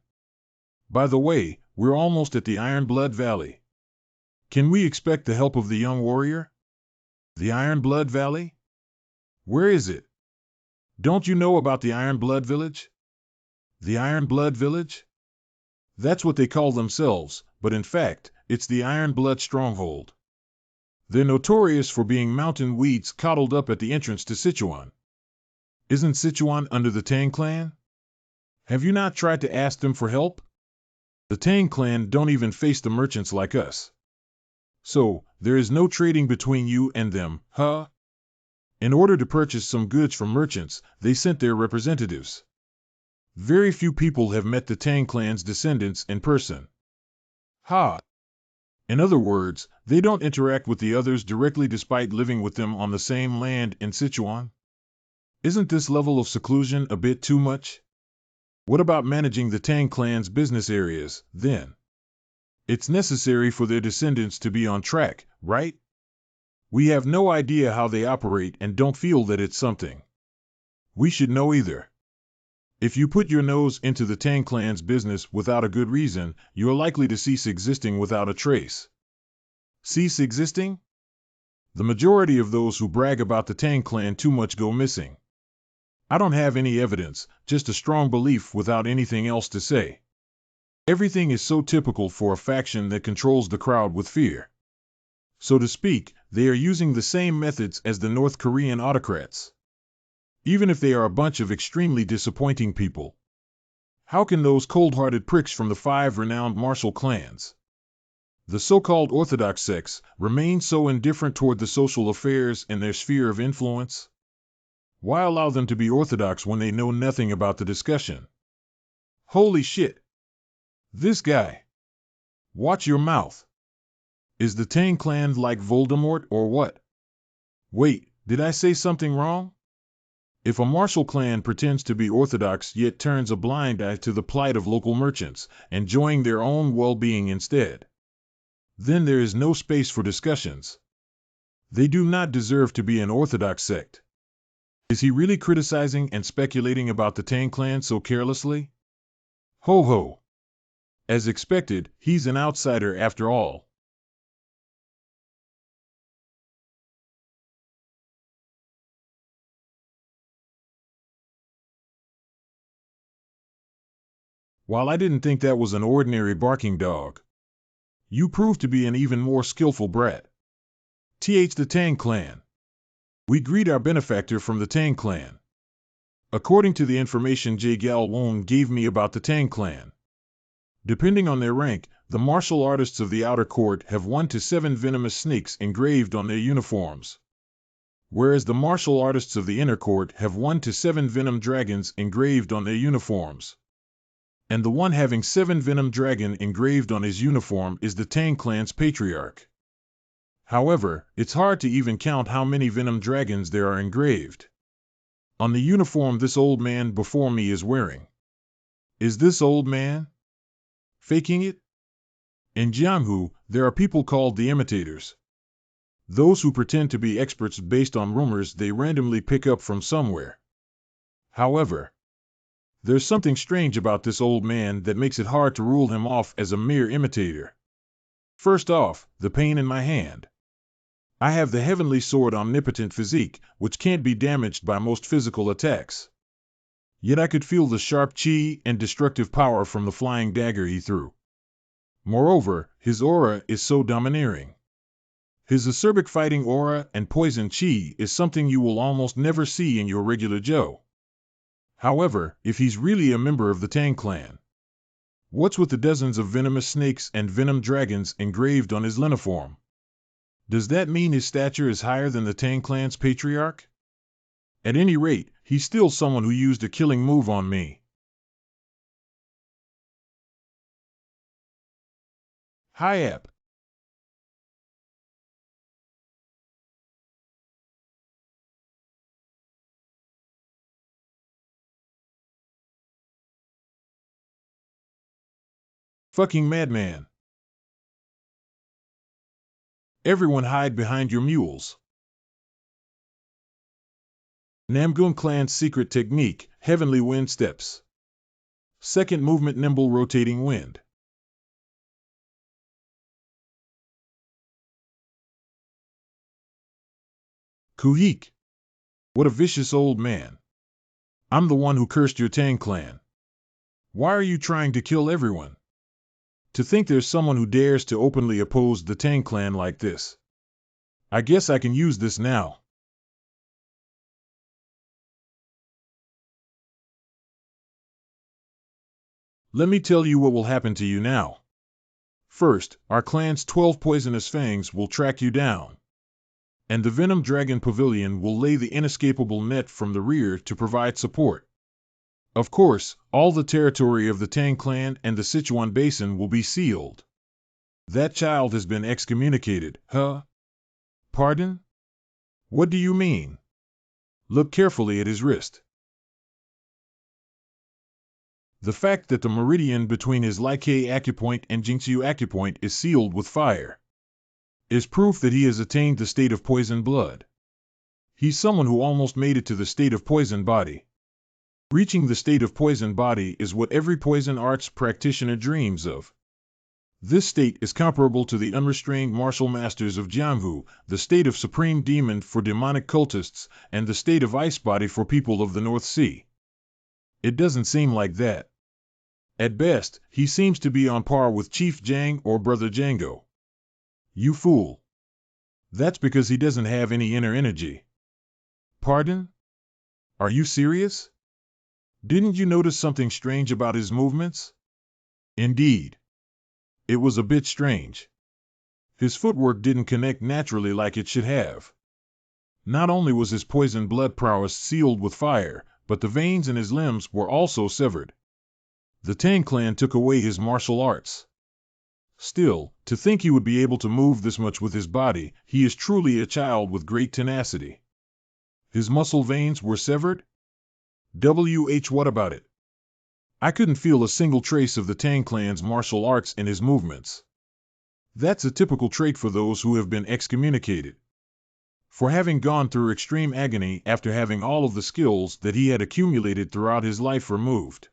By the way, we're almost at the Iron Blood Valley. Can we expect the help of the young warrior? The Iron Blood Valley? Where is it? Don't you know about the Iron Blood Village? The Iron Blood Village? That's what they call themselves, but in fact, it's the Iron Blood Stronghold. They're notorious for being mountain weeds coddled up at the entrance to Sichuan. Isn't Sichuan under the Tang clan? Have you not tried to ask them for help? The Tang clan don't even face the merchants like us. So, there is no trading between you and them, huh? In order to purchase some goods from merchants, they sent their representatives. Very few people have met the Tang clan's descendants in person. Ha! In other words, they don't interact with the others directly despite living with them on the same land in Sichuan. Isn't this level of seclusion a bit too much? What about managing the Tang clan's business areas, then? It's necessary for their descendants to be on track, right? We have no idea how they operate and don't feel that it's something we should know either. If you put your nose into the Tang clan's business without a good reason, you are likely to cease existing without a trace. Cease existing? The majority of those who brag about the Tang clan too much go missing. I don't have any evidence, just a strong belief without anything else to say. Everything is so typical for a faction that controls the crowd with fear. So to speak, they are using the same methods as the North Korean autocrats. Even if they are a bunch of extremely disappointing people. How can those cold-hearted pricks from the 5 renowned martial clans, the so-called orthodox sects, remain so indifferent toward the social affairs in their sphere of influence? Why allow them to be orthodox when they know nothing about the discussion? Holy shit! This guy! Watch your mouth! Is the Tang clan like Voldemort or what? Wait, did I say something wrong? If a martial clan pretends to be orthodox yet turns a blind eye to the plight of local merchants, enjoying their own well-being instead, then there is no space for discussions. They do not deserve to be an orthodox sect. Is he really criticizing and speculating about the Tang clan so carelessly? Ho ho! As expected, he's an outsider after all. While I didn't think that was an ordinary barking dog, you proved to be an even more skillful brat. The Tang clan. We greet our benefactor from the Tang clan. according to the information Jie Galwon gave me about the Tang clan. Depending on their rank, the martial artists of the outer court have 1 to 7 venomous snakes engraved on their uniforms, whereas the martial artists of the inner court have 1 to 7 venom dragons engraved on their uniforms. And the one having 7 venom dragon engraved on his uniform is the Tang clan's patriarch. However, it's hard to even count how many venom dragons there are engraved on the uniform this old man before me is wearing. Is this old man faking it? In Jianghu, there are people called the imitators, those who pretend to be experts based on rumors they randomly pick up from somewhere. However, there's something strange about this old man that makes it hard to rule him off as a mere imitator. First off, the pain in my hand. I have the heavenly sword omnipotent physique, which can't be damaged by most physical attacks. Yet I could feel the sharp chi and destructive power from the flying dagger he threw. Moreover, his aura is so domineering. His acerbic fighting aura and poison chi is something you will almost never see in your regular Joe. However, if he's really a member of the Tang clan, what's with the dozens of venomous snakes and venom dragons engraved on his uniform? Does that mean his stature is higher than the Tang clan's patriarch? At any rate, he's still someone who used a killing move on me. Hi, App. Fucking madman. Everyone hide behind your mules. Namgun clan's secret technique, heavenly wind steps. Second movement, nimble rotating wind. Kuhik. What a vicious old man. I'm the one who cursed your Tang clan. Why are you trying to kill everyone? To think there's someone who dares to openly oppose the Tang clan like this. I guess I can use this now. Let me tell you what will happen to you now. First, our clan's 12 poisonous fangs will track you down, and the Venom Dragon Pavilion will lay the inescapable net from the rear to provide support. Of course, all the territory of the Tang clan and the Sichuan Basin will be sealed. That child has been excommunicated, huh? Pardon? What do you mean? Look carefully at his wrist. The fact that the meridian between his Like acupoint and Jingxiu acupoint is sealed with fire is proof that he has attained the state of poison blood. He's someone who almost made it to the state of poison body. Reaching the state of poison body is what every poison arts practitioner dreams of. This state is comparable to the unrestrained martial masters of Jianghu, the state of supreme demon for demonic cultists, and the state of ice body for people of the North Sea. It doesn't seem like that. At best, he seems to be on par with Chief Jiang or Brother Django. You fool. That's because he doesn't have any inner energy. Pardon? Are you serious? Didn't you notice something strange about his movements? Indeed. It was a bit strange. His footwork didn't connect naturally like it should have. Not only was his poison blood prowess sealed with fire, but the veins in his limbs were also severed. The Tang clan took away his martial arts. Still, to think he would be able to move this much with his body, he is truly a child with great tenacity. His muscle veins were severed? What about it? I couldn't feel a single trace of the Tang clan's martial arts in his movements. That's a typical trait for those who have been excommunicated. For having gone through extreme agony after having all of the skills that he had accumulated throughout his life removed.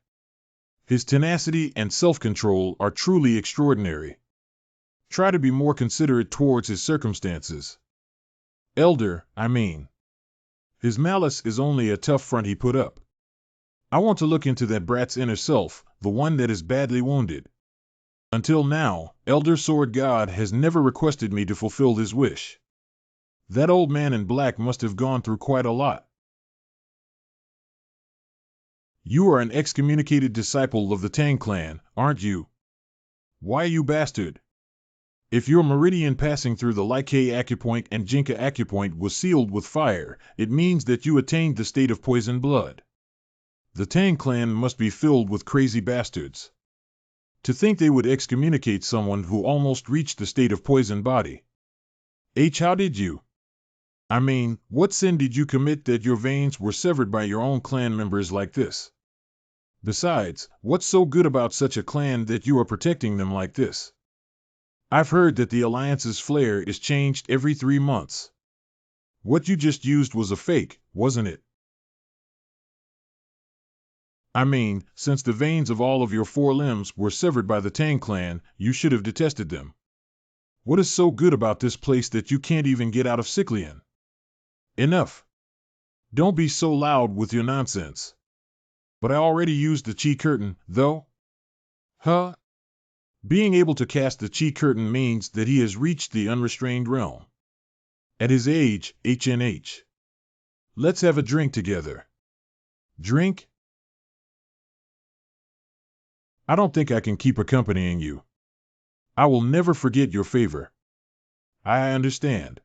His tenacity and self-control are truly extraordinary. Try to be more considerate towards his circumstances. Elder, I mean. His malice is only a tough front he put up. I want to look into that brat's inner self, the one that is badly wounded. Until now, Elder Sword God has never requested me to fulfill his wish. That old man in black must have gone through quite a lot. You are an excommunicated disciple of the Tang clan, aren't you? Why, you bastard? If your meridian passing through the Like acupoint and Jinka acupoint was sealed with fire, it means that you attained the state of poison blood. The Tang clan must be filled with crazy bastards. To think they would excommunicate someone who almost reached the state of poison body. How did you? I mean, what sin did you commit that your veins were severed by your own clan members like this? Besides, what's so good about such a clan that you are protecting them like this? I've heard that the Alliance's flare is changed every 3 months. What you just used was a fake, wasn't it? I mean, since the veins of all of your 4 limbs were severed by the Tang clan, you should have detested them. What is so good about this place that you can't even get out of Cyclian? Enough. Don't be so loud with your nonsense. But I already used the Chi curtain, though. Huh? Being able to cast the Chi curtain means that he has reached the unrestrained realm. At his age, HNH. Let's have a drink together. Drink? I don't think I can keep accompanying you. I will never forget your favor. I understand.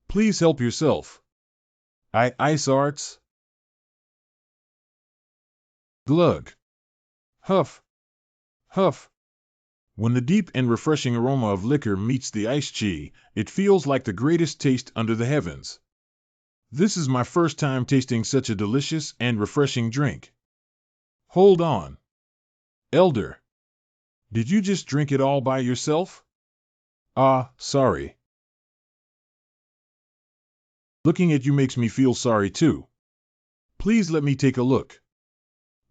Please help yourself. Ice arts? Glug. Huff. Huff. When the deep and refreshing aroma of liquor meets the ice chi, it feels like the greatest taste under the heavens. This is my first time tasting such a delicious and refreshing drink. Hold on. Elder. Did you just drink it all by yourself? Sorry. Looking at you makes me feel sorry too. Please let me take a look.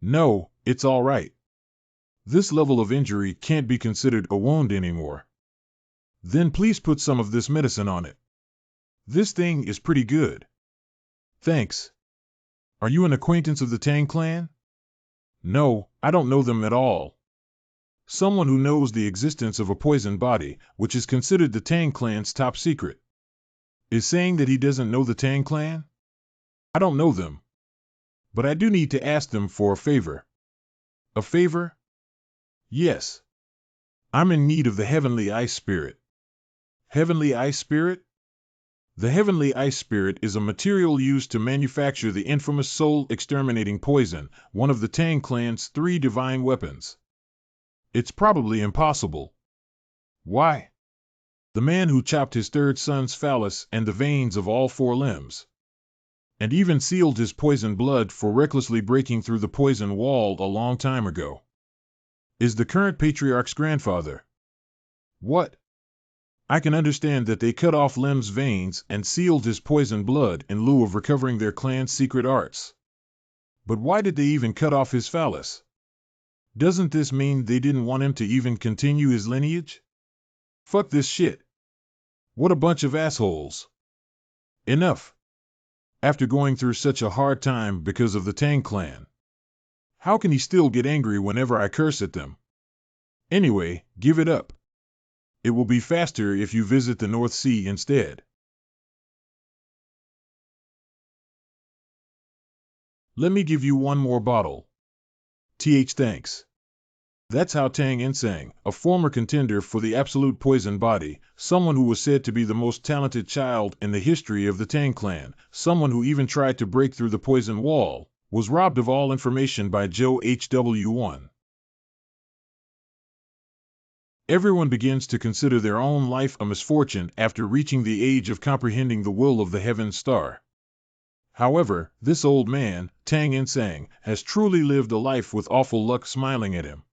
No, it's all right. This level of injury can't be considered a wound anymore. Then please put some of this medicine on it. This thing is pretty good. Thanks. Are you an acquaintance of the Tang clan? No, I don't know them at all. Someone who knows the existence of a poison body, which is considered the Tang clan's top secret, is saying that he doesn't know the Tang clan? I don't know them. But I do need to ask them for a favor. A favor? Yes. I'm in need of the Heavenly Ice Spirit. Heavenly Ice Spirit? The Heavenly Ice Spirit is a material used to manufacture the infamous soul-exterminating poison, one of the Tang clan's 3 divine weapons. It's probably impossible. Why? The man who chopped his 3rd son's phallus and the veins of all 4 limbs, and even sealed his poison blood for recklessly breaking through the poison wall a long time ago, is the current patriarch's grandfather. What? I can understand that they cut off Lem's veins and sealed his poison blood in lieu of recovering their clan's secret arts. But why did they even cut off his phallus? Doesn't this mean they didn't want him to even continue his lineage? Fuck this shit. What a bunch of assholes. Enough. After going through such a hard time because of the Tang clan, how can he still get angry whenever I curse at them? Anyway, give it up. It will be faster if you visit the North Sea instead. Let me give you one more bottle. Thanks. That's how Tang Insang, a former contender for the absolute poison body, someone who was said to be the most talented child in the history of the Tang clan, someone who even tried to break through the poison wall, was robbed of all information by Joe HW1. Everyone begins to consider their own life a misfortune after reaching the age of comprehending the will of the Heaven Star. However, this old man, Tang Insang, has truly lived a life with awful luck smiling at him.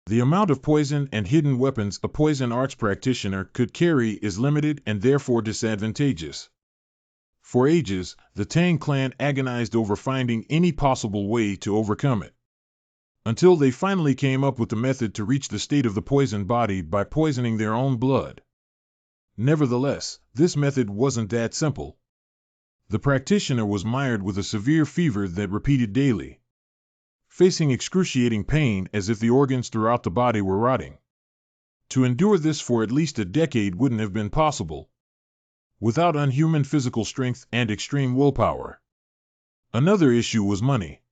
The amount of poison and hidden weapons a poison arts practitioner could carry is limited and therefore disadvantageous. For ages, the Tang clan agonized over finding any possible way to overcome it, until they finally came up with the method to reach the state of the poison body by poisoning their own blood. Nevertheless, this method wasn't that simple. The practitioner was mired with a severe fever that repeated daily, facing excruciating pain as if the organs throughout the body were rotting. To endure this for at least a decade wouldn't have been possible without unhuman physical strength and extreme willpower. Another issue was money.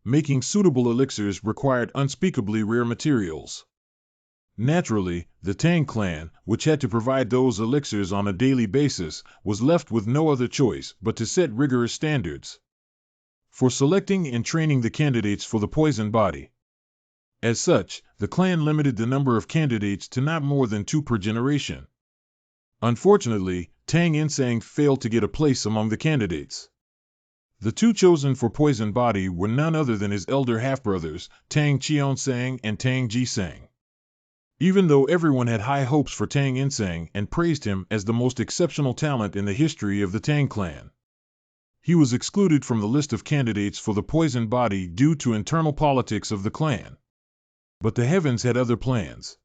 Making suitable elixirs required unspeakably rare materials. Naturally, the Tang clan, which had to provide those elixirs on a daily basis, was left with no other choice but to set rigorous standards for selecting and training the candidates for the poison body. As such, the clan limited the number of candidates to not more than 2 per generation. Unfortunately, Tang Insang failed to get a place among the candidates. The 2 chosen for poison body were none other than his elder half-brothers, Tang Cheonsang and Tang Jisang. Even though everyone had high hopes for Tang Insang and praised him as the most exceptional talent in the history of the Tang clan, he was excluded from the list of candidates for the poison body due to internal politics of the clan. But the heavens had other plans.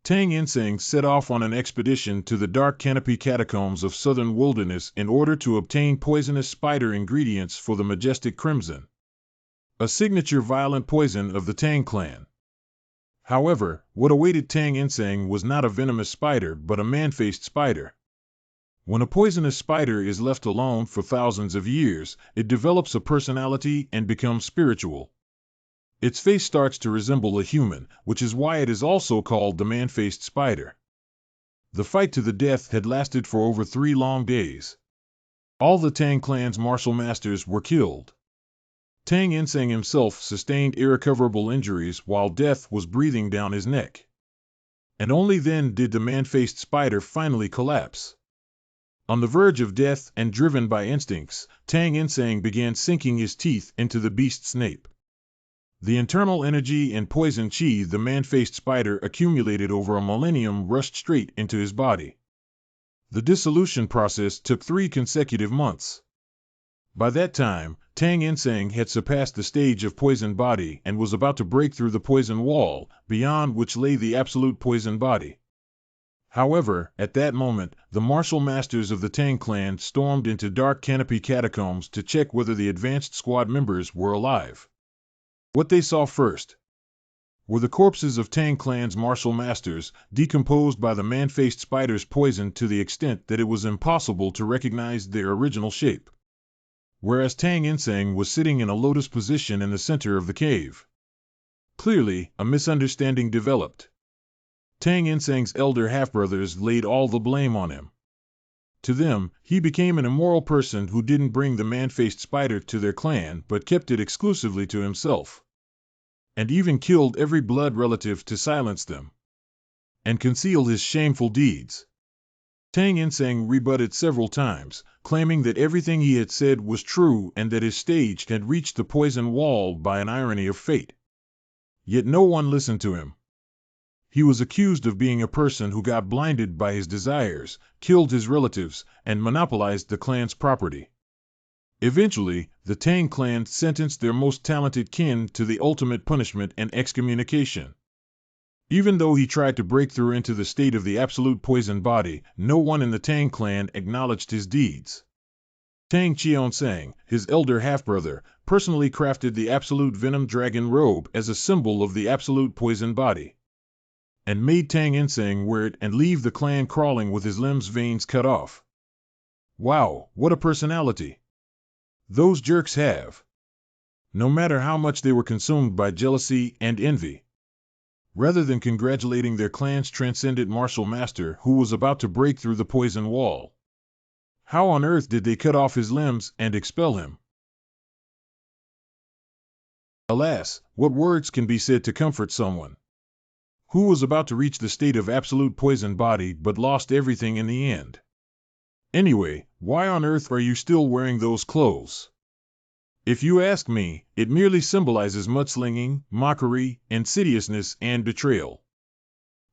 Tang Insang set off on an expedition to the dark canopy catacombs of southern wilderness in order to obtain poisonous spider ingredients for the majestic crimson, a signature violent poison of the Tang clan. However, what awaited Tang Insang was not a venomous spider but a man-faced spider. When a poisonous spider is left alone for thousands of years, it develops a personality and becomes spiritual. Its face starts to resemble a human, which is why it is also called the man-faced spider. The fight to the death had lasted for over 3 long days. All the Tang clan's martial masters were killed. Tang Insang himself sustained irrecoverable injuries while death was breathing down his neck. And only then did the man-faced spider finally collapse. On the verge of death and driven by instincts, Tang Insang began sinking his teeth into the beast's nape. The internal energy and poison chi the man-faced spider accumulated over a millennium rushed straight into his body. The dissolution process took 3 consecutive months. By that time, Tang Insang had surpassed the stage of poison body and was about to break through the poison wall, beyond which lay the absolute poison body. However, at that moment, the martial masters of the Tang clan stormed into dark canopy catacombs to check whether the advanced squad members were alive. What they saw first were the corpses of Tang clan's martial masters, decomposed by the man-faced spider's poison to the extent that it was impossible to recognize their original shape. Whereas Tang Insang was sitting in a lotus position in the center of the cave. Clearly, a misunderstanding developed. Tang Insang's elder half-brothers laid all the blame on him. To them, he became an immoral person who didn't bring the man-faced spider to their clan but kept it exclusively to himself. And even killed every blood relative to silence them. And concealed his shameful deeds. Tang Insang rebutted several times, claiming that everything he had said was true and that his stage had reached the poison wall by an irony of fate. Yet no one listened to him. He was accused of being a person who got blinded by his desires, killed his relatives, and monopolized the clan's property. Eventually, the Tang clan sentenced their most talented kin to the ultimate punishment and excommunication. Even though he tried to break through into the state of the absolute poison body, no one in the Tang clan acknowledged his deeds. Tang Cheonsang, his elder half-brother, personally crafted the absolute venom dragon robe as a symbol of the absolute poison body, and made Tang Insang wear it and leave the clan crawling with his limbs veins cut off. Wow, what a personality those jerks have! No matter how much they were consumed by jealousy and envy. Rather than congratulating their clan's transcendent martial master who was about to break through the poison wall, how on earth did they cut off his limbs and expel him? Alas, what words can be said to comfort someone who was about to reach the state of absolute poison body but lost everything in the end? Anyway, why on earth are you still wearing those clothes? If you ask me, it merely symbolizes mudslinging, mockery, insidiousness, and betrayal.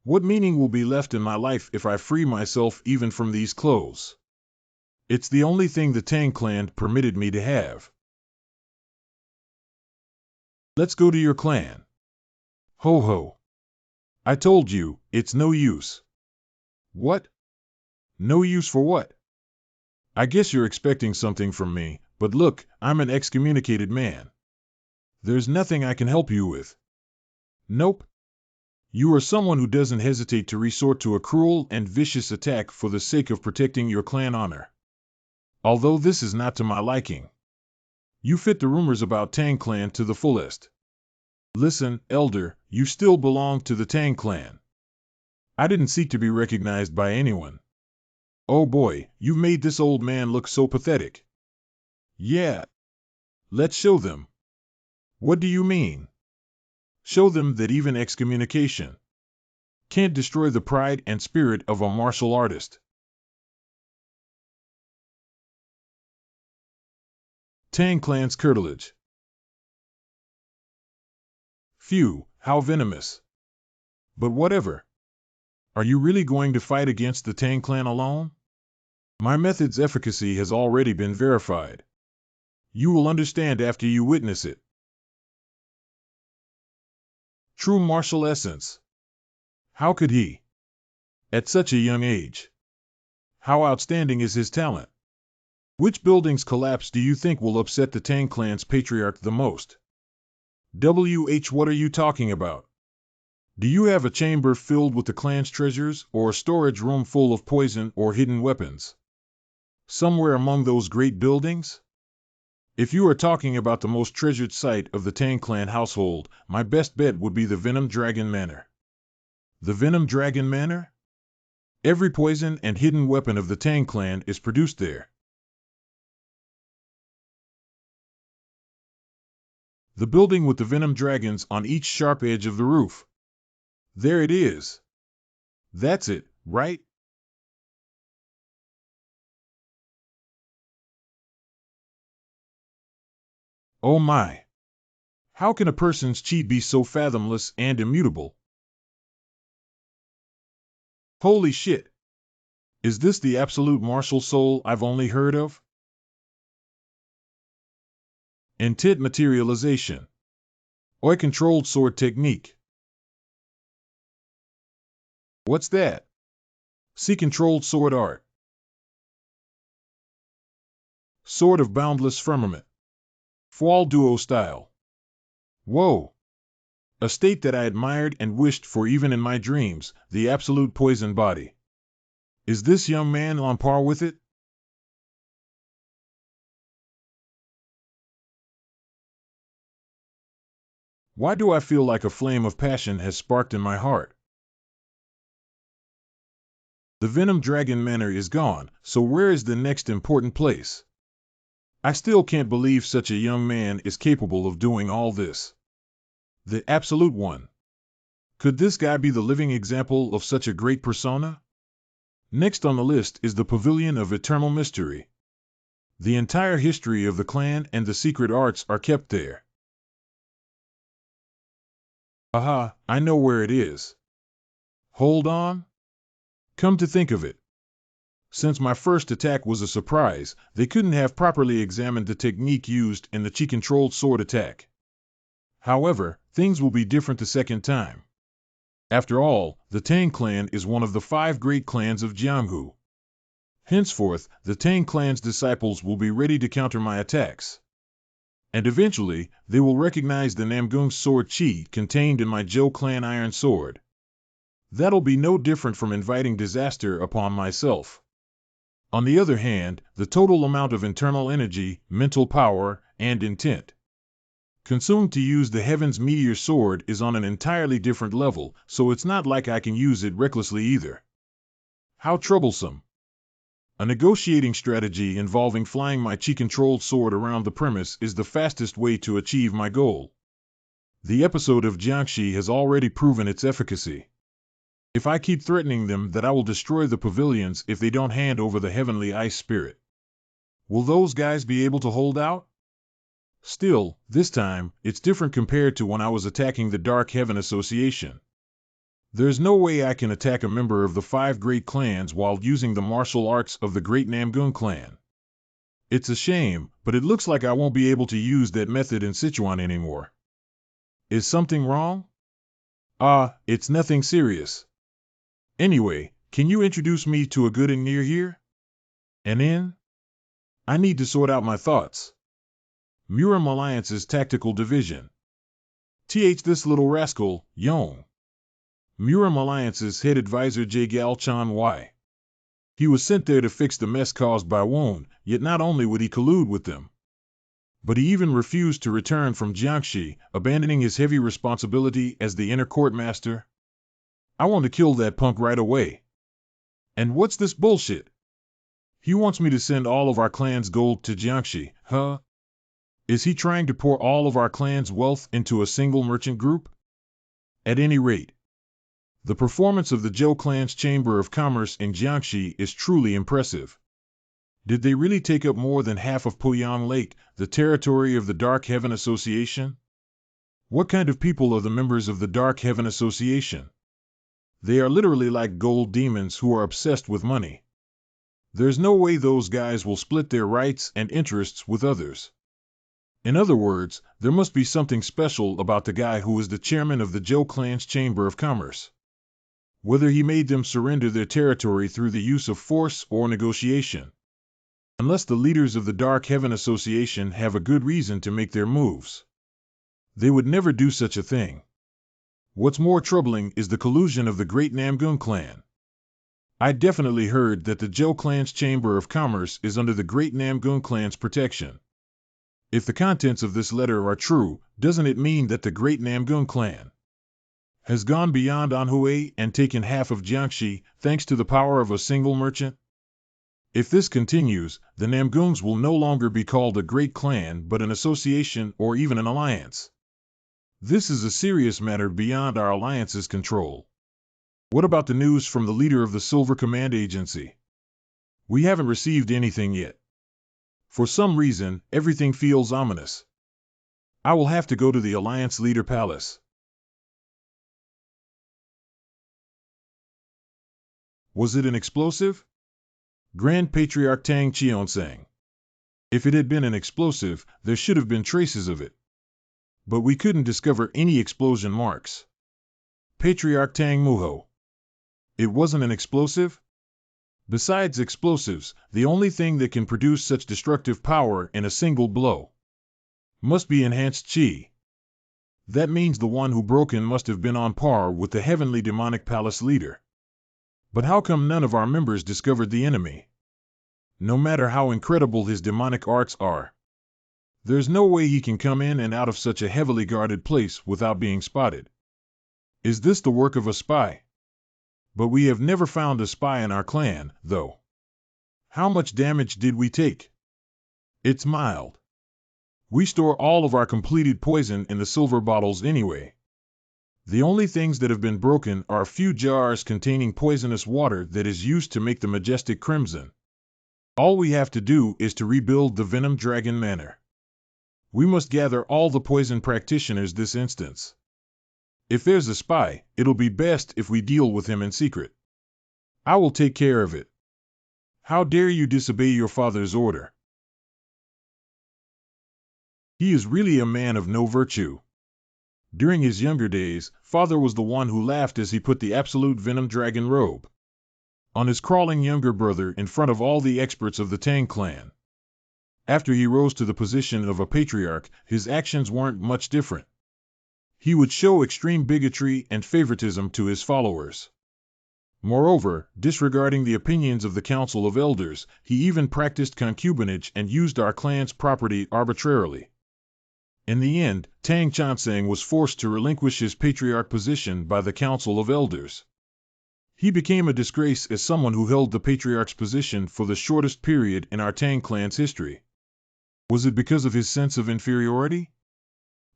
What meaning will be left in my life if I free myself even from these clothes? It's the only thing the Tang clan permitted me to have. Let's go to your clan. Ho ho. I told you, it's no use. What? No use for what? I guess you're expecting something from me, but look, I'm an excommunicated man. There's nothing I can help you with. Nope. You are someone who doesn't hesitate to resort to a cruel and vicious attack for the sake of protecting your clan honor. Although this is not to my liking. You fit the rumors about Tang Clan to the fullest. Listen, Elder, you still belong to the Tang Clan. I didn't seek to be recognized by anyone. Oh boy, you've made this old man look so pathetic. Yeah. Let's show them. What do you mean? Show them that even excommunication can't destroy the pride and spirit of a martial artist. Tang Clan's curtilage. Phew, how venomous. But whatever. Are you really going to fight against the Tang Clan alone? My method's efficacy has already been verified. You will understand after you witness it. True martial essence. How could he? At such a young age. How outstanding is his talent? Which building's collapse do you think will upset the Tang Clan's patriarch the most? What are you talking about? Do you have a chamber filled with the clan's treasures, or a storage room full of poison or hidden weapons? Somewhere among those great buildings? If you are talking about the most treasured site of the Tang Clan household, my best bet would be the Venom Dragon Manor. The Venom Dragon Manor? Every poison and hidden weapon of the Tang Clan is produced there. The building with the venom dragons on each sharp edge of the roof. There it is. That's it, right? Oh my. How can a person's chi be so fathomless and immutable? Holy shit. Is this the absolute martial soul I've only heard of? Intent materialization. Controlled sword technique. What's that? See controlled sword art. Sword of boundless firmament. Fall duo style. Whoa. A state that I admired and wished for even in my dreams, the absolute poison body. Is this young man on par with it? Why do I feel like a flame of passion has sparked in my heart? The Venom Dragon Manor is gone, so where is the next important place? I still can't believe such a young man is capable of doing all this. The Absolute One. Could this guy be the living example of such a great persona? Next on the list is the Pavilion of Eternal Mystery. The entire history of the clan and the secret arts are kept there. Aha, I know where it is. Hold on. Come to think of it. Since my first attack was a surprise, they couldn't have properly examined the technique used in the chi-controlled sword attack. However, things will be different the second time. After all, the Tang clan is one of the 5 great clans of Jianghu. Henceforth, the Tang clan's disciples will be ready to counter my attacks. And eventually, they will recognize the Namgung sword chi contained in my Zhou clan iron sword. That'll be no different from inviting disaster upon myself. On the other hand, the total amount of internal energy, mental power, and intent consumed to use the Heaven's Meteor Sword is on an entirely different level, so it's not like I can use it recklessly either. How troublesome. A negotiating strategy involving flying my chi-controlled sword around the premise is the fastest way to achieve my goal. The episode of Jiangxi has already proven its efficacy. If I keep threatening them that I will destroy the pavilions if they don't hand over the heavenly ice spirit, will those guys be able to hold out? Still, this time, it's different compared to when I was attacking the Dark Heaven Association. There's no way I can attack a member of the 5 great clans while using the martial arts of the great Namgung clan. It's a shame, but it looks like I won't be able to use that method in Sichuan anymore. Is something wrong? It's nothing serious. Anyway, can you introduce me to a good inn near here? An inn? I need to sort out my thoughts. Muram Alliance's Tactical Division. This little rascal, Yong. Murim Alliance's head advisor Jagal Chan Y. He was sent there to fix the mess caused by Won, yet not only would he collude with them, but he even refused to return from Jiangxi, abandoning his heavy responsibility as the inner court master. I want to kill that punk right away. And what's this bullshit? He wants me to send all of our clan's gold to Jiangxi, huh? Is he trying to pour all of our clan's wealth into a single merchant group? At any rate, the performance of the Zhou clan's Chamber of Commerce in Jiangxi is truly impressive. Did they really take up more than half of Poyang Lake, the territory of the Dark Heaven Association? What kind of people are the members of the Dark Heaven Association? They are literally like gold demons who are obsessed with money. There's no way those guys will split their rights and interests with others. In other words, there must be something special about the guy who is the chairman of the Zhou clan's Chamber of Commerce. Whether he made them surrender their territory through the use of force or negotiation. Unless the leaders of the Dark Heaven Association have a good reason to make their moves, they would never do such a thing. What's more troubling is the collusion of the Great Namgung clan. I definitely heard that the Zhou clan's Chamber of Commerce is under the Great Namgung clan's protection. If the contents of this letter are true, doesn't it mean that the Great Namgung clan has gone beyond Anhui and taken half of Jiangxi thanks to the power of a single merchant? If this continues, the Namgungs will no longer be called a great clan but an association or even an alliance. This is a serious matter beyond our alliance's control. What about the news from the leader of the Silver Command Agency? We haven't received anything yet. For some reason, everything feels ominous. I will have to go to the Alliance Leader Palace. Was it an explosive? Grand Patriarch Tang Qionsang. If it had been an explosive, there should have been traces of it. But we couldn't discover any explosion marks. Patriarch Tang Muho. It wasn't an explosive? Besides explosives, the only thing that can produce such destructive power in a single blow must be enhanced qi. That means the one who broke in must have been on par with the heavenly demonic palace leader. But how come none of our members discovered the enemy? No matter how incredible his demonic arts are, there's no way he can come in and out of such a heavily guarded place without being spotted. Is this the work of a spy? But we have never found a spy in our clan, though. How much damage did we take? It's mild. We store all of our completed poison in the silver bottles anyway. The only things that have been broken are a few jars containing poisonous water that is used to make the majestic crimson. All we have to do is to rebuild the Venom Dragon Manor. We must gather all the poison practitioners this instance. If there's a spy, it'll be best if we deal with him in secret. I will take care of it. How dare you disobey your father's order? He is really a man of no virtue. During his younger days, father was the one who laughed as he put the absolute Venom Dragon robe on his crawling younger brother in front of all the experts of the Tang clan. After he rose to the position of a patriarch, his actions weren't much different. He would show extreme bigotry and favoritism to his followers. Moreover, disregarding the opinions of the Council of Elders, he even practiced concubinage and used our clan's property arbitrarily. In the end, Tang Chansang was forced to relinquish his patriarch position by the Council of Elders. He became a disgrace as someone who held the patriarch's position for the shortest period in our Tang clan's history. Was it because of his sense of inferiority?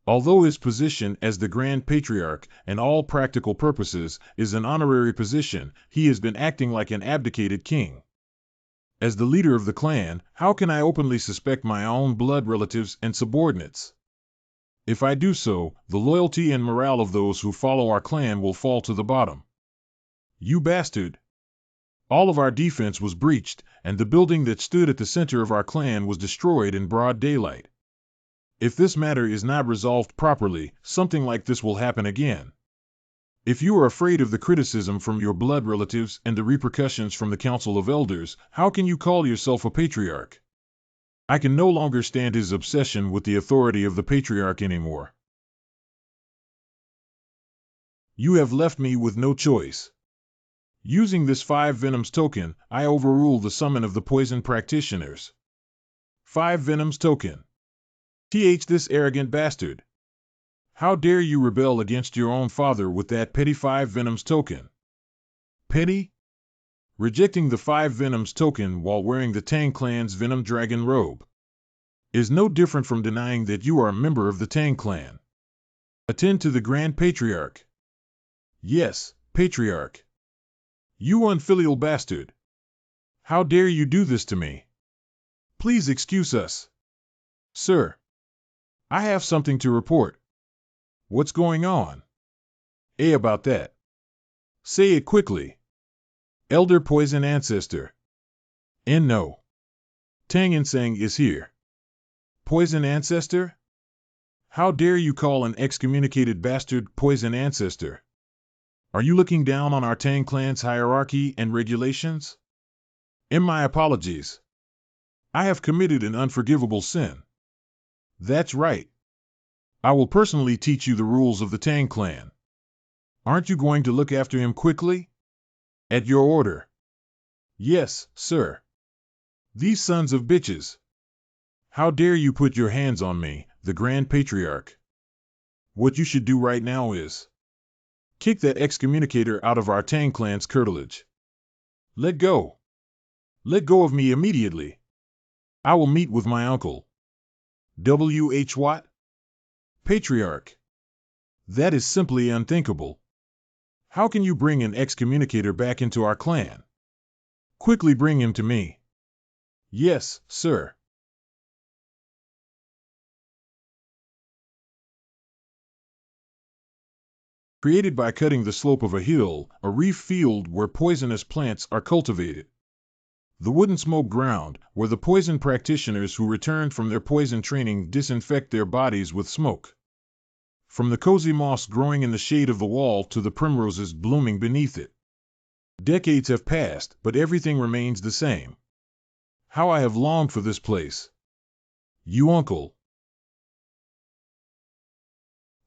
Although his position as the Grand Patriarch, in all practical purposes, is an honorary position, he has been acting like an abdicated king. As the leader of the clan, how can I openly suspect my own blood relatives and subordinates? If I do so, the loyalty and morale of those who follow our clan will fall to the bottom. You bastard! All of our defense was breached, and the building that stood at the center of our clan was destroyed in broad daylight. If this matter is not resolved properly, something like this will happen again. If you are afraid of the criticism from your blood relatives and the repercussions from the Council of Elders, how can you call yourself a patriarch? I can no longer stand his obsession with the authority of the patriarch anymore. You have left me with no choice. Using this 5 Venoms token, I overrule the summon of the poison practitioners. 5 Venoms token. This arrogant bastard. How dare you rebel against your own father with that petty 5 Venoms token? Petty? Rejecting the 5 Venoms token while wearing the Tang clan's Venom Dragon robe is no different from denying that you are a member of the Tang clan. Attend to the Grand Patriarch. Yes, Patriarch. You unfilial bastard. How dare you do this to me? Please excuse us. Sir. I have something to report. What's going on? About that. Say it quickly. Elder Poison Ancestor. No. Tang Insang is here. Poison Ancestor? How dare you call an excommunicated bastard Poison Ancestor? Are you looking down on our Tang clan's hierarchy and regulations? My apologies. I have committed an unforgivable sin. That's right. I will personally teach you the rules of the Tang clan. Aren't you going to look after him quickly? At your order. Yes, sir. These sons of bitches. How dare you put your hands on me, the Grand Patriarch? What you should do right now is kick that excommunicator out of our Tang clan's curtilage. Let go. Let go of me immediately. I will meet with my uncle. W.H. Watt? Patriarch. That is simply unthinkable. How can you bring an excommunicator back into our clan? Quickly bring him to me. Yes, sir. Created by cutting the slope of a hill, a reef field where poisonous plants are cultivated. The wooden smoke ground, where the poison practitioners who returned from their poison training disinfect their bodies with smoke. From the cozy moss growing in the shade of the wall to the primroses blooming beneath it. Decades have passed, but everything remains the same. How I have longed for this place. You uncle.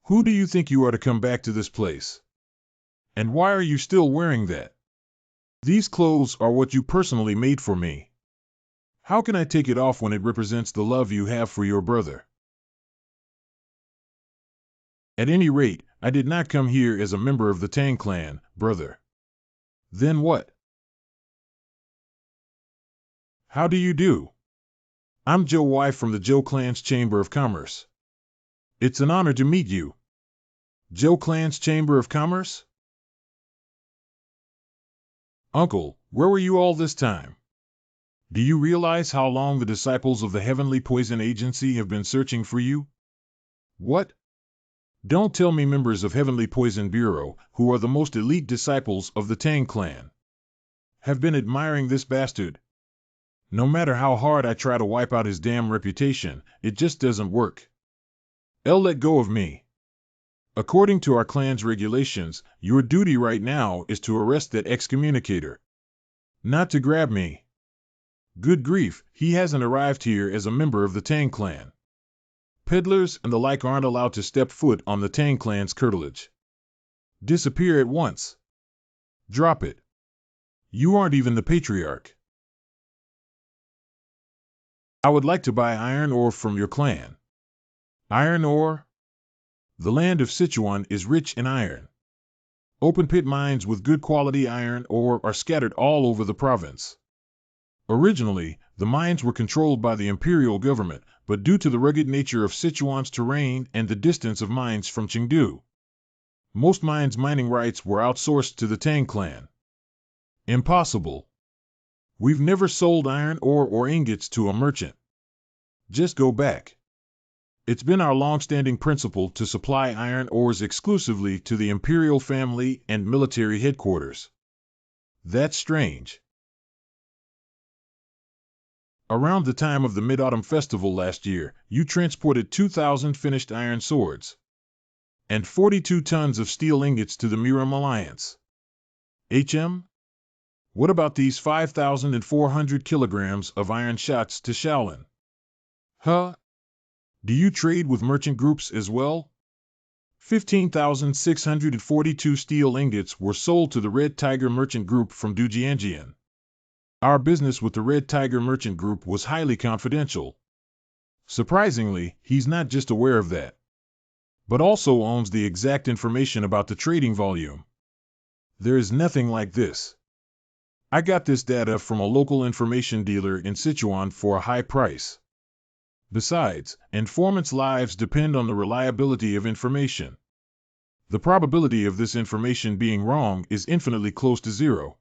Who do you think you are to come back to this place? And why are you still wearing that? These clothes are what you personally made for me. How can I take it off when it represents the love you have for your brother? At any rate, I did not come here as a member of the Tang clan, brother. Then what? How do you do? I'm Joe Y from the Joe clan's Chamber of Commerce. It's an honor to meet you. Joe clan's Chamber of Commerce? Uncle, where were you all this time? Do you realize how long the disciples of the Heavenly Poison Agency have been searching for you? What? Don't tell me members of Heavenly Poison Bureau, who are the most elite disciples of the Tang clan, have been admiring this bastard. No matter how hard I try to wipe out his damn reputation, it just doesn't work. Let go of me. According to our clan's regulations, your duty right now is to arrest that excommunicator. Not to grab me. Good grief, he hasn't arrived here as a member of the Tang clan. Peddlers and the like aren't allowed to step foot on the Tang clan's curtilage. Disappear at once. Drop it. You aren't even the patriarch. I would like to buy iron ore from your clan. Iron ore? The land of Sichuan is rich in iron. Open-pit mines with good quality iron ore are scattered all over the province. Originally, the mines were controlled by the imperial government, but due to the rugged nature of Sichuan's terrain and the distance of mines from Chengdu, most mines' mining rights were outsourced to the Tang clan. Impossible. We've never sold iron ore or ingots to a merchant. Just go back. It's been our long-standing principle to supply iron ores exclusively to the imperial family and military headquarters. That's strange. Around the time of the Mid-Autumn Festival last year, you transported 2,000 finished iron swords and 42 tons of steel ingots to the Miram Alliance. What about these 5,400 kilograms of iron shots to Shaolin? Huh? Do you trade with merchant groups as well? 15,642 steel ingots were sold to the Red Tiger Merchant Group from Dujianjian. Our business with the Red Tiger Merchant Group was highly confidential. Surprisingly, he's not just aware of that, but also owns the exact information about the trading volume. There is nothing like this. I got this data from a local information dealer in Sichuan for a high price. Besides, informants' lives depend on the reliability of information. The probability of this information being wrong is infinitely close to zero.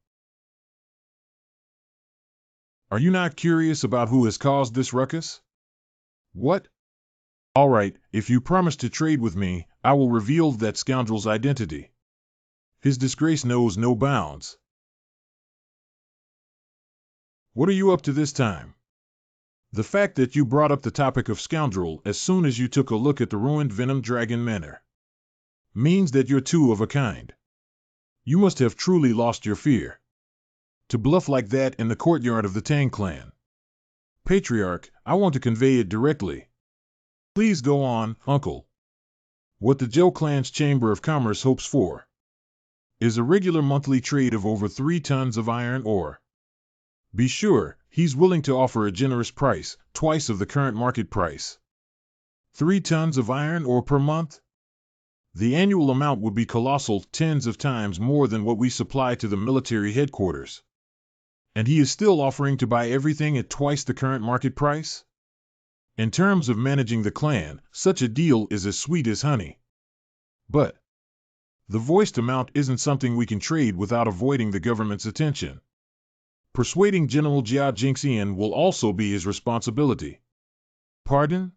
Are you not curious about who has caused this ruckus? What? All right, if you promise to trade with me, I will reveal that scoundrel's identity. His disgrace knows no bounds. What are you up to this time? The fact that you brought up the topic of scoundrel as soon as you took a look at the ruined Venom Dragon Manor means that you're two of a kind. You must have truly lost your fear. To bluff like that in the courtyard of the Tang clan. Patriarch, I want to convey it directly. Please go on, uncle. What the Zhou clan's Chamber of Commerce hopes for is a regular monthly trade of over 3 tons of iron ore. Be sure, he's willing to offer a generous price, twice of the current market price. 3 tons of iron ore per month? The annual amount would be colossal, tens of times more than what we supply to the military headquarters. And he is still offering to buy everything at twice the current market price? In terms of managing the clan, such a deal is as sweet as honey. But the voiced amount isn't something we can trade without avoiding the government's attention. Persuading General Jia Jingxian will also be his responsibility. Pardon?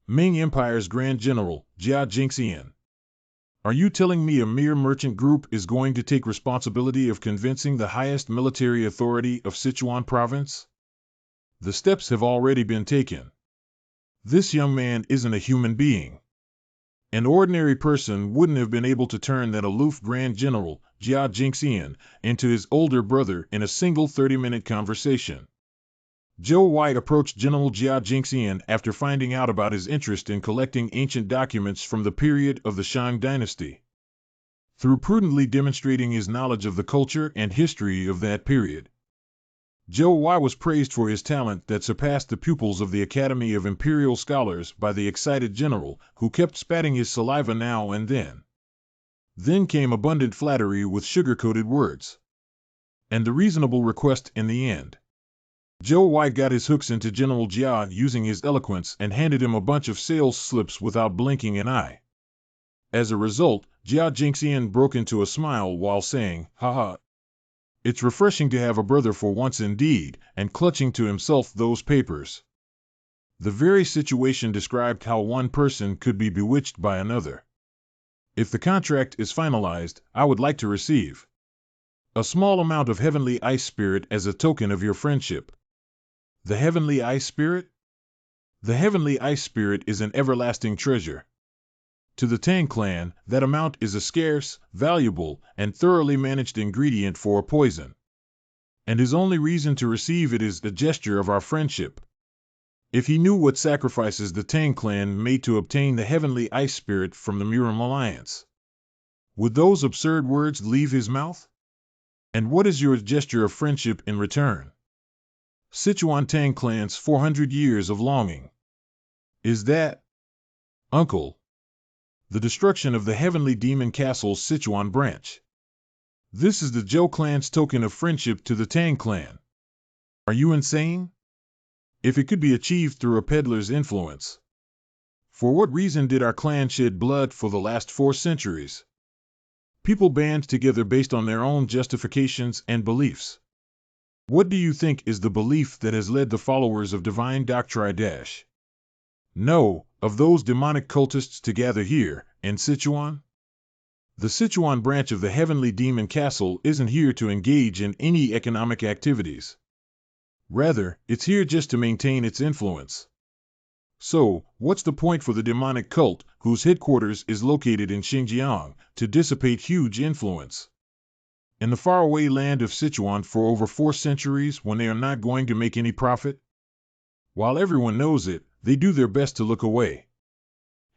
Ming Empire's Grand General, Jia Jingxian. Are you telling me a mere merchant group is going to take responsibility of convincing the highest military authority of Sichuan province? The steps have already been taken. This young man isn't a human being. An ordinary person wouldn't have been able to turn that aloof Grand General, Jia Jingxian, into his older brother in a single 30-minute conversation. Zhou Wai approached General Jia Jingxian after finding out about his interest in collecting ancient documents from the period of the Shang dynasty. Through prudently demonstrating his knowledge of the culture and history of that period, Zhou Wai was praised for his talent that surpassed the pupils of the Academy of Imperial Scholars by the excited general, who kept spatting his saliva now and then. Then came abundant flattery with sugar-coated words. And the reasonable request in the end. Zhou Wai got his hooks into General Jia using his eloquence and handed him a bunch of sales slips without blinking an eye. As a result, Jia Jingxian broke into a smile while saying, "Haha. It's refreshing to have a brother for once indeed," and clutching to himself those papers. The very situation described how one person could be bewitched by another. If the contract is finalized, I would like to receive a small amount of heavenly ice spirit as a token of your friendship. The heavenly ice spirit? The heavenly ice spirit is an everlasting treasure. To the Tang clan, that amount is a scarce, valuable, and thoroughly managed ingredient for a poison. And his only reason to receive it is a gesture of our friendship. If he knew what sacrifices the Tang clan made to obtain the heavenly ice spirit from the Murim Alliance, would those absurd words leave his mouth? And what is your gesture of friendship in return? Sichuan Tang clan's 400 years of longing. Is that, uncle, the destruction of the heavenly demon castle's Sichuan branch? This is the Zhou clan's token of friendship to the Tang clan. Are you insane? If it could be achieved through a peddler's influence. For what reason did our clan shed blood for the last 4 centuries? People band together based on their own justifications and beliefs. What do you think is the belief that has led the followers of Divine Doctrine Dash? No, of those demonic cultists to gather here, in Sichuan? The Sichuan branch of the Heavenly Demon Castle isn't here to engage in any economic activities. Rather, it's here just to maintain its influence. So, what's the point for the demonic cult, whose headquarters is located in Xinjiang, to dissipate huge influence in the faraway land of Sichuan for over 4 centuries when they are not going to make any profit? While everyone knows it, they do their best to look away.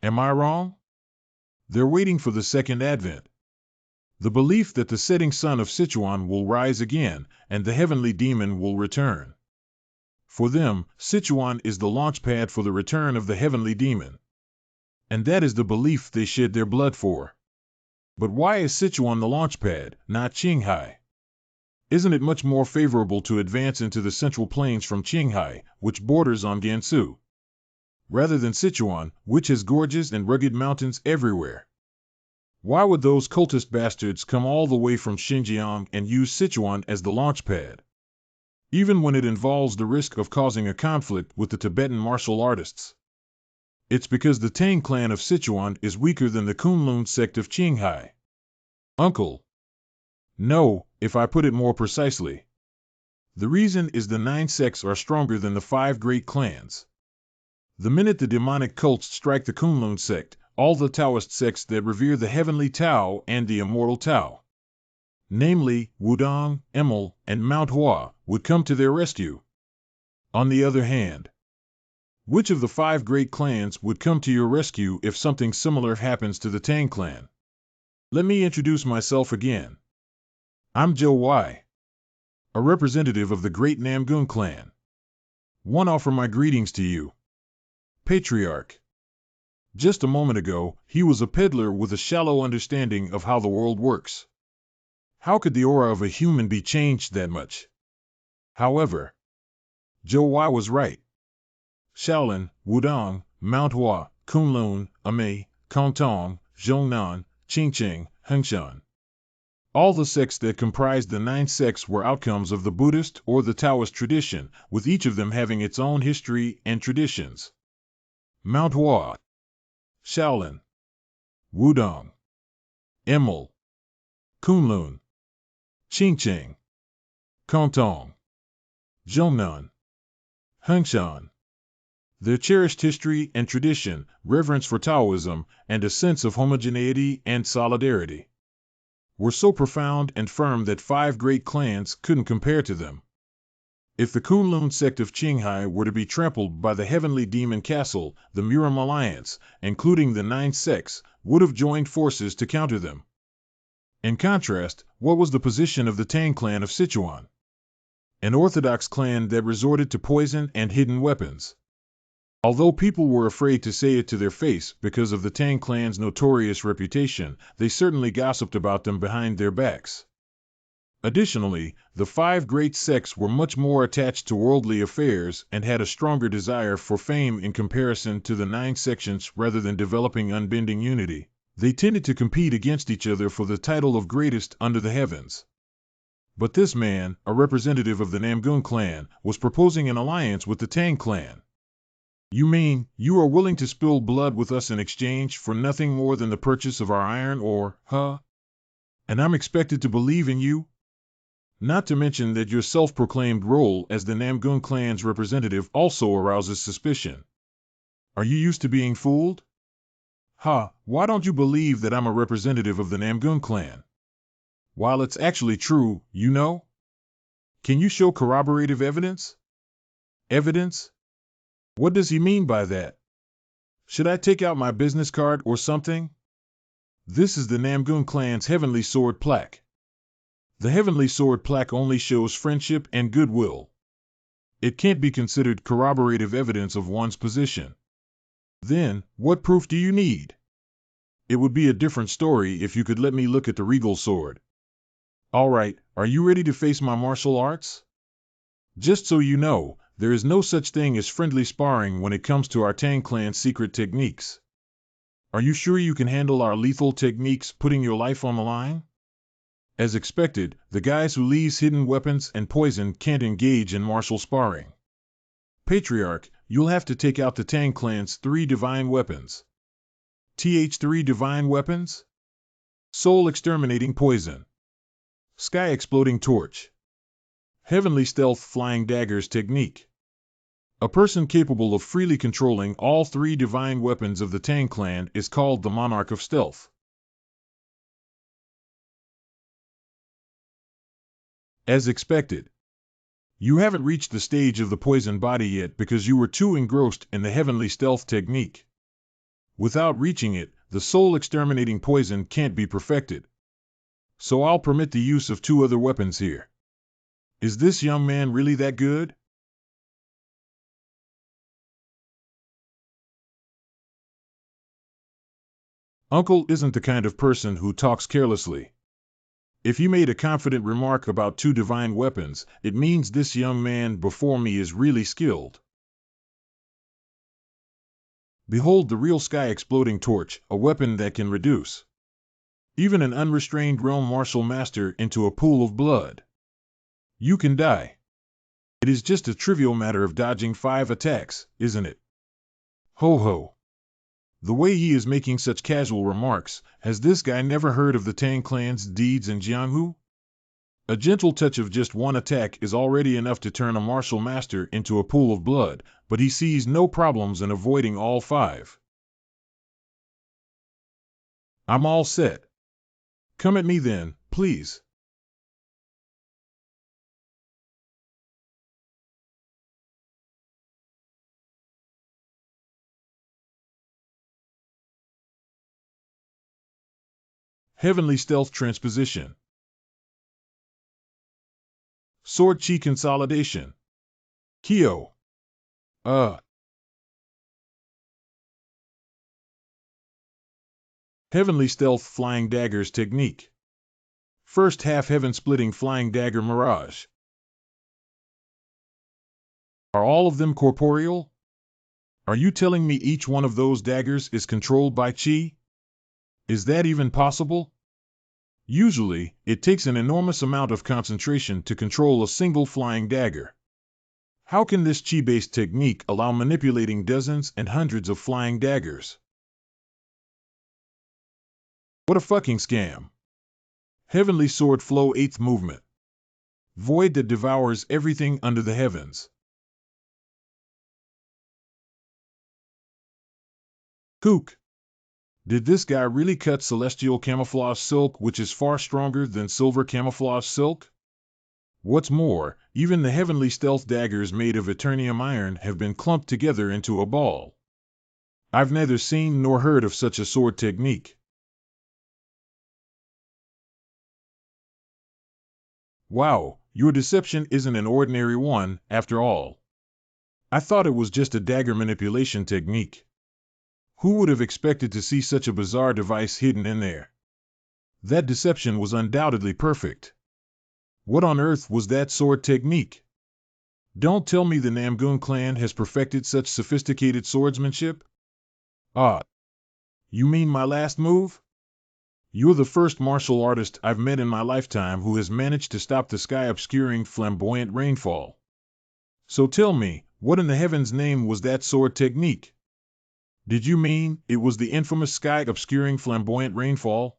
Am I wrong? They're waiting for the second advent. The belief that the setting sun of Sichuan will rise again, and the heavenly demon will return. For them, Sichuan is the launch pad for the return of the heavenly demon. And that is the belief they shed their blood for. But why is Sichuan the launch pad, not Qinghai? Isn't it much more favorable to advance into the central plains from Qinghai, which borders on Gansu, rather than Sichuan, which has gorges and rugged mountains everywhere? Why would those cultist bastards come all the way from Xinjiang and use Sichuan as the launch pad, even when it involves the risk of causing a conflict with the Tibetan martial artists? It's because the Tang clan of Sichuan is weaker than the Kunlun sect of Qinghai. Uncle. No, if I put it more precisely. The reason is the 9 sects are stronger than the 5 great clans. The minute the demonic cults strike the Kunlun sect, all the Taoist sects that revere the heavenly Tao and the immortal Tao, namely Wudong, Emil, and Mount Hua, would come to their rescue. On the other hand, which of the 5 great clans would come to your rescue if something similar happens to the Tang clan? Let me introduce myself again. I'm Zhou Wai, a representative of the great Namgun clan. One offer my greetings to you, Patriarch. Just a moment ago, he was a peddler with a shallow understanding of how the world works. How could the aura of a human be changed that much? However, Zhou Wai was right. Shaolin, Wudong, Mount Hua, Kunlun, Amei, Kongtong, Zhongnan, Qingqing, Hengshan. All the sects that comprised the 9 sects were outcomes of the Buddhist or the Taoist tradition, with each of them having its own history and traditions. Mount Hua, Shaolin, Wudong, Emil, Kunlun, Qingqing, Kongtong, Zhongnan, Hengshan. Their cherished history and tradition, reverence for Taoism, and a sense of homogeneity and solidarity were so profound and firm that 5 great clans couldn't compare to them. If the Kunlun sect of Qinghai were to be trampled by the heavenly demon castle, the Murim Alliance, including the 9 sects, would have joined forces to counter them. In contrast, what was the position of the Tang clan of Sichuan? An orthodox clan that resorted to poison and hidden weapons. Although people were afraid to say it to their face because of the Tang clan's notorious reputation, they certainly gossiped about them behind their backs. Additionally, the 5 great sects were much more attached to worldly affairs and had a stronger desire for fame in comparison to the 9 sections rather than developing unbending unity. They tended to compete against each other for the title of greatest under the heavens. But this man, a representative of the Namgun clan, was proposing an alliance with the Tang clan. You mean, you are willing to spill blood with us in exchange for nothing more than the purchase of our iron ore, huh? And I'm expected to believe in you? Not to mention that your self-proclaimed role as the Namgun clan's representative also arouses suspicion. Are you used to being fooled? Why don't you believe that I'm a representative of the Namgun clan? While it's actually true, you know? Can you show corroborative evidence? Evidence? What does he mean by that? Should I take out my business card or something? This is the Namgun clan's Heavenly Sword plaque. The Heavenly Sword plaque only shows friendship and goodwill. It can't be considered corroborative evidence of one's position. Then, what proof do you need? It would be a different story if you could let me look at the regal sword. All right, are you ready to face my martial arts? Just so you know, there is no such thing as friendly sparring when it comes to our Tang clan's secret techniques. Are you sure you can handle our lethal techniques putting your life on the line? As expected, the guys who leave hidden weapons and poison can't engage in martial sparring. Patriarch, you'll have to take out the Tang clan's 3 divine weapons. 3 divine weapons? Soul exterminating poison. Sky exploding torch. Heavenly stealth flying daggers technique. A person capable of freely controlling all 3 divine weapons of the Tang clan is called the Monarch of Stealth. As expected, you haven't reached the stage of the poison body yet because you were too engrossed in the heavenly stealth technique. Without reaching it, the soul-exterminating poison can't be perfected. So I'll permit the use of 2 other weapons here. Is this young man really that good? Uncle isn't the kind of person who talks carelessly. If he made a confident remark about 2 divine weapons, it means this young man before me is really skilled. Behold the real sky-exploding torch, a weapon that can reduce even an unrestrained realm martial master into a pool of blood. You can die. It is just a trivial matter of dodging 5 attacks, isn't it? Ho ho. The way he is making such casual remarks, has this guy never heard of the Tang clan's deeds in Jianghu? A gentle touch of just 1 attack is already enough to turn a martial master into a pool of blood, but he sees no problems in avoiding all 5. I'm all set. Come at me then, please. Heavenly Stealth Transposition. Sword Chi Consolidation. Kyo. Heavenly Stealth Flying Daggers Technique. First half heaven-splitting flying dagger mirage. Are all of them corporeal? Are you telling me each one of those daggers is controlled by chi? Is that even possible? Usually, it takes an enormous amount of concentration to control a single flying dagger. How can this chi-based technique allow manipulating dozens and hundreds of flying daggers? What a fucking scam. Heavenly Sword Flow 8th Movement. Void that devours everything under the heavens. Kook. Did this guy really cut celestial camouflage silk, which is far stronger than silver camouflage silk? What's more, even the heavenly stealth daggers made of eternium iron have been clumped together into a ball. I've neither seen nor heard of such a sword technique. Wow, your deception isn't an ordinary one, after all. I thought it was just a dagger manipulation technique. Who would have expected to see such a bizarre device hidden in there? That deception was undoubtedly perfect. What on earth was that sword technique? Don't tell me the Namgun clan has perfected such sophisticated swordsmanship? Ah, you mean my last move? You're the first martial artist I've met in my lifetime who has managed to stop the sky-obscuring flamboyant rainfall. So tell me, what in the heaven's name was that sword technique? Did you mean it was the infamous sky-obscuring flamboyant rainfall?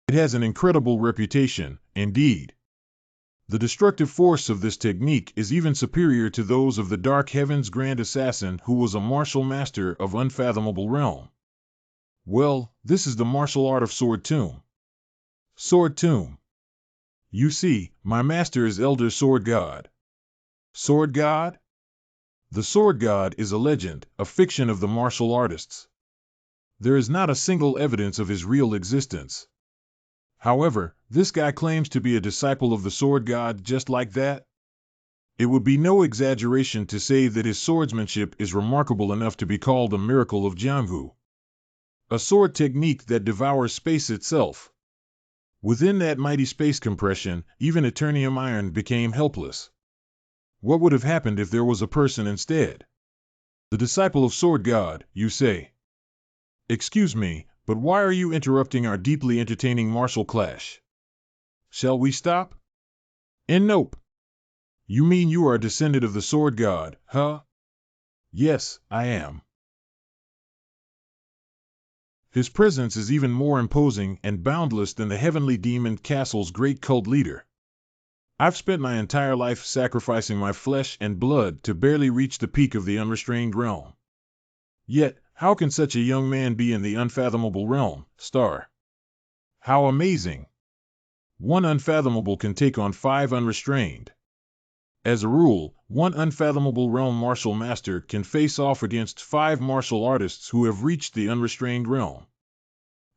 It has an incredible reputation, indeed. The destructive force of this technique is even superior to those of the Dark Heaven's Grand Assassin, who was a martial master of unfathomable realm. Well, this is the martial art of Sword Tomb. Sword Tomb. You see, my master is Elder Sword God. Sword God? The Sword God is a legend, a fiction of the martial artists. There is not a single evidence of his real existence. However, this guy claims to be a disciple of the Sword God just like that. It would be no exaggeration to say that his swordsmanship is remarkable enough to be called a miracle of Jianghu. A sword technique that devours space itself. Within that mighty space compression, even eternium iron became helpless. What would have happened if there was a person instead? The disciple of Sword God, you say? Excuse me, but why are you interrupting our deeply entertaining martial clash? Shall we stop? And nope. You mean you are a descendant of the Sword God, huh? Yes, I am. His presence is even more imposing and boundless than the heavenly demon castle's great cult leader. I've spent my entire life sacrificing my flesh and blood to barely reach the peak of the unrestrained realm. Yet, how can such a young man be in the unfathomable realm, star? How amazing! One unfathomable can take on 5 unrestrained. As a rule, one unfathomable realm martial master can face off against 5 martial artists who have reached the unrestrained realm.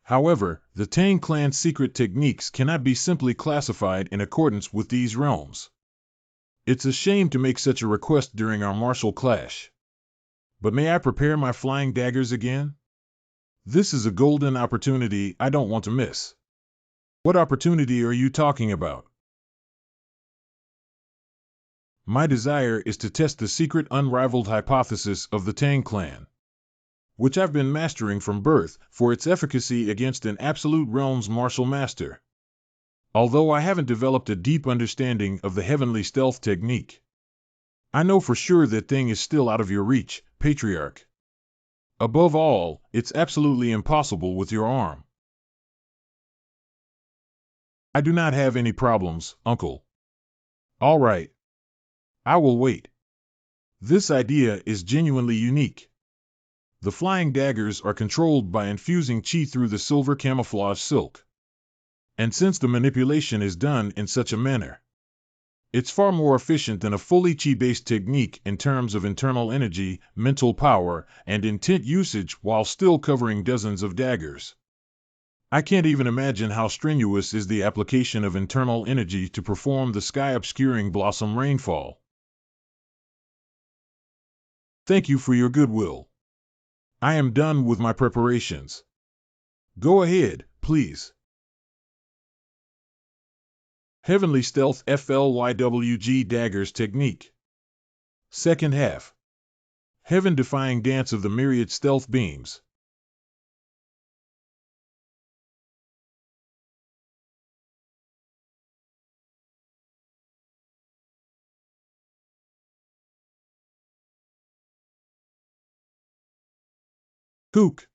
However, the Tang clan's secret techniques cannot be simply classified in accordance with these realms. It's a shame to make such a request during our martial clash. But may I prepare my flying daggers again? This is a golden opportunity I don't want to miss. What opportunity are you talking about? My desire is to test the secret unrivaled hypothesis of the Tang clan, which I've been mastering from birth for its efficacy against an absolute realm's martial master. Although I haven't developed a deep understanding of the heavenly stealth technique, I know for sure that thing is still out of your reach, Patriarch. Above all, it's absolutely impossible with your arm. I do not have any problems, Uncle. All right. I will wait. This idea is genuinely unique. The flying daggers are controlled by infusing qi through the silver camouflage silk. And since the manipulation is done in such a manner, it's far more efficient than a fully qi-based technique in terms of internal energy, mental power, and intent usage while still covering dozens of daggers. I can't even imagine how strenuous is the application of internal energy to perform the sky-obscuring blossom rainfall. Thank you for your goodwill. I am done with my preparations. Go ahead, please. Heavenly Stealth FLYWG Daggers Technique. Second half. Heaven-defying dance of the myriad stealth beams. Kook.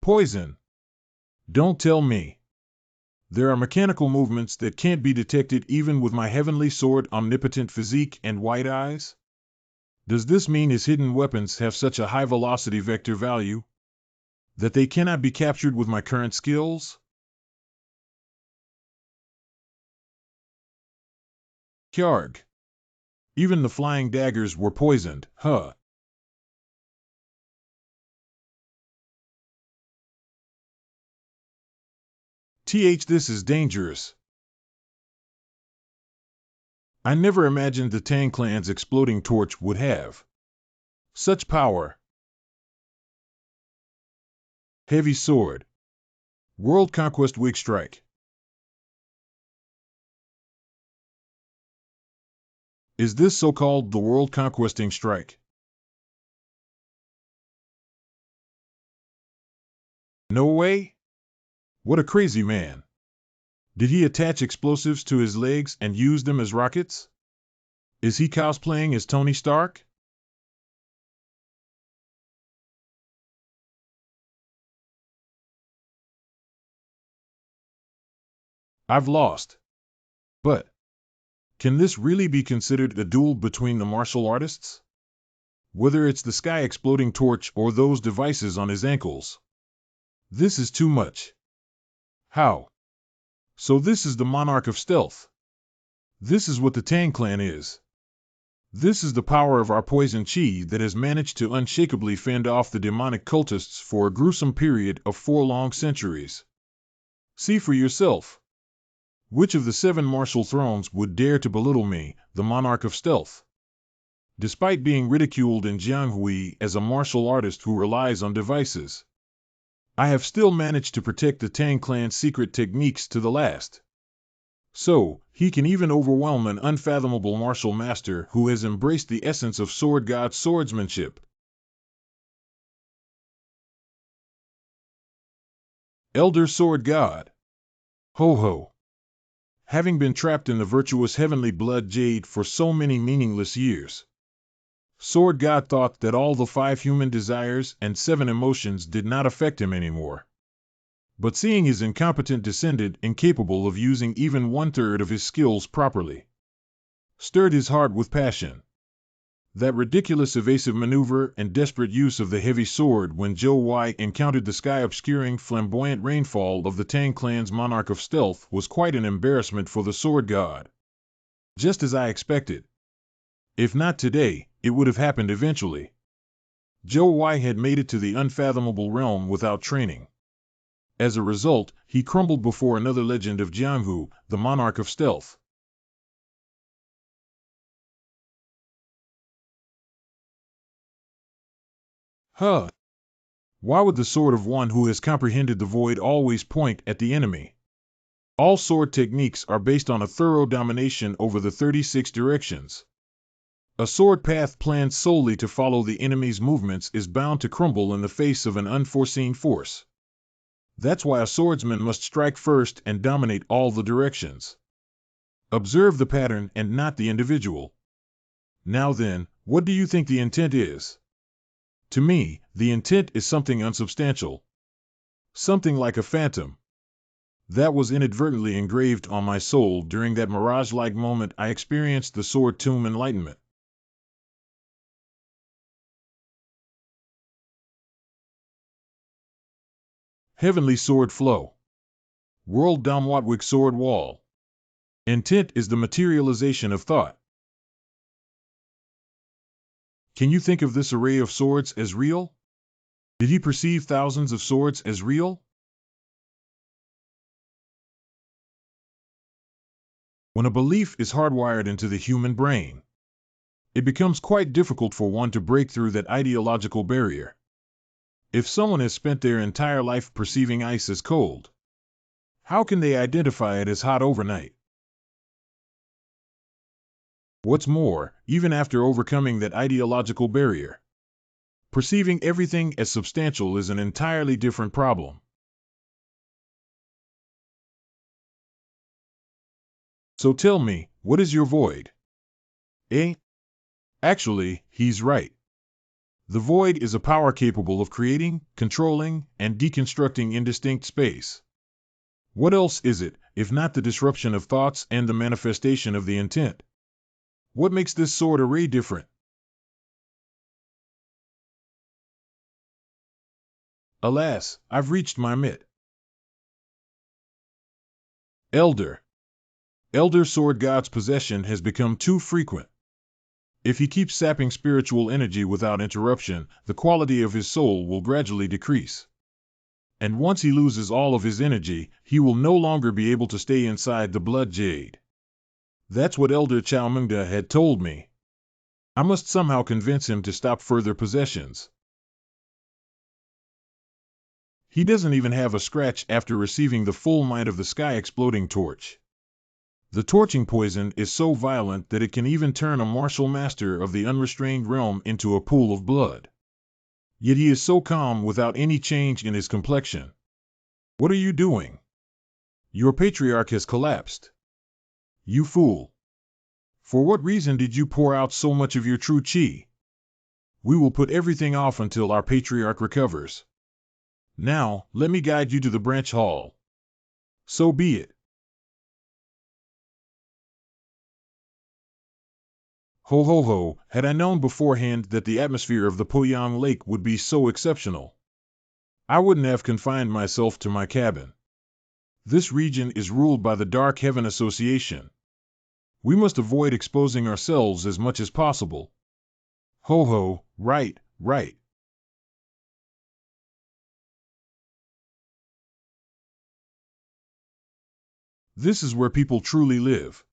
Poison. Don't tell me. There are mechanical movements that can't be detected even with my heavenly sword omnipotent physique and white eyes? Does this mean his hidden weapons have such a high velocity vector value that they cannot be captured with my current skills? Kyarg. Even the flying daggers were poisoned, huh? This is dangerous. I never imagined the Tang clan's exploding torch would have such power. Heavy sword. World Conquest Wig Strike. Is this so-called the World Conquesting Strike? No way? What a crazy man. Did he attach explosives to his legs and use them as rockets? Is he cosplaying as Tony Stark? I've lost. But can this really be considered a duel between the martial artists? Whether it's the sky exploding torch or those devices on his ankles. This is too much. How? So this is the monarch of stealth. This is what the Tang clan is. This is the power of our poison chi that has managed to unshakably fend off the demonic cultists for a gruesome period of 4 long centuries. See for yourself. Which of the 7 martial thrones would dare to belittle me, the monarch of stealth? Despite being ridiculed in Jianghui as a martial artist who relies on devices, I have still managed to protect the Tang clan's secret techniques to the last. So, he can even overwhelm an unfathomable martial master who has embraced the essence of sword god swordsmanship. Elder Sword God. Ho ho. Having been trapped in the virtuous heavenly blood jade for so many meaningless years, Sword God thought that all the 5 human desires and 7 emotions did not affect him anymore. But seeing his incompetent descendant incapable of using even 1/3 of his skills properly, stirred his heart with passion. That ridiculous evasive maneuver and desperate use of the heavy sword when Zhou Wai encountered the sky-obscuring flamboyant rainfall of the Tang clan's monarch of stealth was quite an embarrassment for the sword god. Just as I expected. If not today, it would have happened eventually. Joe Y had made it to the unfathomable realm without training. As a result, he crumbled before another legend of Jianghu, the monarch of stealth. Huh. Why would the sword of one who has comprehended the void always point at the enemy? All sword techniques are based on a thorough domination over the 36 directions. A sword path planned solely to follow the enemy's movements is bound to crumble in the face of an unforeseen force. That's why a swordsman must strike first and dominate all the directions. Observe the pattern and not the individual. Now then, what do you think the intent is? To me, the intent is something unsubstantial. Something like a phantom. That was inadvertently engraved on my soul during that mirage-like moment I experienced the sword tomb enlightenment. Heavenly sword flow. World Damwatwik sword wall. Intent is the materialization of thought. Can you think of this array of swords as real? Did he perceive thousands of swords as real? When a belief is hardwired into the human brain, it becomes quite difficult for one to break through that ideological barrier. If someone has spent their entire life perceiving ice as cold, how can they identify it as hot overnight? What's more, even after overcoming that ideological barrier, perceiving everything as substantial is an entirely different problem. So tell me, what is your void? Eh? Actually, he's right. The void is a power capable of creating, controlling, and deconstructing indistinct space. What else is it, if not the disruption of thoughts and the manifestation of the intent? What makes this sword array different? Alas, I've reached my mit. Elder. Elder Sword God's possession has become too frequent. If he keeps sapping spiritual energy without interruption, the quality of his soul will gradually decrease. And once he loses all of his energy, he will no longer be able to stay inside the blood jade. That's what Elder Chaomungda had told me. I must somehow convince him to stop further possessions. He doesn't even have a scratch after receiving the full might of the sky exploding torch. The torching poison is so violent that it can even turn a martial master of the unrestrained realm into a pool of blood. Yet he is so calm without any change in his complexion. What are you doing? Your patriarch has collapsed. You fool. For what reason did you pour out so much of your true chi? We will put everything off until our patriarch recovers. Now, let me guide you to the branch hall. So be it. Ho ho ho, had I known beforehand that the atmosphere of the Poyang Lake would be so exceptional, I wouldn't have confined myself to my cabin. This region is ruled by the Dark Heaven Association. We must avoid exposing ourselves as much as possible. Ho ho, right, right. This is where people truly live.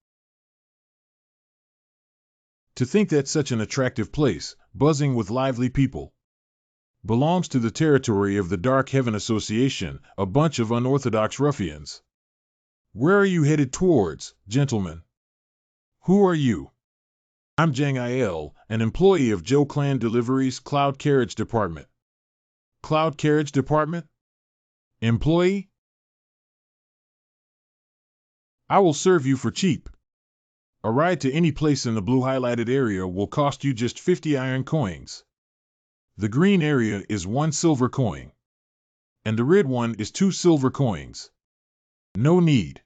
To think that such an attractive place, buzzing with lively people, belongs to the territory of the Dark Heaven Association, a bunch of unorthodox ruffians. Where are you headed towards, gentlemen? Who are you? I'm Jang Il, an employee of Joe Clan Deliveries Cloud Carriage Department. Cloud Carriage Department? Employee? I will serve you for cheap. A ride to any place in the blue highlighted area will cost you just 50 iron coins. The green area is 1 silver coin. And the red one is 2 silver coins. No need.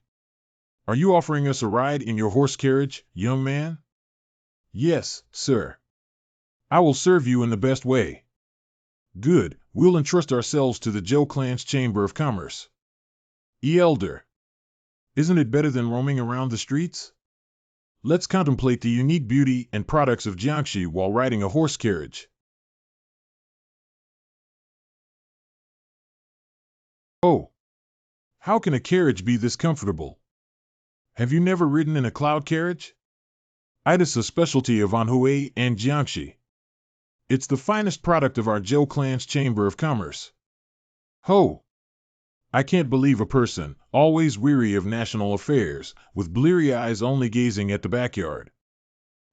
Are you offering us a ride in your horse carriage, young man? Yes, sir. I will serve you in the best way. Good, we'll entrust ourselves to the Joe Clan's Chamber of Commerce. Elder. Isn't it better than roaming around the streets? Let's contemplate the unique beauty and products of Jiangxi while riding a horse carriage. Oh, how can a carriage be this comfortable? Have you never ridden in a cloud carriage? It is a specialty of Anhui and Jiangxi. It's the finest product of our Zhou clan's Chamber of Commerce. Ho! I can't believe a person, always weary of national affairs, with bleary eyes only gazing at the backyard.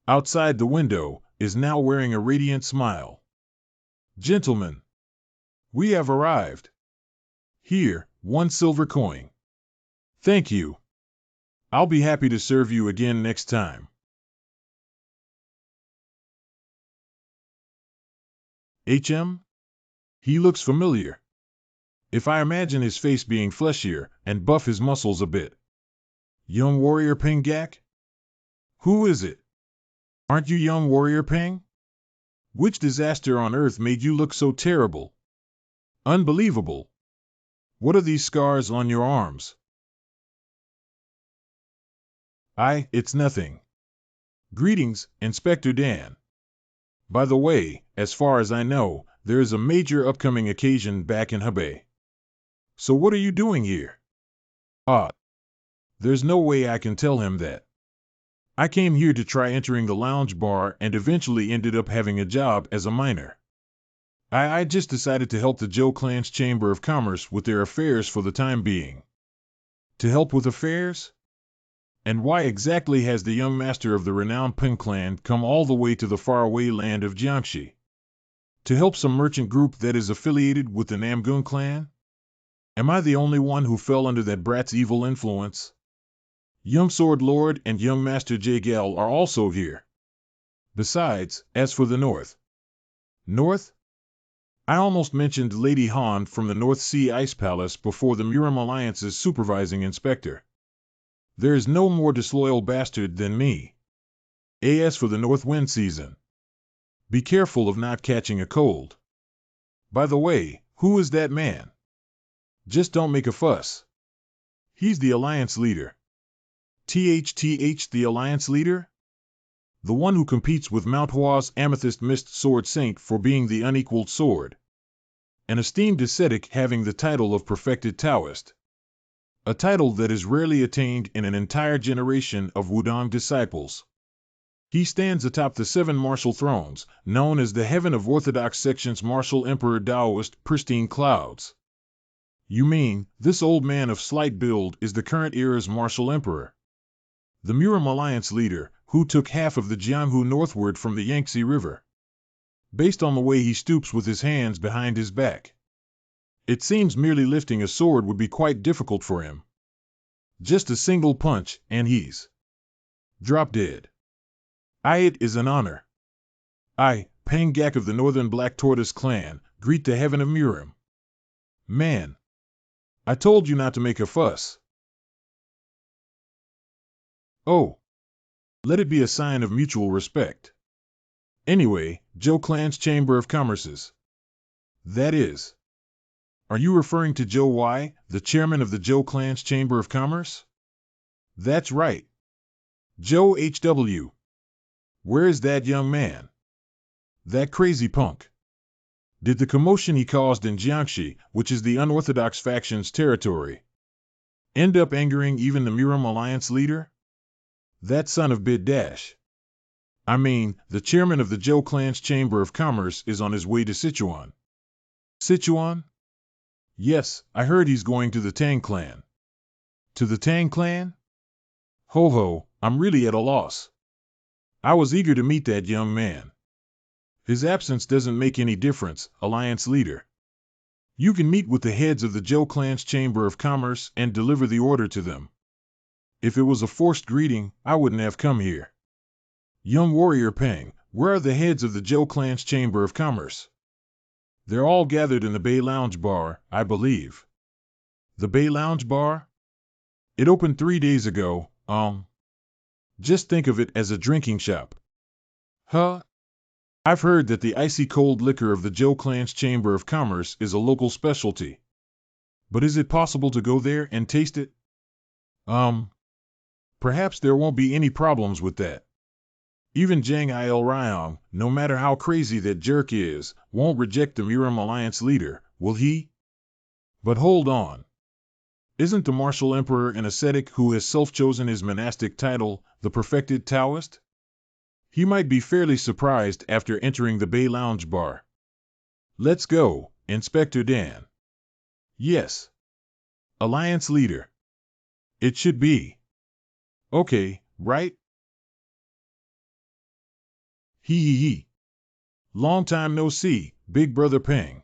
Outside the window, is now wearing a radiant smile. Gentlemen, we have arrived. Here, 1 silver coin. Thank you. I'll be happy to serve you again next time. HM? He looks familiar. If I imagine his face being fleshier and buff his muscles a bit. Young warrior Peng Gak? Who is it? Aren't you young warrior Peng? Which disaster on earth made you look so terrible? Unbelievable. What are these scars on your arms? It's nothing. Greetings, Inspector Dan. By the way, as far as I know, there is a major upcoming occasion back in Hebei. So what are you doing here? There's no way I can tell him that. I came here to try entering the lounge bar and eventually ended up having a job as a miner. I just decided to help the Zhou clan's Chamber of Commerce with their affairs for the time being. To help with affairs? And why exactly has the young master of the renowned Peng clan come all the way to the faraway land of Jiangxi? To help some merchant group that is affiliated with the Namgun clan? Am I the only one who fell under that brat's evil influence? Young Sword Lord and young Master Jagal are also here. Besides, as for the North. North? I almost mentioned Lady Han from the North Sea Ice Palace before the Murim Alliance's supervising inspector. There is no more disloyal bastard than me. As for the North Wind season. Be careful of not catching a cold. By the way, who is that man? Just don't make a fuss. He's the Alliance leader. The Alliance leader? The one who competes with Mount Hua's Amethyst Mist Sword Saint for being the unequaled sword. An esteemed ascetic having the title of Perfected Taoist. A title that is rarely attained in an entire generation of Wudong disciples. He stands atop the 7 martial thrones, known as the Heaven of Orthodox Section's Martial Emperor Taoist Pristine Clouds. You mean, this old man of slight build is the current era's martial emperor? The Murim Alliance leader, who took half of the Jianghu northward from the Yangtze River. Based on the way he stoops with his hands behind his back. It seems merely lifting a sword would be quite difficult for him. Just a single punch, and he's drop dead. It is an honor. I, Peng Gak of the Northern Black Tortoise clan, greet the Heaven of Murim. Man. I told you not to make a fuss. Oh. Let it be a sign of mutual respect. Anyway, Zhou clan's Chamber of Commerce's. That is. Are you referring to Zhou Y, the chairman of the Zhou clan's Chamber of Commerce? That's right. Zhou HW. Where is that young man? That crazy punk. Did the commotion he caused in Jiangxi, which is the unorthodox faction's territory, end up angering even the Murim Alliance leader? That son of Bid Dash. I mean, the chairman of the Zhou clan's Chamber of Commerce is on his way to Sichuan. Sichuan? Yes, I heard he's going to the Tang clan. To the Tang clan? Ho ho, I'm really at a loss. I was eager to meet that young man. His absence doesn't make any difference, Alliance leader. You can meet with the heads of the Zhou clan's Chamber of Commerce and deliver the order to them. If it was a forced greeting, I wouldn't have come here. Young warrior Peng, where are the heads of the Zhou clan's Chamber of Commerce? They're all gathered in the Bay Lounge Bar, I believe. The Bay Lounge Bar? It opened 3 days ago, Just think of it as a drinking shop. Huh? I've heard that the icy cold liquor of the Zhou clan's Chamber of Commerce is a local specialty. But is it possible to go there and taste it? Perhaps there won't be any problems with that. Even Zhang Il Ryong, no matter how crazy that jerk is, won't reject the Murim Alliance leader, will he? But hold on. Isn't the martial emperor an ascetic who has self-chosen his monastic title, the perfected Taoist? He might be fairly surprised after entering the Bay Lounge bar. Let's go, Inspector Dan. Yes. Alliance leader. It should be. Okay, right? Hee. Long time no see, Big Brother Peng.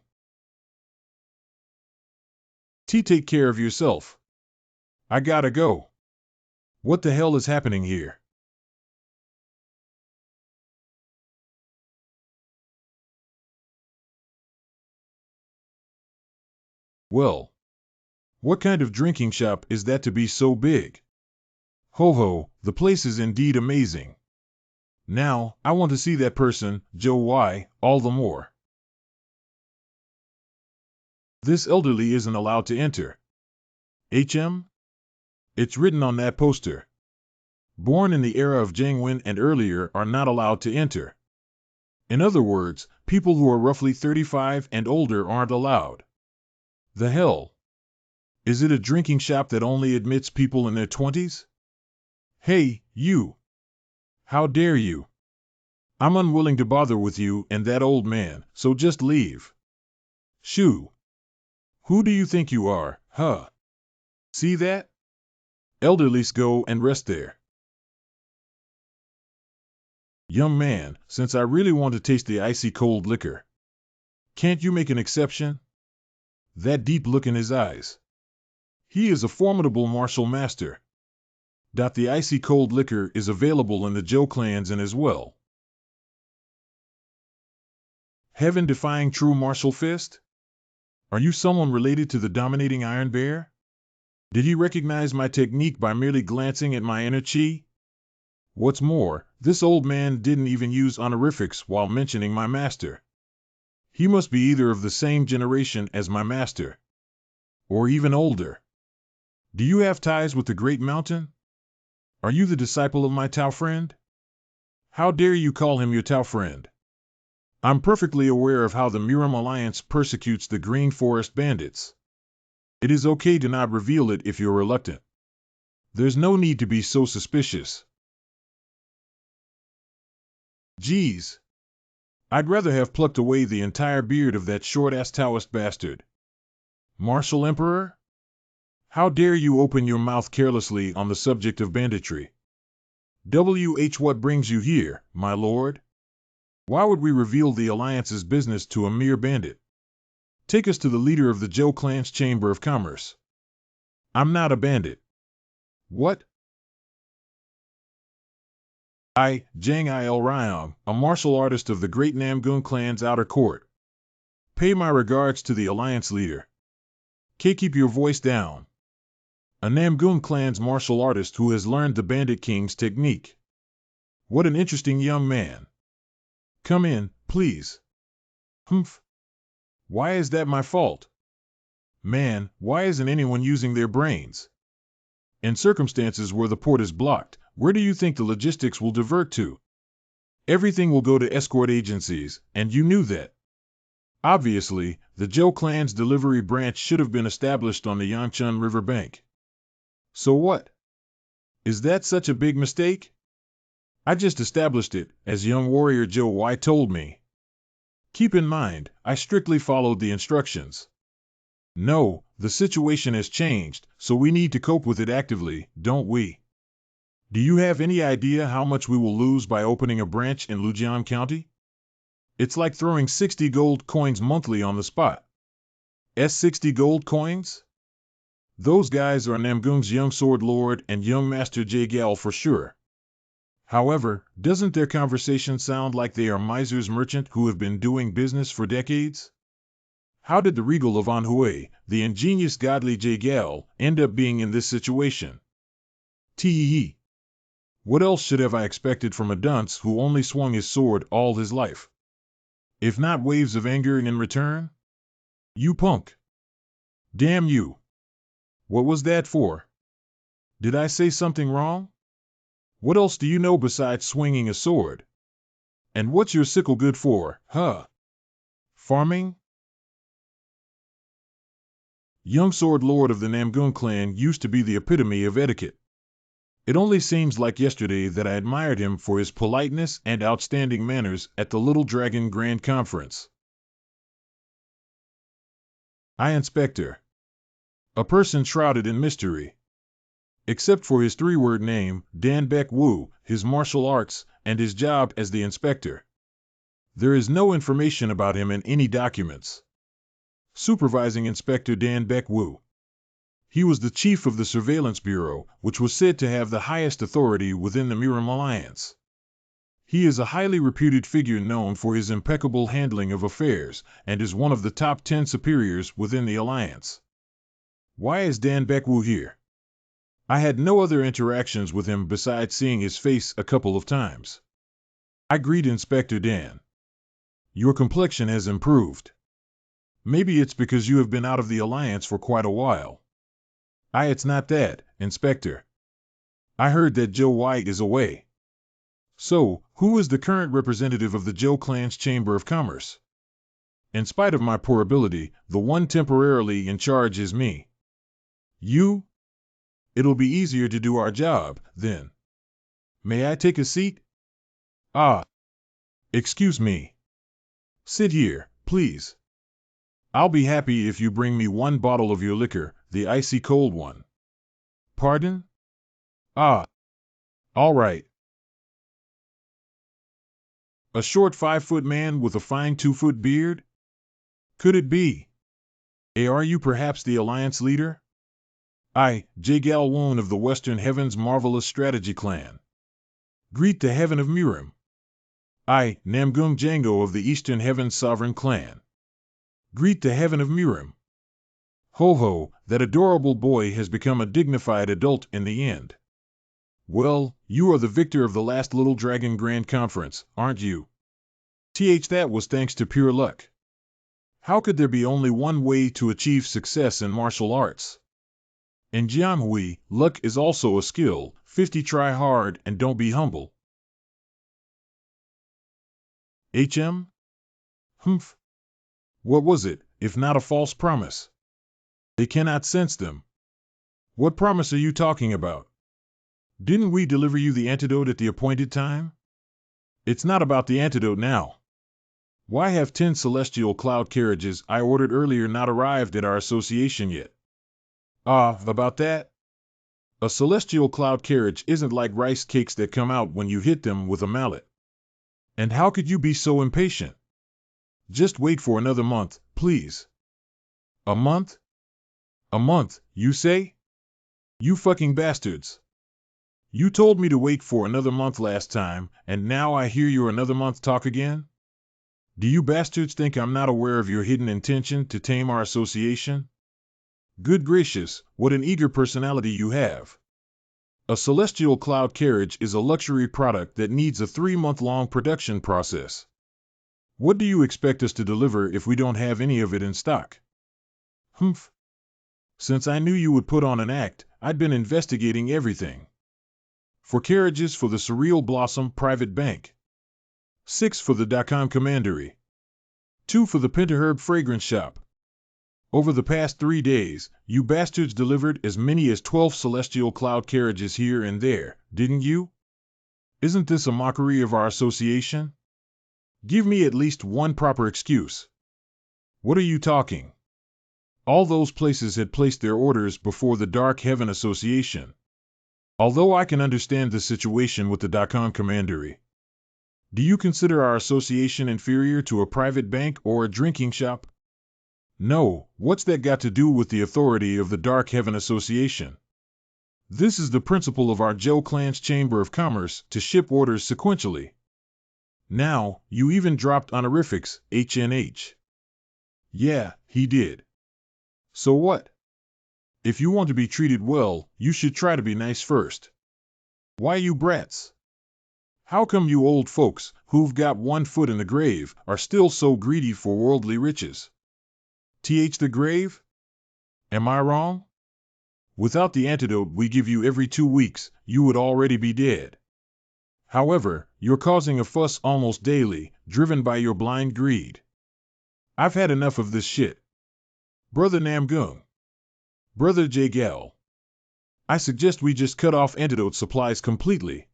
Take care of yourself. I gotta go. What the hell is happening here? Well, what kind of drinking shop is that to be so big? Ho ho, the place is indeed amazing. Now, I want to see that person, Joe Y, all the more. This elderly isn't allowed to enter. HM? It's written on that poster. Born in the era of Jiang Wen and earlier are not allowed to enter. In other words, people who are roughly 35 and older aren't allowed. The hell? Is it a drinking shop that only admits people in their 20s? Hey, you! How dare you? I'm unwilling to bother with you and that old man, so just leave. Shoo! Who do you think you are, huh? See that? Elderlies go and rest there. Young man, since I really want to taste the icy cold liquor, can't you make an exception? That deep look in his eyes. He is a formidable martial master. The icy cold liquor is available in the Zhou clans and as well. Heaven-defying true martial fist? Are you someone related to the dominating Iron Bear? Did he recognize my technique by merely glancing at my inner chi? What's more, this old man didn't even use honorifics while mentioning my master. He must be either of the same generation as my master, or even older. Do you have ties with the Great Mountain? Are you the disciple of my Tao friend? How dare you call him your Tao friend? I'm perfectly aware of how the Miram Alliance persecutes the Green Forest bandits. It is okay to not reveal it if you're reluctant. There's no need to be so suspicious. Geez. I'd rather have plucked away the entire beard of that short-ass Taoist bastard. Martial Emperor? How dare you open your mouth carelessly on the subject of banditry? What brings you here, my lord? Why would we reveal the Alliance's business to a mere bandit? Take us to the leader of the Zhou clan's Chamber of Commerce. I'm not a bandit. What? Zhang Il Ryong, a martial artist of the great Namgun clan's outer court. Pay my regards to the Alliance leader. Keep your voice down. A Namgun clan's martial artist who has learned the Bandit King's technique. What an interesting young man. Come in, please. Humph. Why is that my fault? Man, why isn't anyone using their brains? In circumstances where the port is blocked, where do you think the logistics will divert to? Everything will go to escort agencies, and you knew that. Obviously, the Zhou clan's delivery branch should have been established on the Yangchun River bank. So what? Is that such a big mistake? I just established it, as young warrior Joe Y told me. Keep in mind, I strictly followed the instructions. No, the situation has changed, so we need to cope with it actively, don't we? Do you have any idea how much we will lose by opening a branch in Lujian County? It's like throwing 60 gold coins monthly on the spot. 60 gold coins? Those guys are Namgung's young sword lord and young master Gal for sure. However, doesn't their conversation sound like they are misers merchant who have been doing business for decades? How did the regal of Anhui, the ingenious godly Gal, end up being in this situation? Tee. What else should have I expected from a dunce who only swung his sword all his life? If not waves of anger in return? You punk. Damn you. What was that for? Did I say something wrong? What else do you know besides swinging a sword? And what's your sickle good for, huh? Farming? Young sword lord of the Namgung clan used to be the epitome of etiquette. It only seems like yesterday that I admired him for his politeness and outstanding manners at the Little Dragon Grand Conference. I Inspector. A person shrouded in mystery. Except for his three-word name, Dan Beck Wu, his martial arts, and his job as the inspector, there is no information about him in any documents. Supervising Inspector Dan Beck Wu. He was the chief of the Surveillance Bureau, which was said to have the highest authority within the Miram Alliance. He is a highly reputed figure known for his impeccable handling of affairs, and is one of the top 10 superiors within the Alliance. Why is Dan Beck Wu here? I had no other interactions with him besides seeing his face a couple of times. I greet Inspector Dan. Your complexion has improved. Maybe it's because you have been out of the Alliance for quite a while. It's not that, Inspector. I heard that Joe White is away. So, who is the current representative of the Zhou clan's Chamber of Commerce? In spite of my poor ability, the one temporarily in charge is me. You? It'll be easier to do our job, then. May I take a seat? Excuse me. Sit here, please. I'll be happy if you bring me one bottle of your liquor, the icy cold one. Pardon? All right. A short 5-foot man with a fine 2-foot beard? Could it be? Are you perhaps the Alliance leader? Jagal Woon of the Western Heaven's Marvelous Strategy Clan. Greet the Heaven of Miram. Namgung Jango of the Eastern Heaven's Sovereign Clan. Greet the Heaven of Miram. Ho ho, that adorable boy has become a dignified adult in the end. Well, you are the victor of the last Little Dragon Grand Conference, aren't you? That was thanks to pure luck. How could there be only one way to achieve success in martial arts? In Jianghui, luck is also a skill. 50 try hard and don't be humble. Humph. What was it, if not a false promise? They cannot sense them. What promise are you talking about? Didn't we deliver you the antidote at the appointed time? It's not about the antidote now. Why have 10 celestial cloud carriages I ordered earlier not arrived at our association yet? About that? A celestial cloud carriage isn't like rice cakes that come out when you hit them with a mallet. And how could you be so impatient? Just wait for another month, please. A month? A month, you say? You fucking bastards. You told me to wait for another month last time, and now I hear your another month talk again? Do you bastards think I'm not aware of your hidden intention to tame our association? Good gracious, what an eager personality you have. A celestial cloud carriage is a luxury product that needs a 3-month-long production process. What do you expect us to deliver if we don't have any of it in stock? Humph. Since I knew you would put on an act, I'd been investigating everything. 4 carriages for the Surreal Blossom Private Bank. 6 for the Dakon Commandery. 2 for the Pentaherb Fragrance Shop. Over the past 3 days, you bastards delivered as many as 12 celestial cloud carriages here and there, didn't you? Isn't this a mockery of our association? Give me at least one proper excuse. What are you talking? All those places had placed their orders before the Dark Heaven Association. Although I can understand the situation with the Dakon Commandery. Do you consider our association inferior to a private bank or a drinking shop? No, what's that got to do with the authority of the Dark Heaven Association? This is the principle of our Zhou clan's Chamber of Commerce to ship orders sequentially. Now, you even dropped honorifics, HNH. Yeah, he did. So what? If you want to be treated well, you should try to be nice first. Why you brats? How come you old folks, who've got one foot in the grave, are still so greedy for worldly riches? The grave? Am I wrong? Without the antidote we give you every 2 weeks, you would already be dead. However, you're causing a fuss almost daily, driven by your blind greed. I've had enough of this shit. Brother Namgung. Brother Jagal, I suggest we just cut off antidote supplies completely.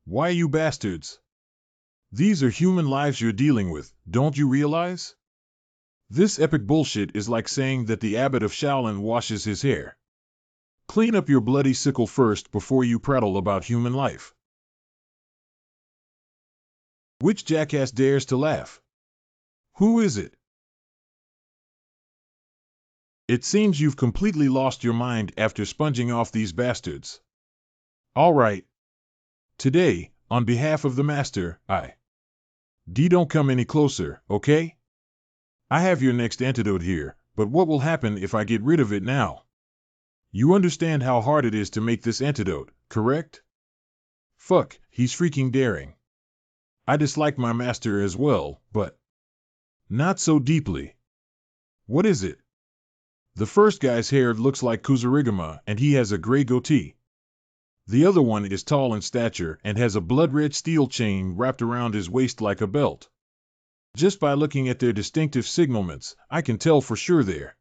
Why, you bastards? These are human lives you're dealing with, don't you realize? This epic bullshit is like saying that the abbot of Shaolin washes his hair. Clean up your bloody sickle first before you prattle about human life. Which jackass dares to laugh? Who is it? It seems you've completely lost your mind after sponging off these bastards. All right. Today, on behalf of the master, don't come any closer, okay? I have your next antidote here, but what will happen if I get rid of it now? You understand how hard it is to make this antidote, correct? Fuck, he's freaking daring. I dislike my master as well, but not so deeply. What is it? The first guy's hair looks like Kusarigama and he has a gray goatee. The other one is tall in stature and has a blood-red steel chain wrapped around his waist like a belt. Just by looking at their distinctive signalments, I can tell for sure they're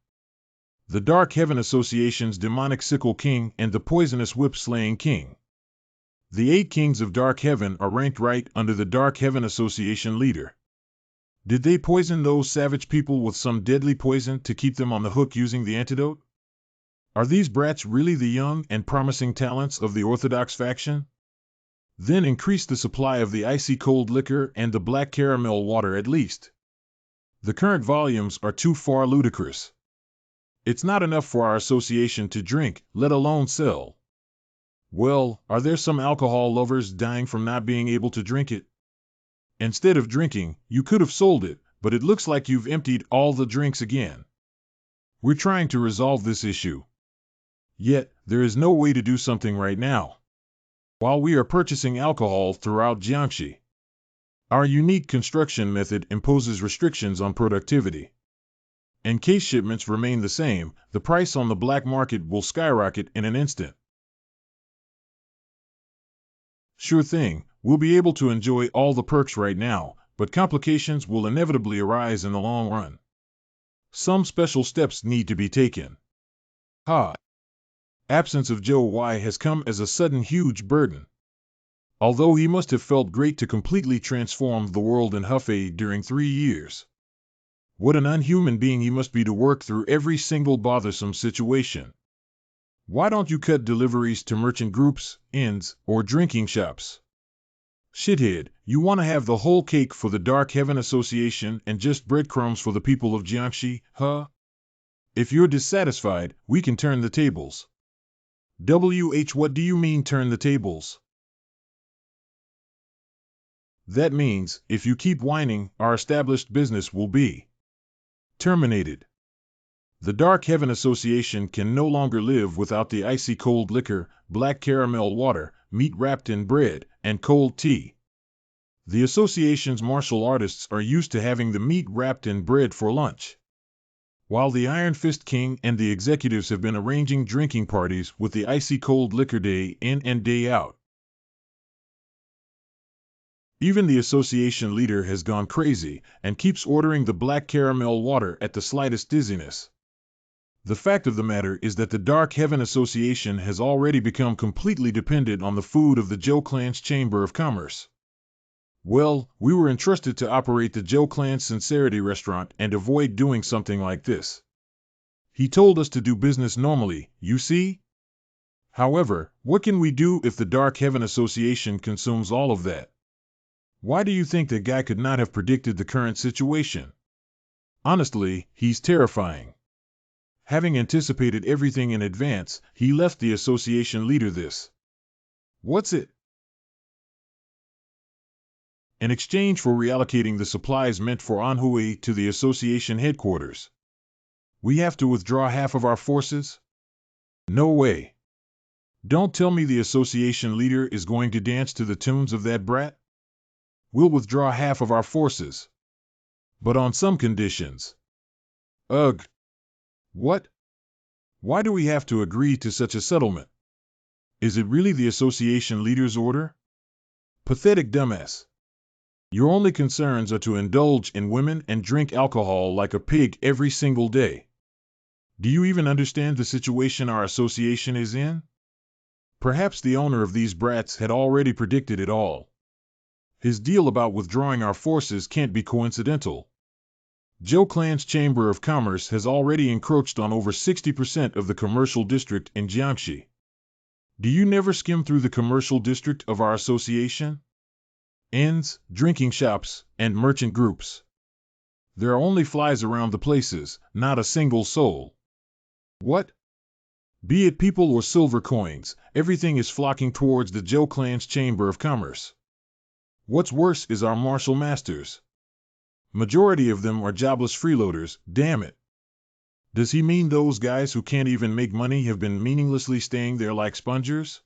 the Dark Heaven Association's Demonic Sickle King and the Poisonous Whip-Slaying King. The 8 kings of Dark Heaven are ranked right under the Dark Heaven Association leader. Did they poison those savage people with some deadly poison to keep them on the hook using the antidote? Are these brats really the young and promising talents of the Orthodox faction? Then increase the supply of the icy cold liquor and the black caramel water at least. The current volumes are too far ludicrous. It's not enough for our association to drink, let alone sell. Well, are there some alcohol lovers dying from not being able to drink it? Instead of drinking, you could have sold it, but it looks like you've emptied all the drinks again. We're trying to resolve this issue. Yet, there is no way to do something right now. While we are purchasing alcohol throughout Jiangxi, our unique construction method imposes restrictions on productivity. In case shipments remain the same, the price on the black market will skyrocket in an instant. Sure thing, we'll be able to enjoy all the perks right now, but complications will inevitably arise in the long run. Some special steps need to be taken. Absence of Joe Y has come as a sudden huge burden. Although he must have felt great to completely transform the world in Hefei during 3 years. What an unhuman being he must be to work through every single bothersome situation. Why don't you cut deliveries to merchant groups, inns, or drinking shops? Shithead, you want to have the whole cake for the Dark Heaven Association and just breadcrumbs for the people of Jiangxi, huh? If you're dissatisfied, we can turn the tables. What do you mean turn the tables? That means, if you keep whining, our established business will be terminated. The Dark Heaven Association can no longer live without the icy cold liquor, black caramel water, meat wrapped in bread, and cold tea. The association's martial artists are used to having the meat wrapped in bread for lunch. While the Iron Fist King and the executives have been arranging drinking parties with the icy cold liquor day in and day out. Even the association leader has gone crazy and keeps ordering the black caramel water at the slightest dizziness. The fact of the matter is that the Dark Heaven Association has already become completely dependent on the food of the Zhou Clan's Chamber of Commerce. Well, we were entrusted to operate the Zhou Clan's Sincerity Restaurant and avoid doing something like this. He told us to do business normally, you see? However, what can we do if the Dark Heaven Association consumes all of that? Why do you think that guy could not have predicted the current situation? Honestly, he's terrifying. Having anticipated everything in advance, he left the association leader this. What's it? In exchange for reallocating the supplies meant for Anhui to the association headquarters. We have to withdraw half of our forces? No way. Don't tell me the association leader is going to dance to the tunes of that brat? We'll withdraw half of our forces. But on some conditions. Ugh. What? Why do we have to agree to such a settlement? Is it really the association leader's order? Pathetic dumbass. Your only concerns are to indulge in women and drink alcohol like a pig every single day. Do you even understand the situation our association is in? Perhaps the owner of these brats had already predicted it all. His deal about withdrawing our forces can't be coincidental. Zhou Clan's Chamber of Commerce has already encroached on over 60% of the commercial district in Jiangxi. Do you never skim through the commercial district of our association? Inns, drinking shops, and merchant groups. There are only flies around the places, not a single soul. What? Be it people or silver coins, everything is flocking towards the Zhou Clan's Chamber of Commerce. What's worse is our martial masters. Majority of them are jobless freeloaders, damn it. Does he mean those guys who can't even make money have been meaninglessly staying there like spongers?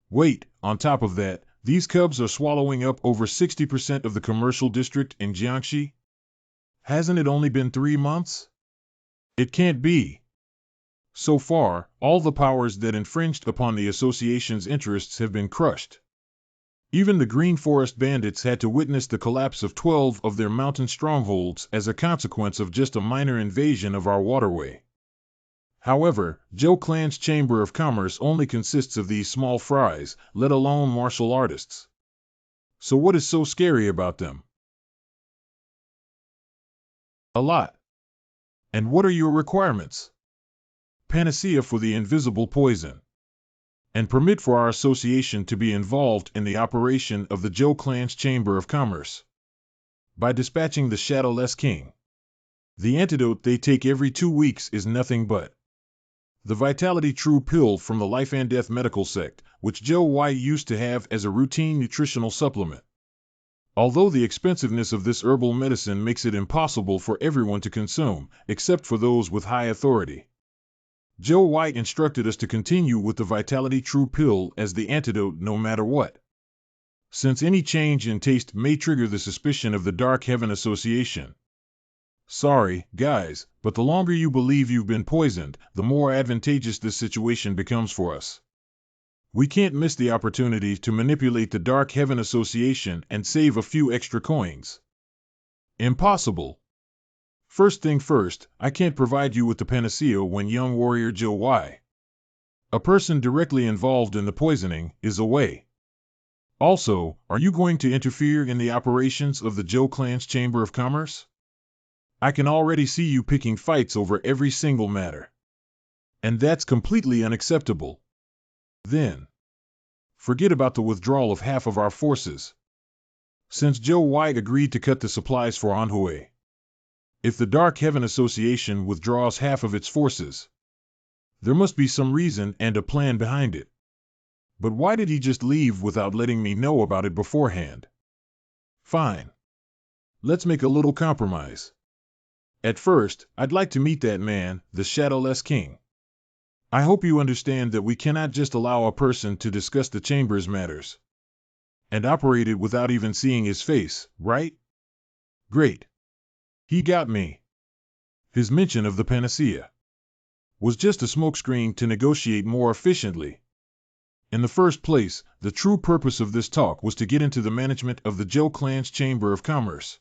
Wait, on top of that, these cubs are swallowing up over 60% of the commercial district in Jiangxi? Hasn't it only been 3 months? It can't be. So far, all the powers that infringed upon the association's interests have been crushed. Even the Green Forest bandits had to witness the collapse of 12 of their mountain strongholds as a consequence of just a minor invasion of our waterway. However, Zhou Clan's Chamber of Commerce only consists of these small fries, let alone martial artists. So what is so scary about them? A lot. And what are your requirements? Panacea for the invisible poison. And permit for our association to be involved in the operation of the Zhou Clan's Chamber of Commerce. By dispatching the Shadowless King. The antidote they take every 2 weeks is nothing but the Vitality True Pill from the Life and Death Medical Sect, which Zhou Wai used to have as a routine nutritional supplement. Although the expensiveness of this herbal medicine makes it impossible for everyone to consume, except for those with high authority. Zhou White instructed us to continue with the Vitality True Pill as the antidote no matter what. Since any change in taste may trigger the suspicion of the Dark Heaven Association. Sorry, guys, but the longer you believe you've been poisoned, the more advantageous this situation becomes for us. We can't miss the opportunity to manipulate the Dark Heaven Association and save a few extra coins. Impossible. First thing first, I can't provide you with the panacea when young warrior Zhou Wai, a person directly involved in the poisoning, is away. Also, are you going to interfere in the operations of the Zhou Clan's Chamber of Commerce? I can already see you picking fights over every single matter. And that's completely unacceptable. Then, forget about the withdrawal of half of our forces. Since Zhou Wai agreed to cut the supplies for Anhui, if the Dark Heaven Association withdraws half of its forces, there must be some reason and a plan behind it. But why did he just leave without letting me know about it beforehand? Fine. Let's make a little compromise. At first, I'd like to meet that man, the Shadowless King. I hope you understand that we cannot just allow a person to discuss the Chamber's matters and operate it without even seeing his face, right? Great. He got me. His mention of the panacea was just a smokescreen to negotiate more efficiently. In the first place, the true purpose of this talk was to get into the management of the Zhou Clan's Chamber of Commerce.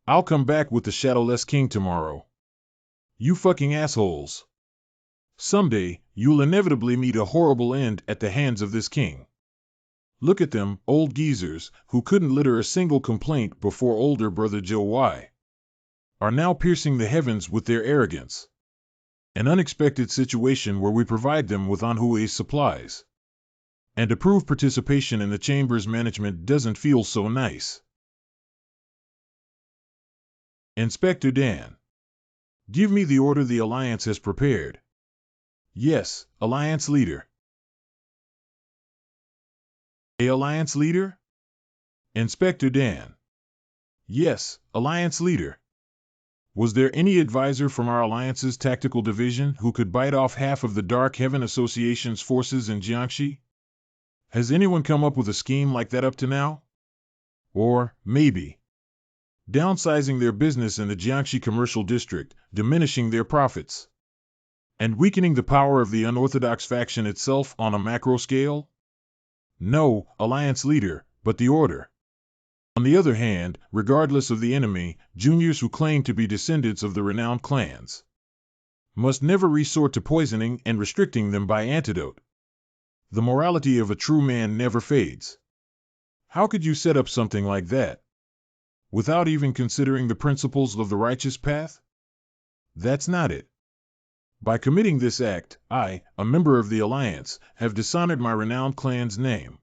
I'll come back with the Shadowless King tomorrow. You fucking assholes. Someday, you'll inevitably meet a horrible end at the hands of this king. Look at them, old geezers, who couldn't litter a single complaint before older brother Zhou Wai, are now piercing the heavens with their arrogance. An unexpected situation where we provide them with Anhui's supplies. And approved participation in the Chamber's management doesn't feel so nice. Inspector Dan. Give me the order the Alliance has prepared. Yes, Alliance Leader. A Alliance Leader? Inspector Dan. Yes, Alliance Leader. Was there any advisor from our Alliance's tactical division who could bite off half of the Dark Heaven Association's forces in Jiangxi? Has anyone come up with a scheme like that up to now? Or, maybe, downsizing their business in the Jiangxi commercial district, diminishing their profits, and weakening the power of the unorthodox faction itself on a macro scale? No, Alliance Leader, but the order. On the other hand, regardless of the enemy, juniors who claim to be descendants of the renowned clans must never resort to poisoning and restricting them by antidote. The morality of a true man never fades. How could you set up something like that without even considering the principles of the righteous path? That's not it. By committing this act, I, a member of the Alliance, have dishonored my renowned clan's name.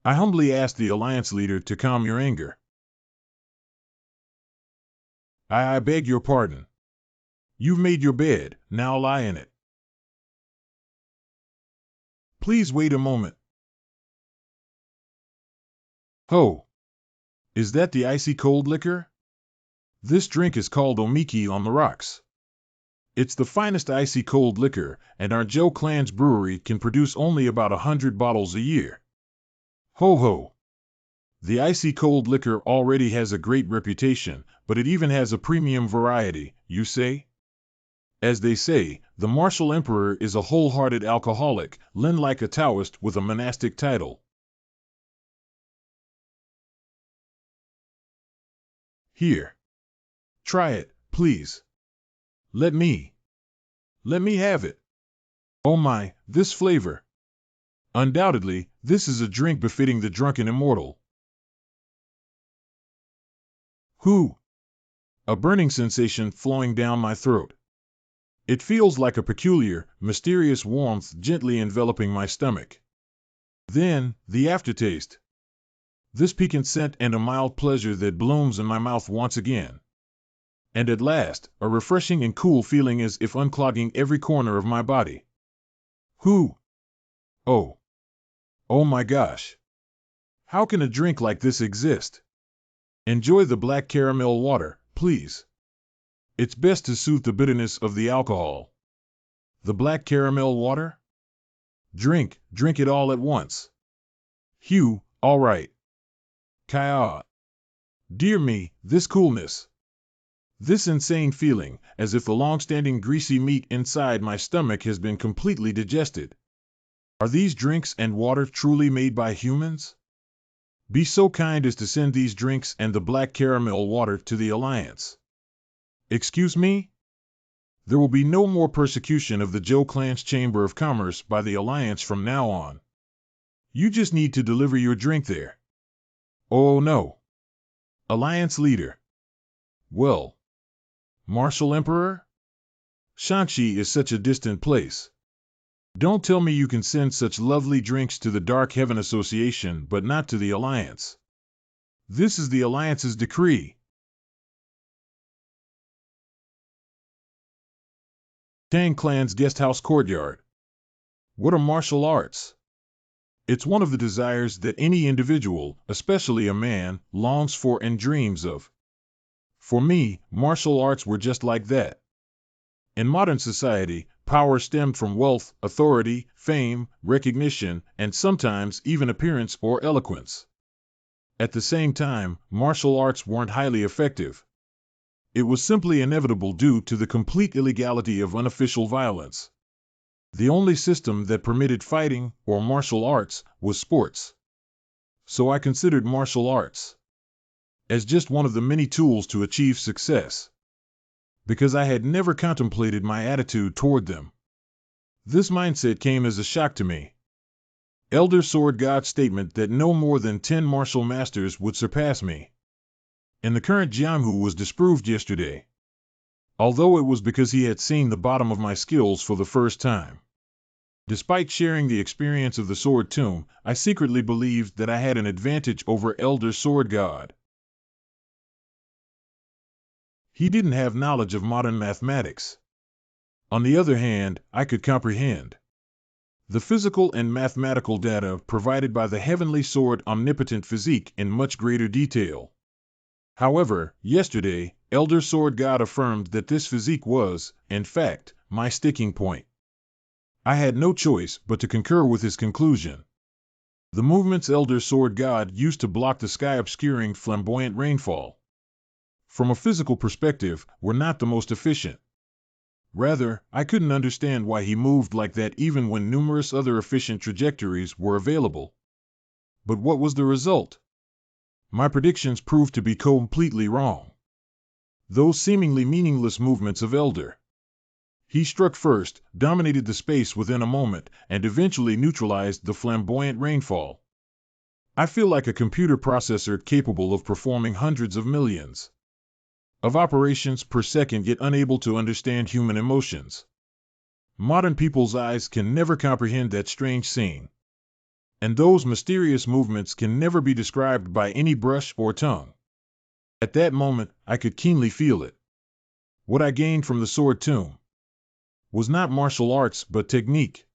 I humbly ask the Alliance leader to calm your anger. I beg your pardon. You've made your bed, now lie in it. Please wait a moment. Ho! Is that the icy cold liquor? This drink is called Omiki on the rocks. It's the finest icy cold liquor, and our Joe clan's brewery can produce only about 100 bottles a year. Ho ho! The icy cold liquor already has a great reputation, but it even has a premium variety, you say? As they say, the martial emperor is a wholehearted alcoholic, like a Taoist with a monastic title. Here. Try it, please. Let me have it. Oh my, this flavor. Undoubtedly, this is a drink befitting the drunken immortal. Who? A burning sensation flowing down my throat. It feels like a peculiar, mysterious warmth gently enveloping my stomach. Then, the aftertaste. This piquant scent and a mild pleasure that blooms in my mouth once again. And at last, a refreshing and cool feeling as if unclogging every corner of my body. Who? Oh. Oh my gosh. How can a drink like this exist? Enjoy the black caramel water, please. It's best to soothe the bitterness of the alcohol. The black caramel water? Drink it all at once. Hugh, all right. Kaya. Dear me, this coolness. This insane feeling, as if the long-standing greasy meat inside my stomach has been completely digested. Are these drinks and water truly made by humans? Be so kind as to send these drinks and the black caramel water to the Alliance. Excuse me? There will be no more persecution of the Joe clan's Chamber of Commerce by the Alliance from now on. You just need to deliver your drink there. Oh no. Alliance leader. Well. Martial Emperor? Shanxi is such a distant place. Don't tell me you can send such lovely drinks to the Dark Heaven Association but not to the Alliance. This is the Alliance's decree. Tang Clan's guesthouse courtyard. What are martial arts? It's one of the desires that any individual, especially a man, longs for and dreams of. For me, martial arts were just like that. In modern society, power stemmed from wealth, authority, fame, recognition, and sometimes even appearance or eloquence. At the same time, martial arts weren't highly effective. It was simply inevitable due to the complete illegality of unofficial violence. The only system that permitted fighting, or martial arts, was sports. So I considered martial arts as just one of the many tools to achieve success, because I had never contemplated my attitude toward them. This mindset came as a shock to me. Elder Sword God's statement that no more than 10 martial masters would surpass me in the current Jianghu was disproved yesterday, although it was because he had seen the bottom of my skills for the first time. Despite sharing the experience of the Sword Tomb, I secretly believed that I had an advantage over Elder Sword God. He didn't have knowledge of modern mathematics. On the other hand, I could comprehend the physical and mathematical data provided by the heavenly sword omnipotent physique in much greater detail. However, yesterday, Elder Sword God affirmed that this physique was, in fact, my sticking point. I had no choice but to concur with his conclusion. The movements Elder Sword God used to block the sky-obscuring flamboyant rainfall, from a physical perspective, were not the most efficient. Rather, I couldn't understand why he moved like that even when numerous other efficient trajectories were available. But what was the result? My predictions proved to be completely wrong. Those seemingly meaningless movements of Elder He struck first, dominated the space within a moment, and eventually neutralized the flamboyant rainfall. I feel like a computer processor capable of performing hundreds of millions of operations per second, yet unable to understand human emotions. Modern people's eyes can never comprehend that strange scene. And those mysterious movements can never be described by any brush or tongue. At that moment, I could keenly feel it. What I gained from the sword tomb was not martial arts but technique.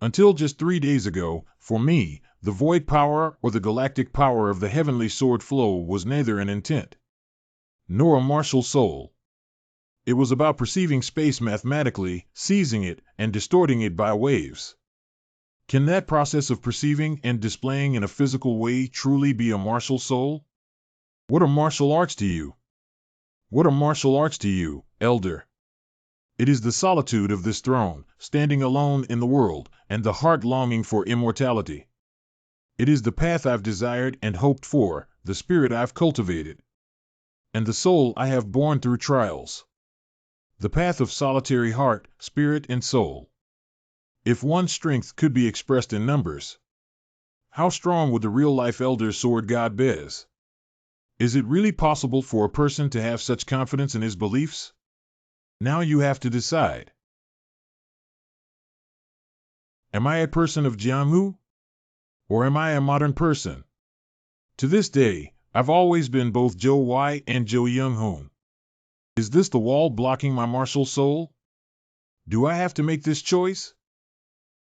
Until just 3 days ago, for me, the void power or the galactic power of the heavenly sword flow was neither an intent nor a martial soul. It was about perceiving space mathematically, seizing it, and distorting it by waves. Can that process of perceiving and displaying in a physical way truly be a martial soul? What are martial arts to you? What are martial arts to you, Elder? It is the solitude of this throne, standing alone in the world, and the heart longing for immortality. It is the path I've desired and hoped for, the spirit I've cultivated, and the soul I have borne through trials. The path of solitary heart, spirit, and soul. If one's strength could be expressed in numbers, how strong would the real-life Elder Sword God be? Is it really possible for a person to have such confidence in his beliefs? Now you have to decide. Am I a person of Jiamu? Or am I a modern person? To this day, I've always been both Zhou Wei and Zhou Young-hoon. Is this the wall blocking my martial soul? Do I have to make this choice?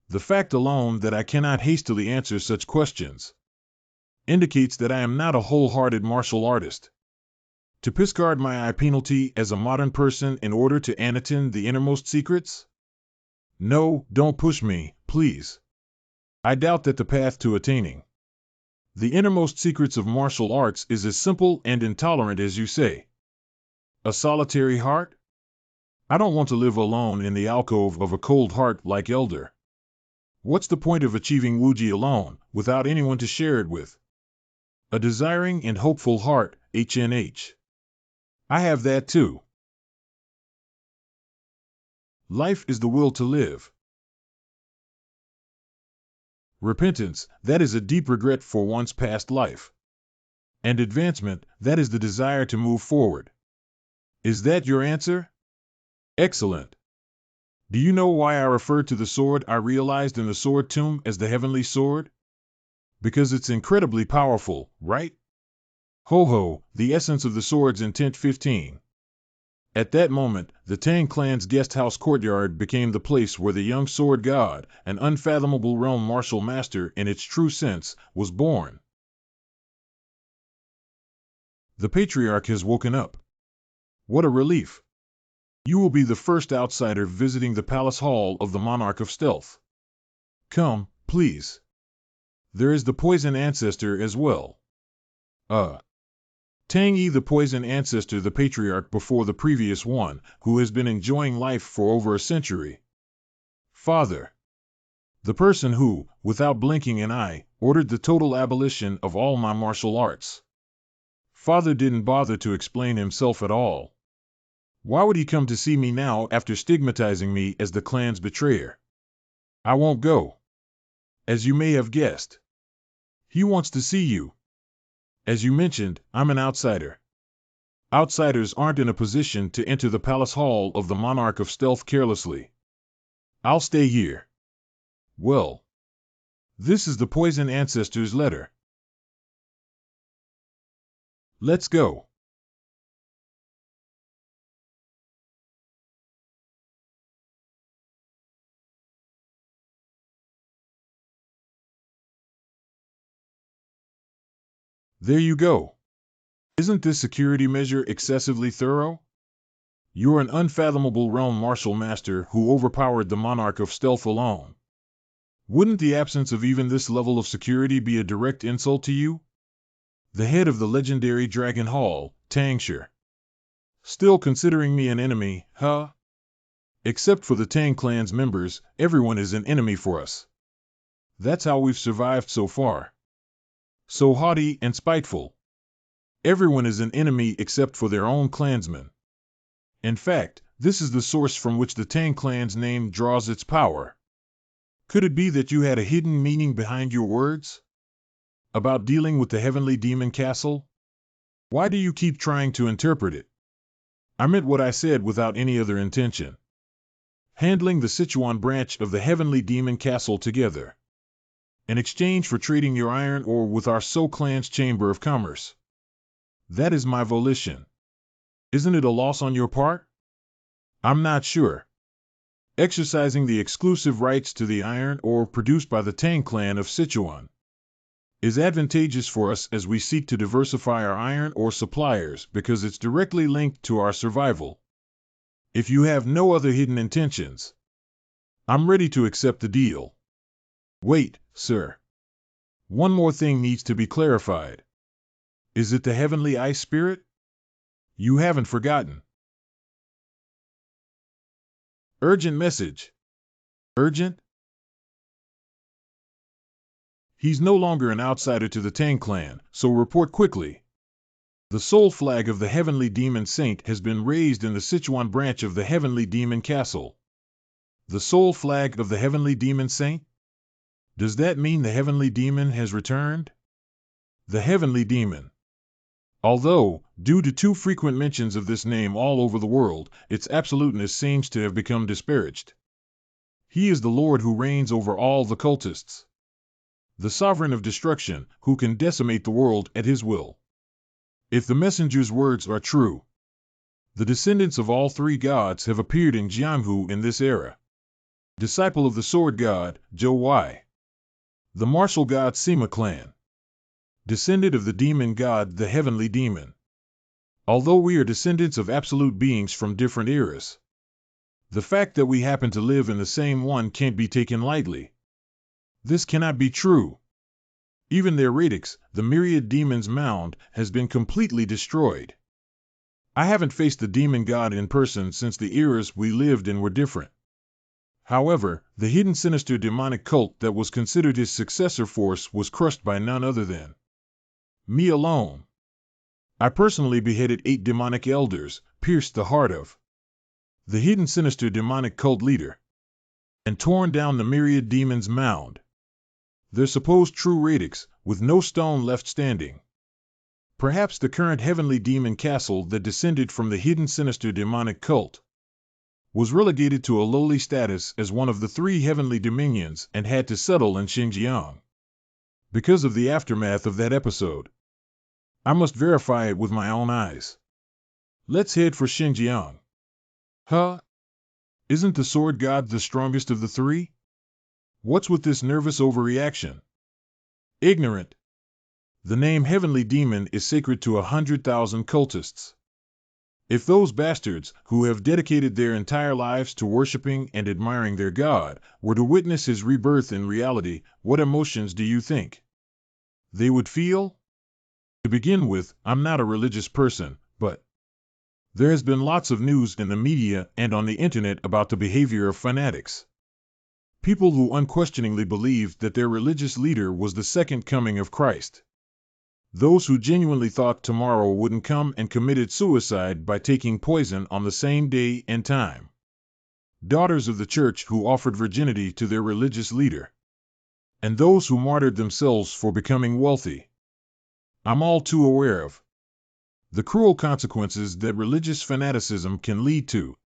The fact alone that I cannot hastily answer such questions indicates that I am not a wholehearted martial artist. To discard my eye penalty as a modern person in order to attain the innermost secrets? No, don't push me, please. I doubt that the path to attaining the innermost secrets of martial arts is as simple and intolerant as you say. A solitary heart? I don't want to live alone in the alcove of a cold heart like Elder. What's the point of achieving Wuxia alone, without anyone to share it with? A desiring and hopeful heart, HNH. I have that too. Life is the will to live. Repentance, that is a deep regret for one's past life. And advancement, that is the desire to move forward. Is that your answer? Excellent. Do you know why I referred to the sword I realized in the sword tomb as the heavenly sword? Because it's incredibly powerful, right? Ho ho, the essence of the sword's intent 15. At that moment, the Tang clan's guesthouse courtyard became the place where the young sword god, an unfathomable realm martial master in its true sense, was born. The patriarch has woken up. What a relief. You will be the first outsider visiting the palace hall of the monarch of stealth. Come, please. There is the poison ancestor as well. Tang Yi, the poison ancestor, the patriarch before the previous one, who has been enjoying life for over a century. Father. The person who, without blinking an eye, ordered the total abolition of all my martial arts. Father didn't bother to explain himself at all. Why would he come to see me now after stigmatizing me as the clan's betrayer? I won't go. As you may have guessed. He wants to see you. As you mentioned, I'm an outsider. Outsiders aren't in a position to enter the palace hall of the monarch of stealth carelessly. I'll stay here. Well. This is the poison ancestor's letter. Let's go. There you go. Isn't this security measure excessively thorough? You're an unfathomable realm martial master who overpowered the monarch of stealth alone. Wouldn't the absence of even this level of security be a direct insult to you? The head of the legendary Dragon Hall, Tangshire. Still considering me an enemy, huh? Except for the Tang clan's members, everyone is an enemy for us. That's how we've survived so far. So haughty and spiteful. Everyone is an enemy except for their own clansmen. In fact, This is the source from which the Tang clan's name draws its power. Could it be that you had a hidden meaning behind your words? About dealing with the heavenly demon castle? Why do you keep trying to interpret it? I meant what I said without any other intention. Handling the Sichuan branch of the heavenly demon castle together. In exchange for trading your iron ore with our So clan's chamber of commerce. That is my volition. Isn't it a loss on your part? I'm not sure. Exercising the exclusive rights to the iron ore produced by the Tang clan of Sichuan is advantageous for us as we seek to diversify our iron ore suppliers because it's directly linked to our survival. If you have no other hidden intentions, I'm ready to accept the deal. Wait, sir. One more thing needs to be clarified. Is it the heavenly ice spirit? You haven't forgotten. Urgent message. Urgent? He's no longer an outsider to the Tang clan, so report quickly. The soul flag of the Heavenly Demon Saint has been raised in the Sichuan branch of the Heavenly Demon Castle. The soul flag of the Heavenly Demon Saint? Does that mean the Heavenly Demon has returned? The Heavenly Demon. Although, due to too frequent mentions of this name all over the world, its absoluteness seems to have become disparaged. He is the Lord who reigns over all the cultists. The sovereign of destruction, who can decimate the world at his will. If the messenger's words are true, the descendants of all three gods have appeared in Jianghu in this era. Disciple of the sword god, Zhou Wei. The martial god Sima clan. Descendant of the demon god, the heavenly demon. Although we are descendants of absolute beings from different eras, the fact that we happen to live in the same one can't be taken lightly. This cannot be true. Even their radix, the myriad demons mound, has been completely destroyed. I haven't faced the demon god in person since the eras we lived in were different. However, the hidden sinister demonic cult that was considered his successor force was crushed by none other than me alone. I personally beheaded 8 demonic elders, pierced the heart of the hidden sinister demonic cult leader, and torn down the myriad demons mound. Their supposed true radix, with no stone left standing. Perhaps the current heavenly demon castle that descended from the hidden sinister demonic cult was relegated to a lowly status as one of the 3 heavenly dominions and had to settle in Xinjiang. Because of the aftermath of that episode, I must verify it with my own eyes. Let's head for Xinjiang. Huh? Isn't the sword god the strongest of the 3? What's with this nervous overreaction? Ignorant. The name Heavenly Demon is sacred to 100,000 cultists. If those bastards, who have dedicated their entire lives to worshipping and admiring their god, were to witness his rebirth in reality, what emotions do you think they would feel? To begin with, I'm not a religious person, but there has been lots of news in the media and on the internet about the behavior of fanatics. People who unquestioningly believed that their religious leader was the second coming of Christ. Those who genuinely thought tomorrow wouldn't come and committed suicide by taking poison on the same day and time. Daughters of the church who offered virginity to their religious leader. And those who martyred themselves for becoming wealthy. I'm all too aware of the cruel consequences that religious fanaticism can lead to.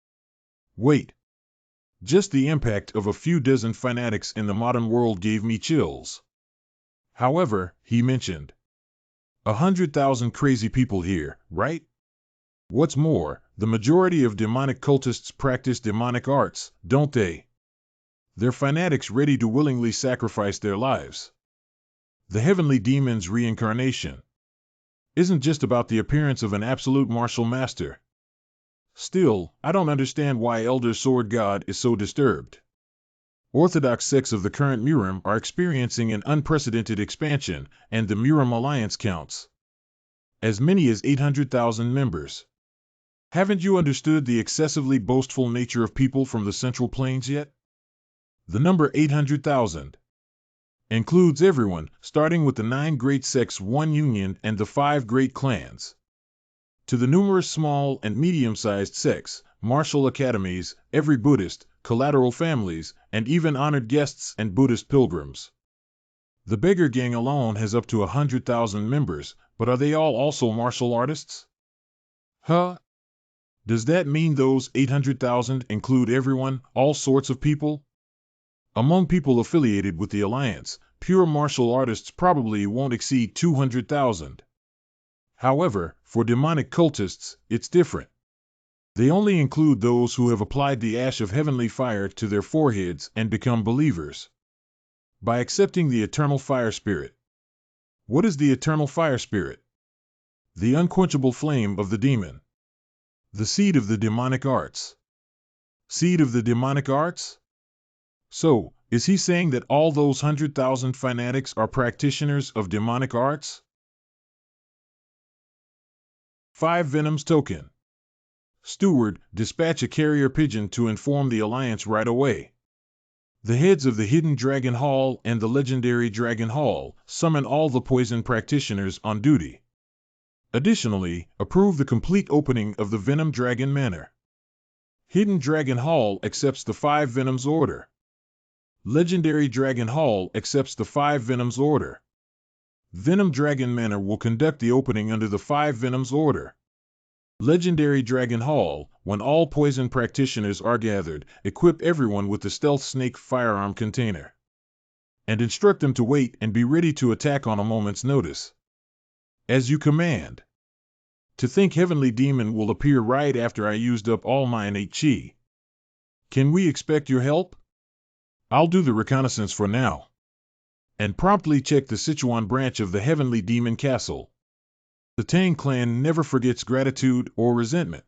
Wait. Just the impact of a few dozen fanatics in the modern world gave me chills. However, he mentioned 100,000 crazy people here, right? What's more, the majority of demonic cultists practice demonic arts, don't they? They're fanatics ready to willingly sacrifice their lives. The heavenly demon's reincarnation isn't just about the appearance of an absolute martial master. Still, I don't understand why Elder Sword God is so disturbed. Orthodox sects of the current Murim are experiencing an unprecedented expansion, and the Murim Alliance counts as many as 800,000 members. Haven't you understood the excessively boastful nature of people from the Central Plains yet? The number 800,000 includes everyone, starting with the 9 great sects, 1 union, and the 5 great clans, to the numerous small and medium-sized sects, martial academies, every Buddhist, collateral families, and even honored guests and Buddhist pilgrims. The beggar gang alone has up to 100,000 members, but are they all also martial artists? Huh? Does that mean those 800,000 include everyone, all sorts of people? Among people affiliated with the Alliance, pure martial artists probably won't exceed 200,000. However, for demonic cultists, it's different. They only include those who have applied the ash of heavenly fire to their foreheads and become believers. By accepting the eternal fire spirit. What is the eternal fire spirit? The unquenchable flame of the demon. The seed of the demonic arts. Seed of the demonic arts? So, is he saying that all those 100,000 fanatics are practitioners of demonic arts? 5 Venom's token. Steward, dispatch a carrier pigeon to inform the Alliance right away. The heads of the Hidden Dragon Hall and the Legendary Dragon Hall summon all the poison practitioners on duty. Additionally, approve the complete opening of the Venom Dragon Manor. Hidden Dragon Hall accepts the 5 Venom's order. Legendary Dragon Hall accepts the 5 Venom's order. Venom Dragon Manor will conduct the opening under the 5 Venom's order. Legendary Dragon Hall, when all poison practitioners are gathered, equip everyone with the Stealth Snake firearm container. And instruct them to wait and be ready to attack on a moment's notice. As you command. To think Heavenly Demon will appear right after I used up all my innate chi. Can we expect your help? I'll do the reconnaissance for now. And promptly check the Sichuan branch of the Heavenly Demon Castle. The Tang clan never forgets gratitude or resentment.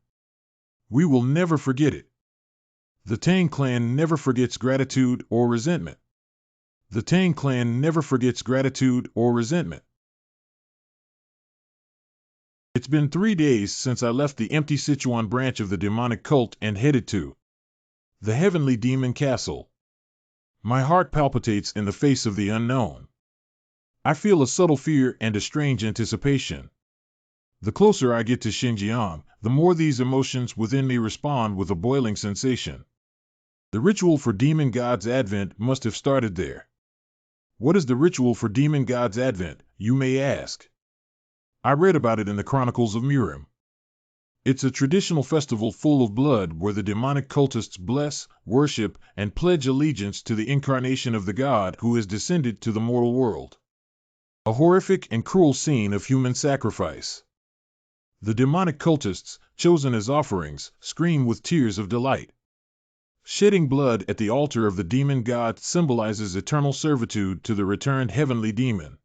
We will never forget it. The Tang clan never forgets gratitude or resentment. The Tang clan never forgets gratitude or resentment. It's been 3 days since I left the empty Sichuan branch of the demonic cult and headed to the Heavenly Demon Castle. My heart palpitates in the face of the unknown. I feel a subtle fear and a strange anticipation. The closer I get to Xinjiang, the more these emotions within me respond with a boiling sensation. The ritual for Demon God's Advent must have started there. What is the ritual for Demon God's Advent, you may ask? I read about it in the Chronicles of Murim. It's a traditional festival full of blood where the demonic cultists bless, worship, and pledge allegiance to the incarnation of the god who has descended to the mortal world. A horrific and cruel scene of human sacrifice. The demonic cultists, chosen as offerings, scream with tears of delight. Shedding blood at the altar of the demon god symbolizes eternal servitude to the returned heavenly demon.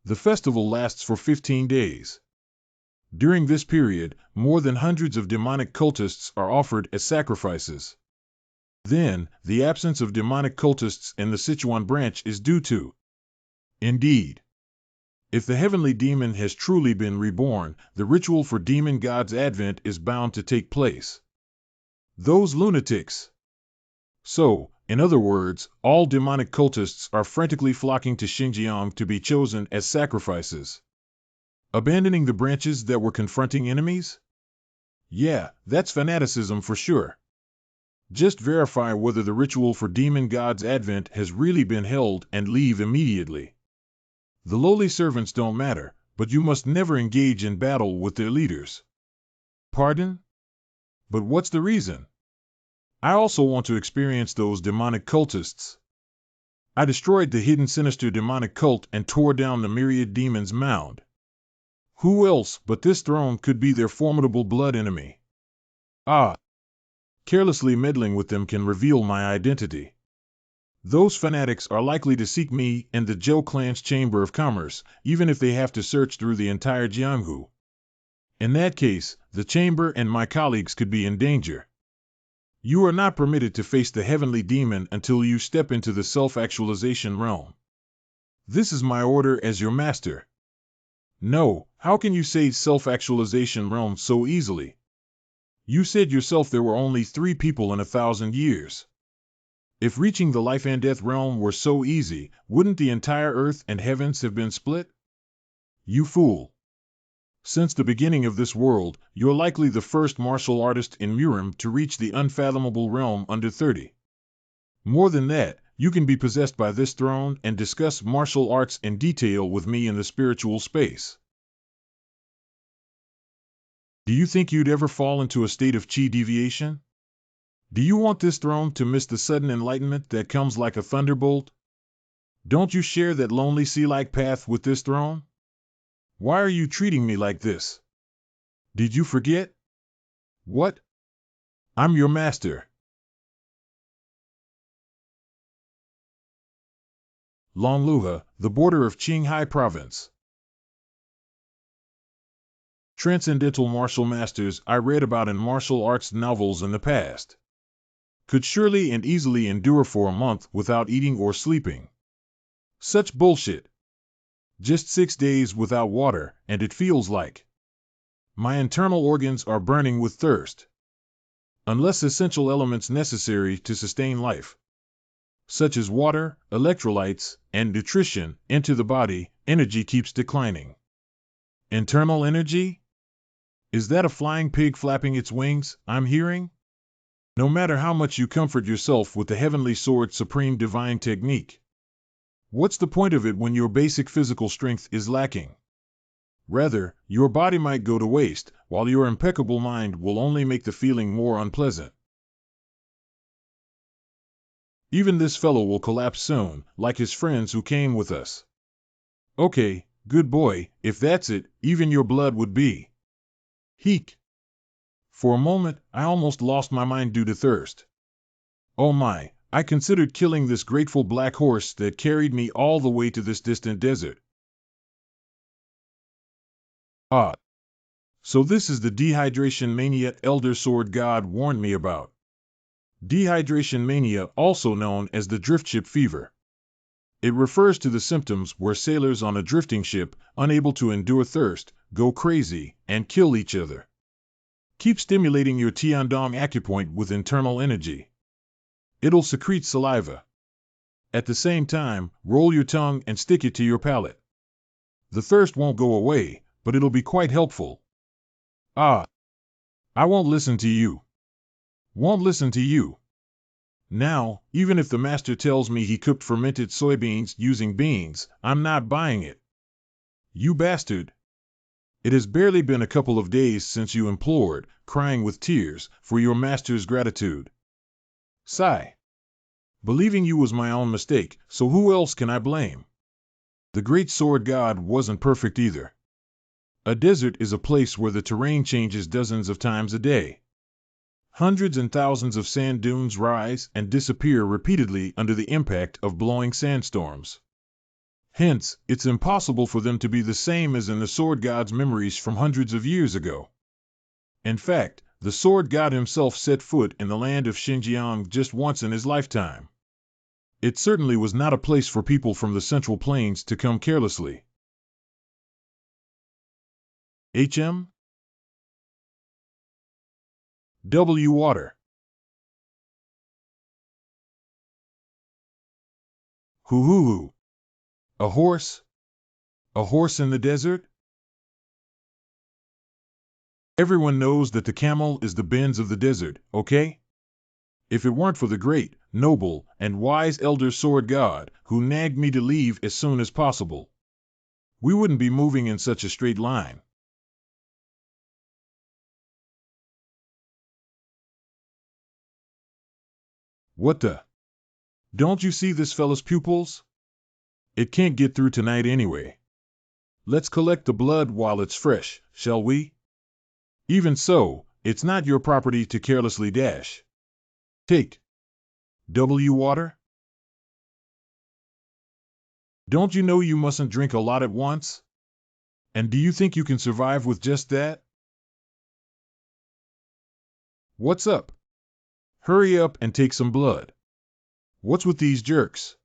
The festival lasts for 15 days. During this period, more than hundreds of demonic cultists are offered as sacrifices. Then, the absence of demonic cultists in the Sichuan branch is due to. Indeed. If the heavenly demon has truly been reborn, the ritual for Demon God's Advent is bound to take place. Those lunatics. So, in other words, all demonic cultists are frantically flocking to Xinjiang to be chosen as sacrifices. Abandoning the branches that were confronting enemies? Yeah, that's fanaticism for sure. Just verify whether the ritual for Demon God's Advent has really been held and leave immediately. The lowly servants don't matter, but you must never engage in battle with their leaders. Pardon? But what's the reason? I also want to experience those demonic cultists. I destroyed the hidden sinister demonic cult and tore down the myriad demons' mound. Who else but this throne could be their formidable blood enemy? Ah! Carelessly meddling with them can reveal my identity. Those fanatics are likely to seek me and the Zhou clan's Chamber of Commerce, even if they have to search through the entire Jianghu. In that case, the chamber and my colleagues could be in danger. You are not permitted to face the heavenly demon until you step into the self-actualization realm. This is my order as your master. No, how can you say self-actualization realm so easily? You said yourself there were only 3 people in 1,000 years. If reaching the life and death realm were so easy, wouldn't the entire earth and heavens have been split? You fool! Since the beginning of this world, you're likely the first martial artist in Murim to reach the unfathomable realm under 30. More than that, you can be possessed by this throne and discuss martial arts in detail with me in the spiritual space. Do you think you'd ever fall into a state of chi deviation? Do you want this throne to miss the sudden enlightenment that comes like a thunderbolt? Don't you share that lonely sea-like path with this throne? Why are you treating me like this? Did you forget? What? I'm your master. Longluha, the border of Qinghai Province. Transcendental martial masters I read about in martial arts novels in the past could surely and easily endure for a month without eating or sleeping. Such bullshit. Just 6 days without water, and it feels like my internal organs are burning with thirst. Unless essential elements necessary to sustain life, such as water, electrolytes, and nutrition, enter the body, energy keeps declining. Internal energy? Is that a flying pig flapping its wings I'm hearing? No matter how much you comfort yourself with the heavenly sword supreme divine technique, what's the point of it when your basic physical strength is lacking? Rather, your body might go to waste, while your impeccable mind will only make the feeling more unpleasant. Even this fellow will collapse soon, like his friends who came with us. Okay, good boy, if that's it, even your blood would be. Heek. For a moment, I almost lost my mind due to thirst. Oh my, I considered killing this grateful black horse that carried me all the way to this distant desert. Ah. So this is the dehydration mania Elder Sword God warned me about. Dehydration mania, also known as the drift ship fever. It refers to the symptoms where sailors on a drifting ship, unable to endure thirst, go crazy and kill each other. Keep stimulating your Tiandong acupoint with internal energy. It'll secrete saliva. At the same time, roll your tongue and stick it to your palate. The thirst won't go away, but it'll be quite helpful. Ah. I won't listen to you. Won't listen to you. Now, even if the master tells me he cooked fermented soybeans using beans, I'm not buying it. You bastard. It has barely been a couple of days since you implored, crying with tears, for your master's gratitude. Sigh. Believing you was my own mistake, so who else can I blame? The great sword god wasn't perfect either. A desert is a place where the terrain changes dozens of times a day. Hundreds and thousands of sand dunes rise and disappear repeatedly under the impact of blowing sandstorms. Hence, it's impossible for them to be the same as in the sword god's memories from hundreds of years ago. In fact, the sword god himself set foot in the land of Xinjiang just once in his lifetime. It certainly was not a place for people from the Central Plains to come carelessly. HM? W water. Hoo-hoo-hoo. A horse? A horse in the desert? Everyone knows that the camel is the Benz of the desert, okay? If it weren't for the great, noble, and wise elder sword god, who nagged me to leave as soon as possible, we wouldn't be moving in such a straight line. What the? Don't you see this fella's pupils? It can't get through tonight anyway. Let's collect the blood while it's fresh, shall we? Even so, it's not your property to carelessly dash. Take. W water? Don't you know you mustn't drink a lot at once? And do you think you can survive with just that? What's up? Hurry up and take some blood. What's with these jerks?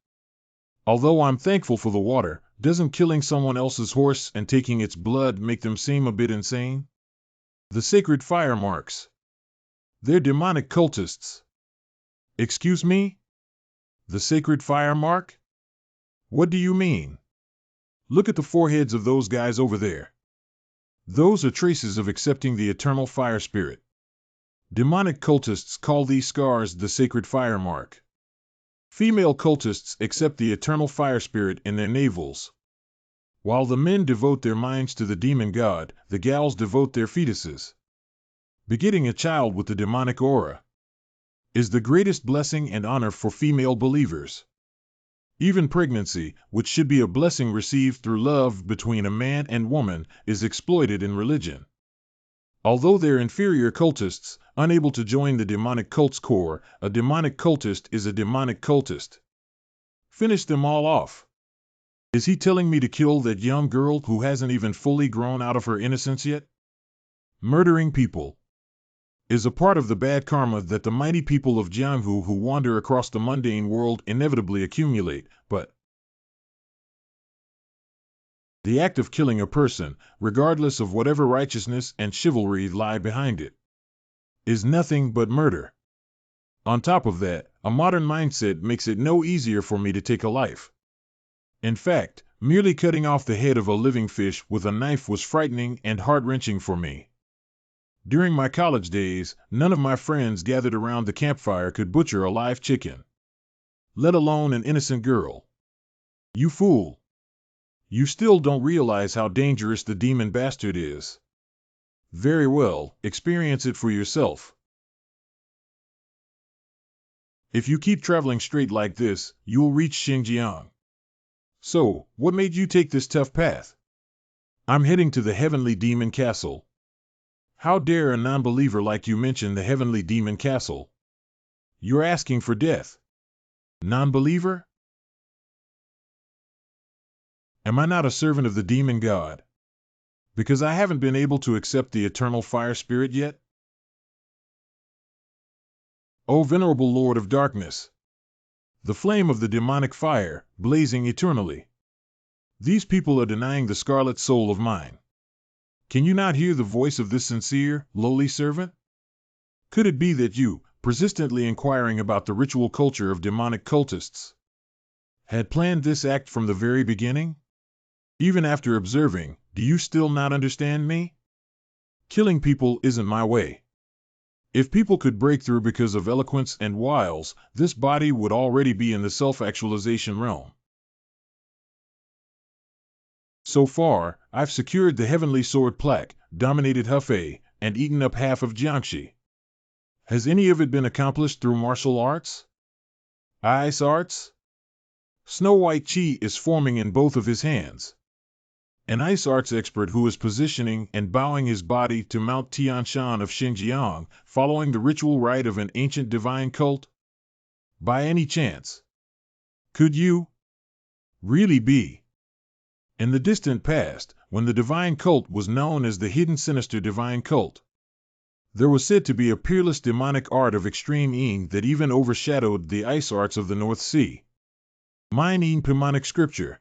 Although I'm thankful for the water, doesn't killing someone else's horse and taking its blood make them seem a bit insane? The sacred fire marks. They're demonic cultists. Excuse me? The sacred fire mark? What do you mean? Look at the foreheads of those guys over there. Those are traces of accepting the eternal fire spirit. Demonic cultists call these scars the sacred fire mark. Female cultists accept the eternal fire spirit in their navels. While the men devote their minds to the demon god, the gals devote their fetuses. Begetting a child with the demonic aura is the greatest blessing and honor for female believers. Even pregnancy, which should be a blessing received through love between a man and woman, is exploited in religion. Although they're inferior cultists, unable to join the demonic cult's core, a demonic cultist is a demonic cultist. Finish them all off. Is he telling me to kill that young girl who hasn't even fully grown out of her innocence yet? Murdering people is a part of the bad karma that the mighty people of Jianghu who wander across the mundane world inevitably accumulate, but the act of killing a person, regardless of whatever righteousness and chivalry lie behind it, is nothing but murder. On top of that, a modern mindset makes it no easier for me to take a life. In fact, merely cutting off the head of a living fish with a knife was frightening and heart-wrenching for me. During my college days, none of my friends gathered around the campfire could butcher a live chicken, let alone an innocent girl. You fool! You still don't realize how dangerous the demon bastard is. Very well, experience it for yourself. If you keep traveling straight like this, you'll reach Xinjiang. So, what made you take this tough path? I'm heading to the Heavenly Demon Castle. How dare a non-believer like you mention the Heavenly Demon Castle? You're asking for death. Non-believer? Am I not a servant of the demon god? Because I haven't been able to accept the eternal fire spirit yet? O venerable Lord of Darkness! The flame of the demonic fire, blazing eternally. These people are denying the scarlet soul of mine. Can you not hear the voice of this sincere, lowly servant? Could it be that you, persistently inquiring about the ritual culture of demonic cultists, had planned this act from the very beginning? Even after observing, do you still not understand me? Killing people isn't my way. If people could break through because of eloquence and wiles, this body would already be in the self-actualization realm. So far, I've secured the Heavenly Sword plaque, dominated Hefei, and eaten up half of Jiangxi. Has any of it been accomplished through martial arts? Ice arts? Snow White Chi is forming in both of his hands. An ice arts expert who is positioning and bowing his body to Mount Tianshan of Xinjiang, following the ritual rite of an ancient divine cult? By any chance, could you really be? In the distant past, when the divine cult was known as the hidden sinister divine cult, there was said to be a peerless demonic art of extreme Ying that even overshadowed the ice arts of the North Sea. Mine Ying Pimonic Scripture.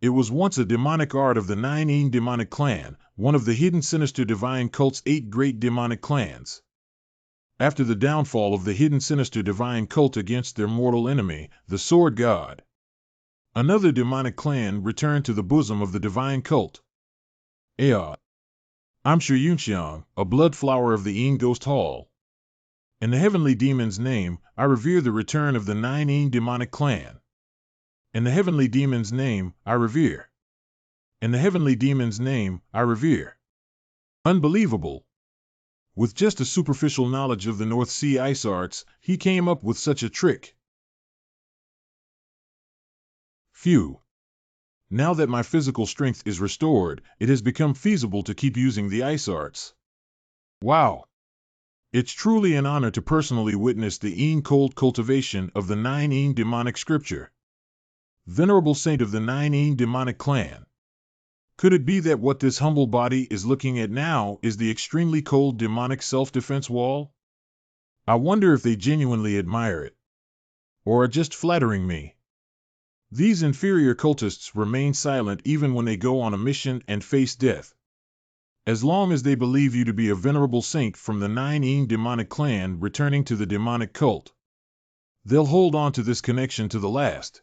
It was once a demonic art of the Nine Ying demonic clan, one of the hidden sinister divine cult's 8 great demonic clans. After the downfall of the hidden sinister divine cult against their mortal enemy, the Sword God, another demonic clan returned to the bosom of the divine cult. I'm Shi Yunxiang, a blood flower of the Ying Ghost Hall. In the Heavenly Demon's name, I revere the return of the Nine Ying demonic clan. In the Heavenly Demon's name, I revere. In the Heavenly Demon's name, I revere. Unbelievable! With just a superficial knowledge of the North Sea ice arts, he came up with such a trick. Phew! Now that my physical strength is restored, it has become feasible to keep using the ice arts. Wow! It's truly an honor to personally witness the Ying cold cultivation of the Nine Ying demonic scripture. Venerable saint of the Nine Ying demonic clan. Could it be that what this humble body is looking at now is the extremely cold demonic self-defense wall? I wonder if they genuinely admire it, or are just flattering me. These inferior cultists remain silent even when they go on a mission and face death. As long as they believe you to be a venerable saint from the Nine Ying demonic clan returning to the demonic cult, they'll hold on to this connection to the last.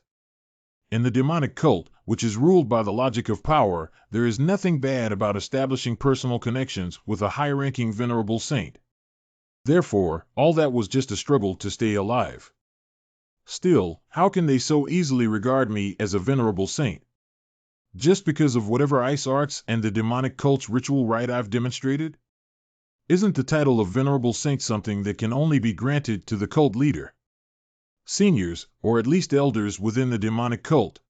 In the demonic cult, which is ruled by the logic of power, there is nothing bad about establishing personal connections with a high-ranking venerable saint. Therefore, all that was just a struggle to stay alive. Still, how can they so easily regard me as a venerable saint? Just because of whatever ice arts and the demonic cult's ritual rite I've demonstrated? Isn't the title of venerable saint something that can only be granted to the cult leader? Seniors, or at least elders within the demonic cult.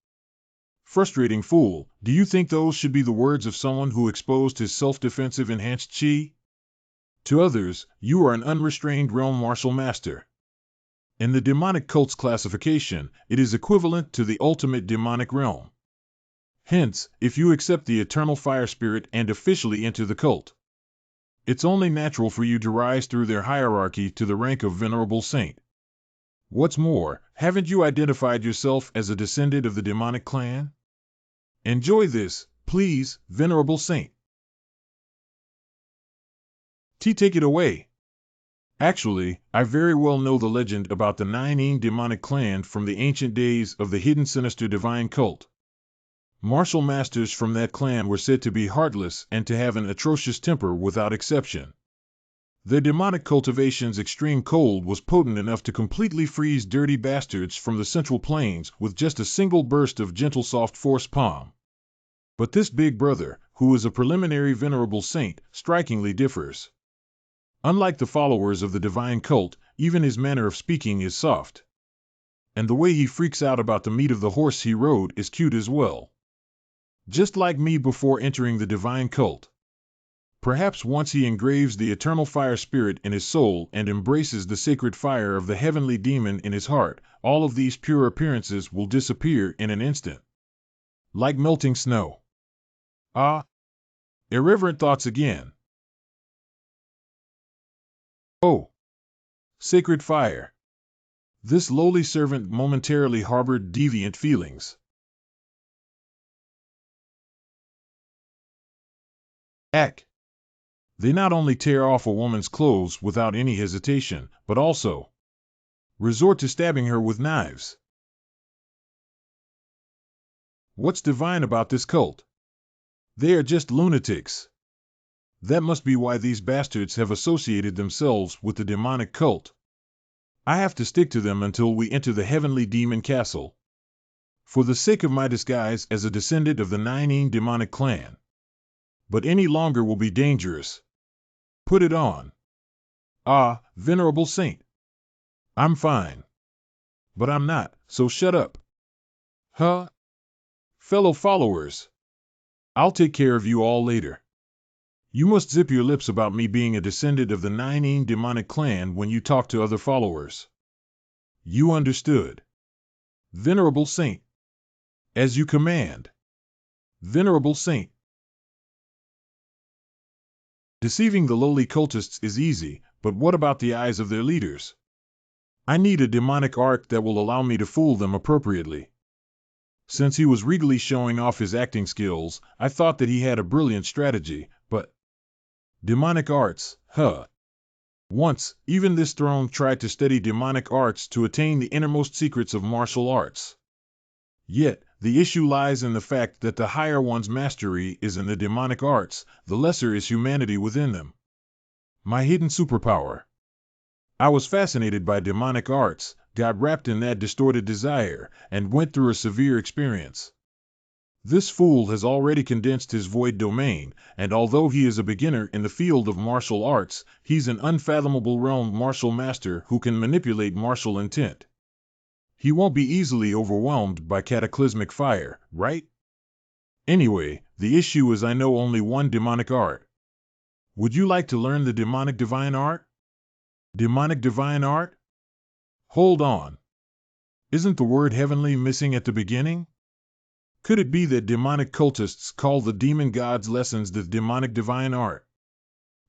Frustrating fool, do you think those should be the words of someone who exposed his self-defensive enhanced chi? To others, you are an unrestrained realm martial master. In the demonic cult's classification, it is equivalent to the ultimate demonic realm. Hence, if you accept the eternal fire spirit and officially enter the cult, it's only natural for you to rise through their hierarchy to the rank of venerable saint. What's more, haven't you identified yourself as a descendant of the demonic clan? Enjoy this, please, venerable saint. Take it away. Actually, I very well know the legend about the Nine demonic clan from the ancient days of the hidden sinister divine cult. Martial masters from that clan were said to be heartless and to have an atrocious temper without exception. Their demonic cultivation's extreme cold was potent enough to completely freeze dirty bastards from the central plains with just a single burst of gentle soft force palm. But this big brother, who is a preliminary venerable saint, strikingly differs. Unlike the followers of the divine cult, even his manner of speaking is soft. And the way he freaks out about the meat of the horse he rode is cute as well. Just like me before entering the divine cult. Perhaps once he engraves the eternal fire spirit in his soul and embraces the sacred fire of the heavenly demon in his heart, all of these pure appearances will disappear in an instant. Like melting snow. Ah! Irreverent thoughts again. Oh! Sacred fire. This lowly servant momentarily harbored deviant feelings. Ack! They not only tear off a woman's clothes without any hesitation, but also resort to stabbing her with knives. What's divine about this cult? They are just lunatics. That must be why these bastards have associated themselves with the demonic cult. I have to stick to them until we enter the heavenly demon castle. For the sake of my disguise as a descendant of the Nine demonic clan. But any longer will be dangerous. Put it on. Ah, venerable saint. I'm fine. But I'm not, so shut up. Huh? Fellow followers. I'll take care of you all later. You must zip your lips about me being a descendant of the Nine demonic clan when you talk to other followers. You understood. Venerable saint. As you command. Venerable saint. Deceiving the lowly cultists is easy, but what about the eyes of their leaders? I need a demonic art that will allow me to fool them appropriately. Since he was regally showing off his acting skills, I thought that he had a brilliant strategy, but demonic arts, huh? Once, even this throne tried to study demonic arts to attain the innermost secrets of martial arts. Yet, the issue lies in the fact that the higher one's mastery is in the demonic arts, the lesser is humanity within them. My hidden superpower. I was fascinated by demonic arts, got wrapped in that distorted desire, and went through a severe experience. This fool has already condensed his void domain, and although he is a beginner in the field of martial arts, he's an unfathomable realm martial master who can manipulate martial intent. He won't be easily overwhelmed by cataclysmic fire, right? Anyway, the issue is I know only one demonic art. Would you like to learn the demonic divine art? Demonic divine art? Hold on. Isn't the word heavenly missing at the beginning? Could it be that demonic cultists call the demon gods' lessons the demonic divine art?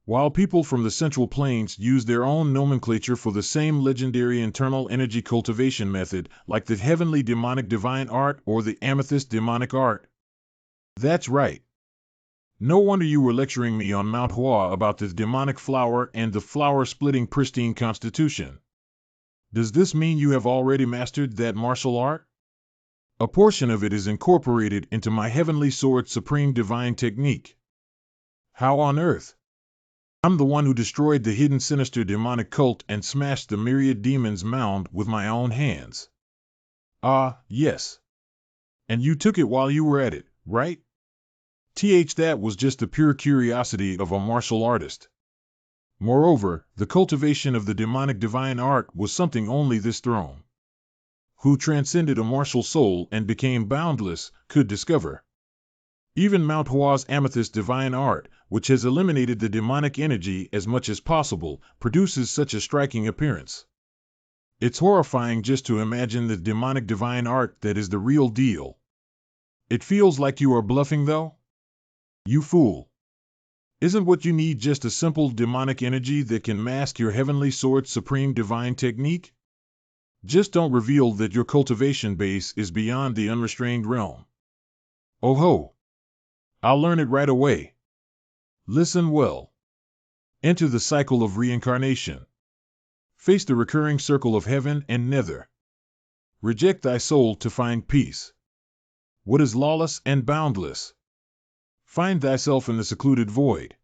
While people from the Central Plains use their own nomenclature for the same legendary internal energy cultivation method, like the heavenly demonic divine art or the amethyst demonic art. That's right. No wonder you were lecturing me on Mount Hua about the demonic flower and the flower-splitting pristine constitution. Does this mean you have already mastered that martial art? A portion of it is incorporated into my heavenly sword supreme divine technique. How on earth? I'm the one who destroyed the hidden sinister demonic cult and smashed the myriad demons mound with my own hands. Ah, yes. And you took it while you were at it, right? That was just the pure curiosity of a martial artist. Moreover, the cultivation of the demonic divine art was something only this throne, who transcended a martial soul and became boundless, could discover. Even Mount Hua's amethyst divine art, which has eliminated the demonic energy as much as possible, produces such a striking appearance. It's horrifying just to imagine the demonic divine art that is the real deal. It feels like you are bluffing, though? You fool. Isn't what you need just a simple demonic energy that can mask your heavenly sword supreme divine technique? Just don't reveal that your cultivation base is beyond the unrestrained realm. Oh ho! I'll learn it right away. Listen well. Enter the cycle of reincarnation. Face the recurring circle of heaven and nether. Reject thy soul to find peace. What is lawless and boundless? Find thyself in the secluded void.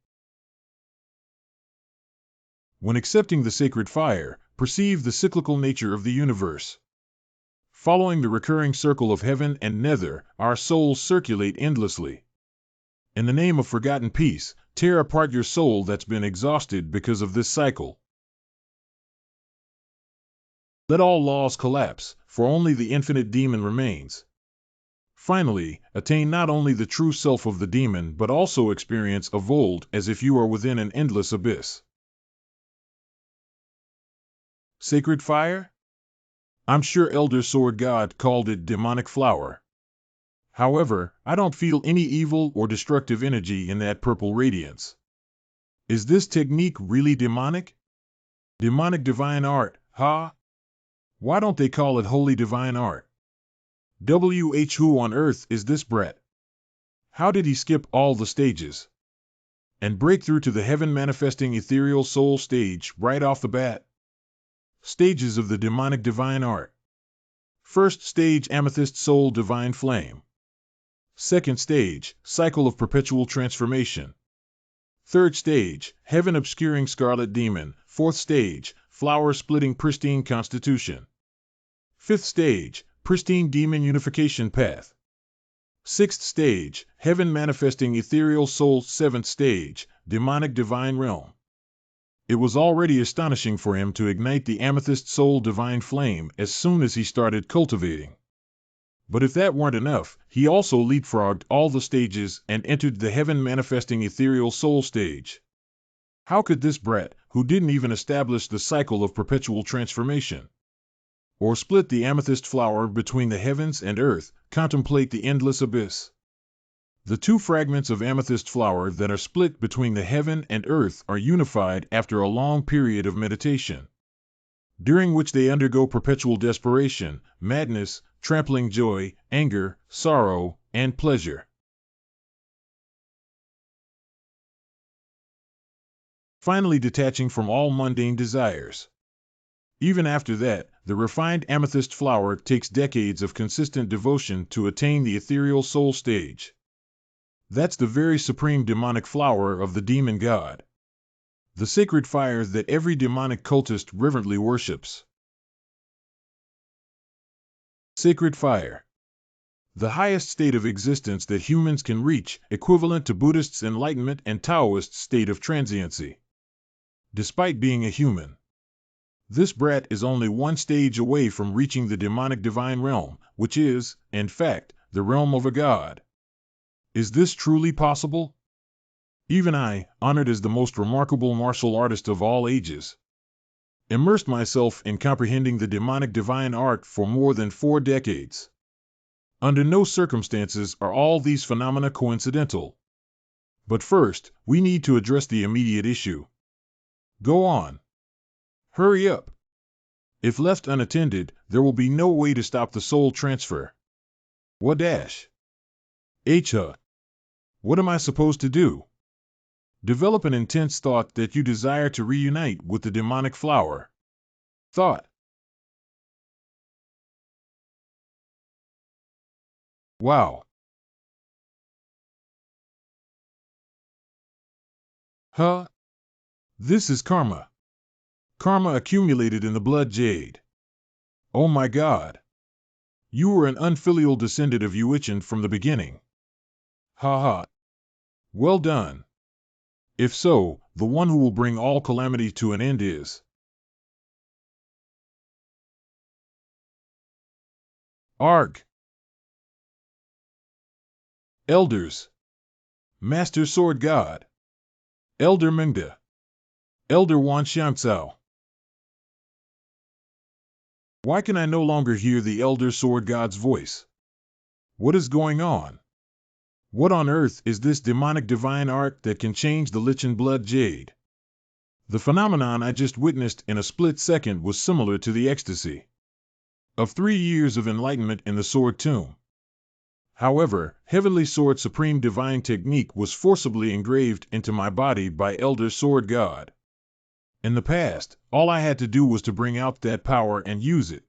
When accepting the sacred fire, perceive the cyclical nature of the universe. Following the recurring circle of heaven and nether, our souls circulate endlessly. In the name of forgotten peace, tear apart your soul that's been exhausted because of this cycle. Let all laws collapse, for only the infinite demon remains. Finally, attain not only the true self of the demon but also experience a void as if you are within an endless abyss. Sacred fire? I'm sure Elder Sword God called it demonic flower. However, I don't feel any evil or destructive energy in that purple radiance. Is this technique really demonic? Demonic divine art, huh? Why don't they call it holy divine art? Who on earth is this brat? How did he skip all the stages and break through to the heaven manifesting ethereal soul stage right off the bat? Stages of the demonic divine art. First stage, amethyst soul divine flame. Second stage, cycle of perpetual transformation. Third stage, heaven obscuring scarlet demon. Fourth stage, flower splitting pristine constitution. Fifth stage, pristine demon unification path. Sixth stage, heaven manifesting ethereal soul. Seventh stage, demonic divine realm. It was already astonishing for him to ignite the amethyst soul divine flame as soon as he started cultivating. But if that weren't enough, he also leapfrogged all the stages and entered the heaven manifesting ethereal soul stage. How could this brat, who didn't even establish the cycle of perpetual transformation, or split the amethyst flower between the heavens and earth, contemplate the endless abyss? The two fragments of amethyst flower that are split between the heaven and earth are unified after a long period of meditation, during which they undergo perpetual desperation, madness, trampling joy, anger, sorrow, and pleasure. Finally detaching from all mundane desires. Even after that, the refined amethyst flower takes decades of consistent devotion to attain the ethereal soul stage. That's the very supreme demonic flower of the demon god, the sacred fire that every demonic cultist reverently worships. Sacred fire. The highest state of existence that humans can reach, equivalent to Buddhists' enlightenment and Taoists' state of transiency. Despite being a human, this brat is only one stage away from reaching the demonic divine realm, which is, in fact, the realm of a god. Is this truly possible? Even I, honored as the most remarkable martial artist of all ages, immersed myself in comprehending the demonic divine art for more than 4 decades. Under no circumstances are all these phenomena coincidental. But first, we need to address the immediate issue. Go on. Hurry up. If left unattended, there will be no way to stop the soul transfer. What dash? What am I supposed to do? Develop an intense thought that you desire to reunite with the demonic flower. Thought. Wow. Huh? This is karma. Karma accumulated in the blood jade. Oh my God. You were an unfilial descendant of Wuxian from the beginning. Ha ha. Well done. If so, the one who will bring all calamity to an end is Arg. Elders. Master Sword God. Elder Mengda. Elder Wan Xiangcao. Why can I no longer hear the Elder Sword God's voice? What is going on? What on earth is this demonic divine art that can change the lichen blood jade? The phenomenon I just witnessed in a split second was similar to the ecstasy of 3 years of enlightenment in the Sword Tomb. However, Heavenly Sword Supreme Divine Technique was forcibly engraved into my body by Elder Sword God. In the past, all I had to do was to bring out that power and use it.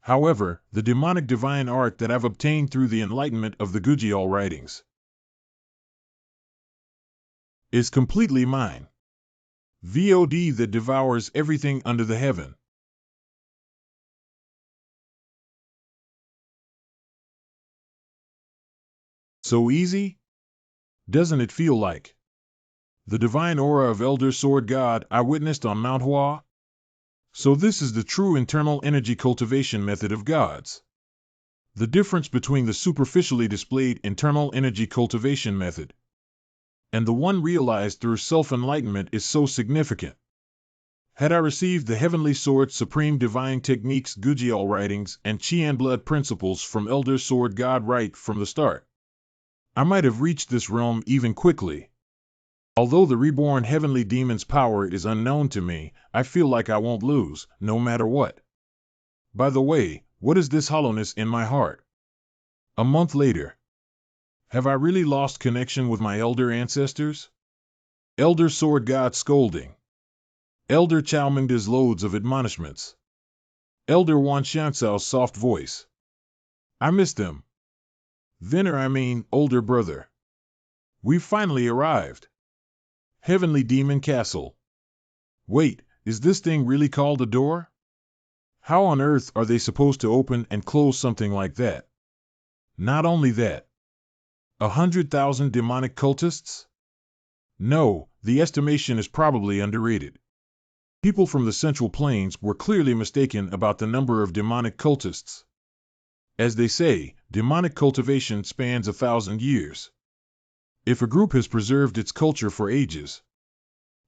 However, the demonic divine art that I've obtained through the enlightenment of the Gujial writings is completely mine. VOD that devours everything under the heaven. So easy? Doesn't it feel like the divine aura of Elder Sword God I witnessed on Mount Hua? So this is the true internal energy cultivation method of gods. The difference between the superficially displayed internal energy cultivation method and the one realized through self-enlightenment is so significant. Had I received the Heavenly Sword Supreme Divine Techniques Gujial writings and Qian blood principles from Elder Sword God right from the start, I might have reached this realm even quickly. Although the reborn heavenly demon's power is unknown to me, I feel like I won't lose, no matter what. By the way, what is this hollowness in my heart? A month later. Have I really lost connection with my elder ancestors? Elder Sword God scolding. Elder Chao Mengda's loads of admonishments. Elder Wan Xiangcao's soft voice. I miss them. Older brother. We've finally arrived. Heavenly Demon Castle. Wait, is this thing really called a door? How on earth are they supposed to open and close something like that? Not only that. 100,000 demonic cultists? No, the estimation is probably underrated. People from the Central Plains were clearly mistaken about the number of demonic cultists. As they say, demonic cultivation spans 1,000 years. If a group has preserved its culture for ages,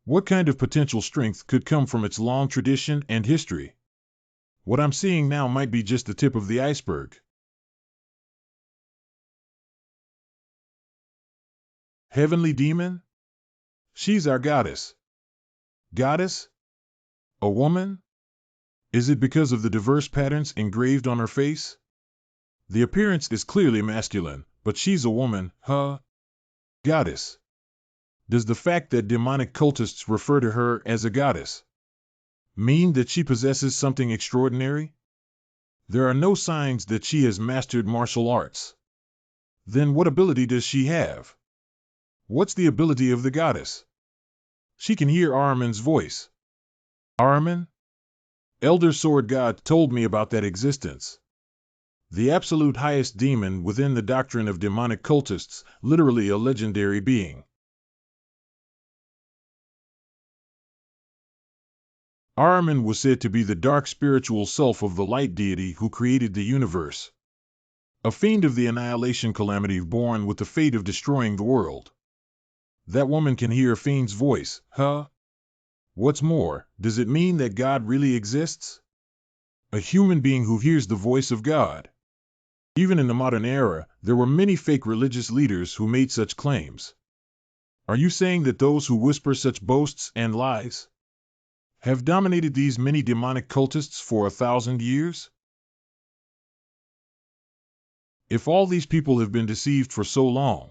what kind of potential strength could come from its long tradition and history? What I'm seeing now might be just the tip of the iceberg. Heavenly Demon? She's our goddess. Goddess? A woman? Is it because of the diverse patterns engraved on her face? The appearance is clearly masculine, but she's a woman, huh? Goddess. Does the fact that demonic cultists refer to her as a goddess mean that she possesses something extraordinary? There are no signs that she has mastered martial arts. Then what ability does she have? What's the ability of the goddess? She can hear Ahriman's voice. Ahriman? Elder Sword God told me about that existence. The absolute highest demon within the doctrine of demonic cultists, literally a legendary being. Ahriman was said to be the dark spiritual self of the light deity who created the universe. A fiend of the annihilation calamity born with the fate of destroying the world. That woman can hear a fiend's voice, huh? What's more, does it mean that God really exists? A human being who hears the voice of God. Even in the modern era, there were many fake religious leaders who made such claims. Are you saying that those who whisper such boasts and lies have dominated these many demonic cultists for 1,000 years? If all these people have been deceived for so long,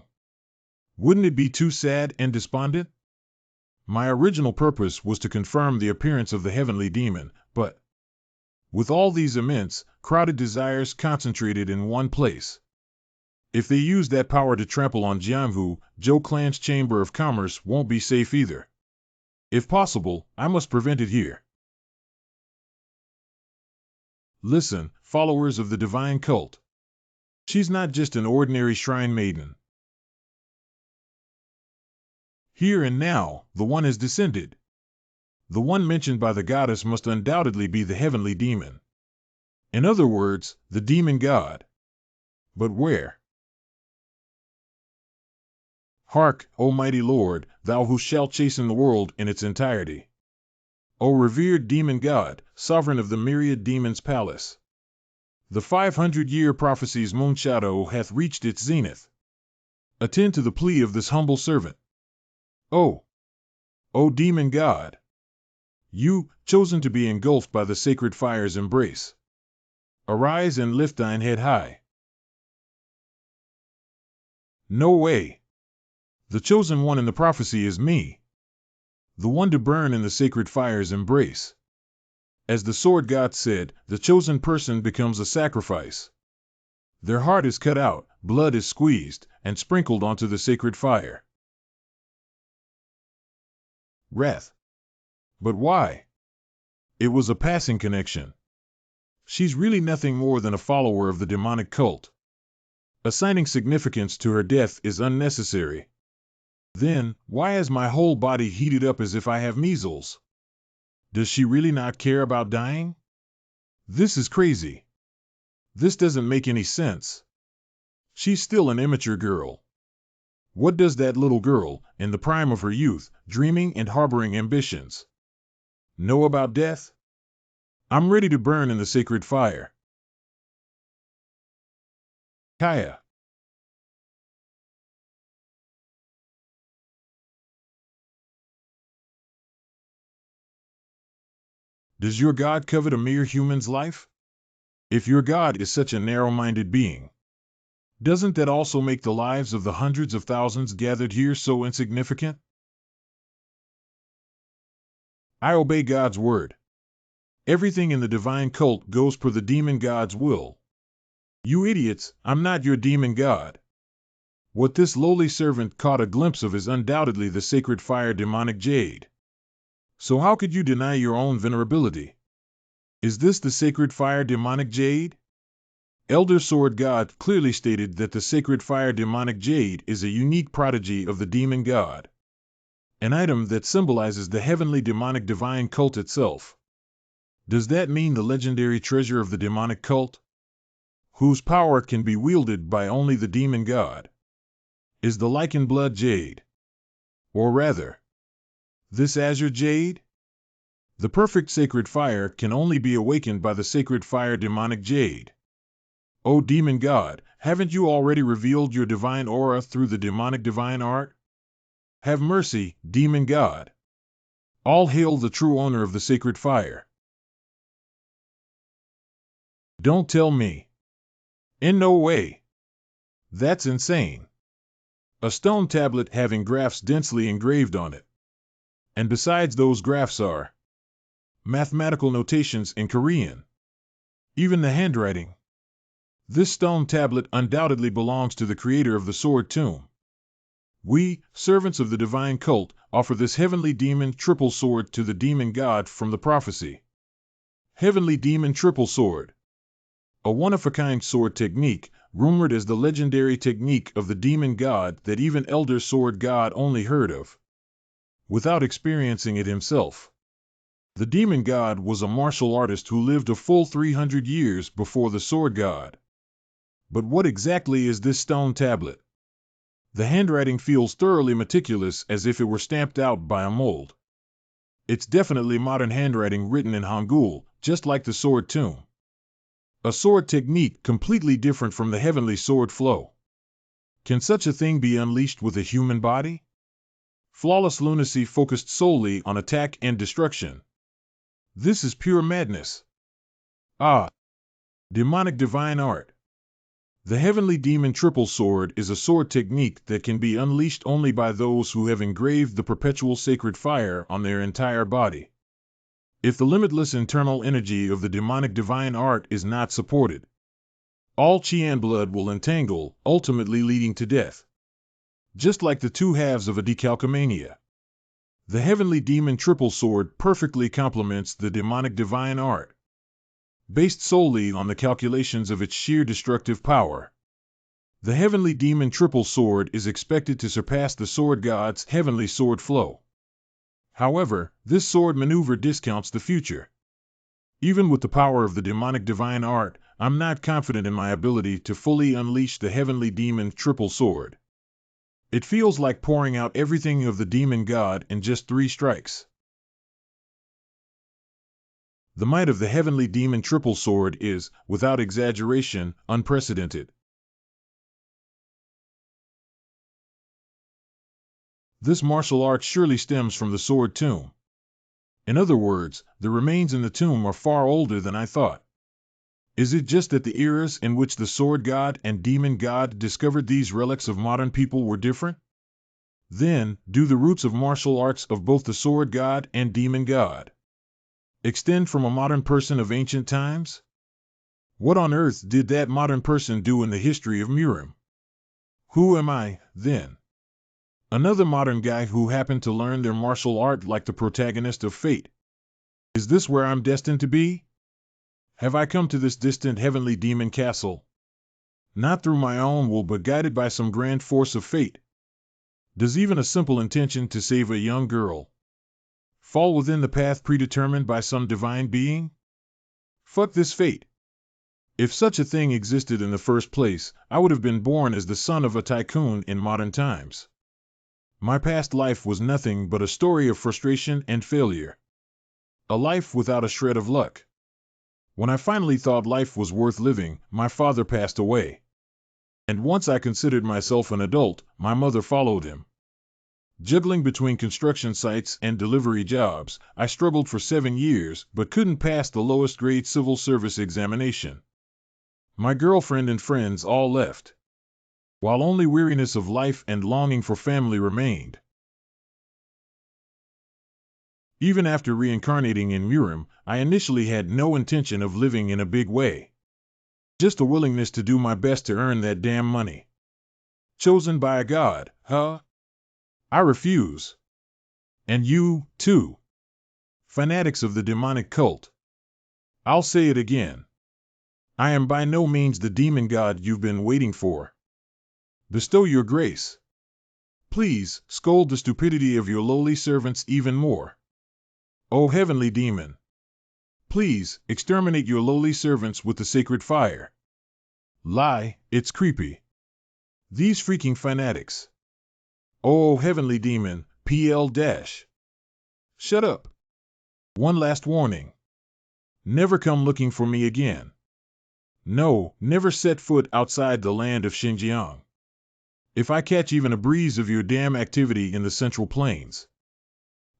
wouldn't it be too sad and despondent? My original purpose was to confirm the appearance of the heavenly demon, but with all these immense, crowded desires concentrated in one place, If they use that power to trample on Jianghu, Zhou Clan's Chamber of Commerce won't be safe either. If possible, I must prevent it here. Listen, followers of the divine cult. She's not just an ordinary shrine maiden. Here and now, the one has descended. The one mentioned by the goddess must undoubtedly be the heavenly demon. In other words, the demon god. But where? Hark, O mighty Lord, thou who shalt chasten the world in its entirety. O revered demon god, sovereign of the myriad demons' palace. The 500-year prophecy's moonshadow hath reached its zenith. Attend to the plea of this humble servant. O demon god, you, chosen to be engulfed by the sacred fire's embrace. Arise and lift thine head high. No way. The chosen one in the prophecy is me. The one to burn in the sacred fire's embrace. As the sword god said, the chosen person becomes a sacrifice. Their heart is cut out, blood is squeezed, and sprinkled onto the sacred fire. Wrath. But why? It was a passing connection. She's really nothing more than a follower of the demonic cult. Assigning significance to her death is unnecessary. Then, why is my whole body heated up as if I have measles? Does she really not care about dying? This is crazy. This doesn't make any sense. She's still an immature girl. What does that little girl, in the prime of her youth, dreaming and harboring ambitions, know about death? I'm ready to burn in the sacred fire. Kaya. Does your God covet a mere human's life? If your God is such a narrow-minded being, doesn't that also make the lives of the hundreds of thousands gathered here so insignificant? I obey God's word. Everything in the divine cult goes per the demon god's will. You idiots, I'm not your demon god. What this lowly servant caught a glimpse of is undoubtedly the sacred fire demonic jade. So how could you deny your own venerability? Is this the sacred fire demonic jade? Elder Sword God clearly stated that the sacred fire demonic jade is a unique prodigy of the demon god. An item that symbolizes the heavenly demonic divine cult itself. Does that mean the legendary treasure of the demonic cult, whose power can be wielded by only the demon god, is the lichen blood jade? Or rather, this azure jade? The perfect sacred fire can only be awakened by the sacred fire demonic jade. O demon god, haven't you already revealed your divine aura through the demonic divine art? Have mercy, demon god. All hail the true owner of the sacred fire. Don't tell me. In no way. That's insane. A stone tablet having graphs densely engraved on it. And besides those graphs are mathematical notations in Korean. Even the handwriting. This stone tablet undoubtedly belongs to the creator of the sword tomb. We, servants of the divine cult, offer this heavenly demon triple sword to the demon god from the prophecy. Heavenly demon triple sword. A one-of-a-kind sword technique, rumored as the legendary technique of the demon god that even Elder Sword God only heard of, without experiencing it himself. The demon god was a martial artist who lived a full 300 years before the sword god. But what exactly is this stone tablet? The handwriting feels thoroughly meticulous, as if it were stamped out by a mold. It's definitely modern handwriting written in Hangul, just like the sword tomb. A sword technique completely different from the heavenly sword flow. Can such a thing be unleashed with a human body? Flawless lunacy focused solely on attack and destruction. This is pure madness. Ah! Demonic divine art. The heavenly demon triple sword is a sword technique that can be unleashed only by those who have engraved the perpetual sacred fire on their entire body. If the limitless internal energy of the demonic divine art is not supported, All chi and blood will entangle, ultimately leading to death. Just like the two halves of a decalcomania. The heavenly demon triple sword perfectly complements the demonic divine art, based solely on the calculations of its sheer destructive power. The heavenly demon triple sword is expected to surpass the sword god's heavenly sword flow. However, this sword maneuver discounts the future. Even with the power of the demonic divine art, I'm not confident in my ability to fully unleash the heavenly demon triple sword. It feels like pouring out everything of the demon god in just 3 strikes. The might of the heavenly demon triple sword is, without exaggeration, unprecedented. This martial art surely stems from the sword tomb. In other words, the remains in the tomb are far older than I thought. Is it just that the eras in which the sword god and demon god discovered these relics of modern people were different? Then, do the roots of martial arts of both the sword god and demon god extend from a modern person of ancient times? What on earth did that modern person do in the history of Murim? Who am I, then? Another modern guy who happened to learn their martial art like the protagonist of Fate. Is this where I'm destined to be? Have I come to this distant heavenly demon castle? Not through my own will, but guided by some grand force of fate. Does even a simple intention to save a young girl fall within the path predetermined by some divine being? Fuck this fate. If such a thing existed in the first place, I would have been born as the son of a tycoon in modern times. My past life was nothing but a story of frustration and failure. A life without a shred of luck. When I finally thought life was worth living, my father passed away. And once I considered myself an adult, my mother followed him. Juggling between construction sites and delivery jobs, I struggled for 7 years, but couldn't pass the lowest grade civil service examination. My girlfriend and friends all left, while only weariness of life and longing for family remained. Even after reincarnating in Murim, I initially had no intention of living in a big way. Just a willingness to do my best to earn that damn money. Chosen by a god, huh? I refuse. And you, too. Fanatics of the demonic cult. I'll say it again. I am by no means the demon god you've been waiting for. Bestow your grace. Please, scold the stupidity of your lowly servants even more. O heavenly demon. Please, exterminate your lowly servants with the sacred fire. Lie, it's creepy. These freaking fanatics. O heavenly demon, PL-. Shut up. One last warning. Never come looking for me again. No, never set foot outside the land of Xinjiang. If I catch even a breeze of your damn activity in the Central Plains,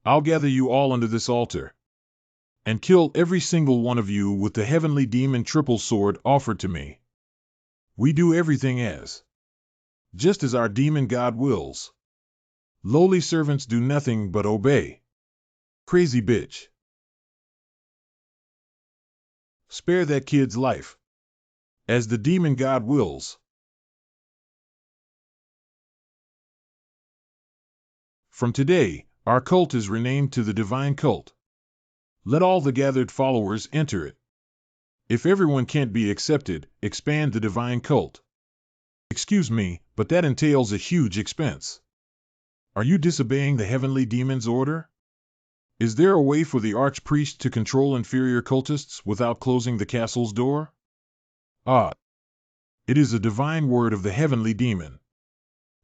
I'll gather you all under this altar and kill every single one of you with the heavenly demon triple sword offered to me. We do everything just as our demon god wills. Lowly servants do nothing but obey. Crazy bitch. Spare that kid's life, as the demon god wills. From today, our cult is renamed to the Divine Cult. Let all the gathered followers enter it. If everyone can't be accepted, expand the Divine Cult. Excuse me, but that entails a huge expense. Are you disobeying the heavenly demon's order? Is there a way for the archpriest to control inferior cultists without closing the castle's door? Ah, it is a divine word of the heavenly demon.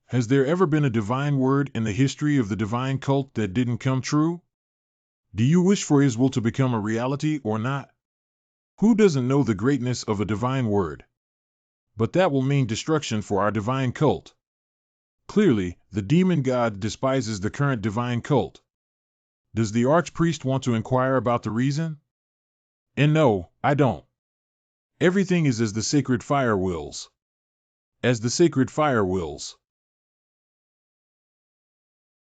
Has there ever been a divine word in the history of the divine cult that didn't come true? Do you wish for his will to become a reality or not? Who doesn't know the greatness of a divine word? But that will mean destruction for our divine cult. Clearly, the demon god despises the current divine cult. Does the archpriest want to inquire about the reason? And no, I don't. Everything is as the sacred fire wills. As the sacred fire wills.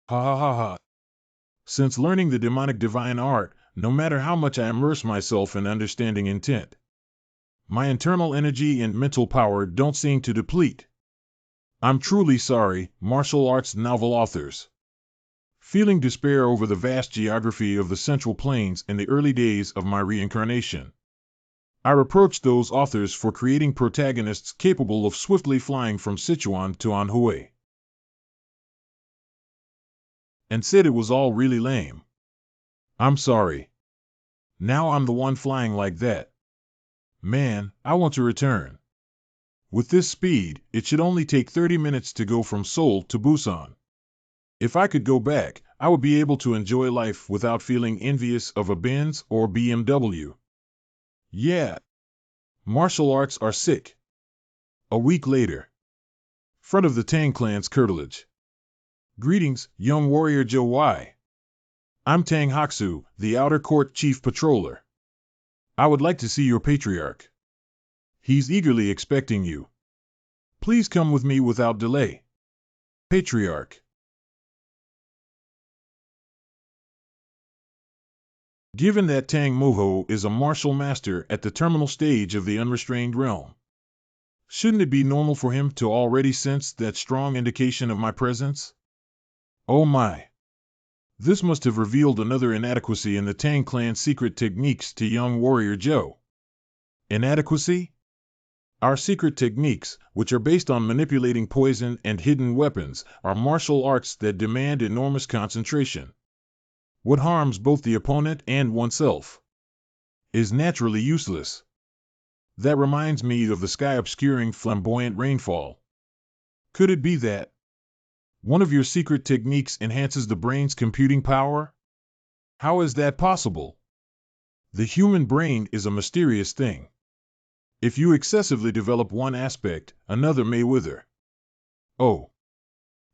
Ha ha ha ha. Since learning the demonic divine art, no matter how much I immerse myself in understanding intent, My internal energy and mental power don't seem to deplete. I'm truly sorry, martial arts novel authors. Feeling despair over the vast geography of the Central Plains in the early days of my reincarnation, I reproached those authors for creating protagonists capable of swiftly flying from Sichuan to Anhui, and said it was all really lame. I'm sorry. Now I'm the one flying like that. Man, I want to return. With this speed, it should only take 30 minutes to go from Seoul to Busan. If I could go back, I would be able to enjoy life without feeling envious of a Benz or BMW. Yeah, martial arts are sick. A week later. Front of the Tang clan's curtilage. Greetings, young warrior Joe Y. I'm Tang Hoxu, the outer court chief patroller. I would like to see your patriarch. He's eagerly expecting you. Please come with me without delay. Patriarch. Given that Tang Moho is a martial master at the terminal stage of the unrestrained realm, shouldn't it be normal for him to already sense that strong indication of my presence? Oh my! This must have revealed another inadequacy in the Tang clan's secret techniques to young warrior Joe. Inadequacy? Our secret techniques, which are based on manipulating poison and hidden weapons, are martial arts that demand enormous concentration. What harms both the opponent and oneself is naturally useless. That reminds me of the sky-obscuring flamboyant rainfall. Could it be that one of your secret techniques enhances the brain's computing power? How is that possible? The human brain is a mysterious thing. If you excessively develop one aspect, another may wither. Oh,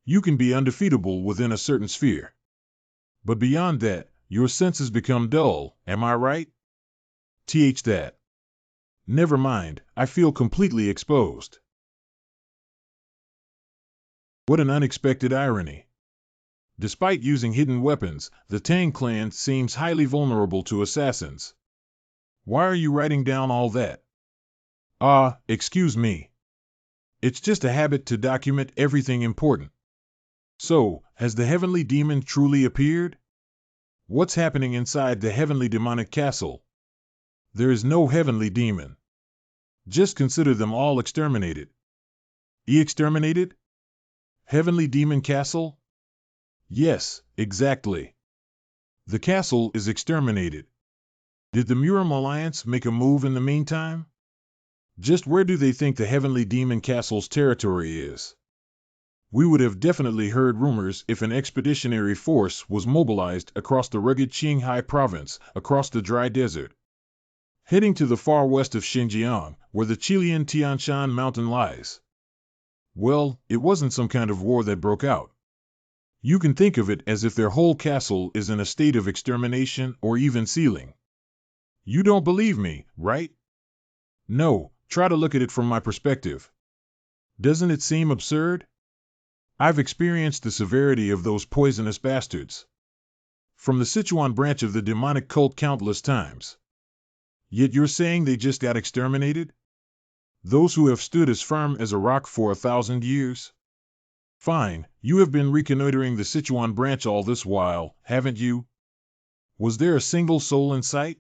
you can be undefeatable within a certain sphere. But beyond that, your senses become dull, am I right? That. Never mind, I feel completely exposed. What an unexpected irony. Despite using hidden weapons, the Tang clan seems highly vulnerable to assassins. Why are you writing down all that? Excuse me. It's just a habit to document everything important. So, has the heavenly demon truly appeared? What's happening inside the heavenly demonic castle? There is no heavenly demon. Just consider them all exterminated. Exterminated? Heavenly demon castle? Yes, exactly. The castle is exterminated. Did the Muram Alliance make a move in the meantime? Just where do they think the Heavenly Demon Castle's territory is? We would have definitely heard rumors if an expeditionary force was mobilized across the rugged Qinghai province, across the dry desert, heading to the far west of Xinjiang, where the Chilean Tian Shan mountain lies. Well, it wasn't some kind of war that broke out. You can think of it as if their whole castle is in a state of extermination or even sealing. You don't believe me, right? No, try to look at it from my perspective. Doesn't it seem absurd? I've experienced the severity of those poisonous bastards from the Sichuan branch of the demonic cult countless times. Yet you're saying they just got exterminated? Those who have stood as firm as a rock for 1,000 years? Fine, you have been reconnoitering the Sichuan branch all this while, haven't you? Was there a single soul in sight?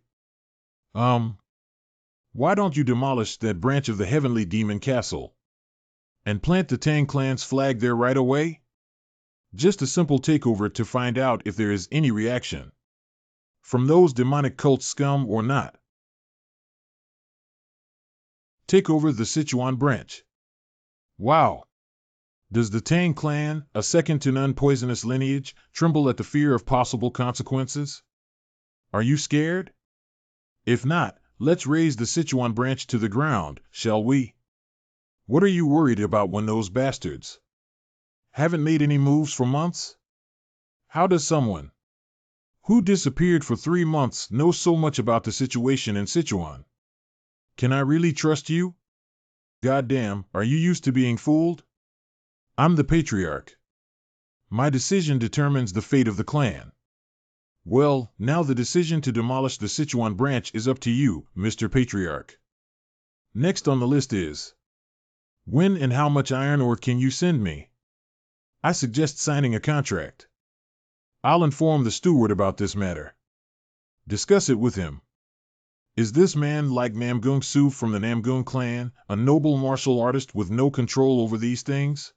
Why don't you demolish that branch of the Heavenly Demon Castle and plant the Tang clan's flag there right away? Just a simple takeover to find out if there is any reaction from those demonic cult scum or not. Take over the Sichuan branch. Wow! Does the Tang clan, a second-to-none poisonous lineage, tremble at the fear of possible consequences? Are you scared? If not, let's raze the Sichuan branch to the ground, shall we? What are you worried about when those bastards haven't made any moves for months? How does someone who disappeared for 3 months know so much about the situation in Sichuan? Can I really trust you? Goddamn, are you used to being fooled? I'm the patriarch. My decision determines the fate of the clan. Well, now the decision to demolish the Sichuan branch is up to you, Mr. Patriarch. Next on the list is, when and how much iron ore can you send me? I suggest signing a contract. I'll inform the steward about this matter. Discuss it with him. Is this man like Namgung Su from the Namgung clan, a noble martial artist with no control over these things?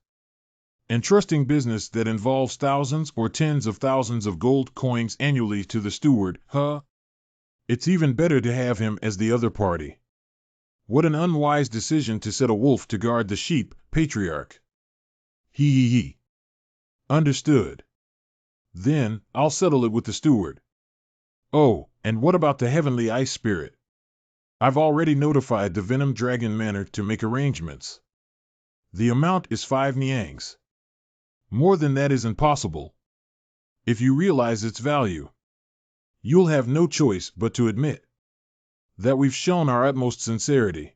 Entrusting business that involves thousands or tens of thousands of gold coins annually to the steward, huh? It's even better to have him as the other party. What an unwise decision to set a wolf to guard the sheep, patriarch. He. Understood. Then, I'll settle it with the steward. Oh, and what about the heavenly ice spirit? I've already notified the Venom Dragon Manor to make arrangements. The amount is 5 niangs. More than that is impossible. If you realize its value, you'll have no choice but to admit that we've shown our utmost sincerity.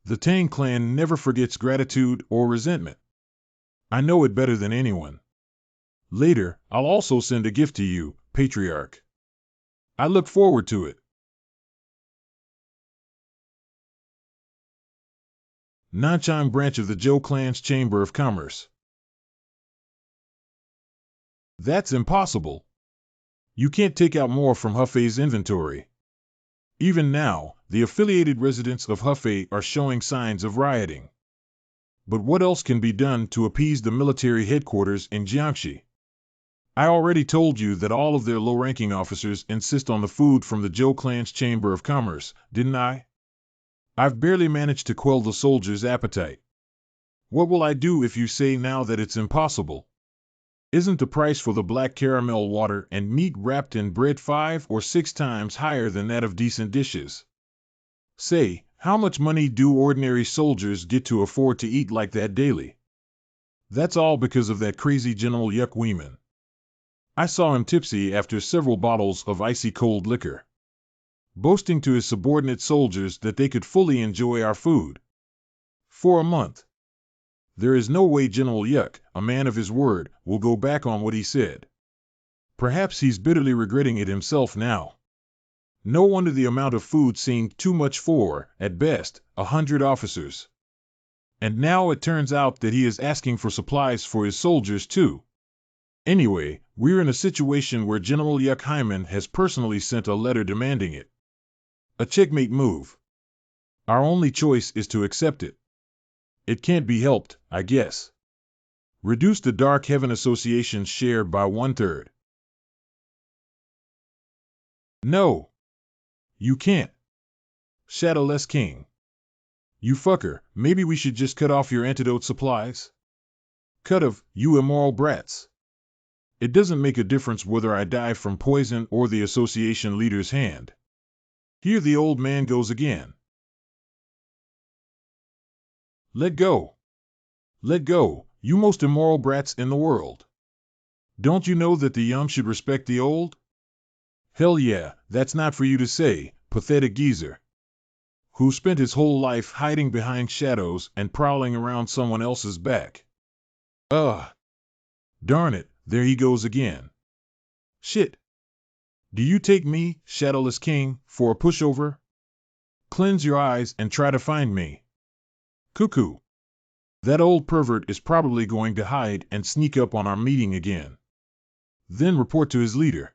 The Tang clan never forgets gratitude or resentment. I know it better than anyone. Later, I'll also send a gift to you, patriarch. I look forward to it. Nanchang branch of the Zhou clan's Chamber of Commerce. That's impossible. You can't take out more from Hefei's inventory. Even now, the affiliated residents of Hefei are showing signs of rioting. But what else can be done to appease the military headquarters in Jiangxi? I already told you that all of their low-ranking officers insist on the food from the Zhou clan's Chamber of Commerce, didn't I? I've barely managed to quell the soldiers' appetite. What will I do if you say now that it's impossible? Isn't the price for the black caramel water and meat wrapped in bread 5 or 6 times higher than that of decent dishes? Say, how much money do ordinary soldiers get to afford to eat like that daily? That's all because of that crazy General Yuck Weeman. I saw him tipsy after several bottles of icy cold liquor, boasting to his subordinate soldiers that they could fully enjoy our food. For a month. There is no way General Yuck, a man of his word, will go back on what he said. Perhaps he's bitterly regretting it himself now. No wonder the amount of food seemed too much for, at best, 100 officers. And now it turns out that he is asking for supplies for his soldiers too. Anyway, we're in a situation where General Yuck Hyman has personally sent a letter demanding it. A checkmate move. Our only choice is to accept it. It can't be helped, I guess. Reduce the Dark Heaven Association's share by 1/3. No. You can't. Shadowless King. You fucker, maybe we should just cut off your antidote supplies? Cut of, you immoral brats. It doesn't make a difference whether I die from poison or the association leader's hand. Here the old man goes again. Let go. Let go, you most immoral brats in the world. Don't you know that the young should respect the old? Hell yeah, that's not for you to say, pathetic geezer. Who spent his whole life hiding behind shadows and prowling around someone else's back. Darn it, there he goes again. Shit. Do you take me, Shadowless King, for a pushover? Cleanse your eyes and try to find me. Cuckoo. That old pervert is probably going to hide and sneak up on our meeting again. Then report to his leader.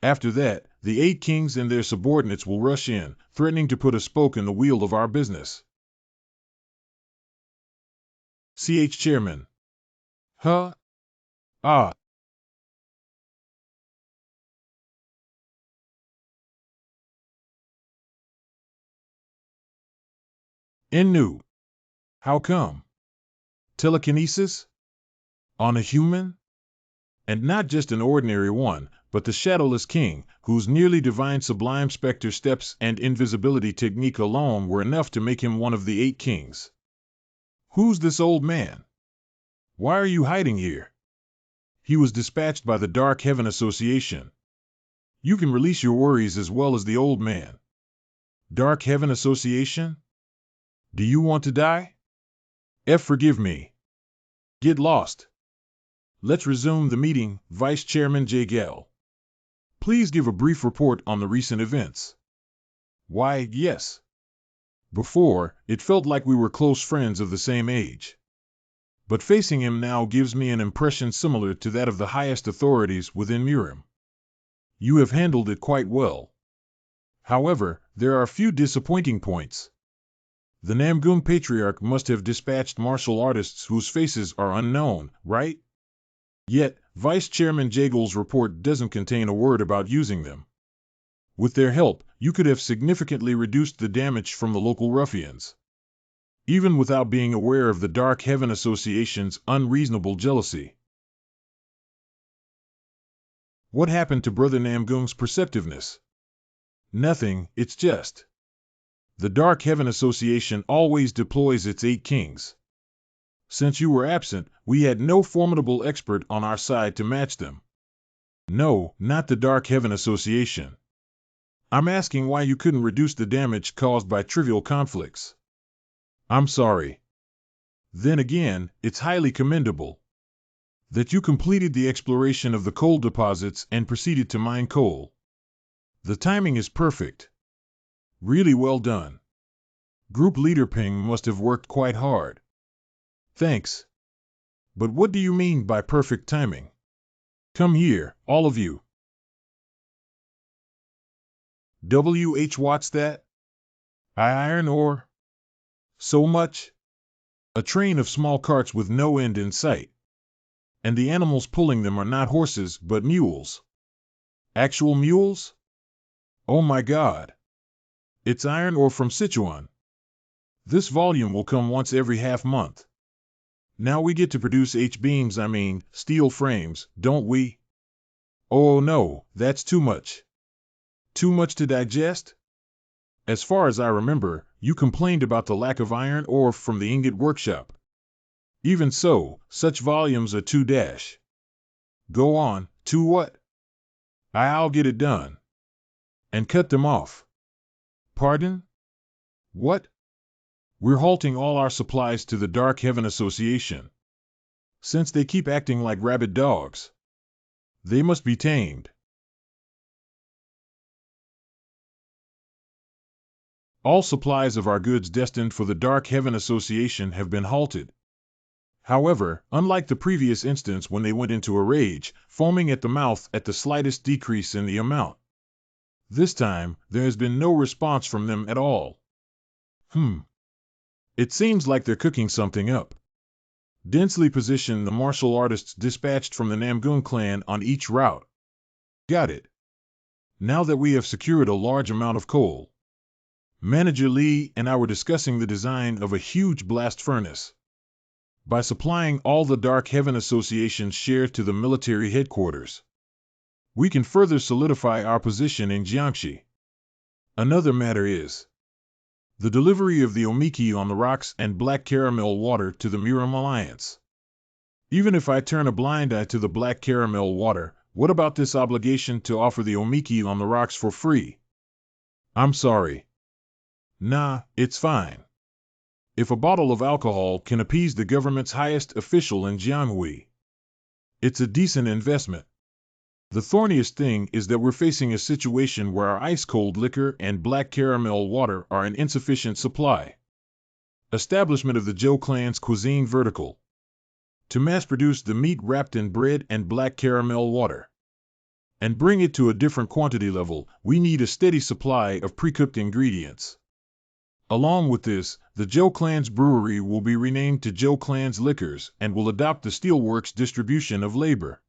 After that, the 8 kings and their subordinates will rush in, threatening to put a spoke in the wheel of our business. CH Chairman. Huh? Ah. Inu. How come? Telekinesis? On a human? And not just an ordinary one, but the Shadowless King, whose nearly divine sublime specter steps and invisibility technique alone were enough to make him one of the 8 kings. Who's this old man? Why are you hiding here? He was dispatched by the Dark Heaven Association. You can release your worries as well as the old man. Dark Heaven Association? Do you want to die? Forgive me. Get lost. Let's resume the meeting, Vice Chairman J. Gell. Please give a brief report on the recent events. Why, yes. Before, it felt like we were close friends of the same age. But facing him now gives me an impression similar to that of the highest authorities within Mirim. You have handled it quite well. However, there are a few disappointing points. The Namgung Patriarch must have dispatched martial artists whose faces are unknown, right? Yet, Vice Chairman Jagel's report doesn't contain a word about using them. With their help, you could have significantly reduced the damage from the local ruffians, even without being aware of the Dark Heaven Association's unreasonable jealousy. What happened to Brother Namgung's perceptiveness? Nothing, it's just the Dark Heaven Association always deploys its 8 kings. Since you were absent, we had no formidable expert on our side to match them. No, not the Dark Heaven Association. I'm asking why you couldn't reduce the damage caused by trivial conflicts. I'm sorry. Then again, it's highly commendable that you completed the exploration of the coal deposits and proceeded to mine coal. The timing is perfect. Really well done. Group leader Ping must have worked quite hard. Thanks. But what do you mean by perfect timing? Come here, all of you. What's that? Iron ore? So much? A train of small carts with no end in sight. And the animals pulling them are not horses, but mules. Actual mules? Oh my God. It's iron ore from Sichuan. This volume will come once every half-month. Now we get to produce H-beams, steel frames, don't we? Oh no, that's too much. Too much to digest? As far as I remember, you complained about the lack of iron ore from the ingot workshop. Even so, such volumes are too dash. Go on, to what? I'll get it done. And cut them off. Pardon? What? We're halting all our supplies to the Dark Heaven Association. Since they keep acting like rabid dogs, they must be tamed. All supplies of our goods destined for the Dark Heaven Association have been halted. However, unlike the previous instance when they went into a rage, foaming at the mouth at the slightest decrease in the amount, this time there has been no response from them at all. It seems like they're cooking something up. Densely position the martial artists dispatched from the Namgung clan on each route. Got it. Now that we have secured a large amount of coal, Manager Lee and I were discussing the design of a huge blast furnace. By supplying all the Dark Heaven Association's share to the military headquarters, we can further solidify our position in Jiangxi. Another matter is the delivery of the omiki on the rocks and black caramel water to the Miram Alliance. Even if I turn a blind eye to the black caramel water, what about this obligation to offer the omiki on the rocks for free? I'm sorry. Nah, it's fine. If a bottle of alcohol can appease the government's highest official in Jianghui, it's a decent investment. The thorniest thing is that we're facing a situation where our ice-cold liquor and black caramel water are in insufficient supply. Establishment of the Zhou clan's cuisine vertical to mass-produce the meat wrapped in bread and black caramel water. And bring it to a different quantity level, we need a steady supply of pre-cooked ingredients. Along with this, the Zhou clan's brewery will be renamed to Zhou clan's Liquors and will adopt the steelworks distribution of labor.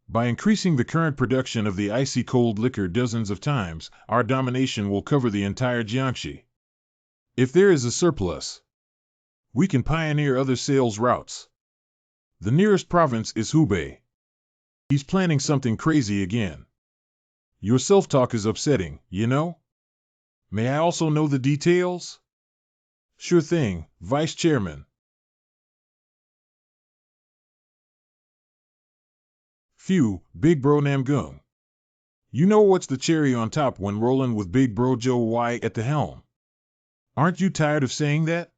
By increasing the current production of the icy cold liquor dozens of times, our domination will cover the entire Jiangxi. If there is a surplus, we can pioneer other sales routes. The nearest province is Hubei. He's planning something crazy again. Your self-talk is upsetting, you know? May I also know the details? Sure thing, Vice Chairman. Phew, Big Bro Namgung. You know what's the cherry on top when rolling with Big Bro Joe Y at the helm? Aren't you tired of saying that?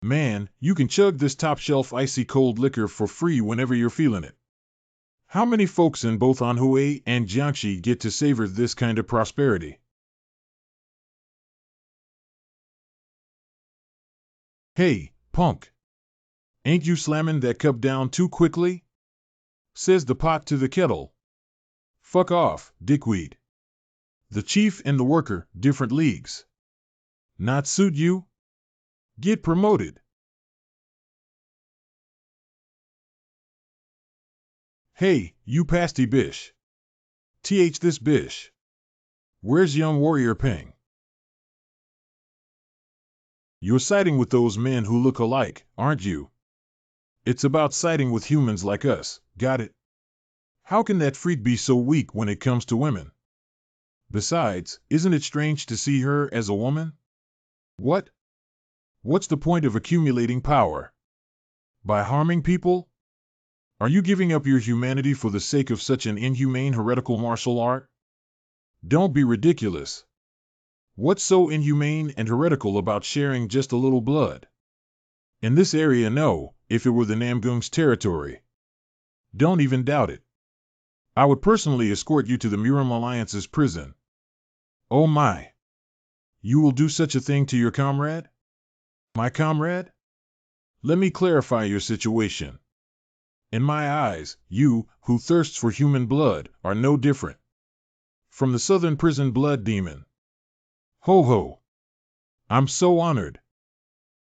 Man, you can chug this top-shelf icy cold liquor for free whenever you're feeling it. How many folks in both Anhui and Jiangxi get to savor this kind of prosperity? Hey, punk. Ain't you slamming that cup down too quickly? Says the pot to the kettle. Fuck off, dickweed. The chief and the worker, different leagues. Not suit you? Get promoted. Hey, you pasty bish. This bish. Where's young warrior Ping? You're siding with those men who look alike, aren't you? It's about siding with humans like us, got it? How can that freak be so weak when it comes to women? Besides, isn't it strange to see her as a woman? What? What's the point of accumulating power? By harming people? Are you giving up your humanity for the sake of such an inhumane heretical martial art? Don't be ridiculous. What's so inhumane and heretical about sharing just a little blood? In this area, no, if it were the Namgung's territory. Don't even doubt it. I would personally escort you to the Murim Alliance's prison. Oh my. You will do such a thing to your comrade? My comrade? Let me clarify your situation. In my eyes, you, who thirsts for human blood, are no different from the southern prison blood demon. Ho ho. I'm so honored.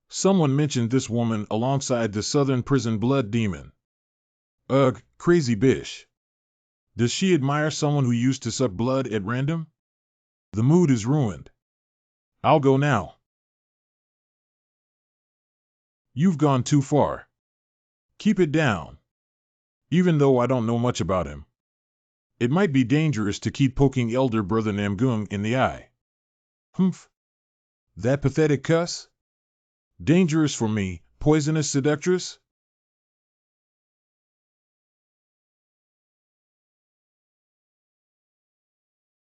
Someone mentioned this woman alongside the southern prison blood demon. Ugh, crazy bish. Does she admire someone who used to suck blood at random? The mood is ruined. I'll go now. You've gone too far. Keep it down. Even though I don't know much about him. It might be dangerous to keep poking elder brother Namgung in the eye. Humph. That pathetic cuss? Dangerous for me, poisonous seductress?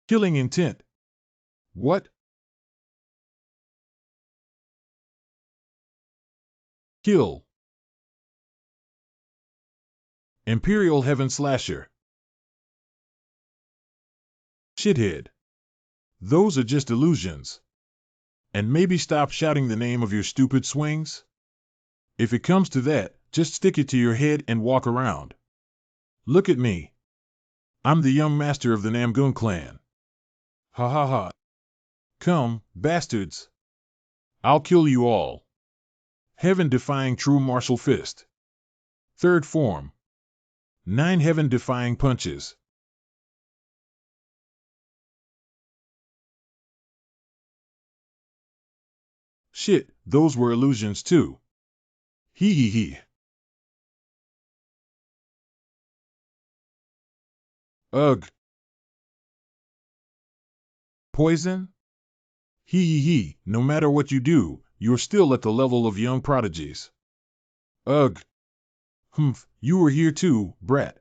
Killing intent. What? Kill. Imperial Heaven Slasher. Shithead. Those are just illusions. And maybe stop shouting the name of your stupid swings? If it comes to that, just stick it to your head and walk around. Look at me. I'm the young master of the Namgung clan. Ha ha ha. Come, bastards. I'll kill you all. Heaven-defying true martial fist. Third form. 9 heaven-defying punches. Shit, those were illusions too. Hee hee hee. Ugh. Poison? Hee hee hee, no matter what you do, you're still at the level of young prodigies. Ugh. Humph, you were here too, brat.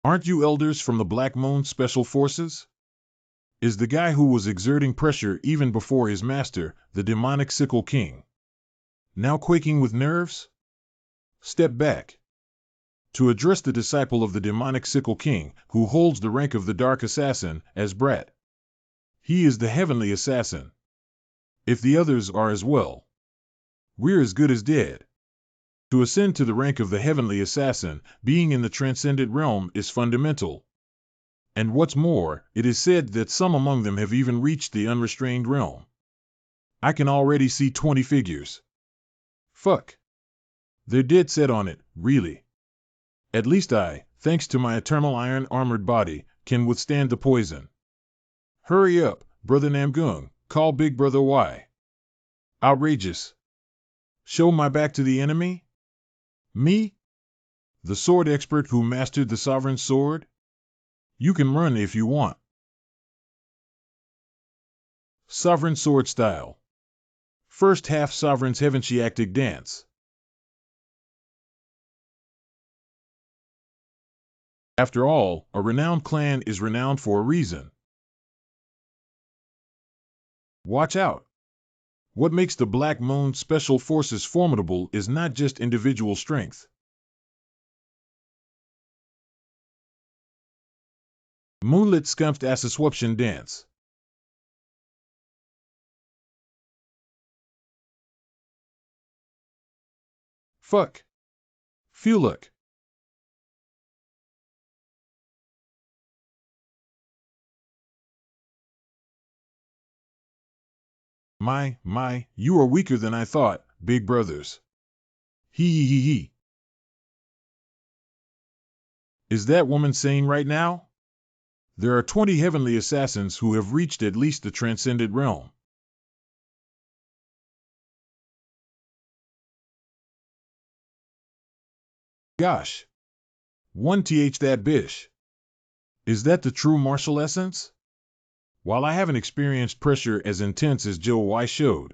Aren't you elders from the Black Moon Special Forces? Is the guy who was exerting pressure even before his master, the demonic Sickle King, now quaking with nerves? Step back. To address the disciple of the demonic Sickle King, who holds the rank of the Dark Assassin, as brat. He is the heavenly assassin. If the others are as well, we're as good as dead. To ascend to the rank of the heavenly assassin, being in the transcendent realm is fundamental. And what's more, it is said that some among them have even reached the unrestrained realm. I can already see 20 figures. Fuck. They're dead set on it, really. At least I, thanks to my eternal iron armored body, can withstand the poison. Hurry up, brother Namgung, call big brother Y. Outrageous. Show my back to the enemy? Me? The sword expert who mastered the sovereign sword? You can run if you want. Sovereign sword style. First half Sovereign's Heavenchiactic dance. After all, a renowned clan is renowned for a reason. Watch out. What makes the Black Moon Special Forces formidable is not just individual strength. Moonlit Scumped Assaswuption Dance. Fuck. Feel luck. My, you are weaker than I thought, big brothers. He. Is that woman sane right now? There are 20 heavenly assassins who have reached at least the transcended realm. Gosh. 1th that bish. Is that the true martial essence? While I haven't experienced pressure as intense as Joe Y showed,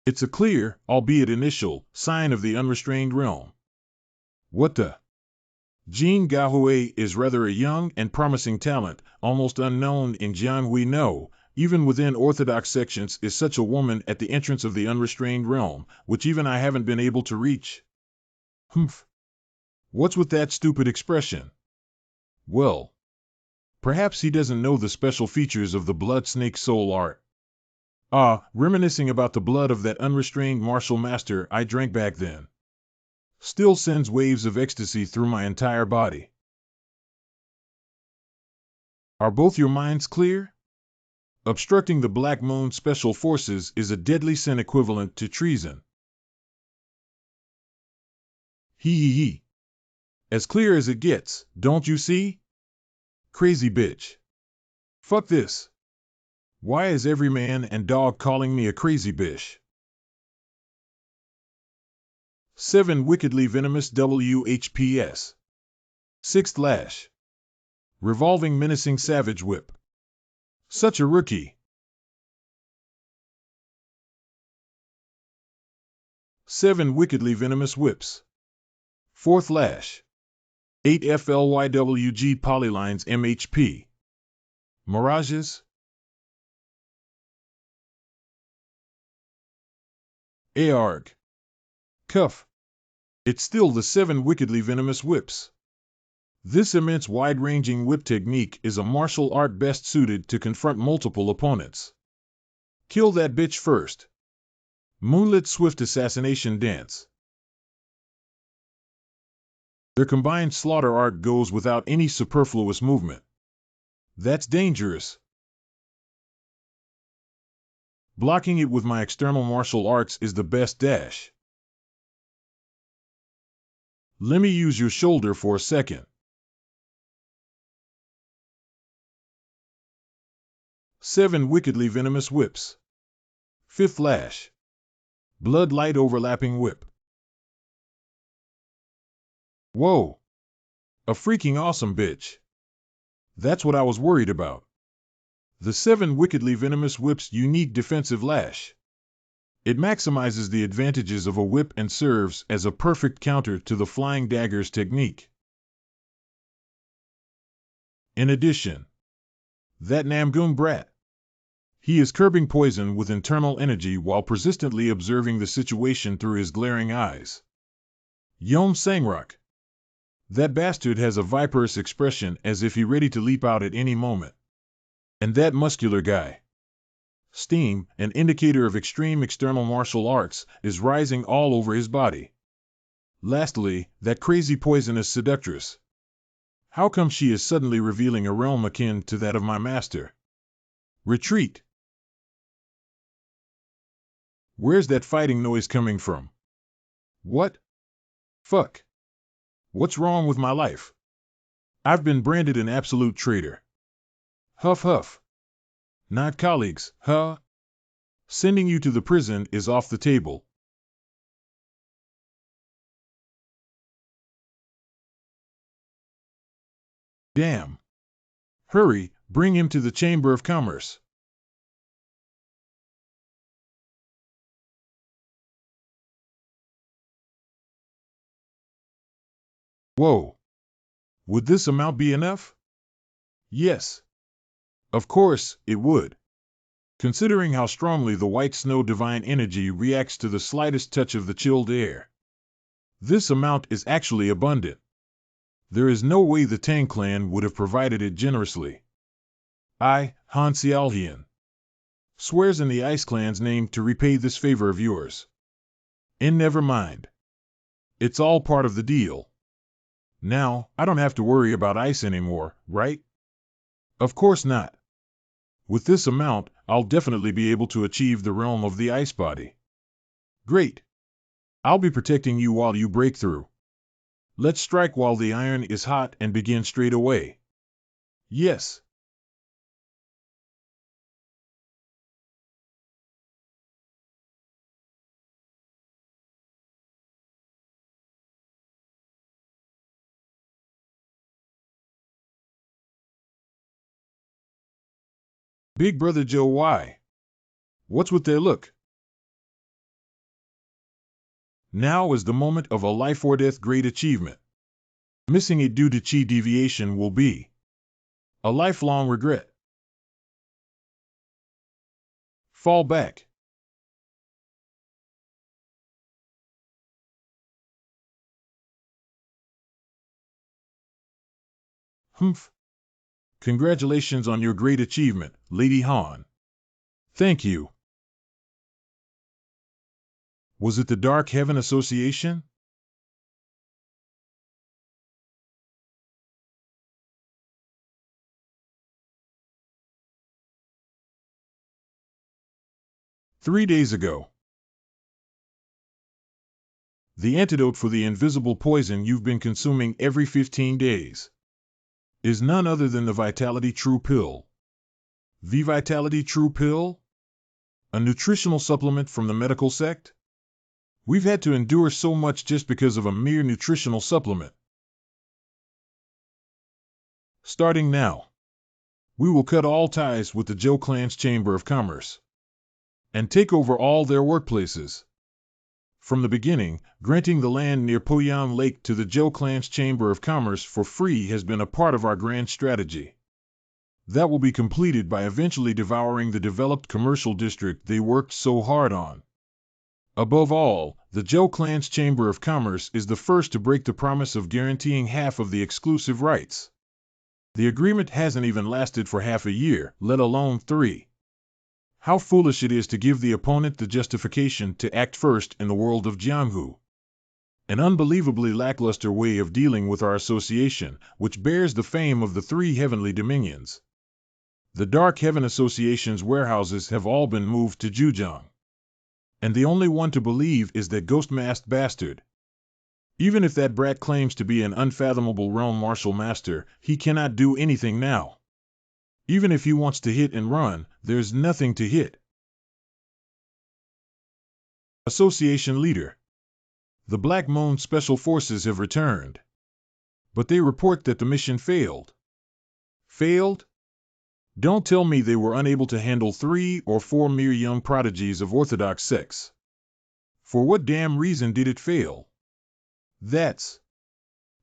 it's a clear, albeit initial, sign of the unrestrained realm. What the? Jean Gahoue is rather a young and promising talent, almost unknown in Jiang we know, even within Orthodox sections is such a woman at the entrance of the unrestrained realm, which even I haven't been able to reach. Humph. What's with that stupid expression? Well, perhaps he doesn't know the special features of the blood snake soul art. Reminiscing about the blood of that unrestrained martial master I drank back then still sends waves of ecstasy through my entire body. Are both your minds clear? Obstructing the Black Moon Special Forces is a deadly sin equivalent to treason. He. As clear as it gets, don't you see? Crazy bitch. Fuck this. Why is every man and dog calling me a crazy bitch? 7 Wickedly Venomous WHPS. 6th Lash. Revolving Menacing Savage Whip. Such a rookie. 7 Wickedly Venomous Whips. 4th Lash. 8 FLYWG Polylines MHP. Mirages. ARG. Cuff. It's still the 7 Wickedly Venomous Whips. This immense wide-ranging whip technique is a martial art best suited to confront multiple opponents. Kill that bitch first. Moonlit Swift Assassination Dance. Their combined slaughter art goes without any superfluous movement. That's dangerous. Blocking it with my external martial arts is the best dash. Let me use your shoulder for a second. 7 Wickedly Venomous Whips. 5th Lash. Blood Light Overlapping Whip. Whoa. A freaking awesome bitch. That's what I was worried about. The 7 Wickedly Venomous Whip's unique defensive lash. It maximizes the advantages of a whip and serves as a perfect counter to the Flying Daggers technique. In addition, that Namgoon brat. He is curbing poison with internal energy while persistently observing the situation through his glaring eyes. Yom Sangrok. That bastard has a viperous expression as if he ready to leap out at any moment. And that muscular guy. Steam, an indicator of extreme external martial arts, is rising all over his body. Lastly, that crazy poisonous seductress. How come she is suddenly revealing a realm akin to that of my master? Retreat. Where's that fighting noise coming from? What? Fuck. What's wrong with my life? I've been branded an absolute traitor. Huff huff. Not colleagues, huh? Sending you to the prison is off the table. Damn. Hurry, bring him to the Chamber of Commerce. Whoa. Would this amount be enough? Yes. Of course, it would. Considering how strongly the white snow divine energy reacts to the slightest touch of the chilled air. This amount is actually abundant. There is no way the Tang clan would have provided it generously. I, Han Xiaohian, swears in the Ice Clan's name to repay this favor of yours. And never mind. It's all part of the deal. Now, I don't have to worry about ice anymore, right? Of course not. With this amount, I'll definitely be able to achieve the realm of the ice body. Great. I'll be protecting you while you break through. Let's strike while the iron is hot and begin straight away. Yes. Big Brother Joe, why? What's with their look? Now is the moment of a life or death great achievement. Missing it due to chi deviation will be a lifelong regret. Fall back. Humph. Congratulations on your great achievement, Lady Han. Thank you. Was it the Dark Heaven Association? "3 days ago. The antidote for the invisible poison you've been consuming every 15 days is none other than the Vitality True Pill. The Vitality True Pill? A nutritional supplement from the medical sect? We've had to endure so much just because of a mere nutritional supplement. Starting now, we will cut all ties with the Zhou clan's Chamber of Commerce and take over all their workplaces. From the beginning, granting the land near Poyan Lake to the Zhou clan's Chamber of Commerce for free has been a part of our grand strategy. That will be completed by eventually devouring the developed commercial district they worked so hard on. Above all, the Zhou clan's Chamber of Commerce is the first to break the promise of guaranteeing half of the exclusive rights. The agreement hasn't even lasted for half a year, let alone 3. How foolish it is to give the opponent the justification to act first in the world of Jianghu. An unbelievably lackluster way of dealing with our association, which bears the fame of the 3 heavenly dominions. The Dark Heaven Association's warehouses have all been moved to Zhujiang. And the only one to believe is that ghost-masked bastard. Even if that brat claims to be an unfathomable realm martial master, he cannot do anything now. Even if he wants to hit and run, there's nothing to hit. Association Leader. The Black Moon Special Forces have returned. But they report that the mission failed. Failed? Don't tell me they were unable to handle 3 or 4 mere young prodigies of orthodox sex. For what damn reason did it fail? That's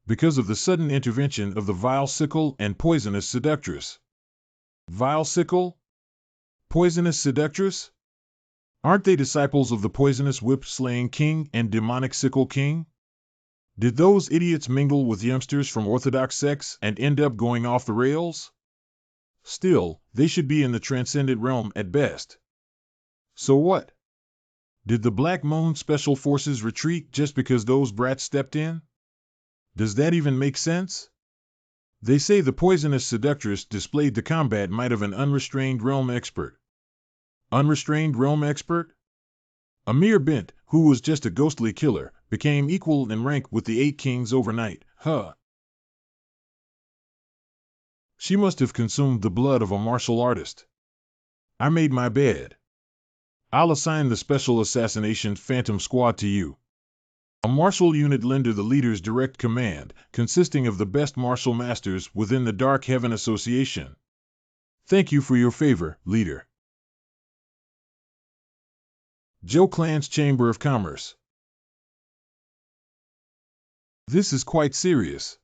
because of the sudden intervention of the vile sickle and poisonous seductress. Vile sickle? Poisonous seductress? Aren't they disciples of the poisonous whip-slaying king and demonic sickle king? Did those idiots mingle with youngsters from orthodox sects and end up going off the rails? Still, they should be in the transcendent realm at best. So what? Did the Black Moon Special Forces retreat just because those brats stepped in? Does that even make sense? They say the poisonous seductress displayed the combat might of an unrestrained realm expert. Unrestrained realm expert? A mere bint, who was just a ghostly killer, became equal in rank with the 8 kings overnight, huh? She must have consumed the blood of a martial artist. I made my bed. I'll assign the Special Assassination Phantom Squad to you. A martial unit lender the leader's direct command, consisting of the best martial masters within the Dark Heaven Association. Thank you for your favor, leader. Zhou clan's Chamber of Commerce. This is quite serious.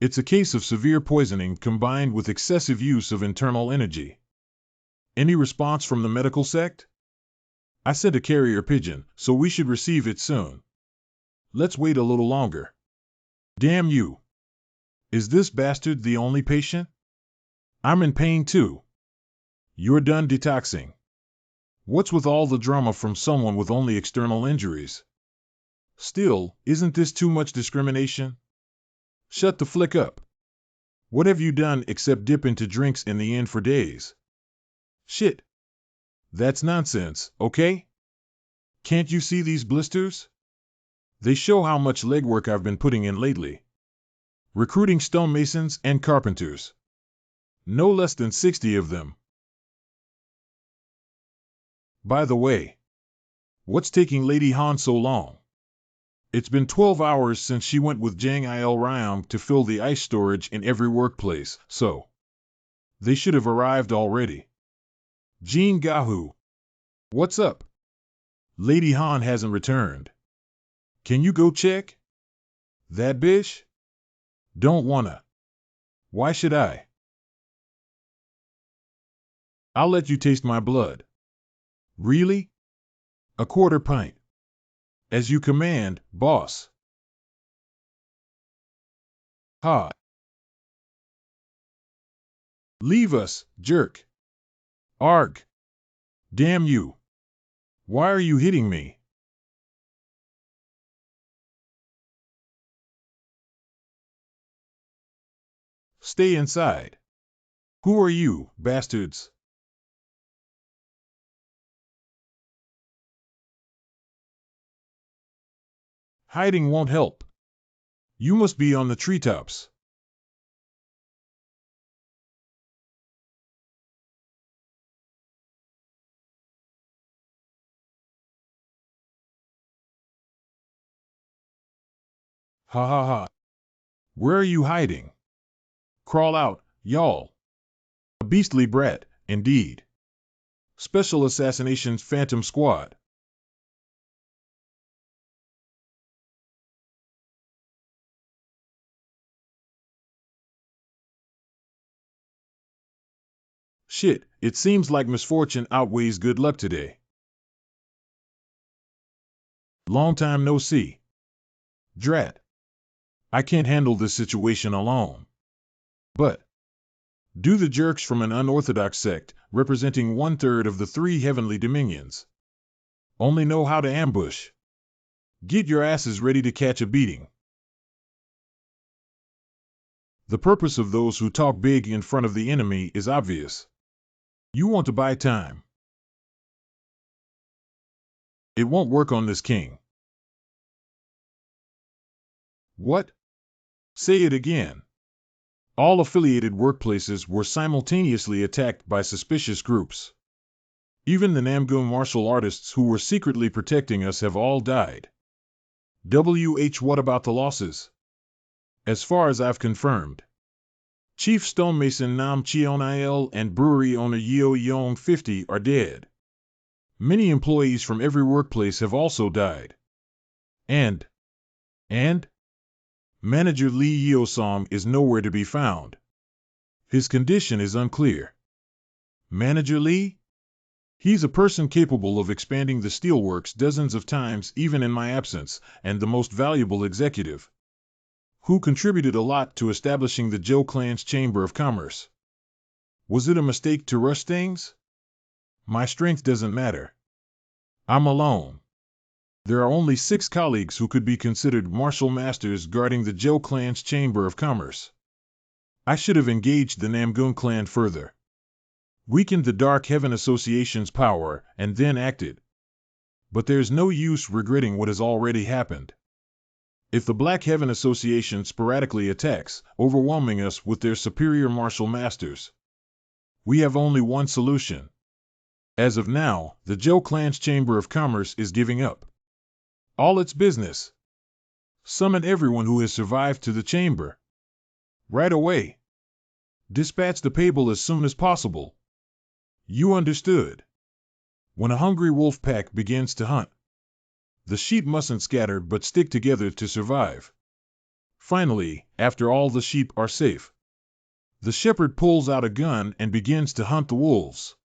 It's a case of severe poisoning combined with excessive use of internal energy. Any response from the medical sect? I sent a carrier pigeon, so we should receive it soon. Let's wait a little longer. Damn you. Is this bastard the only patient? I'm in pain too. You're done detoxing. What's with all the drama from someone with only external injuries? Still, isn't this too much discrimination? Shut the flick up. What have you done except dip into drinks in the inn for days? Shit. That's nonsense, okay? Can't you see these blisters? They show how much legwork I've been putting in lately. Recruiting stonemasons and carpenters. No less than 60 of them. By the way, what's taking Lady Han so long? It's been 12 hours since she went with Jang Il Ryong to fill the ice storage in every workplace, so they should have arrived already. Jean Gahu. What's up? Lady Han hasn't returned. Can you go check? That bitch? Don't wanna. Why should I? I'll let you taste my blood. Really? A quarter pint. As you command, boss. Ha. Leave us, jerk. Arg. Damn you. Why are you hitting me? Stay inside. Who are you, bastards? Hiding won't help. You must be on the treetops. Ha ha ha. Where are you hiding? Crawl out, y'all. A beastly brat, indeed. Special Assassinations Phantom Squad. Shit, it seems like misfortune outweighs good luck today. Long time no see. Drat. I can't handle this situation alone. But do the jerks from an unorthodox sect, representing 1/3 of the 3 heavenly dominions, only know how to ambush. Get your asses ready to catch a beating. The purpose of those who talk big in front of the enemy is obvious. You want to buy time. It won't work on this king. What? Say it again. All affiliated workplaces were simultaneously attacked by suspicious groups. Even the Namgun martial artists who were secretly protecting us have all died. What about the losses? As far as I've confirmed, Chief Stonemason Nam Cheon-il and brewery owner Yeo Yong 50 are dead. Many employees from every workplace have also died. And Manager Lee Yeosong is nowhere to be found. His condition is unclear. Manager Lee? He's a person capable of expanding the steelworks dozens of times even in my absence, and the most valuable executive, who contributed a lot to establishing the Zhou clan's Chamber of Commerce. Was it a mistake to rush things? My strength doesn't matter. I'm alone. There are only 6 colleagues who could be considered martial masters guarding the Zhou clan's Chamber of Commerce. I should have engaged the Namgun clan further, weakened the Dark Heaven Association's power, and then acted. But there's no use regretting what has already happened. If the Black Heaven Association sporadically attacks, overwhelming us with their superior martial masters, we have only one solution. As of now, the Zhou clan's Chamber of Commerce is giving up all its business. Summon everyone who has survived to the chamber. Right away. Dispatch the Pable as soon as possible. You understood. When a hungry wolf pack begins to hunt, the sheep mustn't scatter but stick together to survive. Finally, after all the sheep are safe, the shepherd pulls out a gun and begins to hunt the wolves.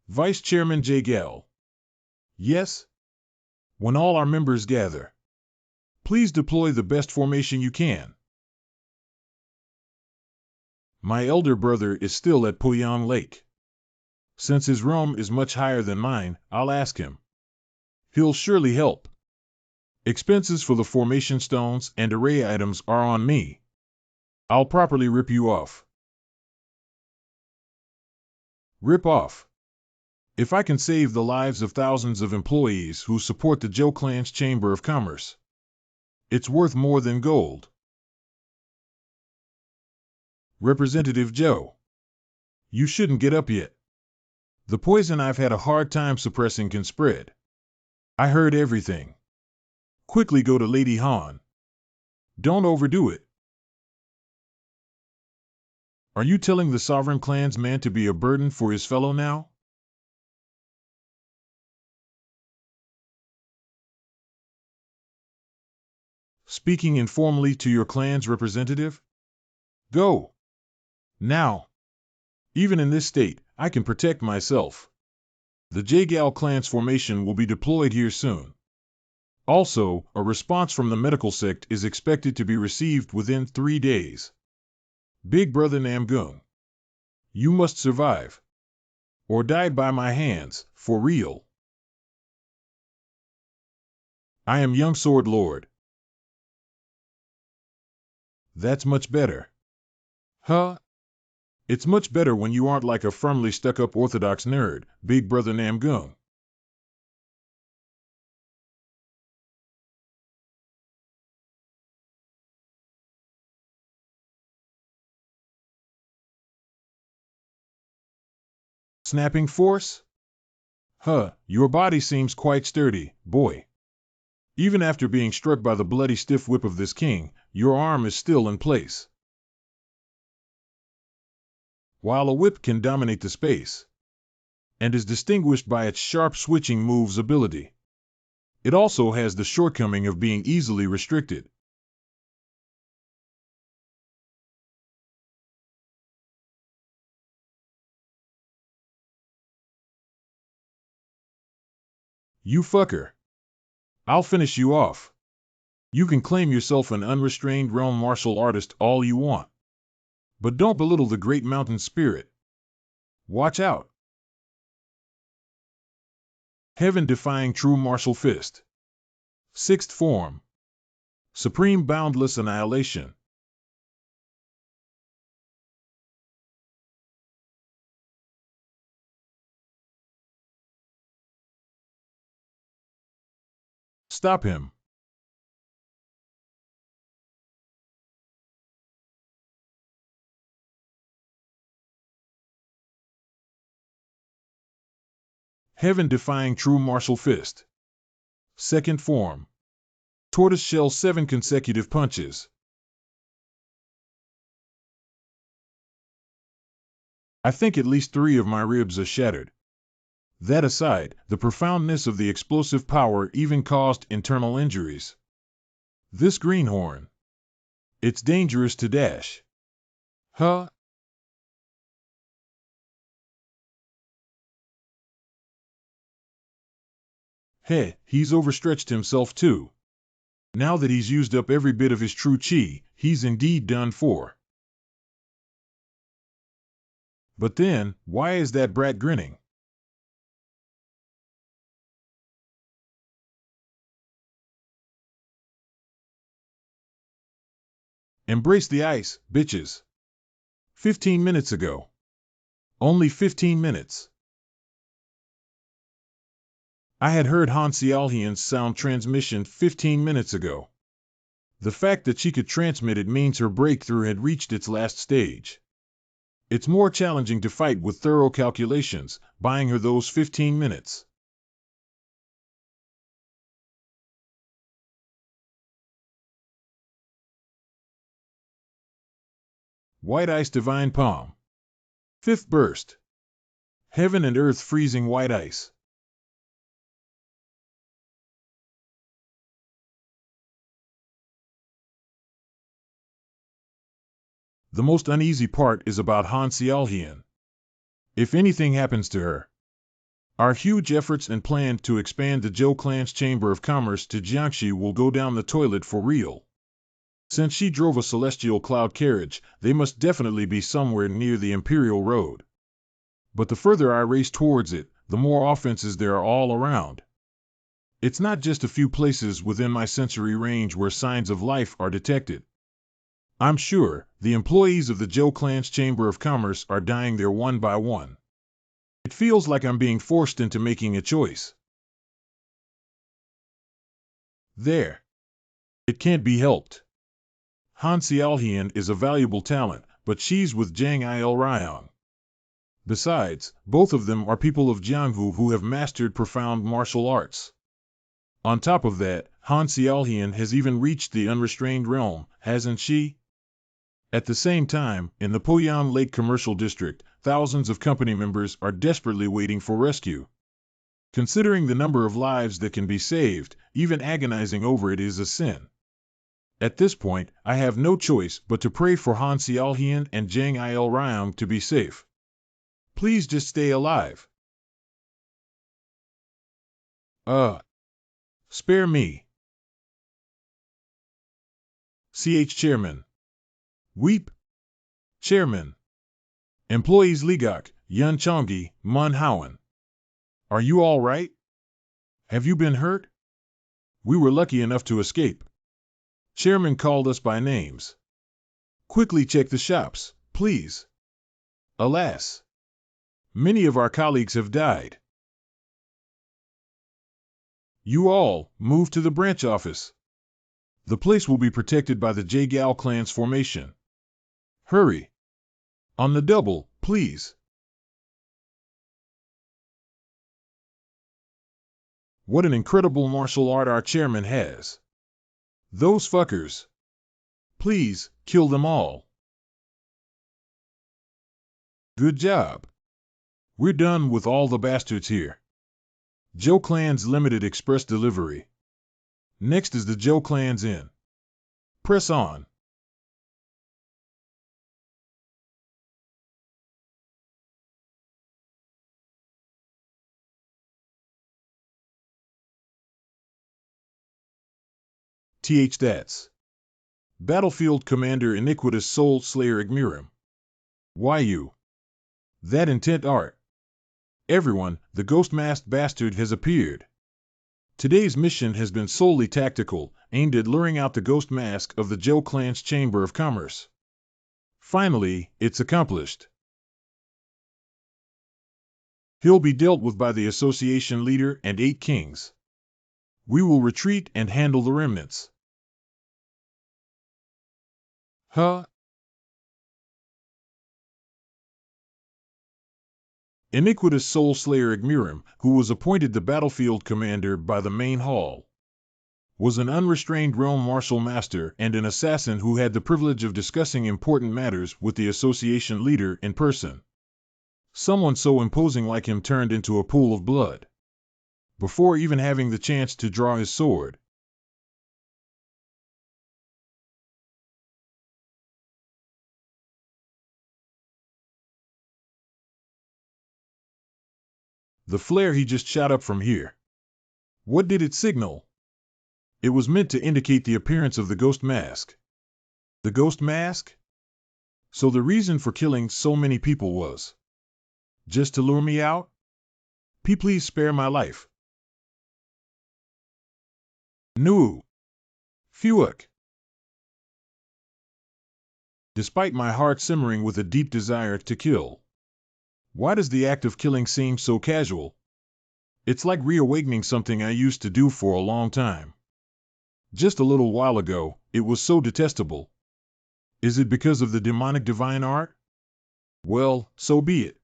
Vice Chairman J. Gell. Yes? When all our members gather, please deploy the best formation you can. My elder brother is still at Poyang Lake. Since his realm is much higher than mine, I'll ask him. He'll surely help. Expenses for the formation stones and array items are on me. I'll properly rip you off. Rip off. If I can save the lives of thousands of employees who support the Joe Clan's Chamber of Commerce, it's worth more than gold. Representative Joe, you shouldn't get up yet. The poison I've had a hard time suppressing can spread. I heard everything. Quickly go to Lady Han. Don't overdo it. Are you telling the Sovereign Clansman to be a burden for his fellow now? Speaking informally to your clan's representative? Go. Now. Even in this state, I can protect myself. The Jagal clan's formation will be deployed here soon. Also, a response from the medical sect is expected to be received within 3 days. Big Brother Namgung, you must survive. Or die by my hands, for real. I am Young Sword Lord. That's much better. Huh? It's much better when you aren't like a firmly stuck-up orthodox nerd, Big Brother Namgung. Snapping force? Huh, your body seems quite sturdy, boy. Even after being struck by the bloody stiff whip of this king, your arm is still in place. While a whip can dominate the space, and is distinguished by its sharp switching moves ability, it also has the shortcoming of being easily restricted. You fucker. I'll finish you off. You can claim yourself an unrestrained realm martial artist all you want. But don't belittle the great mountain spirit. Watch out. Heaven-defying true martial fist. 6th form. Supreme boundless annihilation. Stop him. Heaven-defying true martial fist. 2nd form. Tortoiseshell 7 consecutive punches. I think at least 3 of my ribs are shattered. That aside, the profoundness of the explosive power even caused internal injuries. This greenhorn. It's dangerous to dash. Huh? Hey, he's overstretched himself too. Now that he's used up every bit of his true chi, he's indeed done for. But then, why is that brat grinning? Embrace the ice, bitches. 15 minutes ago. Only 15 minutes. I had heard Han Xiaohian's sound transmission 15 minutes ago. The fact that she could transmit it means her breakthrough had reached its last stage. It's more challenging to fight with thorough calculations, buying her those 15 minutes. White Ice Divine Palm. 5th burst. Heaven and earth freezing white ice. The most uneasy part is about Han Xiaohian. If anything happens to her, our huge efforts and plan to expand the Zhou Clan's Chamber of Commerce to Jiangxi will go down the toilet for real. Since she drove a celestial cloud carriage, they must definitely be somewhere near the Imperial Road. But the further I race towards it, the more offenses there are all around. It's not just a few places within my sensory range where signs of life are detected. I'm sure the employees of the Zhou clan's Chamber of Commerce are dying there one by one. It feels like I'm being forced into making a choice. There. It can't be helped. Han Xiaohian is a valuable talent, but she's with Zhang Il-ryong. Besides, both of them are people of Jianghu who have mastered profound martial arts. On top of that, Han Xiaohian has even reached the unrestrained realm, hasn't she? At the same time, in the Poyan Lake Commercial District, thousands of company members are desperately waiting for rescue. Considering the number of lives that can be saved, even agonizing over it is a sin. At this point, I have no choice but to pray for Han Xiaohian and Zhang Il-ryong to be safe. Please just stay alive. Spare me. Chairman. Weep. Chairman. Employees Ligok, Yun Chonggi, Mun Howen. Are you all right? Have you been hurt? We were lucky enough to escape. Chairman called us by names. Quickly check the shops, please. Alas. Many of our colleagues have died. You all, move to the branch office. The place will be protected by the J-Gao clan's formation. Hurry. On the double, please. What an incredible martial art our chairman has. Those fuckers. Please, kill them all. Good job. We're done with all the bastards here. Zhou Clan's Limited Express Delivery. Next is the Zhou Clan's Inn. Press on. That's. Battlefield Commander Iniquitous Soul Slayer Igmirim. Why you? That intent art. Everyone, the ghost-masked bastard has appeared. Today's mission has been solely tactical, aimed at luring out the ghost mask of the Zhou clan's Chamber of Commerce. Finally, it's accomplished. He'll be dealt with by the association leader and 8 kings. We will retreat and handle the remnants. Iniquitous Soul Slayer Igmirim, who was appointed the battlefield commander by the main hall, was an unrestrained realm martial master and an assassin who had the privilege of discussing important matters with the association leader in person. Someone so imposing like him turned into a pool of blood. Before even having the chance to draw his sword. The flare he just shot up from here. What did it signal? It was meant to indicate the appearance of the ghost mask. The ghost mask? So the reason for killing so many people was just to lure me out? Please spare my life. No. Fuck. Despite my heart simmering with a deep desire to kill. Why does the act of killing seem so casual? It's like reawakening something I used to do for a long time. Just a little while ago, it was so detestable. Is it because of the demonic divine art? Well, so be it.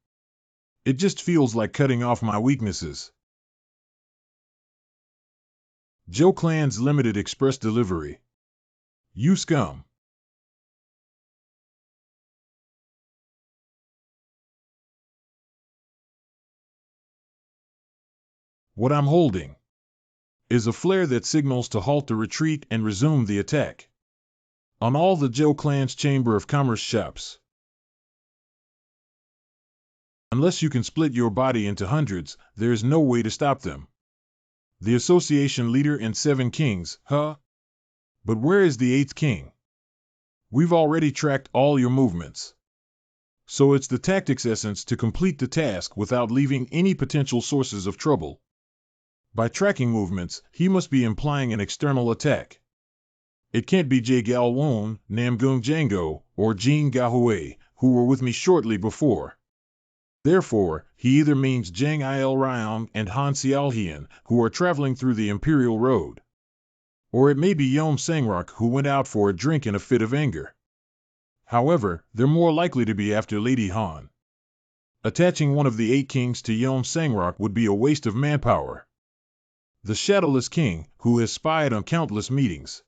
It just feels like cutting off my weaknesses. Zhou Clan's Limited Express Delivery. You scum. What I'm holding is a flare that signals to halt the retreat and resume the attack. On all the Zhou clan's Chamber of Commerce shops. Unless you can split your body into hundreds, there's no way to stop them. The association leader and 7 kings, huh? But where is the 8th king? We've already tracked all your movements. So it's the tactics essence to complete the task without leaving any potential sources of trouble. By tracking movements, he must be implying an external attack. It can't be Jie Galwon, Namgung Django, or Jin Gahui, who were with me shortly before. Therefore, he either means Zhang Il Ryong and Han Xiaohian, who are traveling through the Imperial Road. Or it may be Yom Sangrok, who went out for a drink in a fit of anger. However, they're more likely to be after Lady Han. Attaching one of the 8 kings to Yom Sangrok would be a waste of manpower. The Shadowless King, who has spied on countless meetings,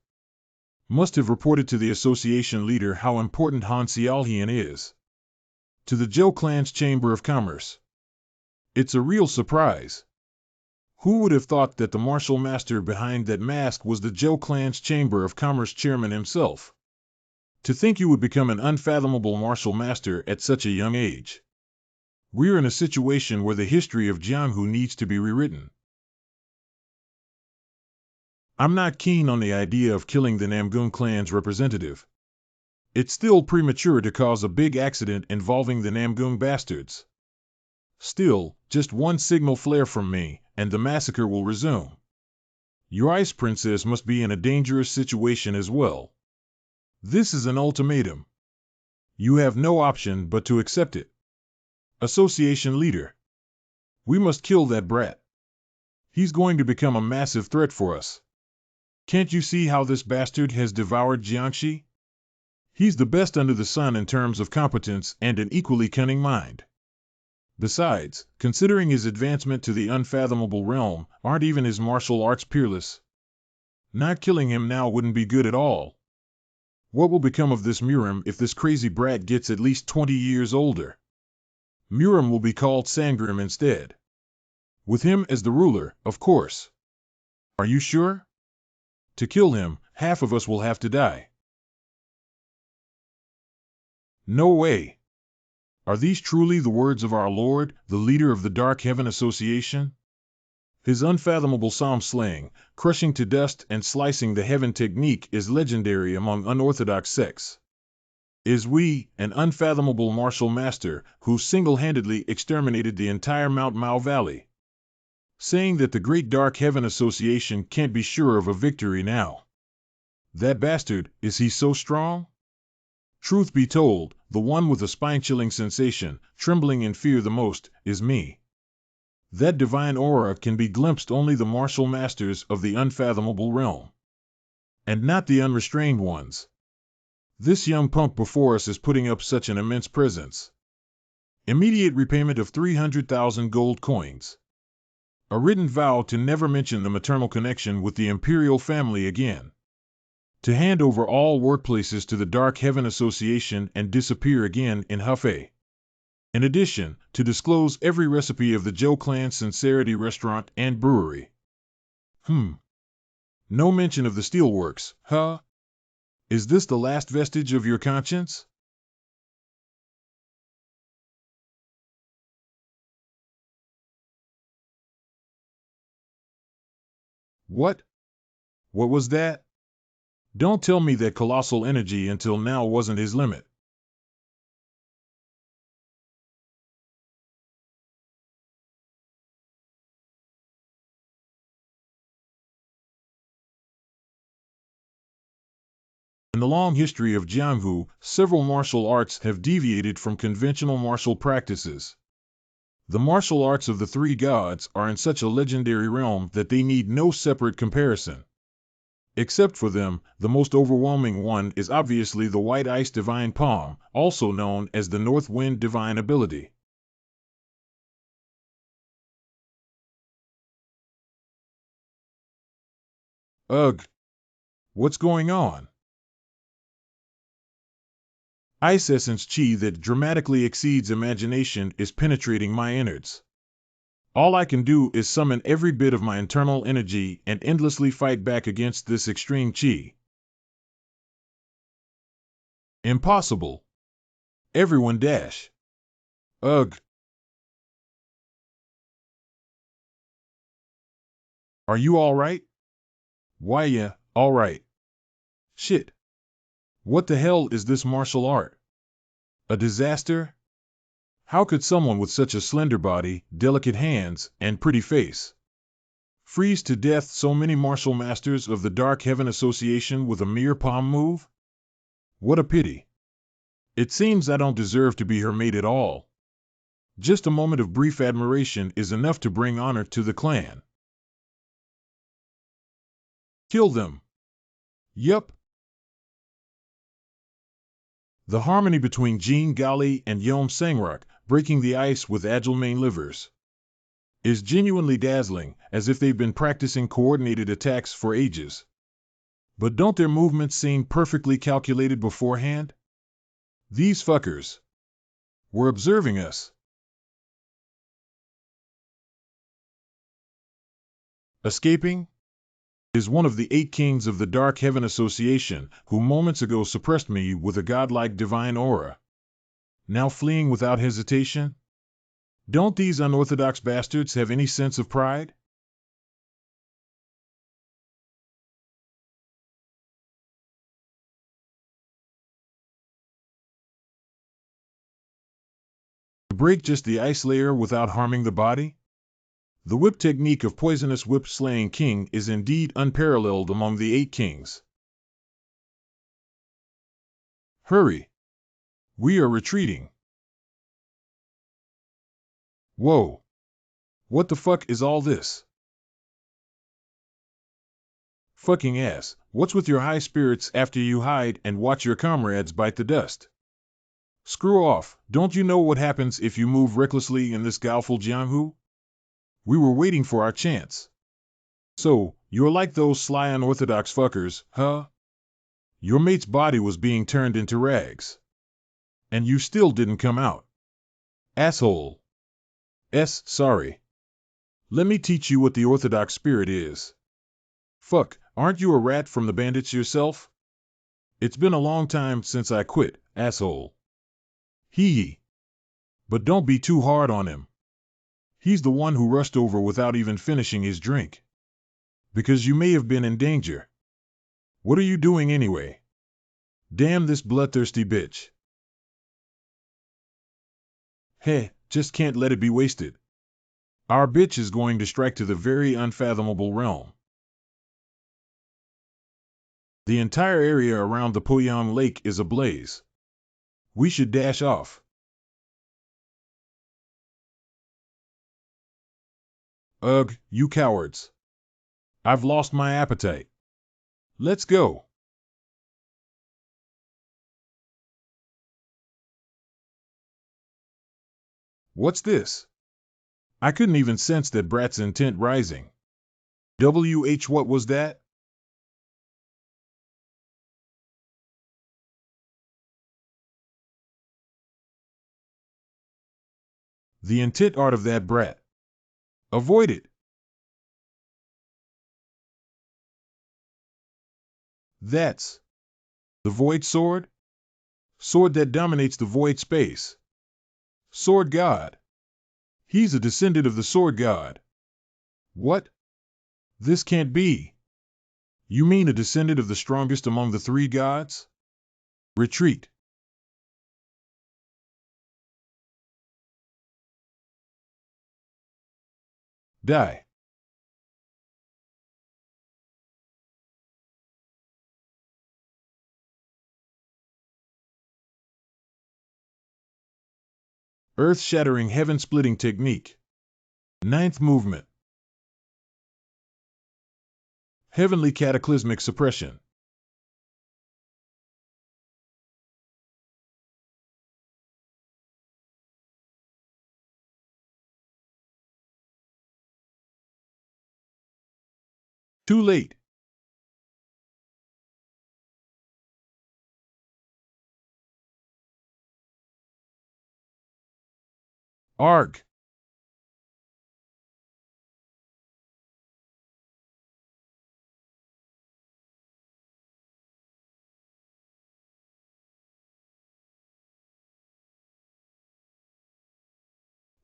must have reported to the association leader how important Han Xiaohian is to the Zhou clan's Chamber of Commerce. It's a real surprise. Who would have thought that the martial master behind that mask was the Zhou clan's Chamber of Commerce chairman himself? To think you would become an unfathomable martial master at such a young age. We're in a situation where the history of Jianghu needs to be rewritten. I'm not keen on the idea of killing the Namgung clan's representative. It's still premature to cause a big accident involving the Namgung bastards. Still, just one signal flare from me, and the massacre will resume. Your ice princess must be in a dangerous situation as well. This is an ultimatum. You have no option but to accept it. Association leader. We must kill that brat. He's going to become a massive threat for us. Can't you see how this bastard has devoured Jiangxi? He's the best under the sun in terms of competence and an equally cunning mind. Besides, considering his advancement to the unfathomable realm, aren't even his martial arts peerless? Not killing him now wouldn't be good at all. What will become of this Murim if this crazy brat gets at least 20 years older? Murim will be called Sangrim instead. With him as the ruler, of course. Are you sure? To kill him, half of us will have to die. No way. Are these truly the words of our Lord, the leader of the Dark Heaven Association? His unfathomable psalm slaying, crushing to dust and slicing the heaven technique is legendary among unorthodox sects. Is we, an unfathomable martial master, who single-handedly exterminated the entire Mount Mao Valley. Saying that the Great Dark Heaven Association can't be sure of a victory now. That bastard, is he so strong? Truth be told, the one with a spine-chilling sensation, trembling in fear the most, is me. That divine aura can be glimpsed only the martial masters of the unfathomable realm. And not the unrestrained ones. This young punk before us is putting up such an immense presence. Immediate repayment of 300,000 gold coins. A written vow to never mention the maternal connection with the imperial family again. To hand over all workplaces to the Dark Heaven Association and disappear again in Hefei. In addition, to disclose every recipe of the Zhou clan Sincerity Restaurant and Brewery. No mention of the steelworks, huh? Is this the last vestige of your conscience? What? What was that? Don't tell me that colossal energy until now wasn't his limit. In the long history of Jianghu, several martial arts have deviated from conventional martial practices. The martial arts of the 3 gods are in such a legendary realm that they need no separate comparison. Except for them, the most overwhelming one is obviously the White Ice Divine Palm, also known as the North Wind Divine Ability. Ugh! What's going on? Ice essence chi that dramatically exceeds imagination is penetrating my innards. All I can do is summon every bit of my internal energy and endlessly fight back against this extreme chi. Impossible. Everyone dash. Ugh. Are you alright? Why yeah, alright. Shit. What the hell is this martial art? A disaster? How could someone with such a slender body, delicate hands, and pretty face Freeze to death so many martial masters of the Dark Heaven Association with a mere palm move? What a pity. It seems I don't deserve to be her mate at all. Just a moment of brief admiration is enough to bring honor to the clan. Kill them. Yup. The harmony between Jean Gali and Yom Sangrok, breaking the ice with agile main livers, is genuinely dazzling, as if they've been practicing coordinated attacks for ages. But don't their movements seem perfectly calculated beforehand? These fuckers were observing us. Escaping is one of the 8 kings of the Dark Heaven Association, who moments ago suppressed me with a godlike divine aura. Now fleeing without hesitation? Don't these unorthodox bastards have any sense of pride? To break just the ice layer without harming the body? The whip technique of Poisonous Whip-slaying King is indeed unparalleled among the 8 kings. Hurry! We are retreating. Whoa! What the fuck is all this? Fucking ass, what's with your high spirits after you hide and watch your comrades bite the dust? Screw off, don't you know what happens if you move recklessly in this Gaofu Jianghu? We were waiting for our chance. So, you're like those sly unorthodox fuckers, huh? Your mate's body was being turned into rags. And you still didn't come out. Asshole. Sorry. Let me teach you what the orthodox spirit is. Fuck, aren't you a rat from the bandits yourself? It's been a long time since I quit, asshole. Hee. But don't be too hard on him. He's the one who rushed over without even finishing his drink. Because you may have been in danger. What are you doing anyway? Damn this bloodthirsty bitch. Hey, just can't let it be wasted. Our bitch is going to strike to the very unfathomable realm. The entire area around the Poyang Lake is ablaze. We should dash off. Ugh, you cowards. I've lost my appetite. Let's go. What's this? I couldn't even sense that brat's intent rising. What was that? The intent art of that brat. Avoid it. That's the Void Sword? Sword that dominates the void space. Sword God. He's a descendant of the Sword God. What? This can't be. You mean a descendant of the strongest among the 3 gods? Retreat. Die. Earth-shattering heaven-splitting technique. 9th movement. Heavenly cataclysmic suppression. Too late. Arg.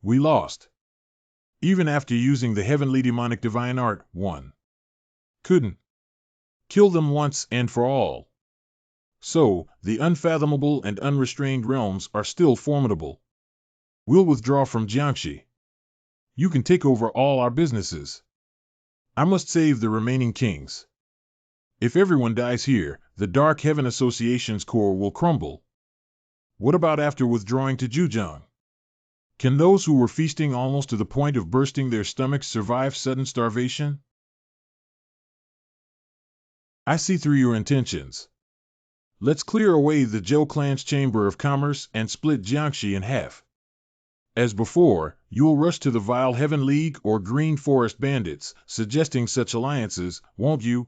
We lost. Even after using the heavenly demonic divine art, 1 couldn't kill them once and for all. So, the unfathomable and unrestrained realms are still formidable. We'll withdraw from Jiangxi. You can take over all our businesses. I must save the remaining kings. If everyone dies here, the Dark Heaven Association's core will crumble. What about after withdrawing to Zhejiang? Can those who were feasting almost to the point of bursting their stomachs survive sudden starvation? I see through your intentions. Let's clear away the Zhou clan's Chamber of Commerce and split Jiangxi in half. As before, you'll rush to the Vile Heaven League or Green Forest Bandits, suggesting such alliances, won't you?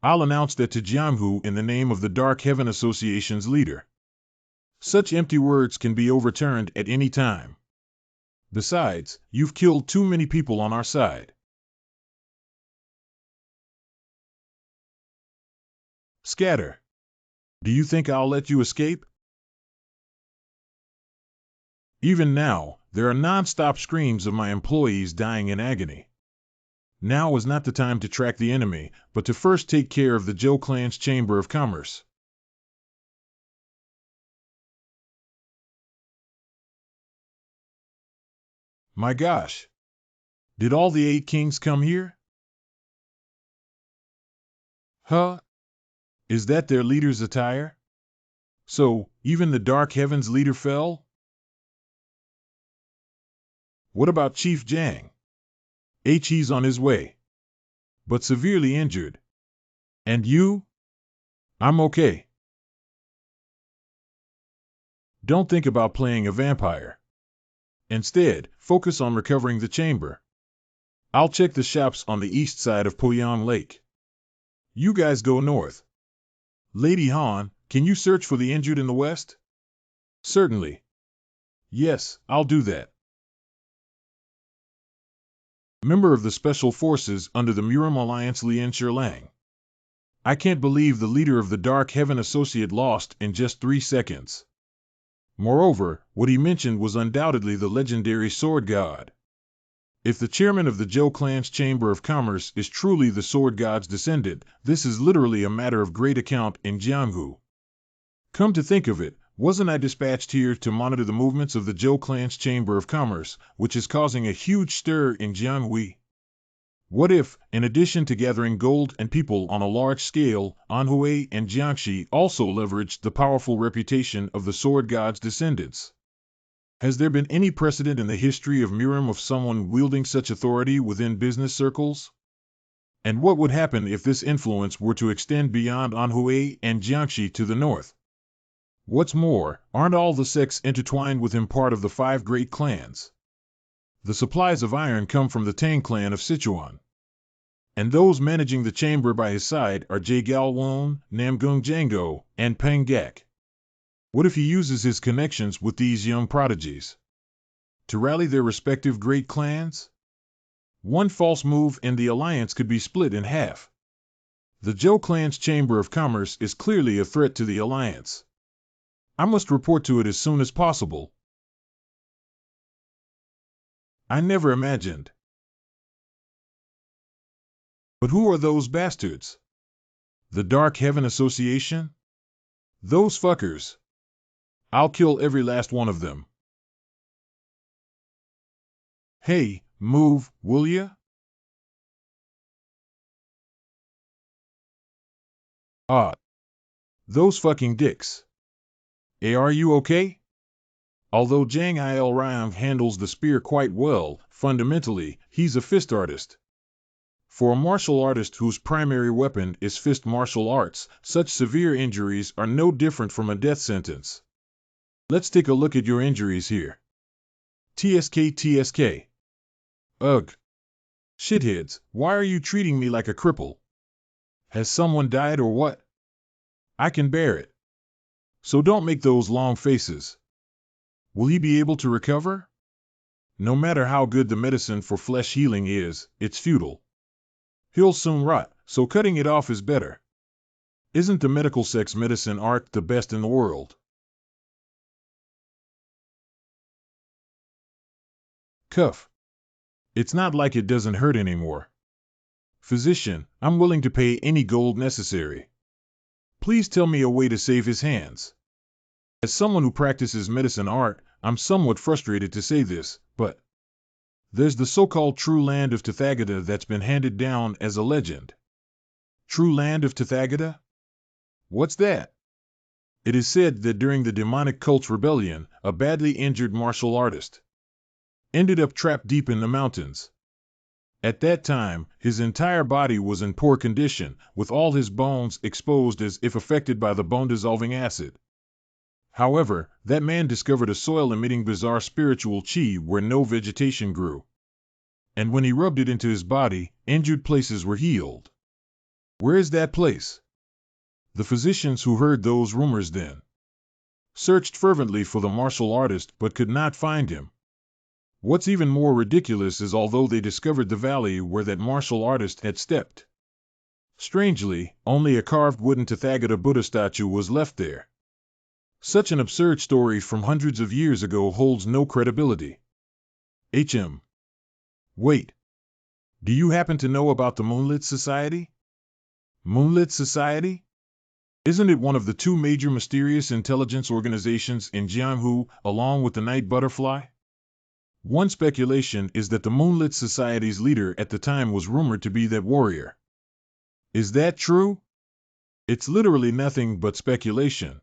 I'll announce that to Jianghu in the name of the Dark Heaven Association's leader. Such empty words can be overturned at any time. Besides, you've killed too many people on our side. Scatter. Do you think I'll let you escape? Even now, there are non-stop screams of my employees dying in agony. Now is not the time to track the enemy, but to first take care of the Zhou clan's Chamber of Commerce. My gosh! Did all the 8 kings come here? Huh? Is that their leader's attire? So, even the Dark Heaven's leader fell? What about Chief Jiang? He's on his way, but severely injured. And you? I'm okay. Don't think about playing a vampire. Instead, focus on recovering the chamber. I'll check the shops on the east side of Poyang Lake. You guys go north. Lady Han, can you search for the injured in the west? Certainly. Yes, I'll do that. Member of the Special Forces under the Murim Alliance Lien Sherlang. I can't believe the leader of the Dark Heaven Associate lost in just 3 seconds. Moreover, what he mentioned was undoubtedly the legendary Sword God. If the chairman of the Zhou clan's Chamber of Commerce is truly the Sword God's descendant, this is literally a matter of great account in Jianghu. Come to think of it, wasn't I dispatched here to monitor the movements of the Zhou clan's Chamber of Commerce, which is causing a huge stir in Jianghui? What if, in addition to gathering gold and people on a large scale, Anhui and Jiangxi also leveraged the powerful reputation of the Sword God's descendants? Has there been any precedent in the history of Murim of someone wielding such authority within business circles? And what would happen if this influence were to extend beyond Anhui and Jiangxi to the north? What's more, aren't all the sects intertwined with him part of the 5 great clans? The supplies of iron come from the Tang clan of Sichuan. And those managing the chamber by his side are Jie Galwon, Namgung Jango, and Peng Gak. What if he uses his connections with these young prodigies to rally their respective great clans? One false move and the alliance could be split in half. The Zhou clan's Chamber of Commerce is clearly a threat to the alliance. I must report to it as soon as possible. I never imagined. But who are those bastards? The Dark Heaven Association? Those fuckers. I'll kill every last one of them. Hey, move, will ya? Ah. Those fucking dicks. Hey, are you okay? Although Zhang Il-Rang handles the spear quite well, fundamentally, he's a fist artist. For a martial artist whose primary weapon is fist martial arts, such severe injuries are no different from a death sentence. Let's take a look at your injuries here. TSK. Ugh. Shitheads, why are you treating me like a cripple? Has someone died or what? I can bear it. So don't make those long faces. Will he be able to recover? No matter how good the medicine for flesh healing is, it's futile. He'll soon rot, so cutting it off is better. Isn't the medical sex medicine art the best in the world? Cuff. It's not like it doesn't hurt anymore. Physician, I'm willing to pay any gold necessary. Please tell me a way to save his hands. As someone who practices medicine art, I'm somewhat frustrated to say this, but There's the so-called true land of Tathagata that's been handed down as a legend. True land of Tathagata? What's that? It is said that during the demonic cult's rebellion, a badly injured martial artist ended up trapped deep in the mountains. At that time, his entire body was in poor condition, with all his bones exposed as if affected by the bone-dissolving acid. However, that man discovered a soil emitting bizarre spiritual chi where no vegetation grew. And when he rubbed it into his body, injured places were healed. Where is that place? The physicians who heard those rumors then searched fervently for the martial artist but could not find him. What's even more ridiculous is although they discovered the valley where that martial artist had stepped, strangely, only a carved wooden Tathagata Buddha statue was left there. Such an absurd story from hundreds of years ago holds no credibility. Wait. Do you happen to know about the Moonlit Society? Moonlit Society? Isn't it one of the two major mysterious intelligence organizations in Jianghu, along with the Night Butterfly? One speculation is that the Moonlit Society's leader at the time was rumored to be that warrior. Is that true? It's literally nothing but speculation.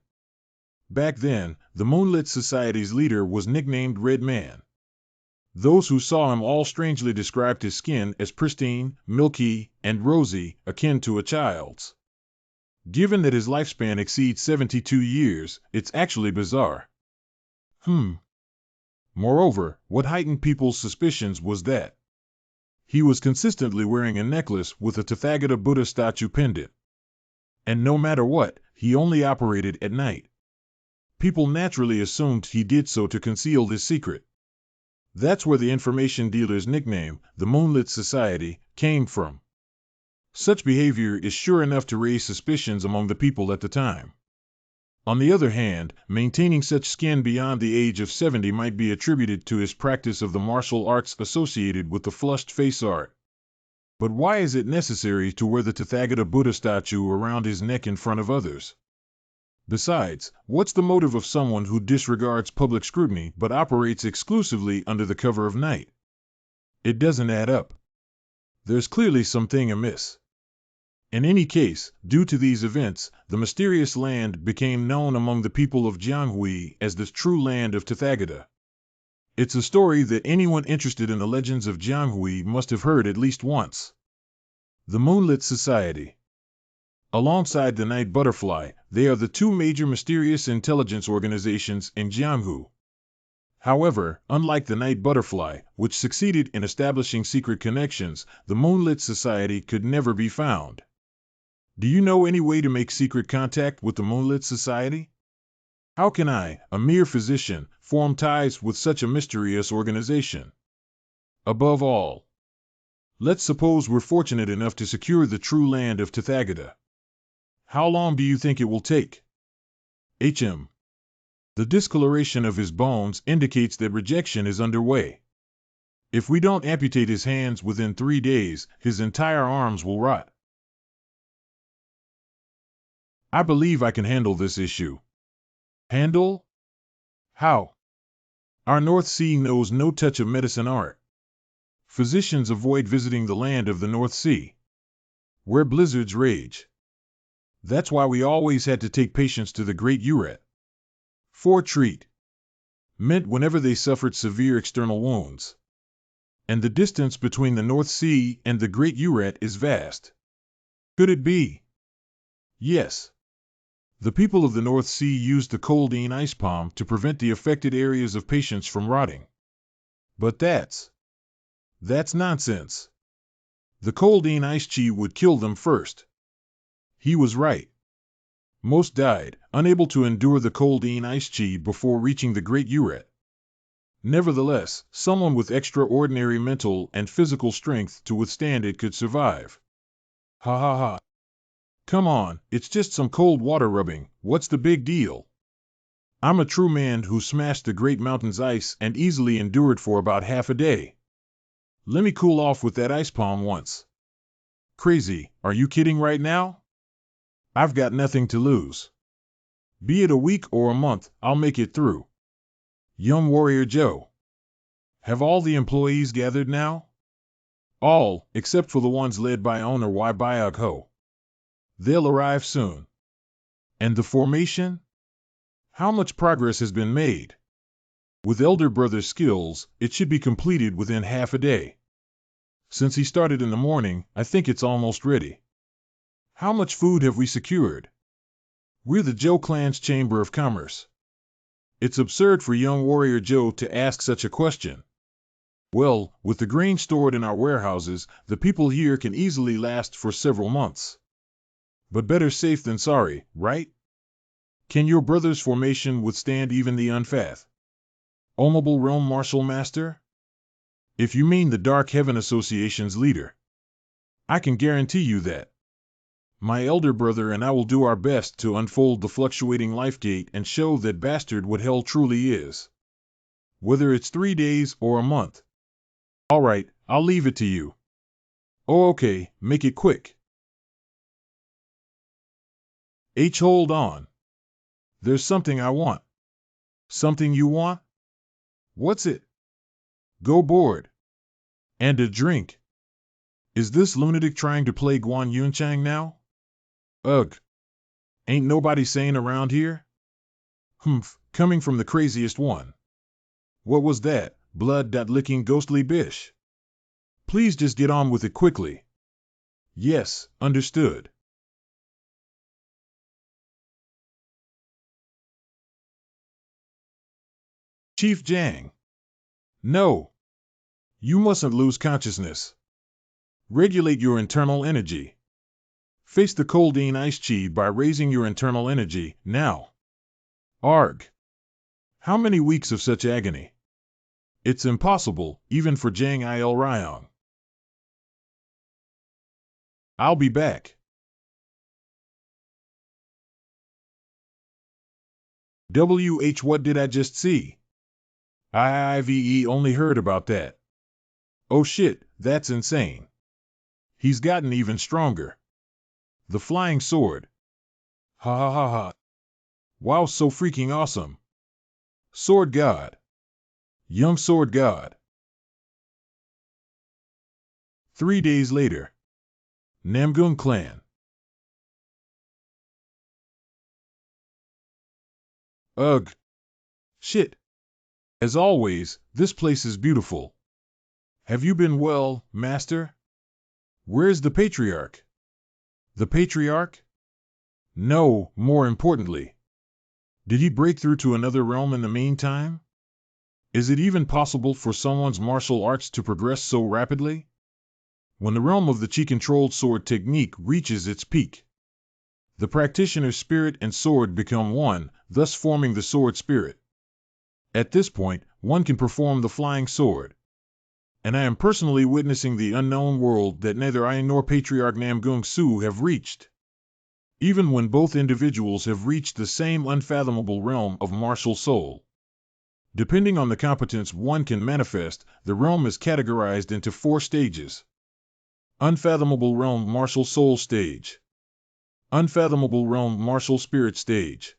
Back then, the Moonlit Society's leader was nicknamed Red Man. Those who saw him all strangely described his skin as pristine, milky, and rosy, akin to a child's. Given that his lifespan exceeds 72 years, it's actually bizarre. Moreover, what heightened people's suspicions was that he was consistently wearing a necklace with a Tathagata Buddha statue pendant. And no matter what, he only operated at night. People naturally assumed he did so to conceal this secret. That's where the information dealer's nickname, the Moonlit Society, came from. Such behavior is sure enough to raise suspicions among the people at the time. On the other hand, maintaining such skin beyond the age of 70 might be attributed to his practice of the martial arts associated with the flushed face art. But why is it necessary to wear the Tathagata Buddha statue around his neck in front of others? Besides, what's the motive of someone who disregards public scrutiny but operates exclusively under the cover of night? It doesn't add up. There's clearly something amiss. In any case, due to these events, the mysterious land became known among the people of Jianghui as the true land of Tathagata. It's a story that anyone interested in the legends of Jianghui must have heard at least once. The Moonlit Society. Alongside the Night Butterfly, they are the two major mysterious intelligence organizations in Jianghu. However, unlike the Night Butterfly, which succeeded in establishing secret connections, the Moonlit Society could never be found. Do you know any way to make secret contact with the Moonlit Society? How can I, a mere physician, form ties with such a mysterious organization? Above all, let's suppose we're fortunate enough to secure the true land of Tathagata. How long do you think it will take? The discoloration of his bones indicates that rejection is underway. If we don't amputate his hands within 3 days, his entire arms will rot. I believe I can handle this issue. Handle? How? Our North Sea knows no touch of medicine art. Physicians avoid visiting the land of the North Sea, where blizzards rage. That's why we always had to take patients to the Great Uret for treatment whenever they suffered severe external wounds. And the distance between the North Sea and the Great Uret is vast. Could it be? Yes. The people of the North Sea used the coldine ice palm to prevent the affected areas of patients from rotting. But that's nonsense. The coldine ice chi would kill them first. He was right. Most died, unable to endure the coldine ice chi before reaching the Great Uret. Nevertheless, someone with extraordinary mental and physical strength to withstand it could survive. Ha ha ha. Come on, it's just some cold water rubbing, what's the big deal? I'm a true man who smashed the great mountain's ice and easily endured for about half a day. Let me cool off with that ice palm once. Crazy, are you kidding right now? I've got nothing to lose. Be it a week or a month, I'll make it through. Young Warrior Joe. Have all the employees gathered now? All, except for the ones led by owner Y Byog Ho. They'll arrive soon. And the formation? How much progress has been made? With elder brother's skills, it should be completed within half a day. Since he started in the morning, I think it's almost ready. How much food have we secured? We're the Joe clan's Chamber of Commerce. It's absurd for young warrior Joe to ask such a question. Well, with the grain stored in our warehouses, the people here can easily last for several months. But better safe than sorry, right? Can your brother's formation withstand even the unfathomable realm martial master? If you mean the Dark Heaven Association's leader, I can guarantee you that. My elder brother and I will do our best to unfold the fluctuating life gate and show that bastard what hell truly is. Whether it's 3 days or a month. All right, I'll leave it to you. Oh, okay, make it quick. Hold on. There's something I want. Something you want? What's it? Go board. And a drink. Is this lunatic trying to play Guan Yunchang now? Ugh. Ain't nobody sane around here? Humph, coming from the craziest one. What was that, blood-licking ghostly bish? Please just get on with it quickly. Yes, understood. Chief Jiang. No. You mustn't lose consciousness. Regulate your internal energy. Face the coldine ice chi by raising your internal energy, now. Arg. How many weeks of such agony? It's impossible, even for Jiang Il Ryong. I'll be back. What did I just see? I've only heard about that. Oh shit, that's insane. He's gotten even stronger. The flying sword. Ha ha ha ha. Wow, so freaking awesome. Sword God. Young Sword God. 3 days later. Namgung Clan. Ugh. Shit. As always, this place is beautiful. Have you been well, Master? Where's the Patriarch? The Patriarch? No, more importantly. Did he break through to another realm in the meantime? Is it even possible for someone's martial arts to progress so rapidly? When the realm of the chi-controlled sword technique reaches its peak, the practitioner's spirit and sword become one, thus forming the sword spirit. At this point, one can perform the flying sword. And I am personally witnessing the unknown world that neither I nor Patriarch Namgung Su have reached. Even when both individuals have reached the same unfathomable realm of martial soul. Depending on the competence one can manifest, the realm is categorized into 4 stages. Unfathomable Realm Martial Soul Stage. Unfathomable Realm Martial Spirit Stage.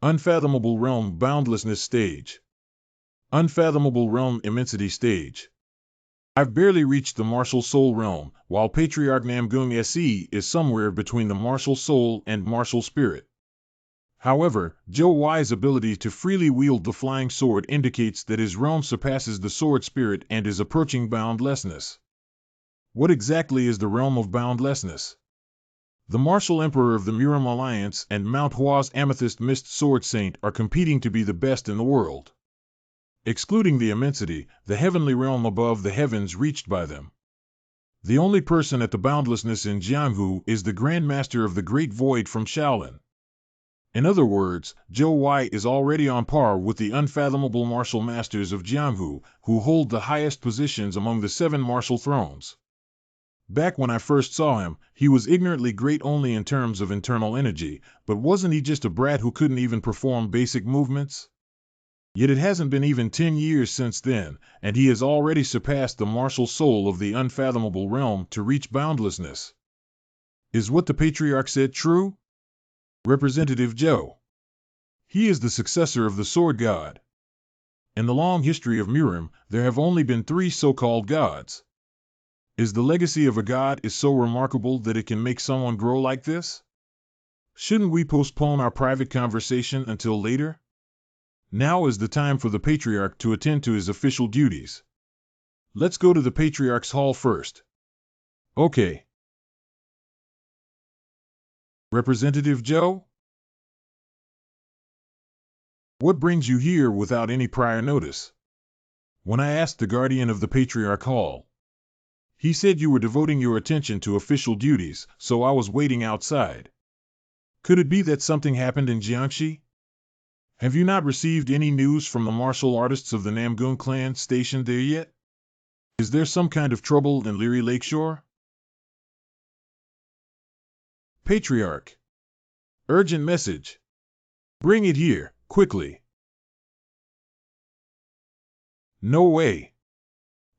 Unfathomable Realm Boundlessness Stage. Unfathomable Realm Immensity Stage. I've barely reached the Martial Soul realm, while Patriarch Namgung Se is somewhere between the Martial Soul and Martial Spirit. However, Joe Y's ability to freely wield the flying sword indicates that his realm surpasses the sword spirit and is approaching boundlessness. What exactly is the realm of boundlessness? The Martial Emperor of the Murim Alliance and Mount Hua's Amethyst Mist Sword Saint are competing to be the best in the world. Excluding the immensity, the heavenly realm above the heavens reached by them. The only person at the boundlessness in Jianghu is the Grand Master of the Great Void from Shaolin. In other words, Joe Y is already on par with the unfathomable martial masters of Jianghu, who hold the highest positions among the 7 martial thrones. Back when I first saw him, he was ignorantly great only in terms of internal energy, but wasn't he just a brat who couldn't even perform basic movements? Yet it hasn't been even 10 years since then, and he has already surpassed the martial soul of the unfathomable realm to reach boundlessness. Is what the Patriarch said true? Representative Joe. He is the successor of the Sword God. In the long history of Mirim, there have only been 3 so-called gods. Is the legacy of a god is so remarkable that it can make someone grow like this? Shouldn't we postpone our private conversation until later? Now is the time for the patriarch to attend to his official duties. Let's go to the patriarch's hall first. Okay. Representative Joe? What brings you here without any prior notice? When I asked the guardian of the patriarch hall, he said you were devoting your attention to official duties, so I was waiting outside. Could it be that something happened in Jiangxi? Have you not received any news from the martial artists of the Namgun clan stationed there yet? Is there some kind of trouble in Leary Lakeshore? Patriarch. Urgent message. Bring it here, quickly. No way.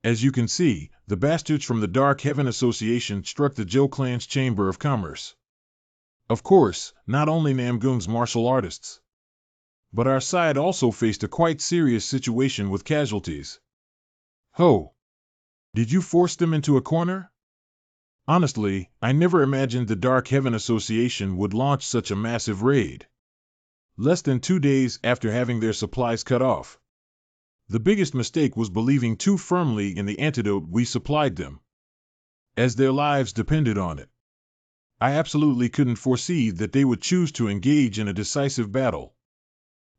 As you can see, the bastards from the Dark Heaven Association struck the Zhou clan's Chamber of Commerce. Of course, not only Namgun's martial artists, but our side also faced a quite serious situation with casualties. Ho! Did you force them into a corner? Honestly, I never imagined the Dark Heaven Association would launch such a massive raid. Less than 2 days after having their supplies cut off. The biggest mistake was believing too firmly in the antidote we supplied them, as their lives depended on it. I absolutely couldn't foresee that they would choose to engage in a decisive battle.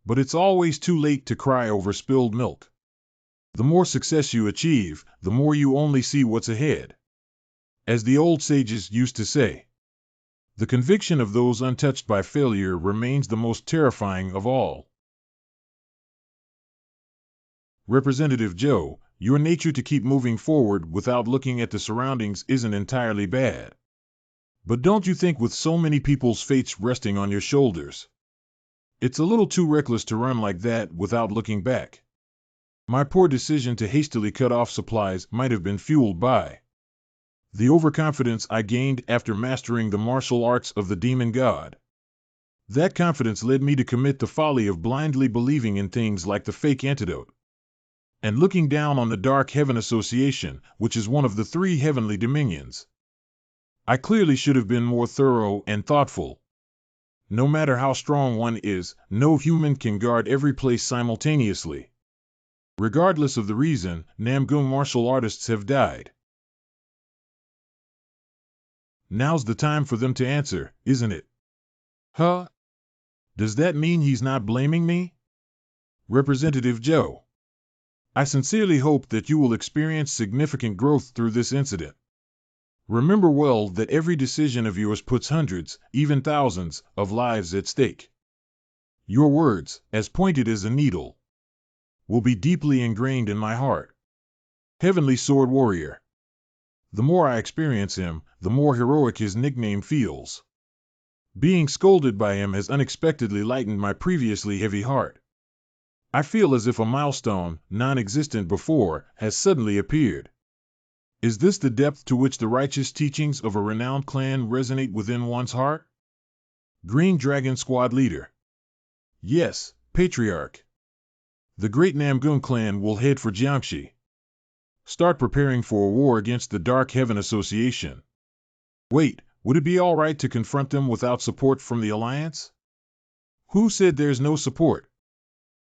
But it's always too late to cry over spilled milk. The more success you achieve, the more you only see what's ahead. As the old sages used to say, the conviction of those untouched by failure remains the most terrifying of all. Representative Joe, your nature to keep moving forward without looking at the surroundings isn't entirely bad. But don't you think with so many people's fates resting on your shoulders, it's a little too reckless to run like that without looking back? My poor decision to hastily cut off supplies might have been fueled by the overconfidence I gained after mastering the martial arts of the demon god. That confidence led me to commit the folly of blindly believing in things like the fake antidote, and looking down on the Dark Heaven Association, which is one of the 3 heavenly dominions. I clearly should have been more thorough and thoughtful. No matter how strong one is, no human can guard every place simultaneously. Regardless of the reason, Namgun martial artists have died. Now's the time for them to answer, isn't it? Huh? Does that mean he's not blaming me? Representative Joe, I sincerely hope that you will experience significant growth through this incident. Remember well that every decision of yours puts hundreds, even thousands, of lives at stake. Your words, as pointed as a needle, will be deeply ingrained in my heart. Heavenly Sword Warrior. The more I experience him, the more heroic his nickname feels. Being scolded by him has unexpectedly lightened my previously heavy heart. I feel as if a milestone, non-existent before, has suddenly appeared. Is this the depth to which the righteous teachings of a renowned clan resonate within one's heart? Green Dragon Squad Leader. Yes, Patriarch. The great Namgun clan will head for Jiangxi. Start preparing for a war against the Dark Heaven Association. Wait, would it be all right to confront them without support from the Alliance? Who said there's no support?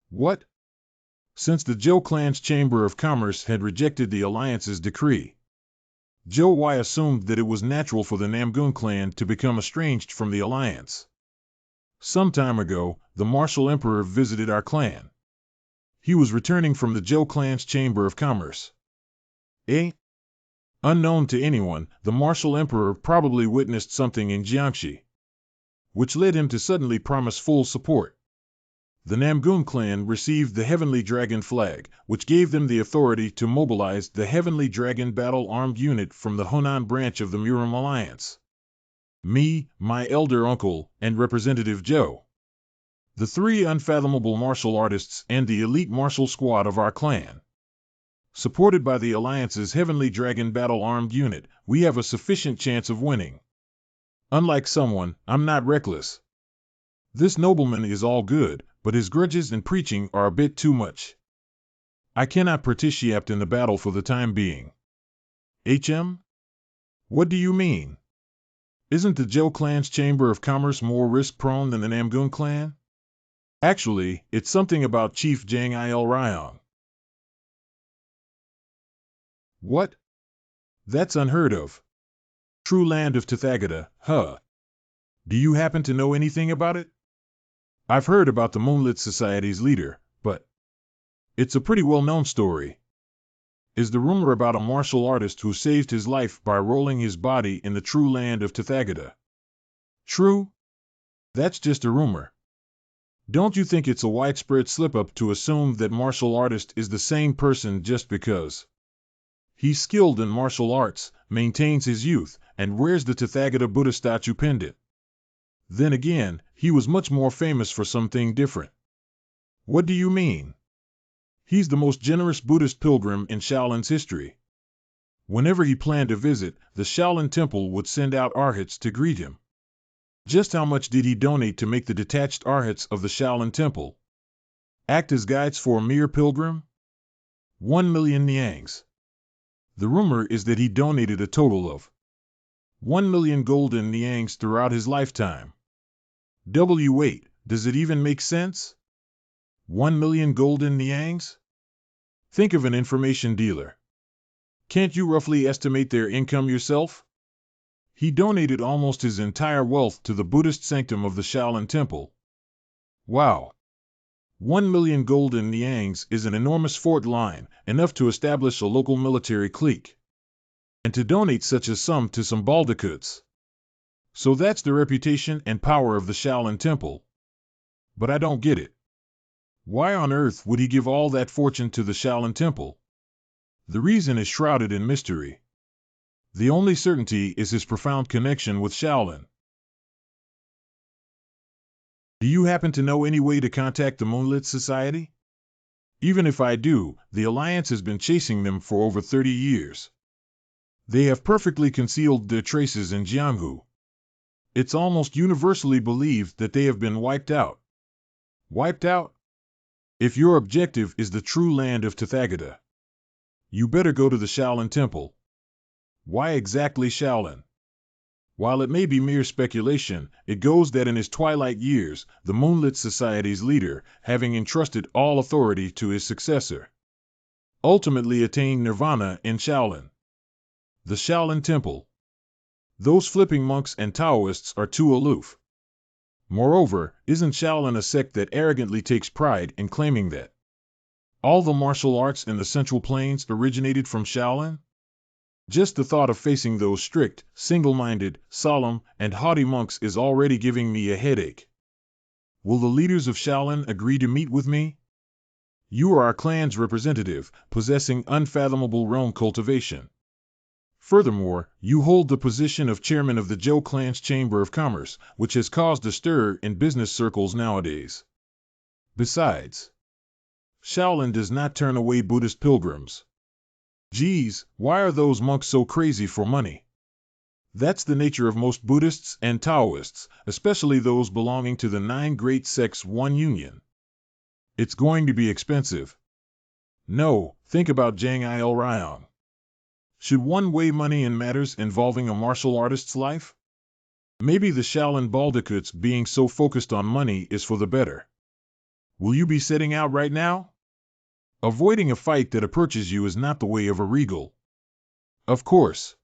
What? Since the Zhou clan's Chamber of Commerce had rejected the Alliance's decree, Zhou Wei assumed that it was natural for the Namgun clan to become estranged from the Alliance. Some time ago, the Martial Emperor visited our clan. He was returning from the Zhou clan's Chamber of Commerce. Unknown to anyone, the Martial Emperor probably witnessed something in Jiangxi, which led him to suddenly promise full support. The Namgun clan received the Heavenly Dragon flag, which gave them the authority to mobilize the Heavenly Dragon Battle-Armed Unit from the Honan branch of the Mirim Alliance. Me, my elder uncle, and Representative Joe, the 3 unfathomable martial artists and the elite martial squad of our clan. Supported by the Alliance's Heavenly Dragon Battle-Armed Unit, we have a sufficient chance of winning. Unlike someone, I'm not reckless. This nobleman is all good, but his grudges and preaching are a bit too much. I cannot participate in the battle for the time being. What do you mean? Isn't the Zhou clan's Chamber of Commerce more risk-prone than the Namgun clan? Actually, it's something about Chief Zhang Il Ryong. What? That's unheard of. True land of Tathagata, huh? Do you happen to know anything about it? I've heard about the Moonlit Society's leader, but it's a pretty well-known story. Is the rumor about a martial artist who saved his life by rolling his body in the true land of Tathagata? True? That's just a rumor. Don't you think it's a widespread slip-up to assume that martial artist is the same person just because he's skilled in martial arts, maintains his youth, and wears the Tathagata Buddha statue pendant? Then again, he was much more famous for something different. What do you mean? He's the most generous Buddhist pilgrim in Shaolin's history. Whenever he planned a visit, the Shaolin Temple would send out arhats to greet him. Just how much did he donate to make the detached arhats of the Shaolin Temple act as guides for a mere pilgrim? 1 million niangs. The rumor is that he donated a total of 1 million golden niangs throughout his lifetime. Wait, does it even make sense? 1 million golden niangs? Think of an information dealer. Can't you roughly estimate their income yourself? He donated almost his entire wealth to the Buddhist sanctum of the Shaolin Temple. Wow! 1 million golden niangs is an enormous fort line, enough to establish a local military clique. And to donate such a sum to some baldicuts. So that's the reputation and power of the Shaolin Temple. But I don't get it. Why on earth would he give all that fortune to the Shaolin Temple? The reason is shrouded in mystery. The only certainty is his profound connection with Shaolin. Do you happen to know any way to contact the Moonlit Society? Even if I do, the Alliance has been chasing them for over 30 years. They have perfectly concealed their traces in Jianghu. It's almost universally believed that they have been wiped out. Wiped out? If your objective is the true land of Tathagata, you better go to the Shaolin Temple. Why exactly Shaolin? While it may be mere speculation, it goes that in his twilight years, the Moonlit Society's leader, having entrusted all authority to his successor, ultimately attained nirvana in Shaolin. The Shaolin Temple. Those flipping monks and Taoists are too aloof. Moreover, isn't Shaolin a sect that arrogantly takes pride in claiming that all the martial arts in the Central Plains originated from Shaolin? Just the thought of facing those strict, single-minded, solemn, and haughty monks is already giving me a headache. Will the leaders of Shaolin agree to meet with me? You are our clan's representative, possessing unfathomable realm cultivation. Furthermore, you hold the position of chairman of the Zhou clan's Chamber of Commerce, which has caused a stir in business circles nowadays. Besides, Shaolin does not turn away Buddhist pilgrims. Geez, why are those monks so crazy for money? That's the nature of most Buddhists and Taoists, especially those belonging to the 9 great sects one union. It's going to be expensive. No, think about Zhang Il Ryong. Should one weigh money in matters involving a martial artist's life? Maybe the Shaolin baldicuts being so focused on money is for the better. Will you be setting out right now? Avoiding a fight that approaches you is not the way of a regal. Of course.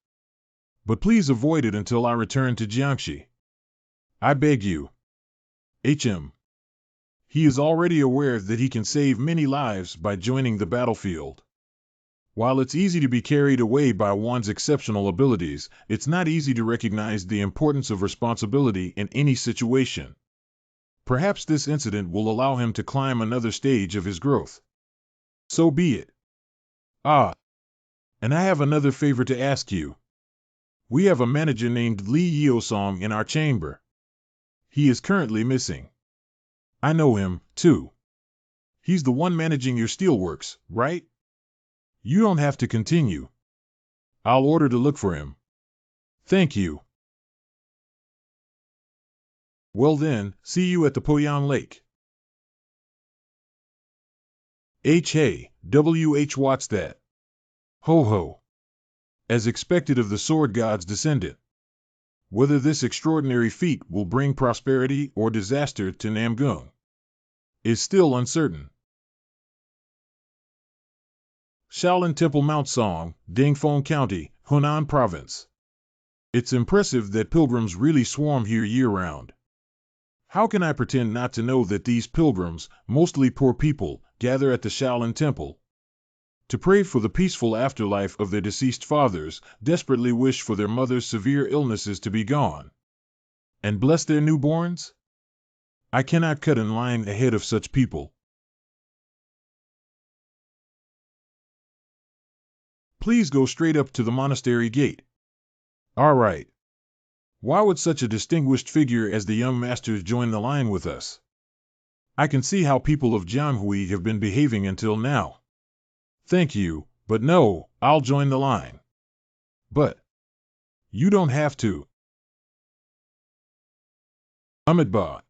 But please avoid it until I return to Jiangxi. I beg you. He is already aware that he can save many lives by joining the battlefield. While it's easy to be carried away by one's exceptional abilities, it's not easy to recognize the importance of responsibility in any situation. Perhaps this incident will allow him to climb another stage of his growth. So be it. And I have another favor to ask you. We have a manager named Li Yeosong in our chamber. He is currently missing. I know him, too. He's the one managing your steelworks, right? You don't have to continue. I'll order to look for him. Thank you. Well then, see you at the Poyang Lake. Hey, What's that? Ho ho. As expected of the sword god's descendant. Whether this extraordinary feat will bring prosperity or disaster to Namgung is still uncertain. Shaolin Temple Mount Song, Dingfeng County, Hunan Province. It's impressive that pilgrims really swarm here year-round. How can I pretend not to know that these pilgrims, mostly poor people, gather at the Shaolin Temple to pray for the peaceful afterlife of their deceased fathers, desperately wish for their mothers' severe illnesses to be gone, and bless their newborns? I cannot cut in line ahead of such people. Please go straight up to the monastery gate. All right. Why would such a distinguished figure as the young masters join the line with us? I can see how people of Jianghui have been behaving until now. Thank you, but no, I'll join the line. But you don't have to. Amitabha.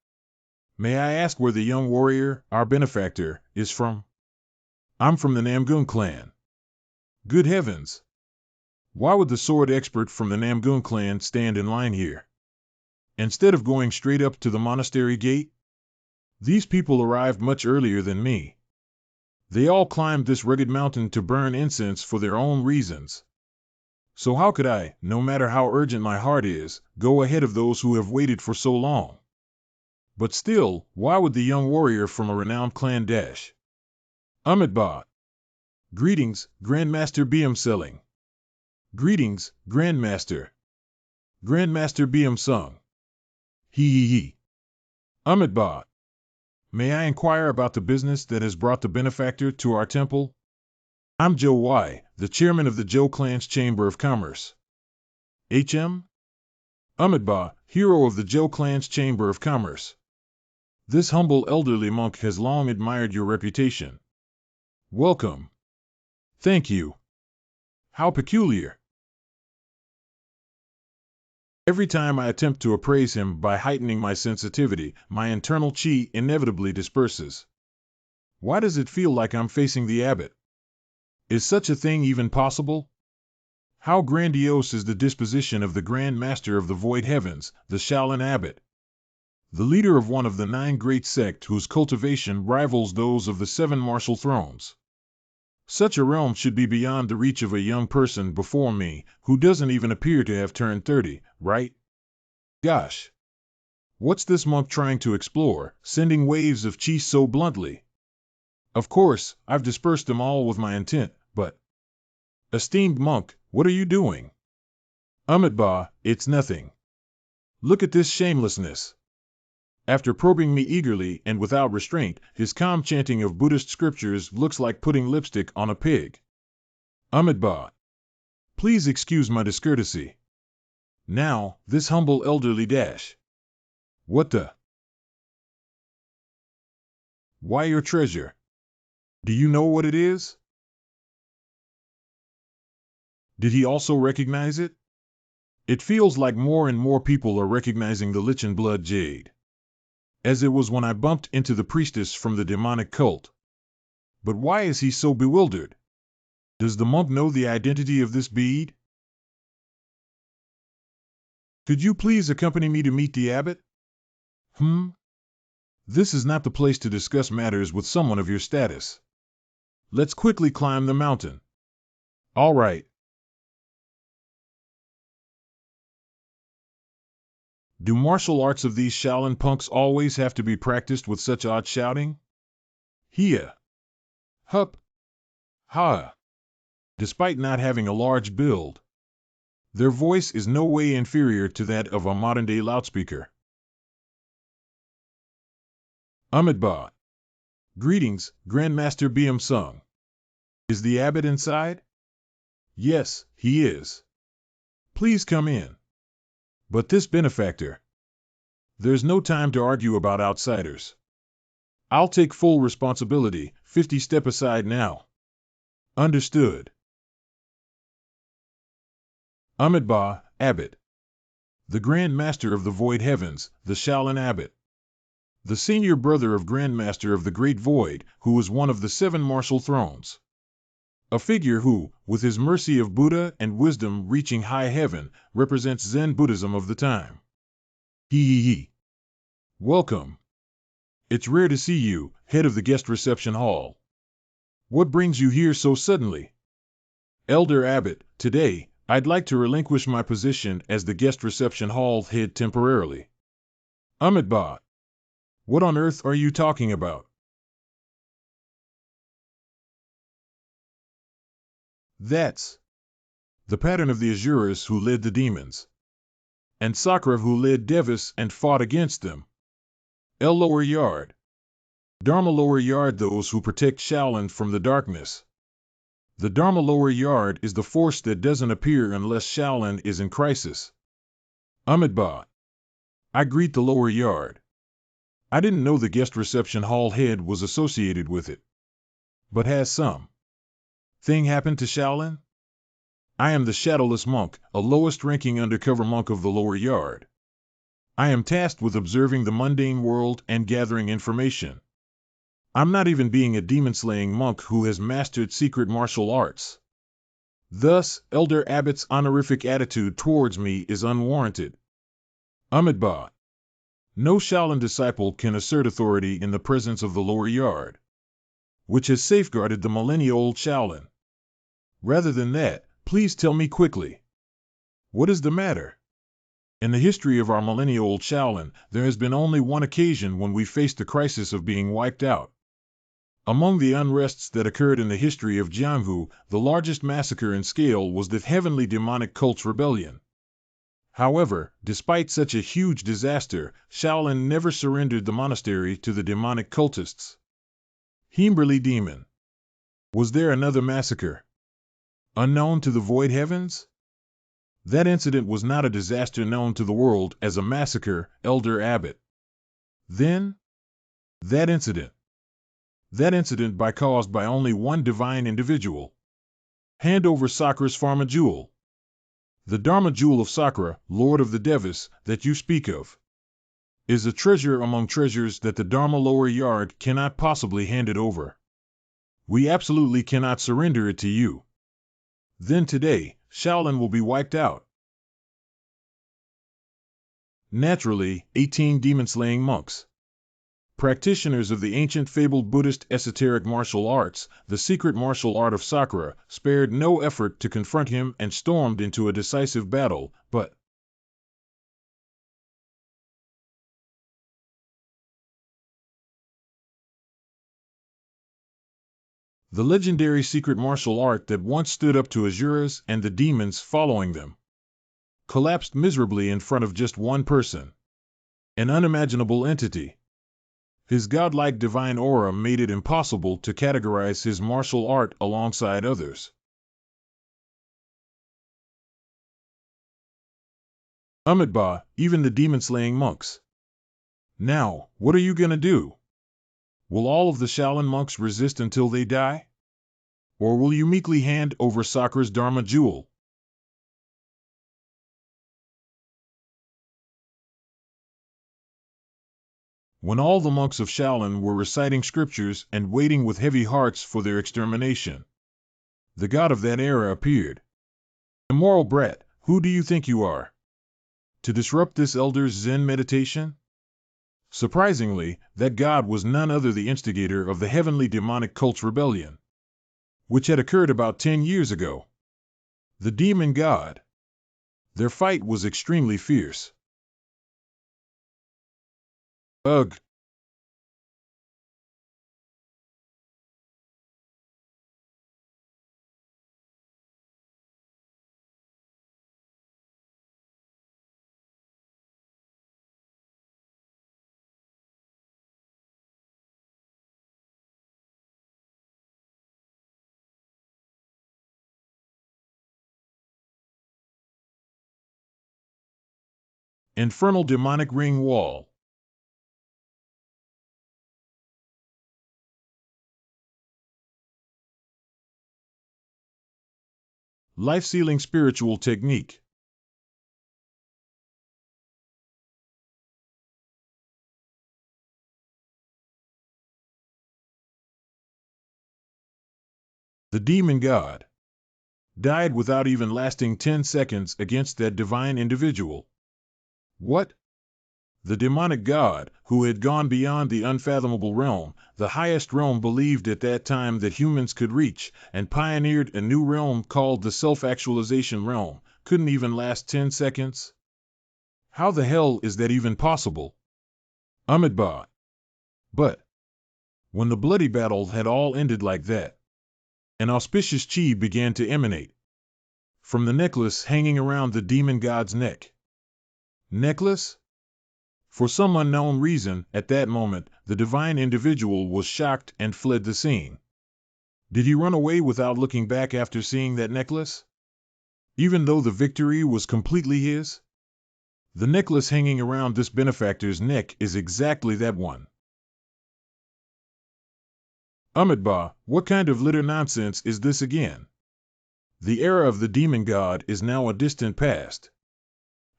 May I ask where the young warrior, our benefactor, is from? I'm from the Namgung clan. Good heavens! Why would the sword expert from the Namgung clan stand in line here? Instead of going straight up to the monastery gate? These people arrived much earlier than me. They all climbed this rugged mountain to burn incense for their own reasons. So how could I, no matter how urgent my heart is, go ahead of those who have waited for so long? But still, why would the young warrior from a renowned clan dash? Amitabha. Greetings, Grandmaster Biam Selling. Greetings, Grandmaster. Grandmaster Biam Sung. He. Amitabha. May I inquire about the business that has brought the benefactor to our temple? I'm Zhou Wai, the chairman of the Zhou clan's Chamber of Commerce. HM? Amitabha, hero of the Zhou clan's Chamber of Commerce. This humble elderly monk has long admired your reputation. Welcome. Thank you. How peculiar. Every time I attempt to appraise him by heightening my sensitivity, my internal chi inevitably disperses. Why does it feel like I'm facing the abbot? Is such a thing even possible? How grandiose is the disposition of the Grand Master of the Void Heavens, the Shaolin Abbot, the leader of one of the 9 great sects whose cultivation rivals those of the 7 martial thrones. Such a realm should be beyond the reach of a young person before me, who doesn't even appear to have turned 30, right? Gosh. What's this monk trying to explore, sending waves of chi so bluntly? Of course, I've dispersed them all with my intent, but... Esteemed monk, what are you doing? Amitabha, it's nothing. Look at this shamelessness. After probing me eagerly and without restraint, his calm chanting of Buddhist scriptures looks like putting lipstick on a pig. Amitabha. Please excuse my discourtesy. Now, this humble elderly dash. What the? Why your treasure? Do you know what it is? Did he also recognize it? It feels like more and more people are recognizing the lichen blood jade, as it was when I bumped into the priestess from the demonic cult. But why is he so bewildered? Does the monk know the identity of this bead? Could you please accompany me to meet the abbot? This is not the place to discuss matters with someone of your status. Let's quickly climb the mountain. All right. Do martial arts of these Shaolin punks always have to be practiced with such odd shouting? Hia. Hup. Ha. Despite not having a large build, their voice is no way inferior to that of a modern-day loudspeaker. Amitabha. Greetings, Grandmaster Biam Sung. Is the abbot inside? Yes, he is. Please come in. But this benefactor. There's no time to argue about outsiders. I'll take full responsibility, 50 step aside now. Understood. Amitabha, Abbot. The Grand Master of the Void Heavens, the Shaolin Abbot. The senior brother of Grandmaster of the Great Void, who was one of the 7 martial thrones. A figure who, with his mercy of Buddha and wisdom reaching high heaven, represents Zen Buddhism of the time. He. Welcome. It's rare to see you, head of the guest reception hall. What brings you here so suddenly? Elder Abbot, today, I'd like to relinquish my position as the guest reception hall head temporarily. Amitabha. What on earth are you talking about? That's the pattern of the Asuras who led the demons, and Sakra who led Devas and fought against them. El Lower Yard. Dharma Lower Yard, those who protect Shaolin from the darkness. The Dharma Lower Yard is the force that doesn't appear unless Shaolin is in crisis. Amitabha. I greet the Lower Yard. I didn't know the guest reception hall head was associated with it. But has some thing happened to Shaolin? I am the Shadowless Monk, a lowest-ranking undercover monk of the Lower Yard. I am tasked with observing the mundane world and gathering information. I'm not even being a demon-slaying monk who has mastered secret martial arts. Thus, Elder Abbot's honorific attitude towards me is unwarranted. Amitabha. No Shaolin disciple can assert authority in the presence of the Lower Yard, which has safeguarded the millennia-old Shaolin. Rather than that, please tell me quickly. What is the matter? In the history of our millennia-old Shaolin, there has been only one occasion when we faced the crisis of being wiped out. Among the unrests that occurred in the history of Jianghu, the largest massacre in scale was the Heavenly Demonic Cult's rebellion. However, despite such a huge disaster, Shaolin never surrendered the monastery to the demonic cultists. Himberly Demon. Was there another massacre? Unknown to the void heavens? That incident was not a disaster known to the world as a massacre, Elder Abbot. Then? That incident caused by only one divine individual. Hand over Sakra's Pharma Jewel. The Dharma Jewel of Sakra, Lord of the Devas, that you speak of, is a treasure among treasures that the Dharma Lower Yard cannot possibly hand it over. We absolutely cannot surrender it to you. Then today, Shaolin will be wiped out. Naturally, 18 demon-slaying monks, practitioners of the ancient fabled Buddhist esoteric martial arts, the secret martial art of Sakra, spared no effort to confront him and stormed into a decisive battle, but the legendary secret martial art that once stood up to Asuras and the demons following them collapsed miserably in front of just one person, an unimaginable entity. His godlike divine aura made it impossible to categorize his martial art alongside others. Amitabha, even the demon-slaying monks. Now, what are you gonna do? Will all of the Shaolin monks resist until they die? Or will you meekly hand over Sakra's Dharma Jewel? When all the monks of Shaolin were reciting scriptures and waiting with heavy hearts for their extermination, the god of that era appeared. Immoral brat, who do you think you are? To disrupt this elder's Zen meditation? Surprisingly, that god was none other the instigator of the Heavenly Demonic Cult's rebellion, which had occurred about 10 years ago. The demon god. Their fight was extremely fierce. Ugh. Infernal demonic ring wall. Life-sealing spiritual technique. The demon god died without even lasting 10 seconds against that divine individual. What? The demonic god, who had gone beyond the unfathomable realm, the highest realm believed at that time that humans could reach, and pioneered a new realm called the self-actualization realm, couldn't even last 10 seconds? How the hell is that even possible? Amitabha. But when the bloody battle had all ended like that, an auspicious chi began to emanate from the necklace hanging around the demon god's neck. Necklace? For some unknown reason, at that moment, the divine individual was shocked and fled the scene. Did he run away without looking back after seeing that necklace? Even though the victory was completely his? The necklace hanging around this benefactor's neck is exactly that one. Amitabha, what kind of litter nonsense is this again? The era of the demon god is now a distant past.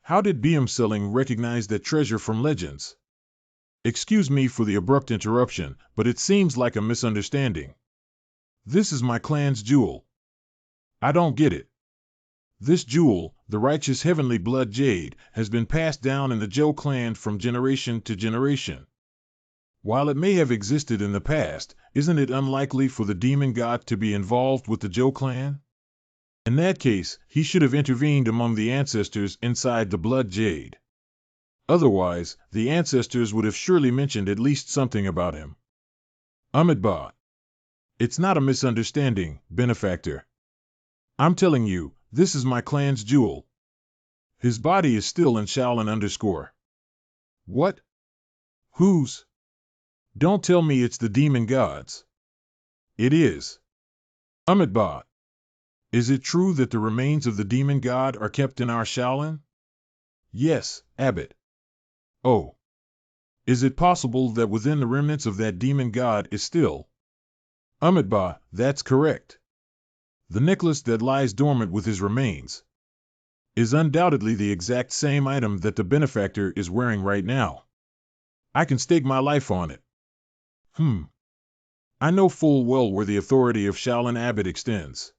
How did Selling recognize that treasure from legends? Excuse me for the abrupt interruption, but it seems like a misunderstanding. This is my clan's jewel. I don't get it. This jewel, the righteous heavenly blood jade, has been passed down in the Zhou clan from generation to generation. While it may have existed in the past, isn't it unlikely for the demon god to be involved with the Zhou clan? In that case, he should have intervened among the ancestors inside the blood jade. Otherwise, the ancestors would have surely mentioned at least something about him. Amitabha. It's not a misunderstanding, benefactor. I'm telling you, this is my clan's jewel. His body is still in Shaolin_. What? Whose? Don't tell me it's the demon god's. It is. Amitabha. Is it true that the remains of the demon god are kept in our Shaolin? Yes, Abbot. Oh. Is it possible that within the remnants of that demon god is still? Amitabha, that's correct. The necklace that lies dormant with his remains is undoubtedly the exact same item that the benefactor is wearing right now. I can stake my life on it. I know full well where the authority of Shaolin Abbot extends.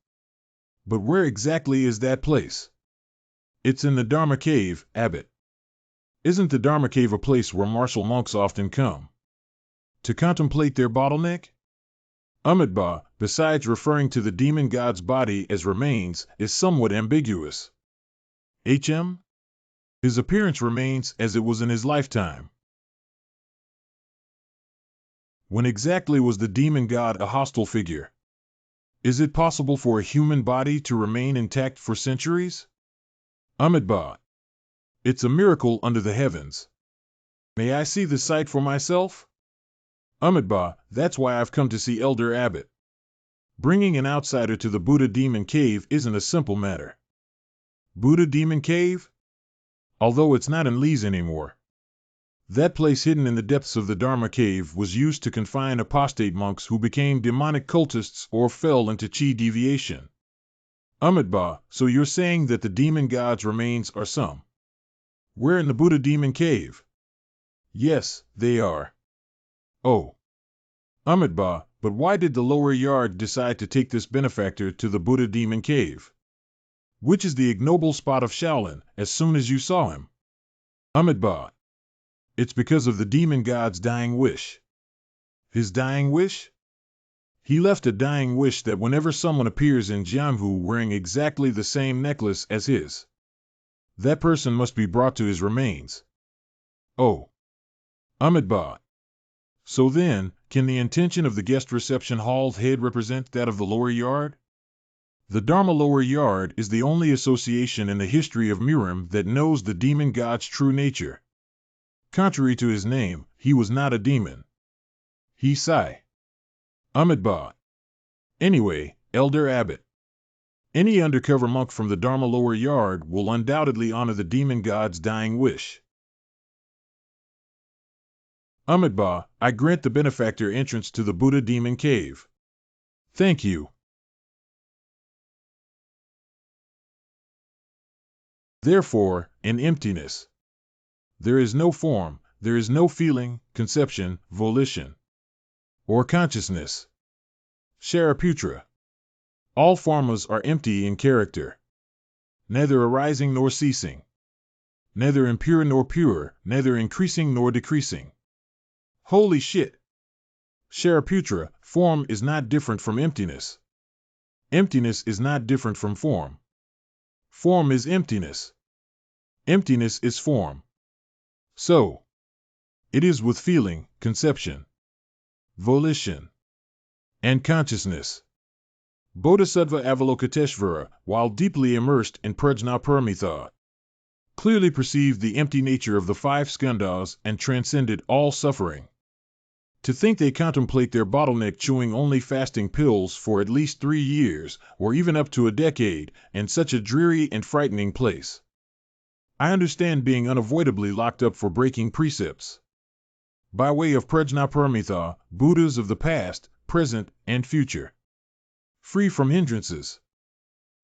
But where exactly is that place? It's in the Dharma Cave, Abbot. Isn't the Dharma Cave a place where martial monks often come to contemplate their bottleneck? Amitabha, besides referring to the demon god's body as remains, is somewhat ambiguous. His appearance remains as it was in his lifetime. When exactly was the demon god a hostile figure? Is it possible for a human body to remain intact for centuries? Amitabha. It's a miracle under the heavens. May I see the sight for myself? Amitabha, that's why I've come to see Elder Abbot. Bringing an outsider to the Buddha Demon Cave isn't a simple matter. Buddha Demon Cave? Although it's not in Lee's anymore. That place hidden in the depths of the Dharma Cave was used to confine apostate monks who became demonic cultists or fell into chi deviation. Amitabha, so you're saying that the demon god's remains are some? Where in the Buddha Demon Cave? Yes, they are. Oh. Amitabha, but why did the lower yard decide to take this benefactor to the Buddha Demon Cave? Which is the ignoble spot of Shaolin, as soon as you saw him? Amitabha. It's because of the demon god's dying wish. His dying wish? He left a dying wish that whenever someone appears in Jianghu wearing exactly the same necklace as his, that person must be brought to his remains. Oh. Amitabha. So then, can the intention of the guest reception hall's head represent that of the lower yard? The Dharma lower yard is the only association in the history of Miram that knows the demon god's true nature. Contrary to his name, he was not a demon. He Sai. Amitabha. Anyway, Elder Abbot. Any undercover monk from the Dharma lower yard will undoubtedly honor the demon god's dying wish. Amitabha, I grant the benefactor entrance to the Buddha Demon Cave. Thank you. Therefore, in emptiness, there is no form, there is no feeling, conception, volition, or consciousness. Sharaputra. All formas are empty in character, neither arising nor ceasing, neither impure nor pure, neither increasing nor decreasing. Holy shit! Shariputra, form is not different from emptiness. Emptiness is not different from form. Form is emptiness. Emptiness is form. So, it is with feeling, conception, volition, and consciousness. Bodhisattva Avalokiteshvara, while deeply immersed in Prajnaparamita, clearly perceived the empty nature of the five skandhas and transcended all suffering. To think they contemplate their bottleneck chewing only fasting pills for at least 3 years, or even up to a decade, in such a dreary and frightening place. I understand being unavoidably locked up for breaking precepts. By way of Prajnaparamita, Buddhas of the past, present, and future. Free from hindrances.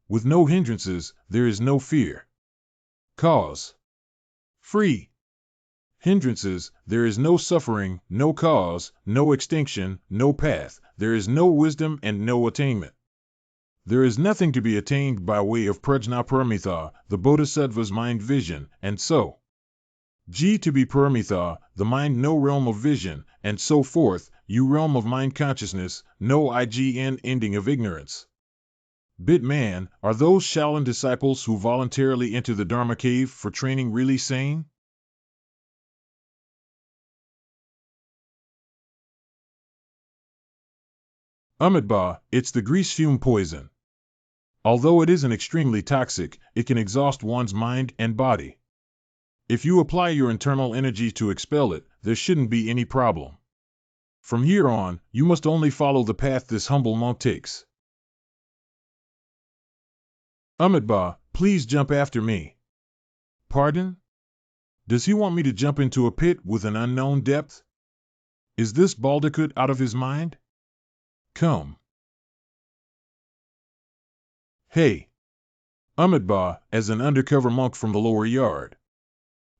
With no hindrances, there is no fear. Cause. Free. Hindrances, there is no suffering, no cause, no extinction, no path, there is no wisdom and no attainment. There is nothing to be attained by way of Prajnaparamita, the Bodhisattva's mind vision, and so. G to be Paramitha, the mind no realm of vision, and so forth, U realm of mind consciousness, no IGN ending of ignorance. Bitman, are those Shaolin disciples who voluntarily enter the Dharma cave for training really sane? Amitabha, it's the grease fume poison. Although it isn't extremely toxic, it can exhaust one's mind and body. If you apply your internal energy to expel it, there shouldn't be any problem. From here on, you must only follow the path this humble monk takes. Amitabha, please jump after me. Pardon? Does he want me to jump into a pit with an unknown depth? Is this Baldacud out of his mind? Come. Hey. Amitabha, as an undercover monk from the lower yard.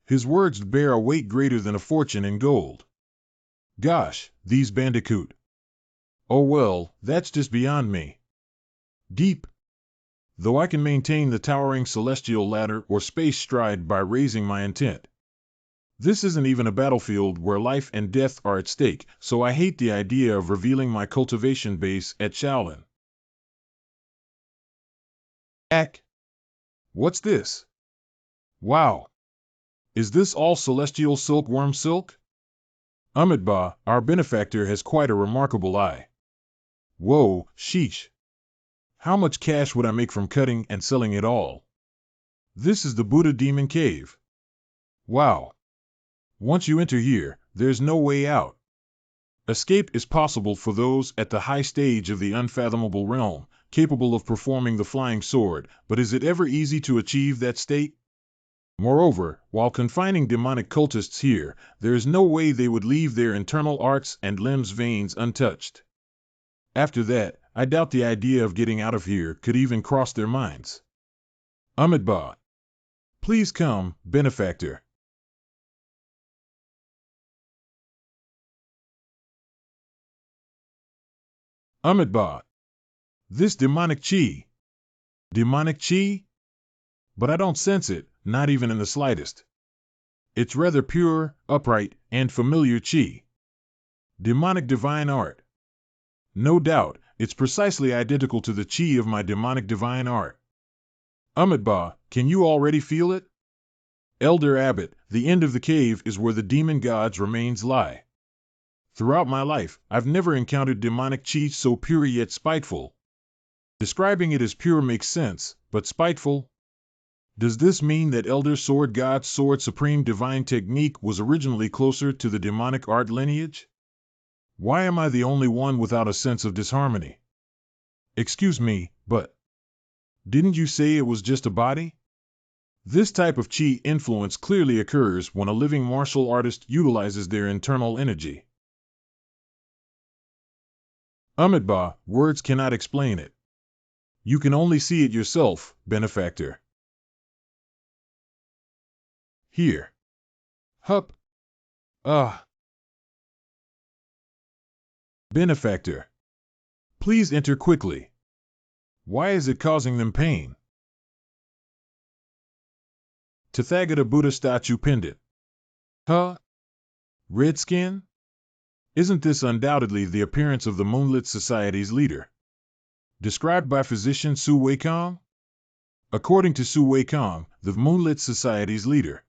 His words bear a weight greater than a fortune in gold. Gosh, these bandicoot. Oh well, that's just beyond me. Deep. Though I can maintain the towering celestial ladder or space stride by raising my intent. This isn't even a battlefield where life and death are at stake, so I hate the idea of revealing my cultivation base at Shaolin. Ack. What's this? Wow. Is this all celestial silkworm silk? Amitabha, our benefactor, has quite a remarkable eye. Whoa, sheesh. How much cash would I make from cutting and selling it all? This is the Buddha Demon Cave. Wow. Once you enter here, there's no way out. Escape is possible for those at the high stage of the unfathomable realm, capable of performing the flying sword, but is it ever easy to achieve that state? Moreover, while confining demonic cultists here, there is no way they would leave their internal arts and limbs veins untouched. After that, I doubt the idea of getting out of here could even cross their minds. Amitabha. Please come, benefactor. Amitabha. This demonic chi. Demonic chi? But I don't sense it, not even in the slightest. It's rather pure, upright, and familiar chi. Demonic divine art. No doubt, it's precisely identical to the chi of my demonic divine art. Amitabha, can you already feel it? Elder Abbot, the end of the cave is where the demon god's remains lie. Throughout my life, I've never encountered demonic chi so pure yet spiteful. Describing it as pure makes sense, but spiteful? Does this mean that Elder Sword God's sword supreme divine technique was originally closer to the demonic art lineage? Why am I the only one without a sense of disharmony? Excuse me, but didn't you say it was just a body? This type of chi influence clearly occurs when a living martial artist utilizes their internal energy. Amitabha, words cannot explain it. You can only see it yourself, benefactor. Here. Hup. Benefactor. Please enter quickly. Why is it causing them pain? Tathagata Buddha statue pendant. Huh? Red skin? Isn't this undoubtedly the appearance of the Moonlit Society's leader? Described by physician Su Weikong? According to Su Weikong, the Moonlit Society's leader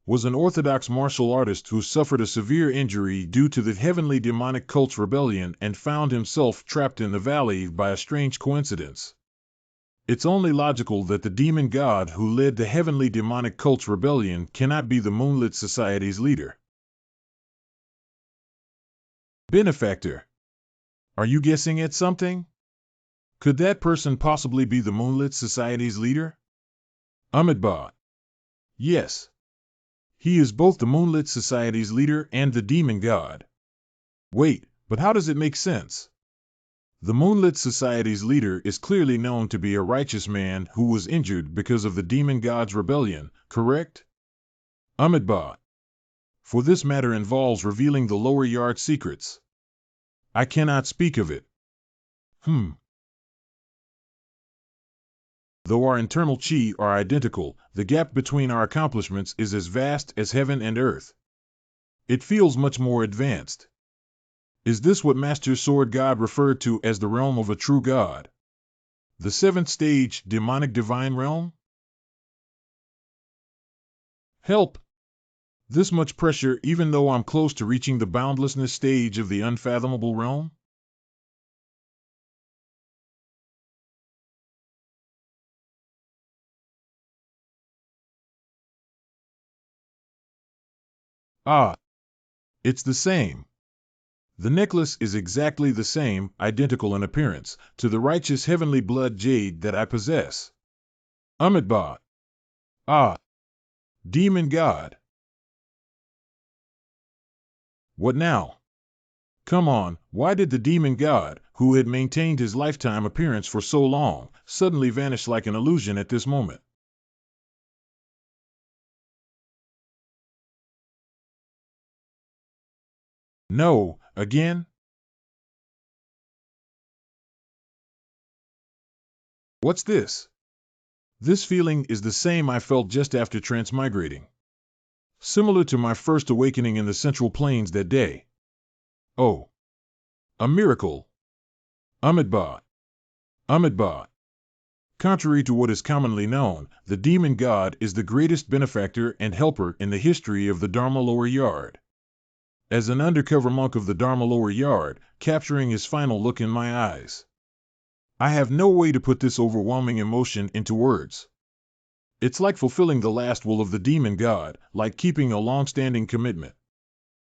was an orthodox martial artist who suffered a severe injury due to the heavenly demonic cult's rebellion and found himself trapped in the valley by a strange coincidence. It's only logical that the demon god who led the heavenly demonic cult's rebellion cannot be the Moonlit Society's leader. Benefactor. Are you guessing at something? Could that person possibly be the Moonlit Society's leader? Amitabha. Yes. He is both the Moonlit Society's leader and the demon god. Wait, but how does it make sense? The Moonlit Society's leader is clearly known to be a righteous man who was injured because of the demon god's rebellion, correct? Amitabha. For this matter involves revealing the lower yard secrets. I cannot speak of it. Though our internal chi are identical, the gap between our accomplishments is as vast as heaven and earth. It feels much more advanced. Is this what Master Sword God referred to as the realm of a true god? The seventh stage, demonic divine realm? Help! This much pressure even though I'm close to reaching the boundlessness stage of the unfathomable realm? Ah, it's the same. The necklace is exactly the same, identical in appearance, to the righteous heavenly blood jade that I possess. Amitabha. Ah, demon god. What now? Come on, why did the demon god, who had maintained his lifetime appearance for so long, suddenly vanish like an illusion at this moment? No, again? What's this? This feeling is the same I felt just after transmigrating. Similar to my first awakening in the Central Plains that day. Oh. A miracle. Amitabha. Amitabha. Contrary to what is commonly known, the demon god is the greatest benefactor and helper in the history of the Dharma Lower Yard. As an undercover monk of the Dharma Lower Yard, capturing his final look in my eyes. I have no way to put this overwhelming emotion into words. It's like fulfilling the last will of the demon god, like keeping a long-standing commitment.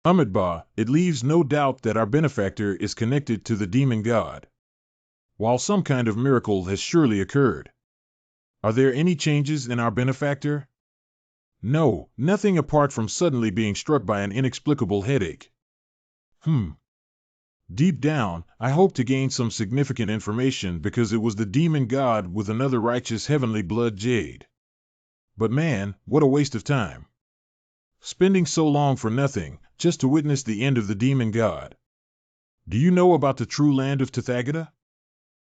Amitabha, it leaves no doubt that our benefactor is connected to the demon god. While some kind of miracle has surely occurred. Are there any changes in our benefactor? No, nothing apart from suddenly being struck by an inexplicable headache. Deep down, I hope to gain some significant information because it was the demon god with another righteous heavenly blood jade. But man, what a waste of time. Spending so long for nothing, just to witness the end of the demon god. Do you know about the true land of Tathagata?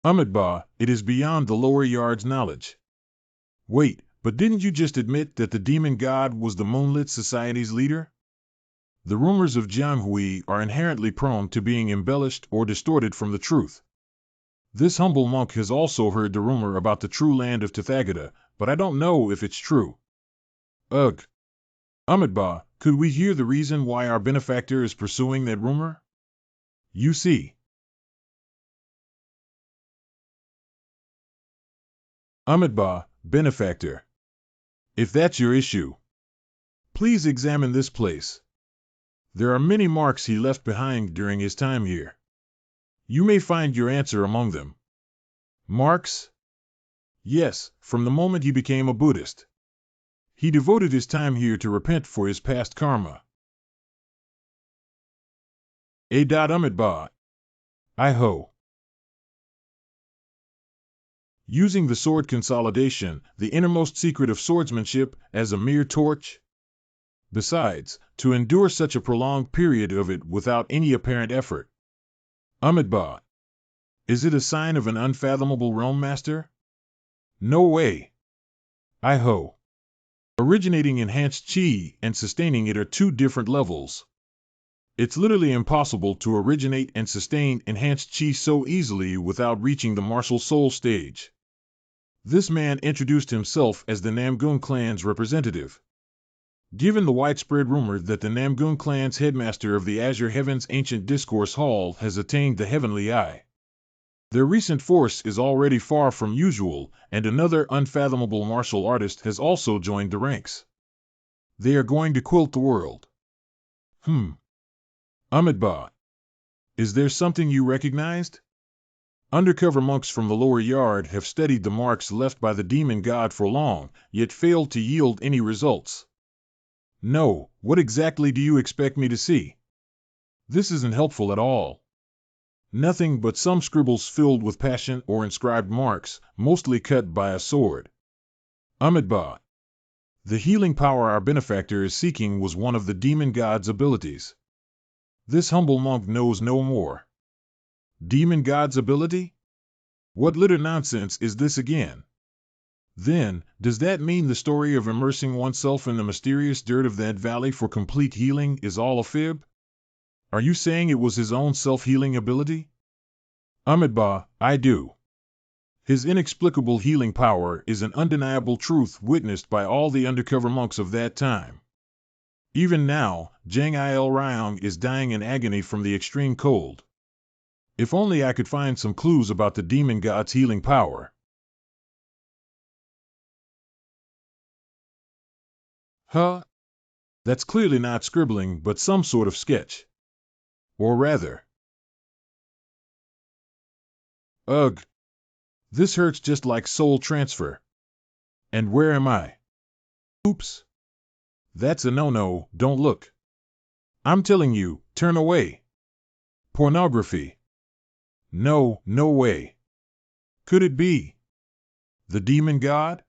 Amitabha, it is beyond the lower yard's knowledge. Wait, but didn't you just admit that the demon god was the Moonlit Society's leader? The rumors of Jianghui are inherently prone to being embellished or distorted from the truth. This humble monk has also heard the rumor about the true land of Tathagata, but I don't know if it's true. Ugh. Amitabha, could we hear the reason why our benefactor is pursuing that rumor? You see. Amitabha, benefactor. If that's your issue, please examine this place. There are many marks he left behind during his time here. You may find your answer among them. Marks? Yes, from the moment he became a Buddhist. He devoted his time here to repent for his past karma. A.Amitabha. I-ho. Using the sword consolidation, the innermost secret of swordsmanship, as a mere torch? Besides, to endure such a prolonged period of it without any apparent effort. Amitabha. Is it a sign of an unfathomable realm master? No way. I-ho. Originating enhanced chi and sustaining it are two different levels. It's literally impossible to originate and sustain enhanced chi so easily without reaching the martial soul stage. This man introduced himself as the Namgun clan's representative. Given the widespread rumor that the Namgun clan's headmaster of the Azure Heaven's ancient discourse hall has attained the heavenly eye, their recent force is already far from usual, and another unfathomable martial artist has also joined the ranks. They are going to quilt the world. Amidba. Is there something you recognized? Undercover monks from the lower yard have studied the marks left by the demon god for long, yet failed to yield any results. No, what exactly do you expect me to see? This isn't helpful at all. Nothing but some scribbles filled with passion or inscribed marks, mostly cut by a sword. Amidba. The healing power our benefactor is seeking was one of the demon god's abilities. This humble monk knows no more. Demon god's ability? What litter nonsense is this again? Then, does that mean the story of immersing oneself in the mysterious dirt of that valley for complete healing is all a fib? Are you saying it was his own self-healing ability? Amidba, I do. His inexplicable healing power is an undeniable truth witnessed by all the undercover monks of that time. Even now, Jang Il Ryong is dying in agony from the extreme cold. If only I could find some clues about the demon god's healing power. Huh? That's clearly not scribbling, but some sort of sketch. Or rather. Ugh. This hurts just like soul transfer. And where am I? Oops. That's a no-no, don't look. I'm telling you, turn away. Pornography. No, no way. Could it be the demon god?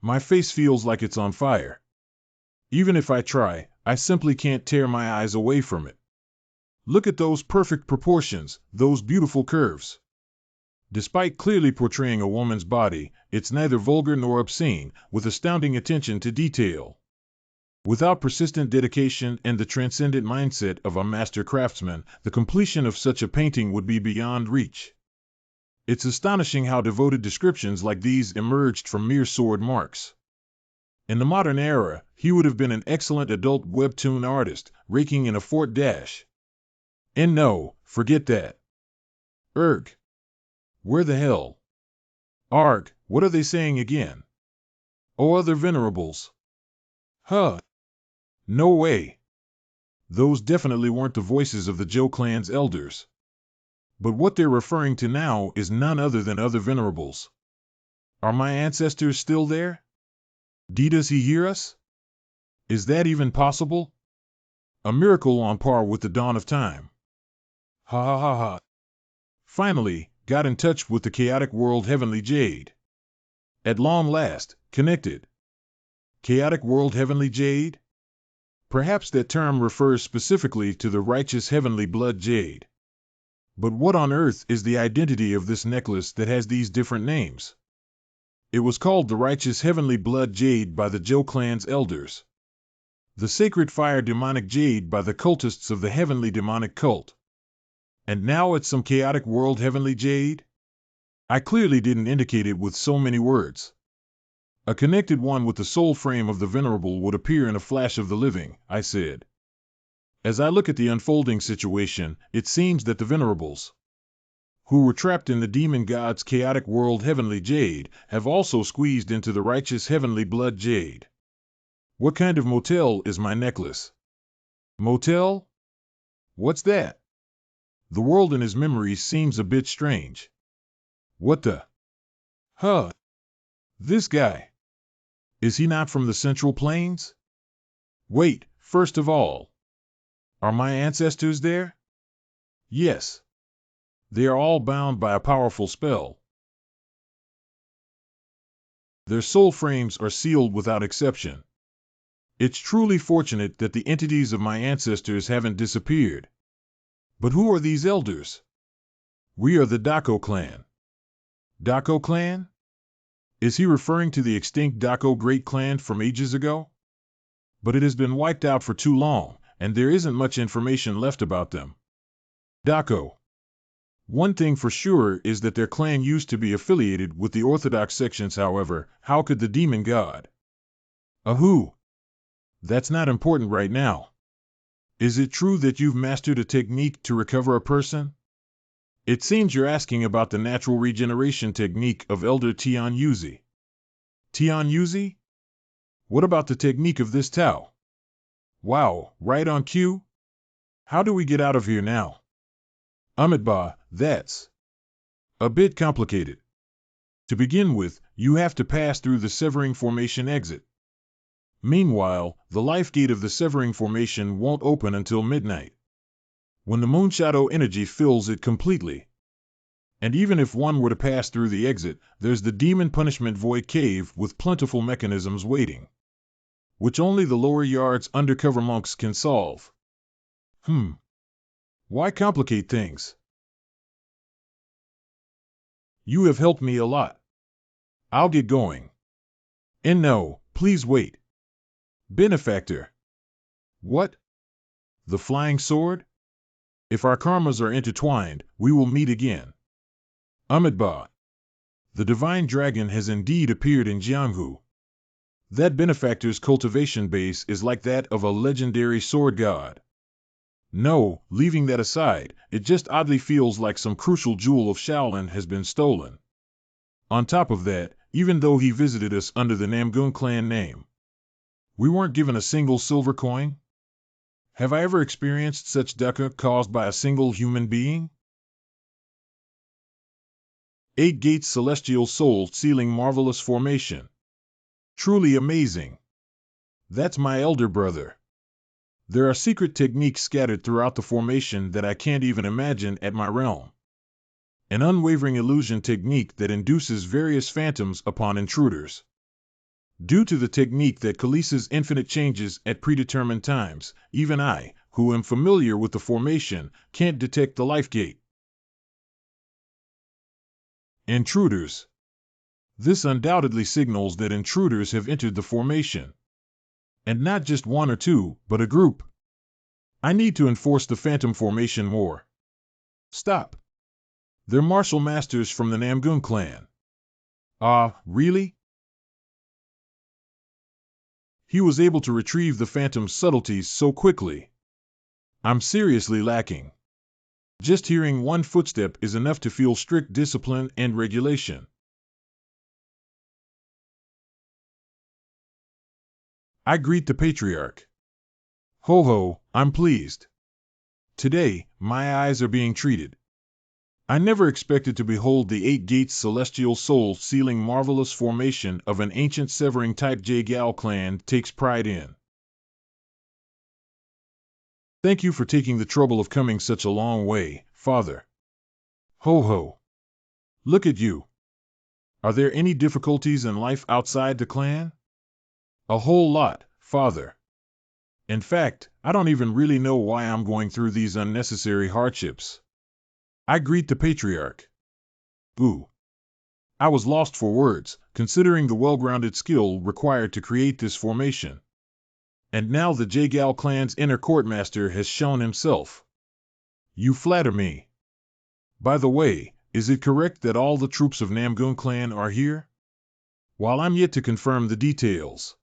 My face feels like it's on fire. Even if I try, I simply can't tear my eyes away from it. Look at those perfect proportions, those beautiful curves. Despite clearly portraying a woman's body, it's neither vulgar nor obscene, with astounding attention to detail. Without persistent dedication and the transcendent mindset of a master craftsman, the completion of such a painting would be beyond reach. It's astonishing how devoted descriptions like these emerged from mere sword marks. In the modern era, he would have been an excellent adult webtoon artist, raking in a Fort Dash. And no, forget that. Erg. Where the hell? Arg, what are they saying again? Oh, other venerables. Huh. No way. Those definitely weren't the voices of the Zhou clan's elders. But what they're referring to now is none other than other venerables. Are my ancestors still there? Does he hear us? Is that even possible? A miracle on par with the dawn of time. Ha ha ha ha. Finally, got in touch with the chaotic world Heavenly Jade. At long last, connected. Chaotic world Heavenly Jade? Perhaps that term refers specifically to the righteous heavenly blood jade. But what on earth is the identity of this necklace that has these different names? It was called the righteous heavenly blood jade by the Zhou clan's elders. The sacred fire demonic jade by the cultists of the heavenly demonic cult. And now it's some chaotic world heavenly jade? I clearly didn't indicate it with so many words. A connected one with the soul frame of the venerable would appear in a flash of the living, I said. As I look at the unfolding situation, it seems that the venerables, who were trapped in the demon god's chaotic world heavenly jade, have also squeezed into the righteous heavenly blood jade. What kind of motel is my necklace? Motel? What's that? The world in his memories seems a bit strange. What the? Huh? This guy. Is he not from the Central Plains? Wait, first of all. Are my ancestors there? Yes. They are all bound by a powerful spell. Their soul frames are sealed without exception. It's truly fortunate that the entities of my ancestors haven't disappeared. But who are these elders? We are the Dako clan. Dako clan? Is he referring to the extinct Dako great clan from ages ago? But it has been wiped out for too long, and there isn't much information left about them. Dako. One thing for sure is that their clan used to be affiliated with the Orthodox sections. However, how could the demon god? Who? That's not important right now. Is it true that you've mastered a technique to recover a person? It seems you're asking about the natural regeneration technique of Elder Tian Yuzi. Tian Yuzi? What about the technique of this Tao? Wow, right on cue? How do we get out of here now? Amitabha, that's a bit complicated. To begin with, you have to pass through the Severing Formation exit. Meanwhile, the life gate of the Severing Formation won't open until midnight, when the moon shadow energy fills it completely. And even if one were to pass through the exit, there's the Demon Punishment Void Cave with plentiful mechanisms waiting, which only the lower yard's undercover monks can solve. Why complicate things? You have helped me a lot. I'll get going. And no, please wait. Benefactor. What? The flying sword? If our karmas are intertwined, we will meet again. Amitabha. The divine dragon has indeed appeared in Jianghu. That benefactor's cultivation base is like that of a legendary sword god. No, leaving that aside, it just oddly feels like some crucial jewel of Shaolin has been stolen. On top of that, even though he visited us under the Namgun clan name, we weren't given a single silver coin? Have I ever experienced such dukkha caused by a single human being? 8 gates celestial soul sealing marvelous formation. Truly amazing. That's my elder brother. There are secret techniques scattered throughout the formation that I can't even imagine at my realm. An unwavering illusion technique that induces various phantoms upon intruders. Due to the technique that coalesces infinite changes at predetermined times, even I, who am familiar with the formation, can't detect the life gate. Intruders. This undoubtedly signals that intruders have entered the formation. And not just one or two, but a group. I need to enforce the phantom formation more. Stop. They're martial masters from the Namgun clan. Really? He was able to retrieve the phantom's subtleties so quickly. I'm seriously lacking. Just hearing one footstep is enough to feel strict discipline and regulation. I greet the patriarch. Ho ho, I'm pleased. Today, my eyes are being treated. I never expected to behold the 8 gates celestial soul sealing marvelous formation of an ancient severing type J-Gal clan takes pride in. Thank you for taking the trouble of coming such a long way, Father. Ho ho. Look at you. Are there any difficulties in life outside the clan? A whole lot, Father. In fact, I don't even really know why I'm going through these unnecessary hardships. I greet the patriarch. Ooh. I was lost for words, considering the well-grounded skill required to create this formation. And now the J-Gal clan's inner courtmaster has shown himself. You flatter me. By the way, is it correct that all the troops of Namgun clan are here? While I'm yet to confirm the details,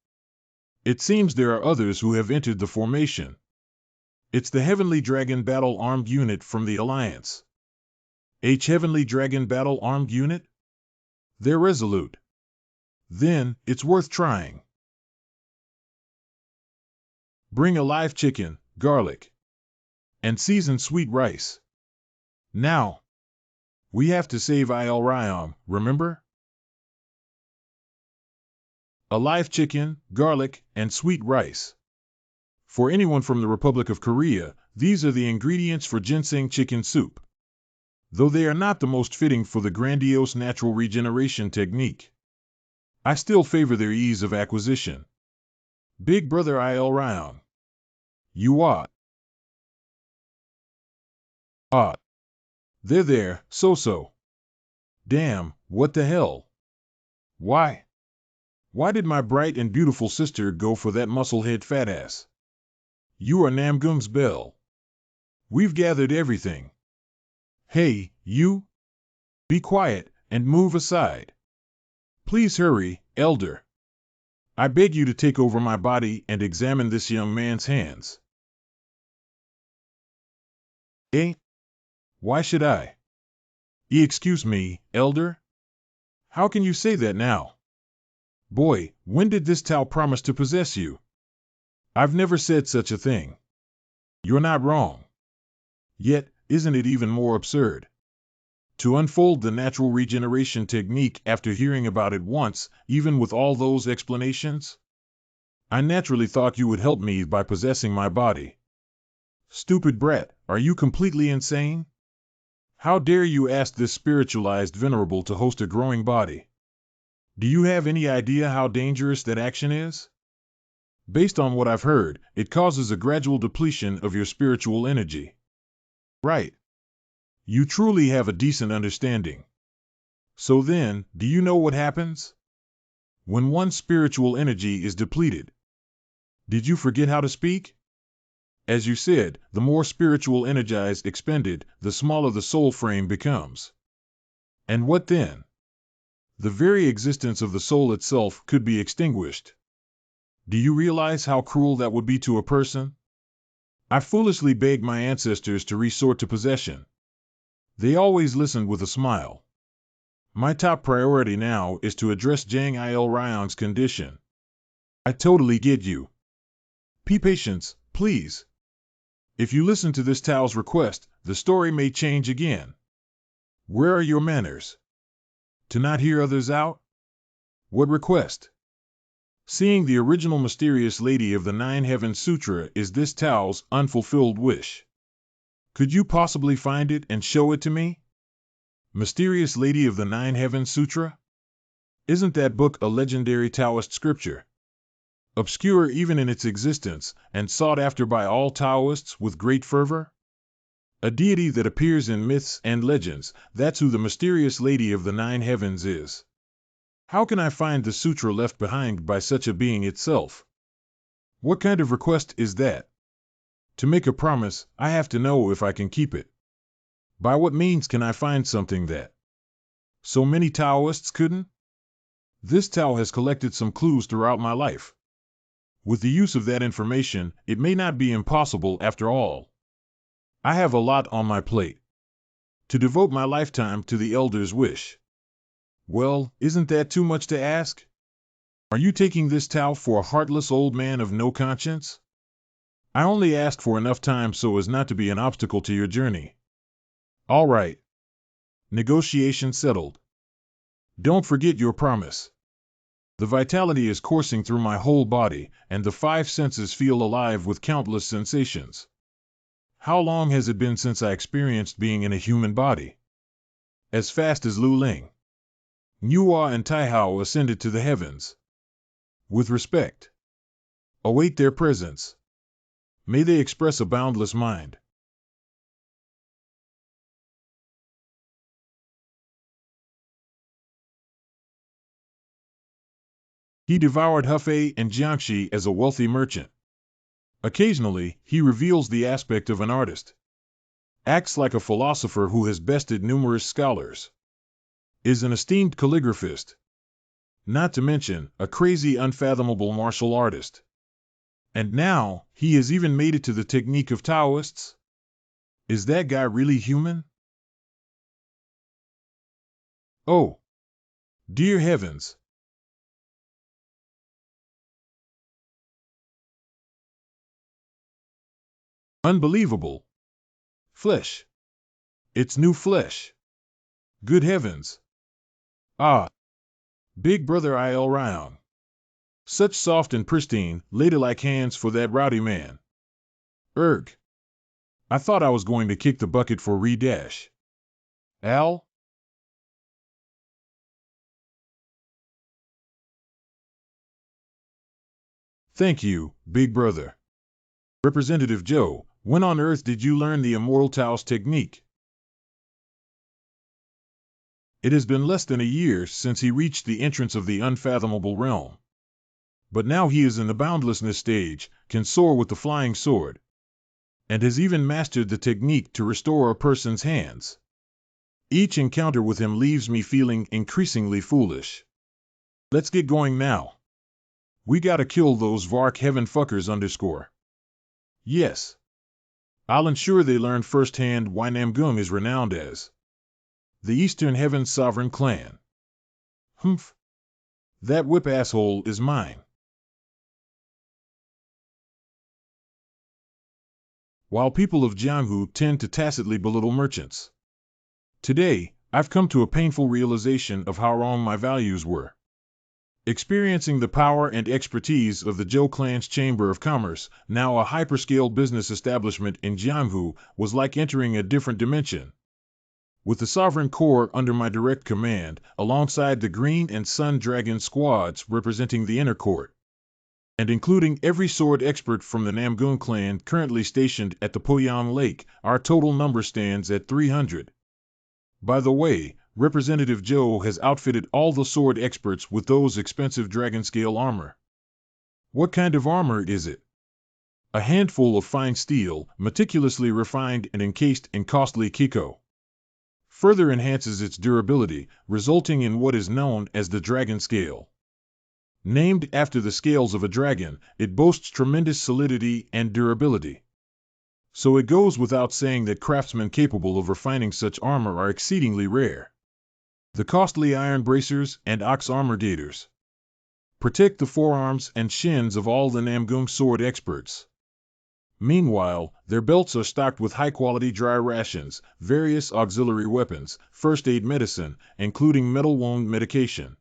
it seems there are others who have entered the formation. It's the Heavenly Dragon Battle Armed Unit from the Alliance. Heavenly Dragon Battle Armed Unit? They're resolute. Then, it's worth trying. Bring a live chicken, garlic, and seasoned sweet rice. Now. We have to save Il Ryam, remember? A live chicken, garlic, and sweet rice. For anyone from the Republic of Korea, these are the ingredients for ginseng chicken soup. Though they are not the most fitting for the grandiose natural regeneration technique, I still favor their ease of acquisition. Big brother Il Ryam. You are. Ah, there, so. Damn, what the hell? Why? Why did my bright and beautiful sister go for that musclehead fat ass? You are Namgung's belle. We've gathered everything. Hey, you! Be quiet and move aside. Please hurry, elder. I beg you to take over my body and examine this young man's hands. Eh? Why should I? Excuse me, elder? How can you say that now? Boy, when did this Tao promise to possess you? I've never said such a thing. You're not wrong. Yet, isn't it even more absurd? To unfold the natural regeneration technique after hearing about it once, even with all those explanations? I naturally thought you would help me by possessing my body. Stupid brat, are you completely insane? How dare you ask this spiritualized venerable to host a growing body? Do you have any idea how dangerous that action is? Based on what I've heard, it causes a gradual depletion of your spiritual energy. Right. You truly have a decent understanding. So then, do you know what happens? When one's spiritual energy is depleted. Did you forget how to speak? As you said, the more spiritual energy expended, the smaller the soul frame becomes. And what then? The very existence of the soul itself could be extinguished. Do you realize how cruel that would be to a person? I foolishly begged my ancestors to resort to possession. They always listened with a smile. My top priority now is to address Jang Il Ryang's condition. I totally get you. Be patient, please. If you listen to this Tao's request, the story may change again. Where are your manners? To not hear others out? What request? Seeing the original mysterious lady of the Nine Heavens Sutra is this Tao's unfulfilled wish. Could you possibly find it and show it to me? Mysterious Lady of the Nine Heavens Sutra? Isn't that book a legendary Taoist scripture? Obscure even in its existence, and sought after by all Taoists with great fervor? A deity that appears in myths and legends, that's who the mysterious Lady of the Nine Heavens is. How can I find the sutra left behind by such a being itself? What kind of request is that? To make a promise, I have to know if I can keep it. By what means can I find something that so many Taoists couldn't? This Tao has collected some clues throughout my life. With the use of that information, it may not be impossible after all. I have a lot on my plate. To devote my lifetime to the elder's wish. Well, isn't that too much to ask? Are you taking this Tao for a heartless old man of no conscience? I only ask for enough time so as not to be an obstacle to your journey. All right. Negotiation settled. Don't forget your promise. The vitality is coursing through my whole body, and the five senses feel alive with countless sensations. How long has it been since I experienced being in a human body? As fast as Lu Ling. Nuwa and Taihao ascended to the heavens. With respect. Await their presence. May they express a boundless mind. He devoured Hefei and Jiangxi as a wealthy merchant. Occasionally, he reveals the aspect of an artist. Acts like a philosopher who has bested numerous scholars. Is an esteemed calligraphist. Not to mention, a crazy unfathomable martial artist. And now, he has even made it to the technique of Taoists? Is that guy really human? Oh! Dear heavens! Unbelievable! Flesh! It's new flesh! Good heavens! Ah! Big brother Il Ryang. Such soft and pristine, ladylike hands for that rowdy man. Erg! I thought I was going to kick the bucket for Re-Dash. Al? Thank you, big brother. Representative Joe, When on Earth did you learn the Immortal Tao's technique? It has been less than a year since he reached the entrance of the unfathomable realm. But now he is in the boundlessness stage, can soar with the flying sword, and has even mastered the technique to restore a person's hands. Each encounter with him leaves me feeling increasingly foolish. Let's get going now. We gotta kill those Vark Heaven fuckers _ Yes. I'll ensure they learn firsthand why Namgung is renowned as the Eastern Heaven's sovereign clan. Humph. That whip asshole is mine. While people of Jianghu tend to tacitly belittle merchants, today, I've come to a painful realization of how wrong my values were. Experiencing the power and expertise of the Zhou clan's Chamber of Commerce, now a hyperscale business establishment in Jianghu, was like entering a different dimension. With the Sovereign Corps under my direct command, alongside the Green and Sun Dragon squads representing the inner court, and including every sword expert from the Namgung clan currently stationed at the Poyang Lake, our total number stands at 300. By the way, Representative Zhou has outfitted all the sword experts with those expensive dragon-scale armor. What kind of armor is it? A handful of fine steel, meticulously refined and encased in costly kiko, further enhances its durability, resulting in what is known as the dragon scale. Named after the scales of a dragon, it boasts tremendous solidity and durability. So it goes without saying that craftsmen capable of refining such armor are exceedingly rare. The costly iron bracers and ox armor daters protect the forearms and shins of all the Namgung sword experts. Meanwhile, their belts are stocked with high-quality dry rations, various auxiliary weapons, first aid medicine, including metal wound medication,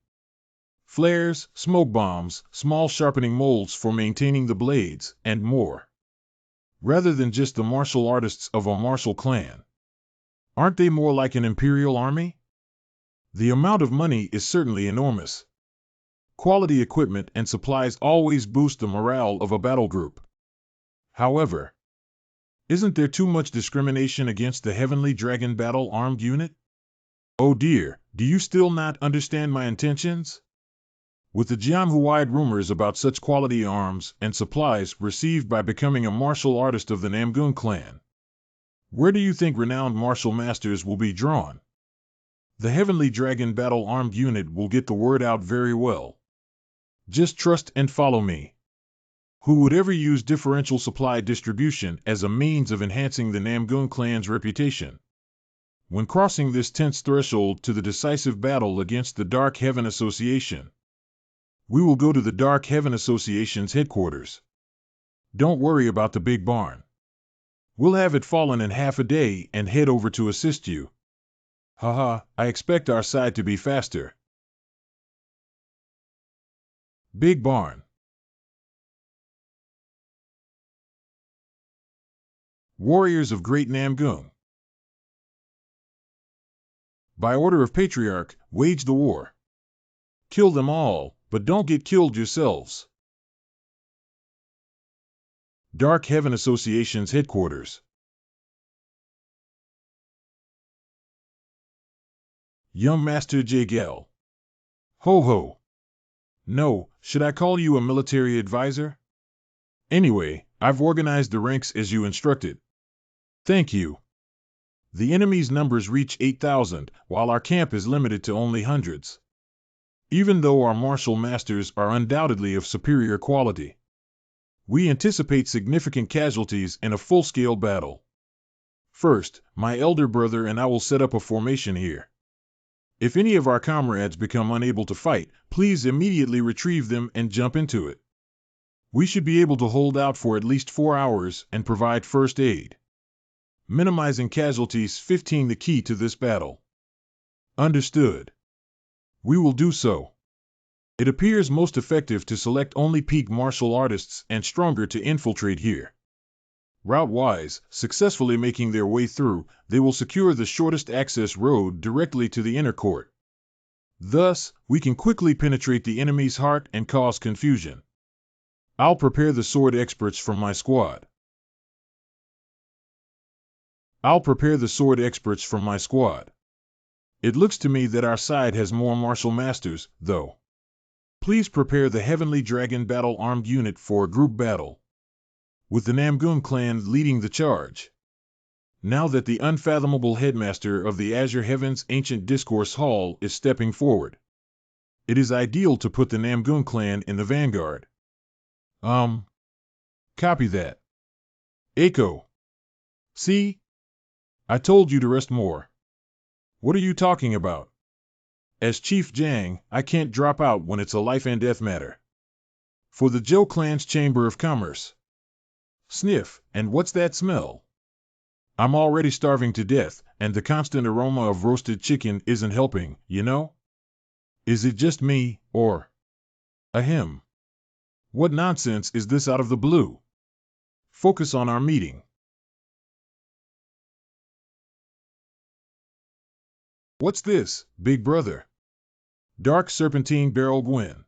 flares, smoke bombs, small sharpening molds for maintaining the blades, and more. Rather than just the martial artists of a martial clan, aren't they more like an imperial army? The amount of money is certainly enormous. Quality equipment and supplies always boost the morale of a battle group. However, isn't there too much discrimination against the Heavenly Dragon Battle Armed Unit? Oh dear, do you still not understand my intentions? With the Jianghu-wide rumors about such quality arms and supplies received by becoming a martial artist of the Namgung clan, where do you think renowned martial masters will be drawn? The Heavenly Dragon Battle Armed Unit will get the word out very well. Just trust and follow me. Who would ever use differential supply distribution as a means of enhancing the Namgung clan's reputation? When crossing this tense threshold to the decisive battle against the Dark Heaven Association, we will go to the Dark Heaven Association's headquarters. Don't worry about the big barn. We'll have it fallen in half a day and head over to assist you. Haha, I expect our side to be faster. Big barn. Warriors of Great Namgung. By order of Patriarch, wage the war. Kill them all, but don't get killed yourselves. Dark Heaven Association's headquarters. Young Master Jagal. Ho ho. No, should I call you a military advisor? Anyway, I've organized the ranks as you instructed. Thank you. The enemy's numbers reach 8,000, while our camp is limited to only hundreds. Even though our martial masters are undoubtedly of superior quality, we anticipate significant casualties in a full-scale battle. First, my elder brother and I will set up a formation here. If any of our comrades become unable to fight, please immediately retrieve them and jump into it. We should be able to hold out for at least 4 hours and provide first aid. Minimizing casualties 15 the key to this battle. Understood. We will do so. It appears most effective to select only peak martial artists and stronger to infiltrate here. Route-wise, successfully making their way through, they will secure the shortest access road directly to the inner court. Thus, we can quickly penetrate the enemy's heart and cause confusion. I'll prepare the sword experts from my squad. I'll prepare the sword experts from my squad. It looks to me that our side has more martial masters, though. Please prepare the Heavenly Dragon Battle Armed Unit for a group battle, with the Namgun clan leading the charge. Now that the unfathomable headmaster of the Azure Heavens Ancient Discourse Hall is stepping forward, it is ideal to put the Namgun clan in the vanguard. Copy that. Echo. See? I told you to rest more. What are you talking about? As Chief Jiang, I can't drop out when it's a life and death matter. For the Zhou clan's Chamber of Commerce. Sniff, and what's that smell? I'm already starving to death, and the constant aroma of roasted chicken isn't helping, you know? Is it just me, or... Ahem. What nonsense is this out of the blue? Focus on our meeting. What's this, big brother? Dark Serpentine Barrel Gwen.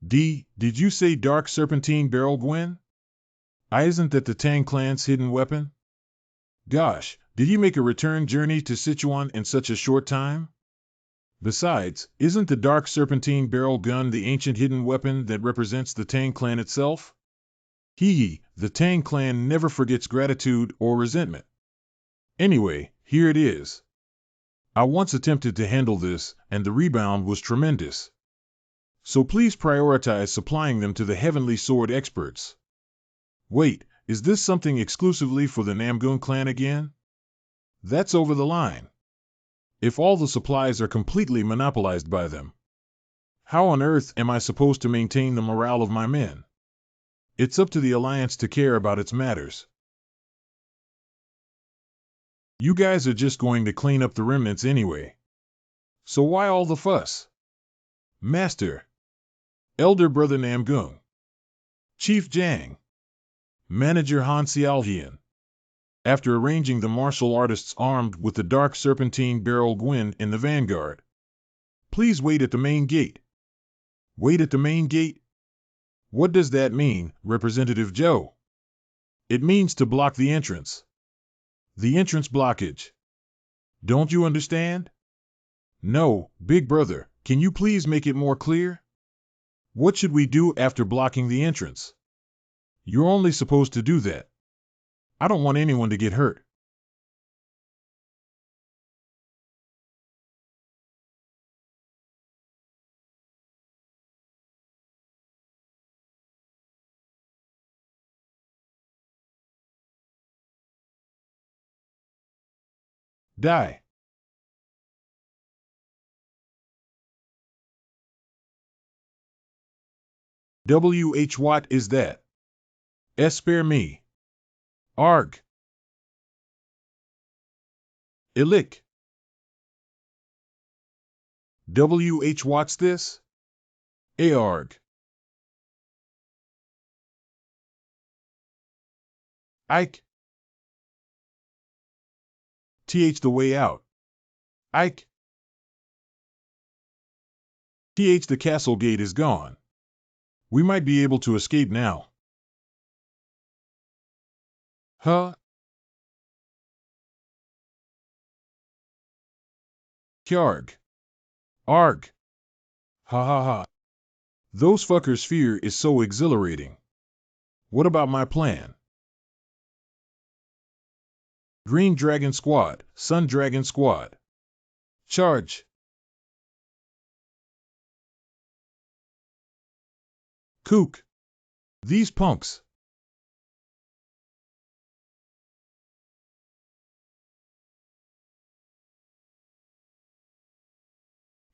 Did you say Dark Serpentine Barrel Gwen? Isn't that the Tang clan's hidden weapon? Gosh, did he make a return journey to Sichuan in such a short time? Besides, isn't the Dark Serpentine Barrel Gun the ancient hidden weapon that represents the Tang clan itself? The Tang clan never forgets gratitude or resentment. Anyway, here it is. I once attempted to handle this, and the rebound was tremendous. So please prioritize supplying them to the Heavenly Sword experts. Wait, is this something exclusively for the Namgun clan again? That's over the line. If all the supplies are completely monopolized by them, how on earth am I supposed to maintain the morale of my men? It's up to the Alliance to care about its matters. You guys are just going to clean up the remnants anyway. So why all the fuss? Master. Elder Brother Namgung. Chief Jiang. Manager Han Xiaohian. After arranging the martial artists armed with the Dark Serpentine Barrel Gwen in the vanguard, please wait at the main gate. Wait at the main gate? What does that mean, Representative Zhou? It means to block the entrance. The entrance blockage. Don't you understand? No, big brother, can you please make it more clear? What should we do after blocking the entrance? You're only supposed to do that. I don't want anyone to get hurt. Die. What is that? Spare me. Arg. Illick. What's this? Arg. Ike. The way out. Ike. The castle gate is gone. We might be able to escape now. Huh? Kjarg. Arg. Ha ha ha. Those fuckers' fear is so exhilarating. What about my plan? Green Dragon Squad, Sun Dragon Squad. Charge. Kook. These punks.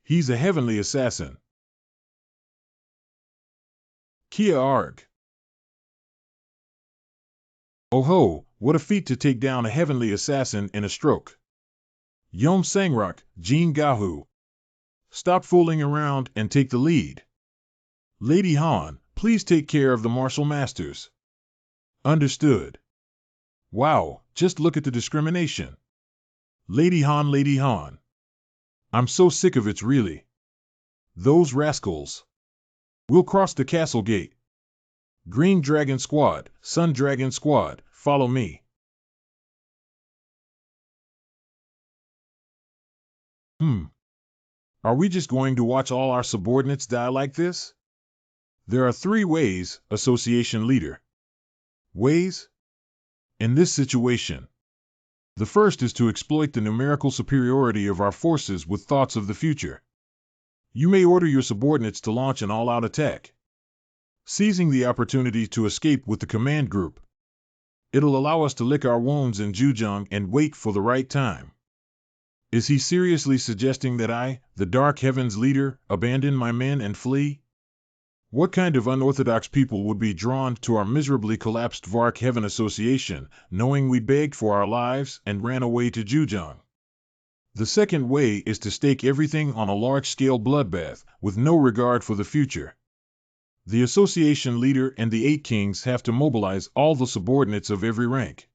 He's a heavenly assassin. Kia Arg. Oh ho, what a feat to take down a heavenly assassin in a stroke. Yom Sangrok, Jean Gahu. Stop fooling around and take the lead. Lady Han, please take care of the martial masters. Understood. Wow, just look at the discrimination. Lady Han. I'm so sick of it really. Those rascals. We'll cross the castle gate. Green Dragon Squad, Sun Dragon Squad, follow me. Hmm. Are we just going to watch all our subordinates die like this? There are three ways, Association Leader. Ways? In this situation. The first is to exploit the numerical superiority of our forces with thoughts of the future. You may order your subordinates to launch an all-out attack, seizing the opportunity to escape with the command group. It'll allow us to lick our wounds in Zhejiang and wait for the right time. Is he seriously suggesting that I, the Dark Heavens leader, abandon my men and flee? What kind of unorthodox people would be drawn to our miserably collapsed Dark Heaven Association, knowing we begged for our lives and ran away to Zhejiang? The second way is to stake everything on a large-scale bloodbath, with no regard for the future. The association leader and the 8 kings have to mobilize all the subordinates of every rank,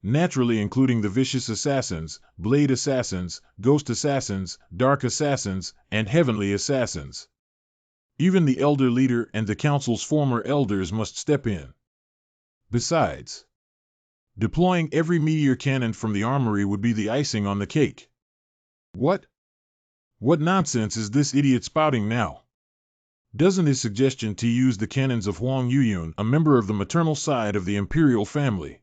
naturally including the vicious assassins, blade assassins, ghost assassins, dark assassins, and heavenly assassins. Even the elder leader and the council's former elders must step in. Besides, deploying every meteor cannon from the armory would be the icing on the cake. What? What nonsense is this idiot spouting now? Doesn't his suggestion to use the cannons of Huang Yuyun, a member of the maternal side of the imperial family,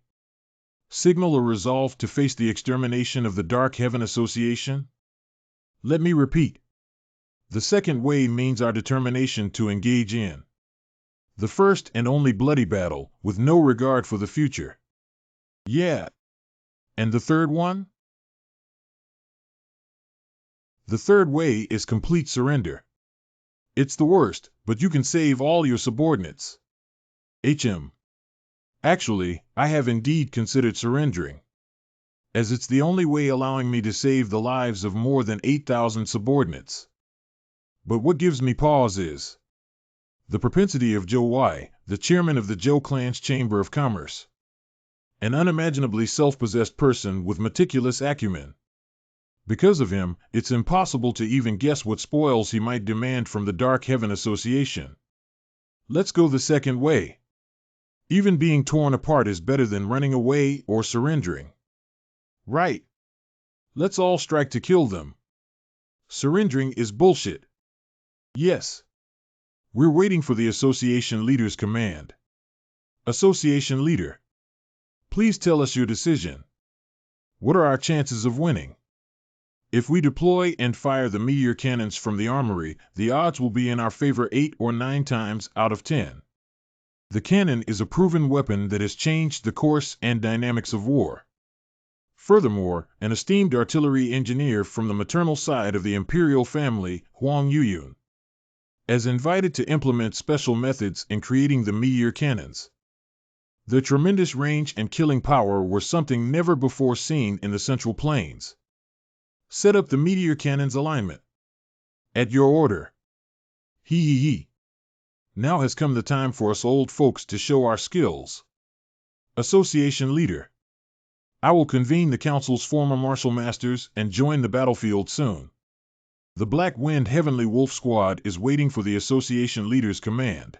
signal a resolve to face the extermination of the Dark Heaven Association? Let me repeat. The second way means our determination to engage in the first and only bloody battle, with no regard for the future. Yeah. And the third one? The third way is complete surrender. It's the worst, but you can save all your subordinates. Actually, I have indeed considered surrendering, as it's the only way allowing me to save the lives of more than 8,000 subordinates. But what gives me pause is the propensity of Zhou Wai, the chairman of the Zhou clan's Chamber of Commerce, an unimaginably self-possessed person with meticulous acumen. Because of him, it's impossible to even guess what spoils he might demand from the Dark Heaven Association. Let's go the second way. Even being torn apart is better than running away or surrendering. Right. Let's all strike to kill them. Surrendering is bullshit. Yes. We're waiting for the association leader's command. Association leader, please tell us your decision. What are our chances of winning? If we deploy and fire the meteor cannons from the armory, the odds will be in our favor 8 or 9 times out of 10. The cannon is a proven weapon that has changed the course and dynamics of war. Furthermore, an esteemed artillery engineer from the maternal side of the imperial family, Huang Yuyun, as invited to implement special methods in creating the meteor cannons. Their tremendous range and killing power were something never before seen in the Central Plains. Set up the meteor cannons alignment. At your order. He. Now has come the time for us old folks to show our skills. Association leader, I will convene the council's former martial masters and join the battlefield soon. The Black Wind Heavenly Wolf Squad is waiting for the association leader's command.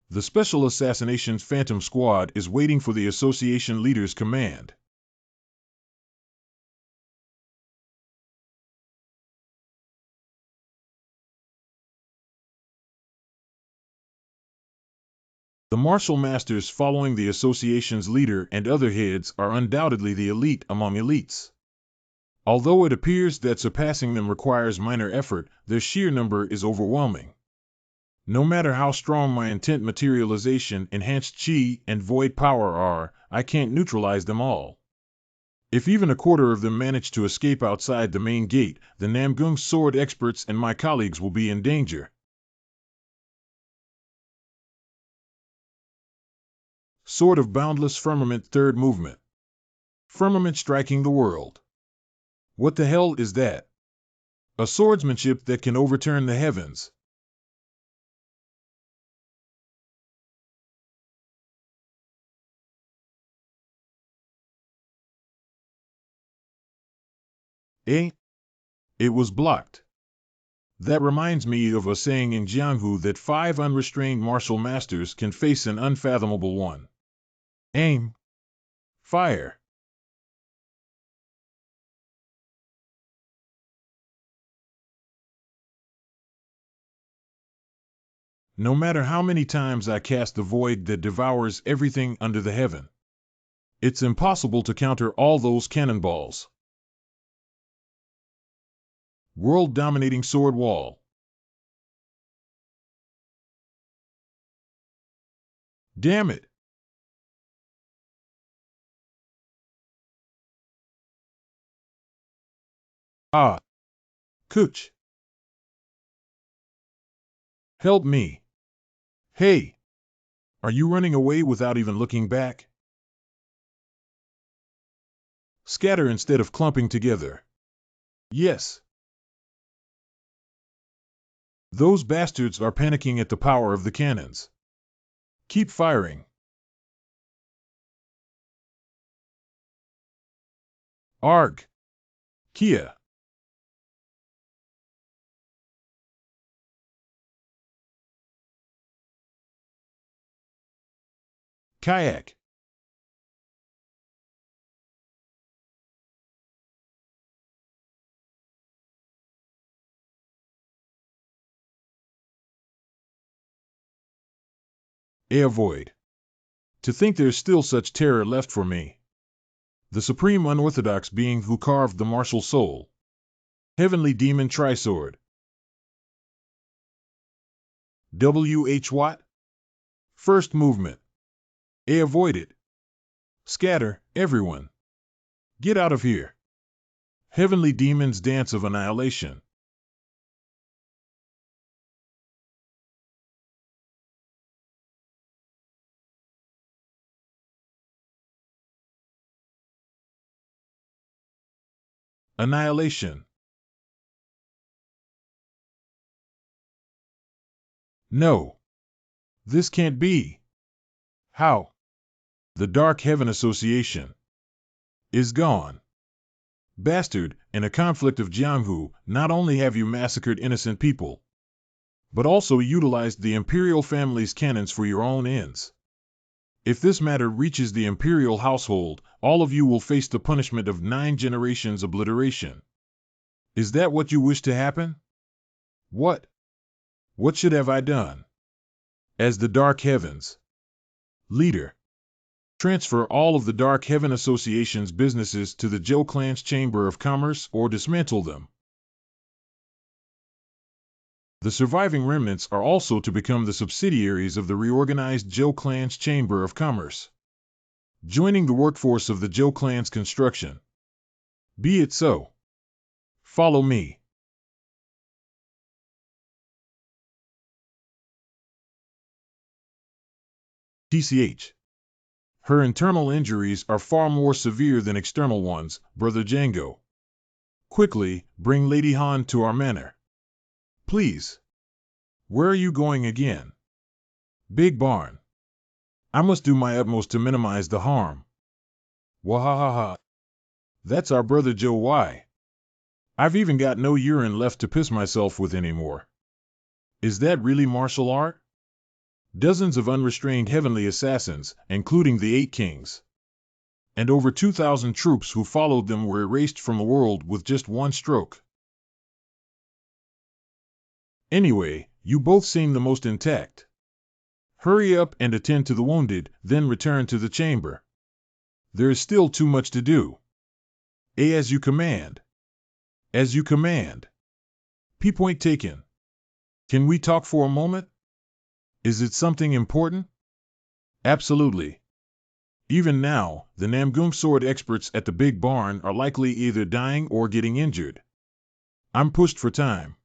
The Special Assassinations Phantom Squad is waiting for the association leader's command. The martial masters following the association's leader and other heads are undoubtedly the elite among elites. Although it appears that surpassing them requires minor effort, their sheer number is overwhelming. No matter how strong my intent materialization, enhanced chi, and void power are, I can't neutralize them all. If even a quarter of them manage to escape outside the main gate, the Namgung sword experts and my colleagues will be in danger. Sword of Boundless Firmament, third movement. Firmament striking the world. What the hell is that? A swordsmanship that can overturn the heavens. Eh? It was blocked. That reminds me of a saying in Jianghu that 5 unrestrained martial masters can face an unfathomable one. Aim. Fire. No matter how many times I cast the void that devours everything under the heaven, it's impossible to counter all those cannonballs. World-dominating sword wall. Damn it! Ah, Cooch, help me. Hey, are you running away without even looking back? Scatter instead of clumping together. Yes. Those bastards are panicking at the power of the cannons. Keep firing. Arg. Kia. Kayak. Avoid. To think there's still such terror left for me. The supreme unorthodox being who carved the martial soul. Heavenly Demon Trisword. W.H. Watt. First movement. Avoid it. Scatter, everyone. Get out of here. Heavenly Demon's Dance of Annihilation. Annihilation. No. This can't be. How? The Dark Heaven Association is gone. Bastard, in a conflict of Jianghu, not only have you massacred innocent people, but also utilized the imperial family's cannons for your own ends. If this matter reaches the imperial household, all of you will face the punishment of 9 generations obliteration. Is that what you wish to happen? What? What should have I done? As the Dark Heavens leader, transfer all of the Dark Heaven Association's businesses to the Zhou Clan's Chamber of Commerce or dismantle them. The surviving remnants are also to become the subsidiaries of the reorganized Zhou Clan's Chamber of Commerce, joining the workforce of the Zhou Clan's construction. Be it so. Follow me. TCH. Her internal injuries are far more severe than external ones, Brother Django. Quickly, bring Lady Han to our manor. Please. Where are you going again? Big Barn. I must do my utmost to minimize the harm. Wahahaha. That's our brother Joe Y. I've even got no urine left to piss myself with anymore. Is that really martial art? Dozens of unrestrained heavenly assassins, including the 8 kings, and over 2,000 troops who followed them were erased from the world with just one stroke. Anyway, you both seem the most intact. Hurry up and attend to the wounded, then return to the chamber. There is still too much to do. As you command. As you command. P-point taken. Can we talk for a moment? Is it something important? Absolutely. Even now, the Namgung sword experts at the Big Barn are likely either dying or getting injured. I'm pushed for time.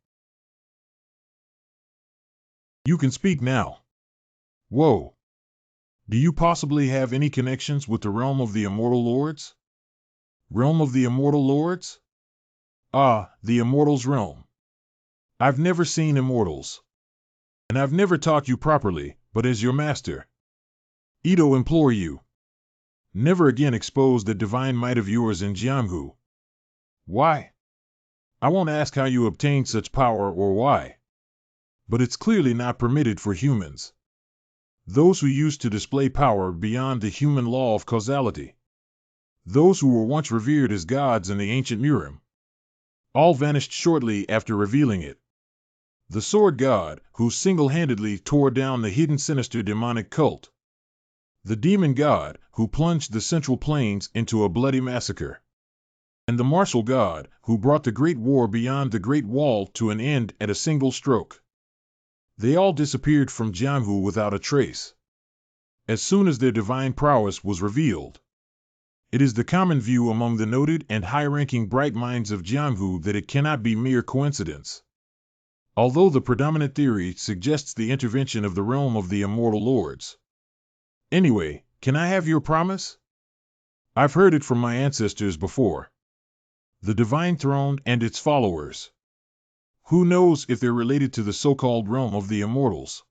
You can speak now. Whoa. Do you possibly have any connections with the realm of the Immortal Lords? Realm of the Immortal Lords? Ah, the Immortals' realm. I've never seen Immortals. And I've never taught you properly, but as your master, Ito implore you, never again expose the divine might of yours in Jianghu. Why? I won't ask how you obtained such power or why. But it's clearly not permitted for humans. Those who used to display power beyond the human law of causality. Those who were once revered as gods in the ancient Murim. All vanished shortly after revealing it. The sword god, who single-handedly tore down the hidden sinister demonic cult. The demon god, who plunged the Central Plains into a bloody massacre. And the martial god, who brought the Great War beyond the Great Wall to an end at a single stroke. They all disappeared from Jianghu without a trace, as soon as their divine prowess was revealed. It is the common view among the noted and high-ranking bright minds of Jianghu that it cannot be mere coincidence, although the predominant theory suggests the intervention of the realm of the immortal lords. Anyway, can I have your promise? I've heard it from my ancestors before. The divine throne and its followers. Who knows if they're related to the so-called realm of the immortals?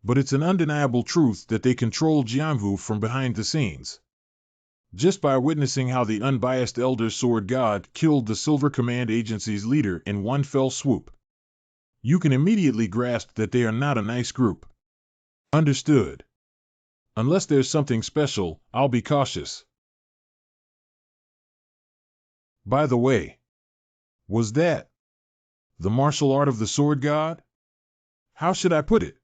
But it's an undeniable truth that they control Jianghu from behind the scenes. Just by witnessing how the unbiased Elder Sword God killed the Silver Command Agency's leader in one fell swoop, you can immediately grasp that they are not a nice group. Understood. Unless there's something special, I'll be cautious. By the way, was that the martial art of the sword god? How should I put it?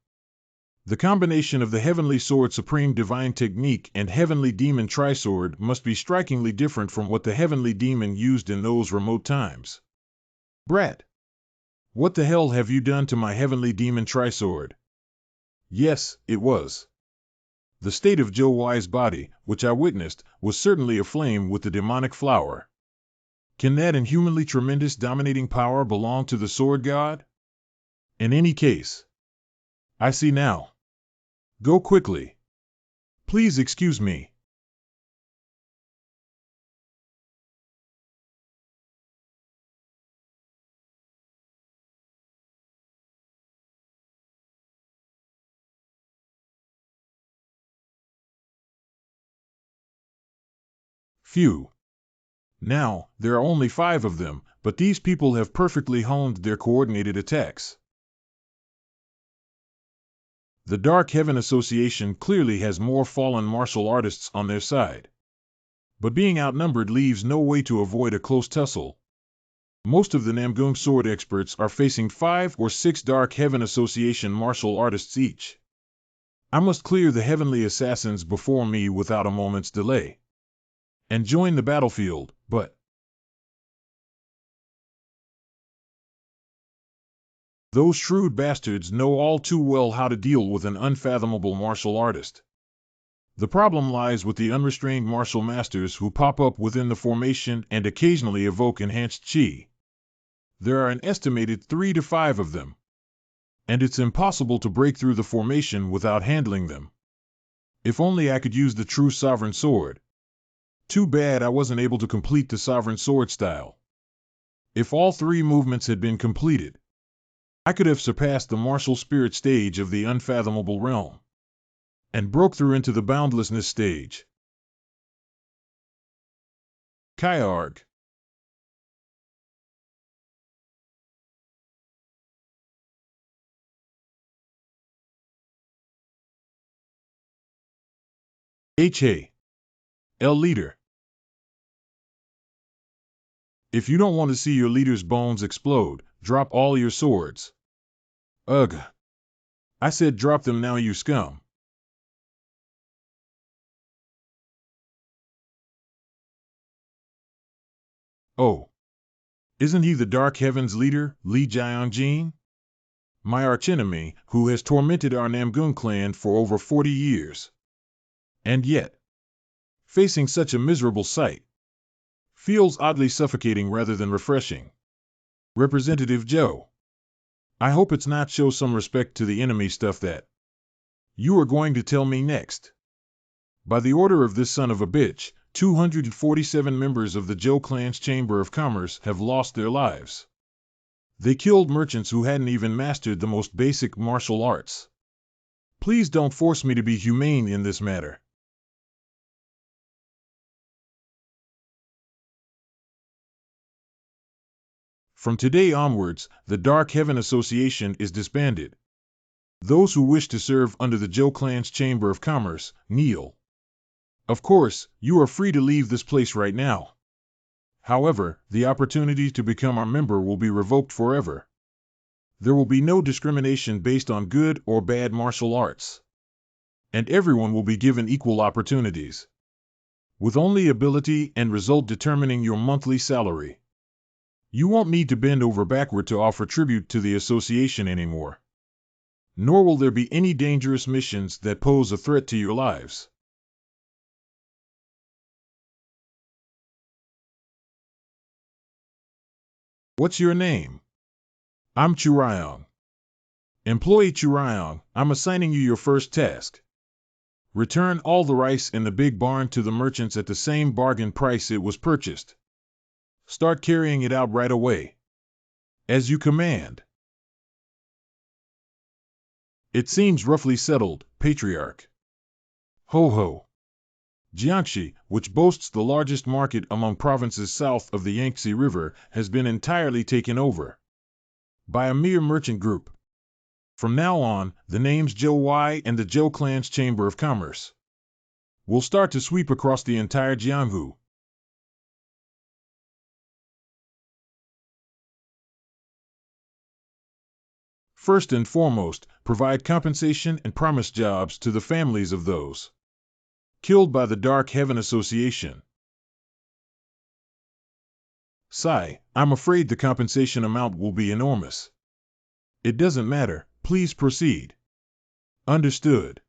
The combination of the heavenly sword supreme divine technique and heavenly demon trisword must be strikingly different from what the heavenly demon used in those remote times. Brat! What the hell have you done to my heavenly demon trisword? Yes, it was. The state of Zhou Wai's body, which I witnessed, was certainly aflame with the demonic flower. Can that inhumanly tremendous dominating power belong to the sword god? In any case, I see now. Go quickly. Please excuse me. Phew. Now, there are only 5 of them, but these people have perfectly honed their coordinated attacks. The Dark Heaven Association clearly has more fallen martial artists on their side. But being outnumbered leaves no way to avoid a close tussle. Most of the Namgung sword experts are facing 5 or 6 Dark Heaven Association martial artists each. I must clear the heavenly assassins before me without a moment's delay and join the battlefield, but those shrewd bastards know all too well how to deal with an unfathomable martial artist. The problem lies with the unrestrained martial masters who pop up within the formation and occasionally evoke enhanced chi. There are an estimated 3 to 5 of them, and it's impossible to break through the formation without handling them. If only I could use the true sovereign sword. Too bad I wasn't able to complete the sovereign sword style. If all 3 movements had been completed, I could have surpassed the martial spirit stage of the unfathomable realm and broke through into the boundlessness stage. Kyarg. H.A. L. Leader. If you don't want to see your leader's bones explode, drop all your swords. Ugh. I said drop them now, you scum. Oh. Isn't he the Dark Heavens leader, Li Jianjin? My archenemy, who has tormented our Namgung clan for over 40 years. And yet, facing such a miserable sight feels oddly suffocating rather than refreshing. Representative Joe, I hope it's not show some respect to the enemy stuff that you are going to tell me next. By the order of this son of a bitch, 247 members of the Zhou clan's Chamber of Commerce have lost their lives. They killed merchants who hadn't even mastered the most basic martial arts. Please don't force me to be humane in this matter. From today onwards, the Dark Heaven Association is disbanded. Those who wish to serve under the Zhou clan's Chamber of Commerce, kneel. Of course, you are free to leave this place right now. However, the opportunity to become our member will be revoked forever. There will be no discrimination based on good or bad martial arts. And everyone will be given equal opportunities, with only ability and result determining your monthly salary. You won't need to bend over backward to offer tribute to the association anymore. Nor will there be any dangerous missions that pose a threat to your lives. What's your name? I'm Churayong. Employee Churayong, I'm assigning you your first task. Return all the rice in the big barn to the merchants at the same bargain price it was purchased. Start carrying it out right away. As you command. It seems roughly settled, Patriarch. Ho ho. Jiangxi, which boasts the largest market among provinces south of the Yangtze River, has been entirely taken over by a mere merchant group. From now on, the names Zhou Wai and the Zhou Clan's Chamber of Commerce will start to sweep across the entire Jianghu. First and foremost, provide compensation and promise jobs to the families of those killed by the Dark Heaven Association. Sigh, I'm afraid the compensation amount will be enormous. It doesn't matter, please proceed. Understood.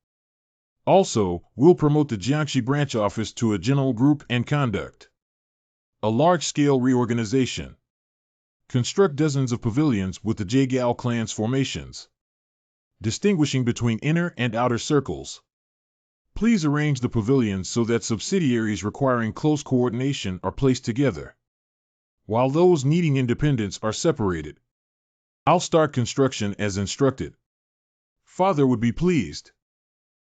Also, we'll promote the Jiangxi branch office to a general group and conduct a large-scale reorganization. Construct dozens of pavilions with the Jagao clan's formations, distinguishing between inner and outer circles. Please arrange the pavilions so that subsidiaries requiring close coordination are placed together, while those needing independence are separated. I'll start construction as instructed. Father would be pleased.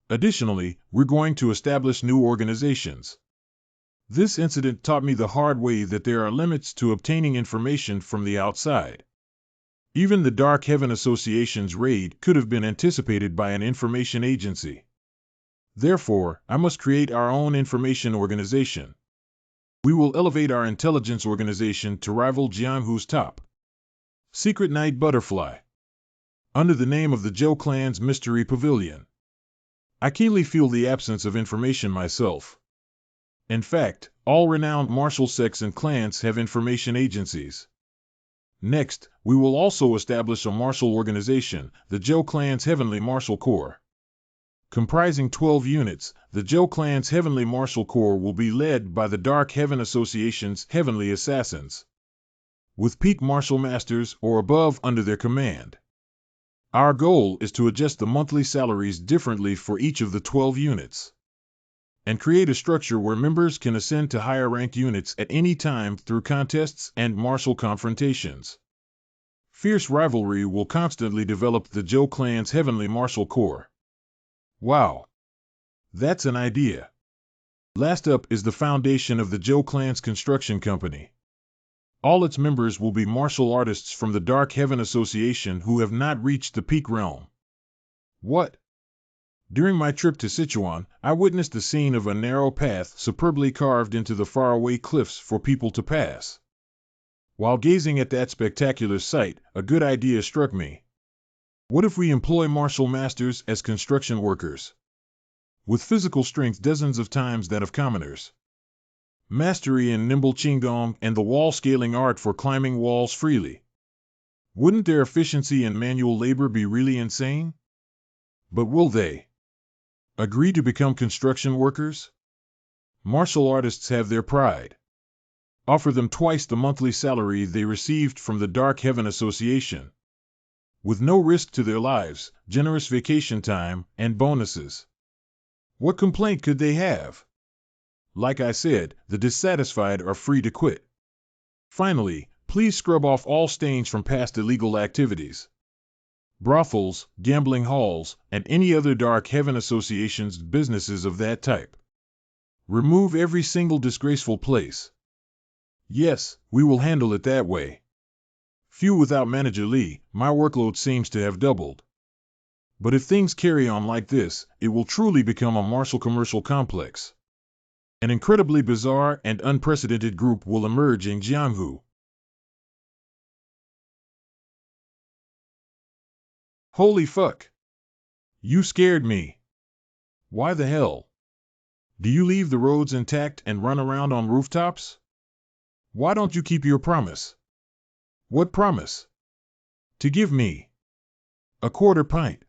Additionally, we're going to establish new organizations. This incident taught me the hard way that there are limits to obtaining information from the outside. Even the Dark Heaven Association's raid could have been anticipated by an information agency. Therefore, I must create our own information organization. We will elevate our intelligence organization to rival Jianghu's top Secret Night Butterfly, under the name of the Zhou Clan's Mystery Pavilion. I keenly feel the absence of information myself. In fact, all renowned martial sects and clans have information agencies. Next, we will also establish a martial organization, the Zhou Clan's Heavenly Martial Corps. Comprising 12 units, the Zhou Clan's Heavenly Martial Corps will be led by the Dark Heaven Association's Heavenly Assassins, with peak martial masters or above under their command. Our goal is to adjust the monthly salaries differently for each of the 12 units, and create a structure where members can ascend to higher ranked units at any time through contests and martial confrontations. Fierce rivalry will constantly develop the Zhou Clan's Heavenly Martial Corps. Wow! That's an idea. Last up is the foundation of the Zhou Clan's construction company. All its members will be martial artists from the Dark Heaven Association who have not reached the peak realm. What? During my trip to Sichuan, I witnessed the scene of a narrow path superbly carved into the faraway cliffs for people to pass. While gazing at that spectacular sight, a good idea struck me. What if we employ martial masters as construction workers, with physical strength dozens of times that of commoners, mastery in nimble qigong and the wall-scaling art for climbing walls freely? Wouldn't their efficiency in manual labor be really insane? But will they agree to become construction workers? Martial artists have their pride. Offer them twice the monthly salary they received from the Dark Heaven Association, with no risk to their lives, generous vacation time, and bonuses. What complaint could they have? Like I said, the dissatisfied are free to quit. Finally, please scrub off all stains from past illegal activities. Brothels, gambling halls, and any other Dark Heaven Association's businesses of that type. Remove every single disgraceful place. Yes, we will handle it that way. Few without Manager Lee, my workload seems to have doubled. But if things carry on like this, it will truly become a martial commercial complex. An incredibly bizarre and unprecedented group will emerge in Jianghu. Holy fuck. You scared me. Why the hell? Do you leave the roads intact and run around on rooftops? Why don't you keep your promise? What promise? To give me a quarter pint.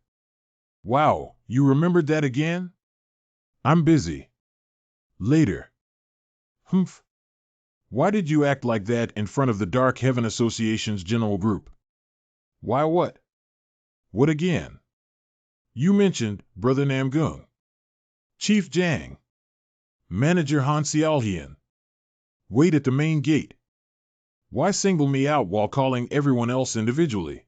Wow, you remembered that again? I'm busy. Later. Humph. Why did you act like that in front of the Dark Heaven Association's general group? Why what? What again? You mentioned Brother Namgung, Chief Jang, Manager Han Xiaohian. Wait at the main gate. Why single me out while calling everyone else individually?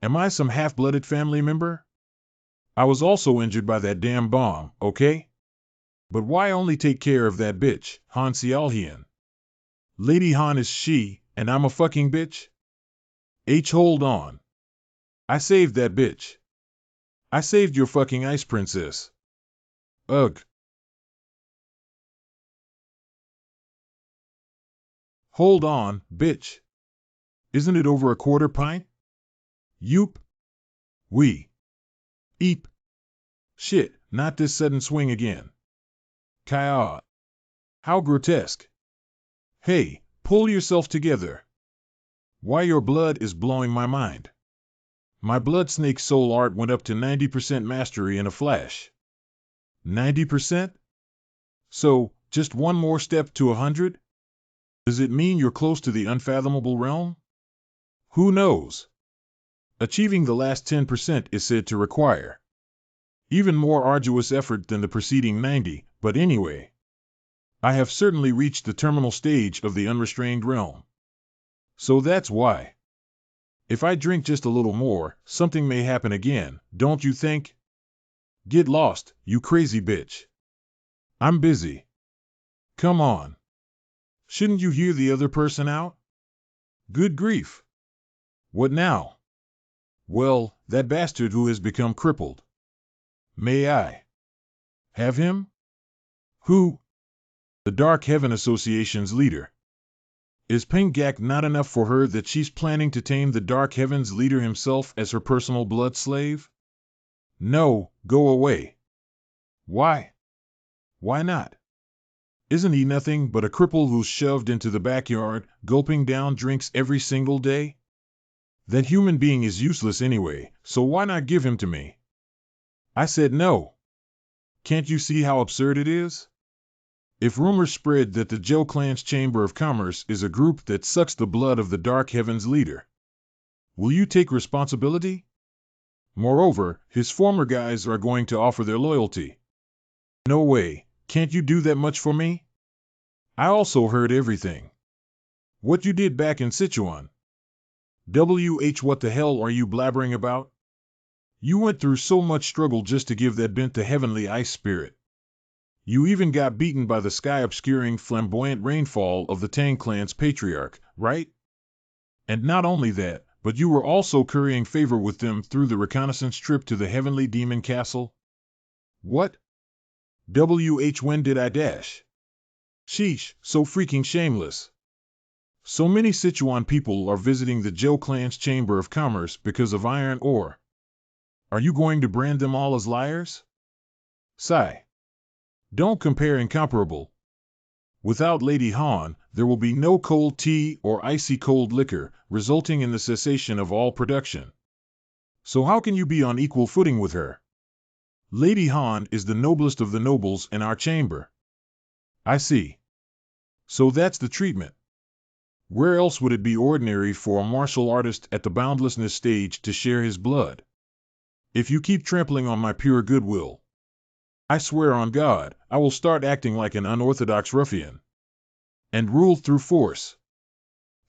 Am I some half-blooded family member? I was also injured by that damn bomb, okay? But why only take care of that bitch, Han Xiaohian? Lady Han is she, and I'm a fucking bitch? Hold on. I saved that bitch. I saved your fucking ice princess. Ugh. Hold on, bitch. Isn't it over a quarter pint? Yoop. We. Eep. Shit, not this sudden swing again. Kaya. How grotesque. Hey, pull yourself together. Why your blood is blowing my mind. My blood snake soul art went up to 90% mastery in a flash. 90%? So, just one more step to 100? Does it mean you're close to the unfathomable realm? Who knows? Achieving the last 10% is said to require even more arduous effort than the preceding 90, but anyway. I have certainly reached the terminal stage of the unrestrained realm. So that's why. If I drink just a little more, something may happen again, don't you think? Get lost, you crazy bitch. I'm busy. Come on. Shouldn't you hear the other person out? Good grief. What now? Well, that bastard who has become crippled. May I have him? Who? The Dark Heaven Association's leader. Is Pengak not enough for her that she's planning to tame the Dark Heaven's leader himself as her personal blood slave? No, go away. Why? Why not? Isn't he nothing but a cripple who's shoved into the backyard, gulping down drinks every single day? That human being is useless anyway, so why not give him to me? I said no. Can't you see how absurd it is? If rumors spread that the Zhou clan's Chamber of Commerce is a group that sucks the blood of the Dark Heaven's leader, will you take responsibility? Moreover, his former guys are going to offer their loyalty. No way, can't you do that much for me? I also heard everything. What you did back in Sichuan. What the hell are you blabbering about? You went through so much struggle just to give that bent the heavenly ice spirit. You even got beaten by the sky-obscuring flamboyant rainfall of the Tang clan's patriarch, right? And not only that, but you were also currying favor with them through the reconnaissance trip to the heavenly demon castle? What? When did I dash? Sheesh, so freaking shameless. So many Sichuan people are visiting the Zhou clan's Chamber of Commerce because of iron ore. Are you going to brand them all as liars? Sigh. Don't compare incomparable. Without Lady Han, there will be no cold tea or icy cold liquor, resulting in the cessation of all production. So how can you be on equal footing with her? Lady Han is the noblest of the nobles in our chamber. I see. So that's the treatment. Where else would it be ordinary for a martial artist at the boundlessness stage to share his blood? If you keep trampling on my pure goodwill, I swear on God, I will start acting like an unorthodox ruffian. And rule through force.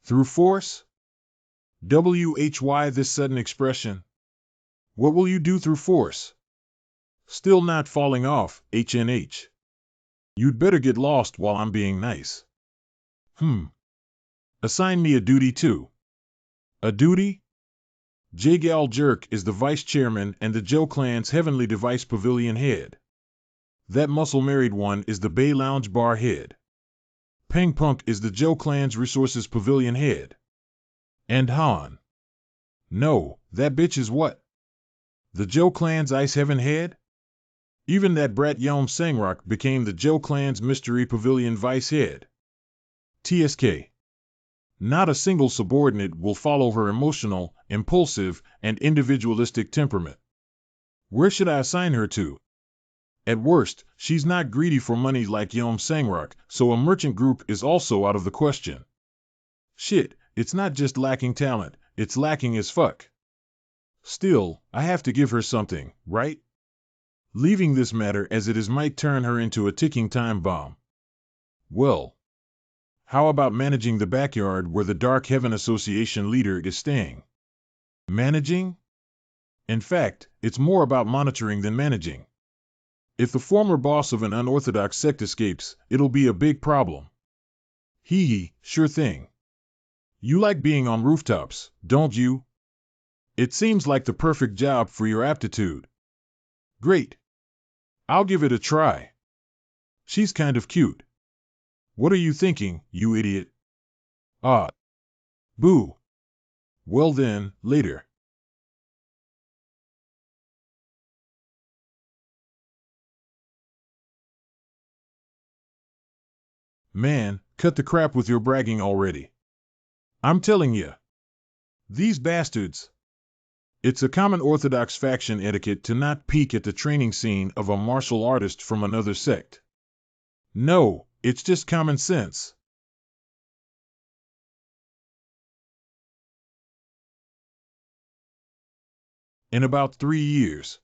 Through force? Why this sudden expression? What will you do through force? Still not falling off, HNH. You'd better get lost while I'm being nice. Assign me a duty too. A duty? Jagal Jerk is the vice chairman and the Zhou clan's heavenly device pavilion head. That muscle-married one is the Bay Lounge bar head. Peng Punk is the Zhou clan's resources pavilion head. And Han. No, that bitch is what? The Zhou clan's Ice Heaven head? Even that brat Yom Sangrok became the Zhou clan's Mystery Pavilion vice head. TSK. Not a single subordinate will follow her emotional, impulsive, and individualistic temperament. Where should I assign her to? At worst, she's not greedy for money like Yom Sangrok, so a merchant group is also out of the question. Shit, it's not just lacking talent, it's lacking as fuck. Still, I have to give her something, right? Leaving this matter as it is might turn her into a ticking time bomb. Well, how about managing the backyard where the Dark Heaven Association leader is staying? Managing? In fact, it's more about monitoring than managing. If the former boss of an unorthodox sect escapes, it'll be a big problem. Hee hee, sure thing. You like being on rooftops, don't you? It seems like the perfect job for your aptitude. Great. I'll give it a try. She's kind of cute. What are you thinking, you idiot? Ah. Boo. Well then, later. Man, cut the crap with your bragging already. I'm telling ya. These bastards. It's a common Orthodox faction etiquette to not peek at the training scene of a martial artist from another sect. No, it's just common sense. In about 3 years,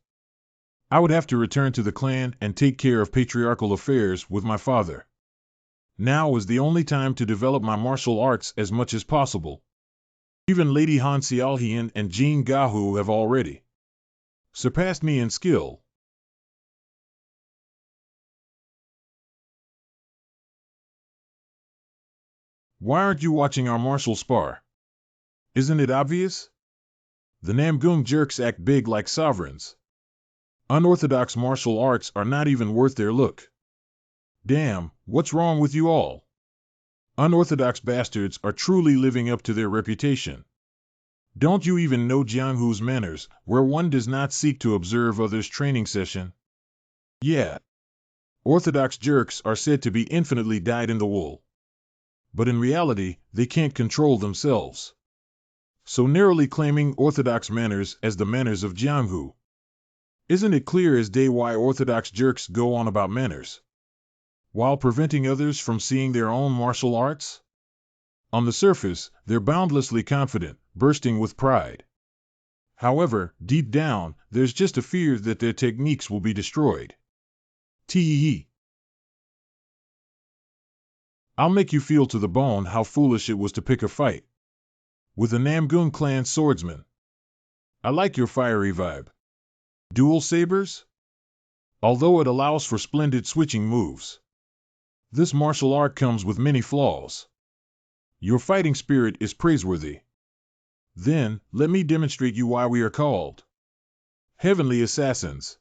I would have to return to the clan and take care of patriarchal affairs with my father. Now is the only time to develop my martial arts as much as possible. Even Lady Han Xiaohian and Jean Gahu have already surpassed me in skill. Why aren't you watching our martial spar? Isn't it obvious? The Namgung jerks act big like sovereigns. Unorthodox martial arts are not even worth their look. Damn, what's wrong with you all? Unorthodox bastards are truly living up to their reputation. Don't you even know Jianghu's manners, where one does not seek to observe others' training session? Yeah. Orthodox jerks are said to be infinitely dyed in the wool. But in reality, they can't control themselves. So narrowly claiming Orthodox manners as the manners of Jianghu. Isn't it clear as day why Orthodox jerks go on about manners, while preventing others from seeing their own martial arts? On the surface, they're boundlessly confident, bursting with pride. However, deep down, there's just a fear that their techniques will be destroyed. Tee. I'll make you feel to the bone how foolish it was to pick a fight with the Namgung clan swordsman. I like your fiery vibe. Dual sabers? Although it allows for splendid switching moves, this martial art comes with many flaws. Your fighting spirit is praiseworthy. Then, let me demonstrate you why we are called Heavenly Assassins.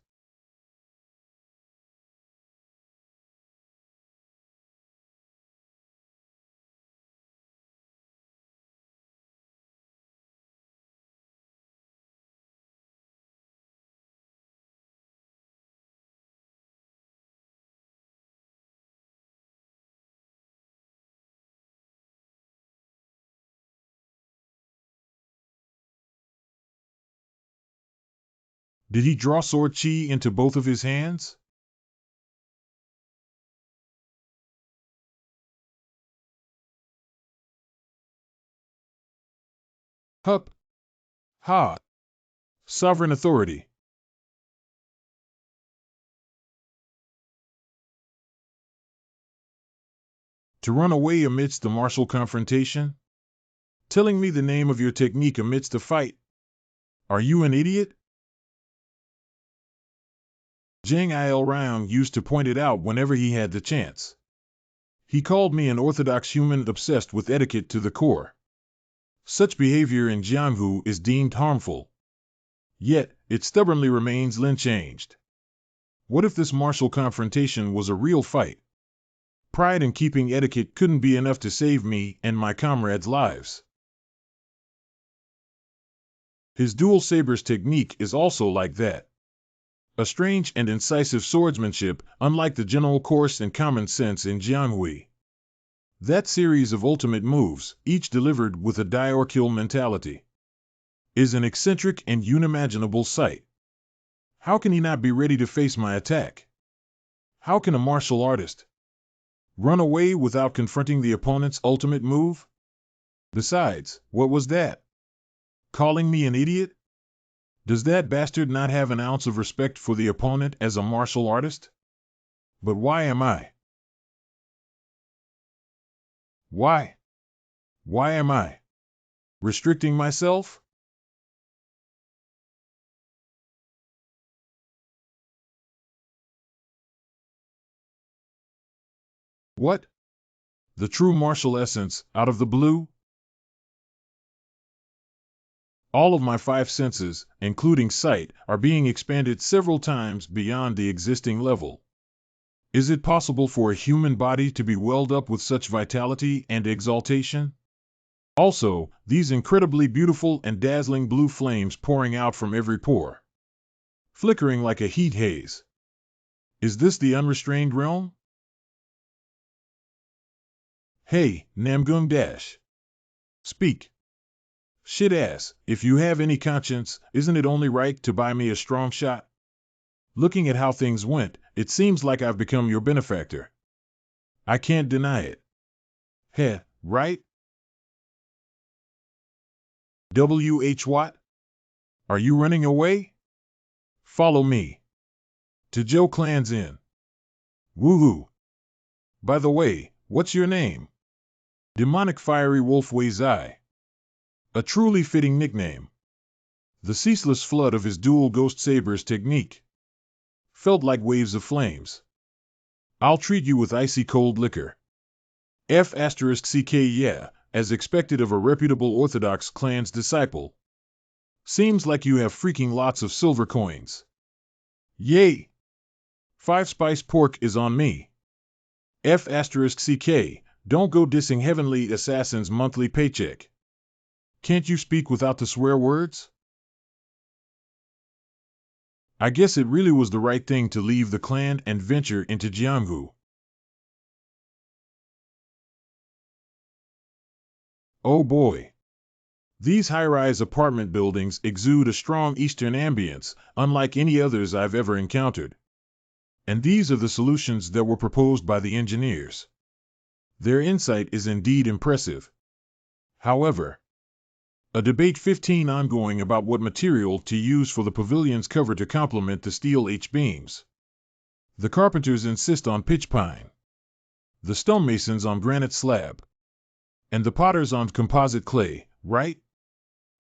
Did he draw sword chi into both of his hands? Hup. Ha. Sovereign authority. To run away amidst the martial confrontation? Telling me the name of your technique amidst a fight? Are you an idiot? Zhang Il-Rang used to point it out whenever he had the chance. He called me an orthodox human obsessed with etiquette to the core. Such behavior in Jianghu is deemed harmful. Yet, it stubbornly remains unchanged. What if this martial confrontation was a real fight? Pride in keeping etiquette couldn't be enough to save me and my comrades' lives. His dual sabers technique is also like that. A strange and incisive swordsmanship, unlike the general course and common sense in Jianghui. That series of ultimate moves, each delivered with a die or kill mentality, is an eccentric and unimaginable sight. How can he not be ready to face my attack? How can a martial artist run away without confronting the opponent's ultimate move? Besides, what was that? Calling me an idiot? Does that bastard not have an ounce of respect for the opponent as a martial artist? But why am I? Why am I restricting myself? What? The true martial essence, out of the blue? All of my five senses, including sight, are being expanded several times beyond the existing level. Is it possible for a human body to be welled up with such vitality and exaltation? Also, these incredibly beautiful and dazzling blue flames pouring out from every pore, flickering like a heat haze. Is this the unrestrained realm? Hey, Namgung Dash. Speak. Shit ass, if you have any conscience, isn't it only right to buy me a strong shot? Looking at how things went, it seems like I've become your benefactor. I can't deny it. Heh, right? W.H. Watt? Are you running away? Follow me. To Joe Clan's Inn. Woohoo. By the way, what's your name? Demonic Fiery Wolf Wei Zai. A truly fitting nickname. The ceaseless flood of his dual ghost sabers technique felt like waves of flames. I'll treat you with icy cold liquor. F***ck yeah, as expected of a reputable Orthodox clan's disciple. Seems like you have freaking lots of silver coins. Yay! 5 spice pork is on me. F***ck, don't go dissing Heavenly Assassin's monthly paycheck. Can't you speak without the swear words? I guess it really was the right thing to leave the clan and venture into Jianghu. Oh boy. These high-rise apartment buildings exude a strong Eastern ambience, unlike any others I've ever encountered. And these are the solutions that were proposed by the engineers. Their insight is indeed impressive. However, a debate 15 ongoing about what material to use for the pavilion's cover to complement the steel H-beams. The carpenters insist on pitch pine. The stonemasons on granite slab. And the potters on composite clay, right?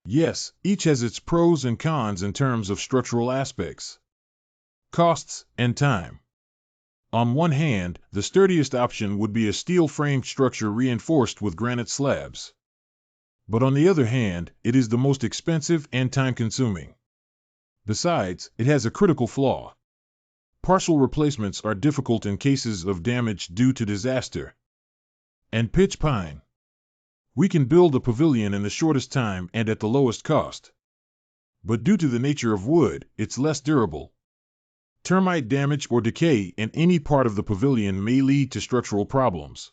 Yes, each has its pros and cons in terms of structural aspects, costs, and time. On one hand, the sturdiest option would be a steel-framed structure reinforced with granite slabs. But on the other hand, it is the most expensive and time-consuming. Besides, it has a critical flaw. Partial replacements are difficult in cases of damage due to disaster. And pitch pine. We can build a pavilion in the shortest time and at the lowest cost. But due to the nature of wood, it's less durable. Termite damage or decay in any part of the pavilion may lead to structural problems.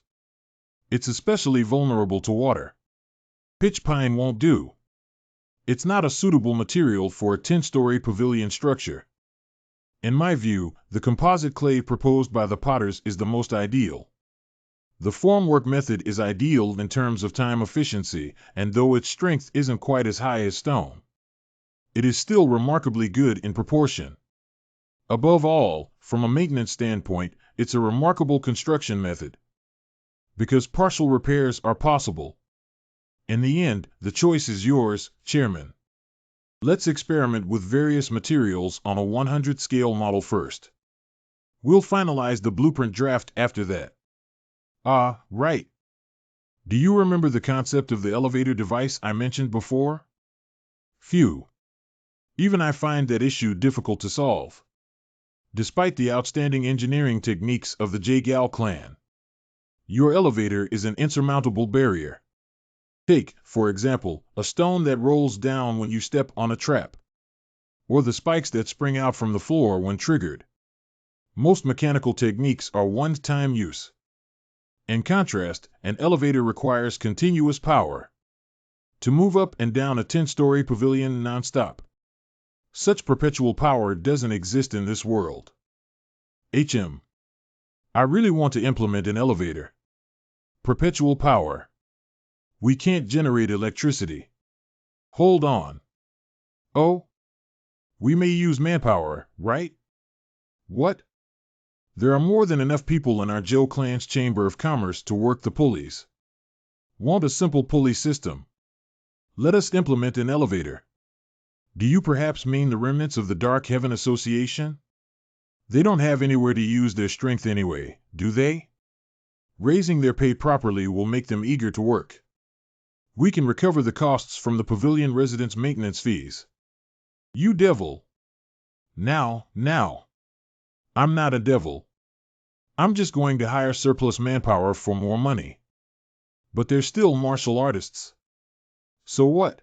It's especially vulnerable to water. Pitch pine won't do. It's not a suitable material for a 10-story pavilion structure. In my view, the composite clay proposed by the potters is the most ideal. The formwork method is ideal in terms of time efficiency, and though its strength isn't quite as high as stone, it is still remarkably good in proportion. Above all, from a maintenance standpoint, it's a remarkable construction method. Because partial repairs are possible. In the end, the choice is yours, Chairman. Let's experiment with various materials on a 100 scale model first. We'll finalize the blueprint draft after that. Ah, right. Do you remember the concept of the elevator device I mentioned before? Phew. Even I find that issue difficult to solve. Despite the outstanding engineering techniques of the J-Gal clan, your elevator is an insurmountable barrier. Take, for example, a stone that rolls down when you step on a trap, or the spikes that spring out from the floor when triggered. Most mechanical techniques are one-time use. In contrast, an elevator requires continuous power to move up and down a 10-story pavilion nonstop. Such perpetual power doesn't exist in this world. I really want to implement an elevator. Perpetual power. We can't generate electricity. Hold on. Oh? We may use manpower, right? What? There are more than enough people in our Joe Clan's Chamber of Commerce to work the pulleys. Want a simple pulley system? Let us implement an elevator. Do you perhaps mean the remnants of the Dark Heaven Association? They don't have anywhere to use their strength anyway, do they? Raising their pay properly will make them eager to work. We can recover the costs from the pavilion residents' maintenance fees. You devil! Now. I'm not a devil. I'm just going to hire surplus manpower for more money. But they're still martial artists. So what?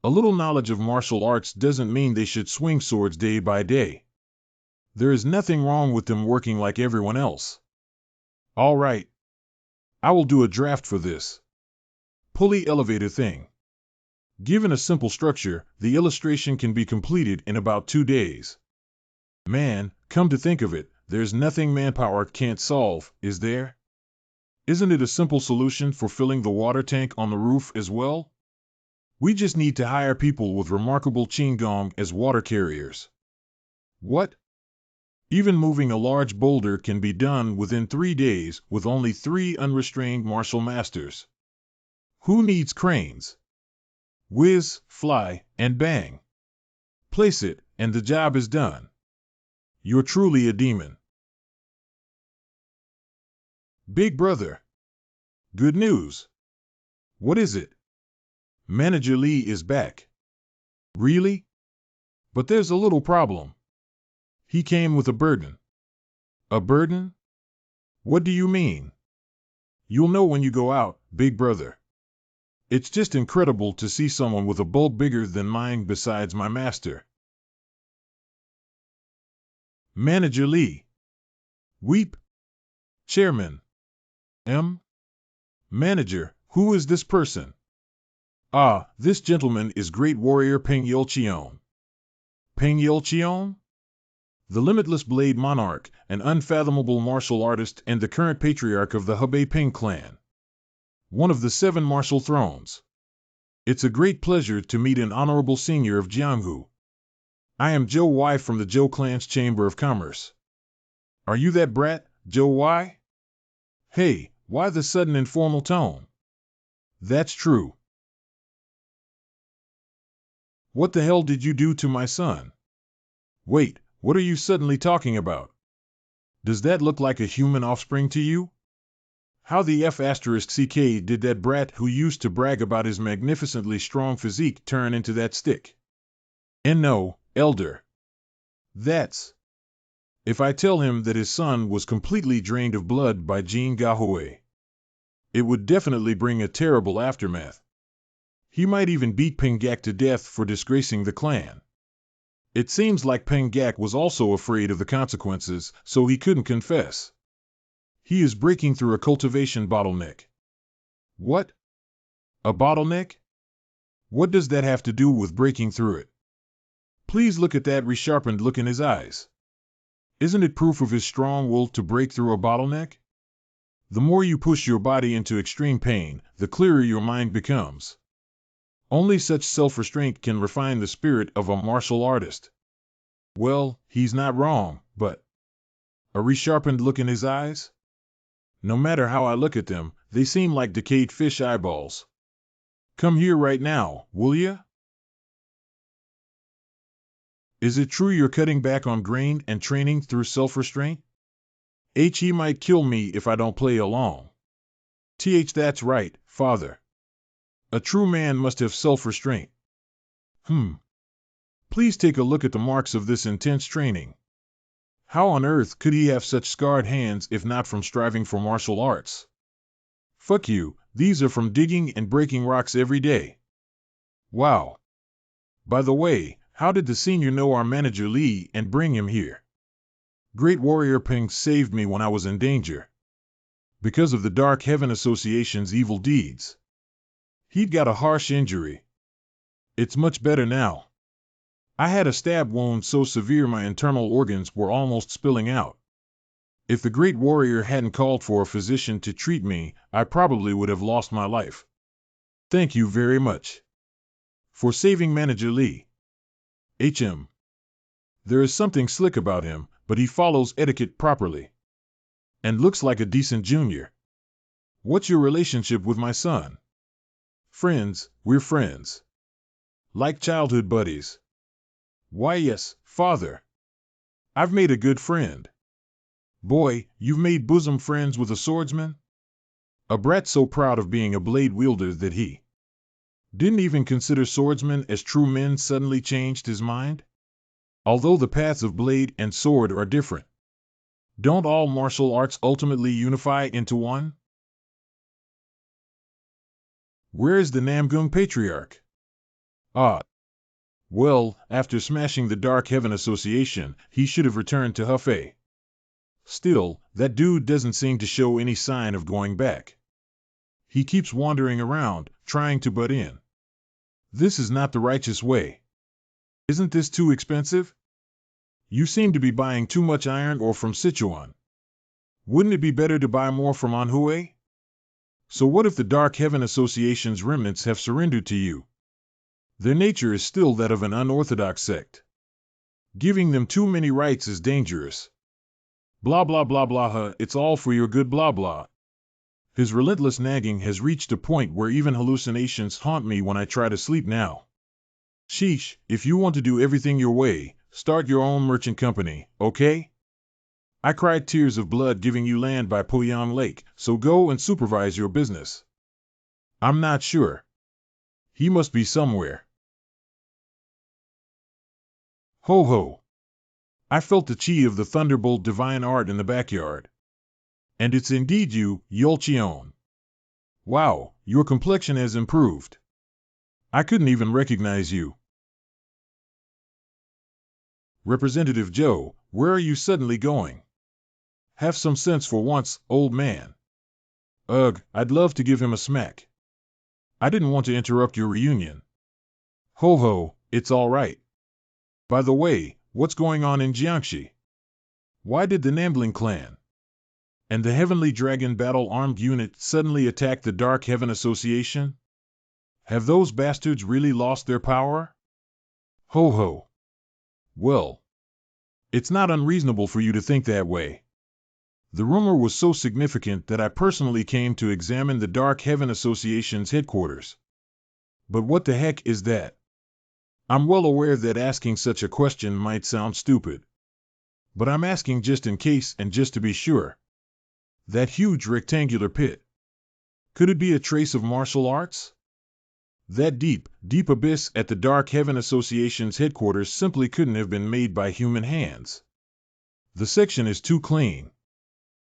A little knowledge of martial arts doesn't mean they should swing swords day by day. There is nothing wrong with them working like everyone else. All right. I will do a draft for this pulley elevator thing. Given a simple structure, the illustration can be completed in about 2 days. Man, come to think of it, there's nothing manpower can't solve, is there? Isn't it a simple solution for filling the water tank on the roof as well? We just need to hire people with remarkable qigong as water carriers. What? Even moving a large boulder can be done within 3 days with only 3 unrestrained martial masters. Who needs cranes? Whiz, fly, and bang. Place it, and the job is done. You're truly a demon. Big brother. Good news. What is it? Manager Lee is back. Really? But there's a little problem. He came with a burden. A burden? What do you mean? You'll know when you go out, big brother. It's just incredible to see someone with a bulk bigger than mine besides my master. Manager Lee. Weep. Chairman. Manager, who is this person? Ah, this gentleman is great warrior Peng Yulcheon. Peng Yulcheon? The limitless blade monarch, an unfathomable martial artist and the current patriarch of the Hebei Peng clan. One of the 7 martial thrones. It's a great pleasure to meet an honorable senior of Jianghu. I am Zhou Wai from the Zhou Clan's Chamber of Commerce. Are you that brat, Zhou Wai? Hey, why the sudden informal tone? That's true. What the hell did you do to my son? Wait, what are you suddenly talking about? Does that look like a human offspring to you? How the F***ck did that brat who used to brag about his magnificently strong physique turn into that stick? And no, elder. That's... If I tell him that his son was completely drained of blood by Jin Gahoe, it would definitely bring a terrible aftermath. He might even beat Pengak to death for disgracing the clan. It seems like Pengak was also afraid of the consequences, so he couldn't confess. He is breaking through a cultivation bottleneck. What? A bottleneck? What does that have to do with breaking through it? Please look at that resharpened look in his eyes. Isn't it proof of his strong will to break through a bottleneck? The more you push your body into extreme pain, the clearer your mind becomes. Only such self-restraint can refine the spirit of a martial artist. Well, he's not wrong, but... A resharpened look in his eyes? No matter how I look at them, they seem like decayed fish eyeballs. Come here right now, will ya? Is it true you're cutting back on grain and training through self-restraint? He might kill me if I don't play along. That's right, father. A true man must have self-restraint. Please take a look at the marks of this intense training. How on earth could he have such scarred hands if not from striving for martial arts? Fuck you, these are from digging and breaking rocks every day. Wow. By the way, how did the senior know our manager Lee and bring him here? Great Warrior Ping saved me when I was in danger. Because of the Dark Heaven Association's evil deeds. He'd got a harsh injury. It's much better now. I had a stab wound so severe my internal organs were almost spilling out. If the Great Warrior hadn't called for a physician to treat me, I probably would have lost my life. Thank you very much. For saving Manager Lee. HM. There is something slick about him, but he follows etiquette properly. And looks like a decent junior. What's your relationship with my son? Friends, we're friends. Like childhood buddies. Why yes, father. I've made a good friend. Boy, you've made bosom friends with a swordsman? A brat so proud of being a blade wielder that he didn't even consider swordsmen as true men suddenly changed his mind? Although the paths of blade and sword are different. Don't all martial arts ultimately unify into one? Where is the Namgung Patriarch? Ah. Well, after smashing the Dark Heaven Association, he should have returned to Hefei. Still, that dude doesn't seem to show any sign of going back. He keeps wandering around, trying to butt in. This is not the righteous way. Isn't this too expensive? You seem to be buying too much iron ore from Sichuan. Wouldn't it be better to buy more from Anhui? So what if the Dark Heaven Association's remnants have surrendered to you? Their nature is still that of an unorthodox sect. Giving them too many rights is dangerous. Blah blah blah blah, it's all for your good blah blah. His relentless nagging has reached a point where even hallucinations haunt me when I try to sleep now. Sheesh, if you want to do everything your way, start your own merchant company, okay? I cried tears of blood giving you land by Poyang Lake, so go and supervise your business. I'm not sure. He must be somewhere. Ho ho. I felt the chi of the thunderbolt divine art in the backyard. And it's indeed you, Yolchion. Wow, your complexion has improved. I couldn't even recognize you. Representative Joe, where are you suddenly going? Have some sense for once, old man. Ugh, I'd love to give him a smack. I didn't want to interrupt your reunion. Ho ho, it's all right. By the way, what's going on in Jiangxi? Why did the Nambling clan and the Heavenly Dragon battle-armed unit suddenly attack the Dark Heaven Association? Have those bastards really lost their power? Ho ho. Well, it's not unreasonable for you to think that way. The rumor was so significant that I personally came to examine the Dark Heaven Association's headquarters. But what the heck is that? I'm well aware that asking such a question might sound stupid. But I'm asking just in case and just to be sure. That huge rectangular pit. Could it be a trace of martial arts? That deep, deep abyss at the Dark Heaven Association's headquarters simply couldn't have been made by human hands. The section is too clean.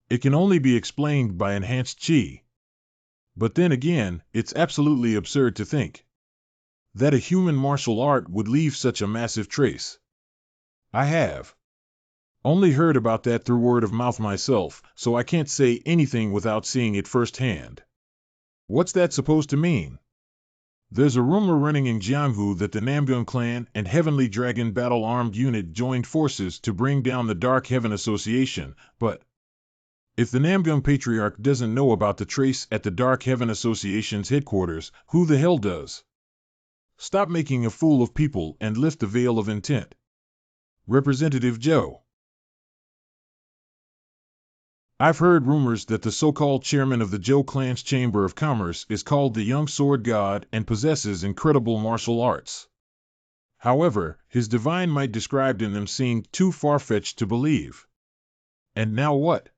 It can only be explained by enhanced chi. But then again, it's absolutely absurd to think that a human martial art would leave such a massive trace. I have only heard about that through word of mouth myself, so I can't say anything without seeing it firsthand. What's that supposed to mean? There's a rumor running in Jianghu that the Namgung clan and Heavenly Dragon battle-armed unit joined forces to bring down the Dark Heaven Association, but if the Namgung Patriarch doesn't know about the trace at the Dark Heaven Association's headquarters, who the hell does? Stop making a fool of people and lift the veil of intent. Representative Joe. I've heard rumors that the so-called chairman of the Zhou clan's Chamber of Commerce is called the Young Sword God and possesses incredible martial arts. However, his divine might described in them seemed too far-fetched to believe. And now what?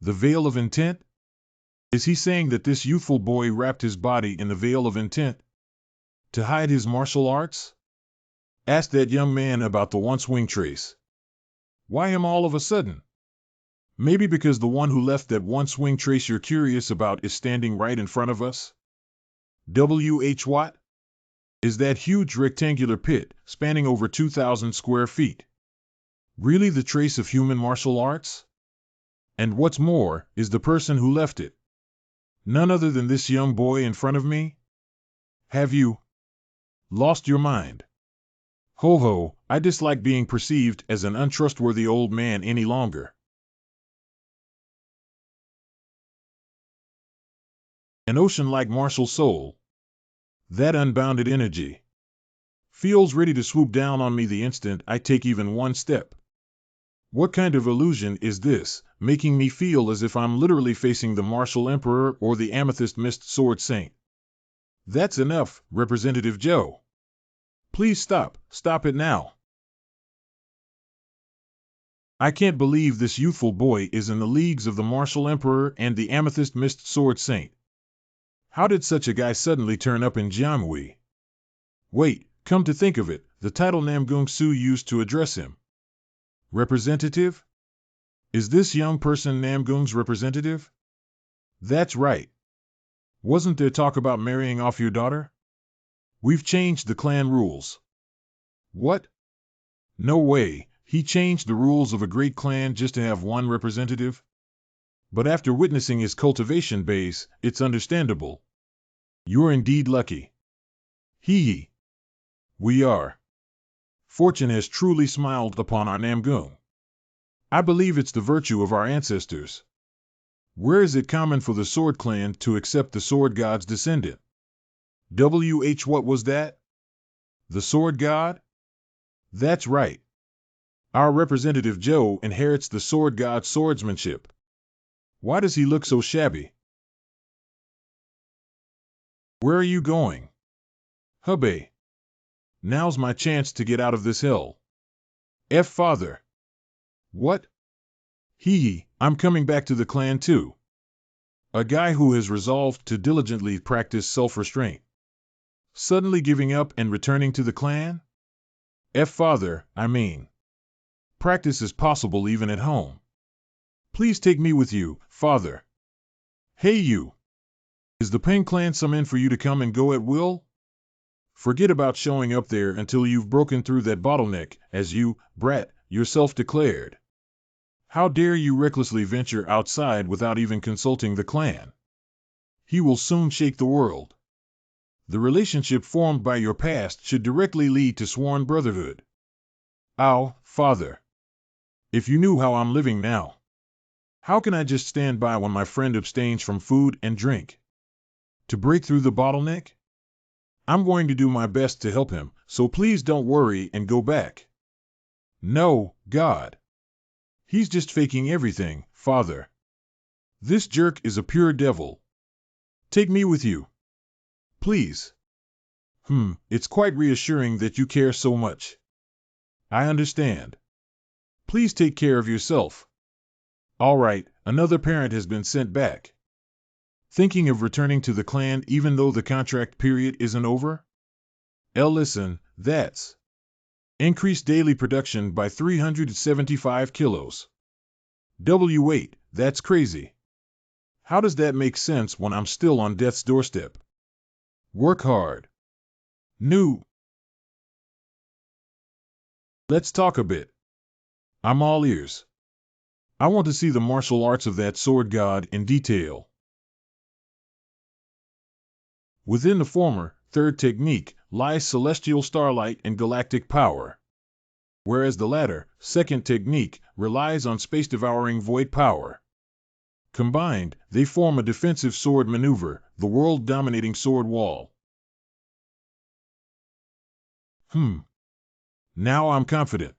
The veil of intent? Is he saying that this youthful boy wrapped his body in the veil of intent to hide his martial arts? Ask that young man about the once wing trace. Why him all of a sudden? Maybe because the one who left that one swing trace you're curious about is standing right in front of us? W.H. Watt? Is that huge rectangular pit, spanning over 2,000 square feet, really the trace of human martial arts? And what's more, is the person who left it none other than this young boy in front of me? Have you lost your mind? Ho ho, I dislike being perceived as an untrustworthy old man any longer. An ocean-like martial soul, that unbounded energy, feels ready to swoop down on me the instant I take even one step. What kind of illusion is this, making me feel as if I'm literally facing the martial emperor or the amethyst mist sword saint? That's enough, Representative Joe. Please stop it now. I can't believe this youthful boy is in the leagues of the martial emperor and the amethyst mist sword saint. How did such a guy suddenly turn up in Jianghui? Wait, come to think of it, the title Namgung Su used to address him. Representative? Is this young person Namgung's representative? That's right. Wasn't there talk about marrying off your daughter? We've changed the clan rules. What? No way, he changed the rules of a great clan just to have one representative? But after witnessing his cultivation base, it's understandable. You're indeed lucky. Hee. We are. Fortune has truly smiled upon our Namgung. I believe it's the virtue of our ancestors. Where is it common for the sword clan to accept the sword god's descendant? W.H. What was that? The sword god? That's right. Our representative Joe inherits the sword god's swordsmanship. Why does he look so shabby? Where are you going? Hubby. Now's my chance to get out of this hell. Father. What? I'm coming back to the clan too. A guy who has resolved to diligently practice self-restraint. Suddenly giving up and returning to the clan? Father, I mean. Practice is possible even at home. Please take me with you, Father. Hey you! Is the Peng clan summoned for you to come and go at will? Forget about showing up there until you've broken through that bottleneck, as you, brat, yourself declared. How dare you recklessly venture outside without even consulting the clan? He will soon shake the world. The relationship formed by your past should directly lead to sworn brotherhood. Ow, Father. If you knew how I'm living now. How can I just stand by when my friend abstains from food and drink? To break through the bottleneck? I'm going to do my best to help him, so please don't worry and go back. No, God. He's just faking everything, Father. This jerk is a pure devil. Take me with you. Please. It's quite reassuring that you care so much. I understand. Please take care of yourself. All right, another parent has been sent back. Thinking of returning to the clan even though the contract period isn't over? Listen, that's increased daily production by 375 kilos. W8, that's crazy. How does that make sense when I'm still on death's doorstep? Work hard. New. Let's talk a bit. I'm all ears. I want to see the martial arts of that sword god in detail. Within the former, third technique, lies celestial starlight and galactic power. Whereas the latter, second technique, relies on space-devouring void power. Combined, they form a defensive sword maneuver, the world-dominating sword wall. Now I'm confident.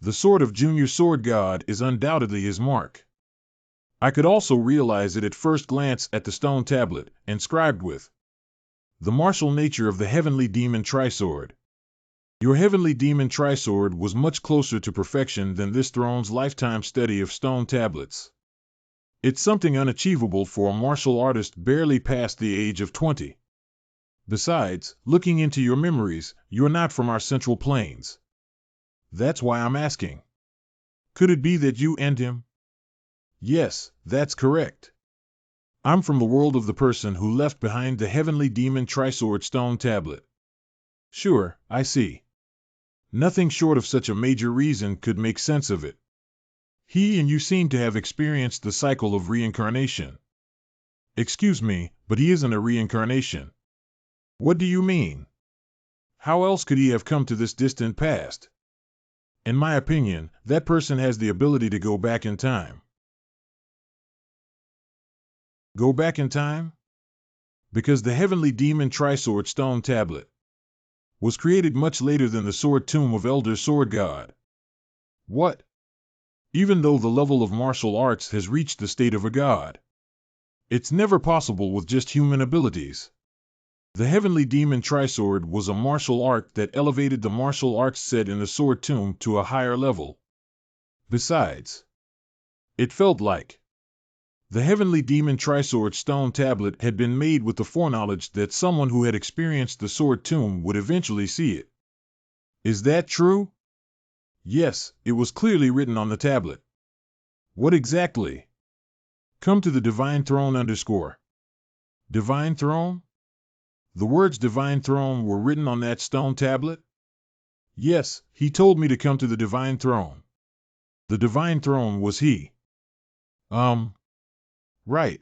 The sword of Junior Sword God is undoubtedly his mark. I could also realize it at first glance at the stone tablet, inscribed with the martial nature of the heavenly demon Trisword. Your heavenly demon Trisword was much closer to perfection than this throne's lifetime study of stone tablets. It's something unachievable for a martial artist barely past the age of 20. Besides, looking into your memories, you're not from our central plains. That's why I'm asking. Could it be that you and him Yes, that's correct. I'm from the world of the person who left behind the heavenly demon Trisword stone tablet. Sure, I see. Nothing short of such a major reason could make sense of it. He and you seem to have experienced the cycle of reincarnation. Excuse me, but he isn't a reincarnation. What do you mean? How else could he have come to this distant past? In my opinion, that person has the ability to go back in time. Go back in time? Because the heavenly demon Trisword stone tablet was created much later than the sword tomb of Elder Sword God. What? Even though the level of martial arts has reached the state of a god, it's never possible with just human abilities. The heavenly demon Trisword was a martial art that elevated the martial arts set in the sword tomb to a higher level. Besides, it felt like the heavenly demon Trisword stone tablet had been made with the foreknowledge that someone who had experienced the sword tomb would eventually see it. Is that true? Yes, it was clearly written on the tablet. What exactly? Come to the divine throne _ Divine throne? The words divine throne were written on that stone tablet? Yes, he told me to come to the divine throne. The divine throne was he. Right.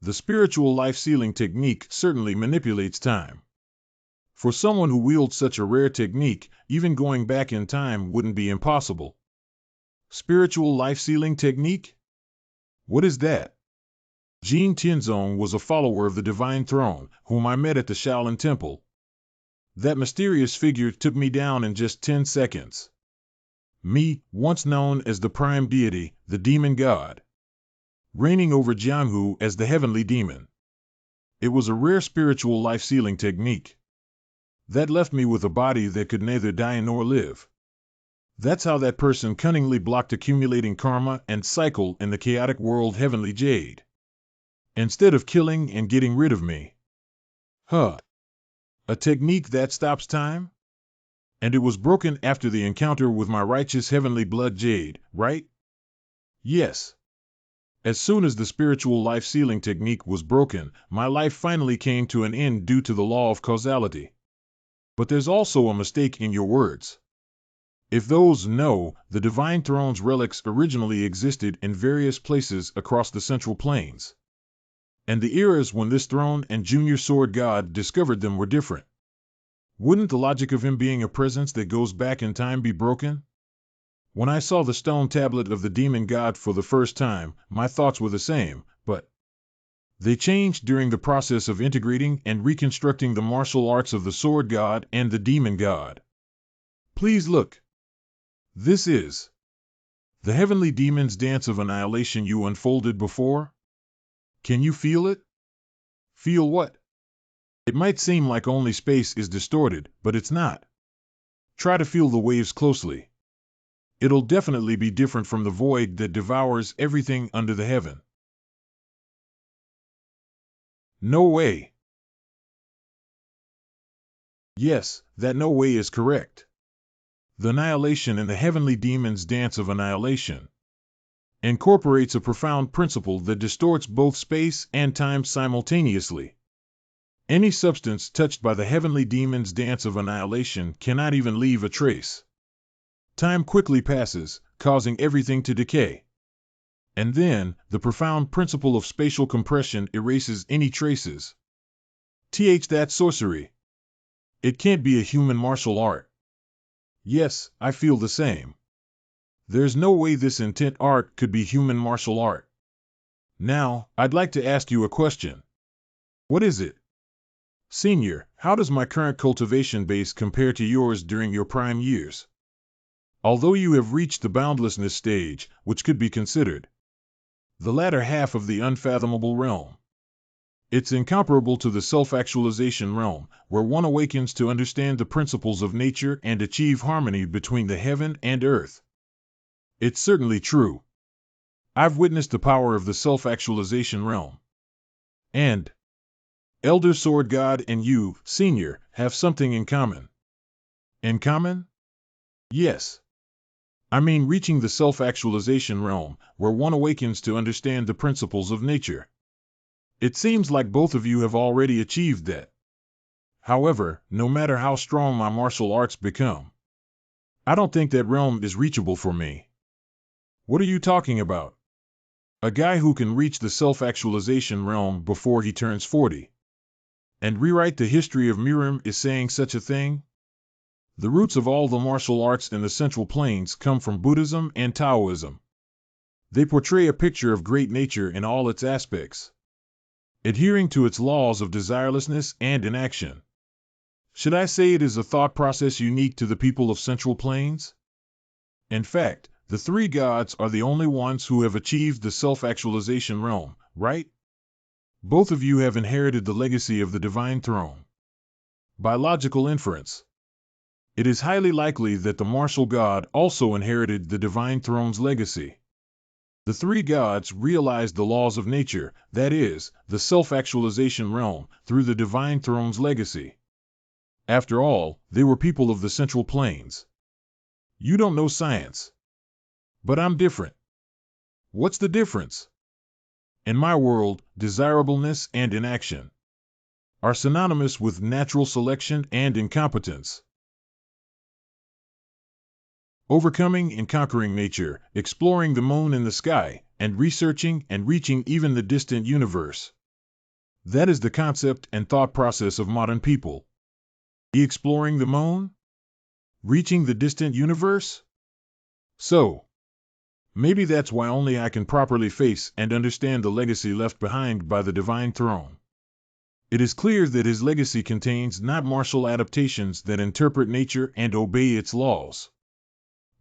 The spiritual life-sealing technique certainly manipulates time. For someone who wields such a rare technique, even going back in time wouldn't be impossible. Spiritual life-sealing technique? What is that? Jin Tianzong was a follower of the Divine Throne, whom I met at the Shaolin Temple. That mysterious figure took me down in just 10 seconds. Me, once known as the Prime Deity, the Demon God, reigning over Jianghu as the Heavenly Demon. It was a rare spiritual life-sealing technique. That left me with a body that could neither die nor live. That's how that person cunningly blocked accumulating karma and cycle in the chaotic world Heavenly Jade. Instead of killing and getting rid of me. Huh. A technique that stops time? And it was broken after the encounter with my righteous heavenly blood Jade, right? Yes. As soon as the spiritual life-sealing technique was broken, my life finally came to an end due to the law of causality. But there's also a mistake in your words. If those know, the Divine Throne's relics originally existed in various places across the Central Plains. And the eras when this throne and Junior Sword God discovered them were different. Wouldn't the logic of him being a presence that goes back in time be broken? When I saw the stone tablet of the Demon God for the first time, my thoughts were the same, but they changed during the process of integrating and reconstructing the martial arts of the Sword God and the Demon God. Please look. This is the heavenly demon's dance of annihilation you unfolded before? Can you feel it? Feel what? It might seem like only space is distorted, but it's not. Try to feel the waves closely. It'll definitely be different from the void that devours everything under the heaven. No way. Yes, that no way is correct. The annihilation in the heavenly demon's dance of annihilation incorporates a profound principle that distorts both space and time simultaneously. Any substance touched by the heavenly demon's dance of annihilation cannot even leave a trace. Time quickly passes, causing everything to decay. And then, the profound principle of spatial compression erases any traces. That's sorcery. It can't be a human martial art. Yes, I feel the same. There's no way this intent art could be human martial art. Now, I'd like to ask you a question. What is it? Senior, how does my current cultivation base compare to yours during your prime years? Although you have reached the boundlessness stage, which could be considered the latter half of the unfathomable realm, it's incomparable to the self-actualization realm, where one awakens to understand the principles of nature and achieve harmony between the heaven and earth. It's certainly true. I've witnessed the power of the self-actualization realm. And Elder Sword God and you, Senior, have something in common. In common? Yes. I mean reaching the self-actualization realm, where one awakens to understand the principles of nature. It seems like both of you have already achieved that. However, no matter how strong my martial arts become, I don't think that realm is reachable for me. What are you talking about? A guy who can reach the self-actualization realm before he turns 40 and rewrite the history of Mirim is saying such a thing? The roots of all the martial arts in the Central Plains come from Buddhism and Taoism. They portray a picture of great nature in all its aspects, adhering to its laws of desirelessness and inaction. Should I say it is a thought process unique to the people of Central Plains? In fact, the three gods are the only ones who have achieved the self-actualization realm, right? Both of you have inherited the legacy of the divine throne. By logical inference, it is highly likely that the martial god also inherited the divine throne's legacy. The three gods realized the laws of nature, that is, the self-actualization realm, through the divine throne's legacy. After all, they were people of the Central Plains. You don't know science. But I'm different. What's the difference? In my world, desirableness and inaction are synonymous with natural selection and incompetence. Overcoming and conquering nature, exploring the moon in the sky, and researching and reaching even the distant universe. That is the concept and thought process of modern people. Exploring the moon? Reaching the distant universe? So, maybe that's why only I can properly face and understand the legacy left behind by the divine throne. It is clear that his legacy contains not martial adaptations that interpret nature and obey its laws,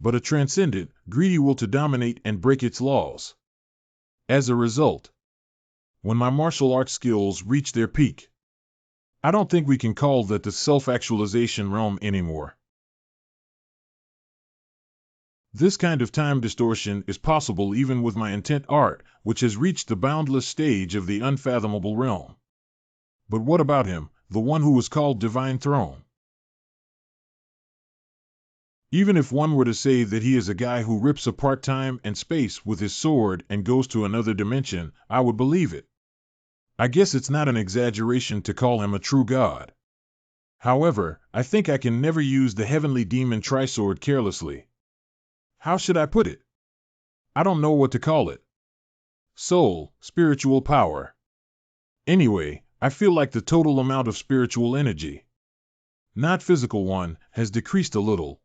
but a transcendent, greedy will to dominate and break its laws. As a result, when my martial arts skills reach their peak, I don't think we can call that the self-actualization realm anymore. This kind of time distortion is possible even with my intent art, which has reached the boundless stage of the unfathomable realm. But what about him, the one who was called Divine Throne? Even if one were to say that he is a guy who rips apart time and space with his sword and goes to another dimension, I would believe it. I guess it's not an exaggeration to call him a true god. However, I think I can never use the heavenly demon trisword carelessly. How should I put it? I don't know what to call it. Soul, spiritual power. Anyway, I feel like the total amount of spiritual energy, not physical one, has decreased a little.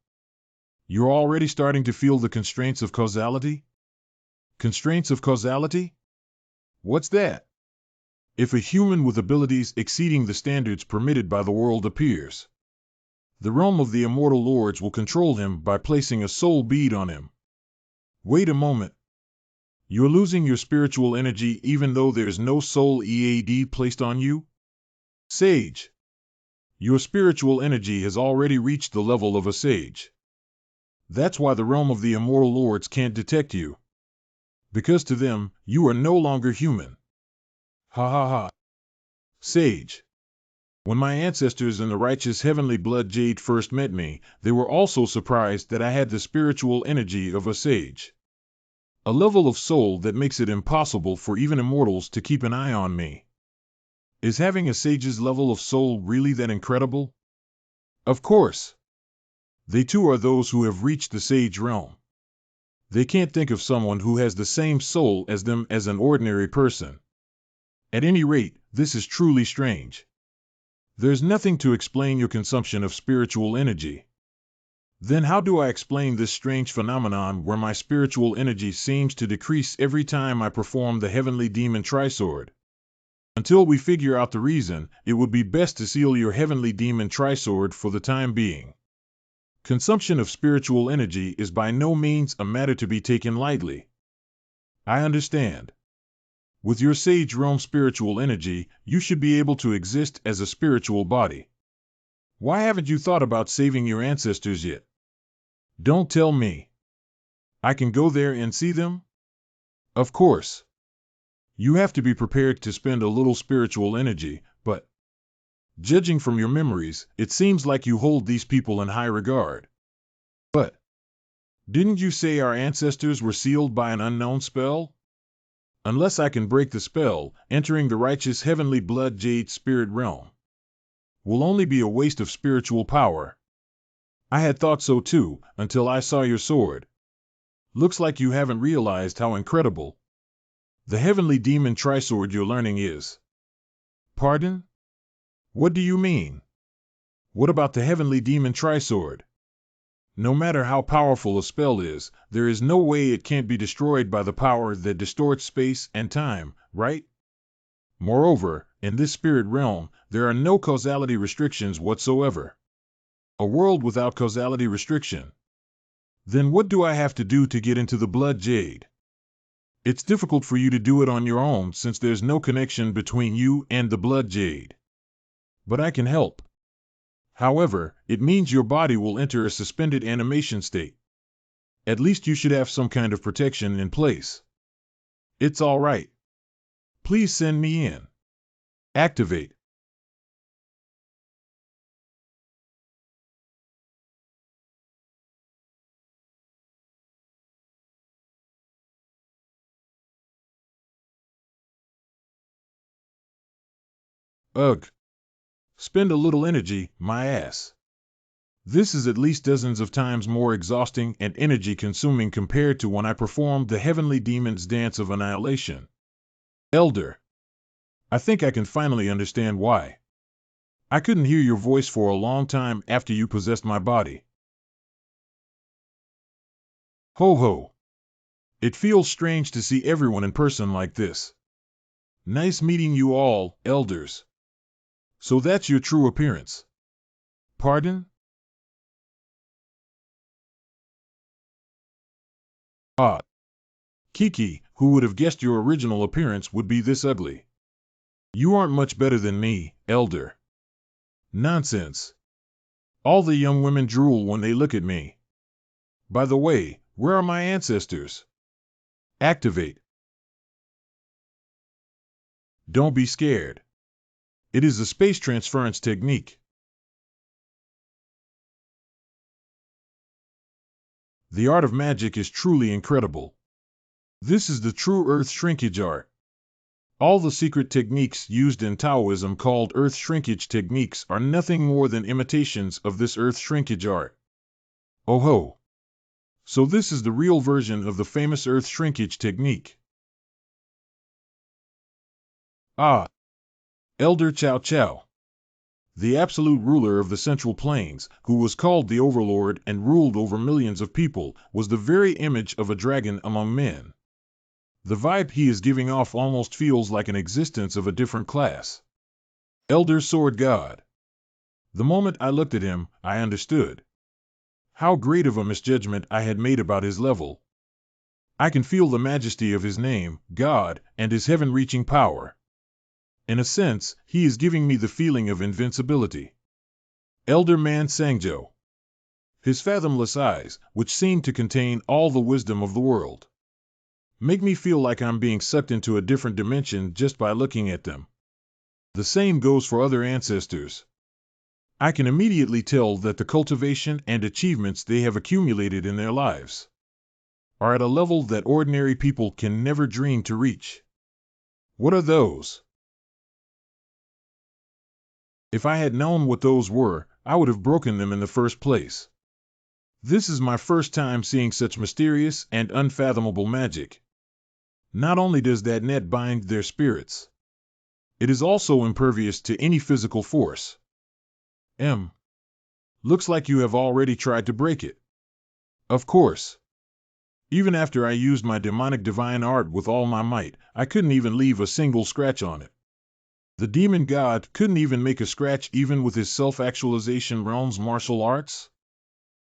You're already starting to feel the constraints of causality? Constraints of causality? What's that? If a human with abilities exceeding the standards permitted by the world appears, the realm of the immortal lords will control him by placing a soul bead on him. Wait a moment. You're losing your spiritual energy even though there's no soul EAD placed on you? Sage. Your spiritual energy has already reached the level of a sage. That's why the realm of the immortal lords can't detect you. Because to them, you are no longer human. Ha ha ha. Sage. When my ancestors in the righteous heavenly blood jade first met me, they were also surprised that I had the spiritual energy of a sage. A level of soul that makes it impossible for even immortals to keep an eye on me. Is having a sage's level of soul really that incredible? Of course. They too are those who have reached the sage realm. They can't think of someone who has the same soul as them as an ordinary person. At any rate, this is truly strange. There's nothing to explain your consumption of spiritual energy. Then how do I explain this strange phenomenon where my spiritual energy seems to decrease every time I perform the heavenly demon trisword? Until we figure out the reason, it would be best to seal your heavenly demon trisword for the time being. Consumption of spiritual energy is by no means a matter to be taken lightly. I understand. With your sage realm spiritual energy, you should be able to exist as a spiritual body. Why haven't you thought about saving your ancestors yet? Don't tell me. I can go there and see them? Of course. You have to be prepared to spend a little spiritual energy, but judging from your memories, it seems like you hold these people in high regard. But Didn't you say our ancestors were sealed by an unknown spell? Unless I can break the spell, entering the righteous heavenly blood jade spirit realm will only be a waste of spiritual power. I had thought so too, until I saw your sword. Looks like you haven't realized how incredible the heavenly demon trisword you're learning is. Pardon? What do you mean? What about the heavenly demon trisword? No matter how powerful a spell is, there is no way it can't be destroyed by the power that distorts space and time, right? Moreover, in this spirit realm, there are no causality restrictions whatsoever. A world without causality restriction. Then what do I have to do to get into the blood jade? It's difficult for you to do it on your own since there's no connection between you and the blood jade. But I can help. However, it means your body will enter a suspended animation state. At least you should have some kind of protection in place. It's all right. Please send me in. Activate. Ugh. Spend a little energy, my ass. This is at least dozens of times more exhausting and energy-consuming compared to when I performed the heavenly demon's dance of annihilation. Elder. I think I can finally understand why. I couldn't hear your voice for a long time after you possessed my body. Ho ho. It feels strange to see everyone in person like this. Nice meeting you all, elders. So that's your true appearance. Pardon? Ah. Kiki, who would have guessed your original appearance would be this ugly? You aren't much better than me, elder. Nonsense. All the young women drool when they look at me. By the way, where are my ancestors? Activate. Don't be scared. It is a space transference technique. The art of magic is truly incredible. This is the true earth shrinkage art. All the secret techniques used in Taoism called earth shrinkage techniques are nothing more than imitations of this earth shrinkage art. Oh ho! So this is the real version of the famous earth shrinkage technique. Ah! Elder Chow Chow. The absolute ruler of the Central Plains, who was called the Overlord and ruled over millions of people, was the very image of a dragon among men. The vibe he is giving off almost feels like an existence of a different class. Elder Sword God. The moment I looked at him, I understood how great of a misjudgment I had made about his level. I can feel the majesty of his name, God, and his heaven-reaching power. In a sense, he is giving me the feeling of invincibility. Elder Man Sangjo. His fathomless eyes, which seem to contain all the wisdom of the world, make me feel like I'm being sucked into a different dimension just by looking at them. The same goes for other ancestors. I can immediately tell that the cultivation and achievements they have accumulated in their lives are at a level that ordinary people can never dream to reach. What are those? If I had known what those were, I would have broken them in the first place. This is my first time seeing such mysterious and unfathomable magic. Not only does that net bind their spirits, it is also impervious to any physical force. Looks like you have already tried to break it. Of course. Even after I used my demonic divine art with all my might, I couldn't even leave a single scratch on it. The demon god couldn't even make a scratch even with his self-actualization realm's martial arts?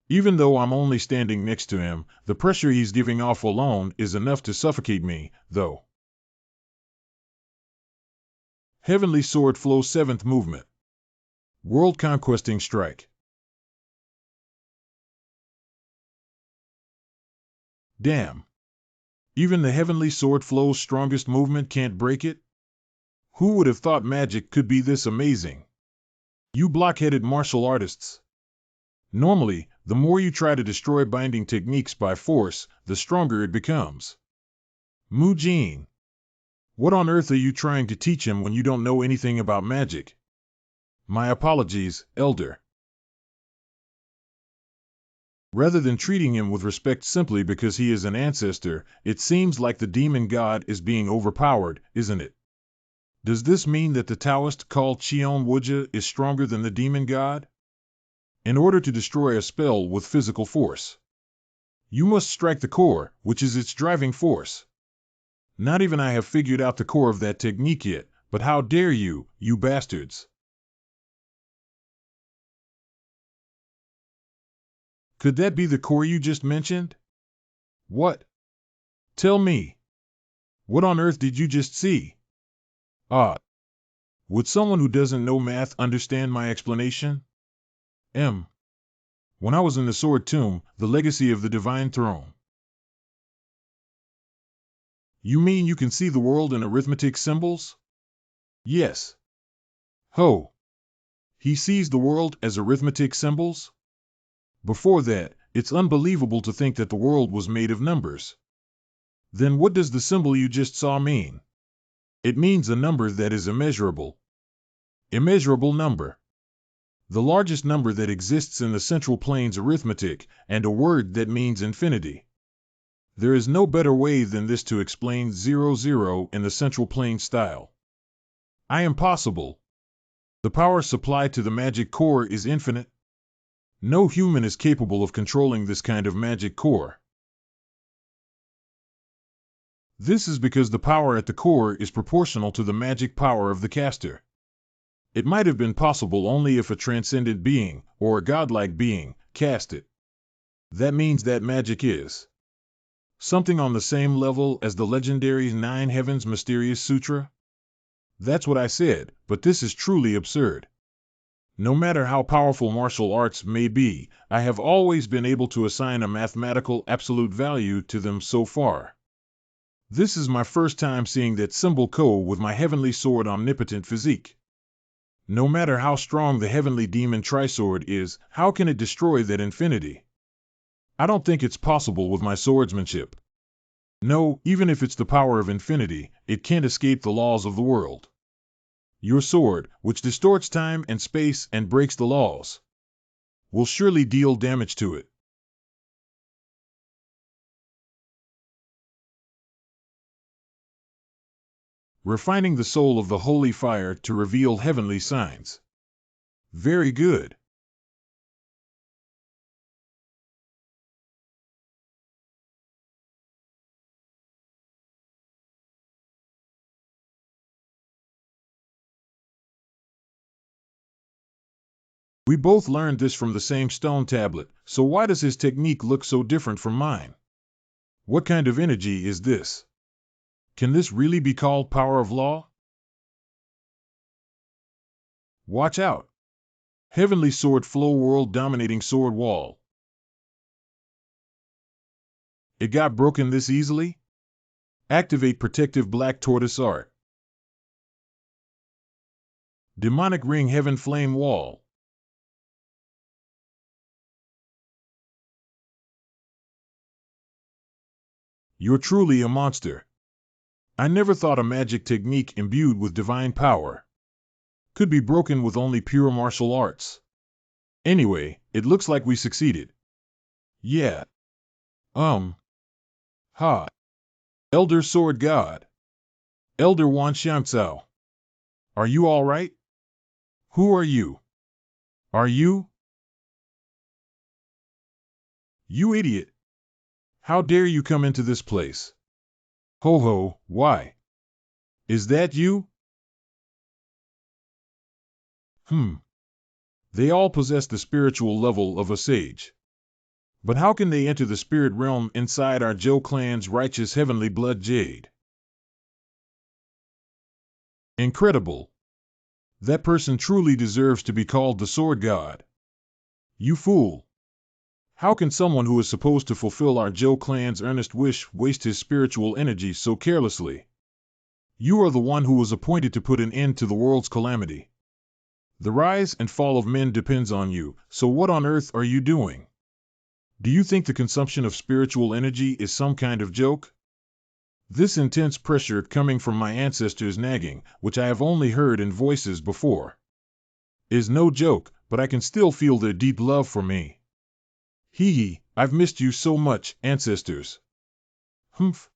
Even though I'm only standing next to him, the pressure he's giving off alone is enough to suffocate me, though. Heavenly Sword Flow 7th Movement. World Conquesting Strike. Damn. Even the Heavenly Sword Flow's strongest movement can't break it? Who would have thought magic could be this amazing? You blockheaded martial artists. Normally, The more you try to destroy binding techniques by force, the stronger it becomes. Mujin, what on earth are you trying to teach him when you don't know anything about magic? My apologies, Elder. Rather than treating him with respect simply because he is an ancestor, it seems like the demon god is being overpowered, isn't it? Does this mean that the Taoist called Qion Wuxia is stronger than the demon god? In order to destroy a spell with physical force, you must strike the core, which is its driving force. Not even I have figured out the core of that technique yet, but how dare you, you bastards! Could that be the core you just mentioned? What? Tell me. What on earth did you just see? Ah. Would someone who doesn't know math understand my explanation? When I was in the Sword Tomb, the legacy of the Divine Throne. You mean you can see the world in arithmetic symbols? Yes. Ho. He sees the world as arithmetic symbols? Before that, it's unbelievable to think that the world was made of numbers. Then what does the symbol you just saw mean? It means a number that is immeasurable. Immeasurable number. The largest number that exists in the central plane's arithmetic, and a word that means infinity. There is no better way than this to explain 00 in the central plane style. I am possible. The power supplied to the magic core is infinite. No human is capable of controlling this kind of magic core. This is because the power at the core is proportional to the magic power of the caster. It might have been possible only if a transcendent being, or a godlike being, cast it. That means that magic is something on the same level as the legendary Nine Heavens Mysterious Sutra? That's what I said, but this is truly absurd. No matter how powerful martial arts may be, I have always been able to assign a mathematical absolute value to them so far. This is my first time seeing that symbol Ko with my heavenly sword omnipotent physique. No matter how strong the heavenly demon trisword is, how can it destroy that infinity? I don't think it's possible with my swordsmanship. No, even if it's the power of infinity, it can't escape the laws of the world. Your sword, which distorts time and space and breaks the laws, will surely deal damage to it. Refining the soul of the holy fire to reveal heavenly signs. Very good. We both learned this from the same stone tablet, so why does his technique look so different from mine? What kind of energy is this? Can this really be called power of law? Watch out! Heavenly sword flow world dominating sword wall. It got broken this easily? Activate protective black tortoise art. Demonic ring heaven flame wall. You're truly a monster. I never thought a magic technique imbued with divine power could be broken with only pure martial arts. Anyway, it looks like we succeeded. Yeah. Ha. Elder Sword God. Elder Wan Xiangcao. Are you all right? Who are you? Are you? You idiot. How dare you come into this place? Ho ho, why? Is that you? They all possess the spiritual level of a sage. But how can they enter the spirit realm inside our Zhou clan's righteous heavenly blood jade? Incredible. That person truly deserves to be called the Sword God. You fool. How can someone who is supposed to fulfill our Zhou clan's earnest wish waste his spiritual energy so carelessly? You are the one who was appointed to put an end to the world's calamity. The rise and fall of men depends on you, so what on earth are you doing? Do you think the consumption of spiritual energy is some kind of joke? This intense pressure coming from my ancestors nagging, which I have only heard in voices before, is no joke, but I can still feel their deep love for me. Hee hee, I've missed you so much, ancestors. Humph.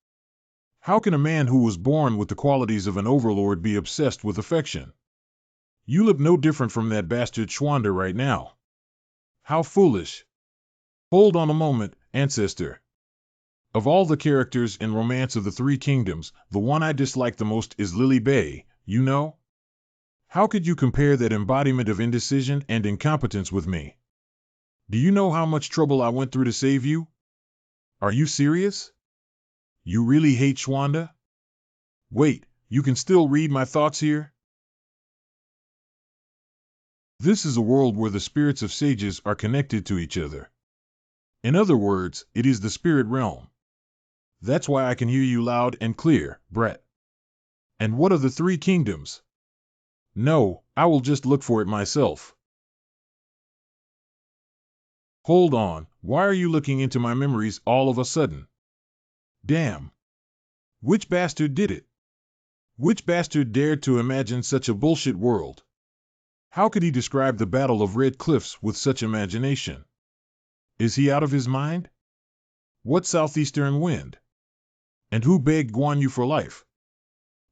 How can a man who was born with the qualities of an overlord be obsessed with affection? You look no different from that bastard Schwander right now. How foolish. Hold on a moment, ancestor. Of all the characters in Romance of the Three Kingdoms, the one I dislike the most is Lily Bay, you know? How could you compare that embodiment of indecision and incompetence with me? Do you know how much trouble I went through to save you? Are you serious? You really hate Schwanda? Wait, you can still read my thoughts here? This is a world where the spirits of sages are connected to each other. In other words, it is the spirit realm. That's why I can hear you loud and clear, Brett. And what are the three kingdoms? No, I will just look for it myself. Hold on, why are you looking into my memories all of a sudden? Damn. Which bastard did it? Which bastard dared to imagine such a bullshit world? How could he describe the Battle of Red Cliffs with such imagination? Is he out of his mind? What southeastern wind? And who begged Guan Yu for life?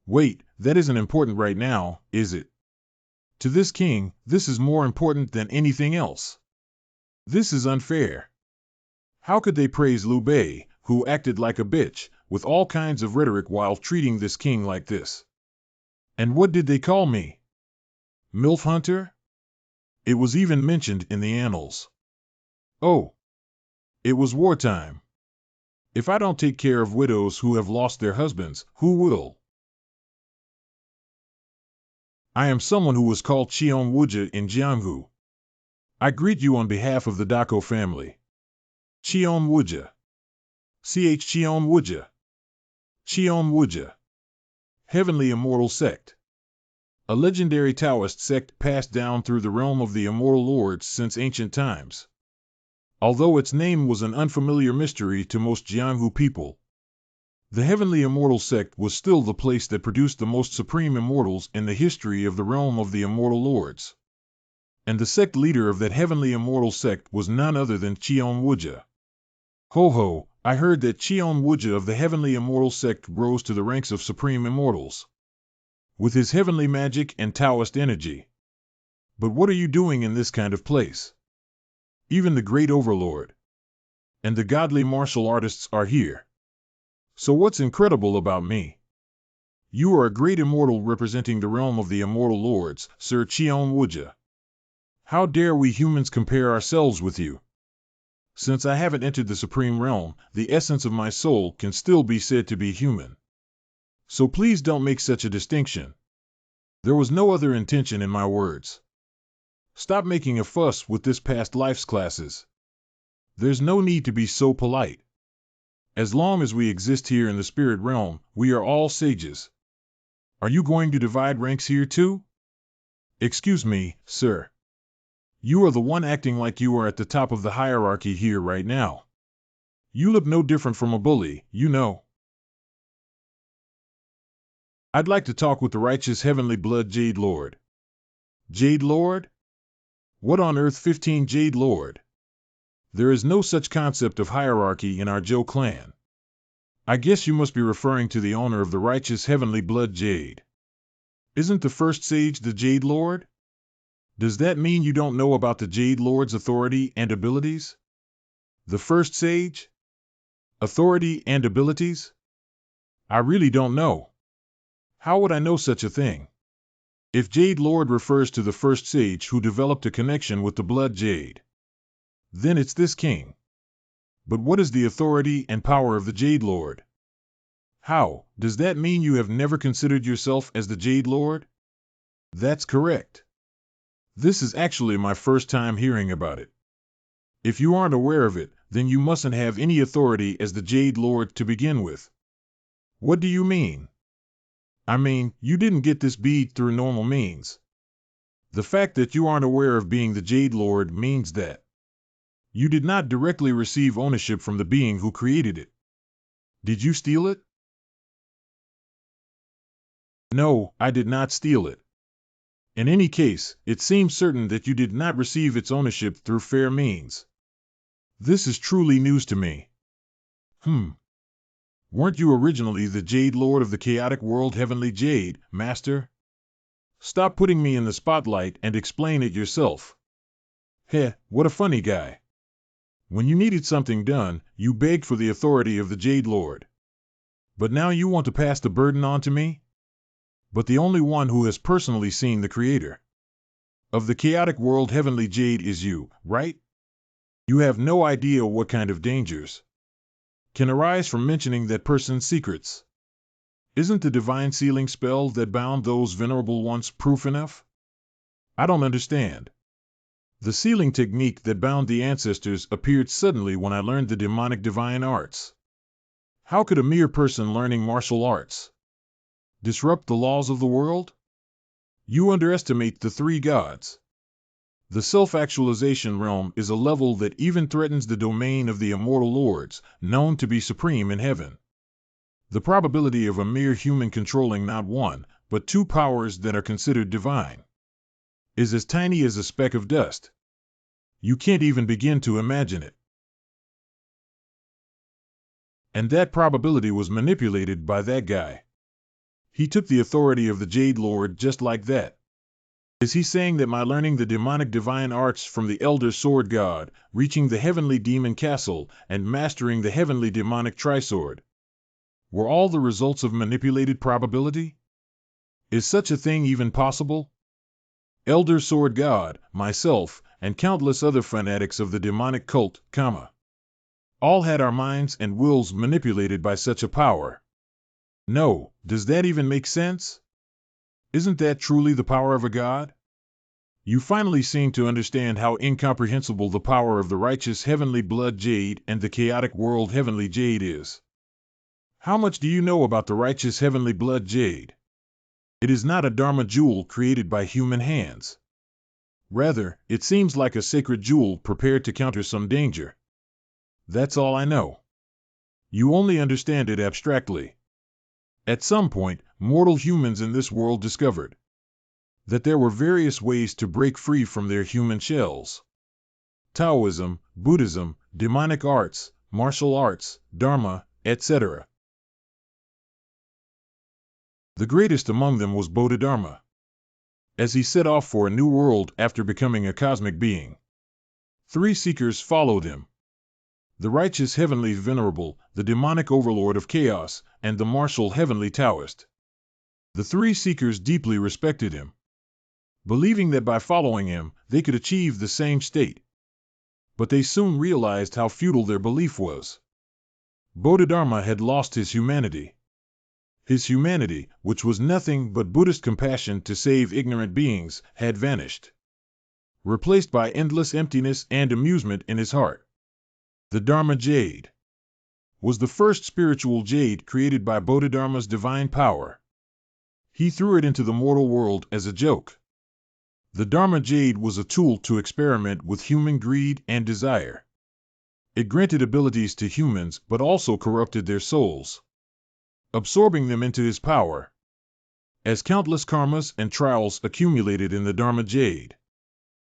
Wait, that isn't important right now, is it? To this king, this is more important than anything else. This is unfair. How could they praise Liu Bei, who acted like a bitch, with all kinds of rhetoric while treating this king like this? And what did they call me? MILF Hunter? It was even mentioned in the annals. Oh. It was wartime. If I don't take care of widows who have lost their husbands, who will? I am someone who was called Cheon Wuxia in Jianghu. I greet you on behalf of the Dako family. Cheon Wuxia. Ch Cheon Wuxia. Cheon Wuxia. Heavenly Immortal Sect. A legendary Taoist sect passed down through the realm of the Immortal Lords since ancient times. Although its name was an unfamiliar mystery to most Jianghu people, the Heavenly Immortal Sect was still the place that produced the most supreme immortals in the history of the realm of the Immortal Lords. And the sect leader of that Heavenly Immortal Sect was none other than Cheon Wuxia. Ho ho, I heard that Cheon Wuxia of the Heavenly Immortal Sect rose to the ranks of supreme immortals with his heavenly magic and Taoist energy. But what are you doing in this kind of place? Even the great overlord and the godly martial artists are here. So what's incredible about me? You are a great immortal representing the realm of the Immortal Lords, Sir Cheon Wuxia. How dare we humans compare ourselves with you? Since I haven't entered the supreme realm, the essence of my soul can still be said to be human. So please don't make such a distinction. There was no other intention in my words. Stop making a fuss with this past life's classes. There's no need to be so polite. As long as we exist here in the spirit realm, we are all sages. Are you going to divide ranks here too? Excuse me, sir. You are the one acting like you are at the top of the hierarchy here right now. You look no different from a bully, you know. I'd like to talk with the righteous heavenly blood Jade Lord. Jade Lord? What on earth 15 Jade Lord? There is no such concept of hierarchy in our Zhou clan. I guess you must be referring to the owner of the righteous heavenly blood Jade. Isn't the first sage the Jade Lord? Does that mean you don't know about the Jade Lord's authority and abilities? The first sage? Authority and abilities? I really don't know. How would I know such a thing? If Jade Lord refers to the first sage who developed a connection with the blood Jade, then it's this king. But what is the authority and power of the Jade Lord? How, does that mean you have never considered yourself as the Jade Lord? That's correct. This is actually my first time hearing about it. If you aren't aware of it, then you mustn't have any authority as the Jade Lord to begin with. What do you mean? I mean, you didn't get this bead through normal means. The fact that you aren't aware of being the Jade Lord means that You did not directly receive ownership from the being who created it. Did you steal it? No, I did not steal it. In any case, it seems certain that you did not receive its ownership through fair means. This is truly news to me. Weren't you originally the Jade Lord of the chaotic world, Heavenly Jade, Master? Stop putting me in the spotlight and explain it yourself. Heh, what a funny guy. When you needed something done, you begged for the authority of the Jade Lord. But now you want to pass the burden on to me? But the only one who has personally seen the Creator of the chaotic world, Heavenly Jade, is you, right? You have no idea what kind of dangers can arise from mentioning that person's secrets. Isn't the divine sealing spell that bound those venerable ones proof enough? I don't understand. The sealing technique that bound the ancestors appeared suddenly when I learned the demonic divine arts. How could a mere person learning martial arts disrupt the laws of the world? You underestimate the three gods. The self-actualization realm is a level that even threatens the domain of the immortal lords, known to be supreme in heaven. The probability of a mere human controlling not one, but two powers that are considered divine is as tiny as a speck of dust. You can't even begin to imagine it. And that probability was manipulated by that guy. He took the authority of the Jade Lord just like that. Is he saying that my learning the demonic divine arts from the Elder Sword God, reaching the heavenly demon castle, and mastering the heavenly demonic trisword were all the results of manipulated probability? Is such a thing even possible? Elder Sword God, myself, and countless other fanatics of the demonic cult, all had our minds and wills manipulated by such a power. No, does that even make sense? Isn't that truly the power of a god? You finally seem to understand how incomprehensible the power of the righteous heavenly blood Jade and the chaotic world heavenly Jade is. How much do you know about the righteous heavenly blood Jade? It is not a Dharma jewel created by human hands. Rather, it seems like a sacred jewel prepared to counter some danger. That's all I know. You only understand it abstractly. At some point, mortal humans in this world discovered that there were various ways to break free from their human shells. Taoism, Buddhism, demonic arts, martial arts, Dharma, etc. The greatest among them was Bodhidharma, as he set off for a new world after becoming a cosmic being. 3 seekers followed him: the righteous heavenly venerable, the demonic overlord of chaos, and the martial heavenly Taoist. The 3 seekers deeply respected him, believing that by following him, they could achieve the same state. But they soon realized how futile their belief was. Bodhidharma had lost his humanity. His humanity, which was nothing but Buddhist compassion to save ignorant beings, had vanished, replaced by endless emptiness and amusement in his heart. The Dharma Jade was the first spiritual jade created by Bodhidharma's divine power. He threw it into the mortal world as a joke. The Dharma Jade was a tool to experiment with human greed and desire. It granted abilities to humans but also corrupted their souls, absorbing them into his power. As countless karmas and trials accumulated in the Dharma Jade,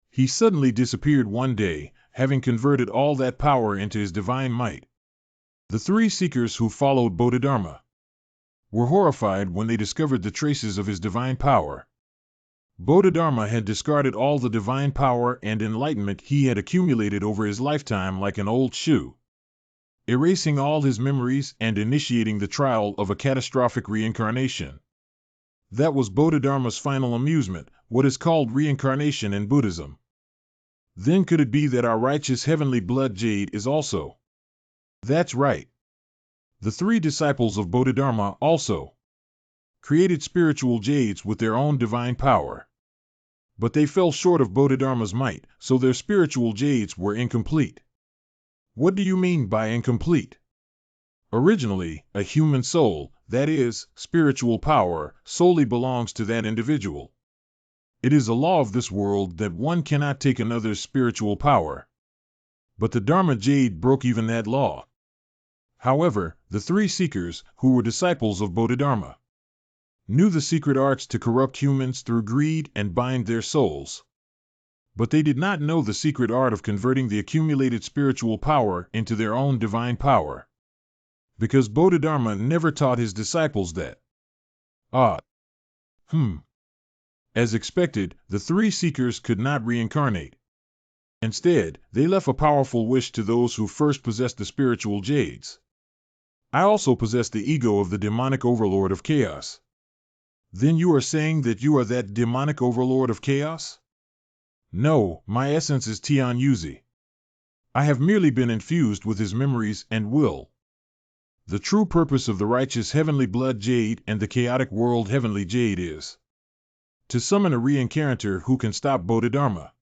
he suddenly disappeared one day, having converted all that power into his divine might. The 3 seekers who followed Bodhidharma were horrified when they discovered the traces of his divine power. Bodhidharma had discarded all the divine power and enlightenment he had accumulated over his lifetime like an old shoe, erasing all his memories and initiating the trial of a catastrophic reincarnation. That was Bodhidharma's final amusement, what is called reincarnation in Buddhism. Then could it be that our righteous heavenly blood Jade is also? That's right. The 3 disciples of Bodhidharma also created spiritual jades with their own divine power. But they fell short of Bodhidharma's might, so their spiritual jades were incomplete. What do you mean by incomplete? Originally, a human soul, that is, spiritual power, solely belongs to that individual. It is a law of this world that one cannot take another's spiritual power. But the Dharma Jade broke even that law. However, the three seekers, who were disciples of Bodhidharma, knew the secret arts to corrupt humans through greed and bind their souls. But they did not know the secret art of converting the accumulated spiritual power into their own divine power. Because Bodhidharma never taught his disciples that. As expected, the three seekers could not reincarnate. Instead, they left a powerful wish to those who first possessed the spiritual jades. I also possess the ego of the demonic overlord of chaos. Then you are saying that you are that demonic overlord of chaos? No, my essence is Tian Yuzi. I have merely been infused with his memories and will. The true purpose of the righteous heavenly blood jade and the chaotic world heavenly jade is to summon a reincarnator who can stop Bodhidharma.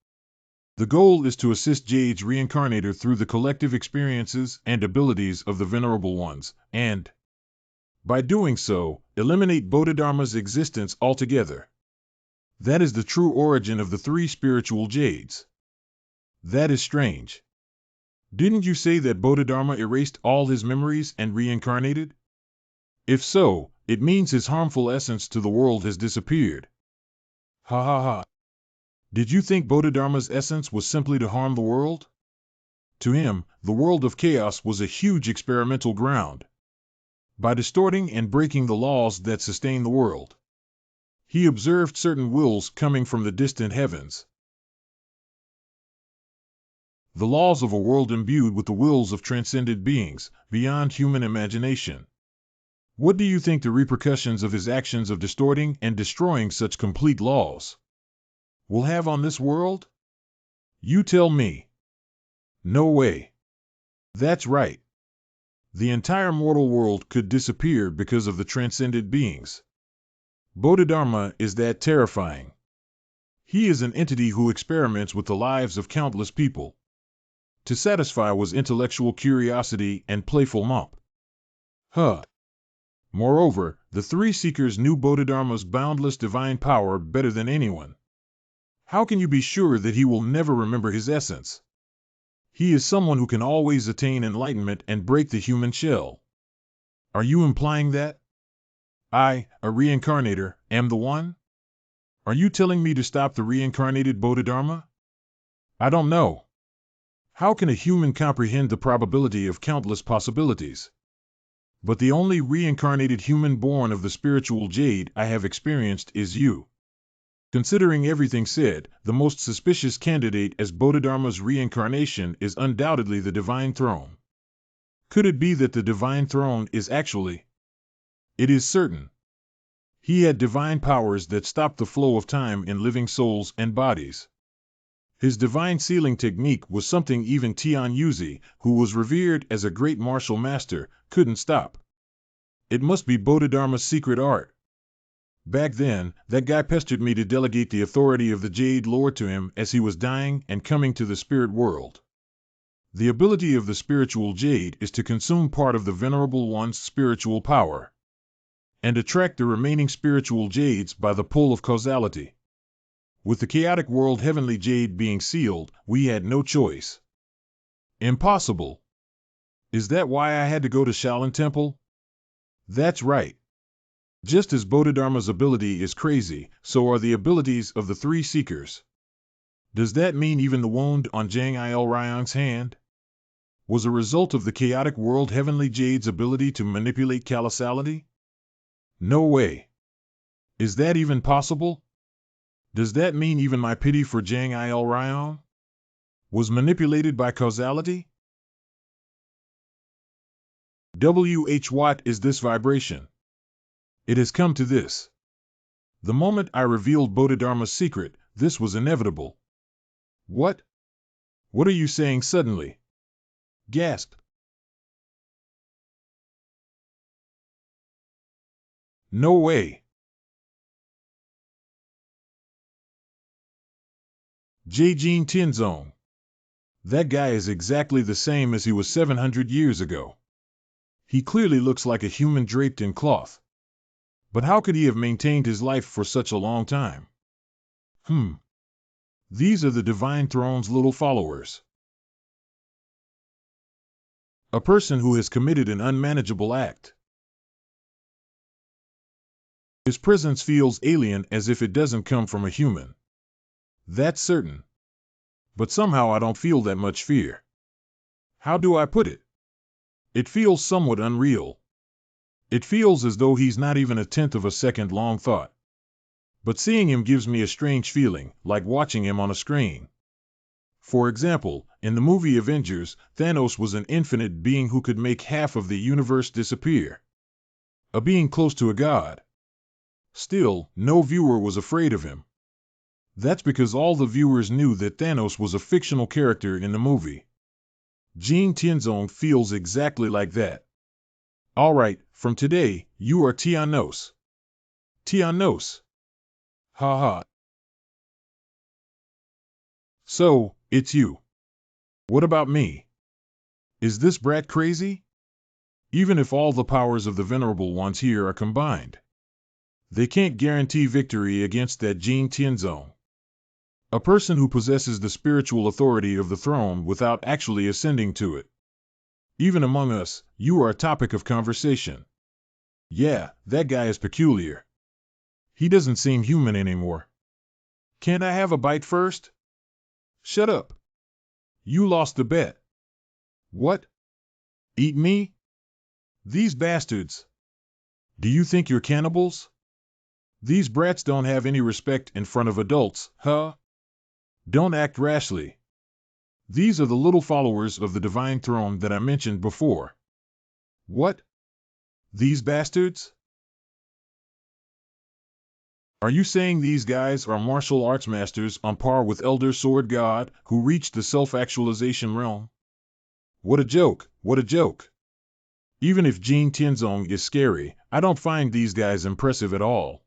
The goal is to assist Jade's reincarnator through the collective experiences and abilities of the Venerable Ones, and, by doing so, eliminate Bodhidharma's existence altogether. That is the true origin of the three spiritual Jades. That is strange. Didn't you say that Bodhidharma erased all his memories and reincarnated? If so, it means his harmful essence to the world has disappeared. Ha ha ha. Did you think Bodhidharma's essence was simply to harm the world? To him, the world of chaos was a huge experimental ground. By distorting and breaking the laws that sustain the world, he observed certain wills coming from the distant heavens. The laws of a world imbued with the wills of transcended beings, beyond human imagination. What do you think the repercussions of his actions of distorting and destroying such complete laws will have on this world? You tell me. No way. That's right. The entire mortal world could disappear because of the transcended beings. Bodhidharma is that terrifying. He is an entity who experiments with the lives of countless people to satisfy one's intellectual curiosity and playful romp. Moreover, the three seekers knew Bodhidharma's boundless divine power better than anyone. How can you be sure that he will never remember his essence? He is someone who can always attain enlightenment and break the human shell. Are you implying that I, a reincarnator, am the one? Are you telling me to stop the reincarnated Bodhidharma? I don't know. How can a human comprehend the probability of countless possibilities? But the only reincarnated human born of the spiritual jade I have experienced is you. Considering everything said, the most suspicious candidate as Bodhidharma's reincarnation is undoubtedly the Divine Throne. Could it be that the Divine Throne is actually? It is certain. He had divine powers that stopped the flow of time in living souls and bodies. His divine sealing technique was something even Tian Yuzi, who was revered as a great martial master, couldn't stop. It must be Bodhidharma's secret art. Back then, that guy pestered me to delegate the authority of the Jade Lord to him as he was dying and coming to the spirit world. The ability of the spiritual Jade is to consume part of the Venerable One's spiritual power and attract the remaining spiritual Jades by the pull of causality. With the chaotic world heavenly Jade being sealed, we had no choice. Impossible. Is that why I had to go to Shaolin Temple? That's right. Just as Bodhidharma's ability is crazy, so are the abilities of the three seekers. Does that mean even the wound on Zhang Il-Ryang's hand was a result of the chaotic world heavenly Jade's ability to manipulate causality? No way. Is that even possible? Does that mean even my pity for Zhang Il-Ryang was manipulated by causality? What is this vibration? It has come to this. The moment I revealed Bodhidharma's secret, this was inevitable. What? What are you saying suddenly? Gasped. No way. Jing Tianzong. That guy is exactly the same as he was 700 years ago. He clearly looks like a human draped in cloth. But how could he have maintained his life for such a long time? These are the Divine Throne's little followers. A person who has committed an unmanageable act. His presence feels alien, as if it doesn't come from a human. That's certain. But somehow I don't feel that much fear. How do I put it? It feels somewhat unreal. It feels as though he's not even a tenth of a second long thought. But seeing him gives me a strange feeling, like watching him on a screen. For example, in the movie Avengers, Thanos was an infinite being who could make half of the universe disappear. A being close to a god. Still, no viewer was afraid of him. That's because all the viewers knew that Thanos was a fictional character in the movie. Jin Tianzong feels exactly like that. Alright, from today, you are Tianos. Tianos. Ha ha. So, it's you. What about me? Is this brat crazy? Even if all the powers of the venerable ones here are combined, they can't guarantee victory against that Jin Tianzong. A person who possesses the spiritual authority of the throne without actually ascending to it. Even among us, you are a topic of conversation. Yeah, that guy is peculiar. He doesn't seem human anymore. Can't I have a bite first? Shut up. You lost the bet. What? Eat me? These bastards. Do you think you're cannibals? These brats don't have any respect in front of adults, huh? Don't act rashly. These are the little followers of the divine throne that I mentioned before. What? These bastards? Are you saying these guys are martial arts masters on par with Elder Sword God, who reached the self-actualization realm? What a joke, what a joke. Even if Jin Tianzong is scary, I don't find these guys impressive at all.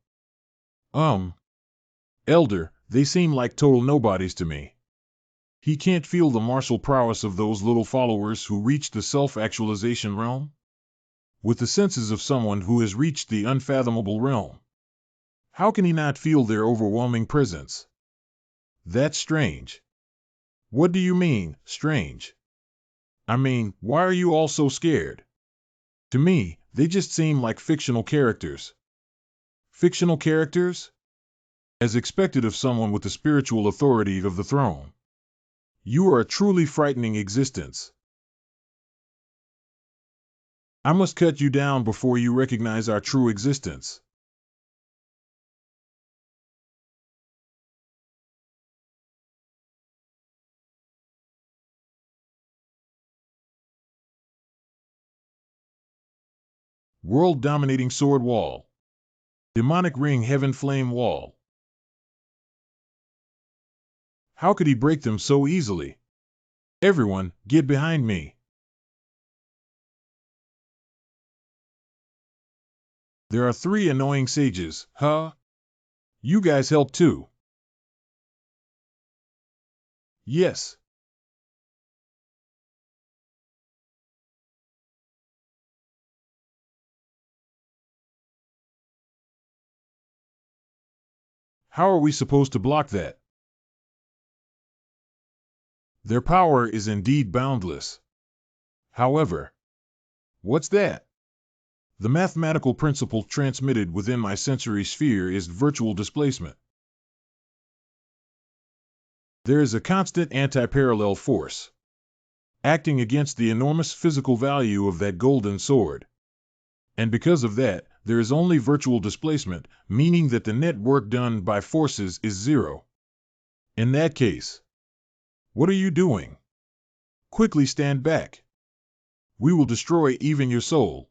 Elder, they seem like total nobodies to me. He can't feel the martial prowess of those little followers who reached the self-actualization realm? With the senses of someone who has reached the unfathomable realm. How can he not feel their overwhelming presence? That's strange. What do you mean, strange? I mean, why are you all so scared? To me, they just seem like fictional characters. Fictional characters? As expected of someone with the spiritual authority of the throne. You are a truly frightening existence. I must cut you down before you recognize our true existence. World-dominating sword wall. Demonic ring heaven flame wall. How could he break them so easily? Everyone, get behind me. There are 3 annoying sages, huh? You guys help too. Yes. How are we supposed to block that? Their power is indeed boundless. However, what's that? The mathematical principle transmitted within my sensory sphere is virtual displacement. There is a constant anti-parallel force acting against the enormous physical value of that golden sword. And because of that, there is only virtual displacement, meaning that the net work done by forces is 0. In that case, what are you doing? Quickly stand back. We will destroy even your soul.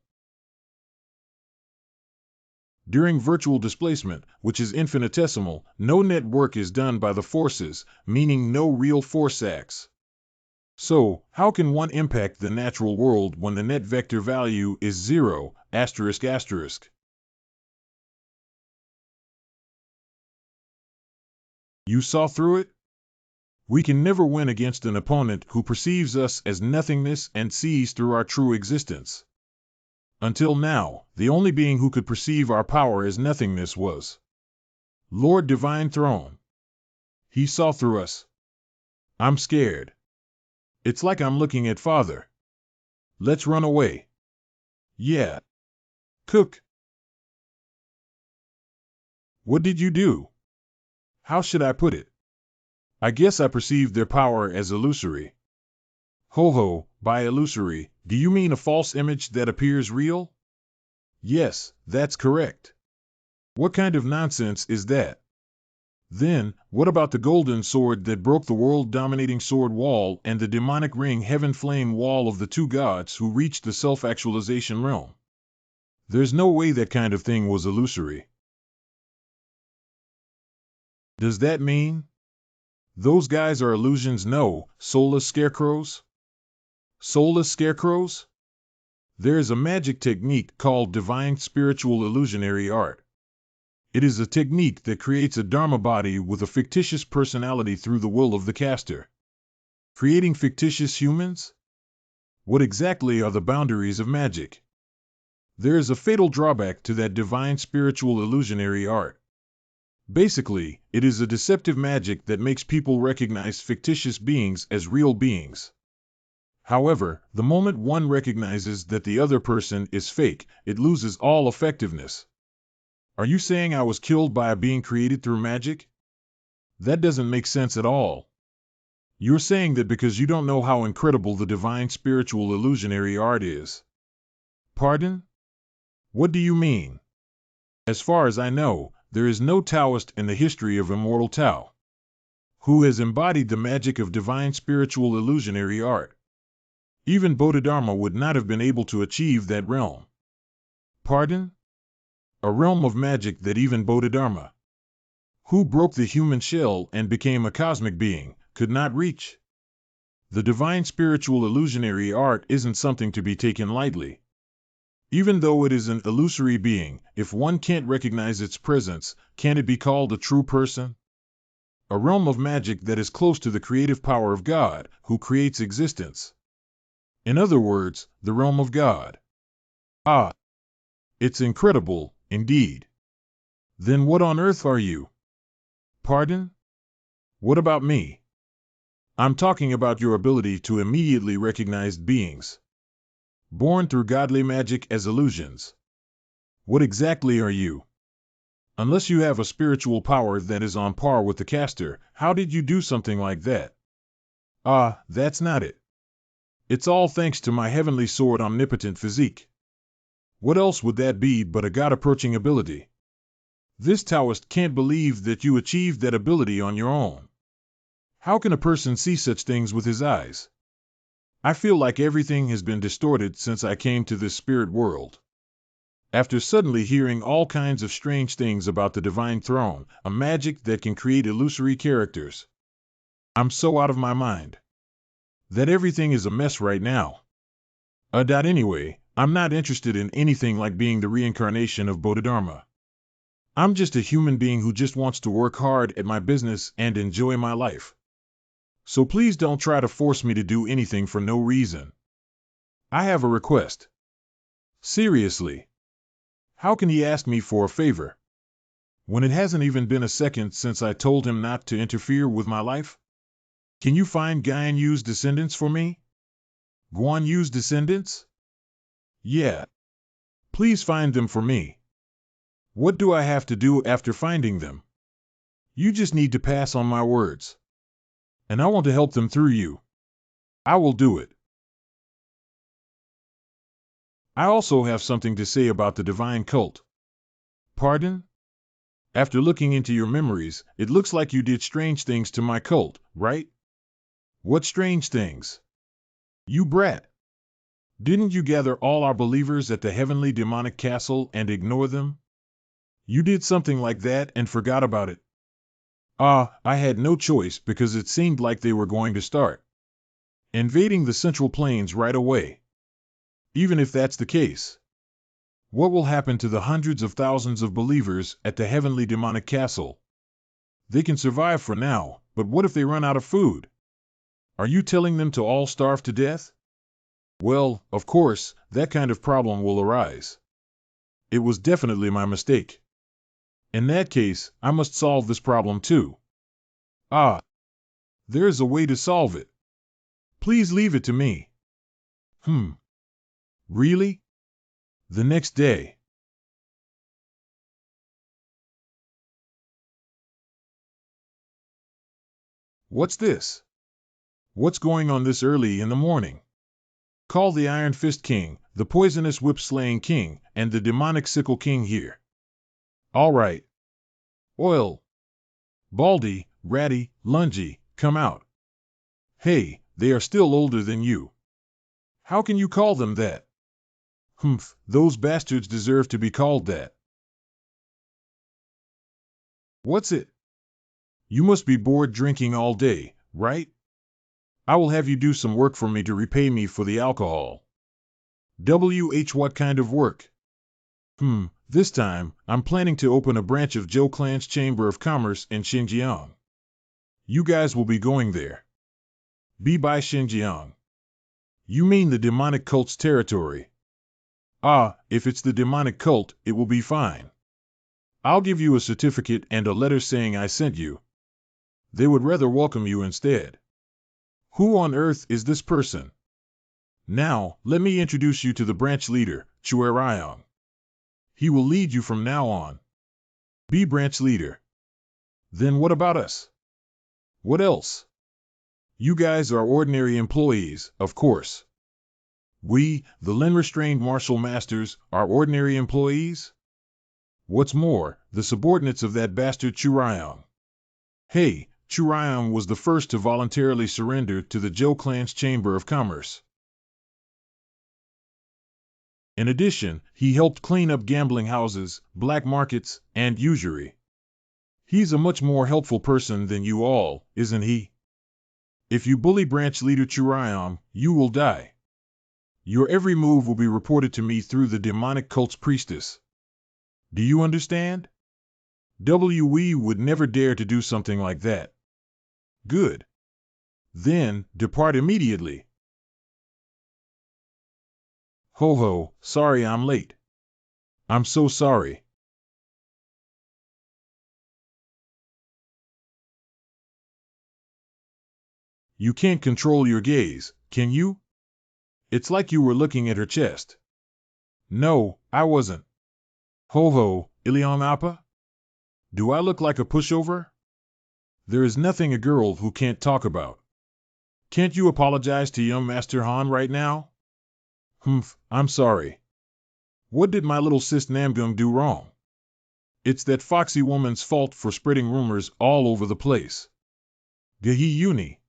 During virtual displacement, which is infinitesimal, no net work is done by the forces, meaning no real force acts. So, how can one impact the natural world when the net vector value is 0, asterisk asterisk? You saw through it? We can never win against an opponent who perceives us as nothingness and sees through our true existence. Until now, the only being who could perceive our power as nothingness was Lord Divine Throne. He saw through us. I'm scared. It's like I'm looking at Father. Let's run away. Yeah. Cook. What did you do? How should I put it? I guess I perceived their power as illusory. Ho ho, by illusory, do you mean a false image that appears real? Yes, that's correct. What kind of nonsense is that? Then, what about the golden sword that broke the world-dominating sword wall and the demonic ring heaven flame wall of the two gods who reached the self-actualization realm? There's no way that kind of thing was illusory. Does that mean those guys are illusions? No, soulless scarecrows? Soulless scarecrows? There is a magic technique called divine spiritual illusionary art. It is a technique that creates a dharma body with a fictitious personality through the will of the caster. Creating fictitious humans? What exactly are the boundaries of magic? There is a fatal drawback to that divine spiritual illusionary art. Basically, it is a deceptive magic that makes people recognize fictitious beings as real beings. However, the moment one recognizes that the other person is fake, it loses all effectiveness. Are you saying I was killed by a being created through magic? That doesn't make sense at all. You're saying that because you don't know how incredible the divine spiritual illusionary art is. Pardon? What do you mean? As far as I know, there is no Taoist in the history of immortal Tao who has embodied the magic of divine spiritual illusionary art. Even Bodhidharma would not have been able to achieve that realm. Pardon? A realm of magic that even Bodhidharma, who broke the human shell and became a cosmic being, could not reach. The divine spiritual illusionary art isn't something to be taken lightly. Even though it is an illusory being, if one can't recognize its presence, can it be called a true person? A realm of magic that is close to the creative power of God, who creates existence. In other words, the realm of God. Ah, it's incredible, indeed. Then what on earth are you? Pardon? What about me? I'm talking about your ability to immediately recognize beings born through godly magic as illusions. What exactly are you? Unless you have a spiritual power that is on par with the caster, how did you do something like that? Ah, that's not it. It's all thanks to my heavenly sword omnipotent physique. What else would that be but a god-approaching ability? This Taoist can't believe that you achieved that ability on your own. How can a person see such things with his eyes? I feel like everything has been distorted since I came to this spirit world. After suddenly hearing all kinds of strange things about the divine throne, a magic that can create illusory characters, I'm so out of my mind that everything is a mess right now. Anyway, I'm not interested in anything like being the reincarnation of Bodhidharma. I'm just a human being who just wants to work hard at my business and enjoy my life. So please don't try to force me to do anything for no reason. I have a request. Seriously. How can he ask me for a favor when it hasn't even been a second since I told him not to interfere with my life? Can you find Guan Yu's descendants for me? Guan Yu's descendants? Yeah. Please find them for me. What do I have to do after finding them? You just need to pass on my words. And I want to help them through you. I will do it. I also have something to say about the divine cult. Pardon? After looking into your memories, it looks like you did strange things to my cult, right? What strange things? You brat. Didn't you gather all our believers at the heavenly demonic castle and ignore them? You did something like that and forgot about it. Ah, I had no choice because it seemed like they were going to start invading the Central Plains right away. Even if that's the case, what will happen to the hundreds of thousands of believers at the heavenly demonic castle? They can survive for now, but what if they run out of food? Are you telling them to all starve to death? Well, of course, that kind of problem will arise. It was definitely my mistake. In that case, I must solve this problem too. Ah, there is a way to solve it. Please leave it to me. Really? The next day. What's this? What's going on this early in the morning? Call the Iron Fist King, the Poisonous Whip-Slaying King, and the Demonic Sickle King here. All right. Oil. Baldy, Ratty, Lungy, come out. Hey, they are still older than you. How can you call them that? Humph, those bastards deserve to be called that. What's it? You must be bored drinking all day, right? I will have you do some work for me to repay me for the alcohol. What kind of work? This time, I'm planning to open a branch of Zhou Clan's Chamber of Commerce in Xinjiang. You guys will be going there. Be by Xinjiang. You mean the demonic cult's territory? Ah, if it's the demonic cult, it will be fine. I'll give you a certificate and a letter saying I sent you. They would rather welcome you instead. Who on earth is this person? Now, let me introduce you to the branch leader, Chuerayong. He will lead you from now on. Be branch leader. Then what about us? What else? You guys are ordinary employees, of course. We, the Lin-restrained martial masters, are ordinary employees? What's more, the subordinates of that bastard Chuerayong. Hey, Chuerayong was the first to voluntarily surrender to the Zhou Clan's Chamber of Commerce. In addition, he helped clean up gambling houses, black markets, and usury. He's a much more helpful person than you all, isn't he? If you bully branch leader Chuerayong, you will die. Your every move will be reported to me through the demonic cult's priestess. Do you understand? We would never dare to do something like that. Good. Then, depart immediately. Ho ho, sorry I'm late. I'm so sorry. You can't control your gaze, can you? It's like you were looking at her chest. No, I wasn't. Ho ho, Ilion Appa? Do I look like a pushover? There is nothing a girl who can't talk about. Can't you apologize to young Master Han right now? I'm sorry. What did my little sis Namgung do wrong? It's that foxy woman's fault for spreading rumors all over the place. Gehi Uni.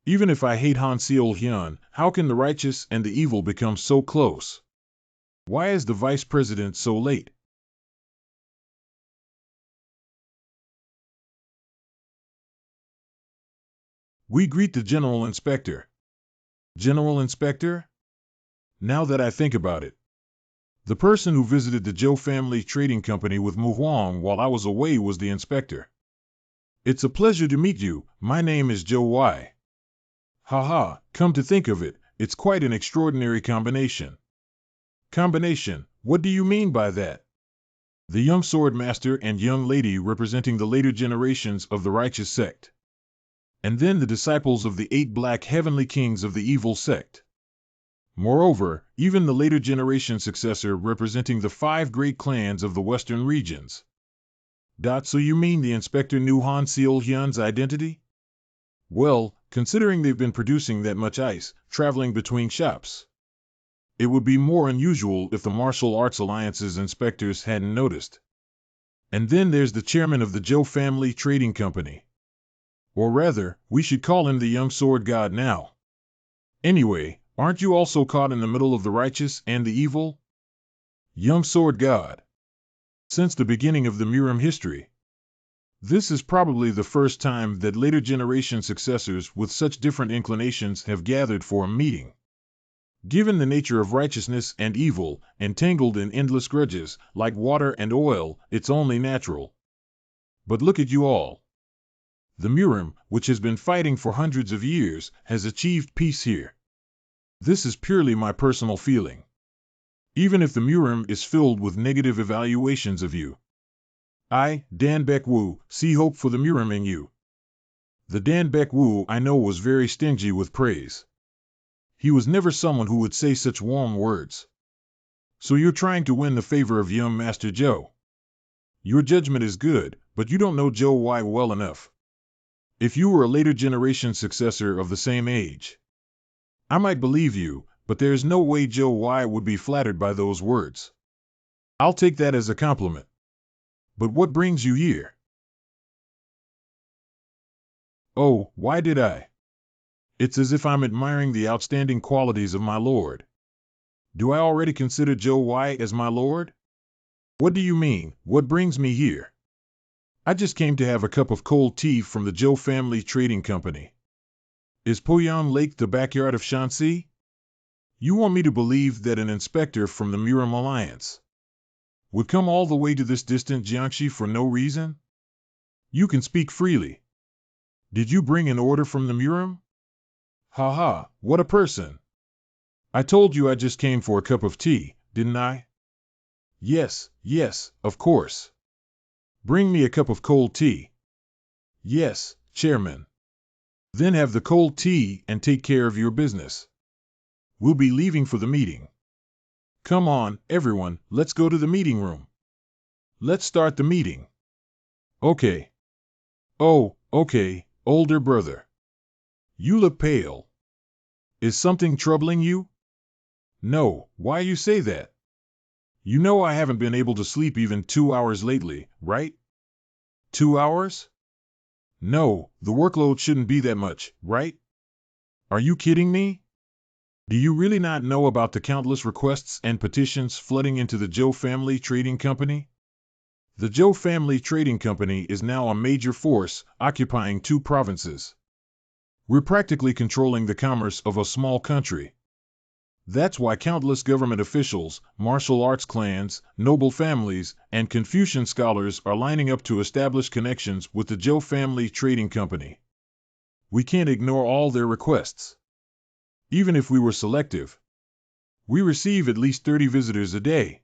Even if I hate Han Seol Hyun, how can the righteous and the evil become so close? Why is the vice president so late? We greet the General Inspector. General Inspector? Now that I think about it. The person who visited the Zhou family trading company with Mu Huang while I was away was the inspector. It's a pleasure to meet you, my name is Zhou Wai. Haha, come to think of it, it's quite an extraordinary combination. Combination, what do you mean by that? The young sword master and young lady representing the later generations of the righteous sect. And then the disciples of the 8 black heavenly kings of the evil sect. Moreover, even the later generation successor representing the 5 great clans of the western regions. So you mean the inspector knew Han Seol Hyun's identity? Well, considering they've been producing that much ice, traveling between shops. It would be more unusual if the Martial Arts Alliance's inspectors hadn't noticed. And then there's the chairman of the Zhou family trading company. Or rather, we should call him the young sword god now. Anyway, aren't you also caught in the middle of the righteous and the evil? Young sword god. Since the beginning of the Murim history. This is probably the first time that later generation successors with such different inclinations have gathered for a meeting. Given the nature of righteousness and evil, entangled in endless grudges, like water and oil, it's only natural. But look at you all. The Murim, which has been fighting for hundreds of years, has achieved peace here. This is purely my personal feeling. Even if the Murim is filled with negative evaluations of you. I, Dan Baek-woo, see hope for the Murim in you. The Dan Baek-woo I know was very stingy with praise. He was never someone who would say such warm words. So you're trying to win the favor of young Master Joe. Your judgment is good, but you don't know Joe Y well enough. If you were a later generation successor of the same age, I might believe you, but there is no way Joe Y would be flattered by those words. I'll take that as a compliment. But what brings you here? Oh, why did I? It's as if I'm admiring the outstanding qualities of my lord. Do I already consider Joe Y as my lord? What do you mean, what brings me here? I just came to have a cup of cold tea from the Joe Family Trading Company. Is Poyon Lake the backyard of Shanxi? You want me to believe that an inspector from the Muram Alliance would come all the way to this distant Jiangxi for no reason? You can speak freely. Did you bring an order from the Muram? Ha ha, what a person! I told you I just came for a cup of tea, didn't I? Yes, yes, of course. Bring me a cup of cold tea. Yes, Chairman. Then have the cold tea and take care of your business. We'll be leaving for the meeting. Come on, everyone, let's go to the meeting room. Let's start the meeting. Okay. Oh, okay, older brother. You look pale. Is something troubling you? No, why you say that? You know I haven't been able to sleep even 2 hours lately, right? 2 hours? No, the workload shouldn't be that much, right? Are you kidding me? Do you really not know about the countless requests and petitions flooding into the Joe Family Trading Company? The Joe Family Trading Company is now a major force, occupying 2 provinces. We're practically controlling the commerce of a small country. That's why countless government officials, martial arts clans, noble families, and Confucian scholars are lining up to establish connections with the Joe Family Trading Company. We can't ignore all their requests. Even if we were selective, we receive at least 30 visitors a day.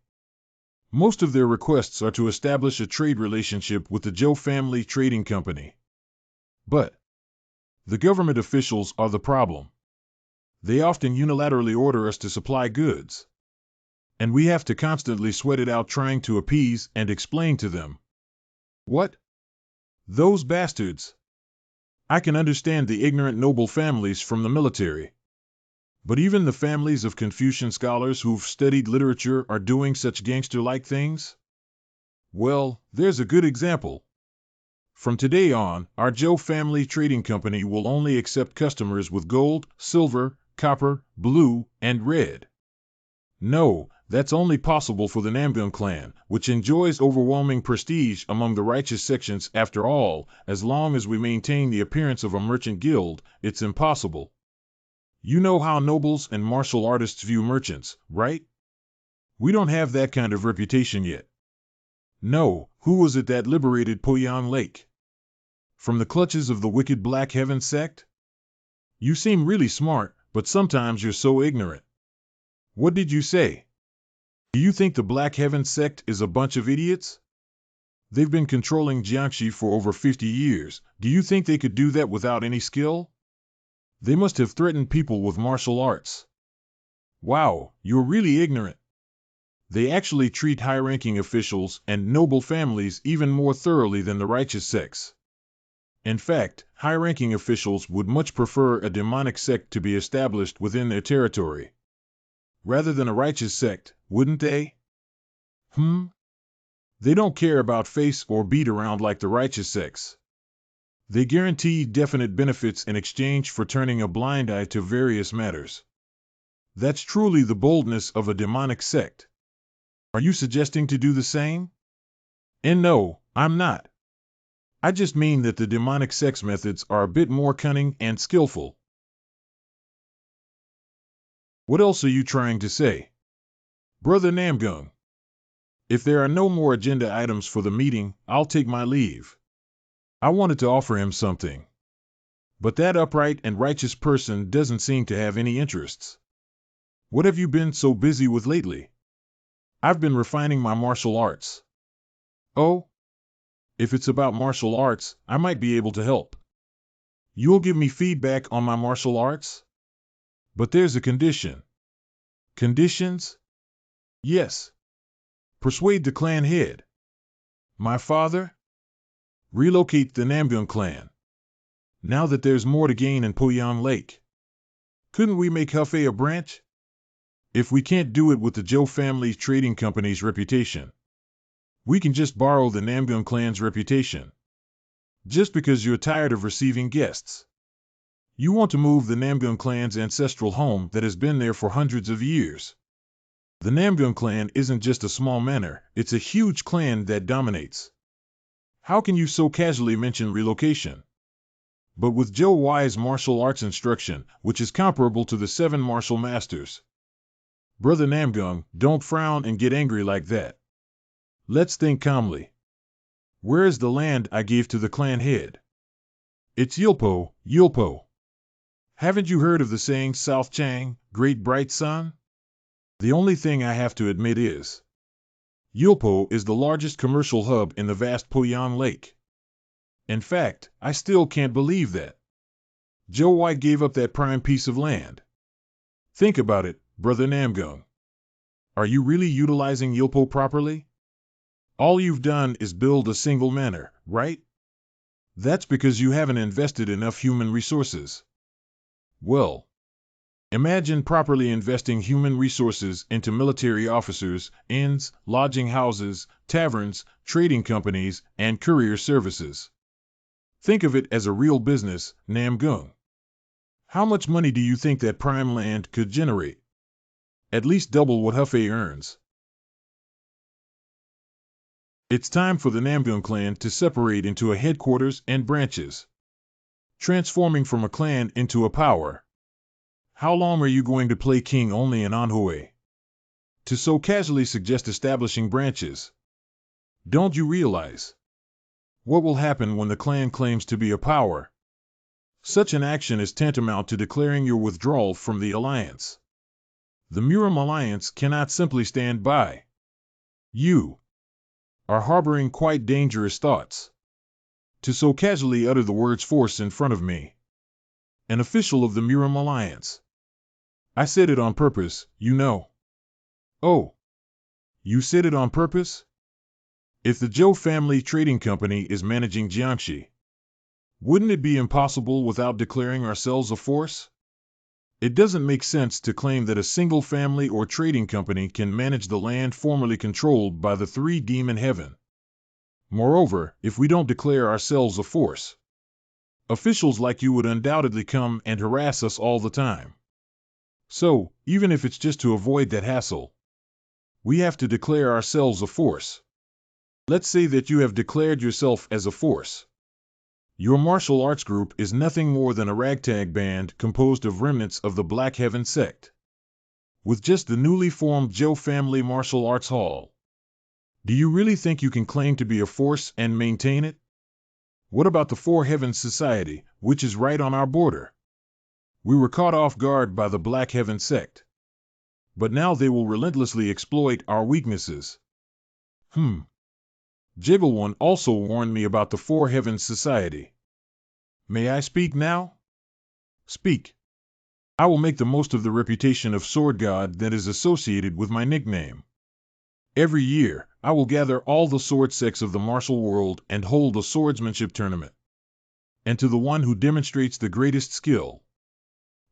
Most of their requests are to establish a trade relationship with the Joe Family Trading Company. But the government officials are the problem. They often unilaterally order us to supply goods. And we have to constantly sweat it out trying to appease and explain to them. What? Those bastards! I can understand the ignorant noble families from the military. But even the families of Confucian scholars who've studied literature are doing such gangster-like things? Well, there's a good example. From today on, our Joe Family Trading Company will only accept customers with gold, silver, copper, blue, and red. No, that's only possible for the Namgun clan, which enjoys overwhelming prestige among the righteous sections. After all, as long as we maintain the appearance of a merchant guild, it's impossible. You know how nobles and martial artists view merchants, right? We don't have that kind of reputation yet. No, who was it that liberated Poyon Lake? From the clutches of the wicked Black Heaven sect? You seem really smart, but sometimes you're so ignorant. What did you say? Do you think the Black Heaven sect is a bunch of idiots? They've been controlling Jiangxi for over 50 years. Do you think they could do that without any skill? They must have threatened people with martial arts. Wow, you're really ignorant. They actually treat high-ranking officials and noble families even more thoroughly than the righteous sects. In fact, high-ranking officials would much prefer a demonic sect to be established within their territory, rather than a righteous sect, wouldn't they? They don't care about face or beat around like the righteous sects. They guarantee definite benefits in exchange for turning a blind eye to various matters. That's truly the boldness of a demonic sect. Are you suggesting to do the same? And no, I'm not. I just mean that the demonic sect's methods are a bit more cunning and skillful. What else are you trying to say? Brother Namgung, if there are no more agenda items for the meeting, I'll take my leave. I wanted to offer him something. But that upright and righteous person doesn't seem to have any interests. What have you been so busy with lately? I've been refining my martial arts. Oh? If it's about martial arts, I might be able to help. You'll give me feedback on my martial arts? But there's a condition. Conditions? Yes. Persuade the clan head. My father? Relocate the Namgung clan. Now that there's more to gain in Poyan Lake. Couldn't we make Hefei a branch? If we can't do it with the Zhou family trading company's reputation, we can just borrow the Namgung clan's reputation. Just because you're tired of receiving guests. You want to move the Namgung clan's ancestral home that has been there for hundreds of years. The Namgung clan isn't just a small manor, it's a huge clan that dominates. How can you so casually mention relocation? But with Zhou Wai's martial arts instruction, which is comparable to the 7 martial masters. Brother Namgung, don't frown and get angry like that. Let's think calmly. Where is the land I gave to the clan head? It's Yulpo, Yulpo. Haven't you heard of the saying South Chang, Great Bright Sun? The only thing I have to admit is, Yulpo is the largest commercial hub in the vast Poyan Lake. In fact, I still can't believe that. Zhou Wai gave up that prime piece of land. Think about it, Brother Namgung. Are you really utilizing Yulpo properly? All you've done is build a single manor, right? That's because you haven't invested enough human resources. Well, imagine properly investing human resources into military officers, inns, lodging houses, taverns, trading companies, and courier services. Think of it as a real business, Namgung. How much money do you think that prime land could generate? At least double what Hefei earns. It's time for the Namgung clan to separate into a headquarters and branches. Transforming from a clan into a power. How long are you going to play king only in Anhui? To so casually suggest establishing branches. Don't you realize? What will happen when the clan claims to be a power? Such an action is tantamount to declaring your withdrawal from the alliance. The Muram alliance cannot simply stand by. You are harboring quite dangerous thoughts. To so casually utter the words force in front of me. An official of the Muram alliance. I said it on purpose, you know. Oh. You said it on purpose? If the Zhou family trading company is managing Jiangxi, wouldn't it be impossible without declaring ourselves a force? It doesn't make sense to claim that a single family or trading company can manage the land formerly controlled by the 3 demon heaven. Moreover, if we don't declare ourselves a force, officials like you would undoubtedly come and harass us all the time. So, even if it's just to avoid that hassle, we have to declare ourselves a force. Let's say that you have declared yourself as a force. Your martial arts group is nothing more than a ragtag band composed of remnants of the Black Heaven sect. With just the newly formed Zhou Family Martial Arts Hall. Do you really think you can claim to be a force and maintain it? What about the 4 Heavens Society, which is right on our border? We were caught off guard by the Black Heaven sect. But now they will relentlessly exploit our weaknesses. Jiggleone also warned me about the 4 Heavens Society. May I speak now? Speak. I will make the most of the reputation of sword god that is associated with my nickname. Every year, I will gather all the sword sects of the martial world and hold a swordsmanship tournament. And to the one who demonstrates the greatest skill,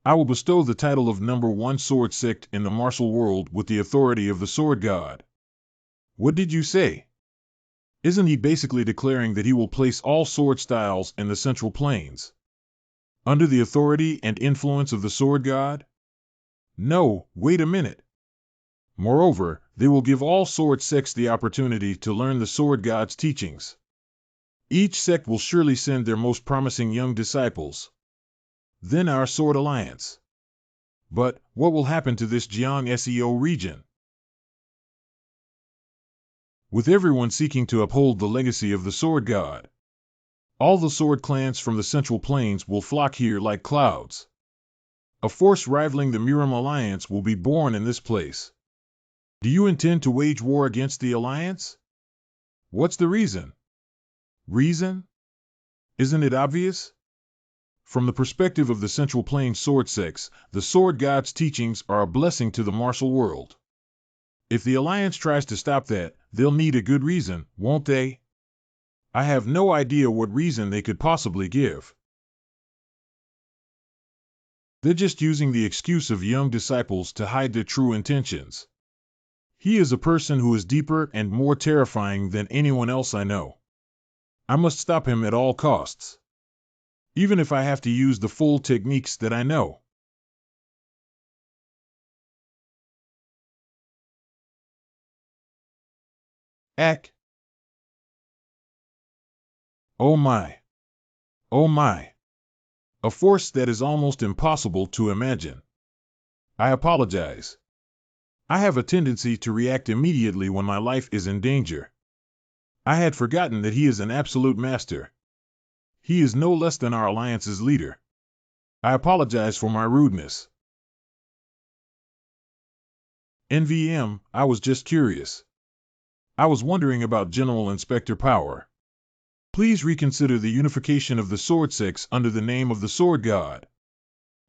I will bestow the title of #1 sword sect in the martial world with the authority of the sword god. What did you say? Isn't he basically declaring that he will place all sword styles in the Central Plains under the authority and influence of the sword god? No, wait a minute. Moreover, they will give all sword sects the opportunity to learn the sword god's teachings. Each sect will surely send their most promising young disciples. Then our sword alliance. But what will happen to this Jiang SEO region? With everyone seeking to uphold the legacy of the sword god, all the sword clans from the Central Plains will flock here like clouds. A force rivaling the Muram alliance will be born in this place. Do you intend to wage war against the alliance? What's the reason? Reason? Isn't it obvious? From the perspective of the Central Plains sword sects, the sword god's teachings are a blessing to the martial world. If the Alliance tries to stop that, they'll need a good reason, won't they? I have no idea what reason they could possibly give. They're just using the excuse of young disciples to hide their true intentions. He is a person who is deeper and more terrifying than anyone else I know. I must stop him at all costs, even if I have to use the full techniques that I know. Ack. Oh my. Oh my. A force that is almost impossible to imagine. I apologize. I have a tendency to react immediately when my life is in danger. I had forgotten that he is an absolute master. He is no less than our Alliance's leader. I apologize for my rudeness. NVM, I was just curious. I was wondering about General Inspector Power. Please reconsider the unification of the sword sects under the name of the sword god.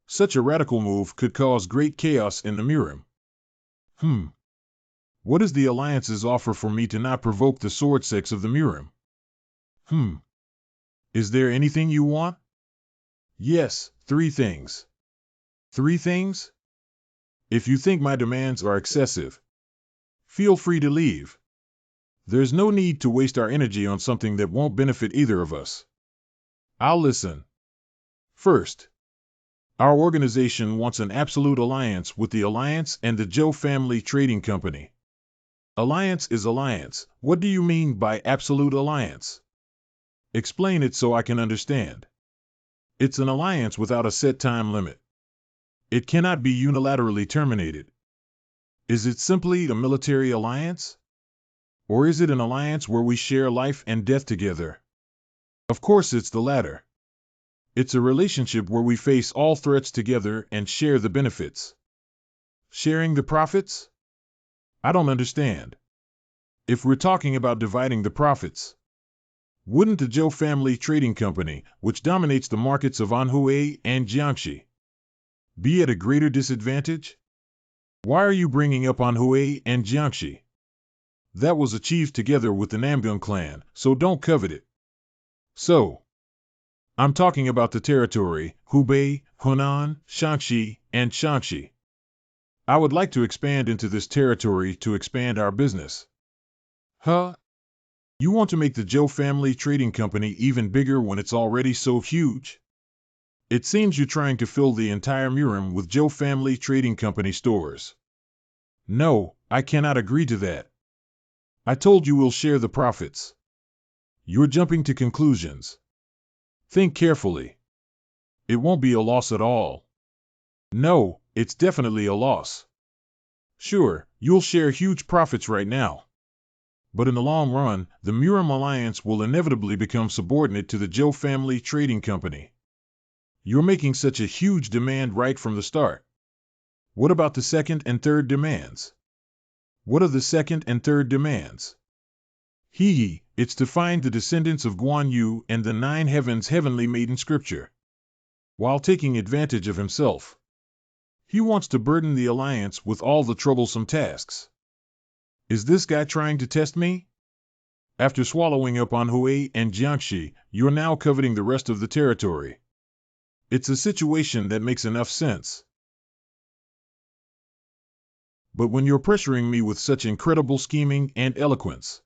Such a radical move could cause great chaos in the Mirim. What is the Alliance's offer for me to not provoke the sword sects of the Mirim? Is there anything you want? Yes, 3 things. 3 things? If you think my demands are excessive, feel free to leave. There's no need to waste our energy on something that won't benefit either of us. I'll listen. First, our organization wants an absolute alliance with the Alliance and the Joe Family Trading Company. Alliance is alliance. What do you mean by absolute alliance? Explain it so I can understand. It's an alliance without a set time limit. It cannot be unilaterally terminated. Is it simply a military alliance? Or is it an alliance where we share life and death together? Of course it's the latter. It's a relationship where we face all threats together and share the benefits. Sharing the profits? I don't understand. If we're talking about dividing the profits, wouldn't the Joe Family Trading Company, which dominates the markets of Anhui and Jiangxi, be at a greater disadvantage? Why are you bringing up Anhui and Jiangxi? That was achieved together with the Namgun clan, so don't covet it. So, I'm talking about the territory, Hubei, Hunan, Shaanxi, and Shanxi. I would like to expand into this territory to expand our business. Huh? You want to make the Joe Family Trading Company even bigger when it's already so huge? It seems you're trying to fill the entire Mirim with Joe Family Trading Company stores. No, I cannot agree to that. I told you we'll share the profits. You're jumping to conclusions. Think carefully. It won't be a loss at all. No, it's definitely a loss. Sure, you'll share huge profits right now. But in the long run, the Mirim Alliance will inevitably become subordinate to the Joe Family Trading Company. You're making such a huge demand right from the start. What about the second and third demands? What are the second and third demands? It's to find the descendants of Guan Yu and the 9 heavens heavenly made in scripture, while taking advantage of himself. He wants to burden the Alliance with all the troublesome tasks. Is this guy trying to test me? After swallowing up Anhui and Jiangxi, you're now coveting the rest of the territory. It's a situation that makes enough sense. But when you're pressuring me with such incredible scheming and eloquence,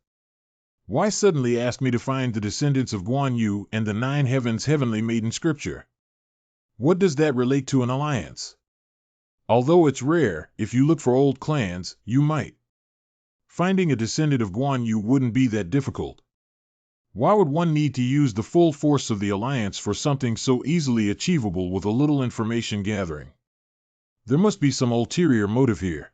why suddenly ask me to find the descendants of Guan Yu and the 9 heavens heavenly made in scripture? What does that relate to an alliance? Although it's rare, if you look for old clans, you might. Finding a descendant of Guan Yu wouldn't be that difficult. Why would one need to use the full force of the alliance for something so easily achievable with a little information gathering? There must be some ulterior motive here.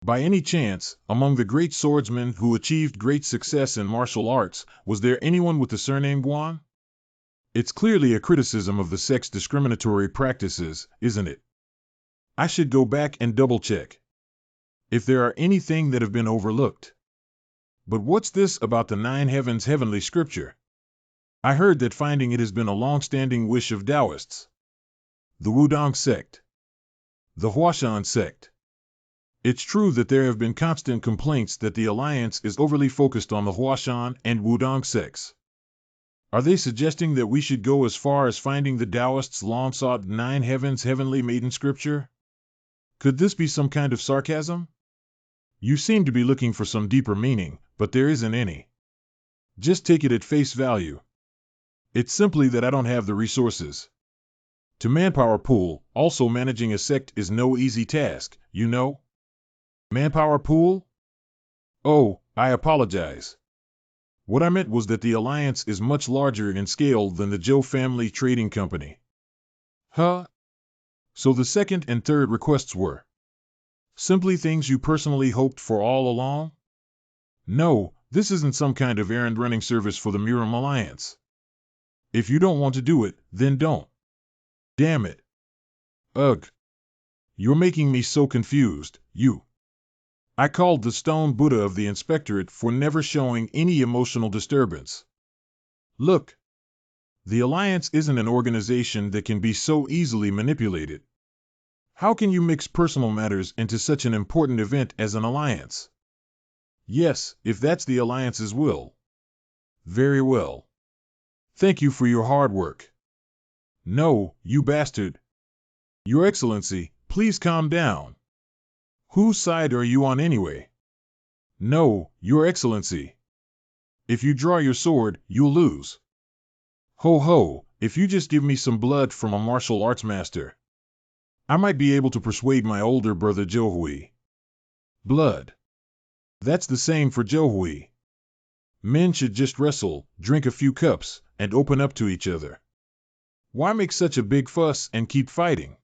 By any chance, among the great swordsmen who achieved great success in martial arts, was there anyone with the surname Guan? It's clearly a criticism of the sect's discriminatory practices, isn't it? I should go back and double-check if there are anything that have been overlooked. But what's this about the 9 heavens heavenly scripture? I heard that finding it has been a long-standing wish of Taoists. The Wudong sect. The Huashan sect. It's true that there have been constant complaints that the Alliance is overly focused on the Huashan and Wudong sects. Are they suggesting that we should go as far as finding the Taoists' long-sought nine heavens heavenly maiden scripture? Could this be some kind of sarcasm? You seem to be looking for some deeper meaning, but there isn't any. Just take it at face value. It's simply that I don't have the resources. To manpower pool, also managing a sect is no easy task, you know? Manpower pool? Oh, I apologize. What I meant was that the Alliance is much larger in scale than the Zhou family trading company. Huh? So the second and third requests were simply things you personally hoped for all along? No, this isn't some kind of errand-running service for the Miram Alliance. If you don't want to do it, then don't. Damn it. Ugh. You're making me so confused, you. I called the Stone Buddha of the Inspectorate for never showing any emotional disturbance. Look. The Alliance isn't an organization that can be so easily manipulated. How can you mix personal matters into such an important event as an alliance? Yes, if that's the Alliance's will. Very well. Thank you for your hard work. No, you bastard. Your Excellency, please calm down. Whose side are you on anyway? No, Your Excellency. If you draw your sword, you'll lose. Ho ho, if you just give me some blood from a martial arts master, I might be able to persuade my older brother Zhou. Blood. That's the same for Zhou. Men should just wrestle, drink a few cups, and open up to each other. Why make such a big fuss and keep fighting?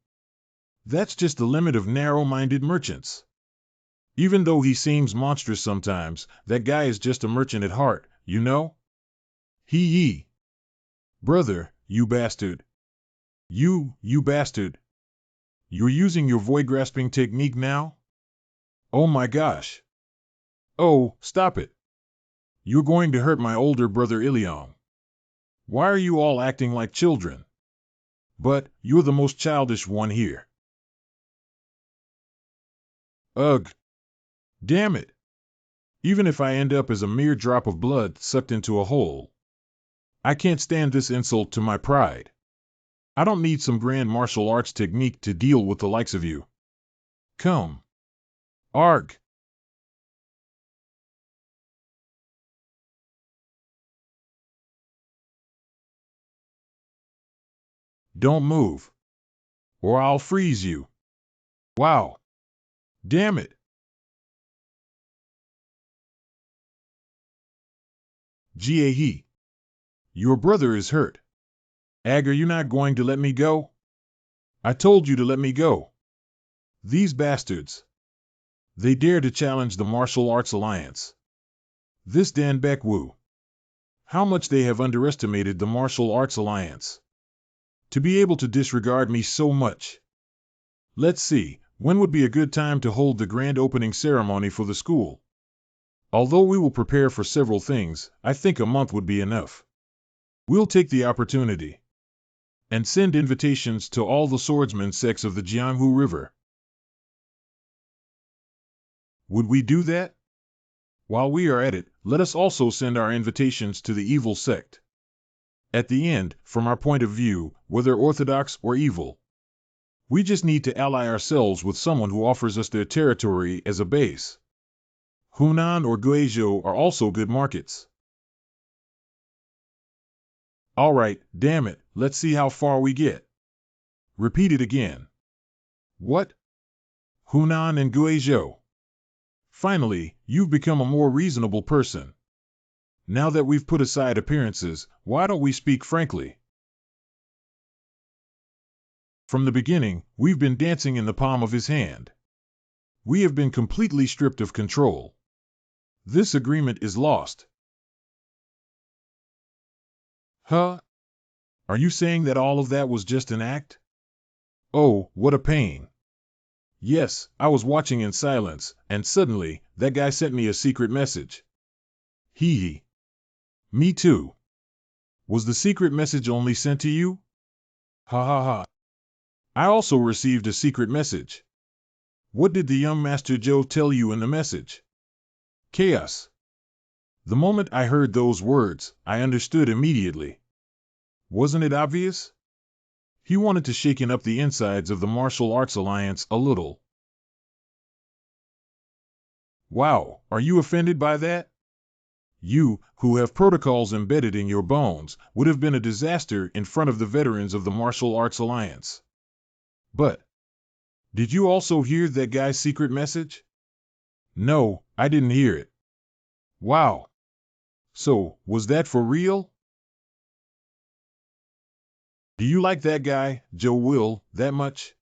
That's just the limit of narrow-minded merchants. Even though he seems monstrous sometimes, that guy is just a merchant at heart, you know? He. Brother, you bastard. You bastard. You're using your void-grasping technique now? Oh my gosh. Oh, stop it. You're going to hurt my older brother Iliong. Why are you all acting like children? But, you're the most childish one here. Ugh. Damn it. Even if I end up as a mere drop of blood sucked into a hole, I can't stand this insult to my pride. I don't need some grand martial arts technique to deal with the likes of you. Come. Arg. Don't move. Or I'll freeze you. Wow. Damn it. Gahe. Your brother is hurt. Ag, are you not going to let me go? I told you to let me go. These bastards. They dare to challenge the Martial Arts Alliance. This Dan Baekwu. How much they have underestimated the Martial Arts Alliance. To be able to disregard me so much. Let's see, when would be a good time to hold the grand opening ceremony for the school? Although we will prepare for several things, I think a month would be enough. We'll take the opportunity and send invitations to all the swordsman sects of the Jianghu River. Would we do that? While we are at it, let us also send our invitations to the evil sect. At the end, from our point of view, whether orthodox or evil, we just need to ally ourselves with someone who offers us their territory as a base. Hunan or Guizhou are also good markets. All right, damn it, let's see how far we get. Repeat it again. What? Hunan and Guizhou. Finally, you've become a more reasonable person. Now that we've put aside appearances, why don't we speak frankly? From the beginning, we've been dancing in the palm of his hand. We have been completely stripped of control. This agreement is lost. Huh? Are you saying that all of that was just an act? Oh, what a pain. Yes, I was watching in silence, and suddenly, that guy sent me a secret message. Hee hee. Me too. Was the secret message only sent to you? Ha ha ha. I also received a secret message. What did the young Master Joe tell you in the message? Chaos. The moment I heard those words, I understood immediately. Wasn't it obvious? He wanted to shaken up the insides of the Martial Arts Alliance a little. Wow, are you offended by that? You, who have protocols embedded in your bones, would have been a disaster in front of the veterans of the Martial Arts Alliance. But, did you also hear that guy's secret message? No, I didn't hear it. Wow. So, was that for real? Do you like that guy, Joe Will, that much?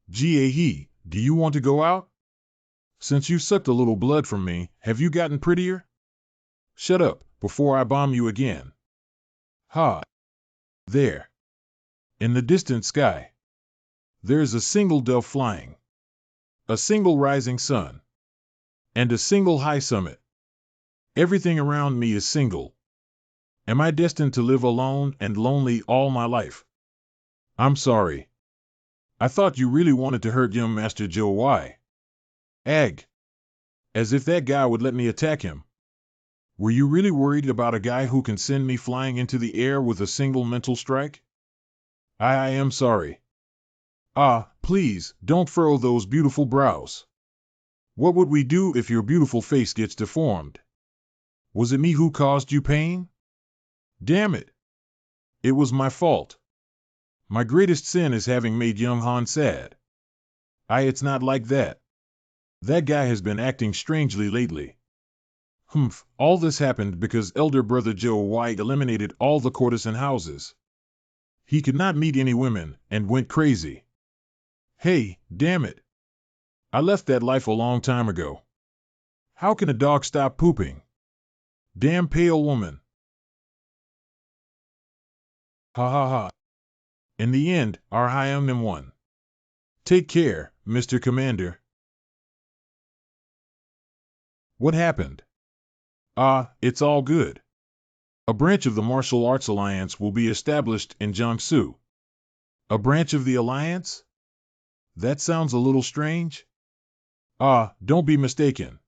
Gee, do you want to go out? Since you sucked a little blood from me, have you gotten prettier? Shut up, before I bomb you again. Ha! There. In the distant sky. There is a single dove flying. A single rising sun. And a single high summit. Everything around me is single. Am I destined to live alone and lonely all my life? I'm sorry. I thought you really wanted to hurt young Master Joe Y. Ag. As if that guy would let me attack him. Were you really worried about a guy who can send me flying into the air with a single mental strike? I am sorry. Ah, please, don't furrow those beautiful brows. What would we do if your beautiful face gets deformed? Was it me who caused you pain? Damn it. It was my fault. My greatest sin is having made young Han sad. It's not like that. That guy has been acting strangely lately. All this happened because elder brother Joe White eliminated all the courtesan houses. He could not meet any women, and went crazy. Hey, damn it. I left that life a long time ago. How can a dog stop pooping? Damn pale woman. Ha ha ha. In the end, our Hyamnim won. Take care, Mr. Commander. What happened? It's all good. A branch of the Martial Arts Alliance will be established in Jiangsu. A branch of the Alliance? That sounds a little strange. Don't be mistaken.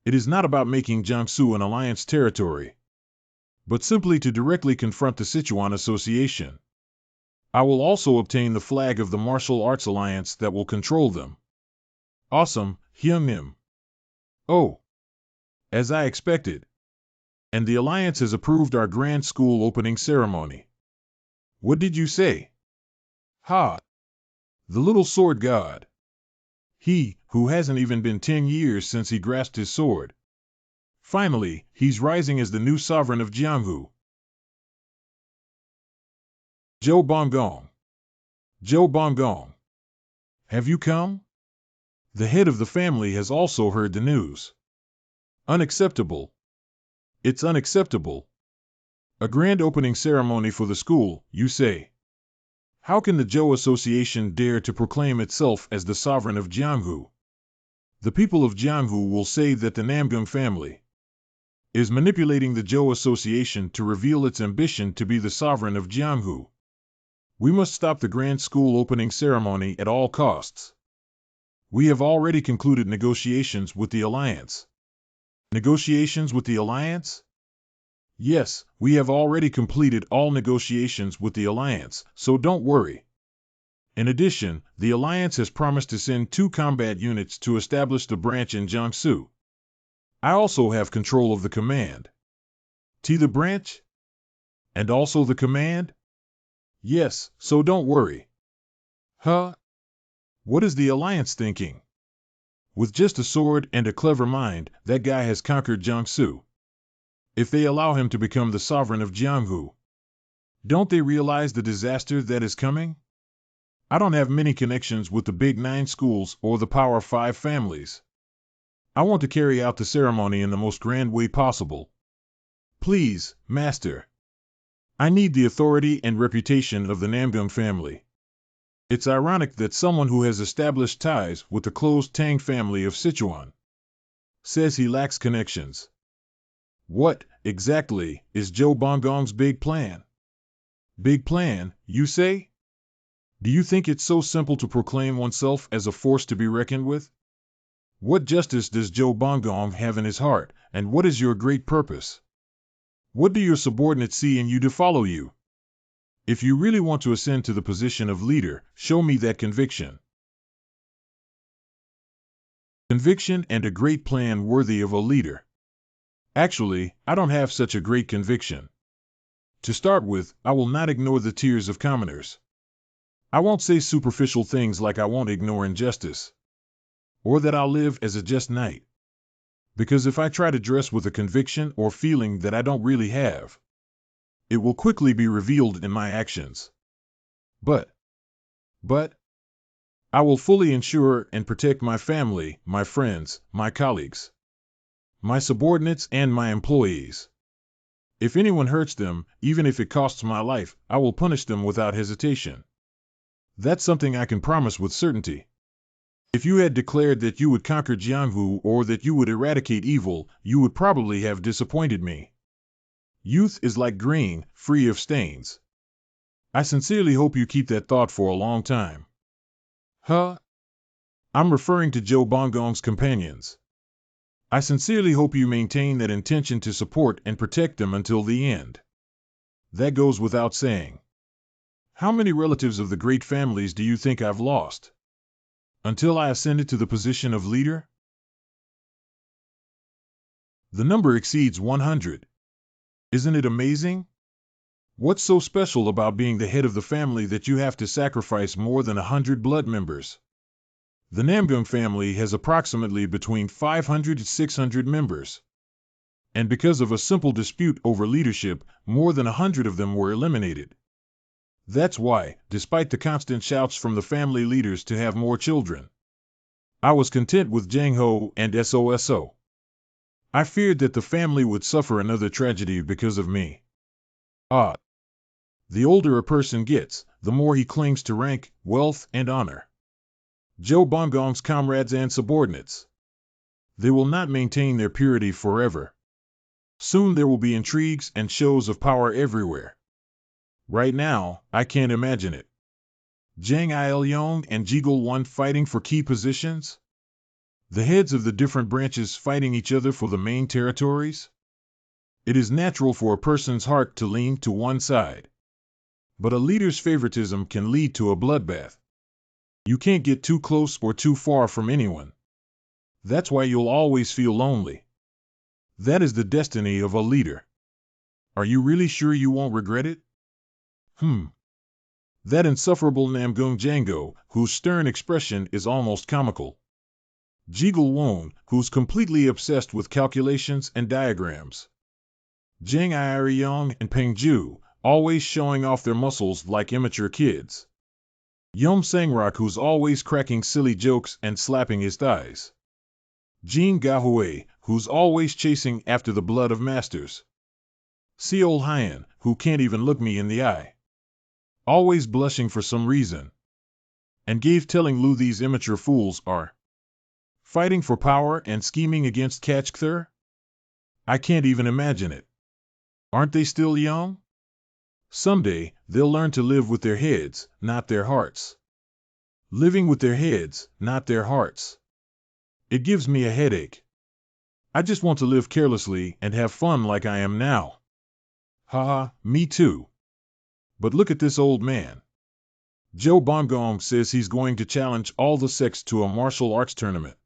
It is not about making Jiangsu an Alliance territory, but simply to directly confront the Sichuan Association. I will also obtain the flag of the Martial Arts Alliance that will control them. Awesome, Hyungnim. Oh. As I expected. And the Alliance has approved our grand school opening ceremony. What did you say? Ha! The little sword god. He, who hasn't even been 10 years since he grasped his sword. Finally, he's rising as the new sovereign of Jianghu. Joe Bonggong. Joe Bonggong. Have you come? The head of the family has also heard the news. Unacceptable. It's unacceptable. A grand opening ceremony for the school, you say? How can the Zhou Association dare to proclaim itself as the sovereign of Jianghu? The people of Jianghu will say that the Namgung family is manipulating the Zhou Association to reveal its ambition to be the sovereign of Jianghu. We must stop the grand school opening ceremony at all costs. We have already concluded negotiations with the Alliance. Negotiations with the Alliance? Yes, we have already completed all negotiations with the Alliance, so don't worry. In addition, the Alliance has promised to send 2 combat units to establish the branch in Jiangsu. I also have control of the command. The branch? And also the command? Yes, so don't worry. Huh? What is the Alliance thinking? With just a sword and a clever mind, that guy has conquered Jiangsu. If they allow him to become the sovereign of Jianghu, don't they realize the disaster that is coming? I don't have many connections with the Big 9 schools or the Power 5 families. I want to carry out the ceremony in the most grand way possible. Please, Master. I need the authority and reputation of the Namgung family. It's ironic that someone who has established ties with the closed Tang family of Sichuan says he lacks connections. What, exactly, is Zhou Bongong's big plan? Big plan, you say? Do you think it's so simple to proclaim oneself as a force to be reckoned with? What justice does Zhou Bongong have in his heart, and what is your great purpose? What do your subordinates see in you to follow you? If you really want to ascend to the position of leader, show me that conviction. Conviction and a great plan worthy of a leader. Actually, I don't have such a great conviction. To start with, I will not ignore the tears of commoners. I won't say superficial things like I won't ignore injustice, or that I'll live as a just knight. Because if I try to dress with a conviction or feeling that I don't really have, it will quickly be revealed in my actions. But, I will fully ensure and protect my family, my friends, my colleagues, my subordinates, and my employees. If anyone hurts them, even if it costs my life, I will punish them without hesitation. That's something I can promise with certainty. If you had declared that you would conquer Jianghu or that you would eradicate evil, you would probably have disappointed me. Youth is like green, free of stains. I sincerely hope you keep that thought for a long time. Huh? I'm referring to Zhou Bongong's companions. I sincerely hope you maintain that intention to support and protect them until the end. That goes without saying. How many relatives of the great families do you think I've lost? Until I ascended to the position of leader? The number exceeds 100. Isn't it amazing? What's so special about being the head of the family that you have to sacrifice more than 100 blood members? The Namgung family has approximately between 500 and 600 members. And because of a simple dispute over leadership, more than 100 of them were eliminated. That's why, despite the constant shouts from the family leaders to have more children, I was content with Jiang Ho and SOSO. I feared that the family would suffer another tragedy because of me. The older a person gets, the more he clings to rank, wealth, and honor. Zhou Bongong's comrades and subordinates. They will not maintain their purity forever. Soon there will be intrigues and shows of power everywhere. Right now, I can't imagine it. Zhang Ilyong and Jigul Wan fighting for key positions? The heads of the different branches fighting each other for the main territories? It is natural for a person's heart to lean to one side. But a leader's favoritism can lead to a bloodbath. You can't get too close or too far from anyone. That's why you'll always feel lonely. That is the destiny of a leader. Are you really sure you won't regret it? That insufferable Namgung Django, whose stern expression is almost comical. Jigul Won, who's completely obsessed with calculations and diagrams. Zhang Iryong and Peng Ju, always showing off their muscles like immature kids. Yom Sangrak, who's always cracking silly jokes and slapping his thighs. Jean Gahui, who's always chasing after the blood of masters. Seol Hyan, who can't even look me in the eye. Always blushing for some reason. And Gave telling Lu these immature fools are fighting for power and scheming against Kachkther? I can't even imagine it. Aren't they still young? Someday, they'll learn to live with their heads, not their hearts. Living with their heads, not their hearts. It gives me a headache. I just want to live carelessly and have fun like I am now. Haha, me too. But look at this old man. Zhou Bongong says he's going to challenge all the sects to a martial arts tournament.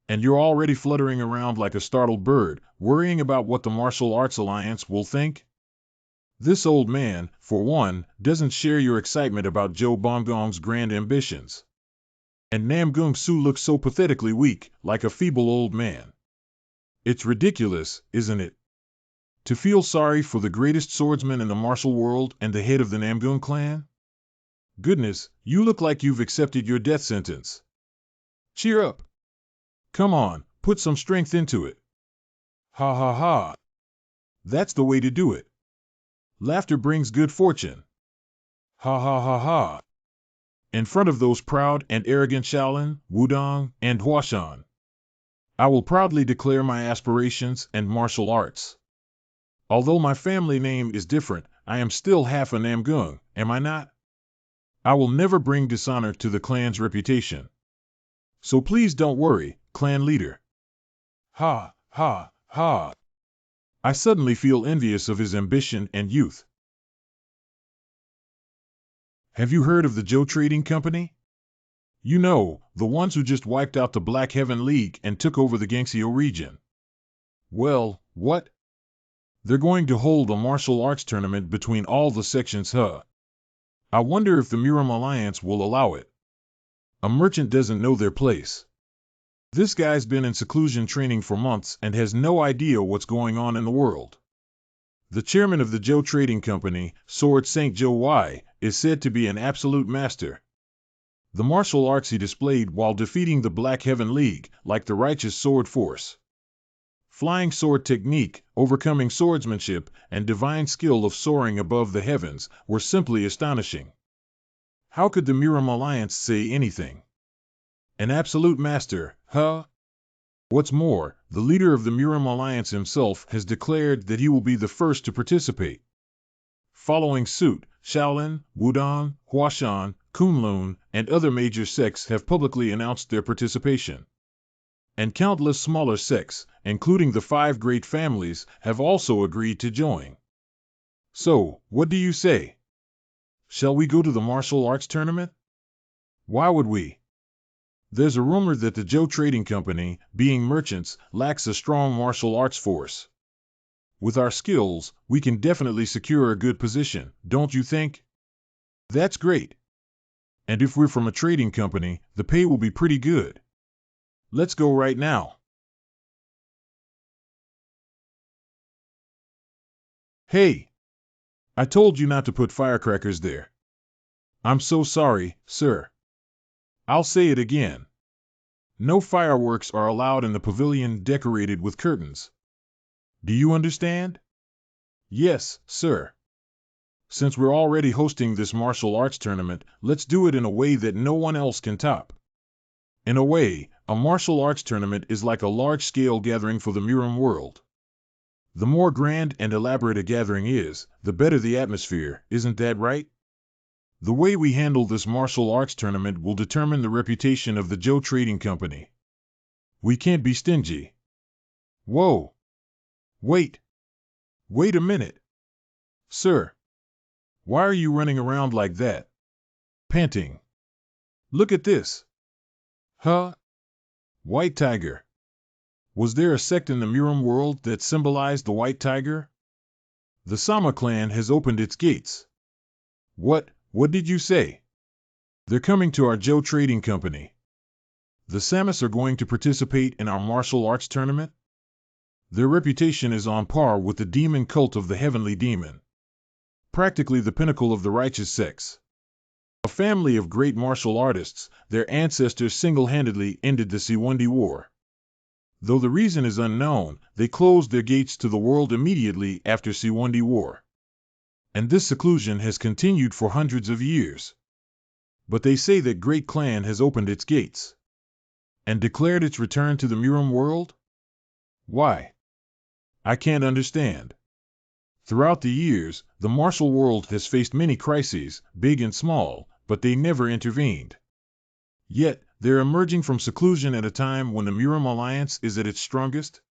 And you're already fluttering around like a startled bird, worrying about what the Martial Arts Alliance will think? This old man, for one, doesn't share your excitement about Zhou Bongong's grand ambitions. And Namgung Su looks so pathetically weak, like a feeble old man. It's ridiculous, isn't it? To feel sorry for the greatest swordsman in the martial world and the head of the Namgung clan? Goodness, you look like you've accepted your death sentence. Cheer up. Come on, put some strength into it. Ha ha ha. That's the way to do it. Laughter brings good fortune. Ha ha ha ha. In front of those proud and arrogant Shaolin, Wudong, and Huashan, I will proudly declare my aspirations and martial arts. Although my family name is different, I am still half a Namgung, am I not? I will never bring dishonor to the clan's reputation. So please don't worry, clan leader. Ha, ha, ha. I suddenly feel envious of his ambition and youth. Have you heard of the Joe Trading Company? You know, the ones who just wiped out the Black Heaven League and took over the Gangxio region. Well, what? They're going to hold a martial arts tournament between all the sections, huh? I wonder if the Miram Alliance will allow it. A merchant doesn't know their place. This guy's been in seclusion training for months and has no idea what's going on in the world. The chairman of the Joe Trading Company, Sword St. Joe Y, is said to be an absolute master. The martial arts he displayed while defeating the Black Heaven League, like the righteous sword force. Flying sword technique, overcoming swordsmanship, and divine skill of soaring above the heavens were simply astonishing. How could the Miram Alliance say anything? An absolute master, huh? What's more, the leader of the Miram Alliance himself has declared that he will be the first to participate. Following suit, Shaolin, Wudong, Huashan, Kunlun, and other major sects have publicly announced their participation. And countless smaller sects, including the 5 great families, have also agreed to join. So, what do you say? Shall we go to the martial arts tournament? Why would we? There's a rumor that the Joe Trading Company, being merchants, lacks a strong martial arts force. With our skills, we can definitely secure a good position, don't you think? That's great. And if we're from a trading company, the pay will be pretty good. Let's go right now. Hey! I told you not to put firecrackers there. I'm so sorry, sir. I'll say it again. No fireworks are allowed in the pavilion decorated with curtains. Do you understand? Yes, sir. Since we're already hosting this martial arts tournament, let's do it in a way that no one else can top. In a way, a martial arts tournament is like a large-scale gathering for the Miram world. The more grand and elaborate a gathering is, the better the atmosphere, isn't that right? The way we handle this martial arts tournament will determine the reputation of the Joe Trading Company. We can't be stingy. Whoa! Wait! Wait a minute! Sir! Why are you running around like that? Panting. Look at this! Huh? White tiger. Was there a sect in the Miram world that symbolized the white tiger? The Sama clan has opened its gates. What did you say? They're coming to our Joe Trading Company. The Samas are going to participate in our martial arts tournament? Their reputation is on par with the demon cult of the Heavenly Demon. Practically the pinnacle of the righteous sects. A family of great martial artists, their ancestors single-handedly ended the Siwundi War. Though the reason is unknown, they closed their gates to the world immediately after Siwundi War. And this seclusion has continued for hundreds of years. But they say that Great Clan has opened its gates. And declared its return to the Miram world? Why? I can't understand. Throughout the years, the martial world has faced many crises, big and small, but they never intervened. Yet, they're emerging from seclusion at a time when the Miram Alliance is at its strongest?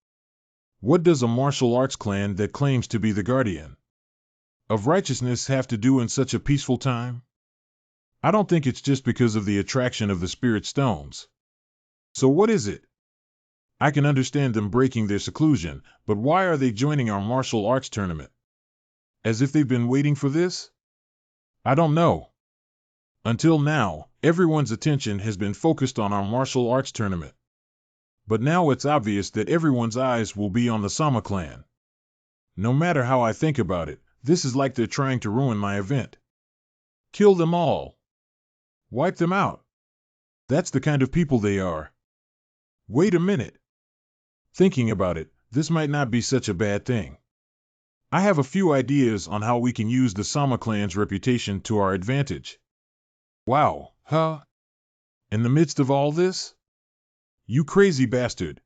What does a martial arts clan that claims to be the guardian of righteousness have to do in such a peaceful time? I don't think it's just because of the attraction of the spirit stones. So what is it? I can understand them breaking their seclusion, but why are they joining our martial arts tournament? As if they've been waiting for this? I don't know. Until now, everyone's attention has been focused on our martial arts tournament. But now it's obvious that everyone's eyes will be on the Sama clan. No matter how I think about it, this is like they're trying to ruin my event. Kill them all. Wipe them out. That's the kind of people they are. Wait a minute. Thinking about it, this might not be such a bad thing. I have a few ideas on how we can use the Sama clan's reputation to our advantage. Wow, huh? In the midst of all this? You crazy bastard.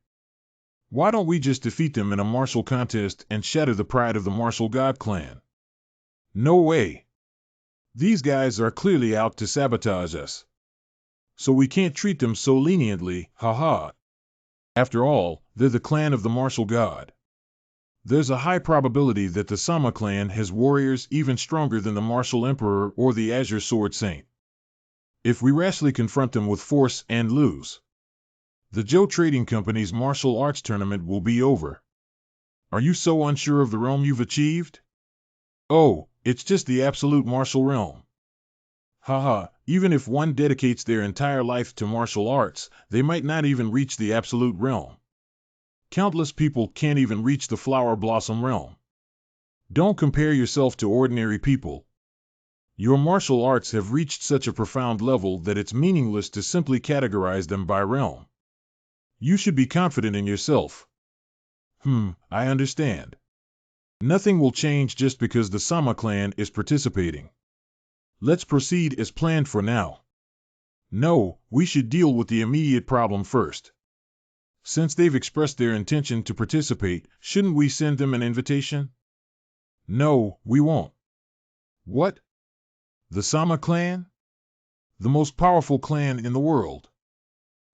Why don't we just defeat them in a martial contest and shatter the pride of the martial god clan? No way. These guys are clearly out to sabotage us. So we can't treat them so leniently, haha. After all, they're the clan of the martial god. There's a high probability that the Sama clan has warriors even stronger than the martial emperor or the Azure Sword Saint. If we rashly confront them with force and lose, the Joe Trading Company's martial arts tournament will be over. Are you so unsure of the realm you've achieved? Oh, it's just the absolute martial realm. Haha, even if one dedicates their entire life to martial arts, they might not even reach the absolute realm. Countless people can't even reach the flower blossom realm. Don't compare yourself to ordinary people. Your martial arts have reached such a profound level that it's meaningless to simply categorize them by realm. You should be confident in yourself. I understand. Nothing will change just because the Sama clan is participating. Let's proceed as planned for now. No, we should deal with the immediate problem first. Since they've expressed their intention to participate, shouldn't we send them an invitation? No, we won't. What? The Sama clan? The most powerful clan in the world.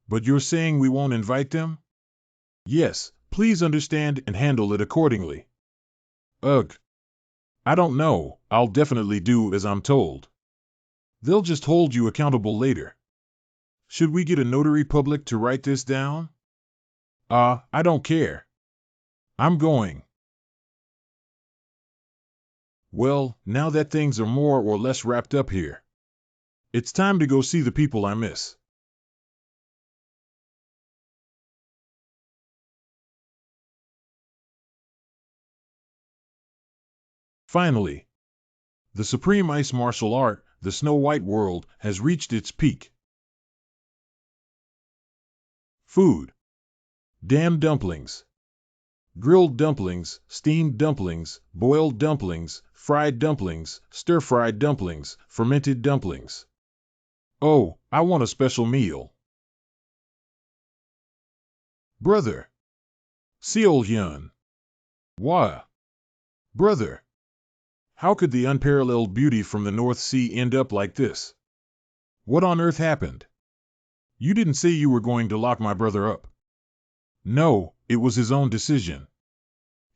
But you're saying we won't invite them? Yes, please understand and handle it accordingly. Ugh. I don't know, I'll definitely do as I'm told. They'll just hold you accountable later. Should we get a notary public to write this down? I don't care. I'm going. Well, now that things are more or less wrapped up here, it's time to go see the people I miss. Finally, the supreme ice martial art, the Snow White world, has reached its peak. Food. Damn dumplings. Grilled dumplings, steamed dumplings, boiled dumplings, fried dumplings, stir-fried dumplings, fermented dumplings. Oh, I want a special meal. Brother. Seol Hyun. Why? Brother. How could the unparalleled beauty from the North Sea end up like this? What on earth happened? You didn't say you were going to lock my brother up. No, it was his own decision.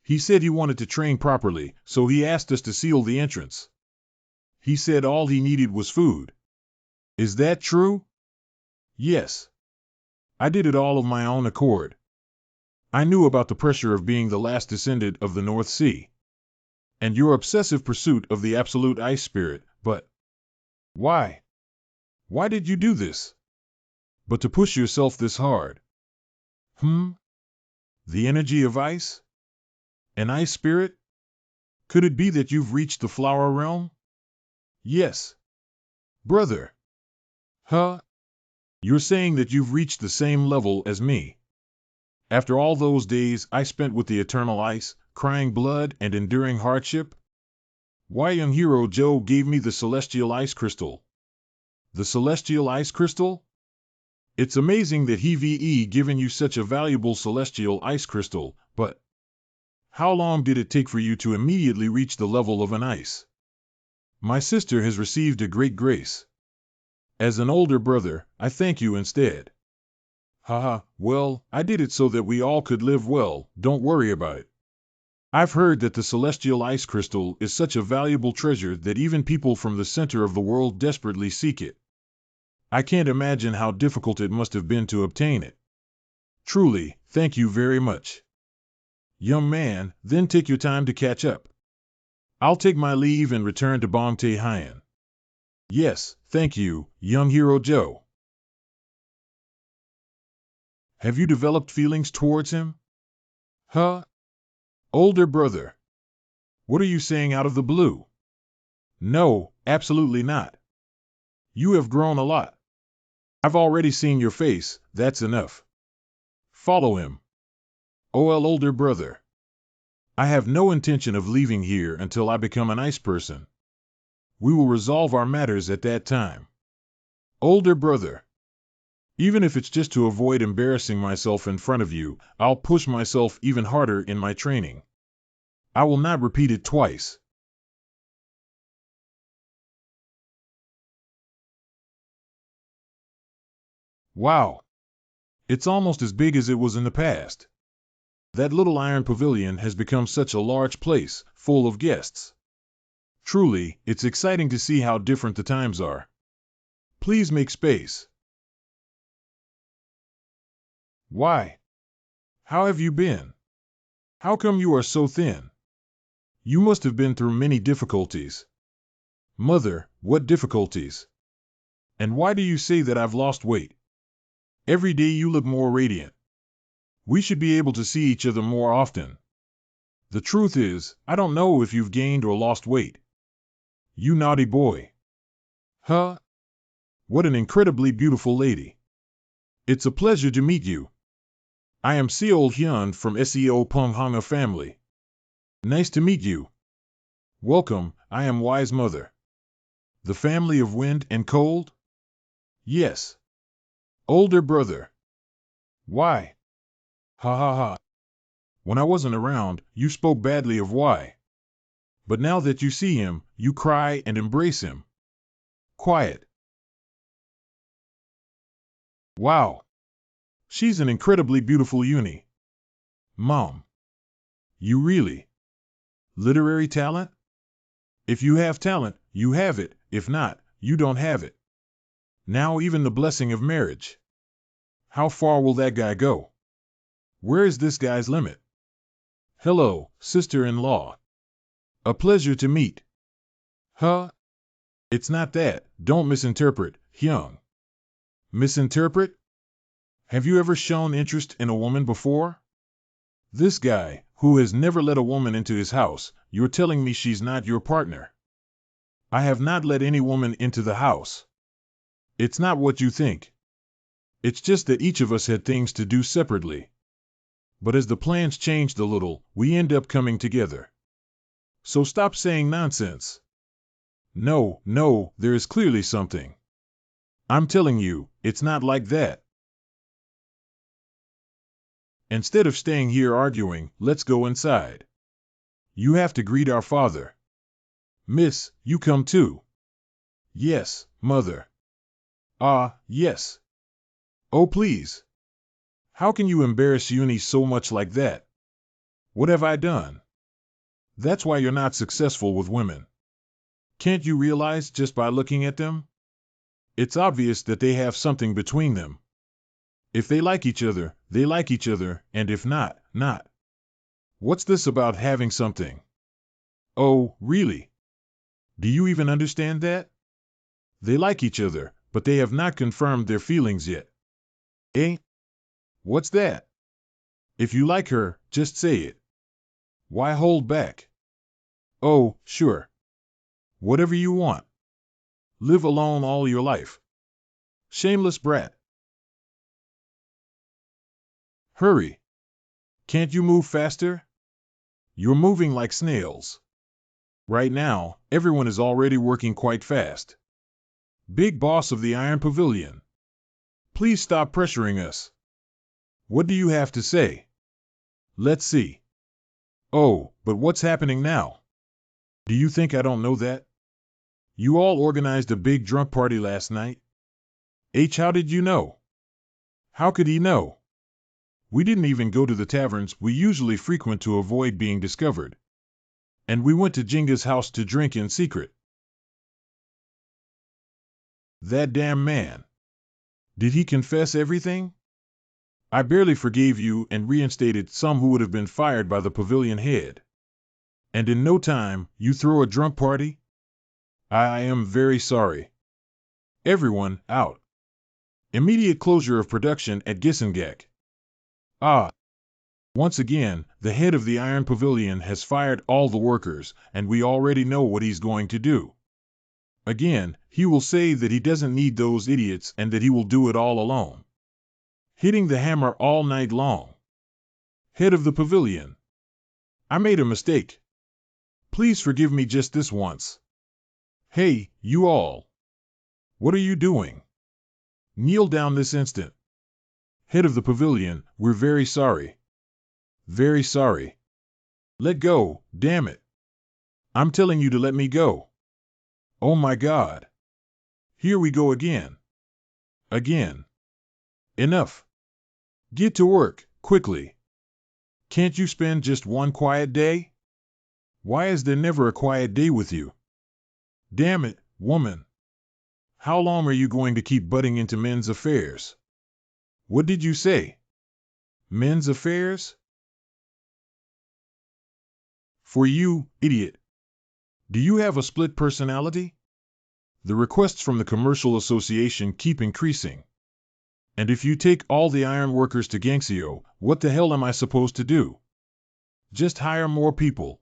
He said he wanted to train properly, so he asked us to seal the entrance. He said all he needed was food. Is that true? Yes. I did it all of my own accord. I knew about the pressure of being the last descendant of the North Sea, and your obsessive pursuit of the absolute ice spirit, but why? Why did you do this? But to push yourself this hard? The energy of ice? An ice spirit? Could it be that you've reached the flower realm? Yes. Brother. Huh? You're saying that you've reached the same level as me. After all those days I spent with the eternal ice, crying blood and enduring hardship? Why, young hero Joe gave me the celestial ice crystal. The celestial ice crystal? It's amazing that he've given you such a valuable celestial ice crystal, but how long did it take for you to immediately reach the level of an ice? My sister has received a great grace. As an older brother, I thank you instead. Haha, well, I did it so that we all could live well, don't worry about it. I've heard that the celestial ice crystal is such a valuable treasure that even people from the center of the world desperately seek it. I can't imagine how difficult it must have been to obtain it. Truly, thank you very much. Young man, then take your time to catch up. I'll take my leave and return to Bangtae Hyan. Yes, thank you, young hero Joe. Have you developed feelings towards him? Huh? Older brother. What are you saying out of the blue? No, absolutely not. You have grown a lot. I've already seen your face, that's enough. Follow him. OL older brother. I have no intention of leaving here until I become an ice person. We will resolve our matters at that time. Older brother. Even if it's just to avoid embarrassing myself in front of you, I'll push myself even harder in my training. I will not repeat it twice. Wow. It's almost as big as it was in the past. That little iron pavilion has become such a large place, full of guests. Truly, it's exciting to see how different the times are. Please make space. Why? How have you been? How come you are so thin? You must have been through many difficulties. Mother, what difficulties? And why do you say that I've lost weight? Every day you look more radiant. We should be able to see each other more often. The truth is, I don't know if you've gained or lost weight. You naughty boy. Huh? What an incredibly beautiful lady. It's a pleasure to meet you. I am Seo Hyun from Seo Punghanga family. Nice to meet you. Welcome, I am Wise Mother. The family of wind and cold? Yes. Older brother. Why? Ha ha ha. When I wasn't around, you spoke badly of Why. But now that you see him, you cry and embrace him. Quiet. Wow. She's an incredibly beautiful uni. Mom. You really? Literary talent? If you have talent, you have it. If not, you don't have it. Now even the blessing of marriage. How far will that guy go? Where is this guy's limit? Hello, sister-in-law. A pleasure to meet. Huh? It's not that. Don't misinterpret, Hyung. Misinterpret? Have you ever shown interest in a woman before? This guy, who has never let a woman into his house, you're telling me she's not your partner. I have not let any woman into the house. It's not what you think. It's just that each of us had things to do separately. But as the plans changed a little, we end up coming together. So stop saying nonsense. No, there is clearly something. I'm telling you, it's not like that. Instead of staying here arguing, let's go inside. You have to greet our father. Miss, you come too. Yes, mother. Ah, yes. Oh, please. How can you embarrass Uni so much like that? What have I done? That's why you're not successful with women. Can't you realize just by looking at them? It's obvious that they have something between them. If they like each other, they like each other, and if not, not. What's this about having something? Oh, really? Do you even understand that? They like each other, but they have not confirmed their feelings yet. Eh? What's that? If you like her, just say it. Why hold back? Oh, sure. Whatever you want. Live alone all your life. Shameless brat. Hurry. Can't you move faster? You're moving like snails. Right now, everyone is already working quite fast. Big boss of the Iron Pavilion. Please stop pressuring us. What do you have to say? Let's see. Oh, but what's happening now? Do you think I don't know that? You all organized a big drunk party last night? How did you know? How could he know? We didn't even go to the taverns we usually frequent to avoid being discovered. And we went to Jenga's house to drink in secret. That damn man. Did he confess everything? I barely forgave you and reinstated some who would have been fired by the pavilion head. And in no time, you throw a drunk party? I am very sorry. Everyone, out. Immediate closure of production at Gisengak. Ah. Once again, the head of the Iron Pavilion has fired all the workers, and we already know what he's going to do. Again, he will say that he doesn't need those idiots and that he will do it all alone. Hitting the hammer all night long. Head of the pavilion. I made a mistake. Please forgive me just this once. Hey, you all. What are you doing? Kneel down this instant. Head of the pavilion, we're very sorry. Very sorry. Let go, damn it. I'm telling you to let me go. Oh my God. Here we go again. Again. Enough. Get to work, quickly. Can't you spend just one quiet day? Why is there never a quiet day with you? Damn it, woman. How long are you going to keep butting into men's affairs? What did you say? Men's affairs? For you, idiot. Do you have a split personality? The requests from the Commercial Association keep increasing. And if you take all the iron workers to Gangxio, what the hell am I supposed to do? Just hire more people.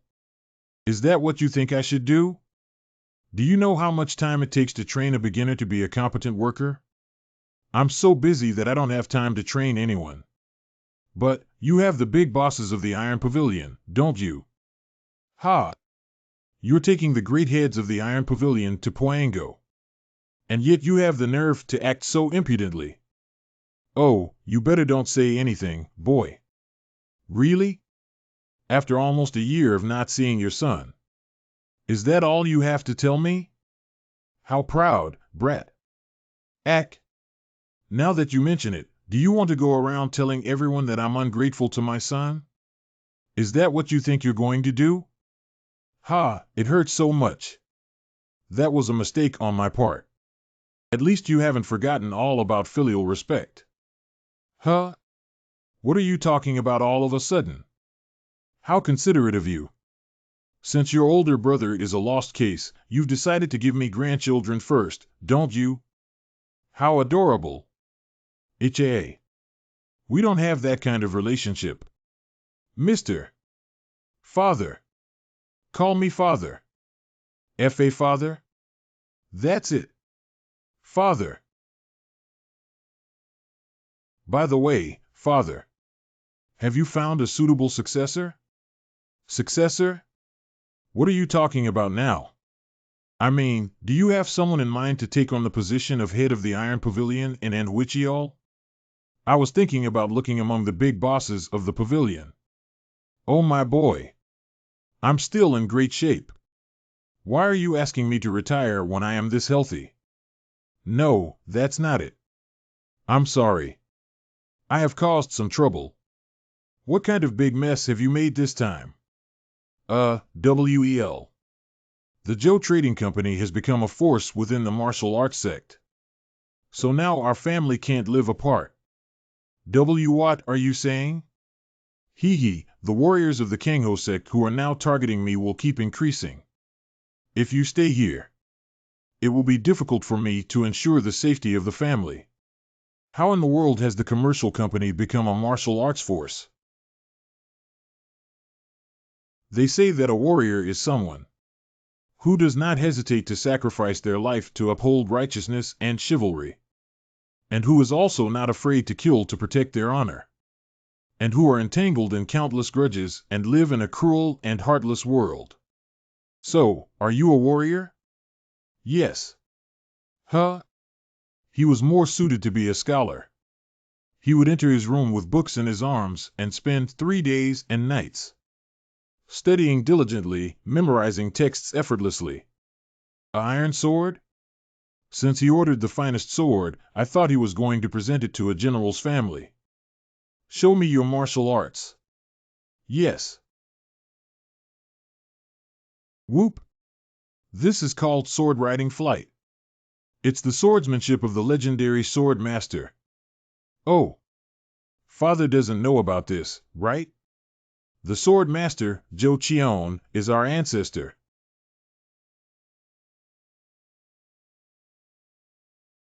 Is that what you think I should do? Do you know how much time it takes to train a beginner to be a competent worker? I'm so busy that I don't have time to train anyone. But you have the big bosses of the Iron Pavilion, don't you? Ha! You're taking the great heads of the Iron Pavilion to Poango. And yet you have the nerve to act so impudently. Oh, you better don't say anything, boy. Really? After almost a year of not seeing your son. Is that all you have to tell me? How proud, brat. Ack. Now that you mention it, do you want to go around telling everyone that I'm ungrateful to my son? Is that what you think you're going to do? Ha, it hurts so much. That was a mistake on my part. At least you haven't forgotten all about filial respect. Huh? What are you talking about all of a sudden? How considerate of you. Since your older brother is a lost case, you've decided to give me grandchildren first, don't you? How adorable. HAA. We don't have that kind of relationship. Mr. Father. Call me father. F.A. father? That's it. Father. By the way, father. Have you found a suitable successor? Successor? What are you talking about now? I mean, do you have someone in mind to take on the position of head of the Iron Pavilion in Wuxia? I was thinking about looking among the big bosses of the pavilion. Oh my boy. I'm still in great shape. Why are you asking me to retire when I am this healthy? No, that's not it. I'm sorry. I have caused some trouble. What kind of big mess have you made this time? WEL. The Joe Trading Company has become a force within the martial arts sect. So now our family can't live apart. What are you saying? Hee, the warriors of the Kangho sect who are now targeting me will keep increasing. If you stay here, it will be difficult for me to ensure the safety of the family. How in the world has the commercial company become a martial arts force? They say that a warrior is someone who does not hesitate to sacrifice their life to uphold righteousness and chivalry, and who is also not afraid to kill to protect their honor, and who are entangled in countless grudges and live in a cruel and heartless world. So, are you a warrior? Yes. Huh? He was more suited to be a scholar. He would enter his room with books in his arms and spend 3 days and nights studying diligently, memorizing texts effortlessly. A iron sword? Since he ordered the finest sword, I thought he was going to present it to a general's family. Show me your martial arts. Yes. Whoop. This is called sword riding flight. It's the swordsmanship of the legendary sword master. Oh. Father doesn't know about this, right? The sword master, Zhou Qian, is our ancestor.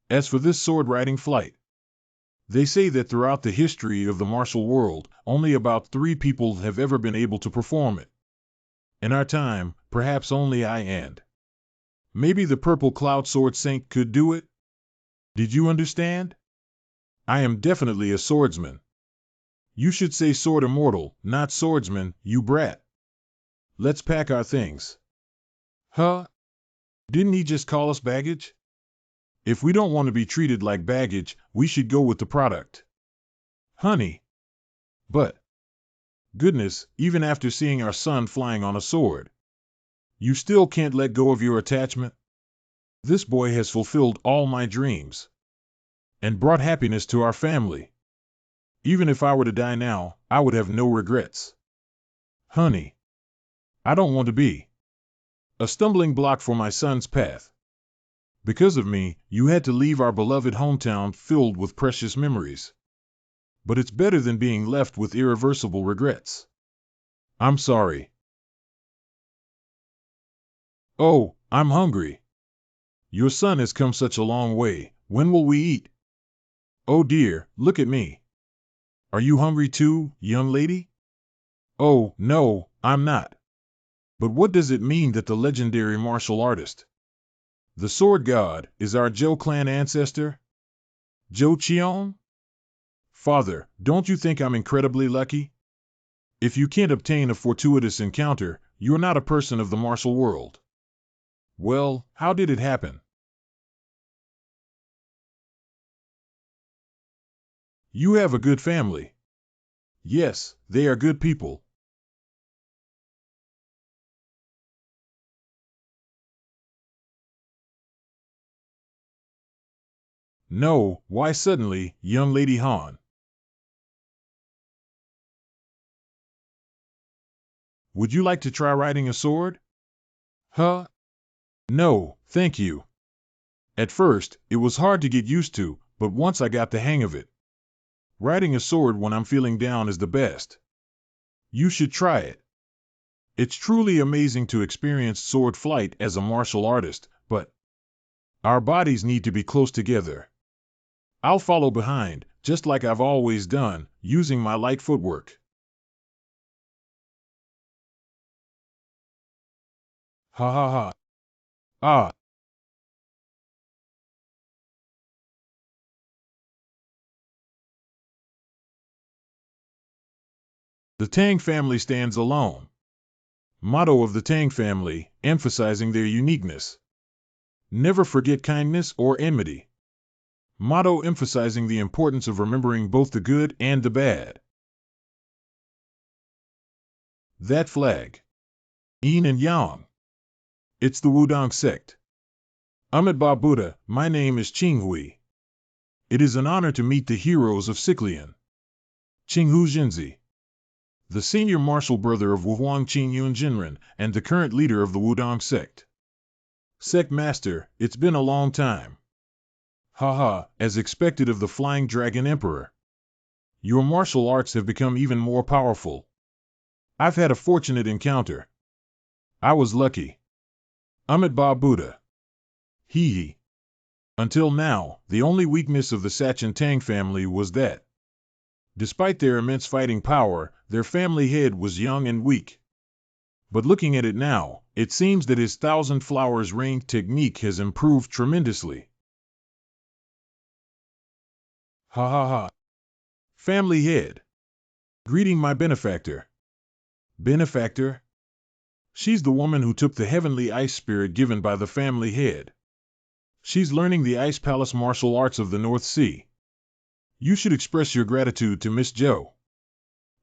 As for this sword riding flight, they say that throughout the history of the martial world, only about 3 people have ever been able to perform it. In our time, perhaps only I and maybe the Purple Cloud Sword Saint could do it? Did you understand? I am definitely a swordsman. You should say sword immortal, not swordsman, you brat. Let's pack our things. Huh? Didn't he just call us baggage? If we don't want to be treated like baggage, we should go with the product. Honey. But, goodness, even after seeing our son flying on a sword, you still can't let go of your attachment? This boy has fulfilled all my dreams and brought happiness to our family. Even if I were to die now, I would have no regrets. Honey, I don't want to be a stumbling block for my son's path. Because of me, you had to leave our beloved hometown filled with precious memories. But it's better than being left with irreversible regrets. I'm sorry. Oh, I'm hungry. Your son has come such a long way. When will we eat? Oh dear, look at me. Are you hungry too, young lady? Oh, no, I'm not. But what does it mean that the legendary martial artist, the sword god, is our Zhou clan ancestor? Zhou Qian? Father, don't you think I'm incredibly lucky? If you can't obtain a fortuitous encounter, you're not a person of the martial world. Well, how did it happen? You have a good family. Yes, they are good people. No, why suddenly, young Lady Han? Would you like to try riding a sword? Huh? No, thank you. At first, it was hard to get used to, but once I got the hang of it. Riding a sword when I'm feeling down is the best. You should try it. It's truly amazing to experience sword flight as a martial artist, but our bodies need to be close together. I'll follow behind, just like I've always done, using my light footwork. Ha ha ha. Ah. The Tang family stands alone. Motto of the Tang family, emphasizing their uniqueness. Never forget kindness or enmity. Motto emphasizing the importance of remembering both the good and the bad. That flag. Yin and Yang. It's the Wudong sect. Amitabha Buddha, my name is Qinghui. It is an honor to meet the heroes of Siklian. Qinghu Jinzi, the senior martial brother of Wuhuang Qingyun Jinren and the current leader of the Wudong sect. Sect Master, it's been a long time. Haha, as expected of the Flying Dragon Emperor. Your martial arts have become even more powerful. I've had a fortunate encounter. I was lucky. Amitabha Buddha. Hee. Until now, the only weakness of the Sachin Tang family was that, despite their immense fighting power, their family head was young and weak. But looking at it now, it seems that his thousand flowers ring technique has improved tremendously. Ha ha ha. Family head. Greeting my benefactor. Benefactor? She's the woman who took the heavenly ice spirit given by the family head. She's learning the Ice Palace martial arts of the North Sea. You should express your gratitude to Miss Zhou.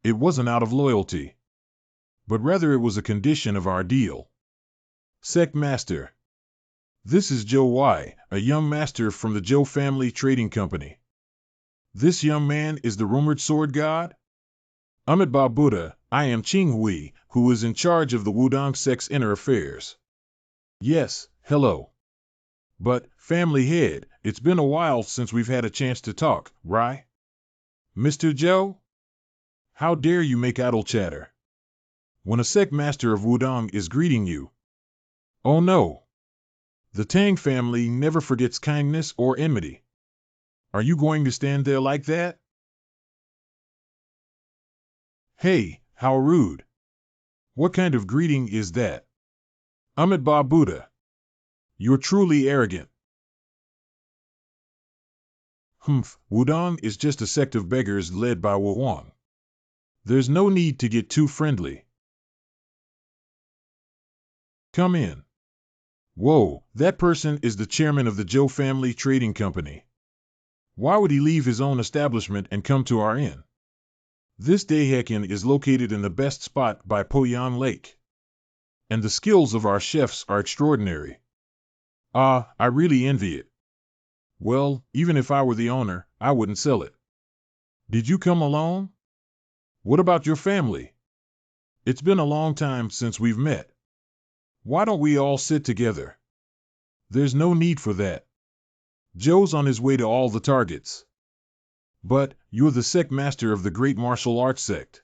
It wasn't out of loyalty, but rather it was a condition of our deal. Sect Master. This is Zhou Wai, a young master from the Zhou family trading company. This young man is the rumored sword god? Amitabha Buddha, I am Qinghui, who is in charge of the Wudong sect's inner affairs. Yes, hello. But, family head, it's been a while since we've had a chance to talk, right? Mr. Zhou? How dare you make idle chatter? When a sect master of Wudong is greeting you. Oh no. The Tang family never forgets kindness or enmity. Are you going to stand there like that? Hey, how rude. What kind of greeting is that? Amitabha Buddha. You're truly arrogant. Humph, Wudong is just a sect of beggars led by Wuhuang. There's no need to get too friendly. Come in. Whoa, that person is the chairman of the Zhou family trading company. Why would he leave his own establishment and come to our inn? This Daehakin is located in the best spot by Poyan Lake. And the skills of our chefs are extraordinary. Ah, I really envy it. Well, even if I were the owner, I wouldn't sell it. Did you come alone? What about your family? It's been a long time since we've met. Why don't we all sit together? There's no need for that. Joe's on his way to all the targets. But, you're the sect master of the great martial arts sect.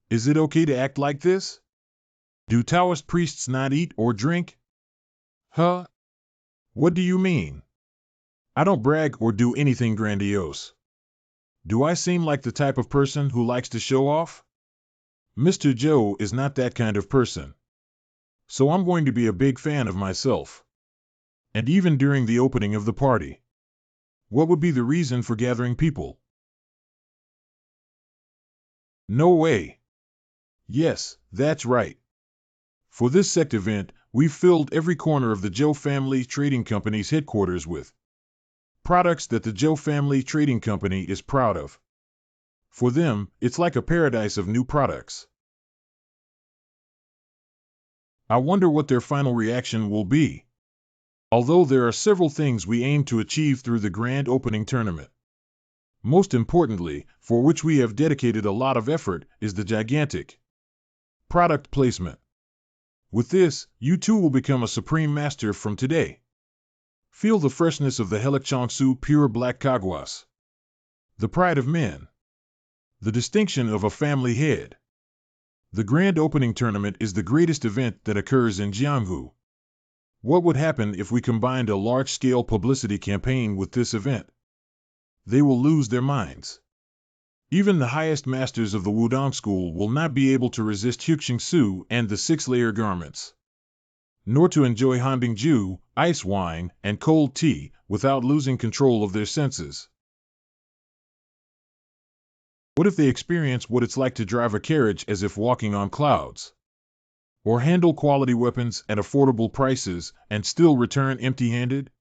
Is it okay to act like this? Do Taoist priests not eat or drink? Huh? What do you mean? I don't brag or do anything grandiose. Do I seem like the type of person who likes to show off? Mr. Joe is not that kind of person. So I'm going to be a big fan of myself. And even during the opening of the party. What would be the reason for gathering people? No way. Yes, that's right. For this sect event, we've filled every corner of the Zhou family trading company's headquarters with products that the Zhou family trading company is proud of. For them, it's like a paradise of new products. I wonder what their final reaction will be. Although there are several things we aim to achieve through the grand opening tournament. Most importantly, for which we have dedicated a lot of effort, is the gigantic product placement. With this, you too will become a supreme master from today. Feel the freshness of the Helikchongsu pure black Kagwas. The pride of men. The distinction of a family head. The grand opening tournament is the greatest event that occurs in Jianghu. What would happen if we combined a large-scale publicity campaign with this event? They will lose their minds. Even the highest masters of the Wudong school will not be able to resist Huqingsu and the six-layer garments, nor to enjoy Hanbingju, ice wine, and cold tea without losing control of their senses. What if they experience what it's like to drive a carriage as if walking on clouds? Or handle quality weapons at affordable prices and still return empty-handed?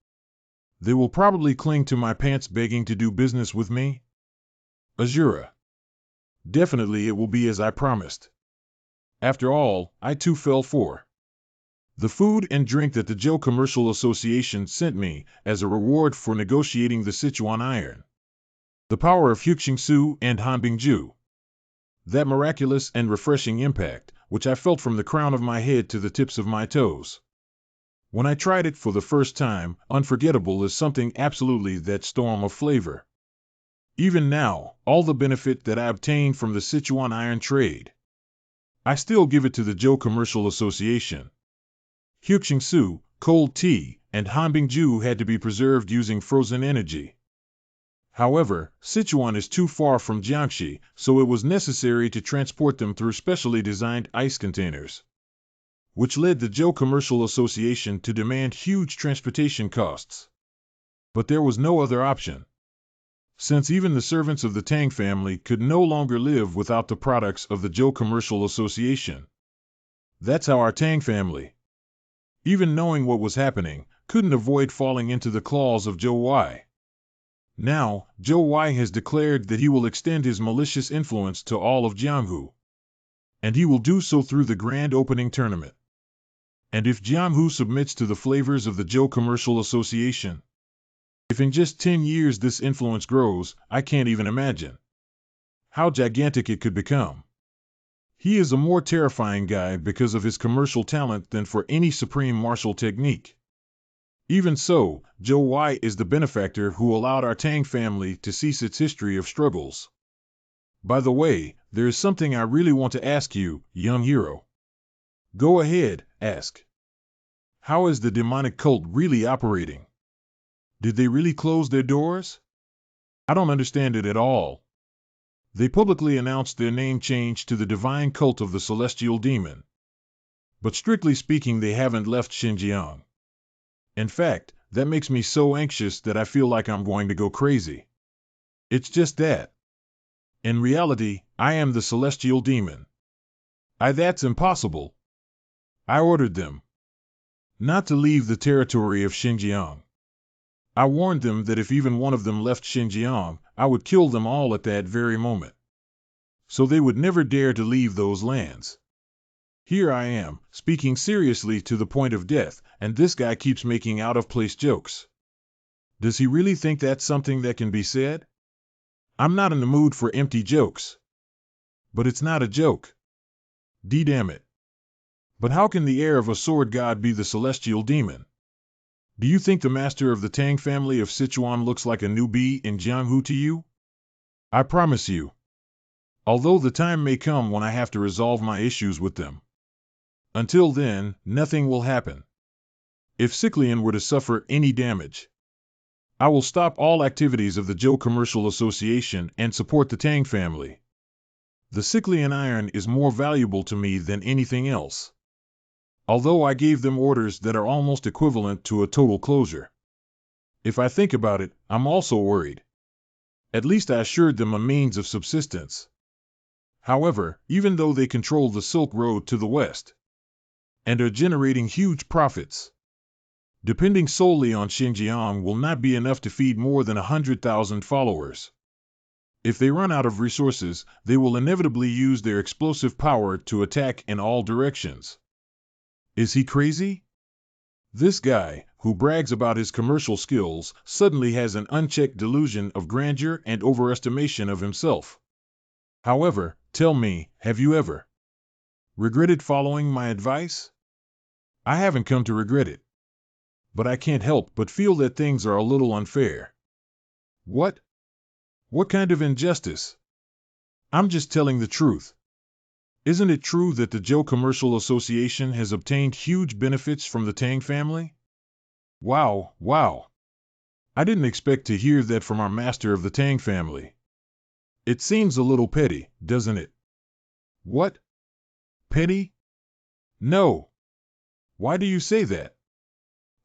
They will probably cling to my pants begging to do business with me. Azura. Definitely it will be as I promised. After all, I too fell for the food and drink that the Zhou Commercial Association sent me as a reward for negotiating the Sichuan iron. The power of Huqingsu and Hanbingju. That miraculous and refreshing impact, which I felt from the crown of my head to the tips of my toes. When I tried it for the first time, unforgettable is something absolutely that storm of flavor. Even now, all the benefit that I obtained from the Sichuan iron trade, I still give it to the Zhou Commercial Association. Huqingsu, cold tea, and Hanbingju had to be preserved using frozen energy. However, Sichuan is too far from Jiangxi, so it was necessary to transport them through specially designed ice containers, which led the Zhou Commercial Association to demand huge transportation costs. But there was no other option, since even the servants of the Tang family could no longer live without the products of the Zhou Commercial Association. That's how our Tang family, even knowing what was happening, couldn't avoid falling into the claws of Zhou Wei. Now, Zhou Wei has declared that he will extend his malicious influence to all of Jianghu. And he will do so through the grand opening tournament. And if Jianghu submits to the flavors of the Zhou Commercial Association, if in just 10 years this influence grows, I can't even imagine how gigantic it could become. He is a more terrifying guy because of his commercial talent than for any supreme martial technique. Even so, Zhou Wei is the benefactor who allowed our Tang family to cease its history of struggles. By the way, there is something I really want to ask you, young hero. Go ahead, ask. How is the demonic cult really operating? Did they really close their doors? I don't understand it at all. They publicly announced their name change to the divine cult of the celestial demon. But strictly speaking, they haven't left Xinjiang. In fact, that makes me so anxious that I feel like I'm going to go crazy. It's just that. In reality, I am the celestial demon. That's impossible. I ordered them. not to leave the territory of Xinjiang. I warned them that if even one of them left Xinjiang, I would kill them all at that very moment. So they would never dare to leave those lands. Here I am, speaking seriously to the point of death, and this guy keeps making out-of-place jokes. Does he really think that's something that can be said? I'm not in the mood for empty jokes. But it's not a joke. Damn it. But how can the heir of a sword god be the celestial demon? Do you think the master of the Tang family of Sichuan looks like a newbie in Jianghu to you? I promise you. Although the time may come when I have to resolve my issues with them. Until then, nothing will happen. If Sicilian were to suffer any damage, I will stop all activities of the Zhou Commercial Association and support the Tang family. The Sicilian iron is more valuable to me than anything else. Although I gave them orders that are almost equivalent to a total closure. If I think about it, I'm also worried. At least I assured them a means of subsistence. However, even though they control the Silk Road to the west and are generating huge profits, depending solely on Xinjiang will not be enough to feed more than 100,000 followers. If they run out of resources, they will inevitably use their explosive power to attack in all directions. Is he crazy? This guy, who brags about his commercial skills, suddenly has an unchecked delusion of grandeur and overestimation of himself. However, tell me, have you ever regretted following my advice? I haven't come to regret it. But I can't help but feel that things are a little unfair. What? What kind of injustice? I'm just telling the truth. Isn't it true that the Zhou Commercial Association has obtained huge benefits from the Tang family? Wow, wow. I didn't expect to hear that from our master of the Tang family. It seems a little petty, doesn't it? What? Petty? No. Why do you say that?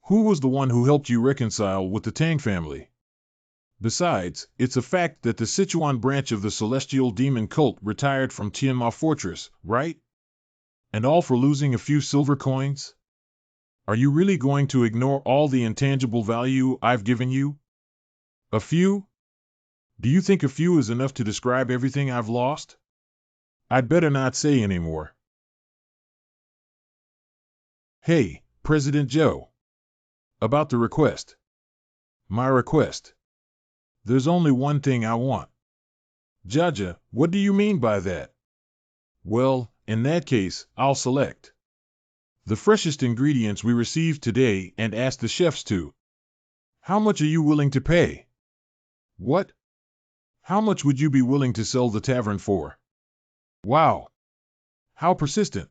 Who was the one who helped you reconcile with the Tang family? Besides, it's a fact that the Sichuan branch of the celestial demon cult retired from Tianma Fortress, right? And all for losing a few silver coins? Are you really going to ignore all the intangible value I've given you? A few? Do you think a few is enough to describe everything I've lost? I'd better not say any more. Hey, President Zhou. About the request. My request. There's only one thing I want. Jaja, what do you mean by that? Well, in that case, I'll select the freshest ingredients we received today and ask the chefs to. How much are you willing to pay? What? How much would you be willing to sell the tavern for? Wow. How persistent.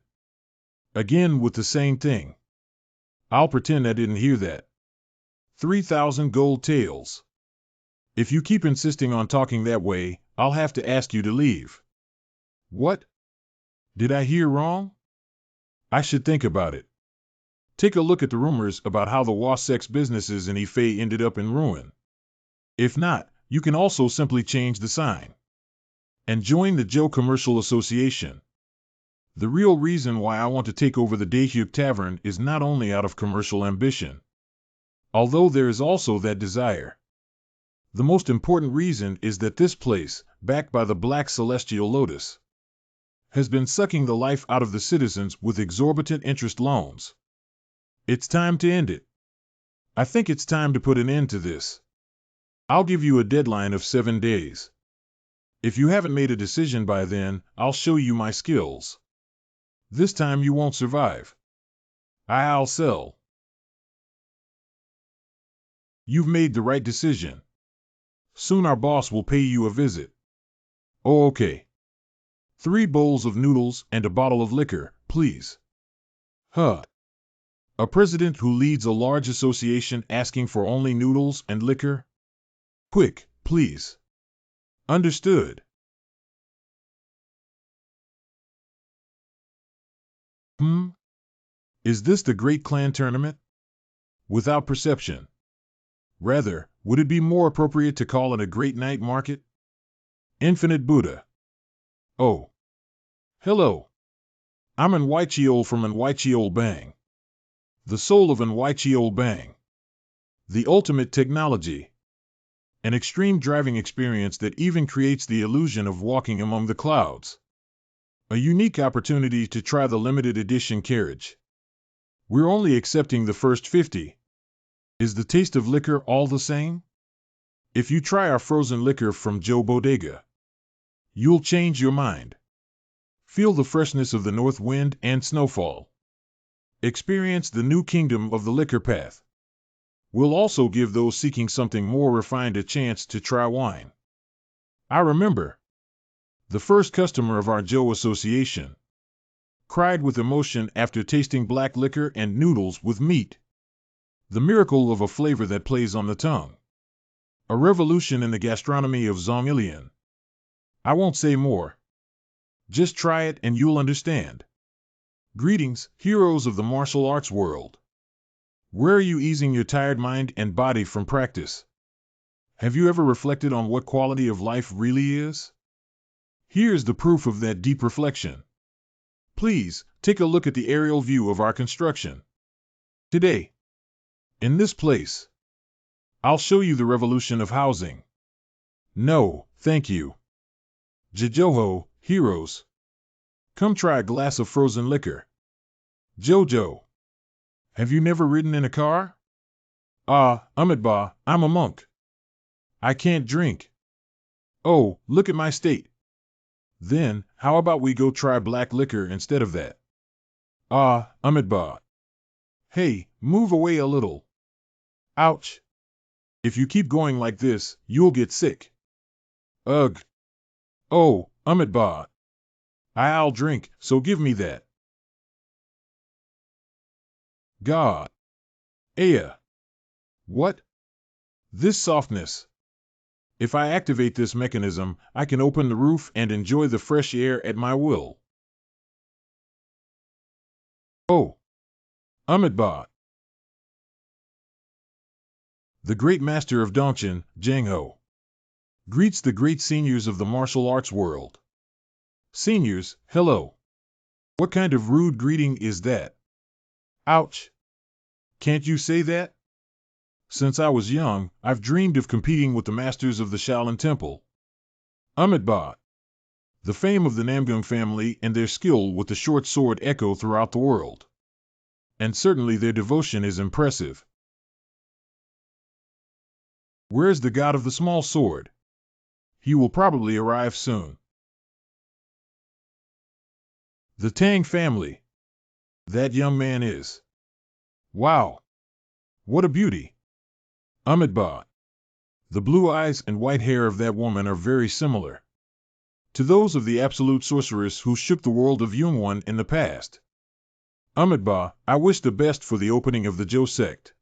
Again with the same thing. I'll pretend I didn't hear that. 3,000 gold taels. If you keep insisting on talking that way, I'll have to ask you to leave. What? Did I hear wrong? I should think about it. Take a look at the rumors about how the Wassex businesses in Ife ended up in ruin. If not, you can also simply change the sign and join the Zhou Commercial Association. The real reason why I want to take over the Daehyuk Tavern is not only out of commercial ambition, although there is also that desire. The most important reason is that this place, backed by the Black Celestial Lotus, has been sucking the life out of the citizens with exorbitant interest loans. It's time to end it. I think it's time to put an end to this. I'll give you a deadline of 7 days. If you haven't made a decision by then, I'll show you my skills. This time you won't survive. I'll sell. You've made the right decision. Soon our boss will pay you a visit. Oh, okay. 3 bowls of noodles and a bottle of liquor, please. Huh. A president who leads a large association asking for only noodles and liquor? Quick, please. Understood. Is this the Great Clan Tournament? Without perception. Rather, would it be more appropriate to call it a Great Night Market? Infinite Buddha. Oh. Hello. I'm Nwaichiol from Nwaichiol Bang. The soul of an Wuxia Bang. The ultimate technology. An extreme driving experience that even creates the illusion of walking among the clouds. A unique opportunity to try the limited edition carriage. We're only accepting the first 50. Is the taste of liquor all the same? If you try our frozen liquor from Joe Bodega, you'll change your mind. Feel the freshness of the north wind and snowfall. Experience the new kingdom of the liquor path. We'll also give those seeking something more refined a chance to try wine. I remember the first customer of our Joe Association cried with emotion after tasting black liquor and noodles with meat. The miracle of a flavor that plays on the tongue. A revolution in the gastronomy of Zhongilian. I won't say more. Just try it and you'll understand. Greetings, heroes of the martial arts world. Where are you easing your tired mind and body from practice? Have you ever reflected on what quality of life really is? Here's the proof of that deep reflection. Please, take a look at the aerial view of our construction. Today, in this place, I'll show you the revolution of housing. No, thank you. Jijoho, heroes. Come try a glass of frozen liquor. Jojo. Have you never ridden in a car? Ahmedba, I'm a monk. I can't drink. Oh, look at my state. Then, how about we go try black liquor instead of that? Ahmedba. Hey, move away a little. Ouch. If you keep going like this, you'll get sick. Ugh. Oh, Ahmedba. I'll drink, so give me that. God. Aya. What? This softness. If I activate this mechanism, I can open the roof and enjoy the fresh air at my will. Oh. Ahmedba. The great master of Dongchen, Zhang Ho, greets the great seniors of the martial arts world. Seniors, hello. What kind of rude greeting is that? Ouch. Can't you say that? Since I was young, I've dreamed of competing with the masters of the Shaolin Temple. Ahmedba. The fame of the Namgung family and their skill with the short sword echo throughout the world. And certainly their devotion is impressive. Where's the god of the small sword? He will probably arrive soon. The Tang family. That young man is. Wow. What a beauty. Ahmedba. The blue eyes and white hair of that woman are very similar to those of the absolute sorceress who shook the world of Yunwan in the past. Ahmedba, I wish the best for the opening of the Zhou sect.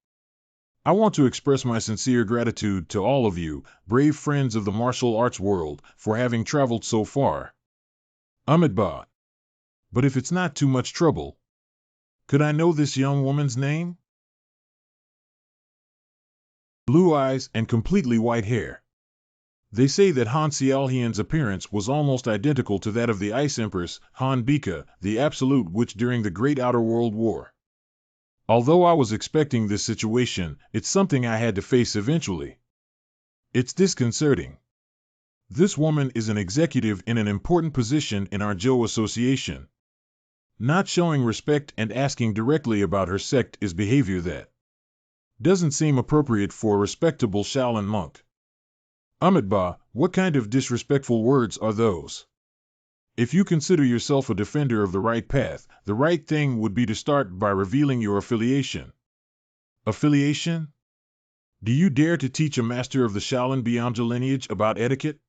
I want to express my sincere gratitude to all of you, brave friends of the martial arts world, for having traveled so far. Ahmedba. But if it's not too much trouble, could I know this young woman's name? Blue eyes and completely white hair. They say that Han Xiaohian's appearance was almost identical to that of the Ice Empress, Han Bika, the Absolute Witch during the Great Outer World War. Although I was expecting this situation, it's something I had to face eventually. It's disconcerting. This woman is an executive in an important position in our Zhou Association. Not showing respect and asking directly about her sect is behavior that doesn't seem appropriate for a respectable Shaolin monk. Ahmedba, what kind of disrespectful words are those? If you consider yourself a defender of the right path, the right thing would be to start by revealing your affiliation. Affiliation? Do you dare to teach a master of the Shaolin Bianja lineage about etiquette?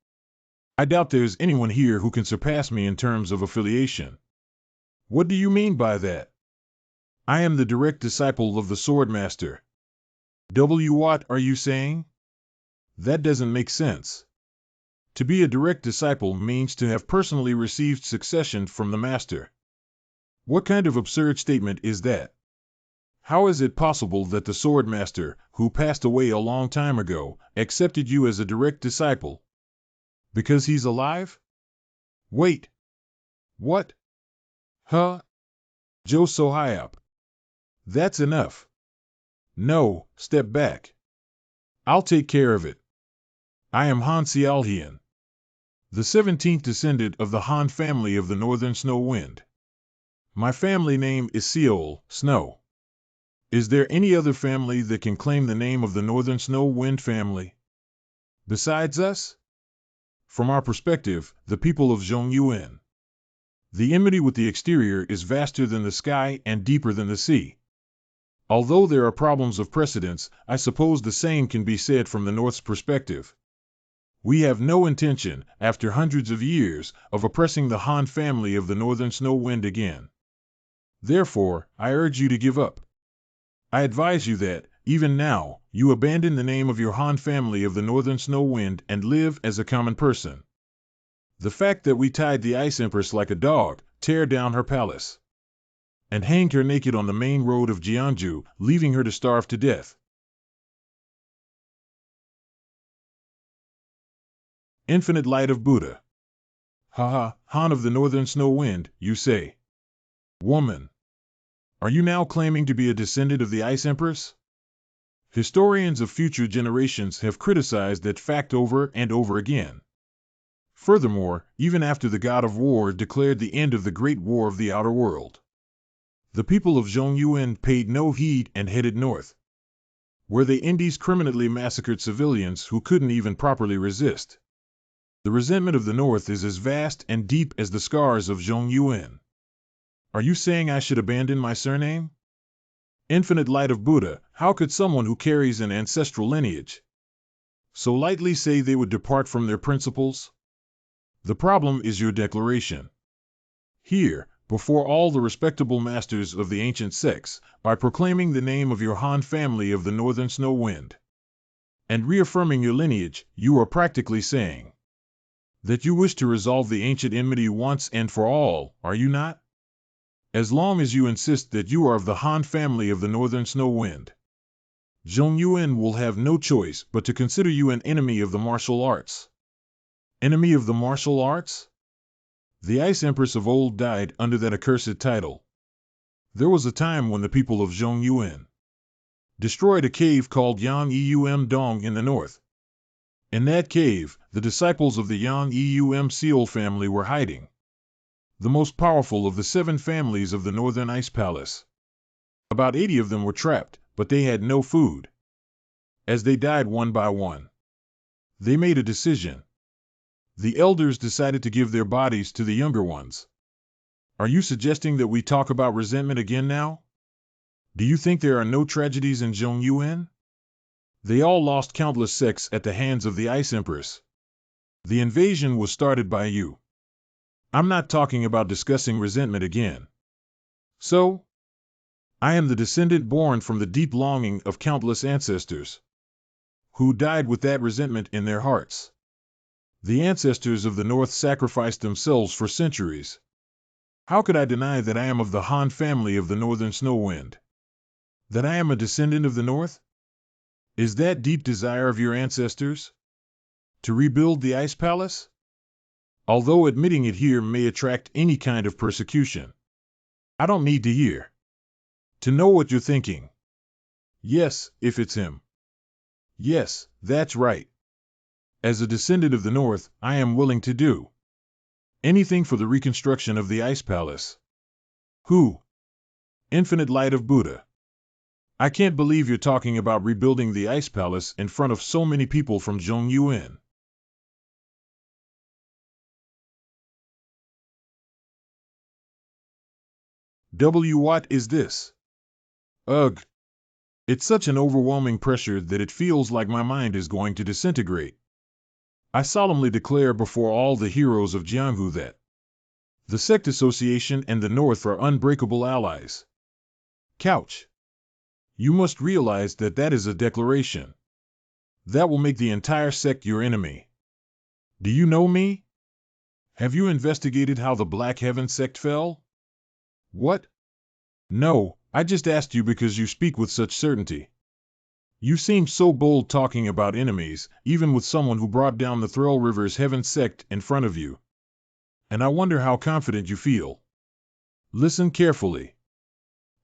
I doubt there's anyone here who can surpass me in terms of affiliation. What do you mean by that? I am the direct disciple of the Sword Master. What are you saying? That doesn't make sense. To be a direct disciple means to have personally received succession from the master. What kind of absurd statement is that? How is it possible that the Sword Master, who passed away a long time ago, accepted you as a direct disciple? Because he's alive? Wait. What? Huh? Joe Sohyap. That's enough. No, step back. I'll take care of it. I am Han Xiaohian, the 17th descendant of the Han family of the Northern Snow Wind. My family name is Seol, Snow. Is there any other family that can claim the name of the Northern Snow Wind family? Besides us? From our perspective, the people of Zhongyuan. The enmity with the exterior is vaster than the sky and deeper than the sea. Although there are problems of precedence, I suppose the same can be said from the North's perspective. We have no intention, after hundreds of years, of oppressing the Han family of the Northern Snow Wind again. Therefore, I urge you to give up. I advise you that, even now, you abandon the name of your Han family of the Northern Snow Wind and live as a common person. The fact that we tied the Ice Empress like a dog, tear down her palace, and hanged her naked on the main road of Jianzhou, leaving her to starve to death. Infinite light of Buddha. Haha, Han of the Northern Snow Wind, you say. Woman. Are you now claiming to be a descendant of the Ice Empress? Historians of future generations have criticized that fact over and over again. Furthermore, even after the god of war declared the end of the Great War of the Outer World, the people of Zhongyuan paid no heed and headed north, where the Indies criminally massacred civilians who couldn't even properly resist. The resentment of the North is as vast and deep as the scars of Zhongyuan. Are you saying I should abandon my surname? Infinite light of Buddha, how could someone who carries an ancestral lineage so lightly say they would depart from their principles? The problem is your declaration. Here, before all the respectable masters of the ancient sects, by proclaiming the name of your Han family of the Northern Snow Wind, and reaffirming your lineage, you are practically saying that you wish to resolve the ancient enmity once and for all, are you not? As long as you insist that you are of the Han family of the Northern Snow Wind, Zhongyuan will have no choice but to consider you an enemy of the martial arts. Enemy of the martial arts? The Ice Empress of old died under that accursed title. There was a time when the people of Zhongyuan destroyed a cave called Yang Eum Dong in the north. In that cave, the disciples of the Yang Eum Seol family were hiding, the most powerful of the 7 families of the Northern Ice Palace. About 80 of them were trapped, but they had no food. As they died one by one, they made a decision. The elders decided to give their bodies to the younger ones. Are you suggesting that we talk about resentment again now? Do you think there are no tragedies in Zhongyuan? They all lost countless sects at the hands of the Ice Empress. The invasion was started by you. I'm not talking about discussing resentment again. So, I am the descendant born from the deep longing of countless ancestors who died with that resentment in their hearts. The ancestors of the North sacrificed themselves for centuries. How could I deny that I am of the Han family of the Northern Snow Wind? That I am a descendant of the North? Is that deep desire of your ancestors to rebuild the Ice Palace? Although admitting it here may attract any kind of persecution, I don't need to hear to know what you're thinking. Yes, if it's him. Yes, that's right. As a descendant of the North, I am willing to do anything for the reconstruction of the Ice Palace. Who? Infinite light of Buddha. I can't believe you're talking about rebuilding the Ice Palace in front of so many people from Zhongyuan. What is this? Ugh. It's such an overwhelming pressure that it feels like my mind is going to disintegrate. I solemnly declare before all the heroes of Jianghu that the sect association and the North are unbreakable allies. Couch. You must realize that that is a declaration. That will make the entire sect your enemy. Do you know me? Have you investigated how the Black Heaven sect fell? What? No, I just asked you because you speak with such certainty. You seem so bold talking about enemies, even with someone who brought down the Thrall River's Heaven sect in front of you. And I wonder how confident you feel. Listen carefully.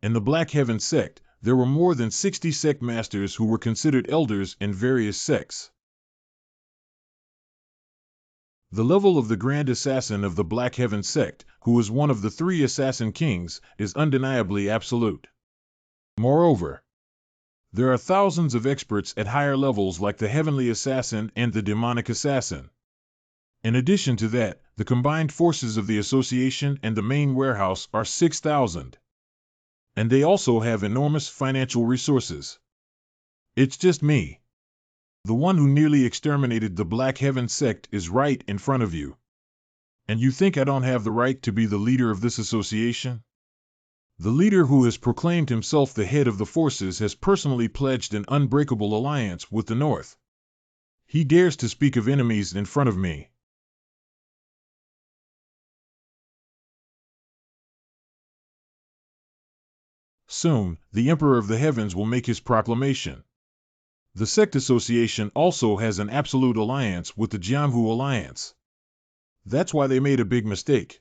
In the Black Heaven sect, there were more than 60 sect masters who were considered elders in various sects. The level of the Grand Assassin of the Black Heaven sect, who is one of the 3 assassin kings, is undeniably absolute. Moreover, there are thousands of experts at higher levels like the Heavenly Assassin and the Demonic Assassin. In addition to that, the combined forces of the Association and the main warehouse are 6,000. And they also have enormous financial resources. It's just me. The one who nearly exterminated the Black Heaven sect is right in front of you. And you think I don't have the right to be the leader of this association? The leader who has proclaimed himself the head of the forces has personally pledged an unbreakable alliance with the North. He dares to speak of enemies in front of me. Soon, the Emperor of the Heavens will make his proclamation. The sect association also has an absolute alliance with the Jianghu Alliance. That's why they made a big mistake.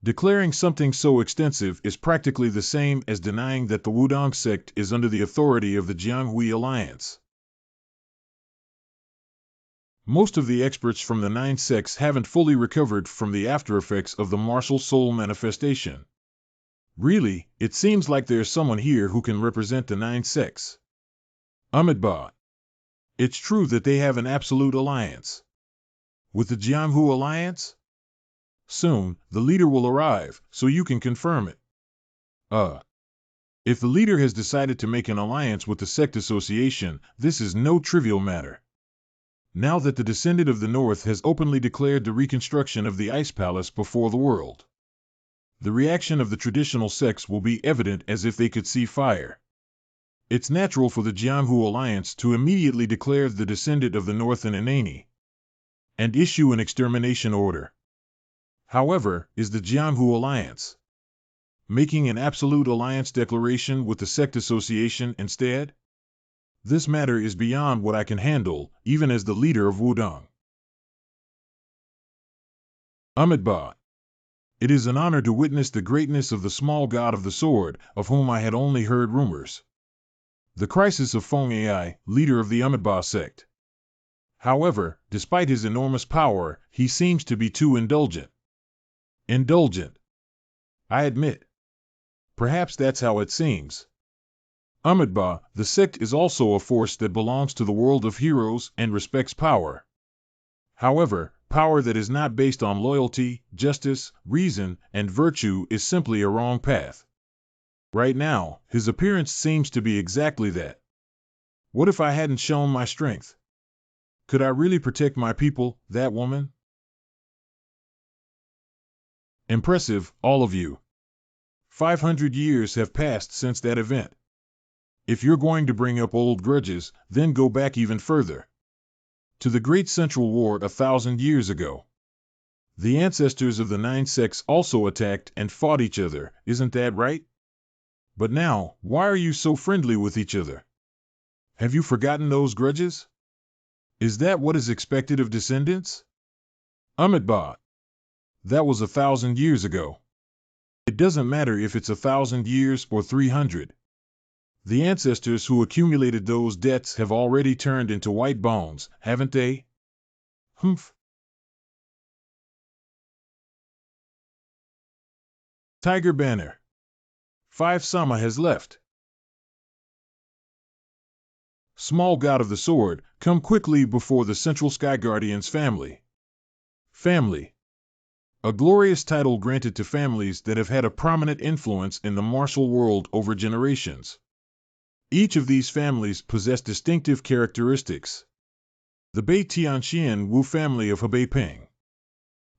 Declaring something so extensive is practically the same as denying that the Wudong sect is under the authority of the Jianghu Alliance. Most of the experts from the 9 sects haven't fully recovered from the aftereffects of the martial soul manifestation. Really, it seems like there's someone here who can represent the 9 sects. Amitabha. It's true that they have an absolute alliance. With the Jianghu Alliance? Soon, the leader will arrive, so you can confirm it. If the leader has decided to make an alliance with the sect association, this is no trivial matter. Now that the descendant of the North has openly declared the reconstruction of the Ice Palace before the world, the reaction of the traditional sects will be evident as if they could see fire. It's natural for the Jianghu Alliance to immediately declare the descendant of the North an enemy and issue an extermination order. However, is the Jianghu Alliance making an absolute alliance declaration with the sect association instead? This matter is beyond what I can handle, even as the leader of Wudong. Amitabha. It is an honor to witness the greatness of the small god of the sword, of whom I had only heard rumors. The crisis of Feng Ai, leader of the Amitabha sect. However, despite his enormous power, he seems to be too indulgent. Indulgent. I admit. Perhaps that's how it seems. Amitabha, the sect is also a force that belongs to the world of heroes and respects power. However, power that is not based on loyalty, justice, reason, and virtue is simply a wrong path. Right now, his appearance seems to be exactly that. What if I hadn't shown my strength? Could I really protect my people, that woman? Impressive, all of you. 500 years have passed since that event. If you're going to bring up old grudges, then go back even further. To the Great Central War 1,000 years ago. The ancestors of the 9 sects also attacked and fought each other, isn't that right? But now, why are you so friendly with each other? Have you forgotten those grudges? Is that what is expected of descendants? Amitabha. That was 1,000 years ago. It doesn't matter if it's 1,000 years or 300. The ancestors who accumulated those debts have already turned into white bones, haven't they? Humph. Tiger Banner. 5 Sama has left. Small god of the sword, come quickly before the Central Sky Guardian's family. Family. A glorious title granted to families that have had a prominent influence in the martial world over generations. Each of these families possess distinctive characteristics. The Bei Tianxian Wu family of Hebei Peng.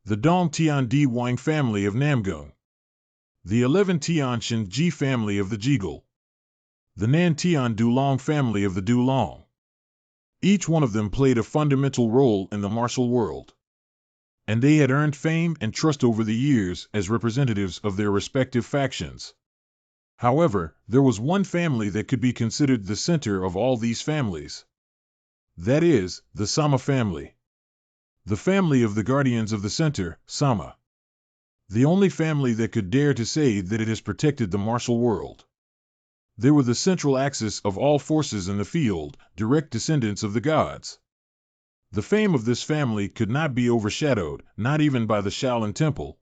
The Dong Tian Di Wang family of Namgung. The 11 Tianshan Ji family of the Jigul. The Nan Tian Dulong family of the Dulong. Each one of them played a fundamental role in the martial world. And they had earned fame and trust over the years as representatives of their respective factions. However, there was one family that could be considered the center of all these families. That is, the Sama family. The family of the guardians of the center, Sama. The only family that could dare to say that it has protected the martial world. They were the central axis of all forces in the field, direct descendants of the gods. The fame of this family could not be overshadowed, not even by the Shaolin Temple,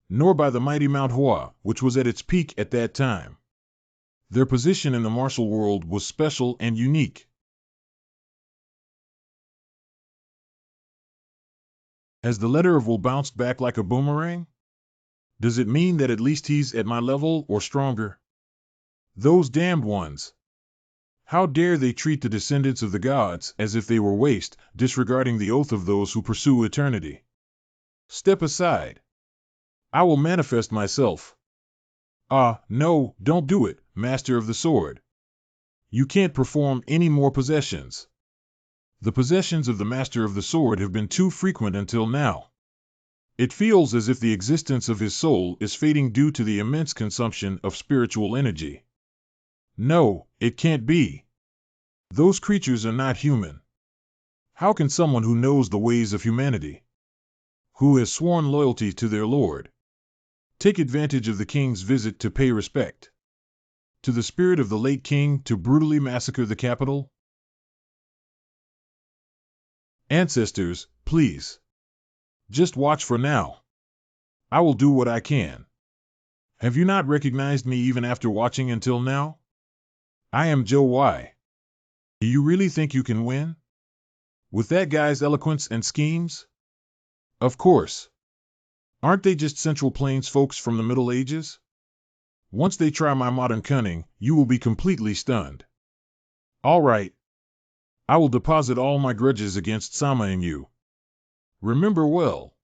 nor by the mighty Mount Hua, which was at its peak at that time. Their position in the martial world was special and unique. Has the letter of will bounced back like a boomerang? Does it mean that at least he's at my level or stronger? Those damned ones! How dare they treat the descendants of the gods as if they were waste, disregarding the oath of those who pursue eternity? Step aside. I will manifest myself. No, don't do it, Master of the Sword. You can't perform any more possessions. The possessions of the Master of the Sword have been too frequent until now. It feels as if the existence of his soul is fading due to the immense consumption of spiritual energy. No, it can't be. Those creatures are not human. How can someone who knows the ways of humanity, who has sworn loyalty to their Lord, take advantage of the king's visit to pay respect to the spirit of the late king to brutally massacre the capital? Ancestors, please. Just watch for now. I will do what I can. Have you not recognized me even after watching until now? I am Joe Y. Do you really think you can win? With that guy's eloquence and schemes? Of course. Aren't they just Central Plains folks from the Middle Ages? Once they try my modern cunning, you will be completely stunned. All right. I will deposit all my grudges against Sama and you. Remember well.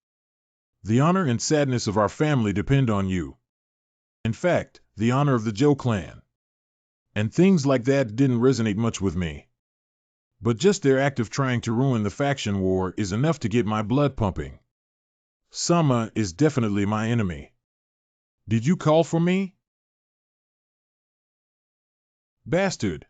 The honor and sadness of our family depend on you. In fact, the honor of the Joe clan. And things like that didn't resonate much with me. But just their act of trying to ruin the faction war is enough to get my blood pumping. Sama is definitely my enemy. Did you call for me? Bastard!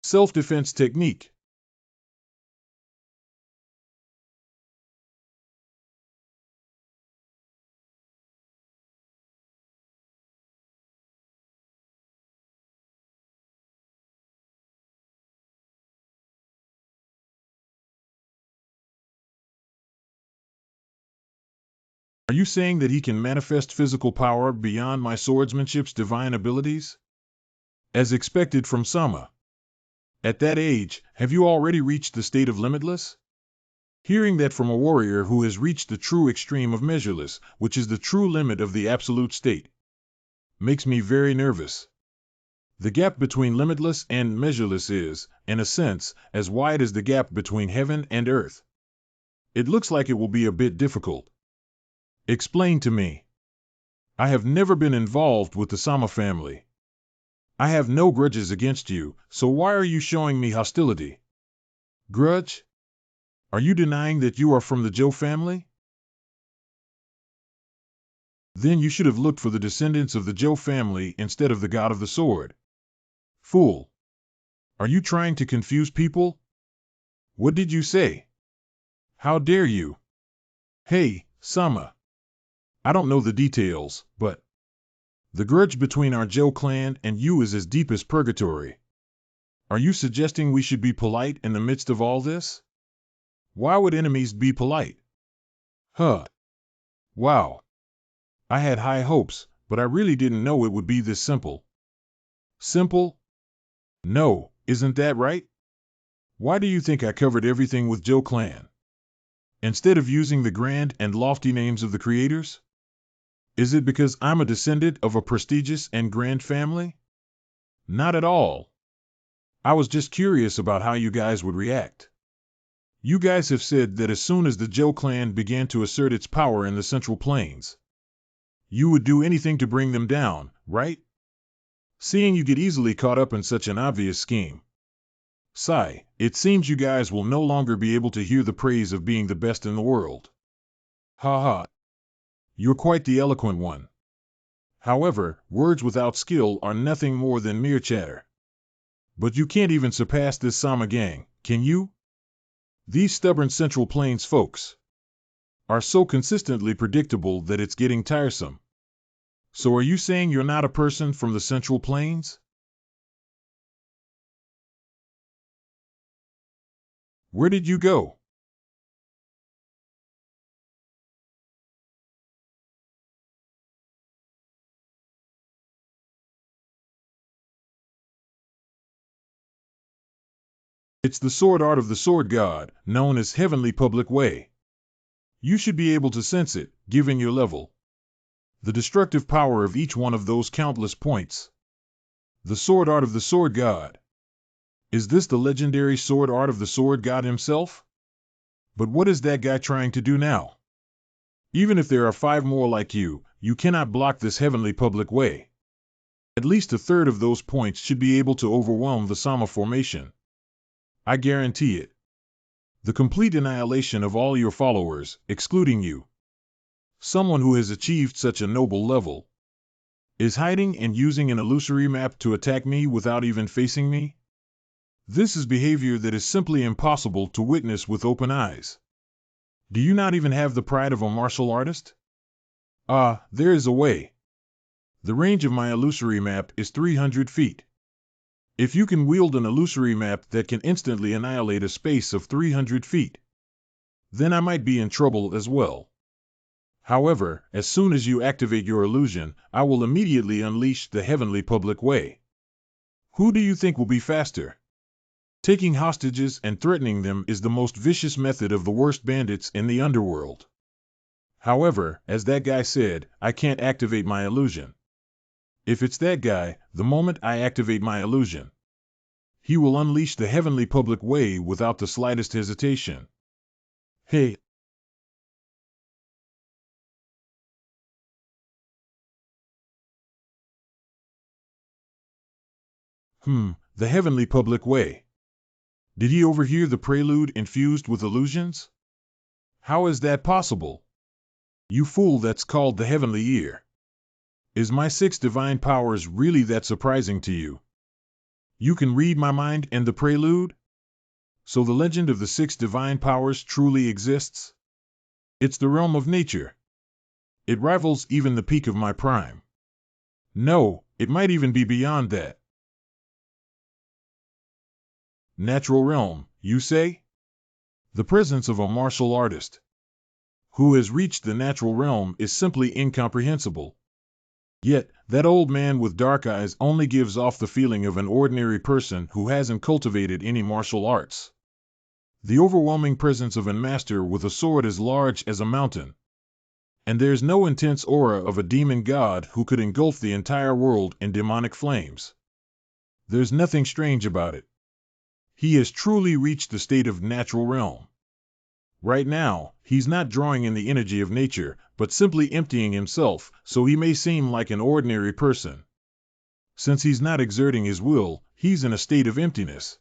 Self-defense technique. Are you saying that he can manifest physical power beyond my swordsmanship's divine abilities? As expected from Sama. At that age, have you already reached the state of limitless? Hearing that from a warrior who has reached the true extreme of measureless, which is the true limit of the absolute state, makes me very nervous. The gap between limitless and measureless is, in a sense, as wide as the gap between heaven and earth. It looks like it will be a bit difficult. Explain to me. I have never been involved with the Sama family. I have no grudges against you, so why are you showing me hostility? Grudge? Are you denying that you are from the Joe family? Then you should have looked for the descendants of the Joe family instead of the God of the Sword. Fool! Are you trying to confuse people? What did you say? How dare you? Hey, Sama. I don't know the details, but the grudge between our Joe clan and you is as deep as purgatory. Are you suggesting we should be polite in the midst of all this? Why would enemies be polite? Huh. Wow. I had high hopes, but I really didn't know it would be this simple. Simple? No, isn't that right? Why do you think I covered everything with Joe clan, instead of using the grand and lofty names of the creators? Is it because I'm a descendant of a prestigious and grand family? Not at all. I was just curious about how you guys would react. You guys have said that as soon as the Joe clan began to assert its power in the Central Plains, you would do anything to bring them down, right? Seeing you get easily caught up in such an obvious scheme. Sigh, it seems you guys will no longer be able to hear the praise of being the best in the world. Ha ha. You're quite the eloquent one. However, words without skill are nothing more than mere chatter. But you can't even surpass this Sama gang, can you? These stubborn Central Plains folks are so consistently predictable that it's getting tiresome. So are you saying you're not a person from the Central Plains? Where did you go? It's the sword art of the sword god, known as Heavenly Public Way. You should be able to sense it, given your level. The destructive power of each one of those countless points. The sword art of the sword god. Is this the legendary sword art of the sword god himself? But what is that guy trying to do now? Even if there are 5 more like you, you cannot block this Heavenly Public Way. At least a third of those points should be able to overwhelm the Sama formation. I guarantee it. The complete annihilation of all your followers, excluding you. Someone who has achieved such a noble level is hiding and using an illusory map to attack me without even facing me? This is behavior that is simply impossible to witness with open eyes. Do you not even have the pride of a martial artist? Ah, there is a way. The range of my illusory map is 300 feet. If you can wield an illusory map that can instantly annihilate a space of 300 feet, then I might be in trouble as well. However, as soon as you activate your illusion, I will immediately unleash the Heavenly Public Way. Who do you think will be faster? Taking hostages and threatening them is the most vicious method of the worst bandits in the underworld. However, as that guy said, I can't activate my illusion. If it's that guy, the moment I activate my illusion, he will unleash the Heavenly Public Way without the slightest hesitation. Hey, the Heavenly Public Way. Did he overhear the prelude infused with illusions? How is that possible? You fool, that's called the Heavenly Ear. Is my 6 divine powers really that surprising to you? You can read my mind and the prelude? So the legend of the 6 divine powers truly exists? It's the realm of nature. It rivals even the peak of my prime. No, it might even be beyond that. Natural realm, you say? The presence of a martial artist who has reached the natural realm is simply incomprehensible. Yet, that old man with dark eyes only gives off the feeling of an ordinary person who hasn't cultivated any martial arts. The overwhelming presence of a master with a sword as large as a mountain. And there's no intense aura of a demon god who could engulf the entire world in demonic flames. There's nothing strange about it. He has truly reached the state of natural realm. Right now, he's not drawing in the energy of nature, but simply emptying himself, so he may seem like an ordinary person. Since he's not exerting his will, he's in a state of emptiness.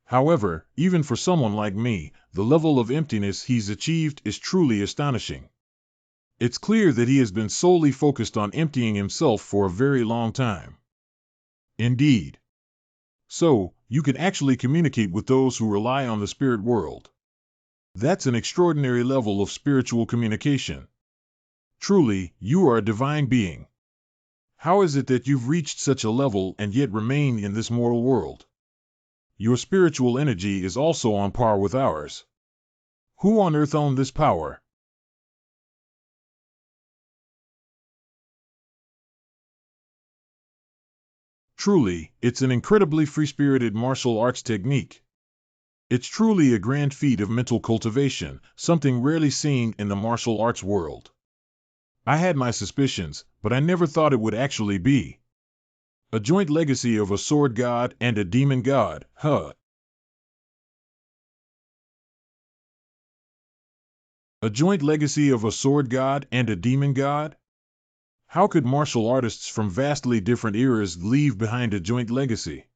However, even for someone like me, the level of emptiness he's achieved is truly astonishing. It's clear that he has been solely focused on emptying himself for a very long time. Indeed. So, you can actually communicate with those who rely on the spirit world. That's an extraordinary level of spiritual communication. Truly, you are a divine being. How is it that you've reached such a level and yet remain in this mortal world? Your spiritual energy is also on par with ours. Who on earth owned this power? Truly, it's an incredibly free-spirited martial arts technique. It's truly a grand feat of mental cultivation, something rarely seen in the martial arts world. I had my suspicions, but I never thought it would actually be a joint legacy of a sword god and a demon god, huh? A joint legacy of a sword god and a demon god? How could martial artists from vastly different eras leave behind a joint legacy?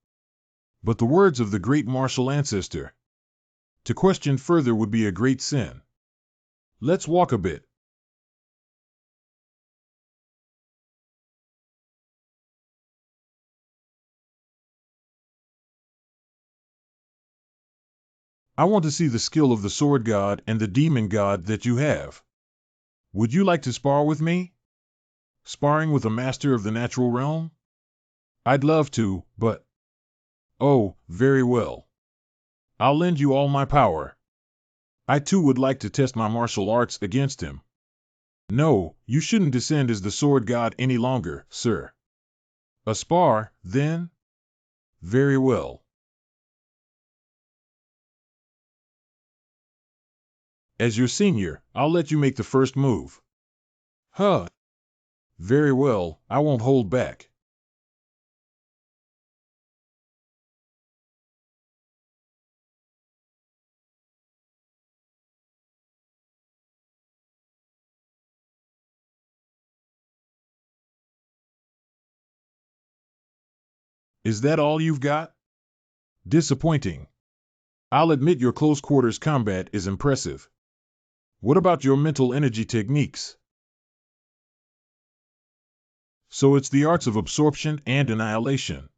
But the words of the great martial ancestor. To question further would be a great sin. Let's walk a bit. I want to see the skill of the sword god and the demon god that you have. Would you like to spar with me? Sparring with a master of the natural realm? I'd love to, but... Oh, very well. I'll lend you all my power. I too would like to test my martial arts against him. No, you shouldn't descend as the sword god any longer, sir. A spar, then? Very well. As your senior, I'll let you make the first move. Huh. Very well, I won't hold back. Is that all you've got? Disappointing. I'll admit your close quarters combat is impressive. What about your mental energy techniques? So it's the arts of absorption and annihilation.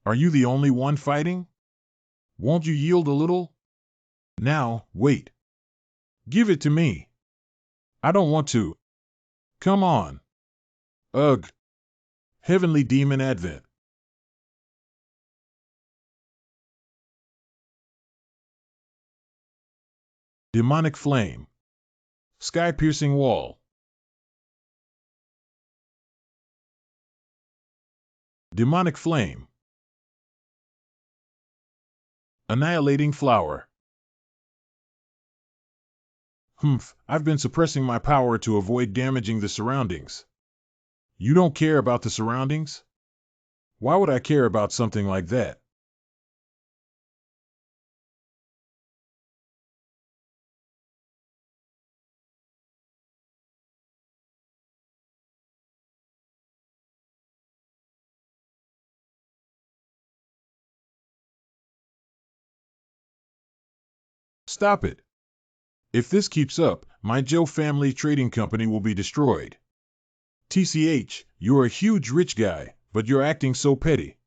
Are you the only one fighting? Won't you yield a little? Now, wait. Give it to me. I don't want to. Come on. Ugh. Heavenly Demon Advent. Demonic Flame. Sky-piercing wall. Demonic Flame. Annihilating Flower. Humph, I've been suppressing my power to avoid damaging the surroundings. You don't care about the surroundings? Why would I care about something like that? Stop it. If this keeps up, my Joe family trading company will be destroyed. TCH, you're a huge rich guy, but you're acting so petty.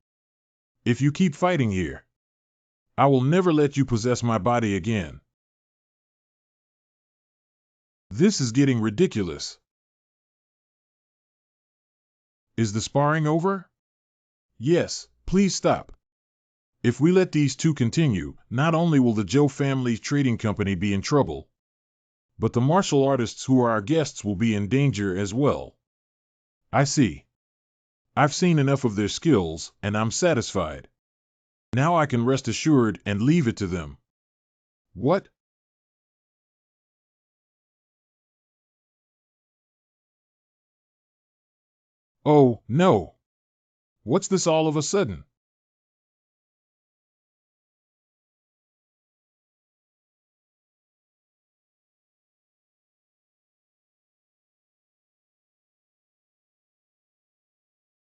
If you keep fighting here, I will never let you possess my body again. This is getting ridiculous. Is the sparring over? Yes, please stop. If we let these two continue, not only will the Joe family trading company be in trouble, but the martial artists who are our guests will be in danger as well. I see. I've seen enough of their skills, and I'm satisfied. Now I can rest assured and leave it to them. What? Oh, no. What's this all of a sudden?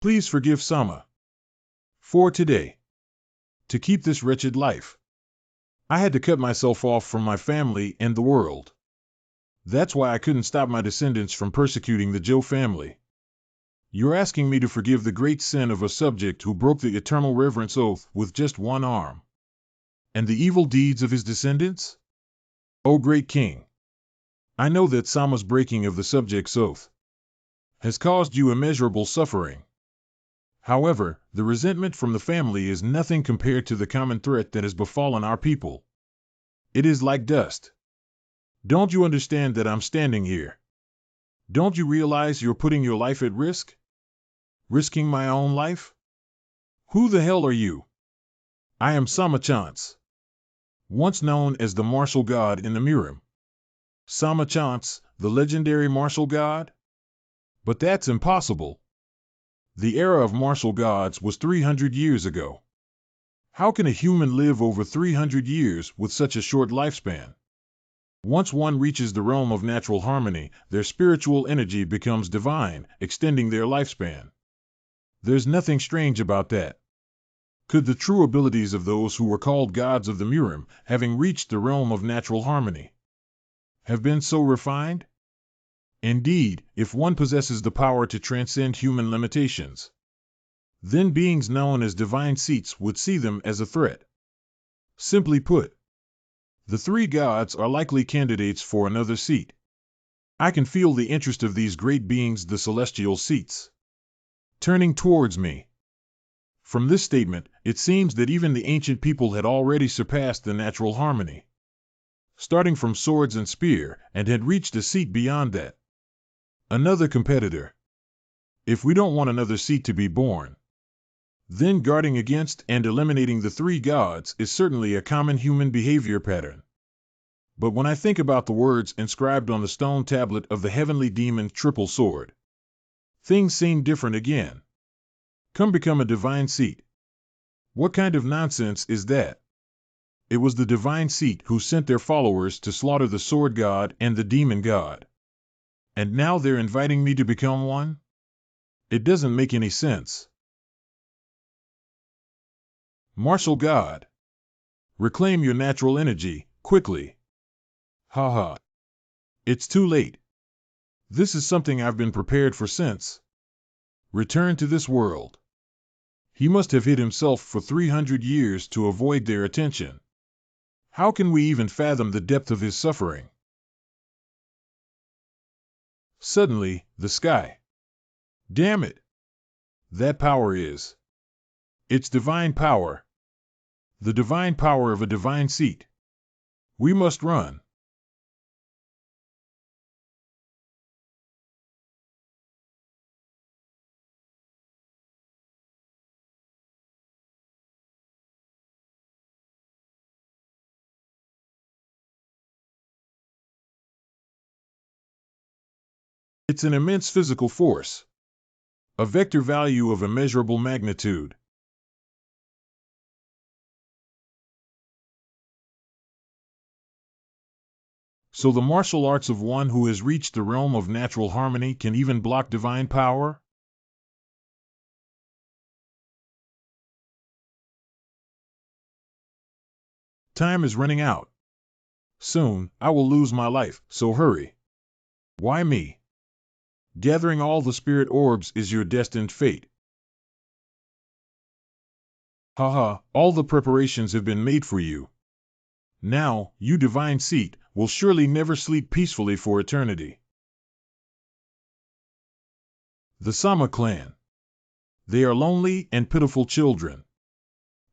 Please forgive Sama. For today. To keep this wretched life. I had to cut myself off from my family and the world. That's why I couldn't stop my descendants from persecuting the Joe family. You're asking me to forgive the great sin of a subject who broke the eternal reverence oath with just one arm. And the evil deeds of his descendants? O great king. I know that Sama's breaking of the subject's oath has caused you immeasurable suffering. However, the resentment from the family is nothing compared to the common threat that has befallen our people. It is like dust. Don't you understand that I'm standing here? Don't you realize you're putting your life at risk? Risking my own life? Who the hell are you? I am Sama Chance, once known as the martial god in the Mirim. Sama Chance, the legendary martial god? But that's impossible. The era of martial gods was 300 years ago. How can a human live over 300 years with such a short lifespan? Once one reaches the realm of natural harmony, their spiritual energy becomes divine, extending their lifespan. There's nothing strange about that. Could the true abilities of those who were called gods of the Murim, having reached the realm of natural harmony, have been so refined? Indeed, if one possesses the power to transcend human limitations, then beings known as divine seats would see them as a threat. Simply put, the three gods are likely candidates for another seat. I can feel the interest of these great beings, the celestial seats, turning towards me. From this statement, it seems that even the ancient people had already surpassed the natural harmony, starting from swords and spear, and had reached a seat beyond that. Another competitor. If we don't want another seat to be born, then guarding against and eliminating the three gods is certainly a common human behavior pattern. But when I think about the words inscribed on the stone tablet of the heavenly demon triple sword, things seem different again. Come become a divine seat. What kind of nonsense is that? It was the divine seat who sent their followers to slaughter the sword god and the demon god. And now they're inviting me to become one? It doesn't make any sense. Martial god. Reclaim your natural energy, quickly. Haha. It's too late. This is something I've been prepared for since. Return to this world. He must have hid himself for 300 years to avoid their attention. How can we even fathom the depth of his suffering? Suddenly, the sky. Damn it! That power is. It's divine power. The divine power of a divine seat. We must run. It's an immense physical force. A vector value of immeasurable magnitude. So the martial arts of one who has reached the realm of natural harmony can even block divine power? Time is running out. Soon, I will lose my life, so hurry. Why me? Gathering all the spirit orbs is your destined fate. Haha, all the preparations have been made for you. Now, you divine seat, will surely never sleep peacefully for eternity. The Sama clan. They are lonely and pitiful children.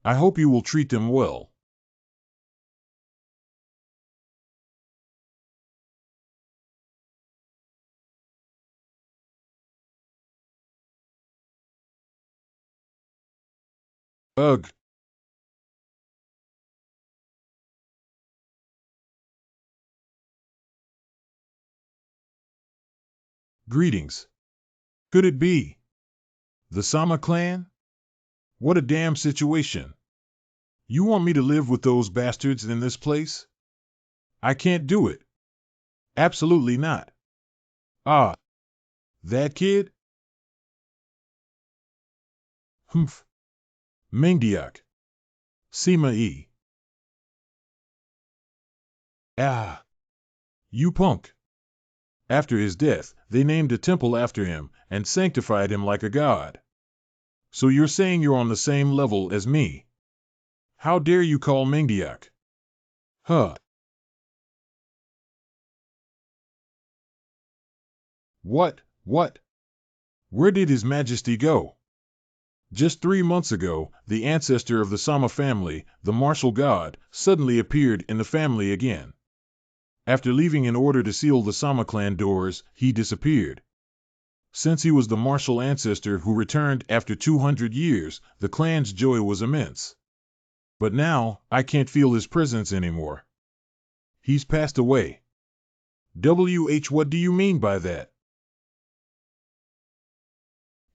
I hope you will treat them well. Ugh. Greetings. Could it be the Sama clan? What a damn situation. You want me to live with those bastards in this place? I can't do it. Absolutely not. Ah, that kid? Humph. Mingdiak. Sima E. Ah. You punk. After his death, they named a temple after him and sanctified him like a god. So you're saying you're on the same level as me? How dare you call Mingdiak? Huh. What? Where did His Majesty go? Just 3 months ago, the ancestor of the Sama family, the martial god, suddenly appeared in the family again. After leaving in order to seal the Sama clan doors, he disappeared. Since he was the martial ancestor who returned after 200 years, the clan's joy was immense. But now, I can't feel his presence anymore. He's passed away. What do you mean by that?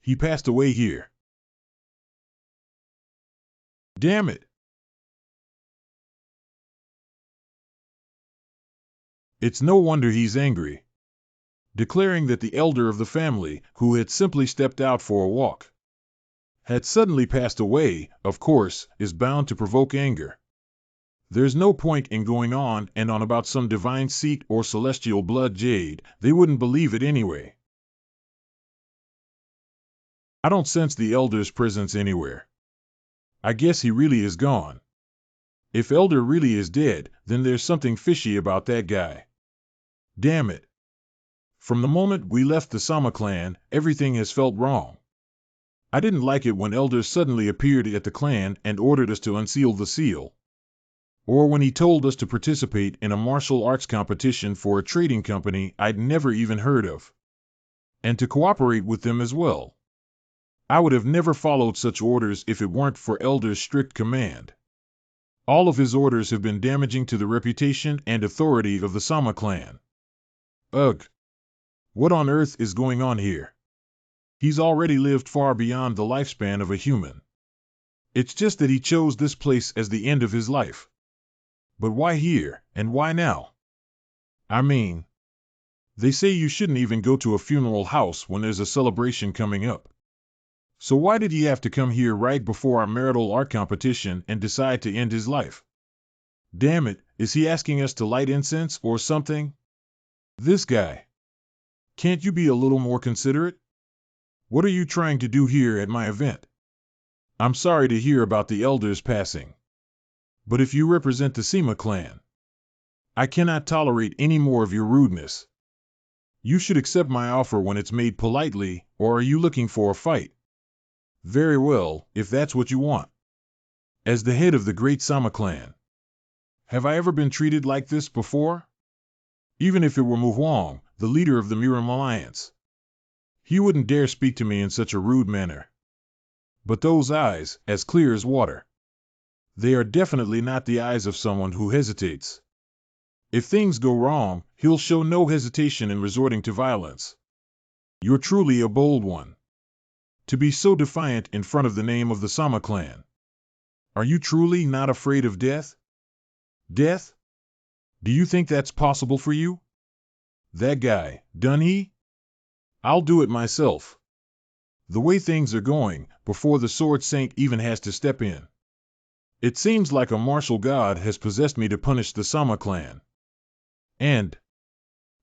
He passed away here. Damn it! It's no wonder he's angry, declaring that the elder of the family, who had simply stepped out for a walk, had suddenly passed away, of course, is bound to provoke anger. There's no point in going on and on about some divine seat or celestial blood jade, they wouldn't believe it anyway. I don't sense the elder's presence anywhere. I guess he really is gone. If elder really is dead, then there's something fishy about that guy. Damn it. From the moment we left the Sama clan, everything has felt wrong. I didn't like it when elder suddenly appeared at the clan and ordered us to unseal the seal. Or when he told us to participate in a martial arts competition for a trading company I'd never even heard of. And to cooperate with them as well. I would have never followed such orders if it weren't for elder's strict command. All of his orders have been damaging to the reputation and authority of the Sama clan. Ugh. What on earth is going on here? He's already lived far beyond the lifespan of a human. It's just that he chose this place as the end of his life. But why here, and why now? I mean, they say you shouldn't even go to a funeral house when there's a celebration coming up. So why did he have to come here right before our marital art competition and decide to end his life? Damn it, is he asking us to light incense or something? This guy. Can't you be a little more considerate? What are you trying to do here at my event? I'm sorry to hear about the elder's passing. But if you represent the Sima clan, I cannot tolerate any more of your rudeness. You should accept my offer when it's made politely, or are you looking for a fight? Very well, if that's what you want. As the head of the great Sama clan, have I ever been treated like this before? Even if it were Mu Huang, the leader of the Miram Alliance, he wouldn't dare speak to me in such a rude manner. But those eyes, as clear as water. They are definitely not the eyes of someone who hesitates. If things go wrong, he'll show no hesitation in resorting to violence. You're truly a bold one. To be so defiant in front of the name of the Sama clan. Are you truly not afraid of death? Death? Do you think that's possible for you? That guy, done he? I'll do it myself. The way things are going, before the Sword Saint even has to step in. It seems like a martial god has possessed me to punish the Sama clan. And,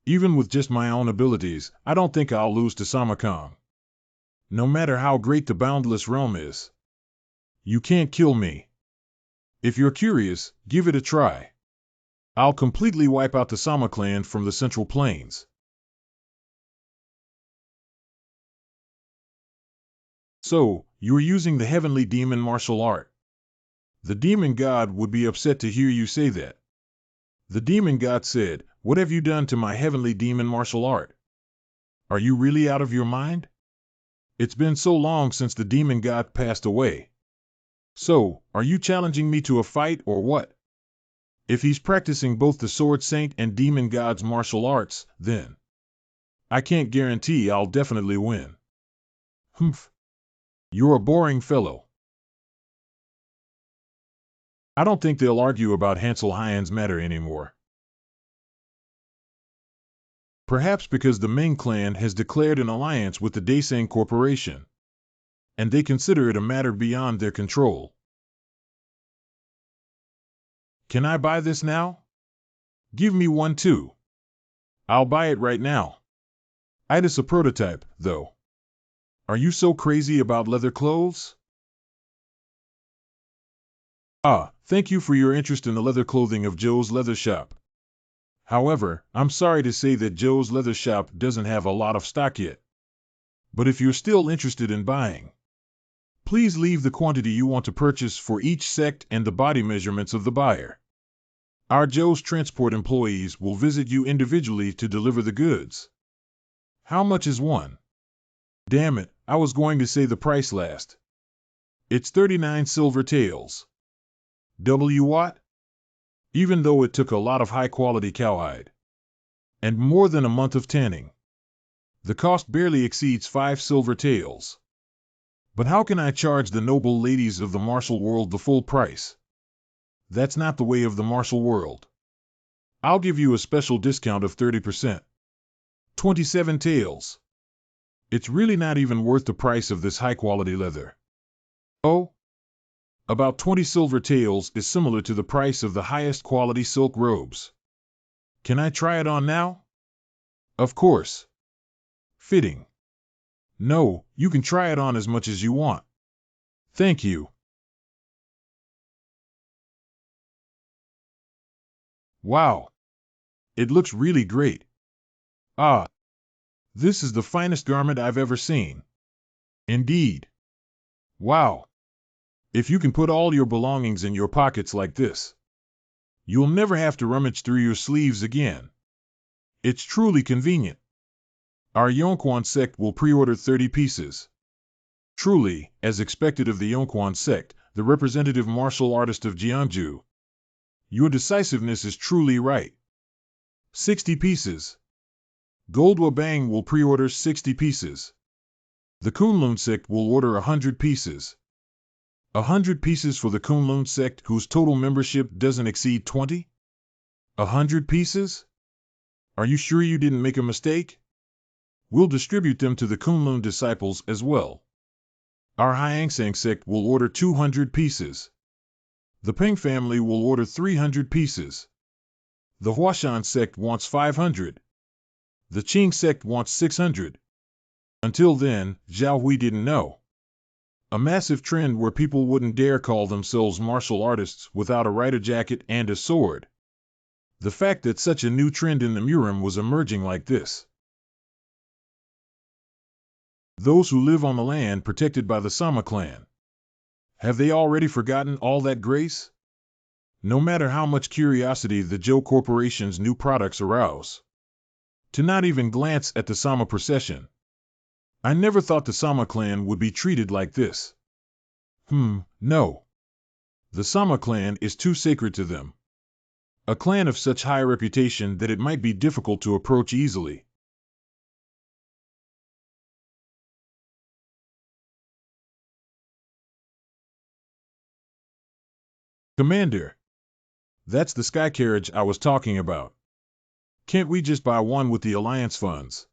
even with just my own abilities, I don't think I'll lose to Sama Kong. No matter how great the boundless realm is. You can't kill me. If you're curious, give it a try. I'll completely wipe out the Sama clan from the Central Plains. So, you're using the heavenly demon martial art. The demon god would be upset to hear you say that. The demon god said, "What have you done to my heavenly demon martial art? Are you really out of your mind? It's been so long since the demon god passed away. So, are you challenging me to a fight or what? If he's practicing both the Sword Saint and demon god's martial arts, then I can't guarantee I'll definitely win." Humph. You're a boring fellow. I don't think they'll argue about Hansel Hyan's matter anymore. Perhaps because the Ming clan has declared an alliance with the Daesang Corporation, and they consider it a matter beyond their control. Can I buy this now? Give me one too. I'll buy it right now. It's a prototype, though. Are you so crazy about leather clothes? Ah, thank you for your interest in the leather clothing of Joe's Leather Shop. However, I'm sorry to say that Joe's Leather Shop doesn't have a lot of stock yet. But if you're still interested in buying, please leave the quantity you want to purchase for each sect and the body measurements of the buyer. Our Joe's transport employees will visit you individually to deliver the goods. How much is one? Damn it, I was going to say the price last. It's 39 silver taels. What? Even though it took a lot of high-quality cowhide and more than a month of tanning, the cost barely exceeds 5 silver taels. But how can I charge the noble ladies of the martial world the full price? That's not the way of the martial world. I'll give you a special discount of 30%. 27 taels. It's really not even worth the price of this high-quality leather. Oh? About 20 silver taels is similar to the price of the highest quality silk robes. Can I try it on now? Of course. Fitting. No, you can try it on as much as you want. Thank you. Wow. It looks really great. Ah, this is the finest garment I've ever seen. Indeed. Wow. If you can put all your belongings in your pockets like this, you'll never have to rummage through your sleeves again. It's truly convenient. Our Yongquan sect will pre-order 30 pieces. Truly, as expected of the Yongquan sect, the representative martial artist of Jiangju, your decisiveness is truly right. 60 pieces. Goldwa Bang will pre-order 60 pieces. The Kunlun sect will order 100 pieces. 100 pieces for the Kunlun sect whose total membership doesn't exceed 20? 100 pieces? Are you sure you didn't make a mistake? We'll distribute them to the Kunlun disciples as well. Our Hyangsang sect will order 200 pieces. The Peng family will order 300 pieces. The Huashan sect wants 500. The Qing sect wants 600. Until then, Zhao Hui didn't know. A massive trend where people wouldn't dare call themselves martial artists without a rider jacket and a sword. The fact that such a new trend in the Murim was emerging like this. Those who live on the land protected by the Sama clan. Have they already forgotten all that grace? No matter how much curiosity the Zhou Corporation's new products arouse. To not even glance at the Sama procession. I never thought the Sama clan would be treated like this. No. The Sama clan is too sacred to them. A clan of such high reputation that it might be difficult to approach easily. Commander, that's the sky carriage I was talking about. Can't we just buy one with the alliance funds?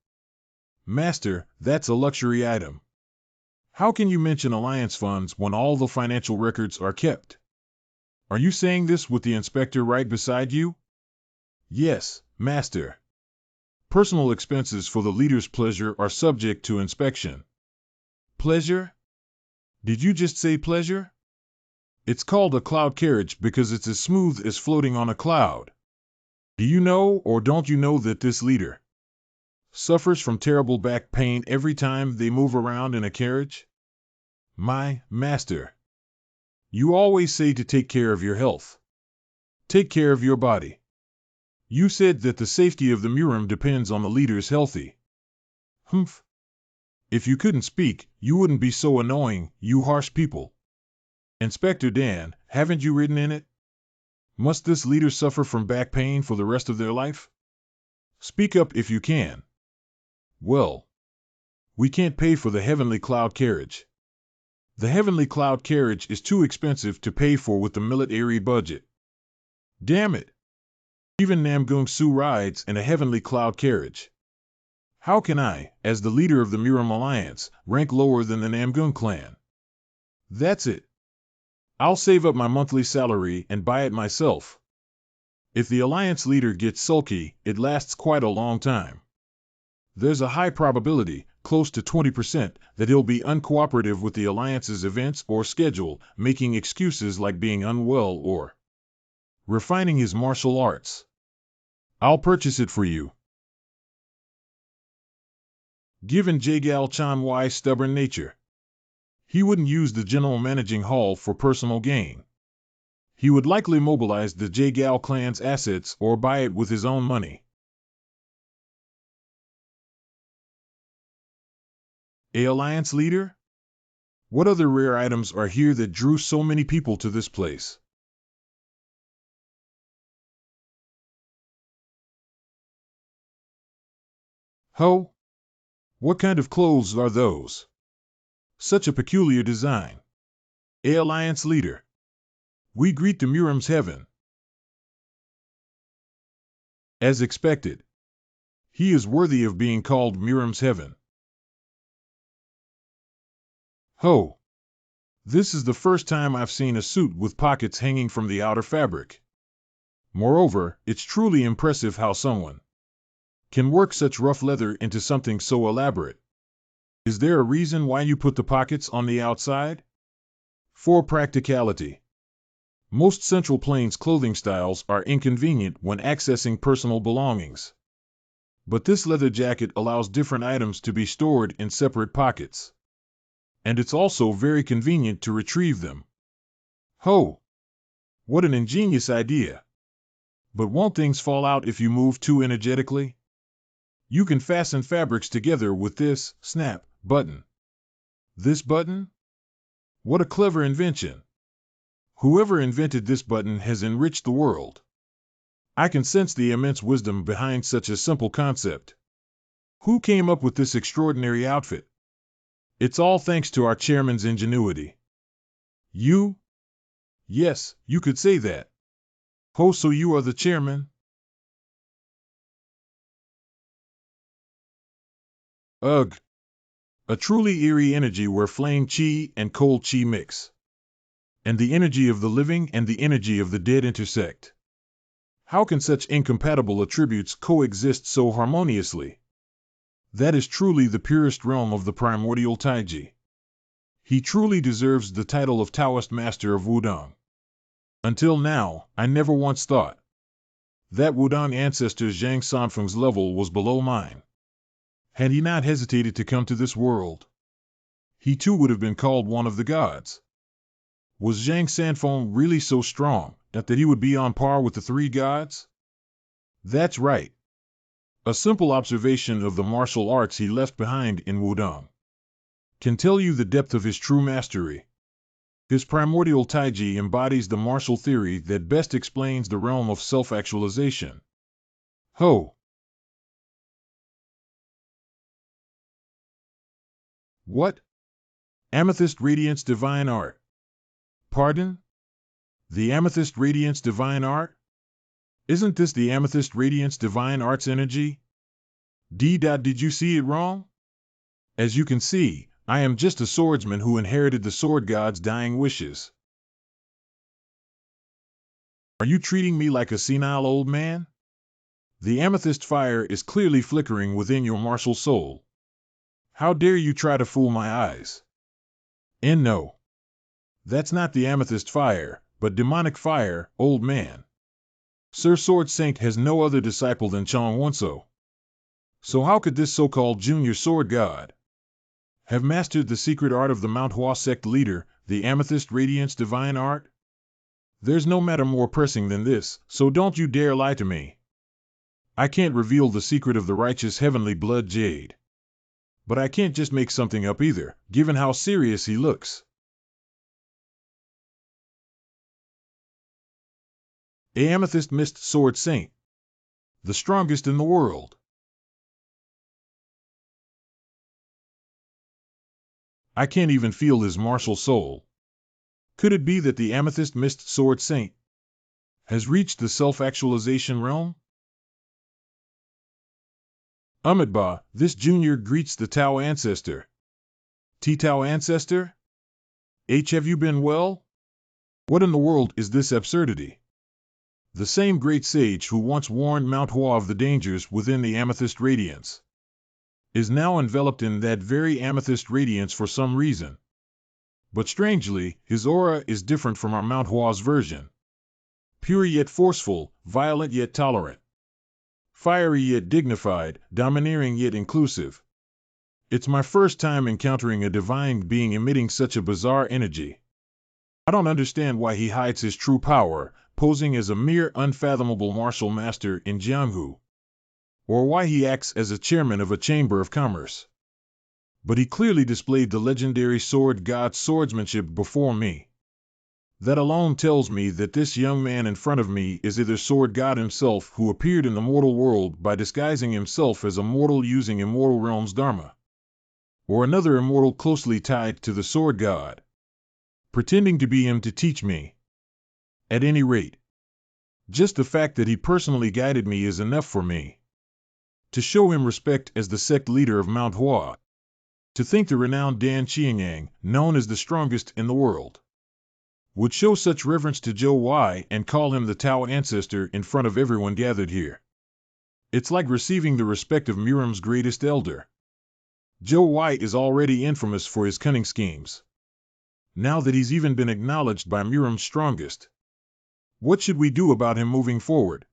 Master, that's a luxury item. How can you mention alliance funds when all the financial records are kept? Are you saying this with the inspector right beside you? Yes, Master. Personal expenses for the leader's pleasure are subject to inspection. Pleasure? Did you just say pleasure? It's called a cloud carriage because it's as smooth as floating on a cloud. Do you know or don't you know that this leader suffers from terrible back pain every time they move around in a carriage? My master, you always say to take care of your health. Take care of your body. You said that the safety of the Murim depends on the leader's healthy. Humph. If you couldn't speak, you wouldn't be so annoying, you harsh people. Inspector Dan, haven't you ridden in it? Must this leader suffer from back pain for the rest of their life? Speak up if you can. Well, we can't pay for the heavenly cloud carriage. The heavenly cloud carriage is too expensive to pay for with the military budget. Damn it! Even Namgung Su rides in a heavenly cloud carriage. How can I, as the leader of the Murim Alliance, rank lower than the Namgung clan? That's it. I'll save up my monthly salary and buy it myself. If the Alliance leader gets sulky, it lasts quite a long time. There's a high probability, close to 20%, that he'll be uncooperative with the Alliance's events or schedule, making excuses like being unwell or refining his martial arts. I'll purchase it for you. Given Jagal Chanwai's stubborn nature, he wouldn't use the general managing hall for personal gain. He would likely mobilize the Jagal clan's assets or buy it with his own money. A alliance leader? What other rare items are here that drew so many people to this place? Ho! What kind of clothes are those? Such a peculiar design. A alliance leader. We greet the Murim's heaven. As expected. He is worthy of being called Miriam's heaven. Ho! This is the first time I've seen a suit with pockets hanging from the outer fabric. Moreover, it's truly impressive how someone can work such rough leather into something so elaborate. Is there a reason why you put the pockets on the outside? For practicality. Most Central Plains clothing styles are inconvenient when accessing personal belongings. But this leather jacket allows different items to be stored in separate pockets. And it's also very convenient to retrieve them. Ho! What an ingenious idea! But won't things fall out if you move too energetically? You can fasten fabrics together with this snap button. This button? What a clever invention! Whoever invented this button has enriched the world. I can sense the immense wisdom behind such a simple concept. Who came up with this extraordinary outfit? It's all thanks to our chairman's ingenuity. You? Yes, you could say that. Ho, so you are the chairman? Ugh. A truly eerie energy where flame chi and cold chi mix. And the energy of the living and the energy of the dead intersect. How can such incompatible attributes coexist so harmoniously? That is truly the purest realm of the primordial Taiji. He truly deserves the title of Taoist Master of Wudong. Until now, I never once thought that Wudong ancestor Zhang Sanfeng's level was below mine. Had he not hesitated to come to this world, he too would have been called one of the gods. Was Zhang Sanfeng really so strong that he would be on par with the three gods? That's right. A simple observation of the martial arts he left behind in Wudong can tell you the depth of his true mastery. His primordial Taiji embodies the martial theory that best explains the realm of self-actualization. Ho! What? Amethyst Radiance Divine Art. Pardon? The Amethyst Radiance Divine Art? Isn't this the Amethyst Radiance Divine Art's energy? Did you see it wrong? As you can see, I am just a swordsman who inherited the sword god's dying wishes. Are you treating me like a senile old man? The amethyst fire is clearly flickering within your martial soul. How dare you try to fool my eyes? And no. That's not the amethyst fire, but demonic fire, old man. Sir Sword Saint has no other disciple than Chong Wonso. So how could this so-called junior sword god have mastered the secret art of the Mount Hua sect leader, the Amethyst Radiance Divine Art? There's no matter more pressing than this, so don't you dare lie to me. I can't reveal the secret of the righteous heavenly blood jade. But I can't just make something up either, given how serious he looks. A Amethyst Mist Sword Saint. The strongest in the world. I can't even feel his martial soul. Could it be that the Amethyst Mist Sword Saint has reached the self-actualization realm? Amitabha, this junior greets the Tao ancestor. Tao ancestor? Have you been well? What in the world is this absurdity? The same great sage who once warned Mount Hua of the dangers within the amethyst radiance is now enveloped in that very amethyst radiance for some reason. But strangely, his aura is different from our Mount Hua's version. Pure yet forceful, violent yet tolerant. Fiery yet dignified, domineering yet inclusive. It's my first time encountering a divine being emitting such a bizarre energy. I don't understand why he hides his true power, posing as a mere unfathomable martial master in Jianghu, or why he acts as a chairman of a chamber of commerce. But he clearly displayed the legendary sword god's swordsmanship before me. That alone tells me that this young man in front of me is either Sword God himself who appeared in the mortal world by disguising himself as a mortal using immortal realm's dharma, or another immortal closely tied to the Sword God, pretending to be him to teach me. At any rate, Just the fact that he personally guided me is enough for me. To show him respect as the sect leader of Mount Hua. To think the renowned Dan Qiangyang, known as the strongest in the world, would show such reverence to Zhou Wai and call him the Tao ancestor in front of everyone gathered here. It's like receiving the respect of Miram's greatest elder. Zhou Wai is already infamous for his cunning schemes. Now that he's even been acknowledged by Miram's strongest, what should we do about him moving forward?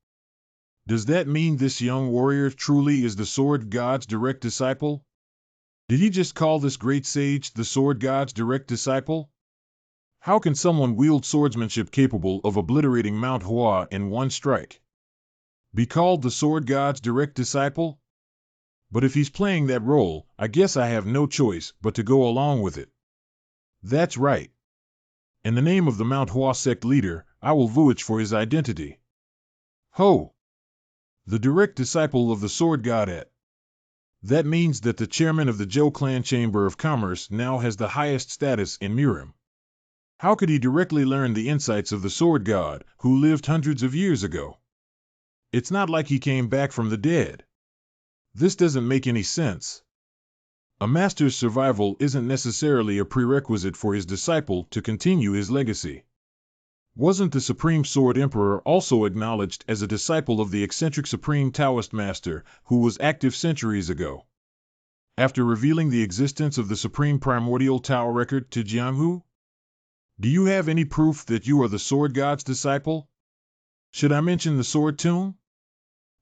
Does that mean this young warrior truly is the Sword God's direct disciple? Did he just call this great sage the Sword God's direct disciple? How can someone wield swordsmanship capable of obliterating Mount Hua in one strike be called the Sword God's direct disciple? But if he's playing that role, I guess I have no choice but to go along with it. That's right. In the name of the Mount Hua sect leader, I will vouch for his identity. Ho! The direct disciple of the Sword God. That means that the chairman of the Zhou Clan Chamber of Commerce now has the highest status in Miram. How could he directly learn the insights of the Sword God, who lived hundreds of years ago? It's not like he came back from the dead. This doesn't make any sense. A master's survival isn't necessarily a prerequisite for his disciple to continue his legacy. Wasn't the Supreme Sword Emperor also acknowledged as a disciple of the eccentric Supreme Taoist Master who was active centuries ago, after revealing the existence of the Supreme Primordial Tao record to Jianghu? Do you have any proof that you are the Sword God's disciple? Should I mention the Sword Tomb?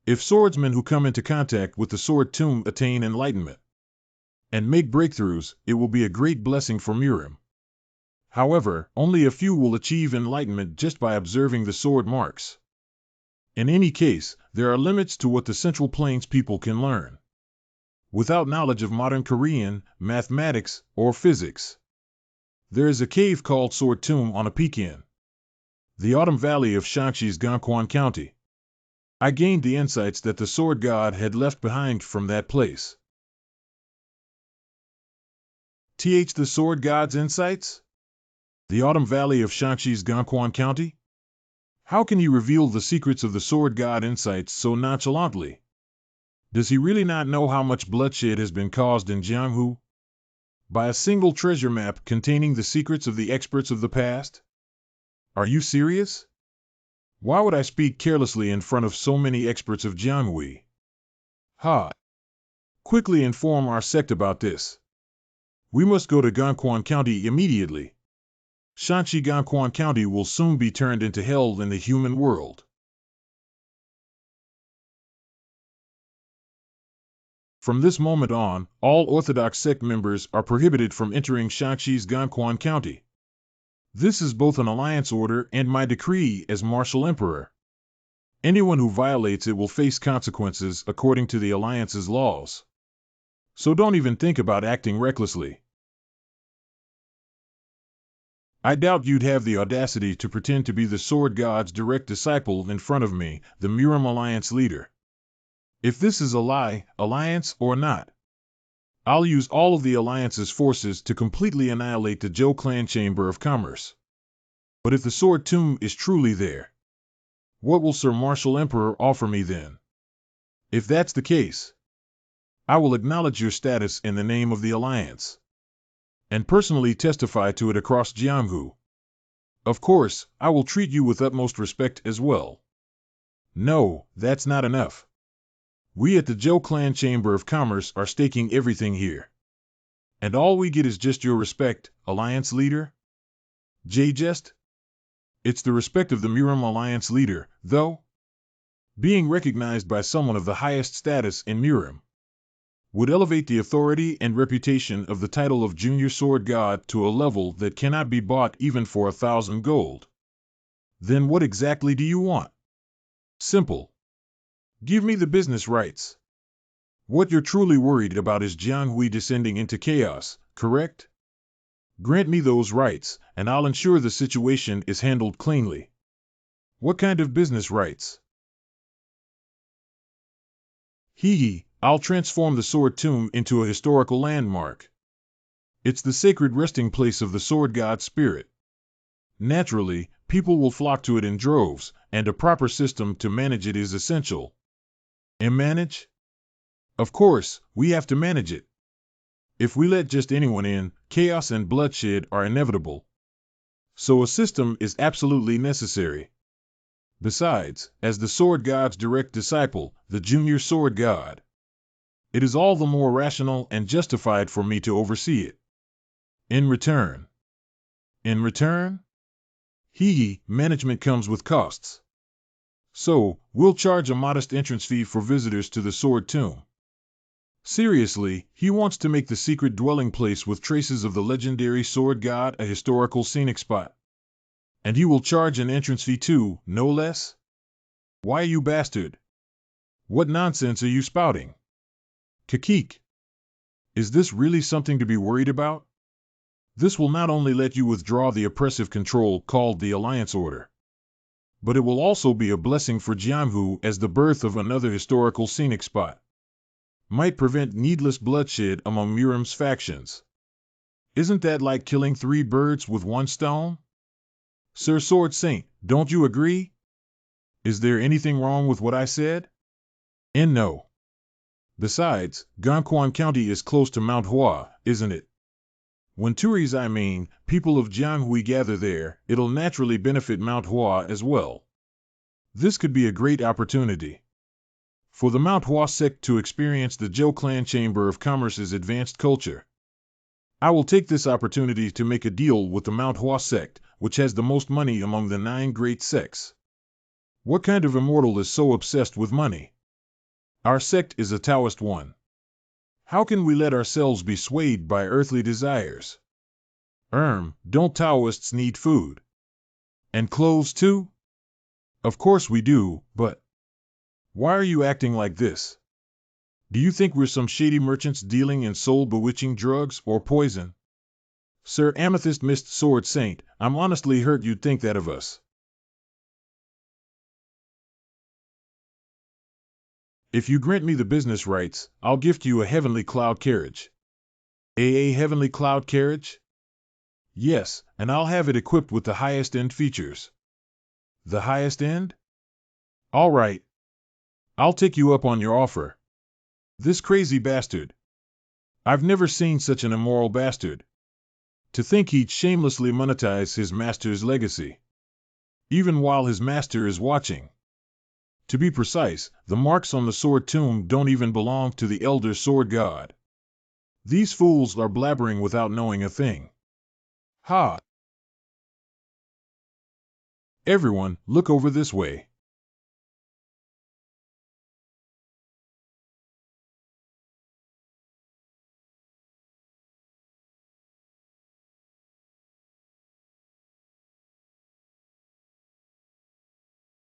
If swordsmen who come into contact with the Sword Tomb attain enlightenment and make breakthroughs, it will be a great blessing for Miram. However, only a few will achieve enlightenment just by observing the sword marks. In any case, there are limits to what the Central Plains people can learn without knowledge of modern Korean, mathematics, or physics. There is a cave called Sword Tomb on a peak in the Autumn Valley of Shaanxi's Gangquan County. I gained the insights that the Sword God had left behind from that place. The Sword God's insights? The Autumn Valley of Shaanxi's Gangquan County? How can he reveal the secrets of the Sword God insights so nonchalantly? Does he really not know how much bloodshed has been caused in Jianghu by a single treasure map containing the secrets of the experts of the past? Are you serious? Why would I speak carelessly in front of so many experts of Jianghui? Ha! Quickly inform our sect about this. We must go to Gangquan County immediately. Shaanxi Gangquan County will soon be turned into hell in the human world. From this moment on, all Orthodox sect members are prohibited from entering Shaanxi's Gangquan County. This is both an alliance order and my decree as martial emperor. Anyone who violates it will face consequences according to the alliance's laws. So don't even think about acting recklessly. I doubt you'd have the audacity to pretend to be the Sword God's direct disciple in front of me, the Miram Alliance leader. If this is a lie, alliance or not, I'll use all of the Alliance's forces to completely annihilate the Zhou Clan Chamber of Commerce. But if the Sword Tomb is truly there, what will Sir Martial Emperor offer me then? If that's the case, I will acknowledge your status in the name of the Alliance and personally testify to it across Jianghu. Of course, I will treat you with utmost respect as well. No, that's not enough. We at the Zhou Clan Chamber of Commerce are staking everything here. And all we get is just your respect, Alliance leader? Just? It's the respect of the Miram Alliance leader, though. Being recognized by someone of the highest status in Miram would elevate the authority and reputation of the title of Junior Sword God to a level that cannot be bought even for 1,000 gold. Then what exactly do you want? Simple. Give me the business rights. What you're truly worried about is Jianghui descending into chaos, correct? Grant me those rights, and I'll ensure the situation is handled cleanly. What kind of business rights? I'll transform the Sword Tomb into a historical landmark. It's the sacred resting place of the Sword God's spirit. Naturally, people will flock to it in droves, and a proper system to manage it is essential. And manage? Of course, we have to manage it. If we let just anyone in, chaos and bloodshed are inevitable. So a system is absolutely necessary. Besides, as the sword god's direct disciple, the junior sword god, it is all the more rational and justified for me to oversee it. In return? Management comes with costs. So, we'll charge a modest entrance fee for visitors to the Sword Tomb. Seriously, he wants to make the secret dwelling place with traces of the legendary sword god a historical scenic spot. And he will charge an entrance fee too, no less? Why, you bastard? What nonsense are you spouting? Kakik. Is this really something to be worried about? This will not only let you withdraw the oppressive control called the Alliance Order, but it will also be a blessing for Jianhu as the birth of another historical scenic spot. Might prevent needless bloodshed among Muram's factions. Isn't that like killing 3 birds with 1 stone? Sir Sword Saint, don't you agree? Is there anything wrong with what I said? And no. Besides, Gangquan County is close to Mount Hua, isn't it? When tourists, people of Jianghui gather there, it'll naturally benefit Mount Hua as well. This could be a great opportunity for the Mount Hua sect to experience the Zhou Clan Chamber of Commerce's advanced culture. I will take this opportunity to make a deal with the Mount Hua sect, which has the most money among the 9 great sects. What kind of immortal is so obsessed with money? Our sect is a Taoist one. How can we let ourselves be swayed by earthly desires? Don't Taoists need food? And clothes too? Of course we do, but why are you acting like this? Do you think we're some shady merchants dealing in soul-bewitching drugs or poison? Sir Amethyst Mist Sword Saint, I'm honestly hurt you'd think that of us. If you grant me the business rights, I'll gift you a heavenly cloud carriage. A heavenly cloud carriage? Yes, and I'll have it equipped with the highest end features. The highest end? All right. I'll take you up on your offer. This crazy bastard. I've never seen such an immoral bastard. To think he'd shamelessly monetize his master's legacy, even while his master is watching. To be precise, the marks on the sword tomb don't even belong to the elder sword god. These fools are blabbering without knowing a thing. Ha! Everyone, look over this way.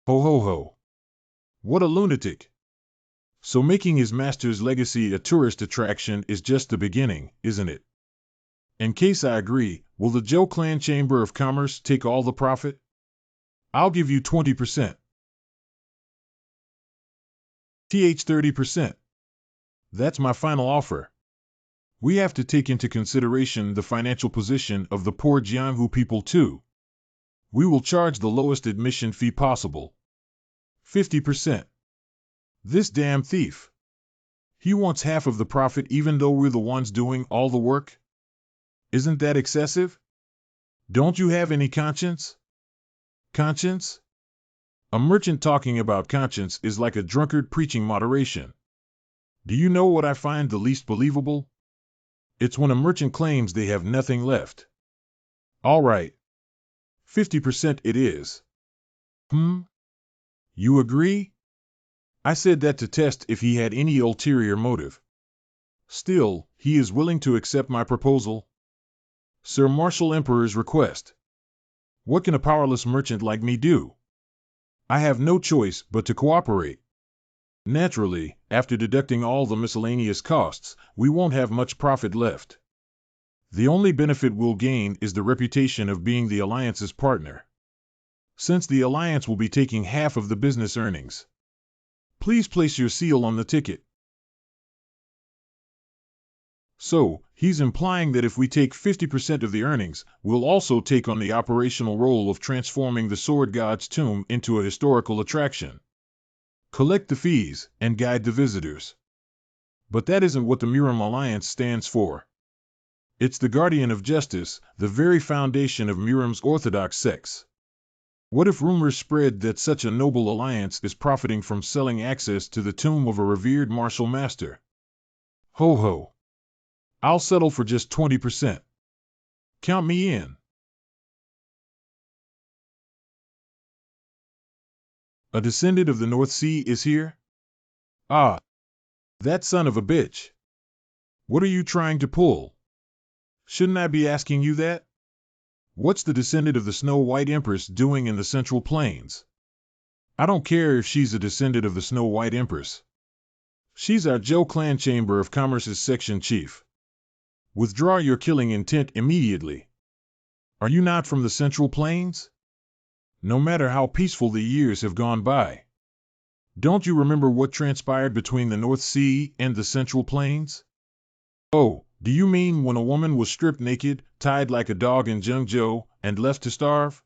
Ho ho ho. What a lunatic. So making his master's legacy a tourist attraction is just the beginning, isn't it? In case I agree, will the Zhou Clan Chamber of Commerce take all the profit? I'll give you 20%. 30%. That's my final offer. We have to take into consideration the financial position of the poor Jianghu people too. We will charge the lowest admission fee possible. 50%. This damn thief. He wants half of the profit even though we're the ones doing all the work? Isn't that excessive? Don't you have any conscience? Conscience? A merchant talking about conscience is like a drunkard preaching moderation. Do you know what I find the least believable? It's when a merchant claims they have nothing left. All right. 50% it is. You agree? I said that to test if he had any ulterior motive. Still, he is willing to accept my proposal. Sir Marshal Emperor's request. What can a powerless merchant like me do? I have no choice but to cooperate. Naturally, after deducting all the miscellaneous costs, we won't have much profit left. The only benefit we'll gain is the reputation of being the Alliance's partner, since the Alliance will be taking half of the business earnings. Please place your seal on the ticket. So, he's implying that if we take 50% of the earnings, we'll also take on the operational role of transforming the Sword God's tomb into a historical attraction. Collect the fees and guide the visitors. But that isn't what the Miram Alliance stands for. It's the guardian of justice, the very foundation of Miram's orthodox sects. What if rumors spread that such a noble alliance is profiting from selling access to the tomb of a revered martial master? Ho ho. I'll settle for just 20%. Count me in. A descendant of the North Sea is here? Ah, that son of a bitch. What are you trying to pull? Shouldn't I be asking you that? What's the descendant of the Snow White Empress doing in the Central Plains? I don't care if she's a descendant of the Snow White Empress. She's our Zhou Clan Chamber of Commerce's section chief. Withdraw your killing intent immediately. Are you not from the Central Plains? No matter how peaceful the years have gone by. Don't you remember what transpired between the North Sea and the Central Plains? Oh, do you mean when a woman was stripped naked, tied like a dog in Zhengzhou, and left to starve?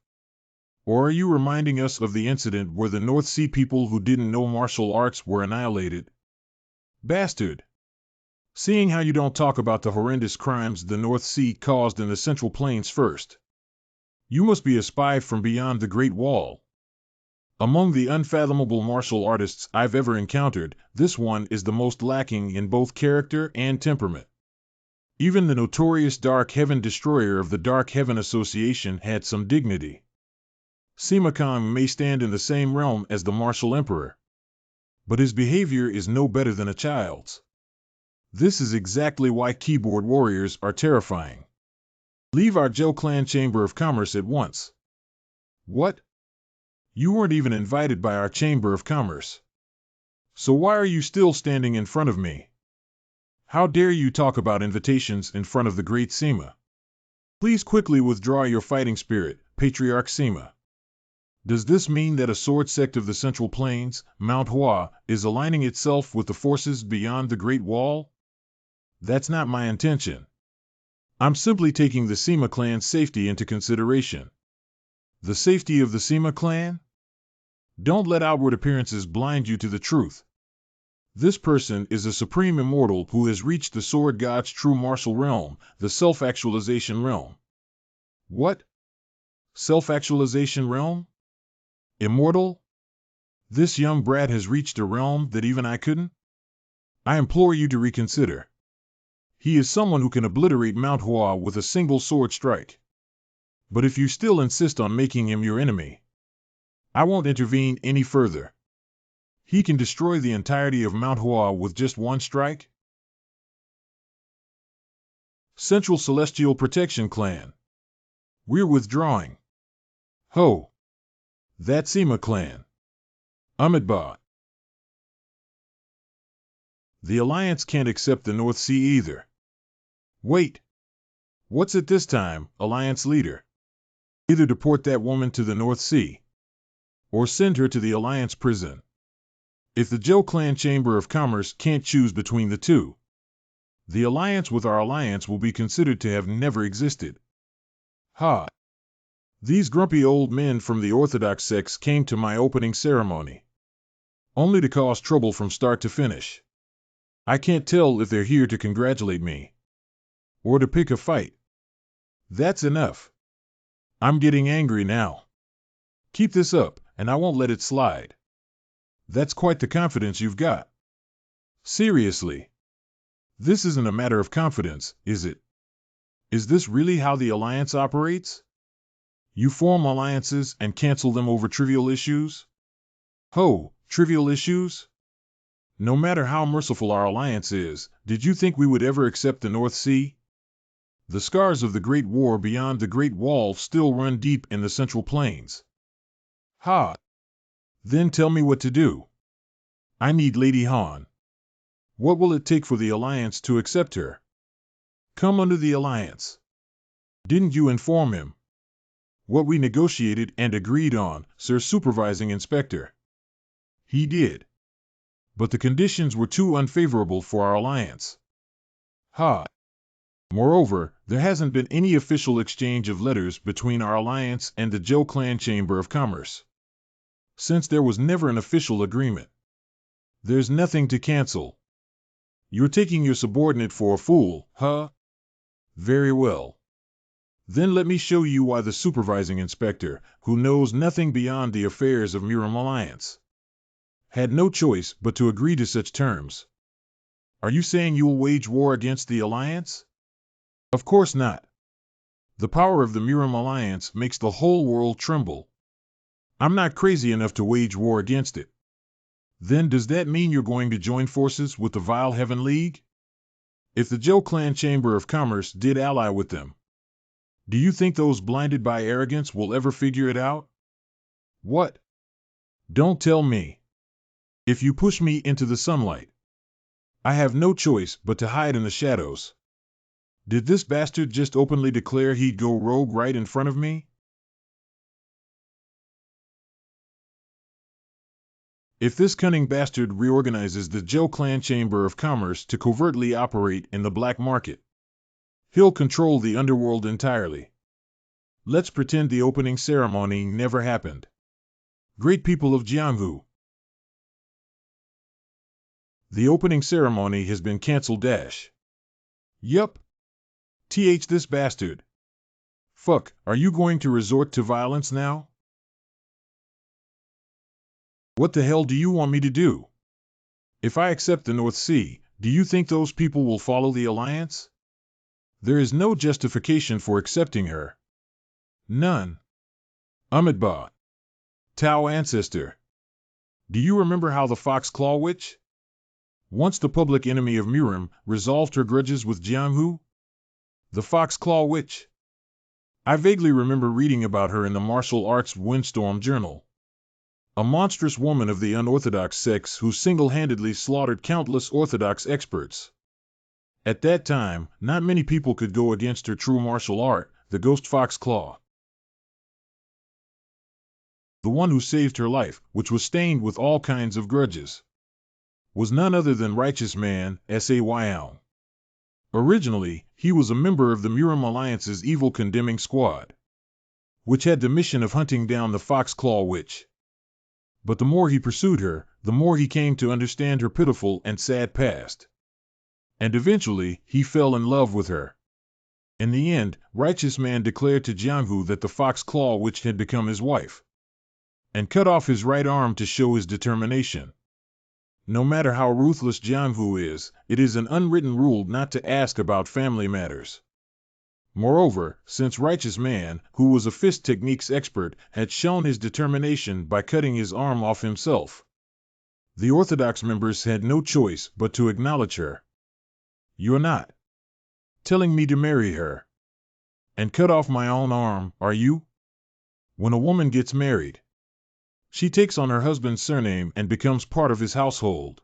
Or are you reminding us of the incident where the North Sea people who didn't know martial arts were annihilated? Bastard! Seeing how you don't talk about the horrendous crimes the North Sea caused in the Central Plains first. You must be a spy from beyond the Great Wall. Among the unfathomable martial artists I've ever encountered, this one is the most lacking in both character and temperament. Even the notorious Dark Heaven Destroyer of the Dark Heaven Association had some dignity. Sima Khan may stand in the same realm as the martial emperor, but his behavior is no better than a child's. This is exactly why keyboard warriors are terrifying. Leave our Zhou Clan Chamber of Commerce at once. What? You weren't even invited by our Chamber of Commerce. So why are you still standing in front of me? How dare you talk about invitations in front of the great Sima? Please quickly withdraw your fighting spirit, Patriarch Sima. Does this mean that a sword sect of the Central Plains, Mount Hua, is aligning itself with the forces beyond the Great Wall? That's not my intention. I'm simply taking the Sima clan's safety into consideration. The safety of the Sima clan? Don't let outward appearances blind you to the truth. This person is a supreme immortal who has reached the sword god's true martial realm, the self-actualization realm. What? Self-actualization realm? Immortal? This young brat has reached a realm that even I couldn't? I implore you to reconsider. He is someone who can obliterate Mount Hua with a single sword strike. But if you still insist on making him your enemy, I won't intervene any further. He can destroy the entirety of Mount Hua with just one strike? Central Celestial Protection Clan. We're withdrawing. Ho! That Sima clan. Amitabha. The Alliance can't accept the North Sea either. Wait. What's it this time, Alliance leader? Either deport that woman to the North Sea, or send her to the Alliance prison. If the Zhou Clan Chamber of Commerce can't choose between the two, the alliance with our alliance will be considered to have never existed. Ha! These grumpy old men from the Orthodox sects came to my opening ceremony, only to cause trouble from start to finish. I can't tell if they're here to congratulate me, or to pick a fight. That's enough. I'm getting angry now. Keep this up, and I won't let it slide. That's quite the confidence you've got. Seriously. This isn't a matter of confidence, is it? Is this really how the Alliance operates? You form alliances and cancel them over trivial issues? Ho, trivial issues? No matter how merciful our alliance is, did you think we would ever accept the North Sea? The scars of the Great War beyond the Great Wall still run deep in the Central Plains. Ha! Then tell me what to do. I need Lady Han. What will it take for the Alliance to accept her? Come under the Alliance. Didn't you inform him? What we negotiated and agreed on, Sir Supervising Inspector. He did. But the conditions were too unfavorable for our alliance. Ha! Moreover, there hasn't been any official exchange of letters between our alliance and the Zhou Clan Chamber of Commerce. Since there was never an official agreement, there's nothing to cancel. You're taking your subordinate for a fool, huh? Very well. Then let me show you why the supervising inspector, who knows nothing beyond the affairs of Miram Alliance, had no choice but to agree to such terms. Are you saying you will wage war against the Alliance? Of course not. The power of the Miram Alliance makes the whole world tremble. I'm not crazy enough to wage war against it. Then does that mean you're going to join forces with the Vile Heaven League? If the Zhou Clan Chamber of Commerce did ally with them, do you think those blinded by arrogance will ever figure it out? What? Don't tell me. If you push me into the sunlight, I have no choice but to hide in the shadows. Did this bastard just openly declare he'd go rogue right in front of me? If this cunning bastard reorganizes the Zhou Clan Chamber of Commerce to covertly operate in the black market, he'll control the underworld entirely. Let's pretend the opening ceremony never happened. Great people of Jianghu, the opening ceremony has been cancelled. Yup. This bastard. Fuck, are you going to resort to violence now? What the hell do you want me to do? If I accept the North Sea, do you think those people will follow the alliance? There is no justification for accepting her. None. Amitabha. Tao ancestor. Do you remember how the Fox Claw Witch, once the public enemy of Miram, resolved her grudges with Jianghu? The Fox Claw Witch. I vaguely remember reading about her in the Martial Arts Windstorm Journal. A monstrous woman of the unorthodox sex who single-handedly slaughtered countless orthodox experts. At that time, not many people could go against her true martial art, the Ghost Fox Claw. The one who saved her life, which was stained with all kinds of grudges, was none other than Righteous Man, Sayong. Originally, he was a member of the Miram Alliance's evil condemning squad, which had the mission of hunting down the Fox Claw Witch. But the more he pursued her, the more he came to understand her pitiful and sad past. And eventually, he fell in love with her. In the end, Righteous Man declared to Jianghu that the Fox Claw Witch had become his wife, and cut off his right arm to show his determination. No matter how ruthless Jianghu is, it is an unwritten rule not to ask about family matters. Moreover, since Righteous Man, who was a fist techniques expert, had shown his determination by cutting his arm off himself, the Orthodox members had no choice but to acknowledge her. You're not telling me to marry her and cut off my own arm, are you? When a woman gets married, she takes on her husband's surname and becomes part of his household.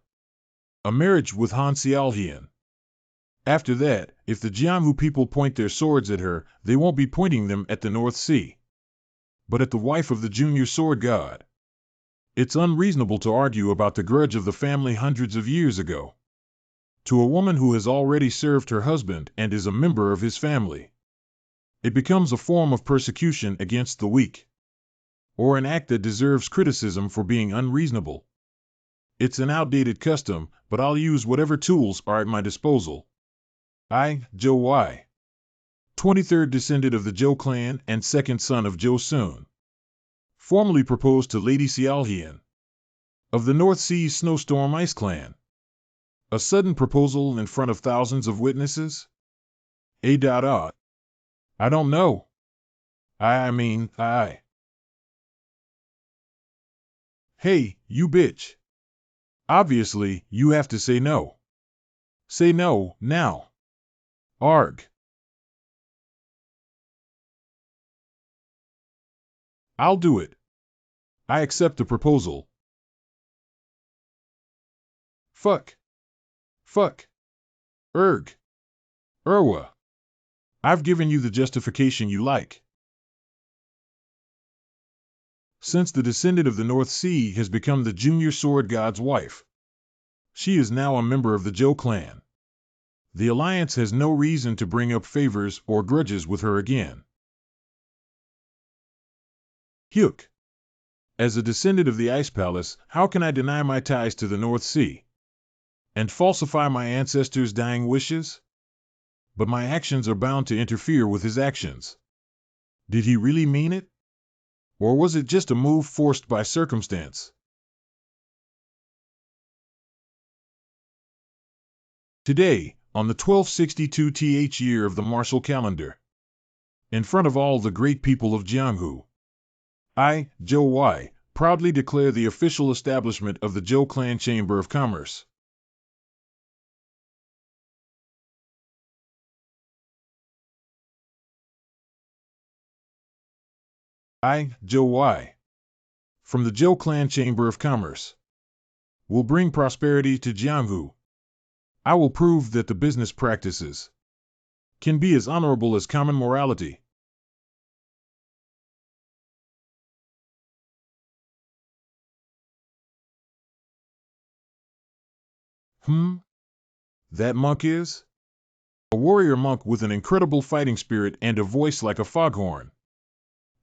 A marriage with Han Xiaohian. After that, if the Jianghu people point their swords at her, they won't be pointing them at the North Sea, but at the wife of the junior sword god. It's unreasonable to argue about the grudge of the family hundreds of years ago. To a woman who has already served her husband and is a member of his family, it becomes a form of persecution against the weak, or an act that deserves criticism for being unreasonable. It's an outdated custom, but I'll use whatever tools are at my disposal. I, Zhou Wai, 23rd descendant of the Zhou clan and second son of Zhou Sun, formally proposed to Lady Xiaohian of the North Sea's Snowstorm Ice Clan. A sudden proposal in front of thousands of witnesses? I don't know. I. Hey, you bitch. Obviously, you have to say no. Say no, now. Arg. I'll do it. I accept the proposal. Fuck. Erg. Irwa. I've given you the justification you like. Since the descendant of the North Sea has become the junior sword god's wife, she is now a member of the Zhou clan. The Alliance has no reason to bring up favors or grudges with her again. Hyuk. As a descendant of the Ice Palace, how can I deny my ties to the North Sea? And falsify my ancestors' dying wishes? But my actions are bound to interfere with his actions. Did he really mean it? Or was it just a move forced by circumstance? Today, on the 1262th year of the martial calendar, in front of all the great people of Jianghu, I, Zhou Wei, proudly declare the official establishment of the Zhou Clan Chamber of Commerce. I, Zhou Wei, from the Zhou Clan Chamber of Commerce, will bring prosperity to Jianghu. I will prove that the business practices can be as honorable as common morality. That monk is? A warrior monk with an incredible fighting spirit and a voice like a foghorn.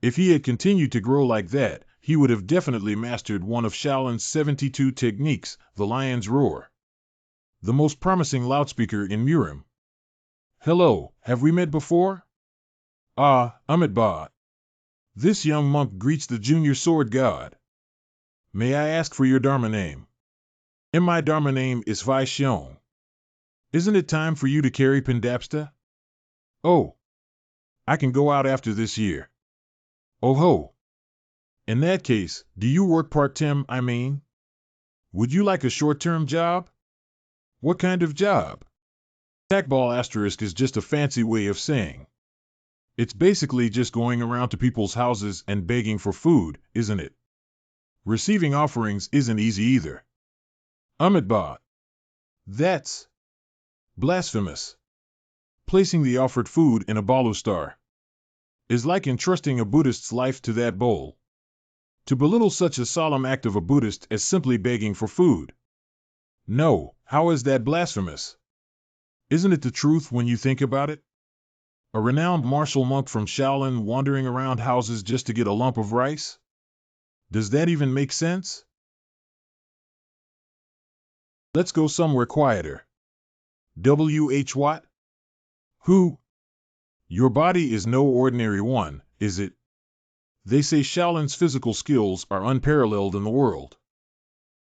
If he had continued to grow like that, he would have definitely mastered one of Shaolin's 72 techniques, the lion's roar. The most promising loudspeaker in Murim. Hello, have we met before? Ah, Amitabha. This young monk greets the junior sword god. May I ask for your Dharma name? And my Dharma name is Vai Xiong. Isn't it time for you to carry Pandapsta? Oh, I can go out after this year. Oh ho. In that case, do you work part-time, I mean? Would you like a short-term job? What kind of job? Tackball asterisk is just a fancy way of saying. It's basically just going around to people's houses and begging for food, isn't it? Receiving offerings isn't easy either. Amitabha. That's blasphemous. Placing the offered food in a balustar is like entrusting a Buddhist's life to that bowl. To belittle such a solemn act of a Buddhist as simply begging for food. No, how is that blasphemous? Isn't it the truth when you think about it? A renowned martial monk from Shaolin wandering around houses just to get a lump of rice? Does that even make sense? Let's go somewhere quieter. W.H. Watt? Who? Your body is no ordinary one, is it? They say Shaolin's physical skills are unparalleled in the world.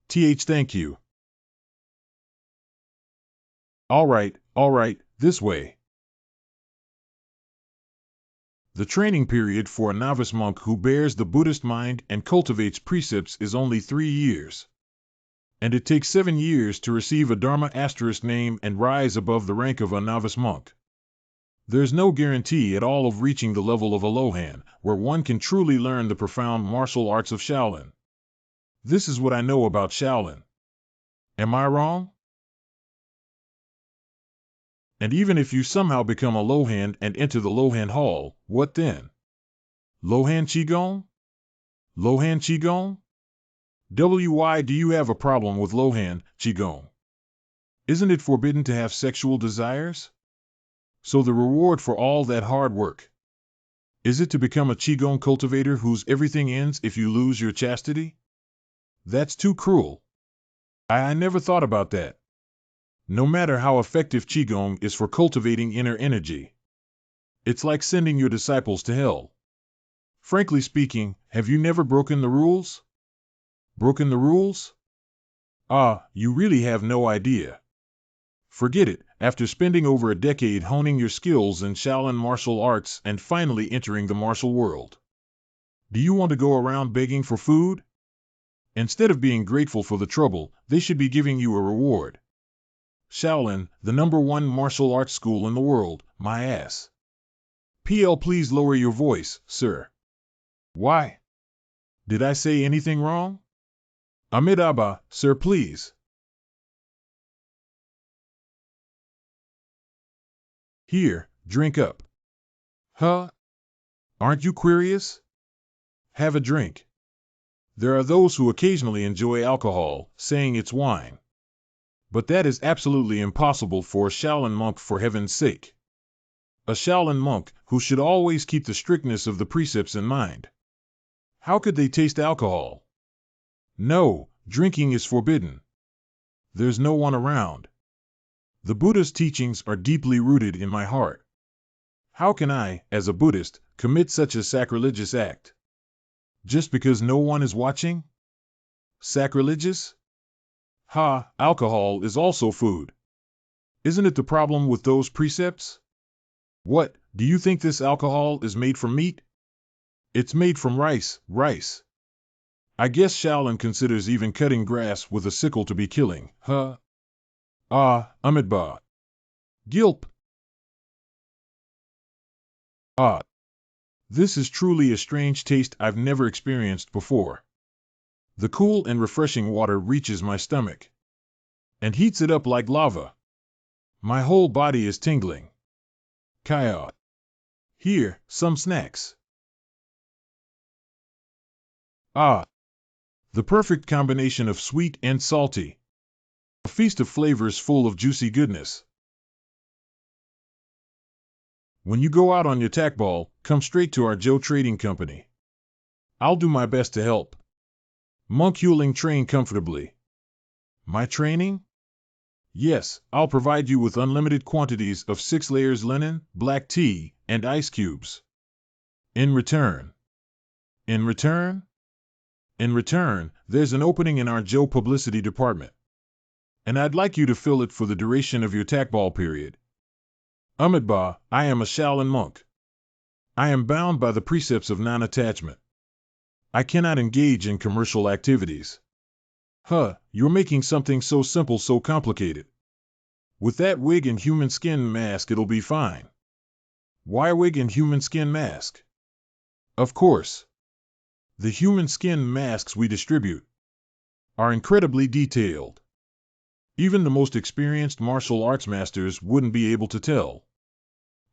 Thank you. All right, this way. The training period for a novice monk who bears the Buddhist mind and cultivates precepts is only 3 years. And it takes 7 years to receive a Dharma asterisk name and rise above the rank of a novice monk. There's no guarantee at all of reaching the level of a Lohan, where one can truly learn the profound martial arts of Shaolin. This is what I know about Shaolin. Am I wrong? And even if you somehow become a Lohan and enter the Lohan Hall, what then? Lohan Qigong? Lohan Qigong? Why do you have a problem with Lohan Qigong? Isn't it forbidden to have sexual desires? So the reward for all that hard work, is it to become a Qigong cultivator whose everything ends if you lose your chastity? That's too cruel. I never thought about that. No matter how effective Qigong is for cultivating inner energy, it's like sending your disciples to hell. Frankly speaking, have you never broken the rules? Broken the rules? You really have no idea. Forget it, after spending over a decade honing your skills in Shaolin martial arts and finally entering the martial world. Do you want to go around begging for food? Instead of being grateful for the trouble, they should be giving you a reward. Shaolin, the #1 martial arts school in the world, my ass. Please lower your voice, sir. Why? Did I say anything wrong? Amitabha, sir, please. Here, drink up. Huh? Aren't you curious? Have a drink. There are those who occasionally enjoy alcohol, saying it's wine. But that is absolutely impossible for a Shaolin monk, for heaven's sake. A Shaolin monk who should always keep the strictness of the precepts in mind. How could they taste alcohol? No, drinking is forbidden. There's no one around. The Buddha's teachings are deeply rooted in my heart. How can I, as a Buddhist, commit such a sacrilegious act? Just because no one is watching? Sacrilegious? Ha, alcohol is also food. Isn't it the problem with those precepts? What, do you think this alcohol is made from meat? It's made from rice. I guess Shaolin considers even cutting grass with a sickle to be killing, huh? Ah, Amitabha. Gilp. Ah. This is truly a strange taste I've never experienced before. The cool and refreshing water reaches my stomach and heats it up like lava. My whole body is tingling. Kaya. Here, some snacks. Ah. The perfect combination of sweet and salty. A feast of flavors full of juicy goodness. When you go out on your tack ball, come straight to our Joe Trading Company. I'll do my best to help. Monk Yuling train comfortably. My training? Yes, I'll provide you with unlimited quantities of 6 layers linen, black tea, and ice cubes. In return, there's an opening in our Joe publicity department. And I'd like you to fill it for the duration of your tackball period. Amitabha, I am a Shaolin monk. I am bound by the precepts of non-attachment. I cannot engage in commercial activities. You're making something so simple so complicated. With that wig and human skin mask it'll be fine. Why wig and human skin mask? Of course. The human skin masks we distribute are incredibly detailed. Even the most experienced martial arts masters wouldn't be able to tell.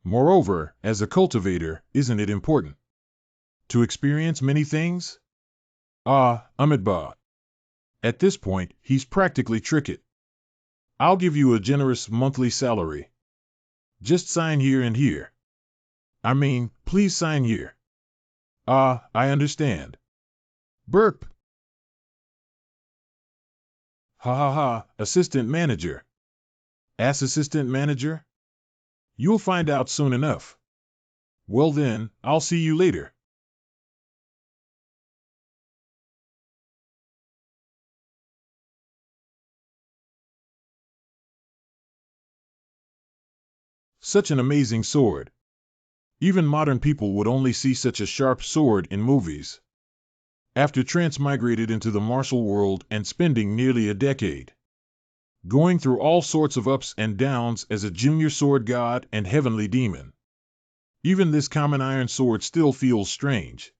Moreover, as a cultivator, isn't it important to experience many things? Ah, Amitabha. At this point, he's practically tricked. I'll give you a generous monthly salary. Just sign here and here. I mean, please sign here. Ah, I understand. Burp. Ha, assistant manager. Assistant manager? You'll find out soon enough. Well then, I'll see you later. Such an amazing sword. Even modern people would only see such a sharp sword in movies. After transmigrated into the martial world and spending nearly a decade going through all sorts of ups and downs as a junior sword god and heavenly demon, even this common iron sword still feels strange.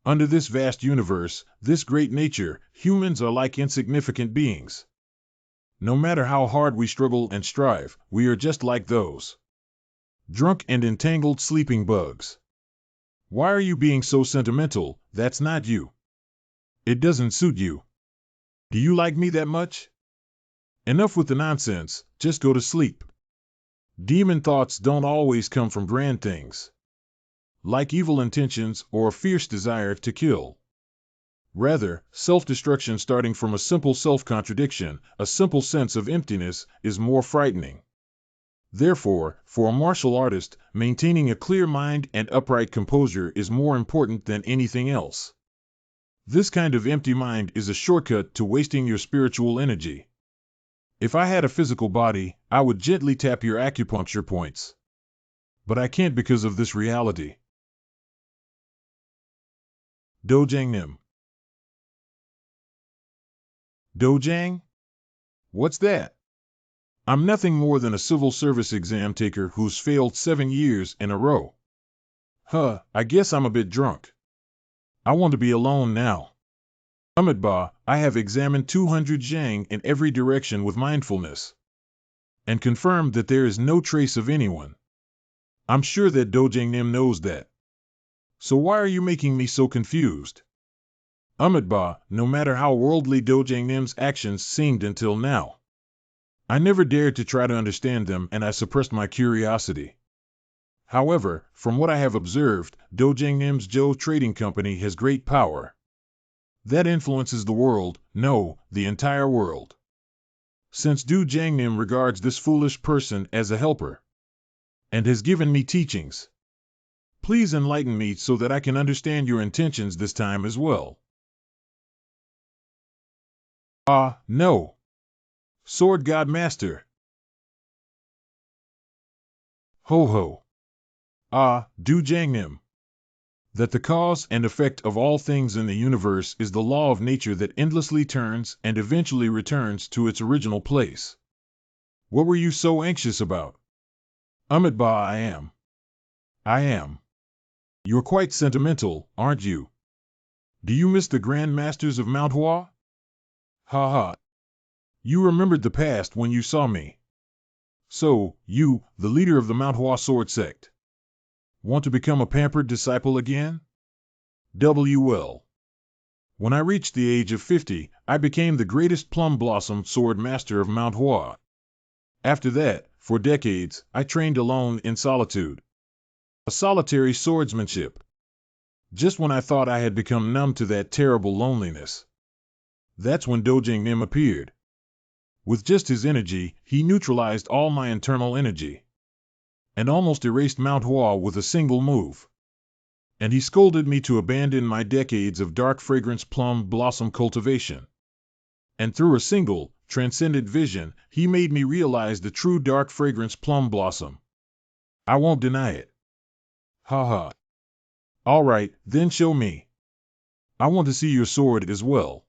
Under this vast universe, this great nature, humans are like insignificant beings. No matter how hard we struggle and strive, we are just like those drunk and entangled sleeping bugs. Why are you being so sentimental? That's not you. It doesn't suit you. Do you like me that much? Enough with the nonsense, just go to sleep. Demon thoughts don't always come from grand things, like evil intentions or a fierce desire to kill. Rather, self-destruction starting from a simple self-contradiction, a simple sense of emptiness, is more frightening. Therefore, for a martial artist, maintaining a clear mind and upright composure is more important than anything else. This kind of empty mind is a shortcut to wasting your spiritual energy. If I had a physical body, I would gently tap your acupuncture points. But I can't because of this reality. Dojang Nim. Dojang? What's that? I'm nothing more than a civil service exam taker who's failed 7 years in a row. I guess I'm a bit drunk. I want to be alone now. Amitabha, I have examined 200 Zhang in every direction with mindfulness and confirmed that there is no trace of anyone. I'm sure that Dojang Nim knows that. So why are you making me so confused? Ba, no matter how worldly Dojang Nim's actions seemed until now. I never dared to try to understand them, and I suppressed my curiosity. However, from what I have observed, Dojang Nim's Zhou Trading Company has great power. That influences the world, no, the entire world. Since Du Jiangnim regards this foolish person as a helper, and has given me teachings, please enlighten me so that I can understand your intentions this time as well. Ah, no. Sword God Master. Ho ho. Ah, Du Jiangnim. That the cause and effect of all things in the universe is the law of nature that endlessly turns and eventually returns to its original place. What were you so anxious about? Ba, I am. I am. You're quite sentimental, aren't you? Do you miss the Grand Masters of Mount Hua? Ha ha. You remembered the past when you saw me. So, you, the leader of the Mount Hua sword sect, want to become a pampered disciple again? Well. When I reached the age of 50, I became the greatest plum blossom sword master of Mount Hua. After that, for decades, I trained alone in solitude. A solitary swordsmanship. Just when I thought I had become numb to that terrible loneliness, that's when Dojang Nim appeared. With just his energy, he neutralized all my internal energy, and almost erased Mount Hua with a single move. And he scolded me to abandon my decades of dark fragrance plum blossom cultivation. And through a single, transcendent vision, he made me realize the true dark fragrance plum blossom. I won't deny it. Ha ha. All right, then show me. I want to see your sword as well.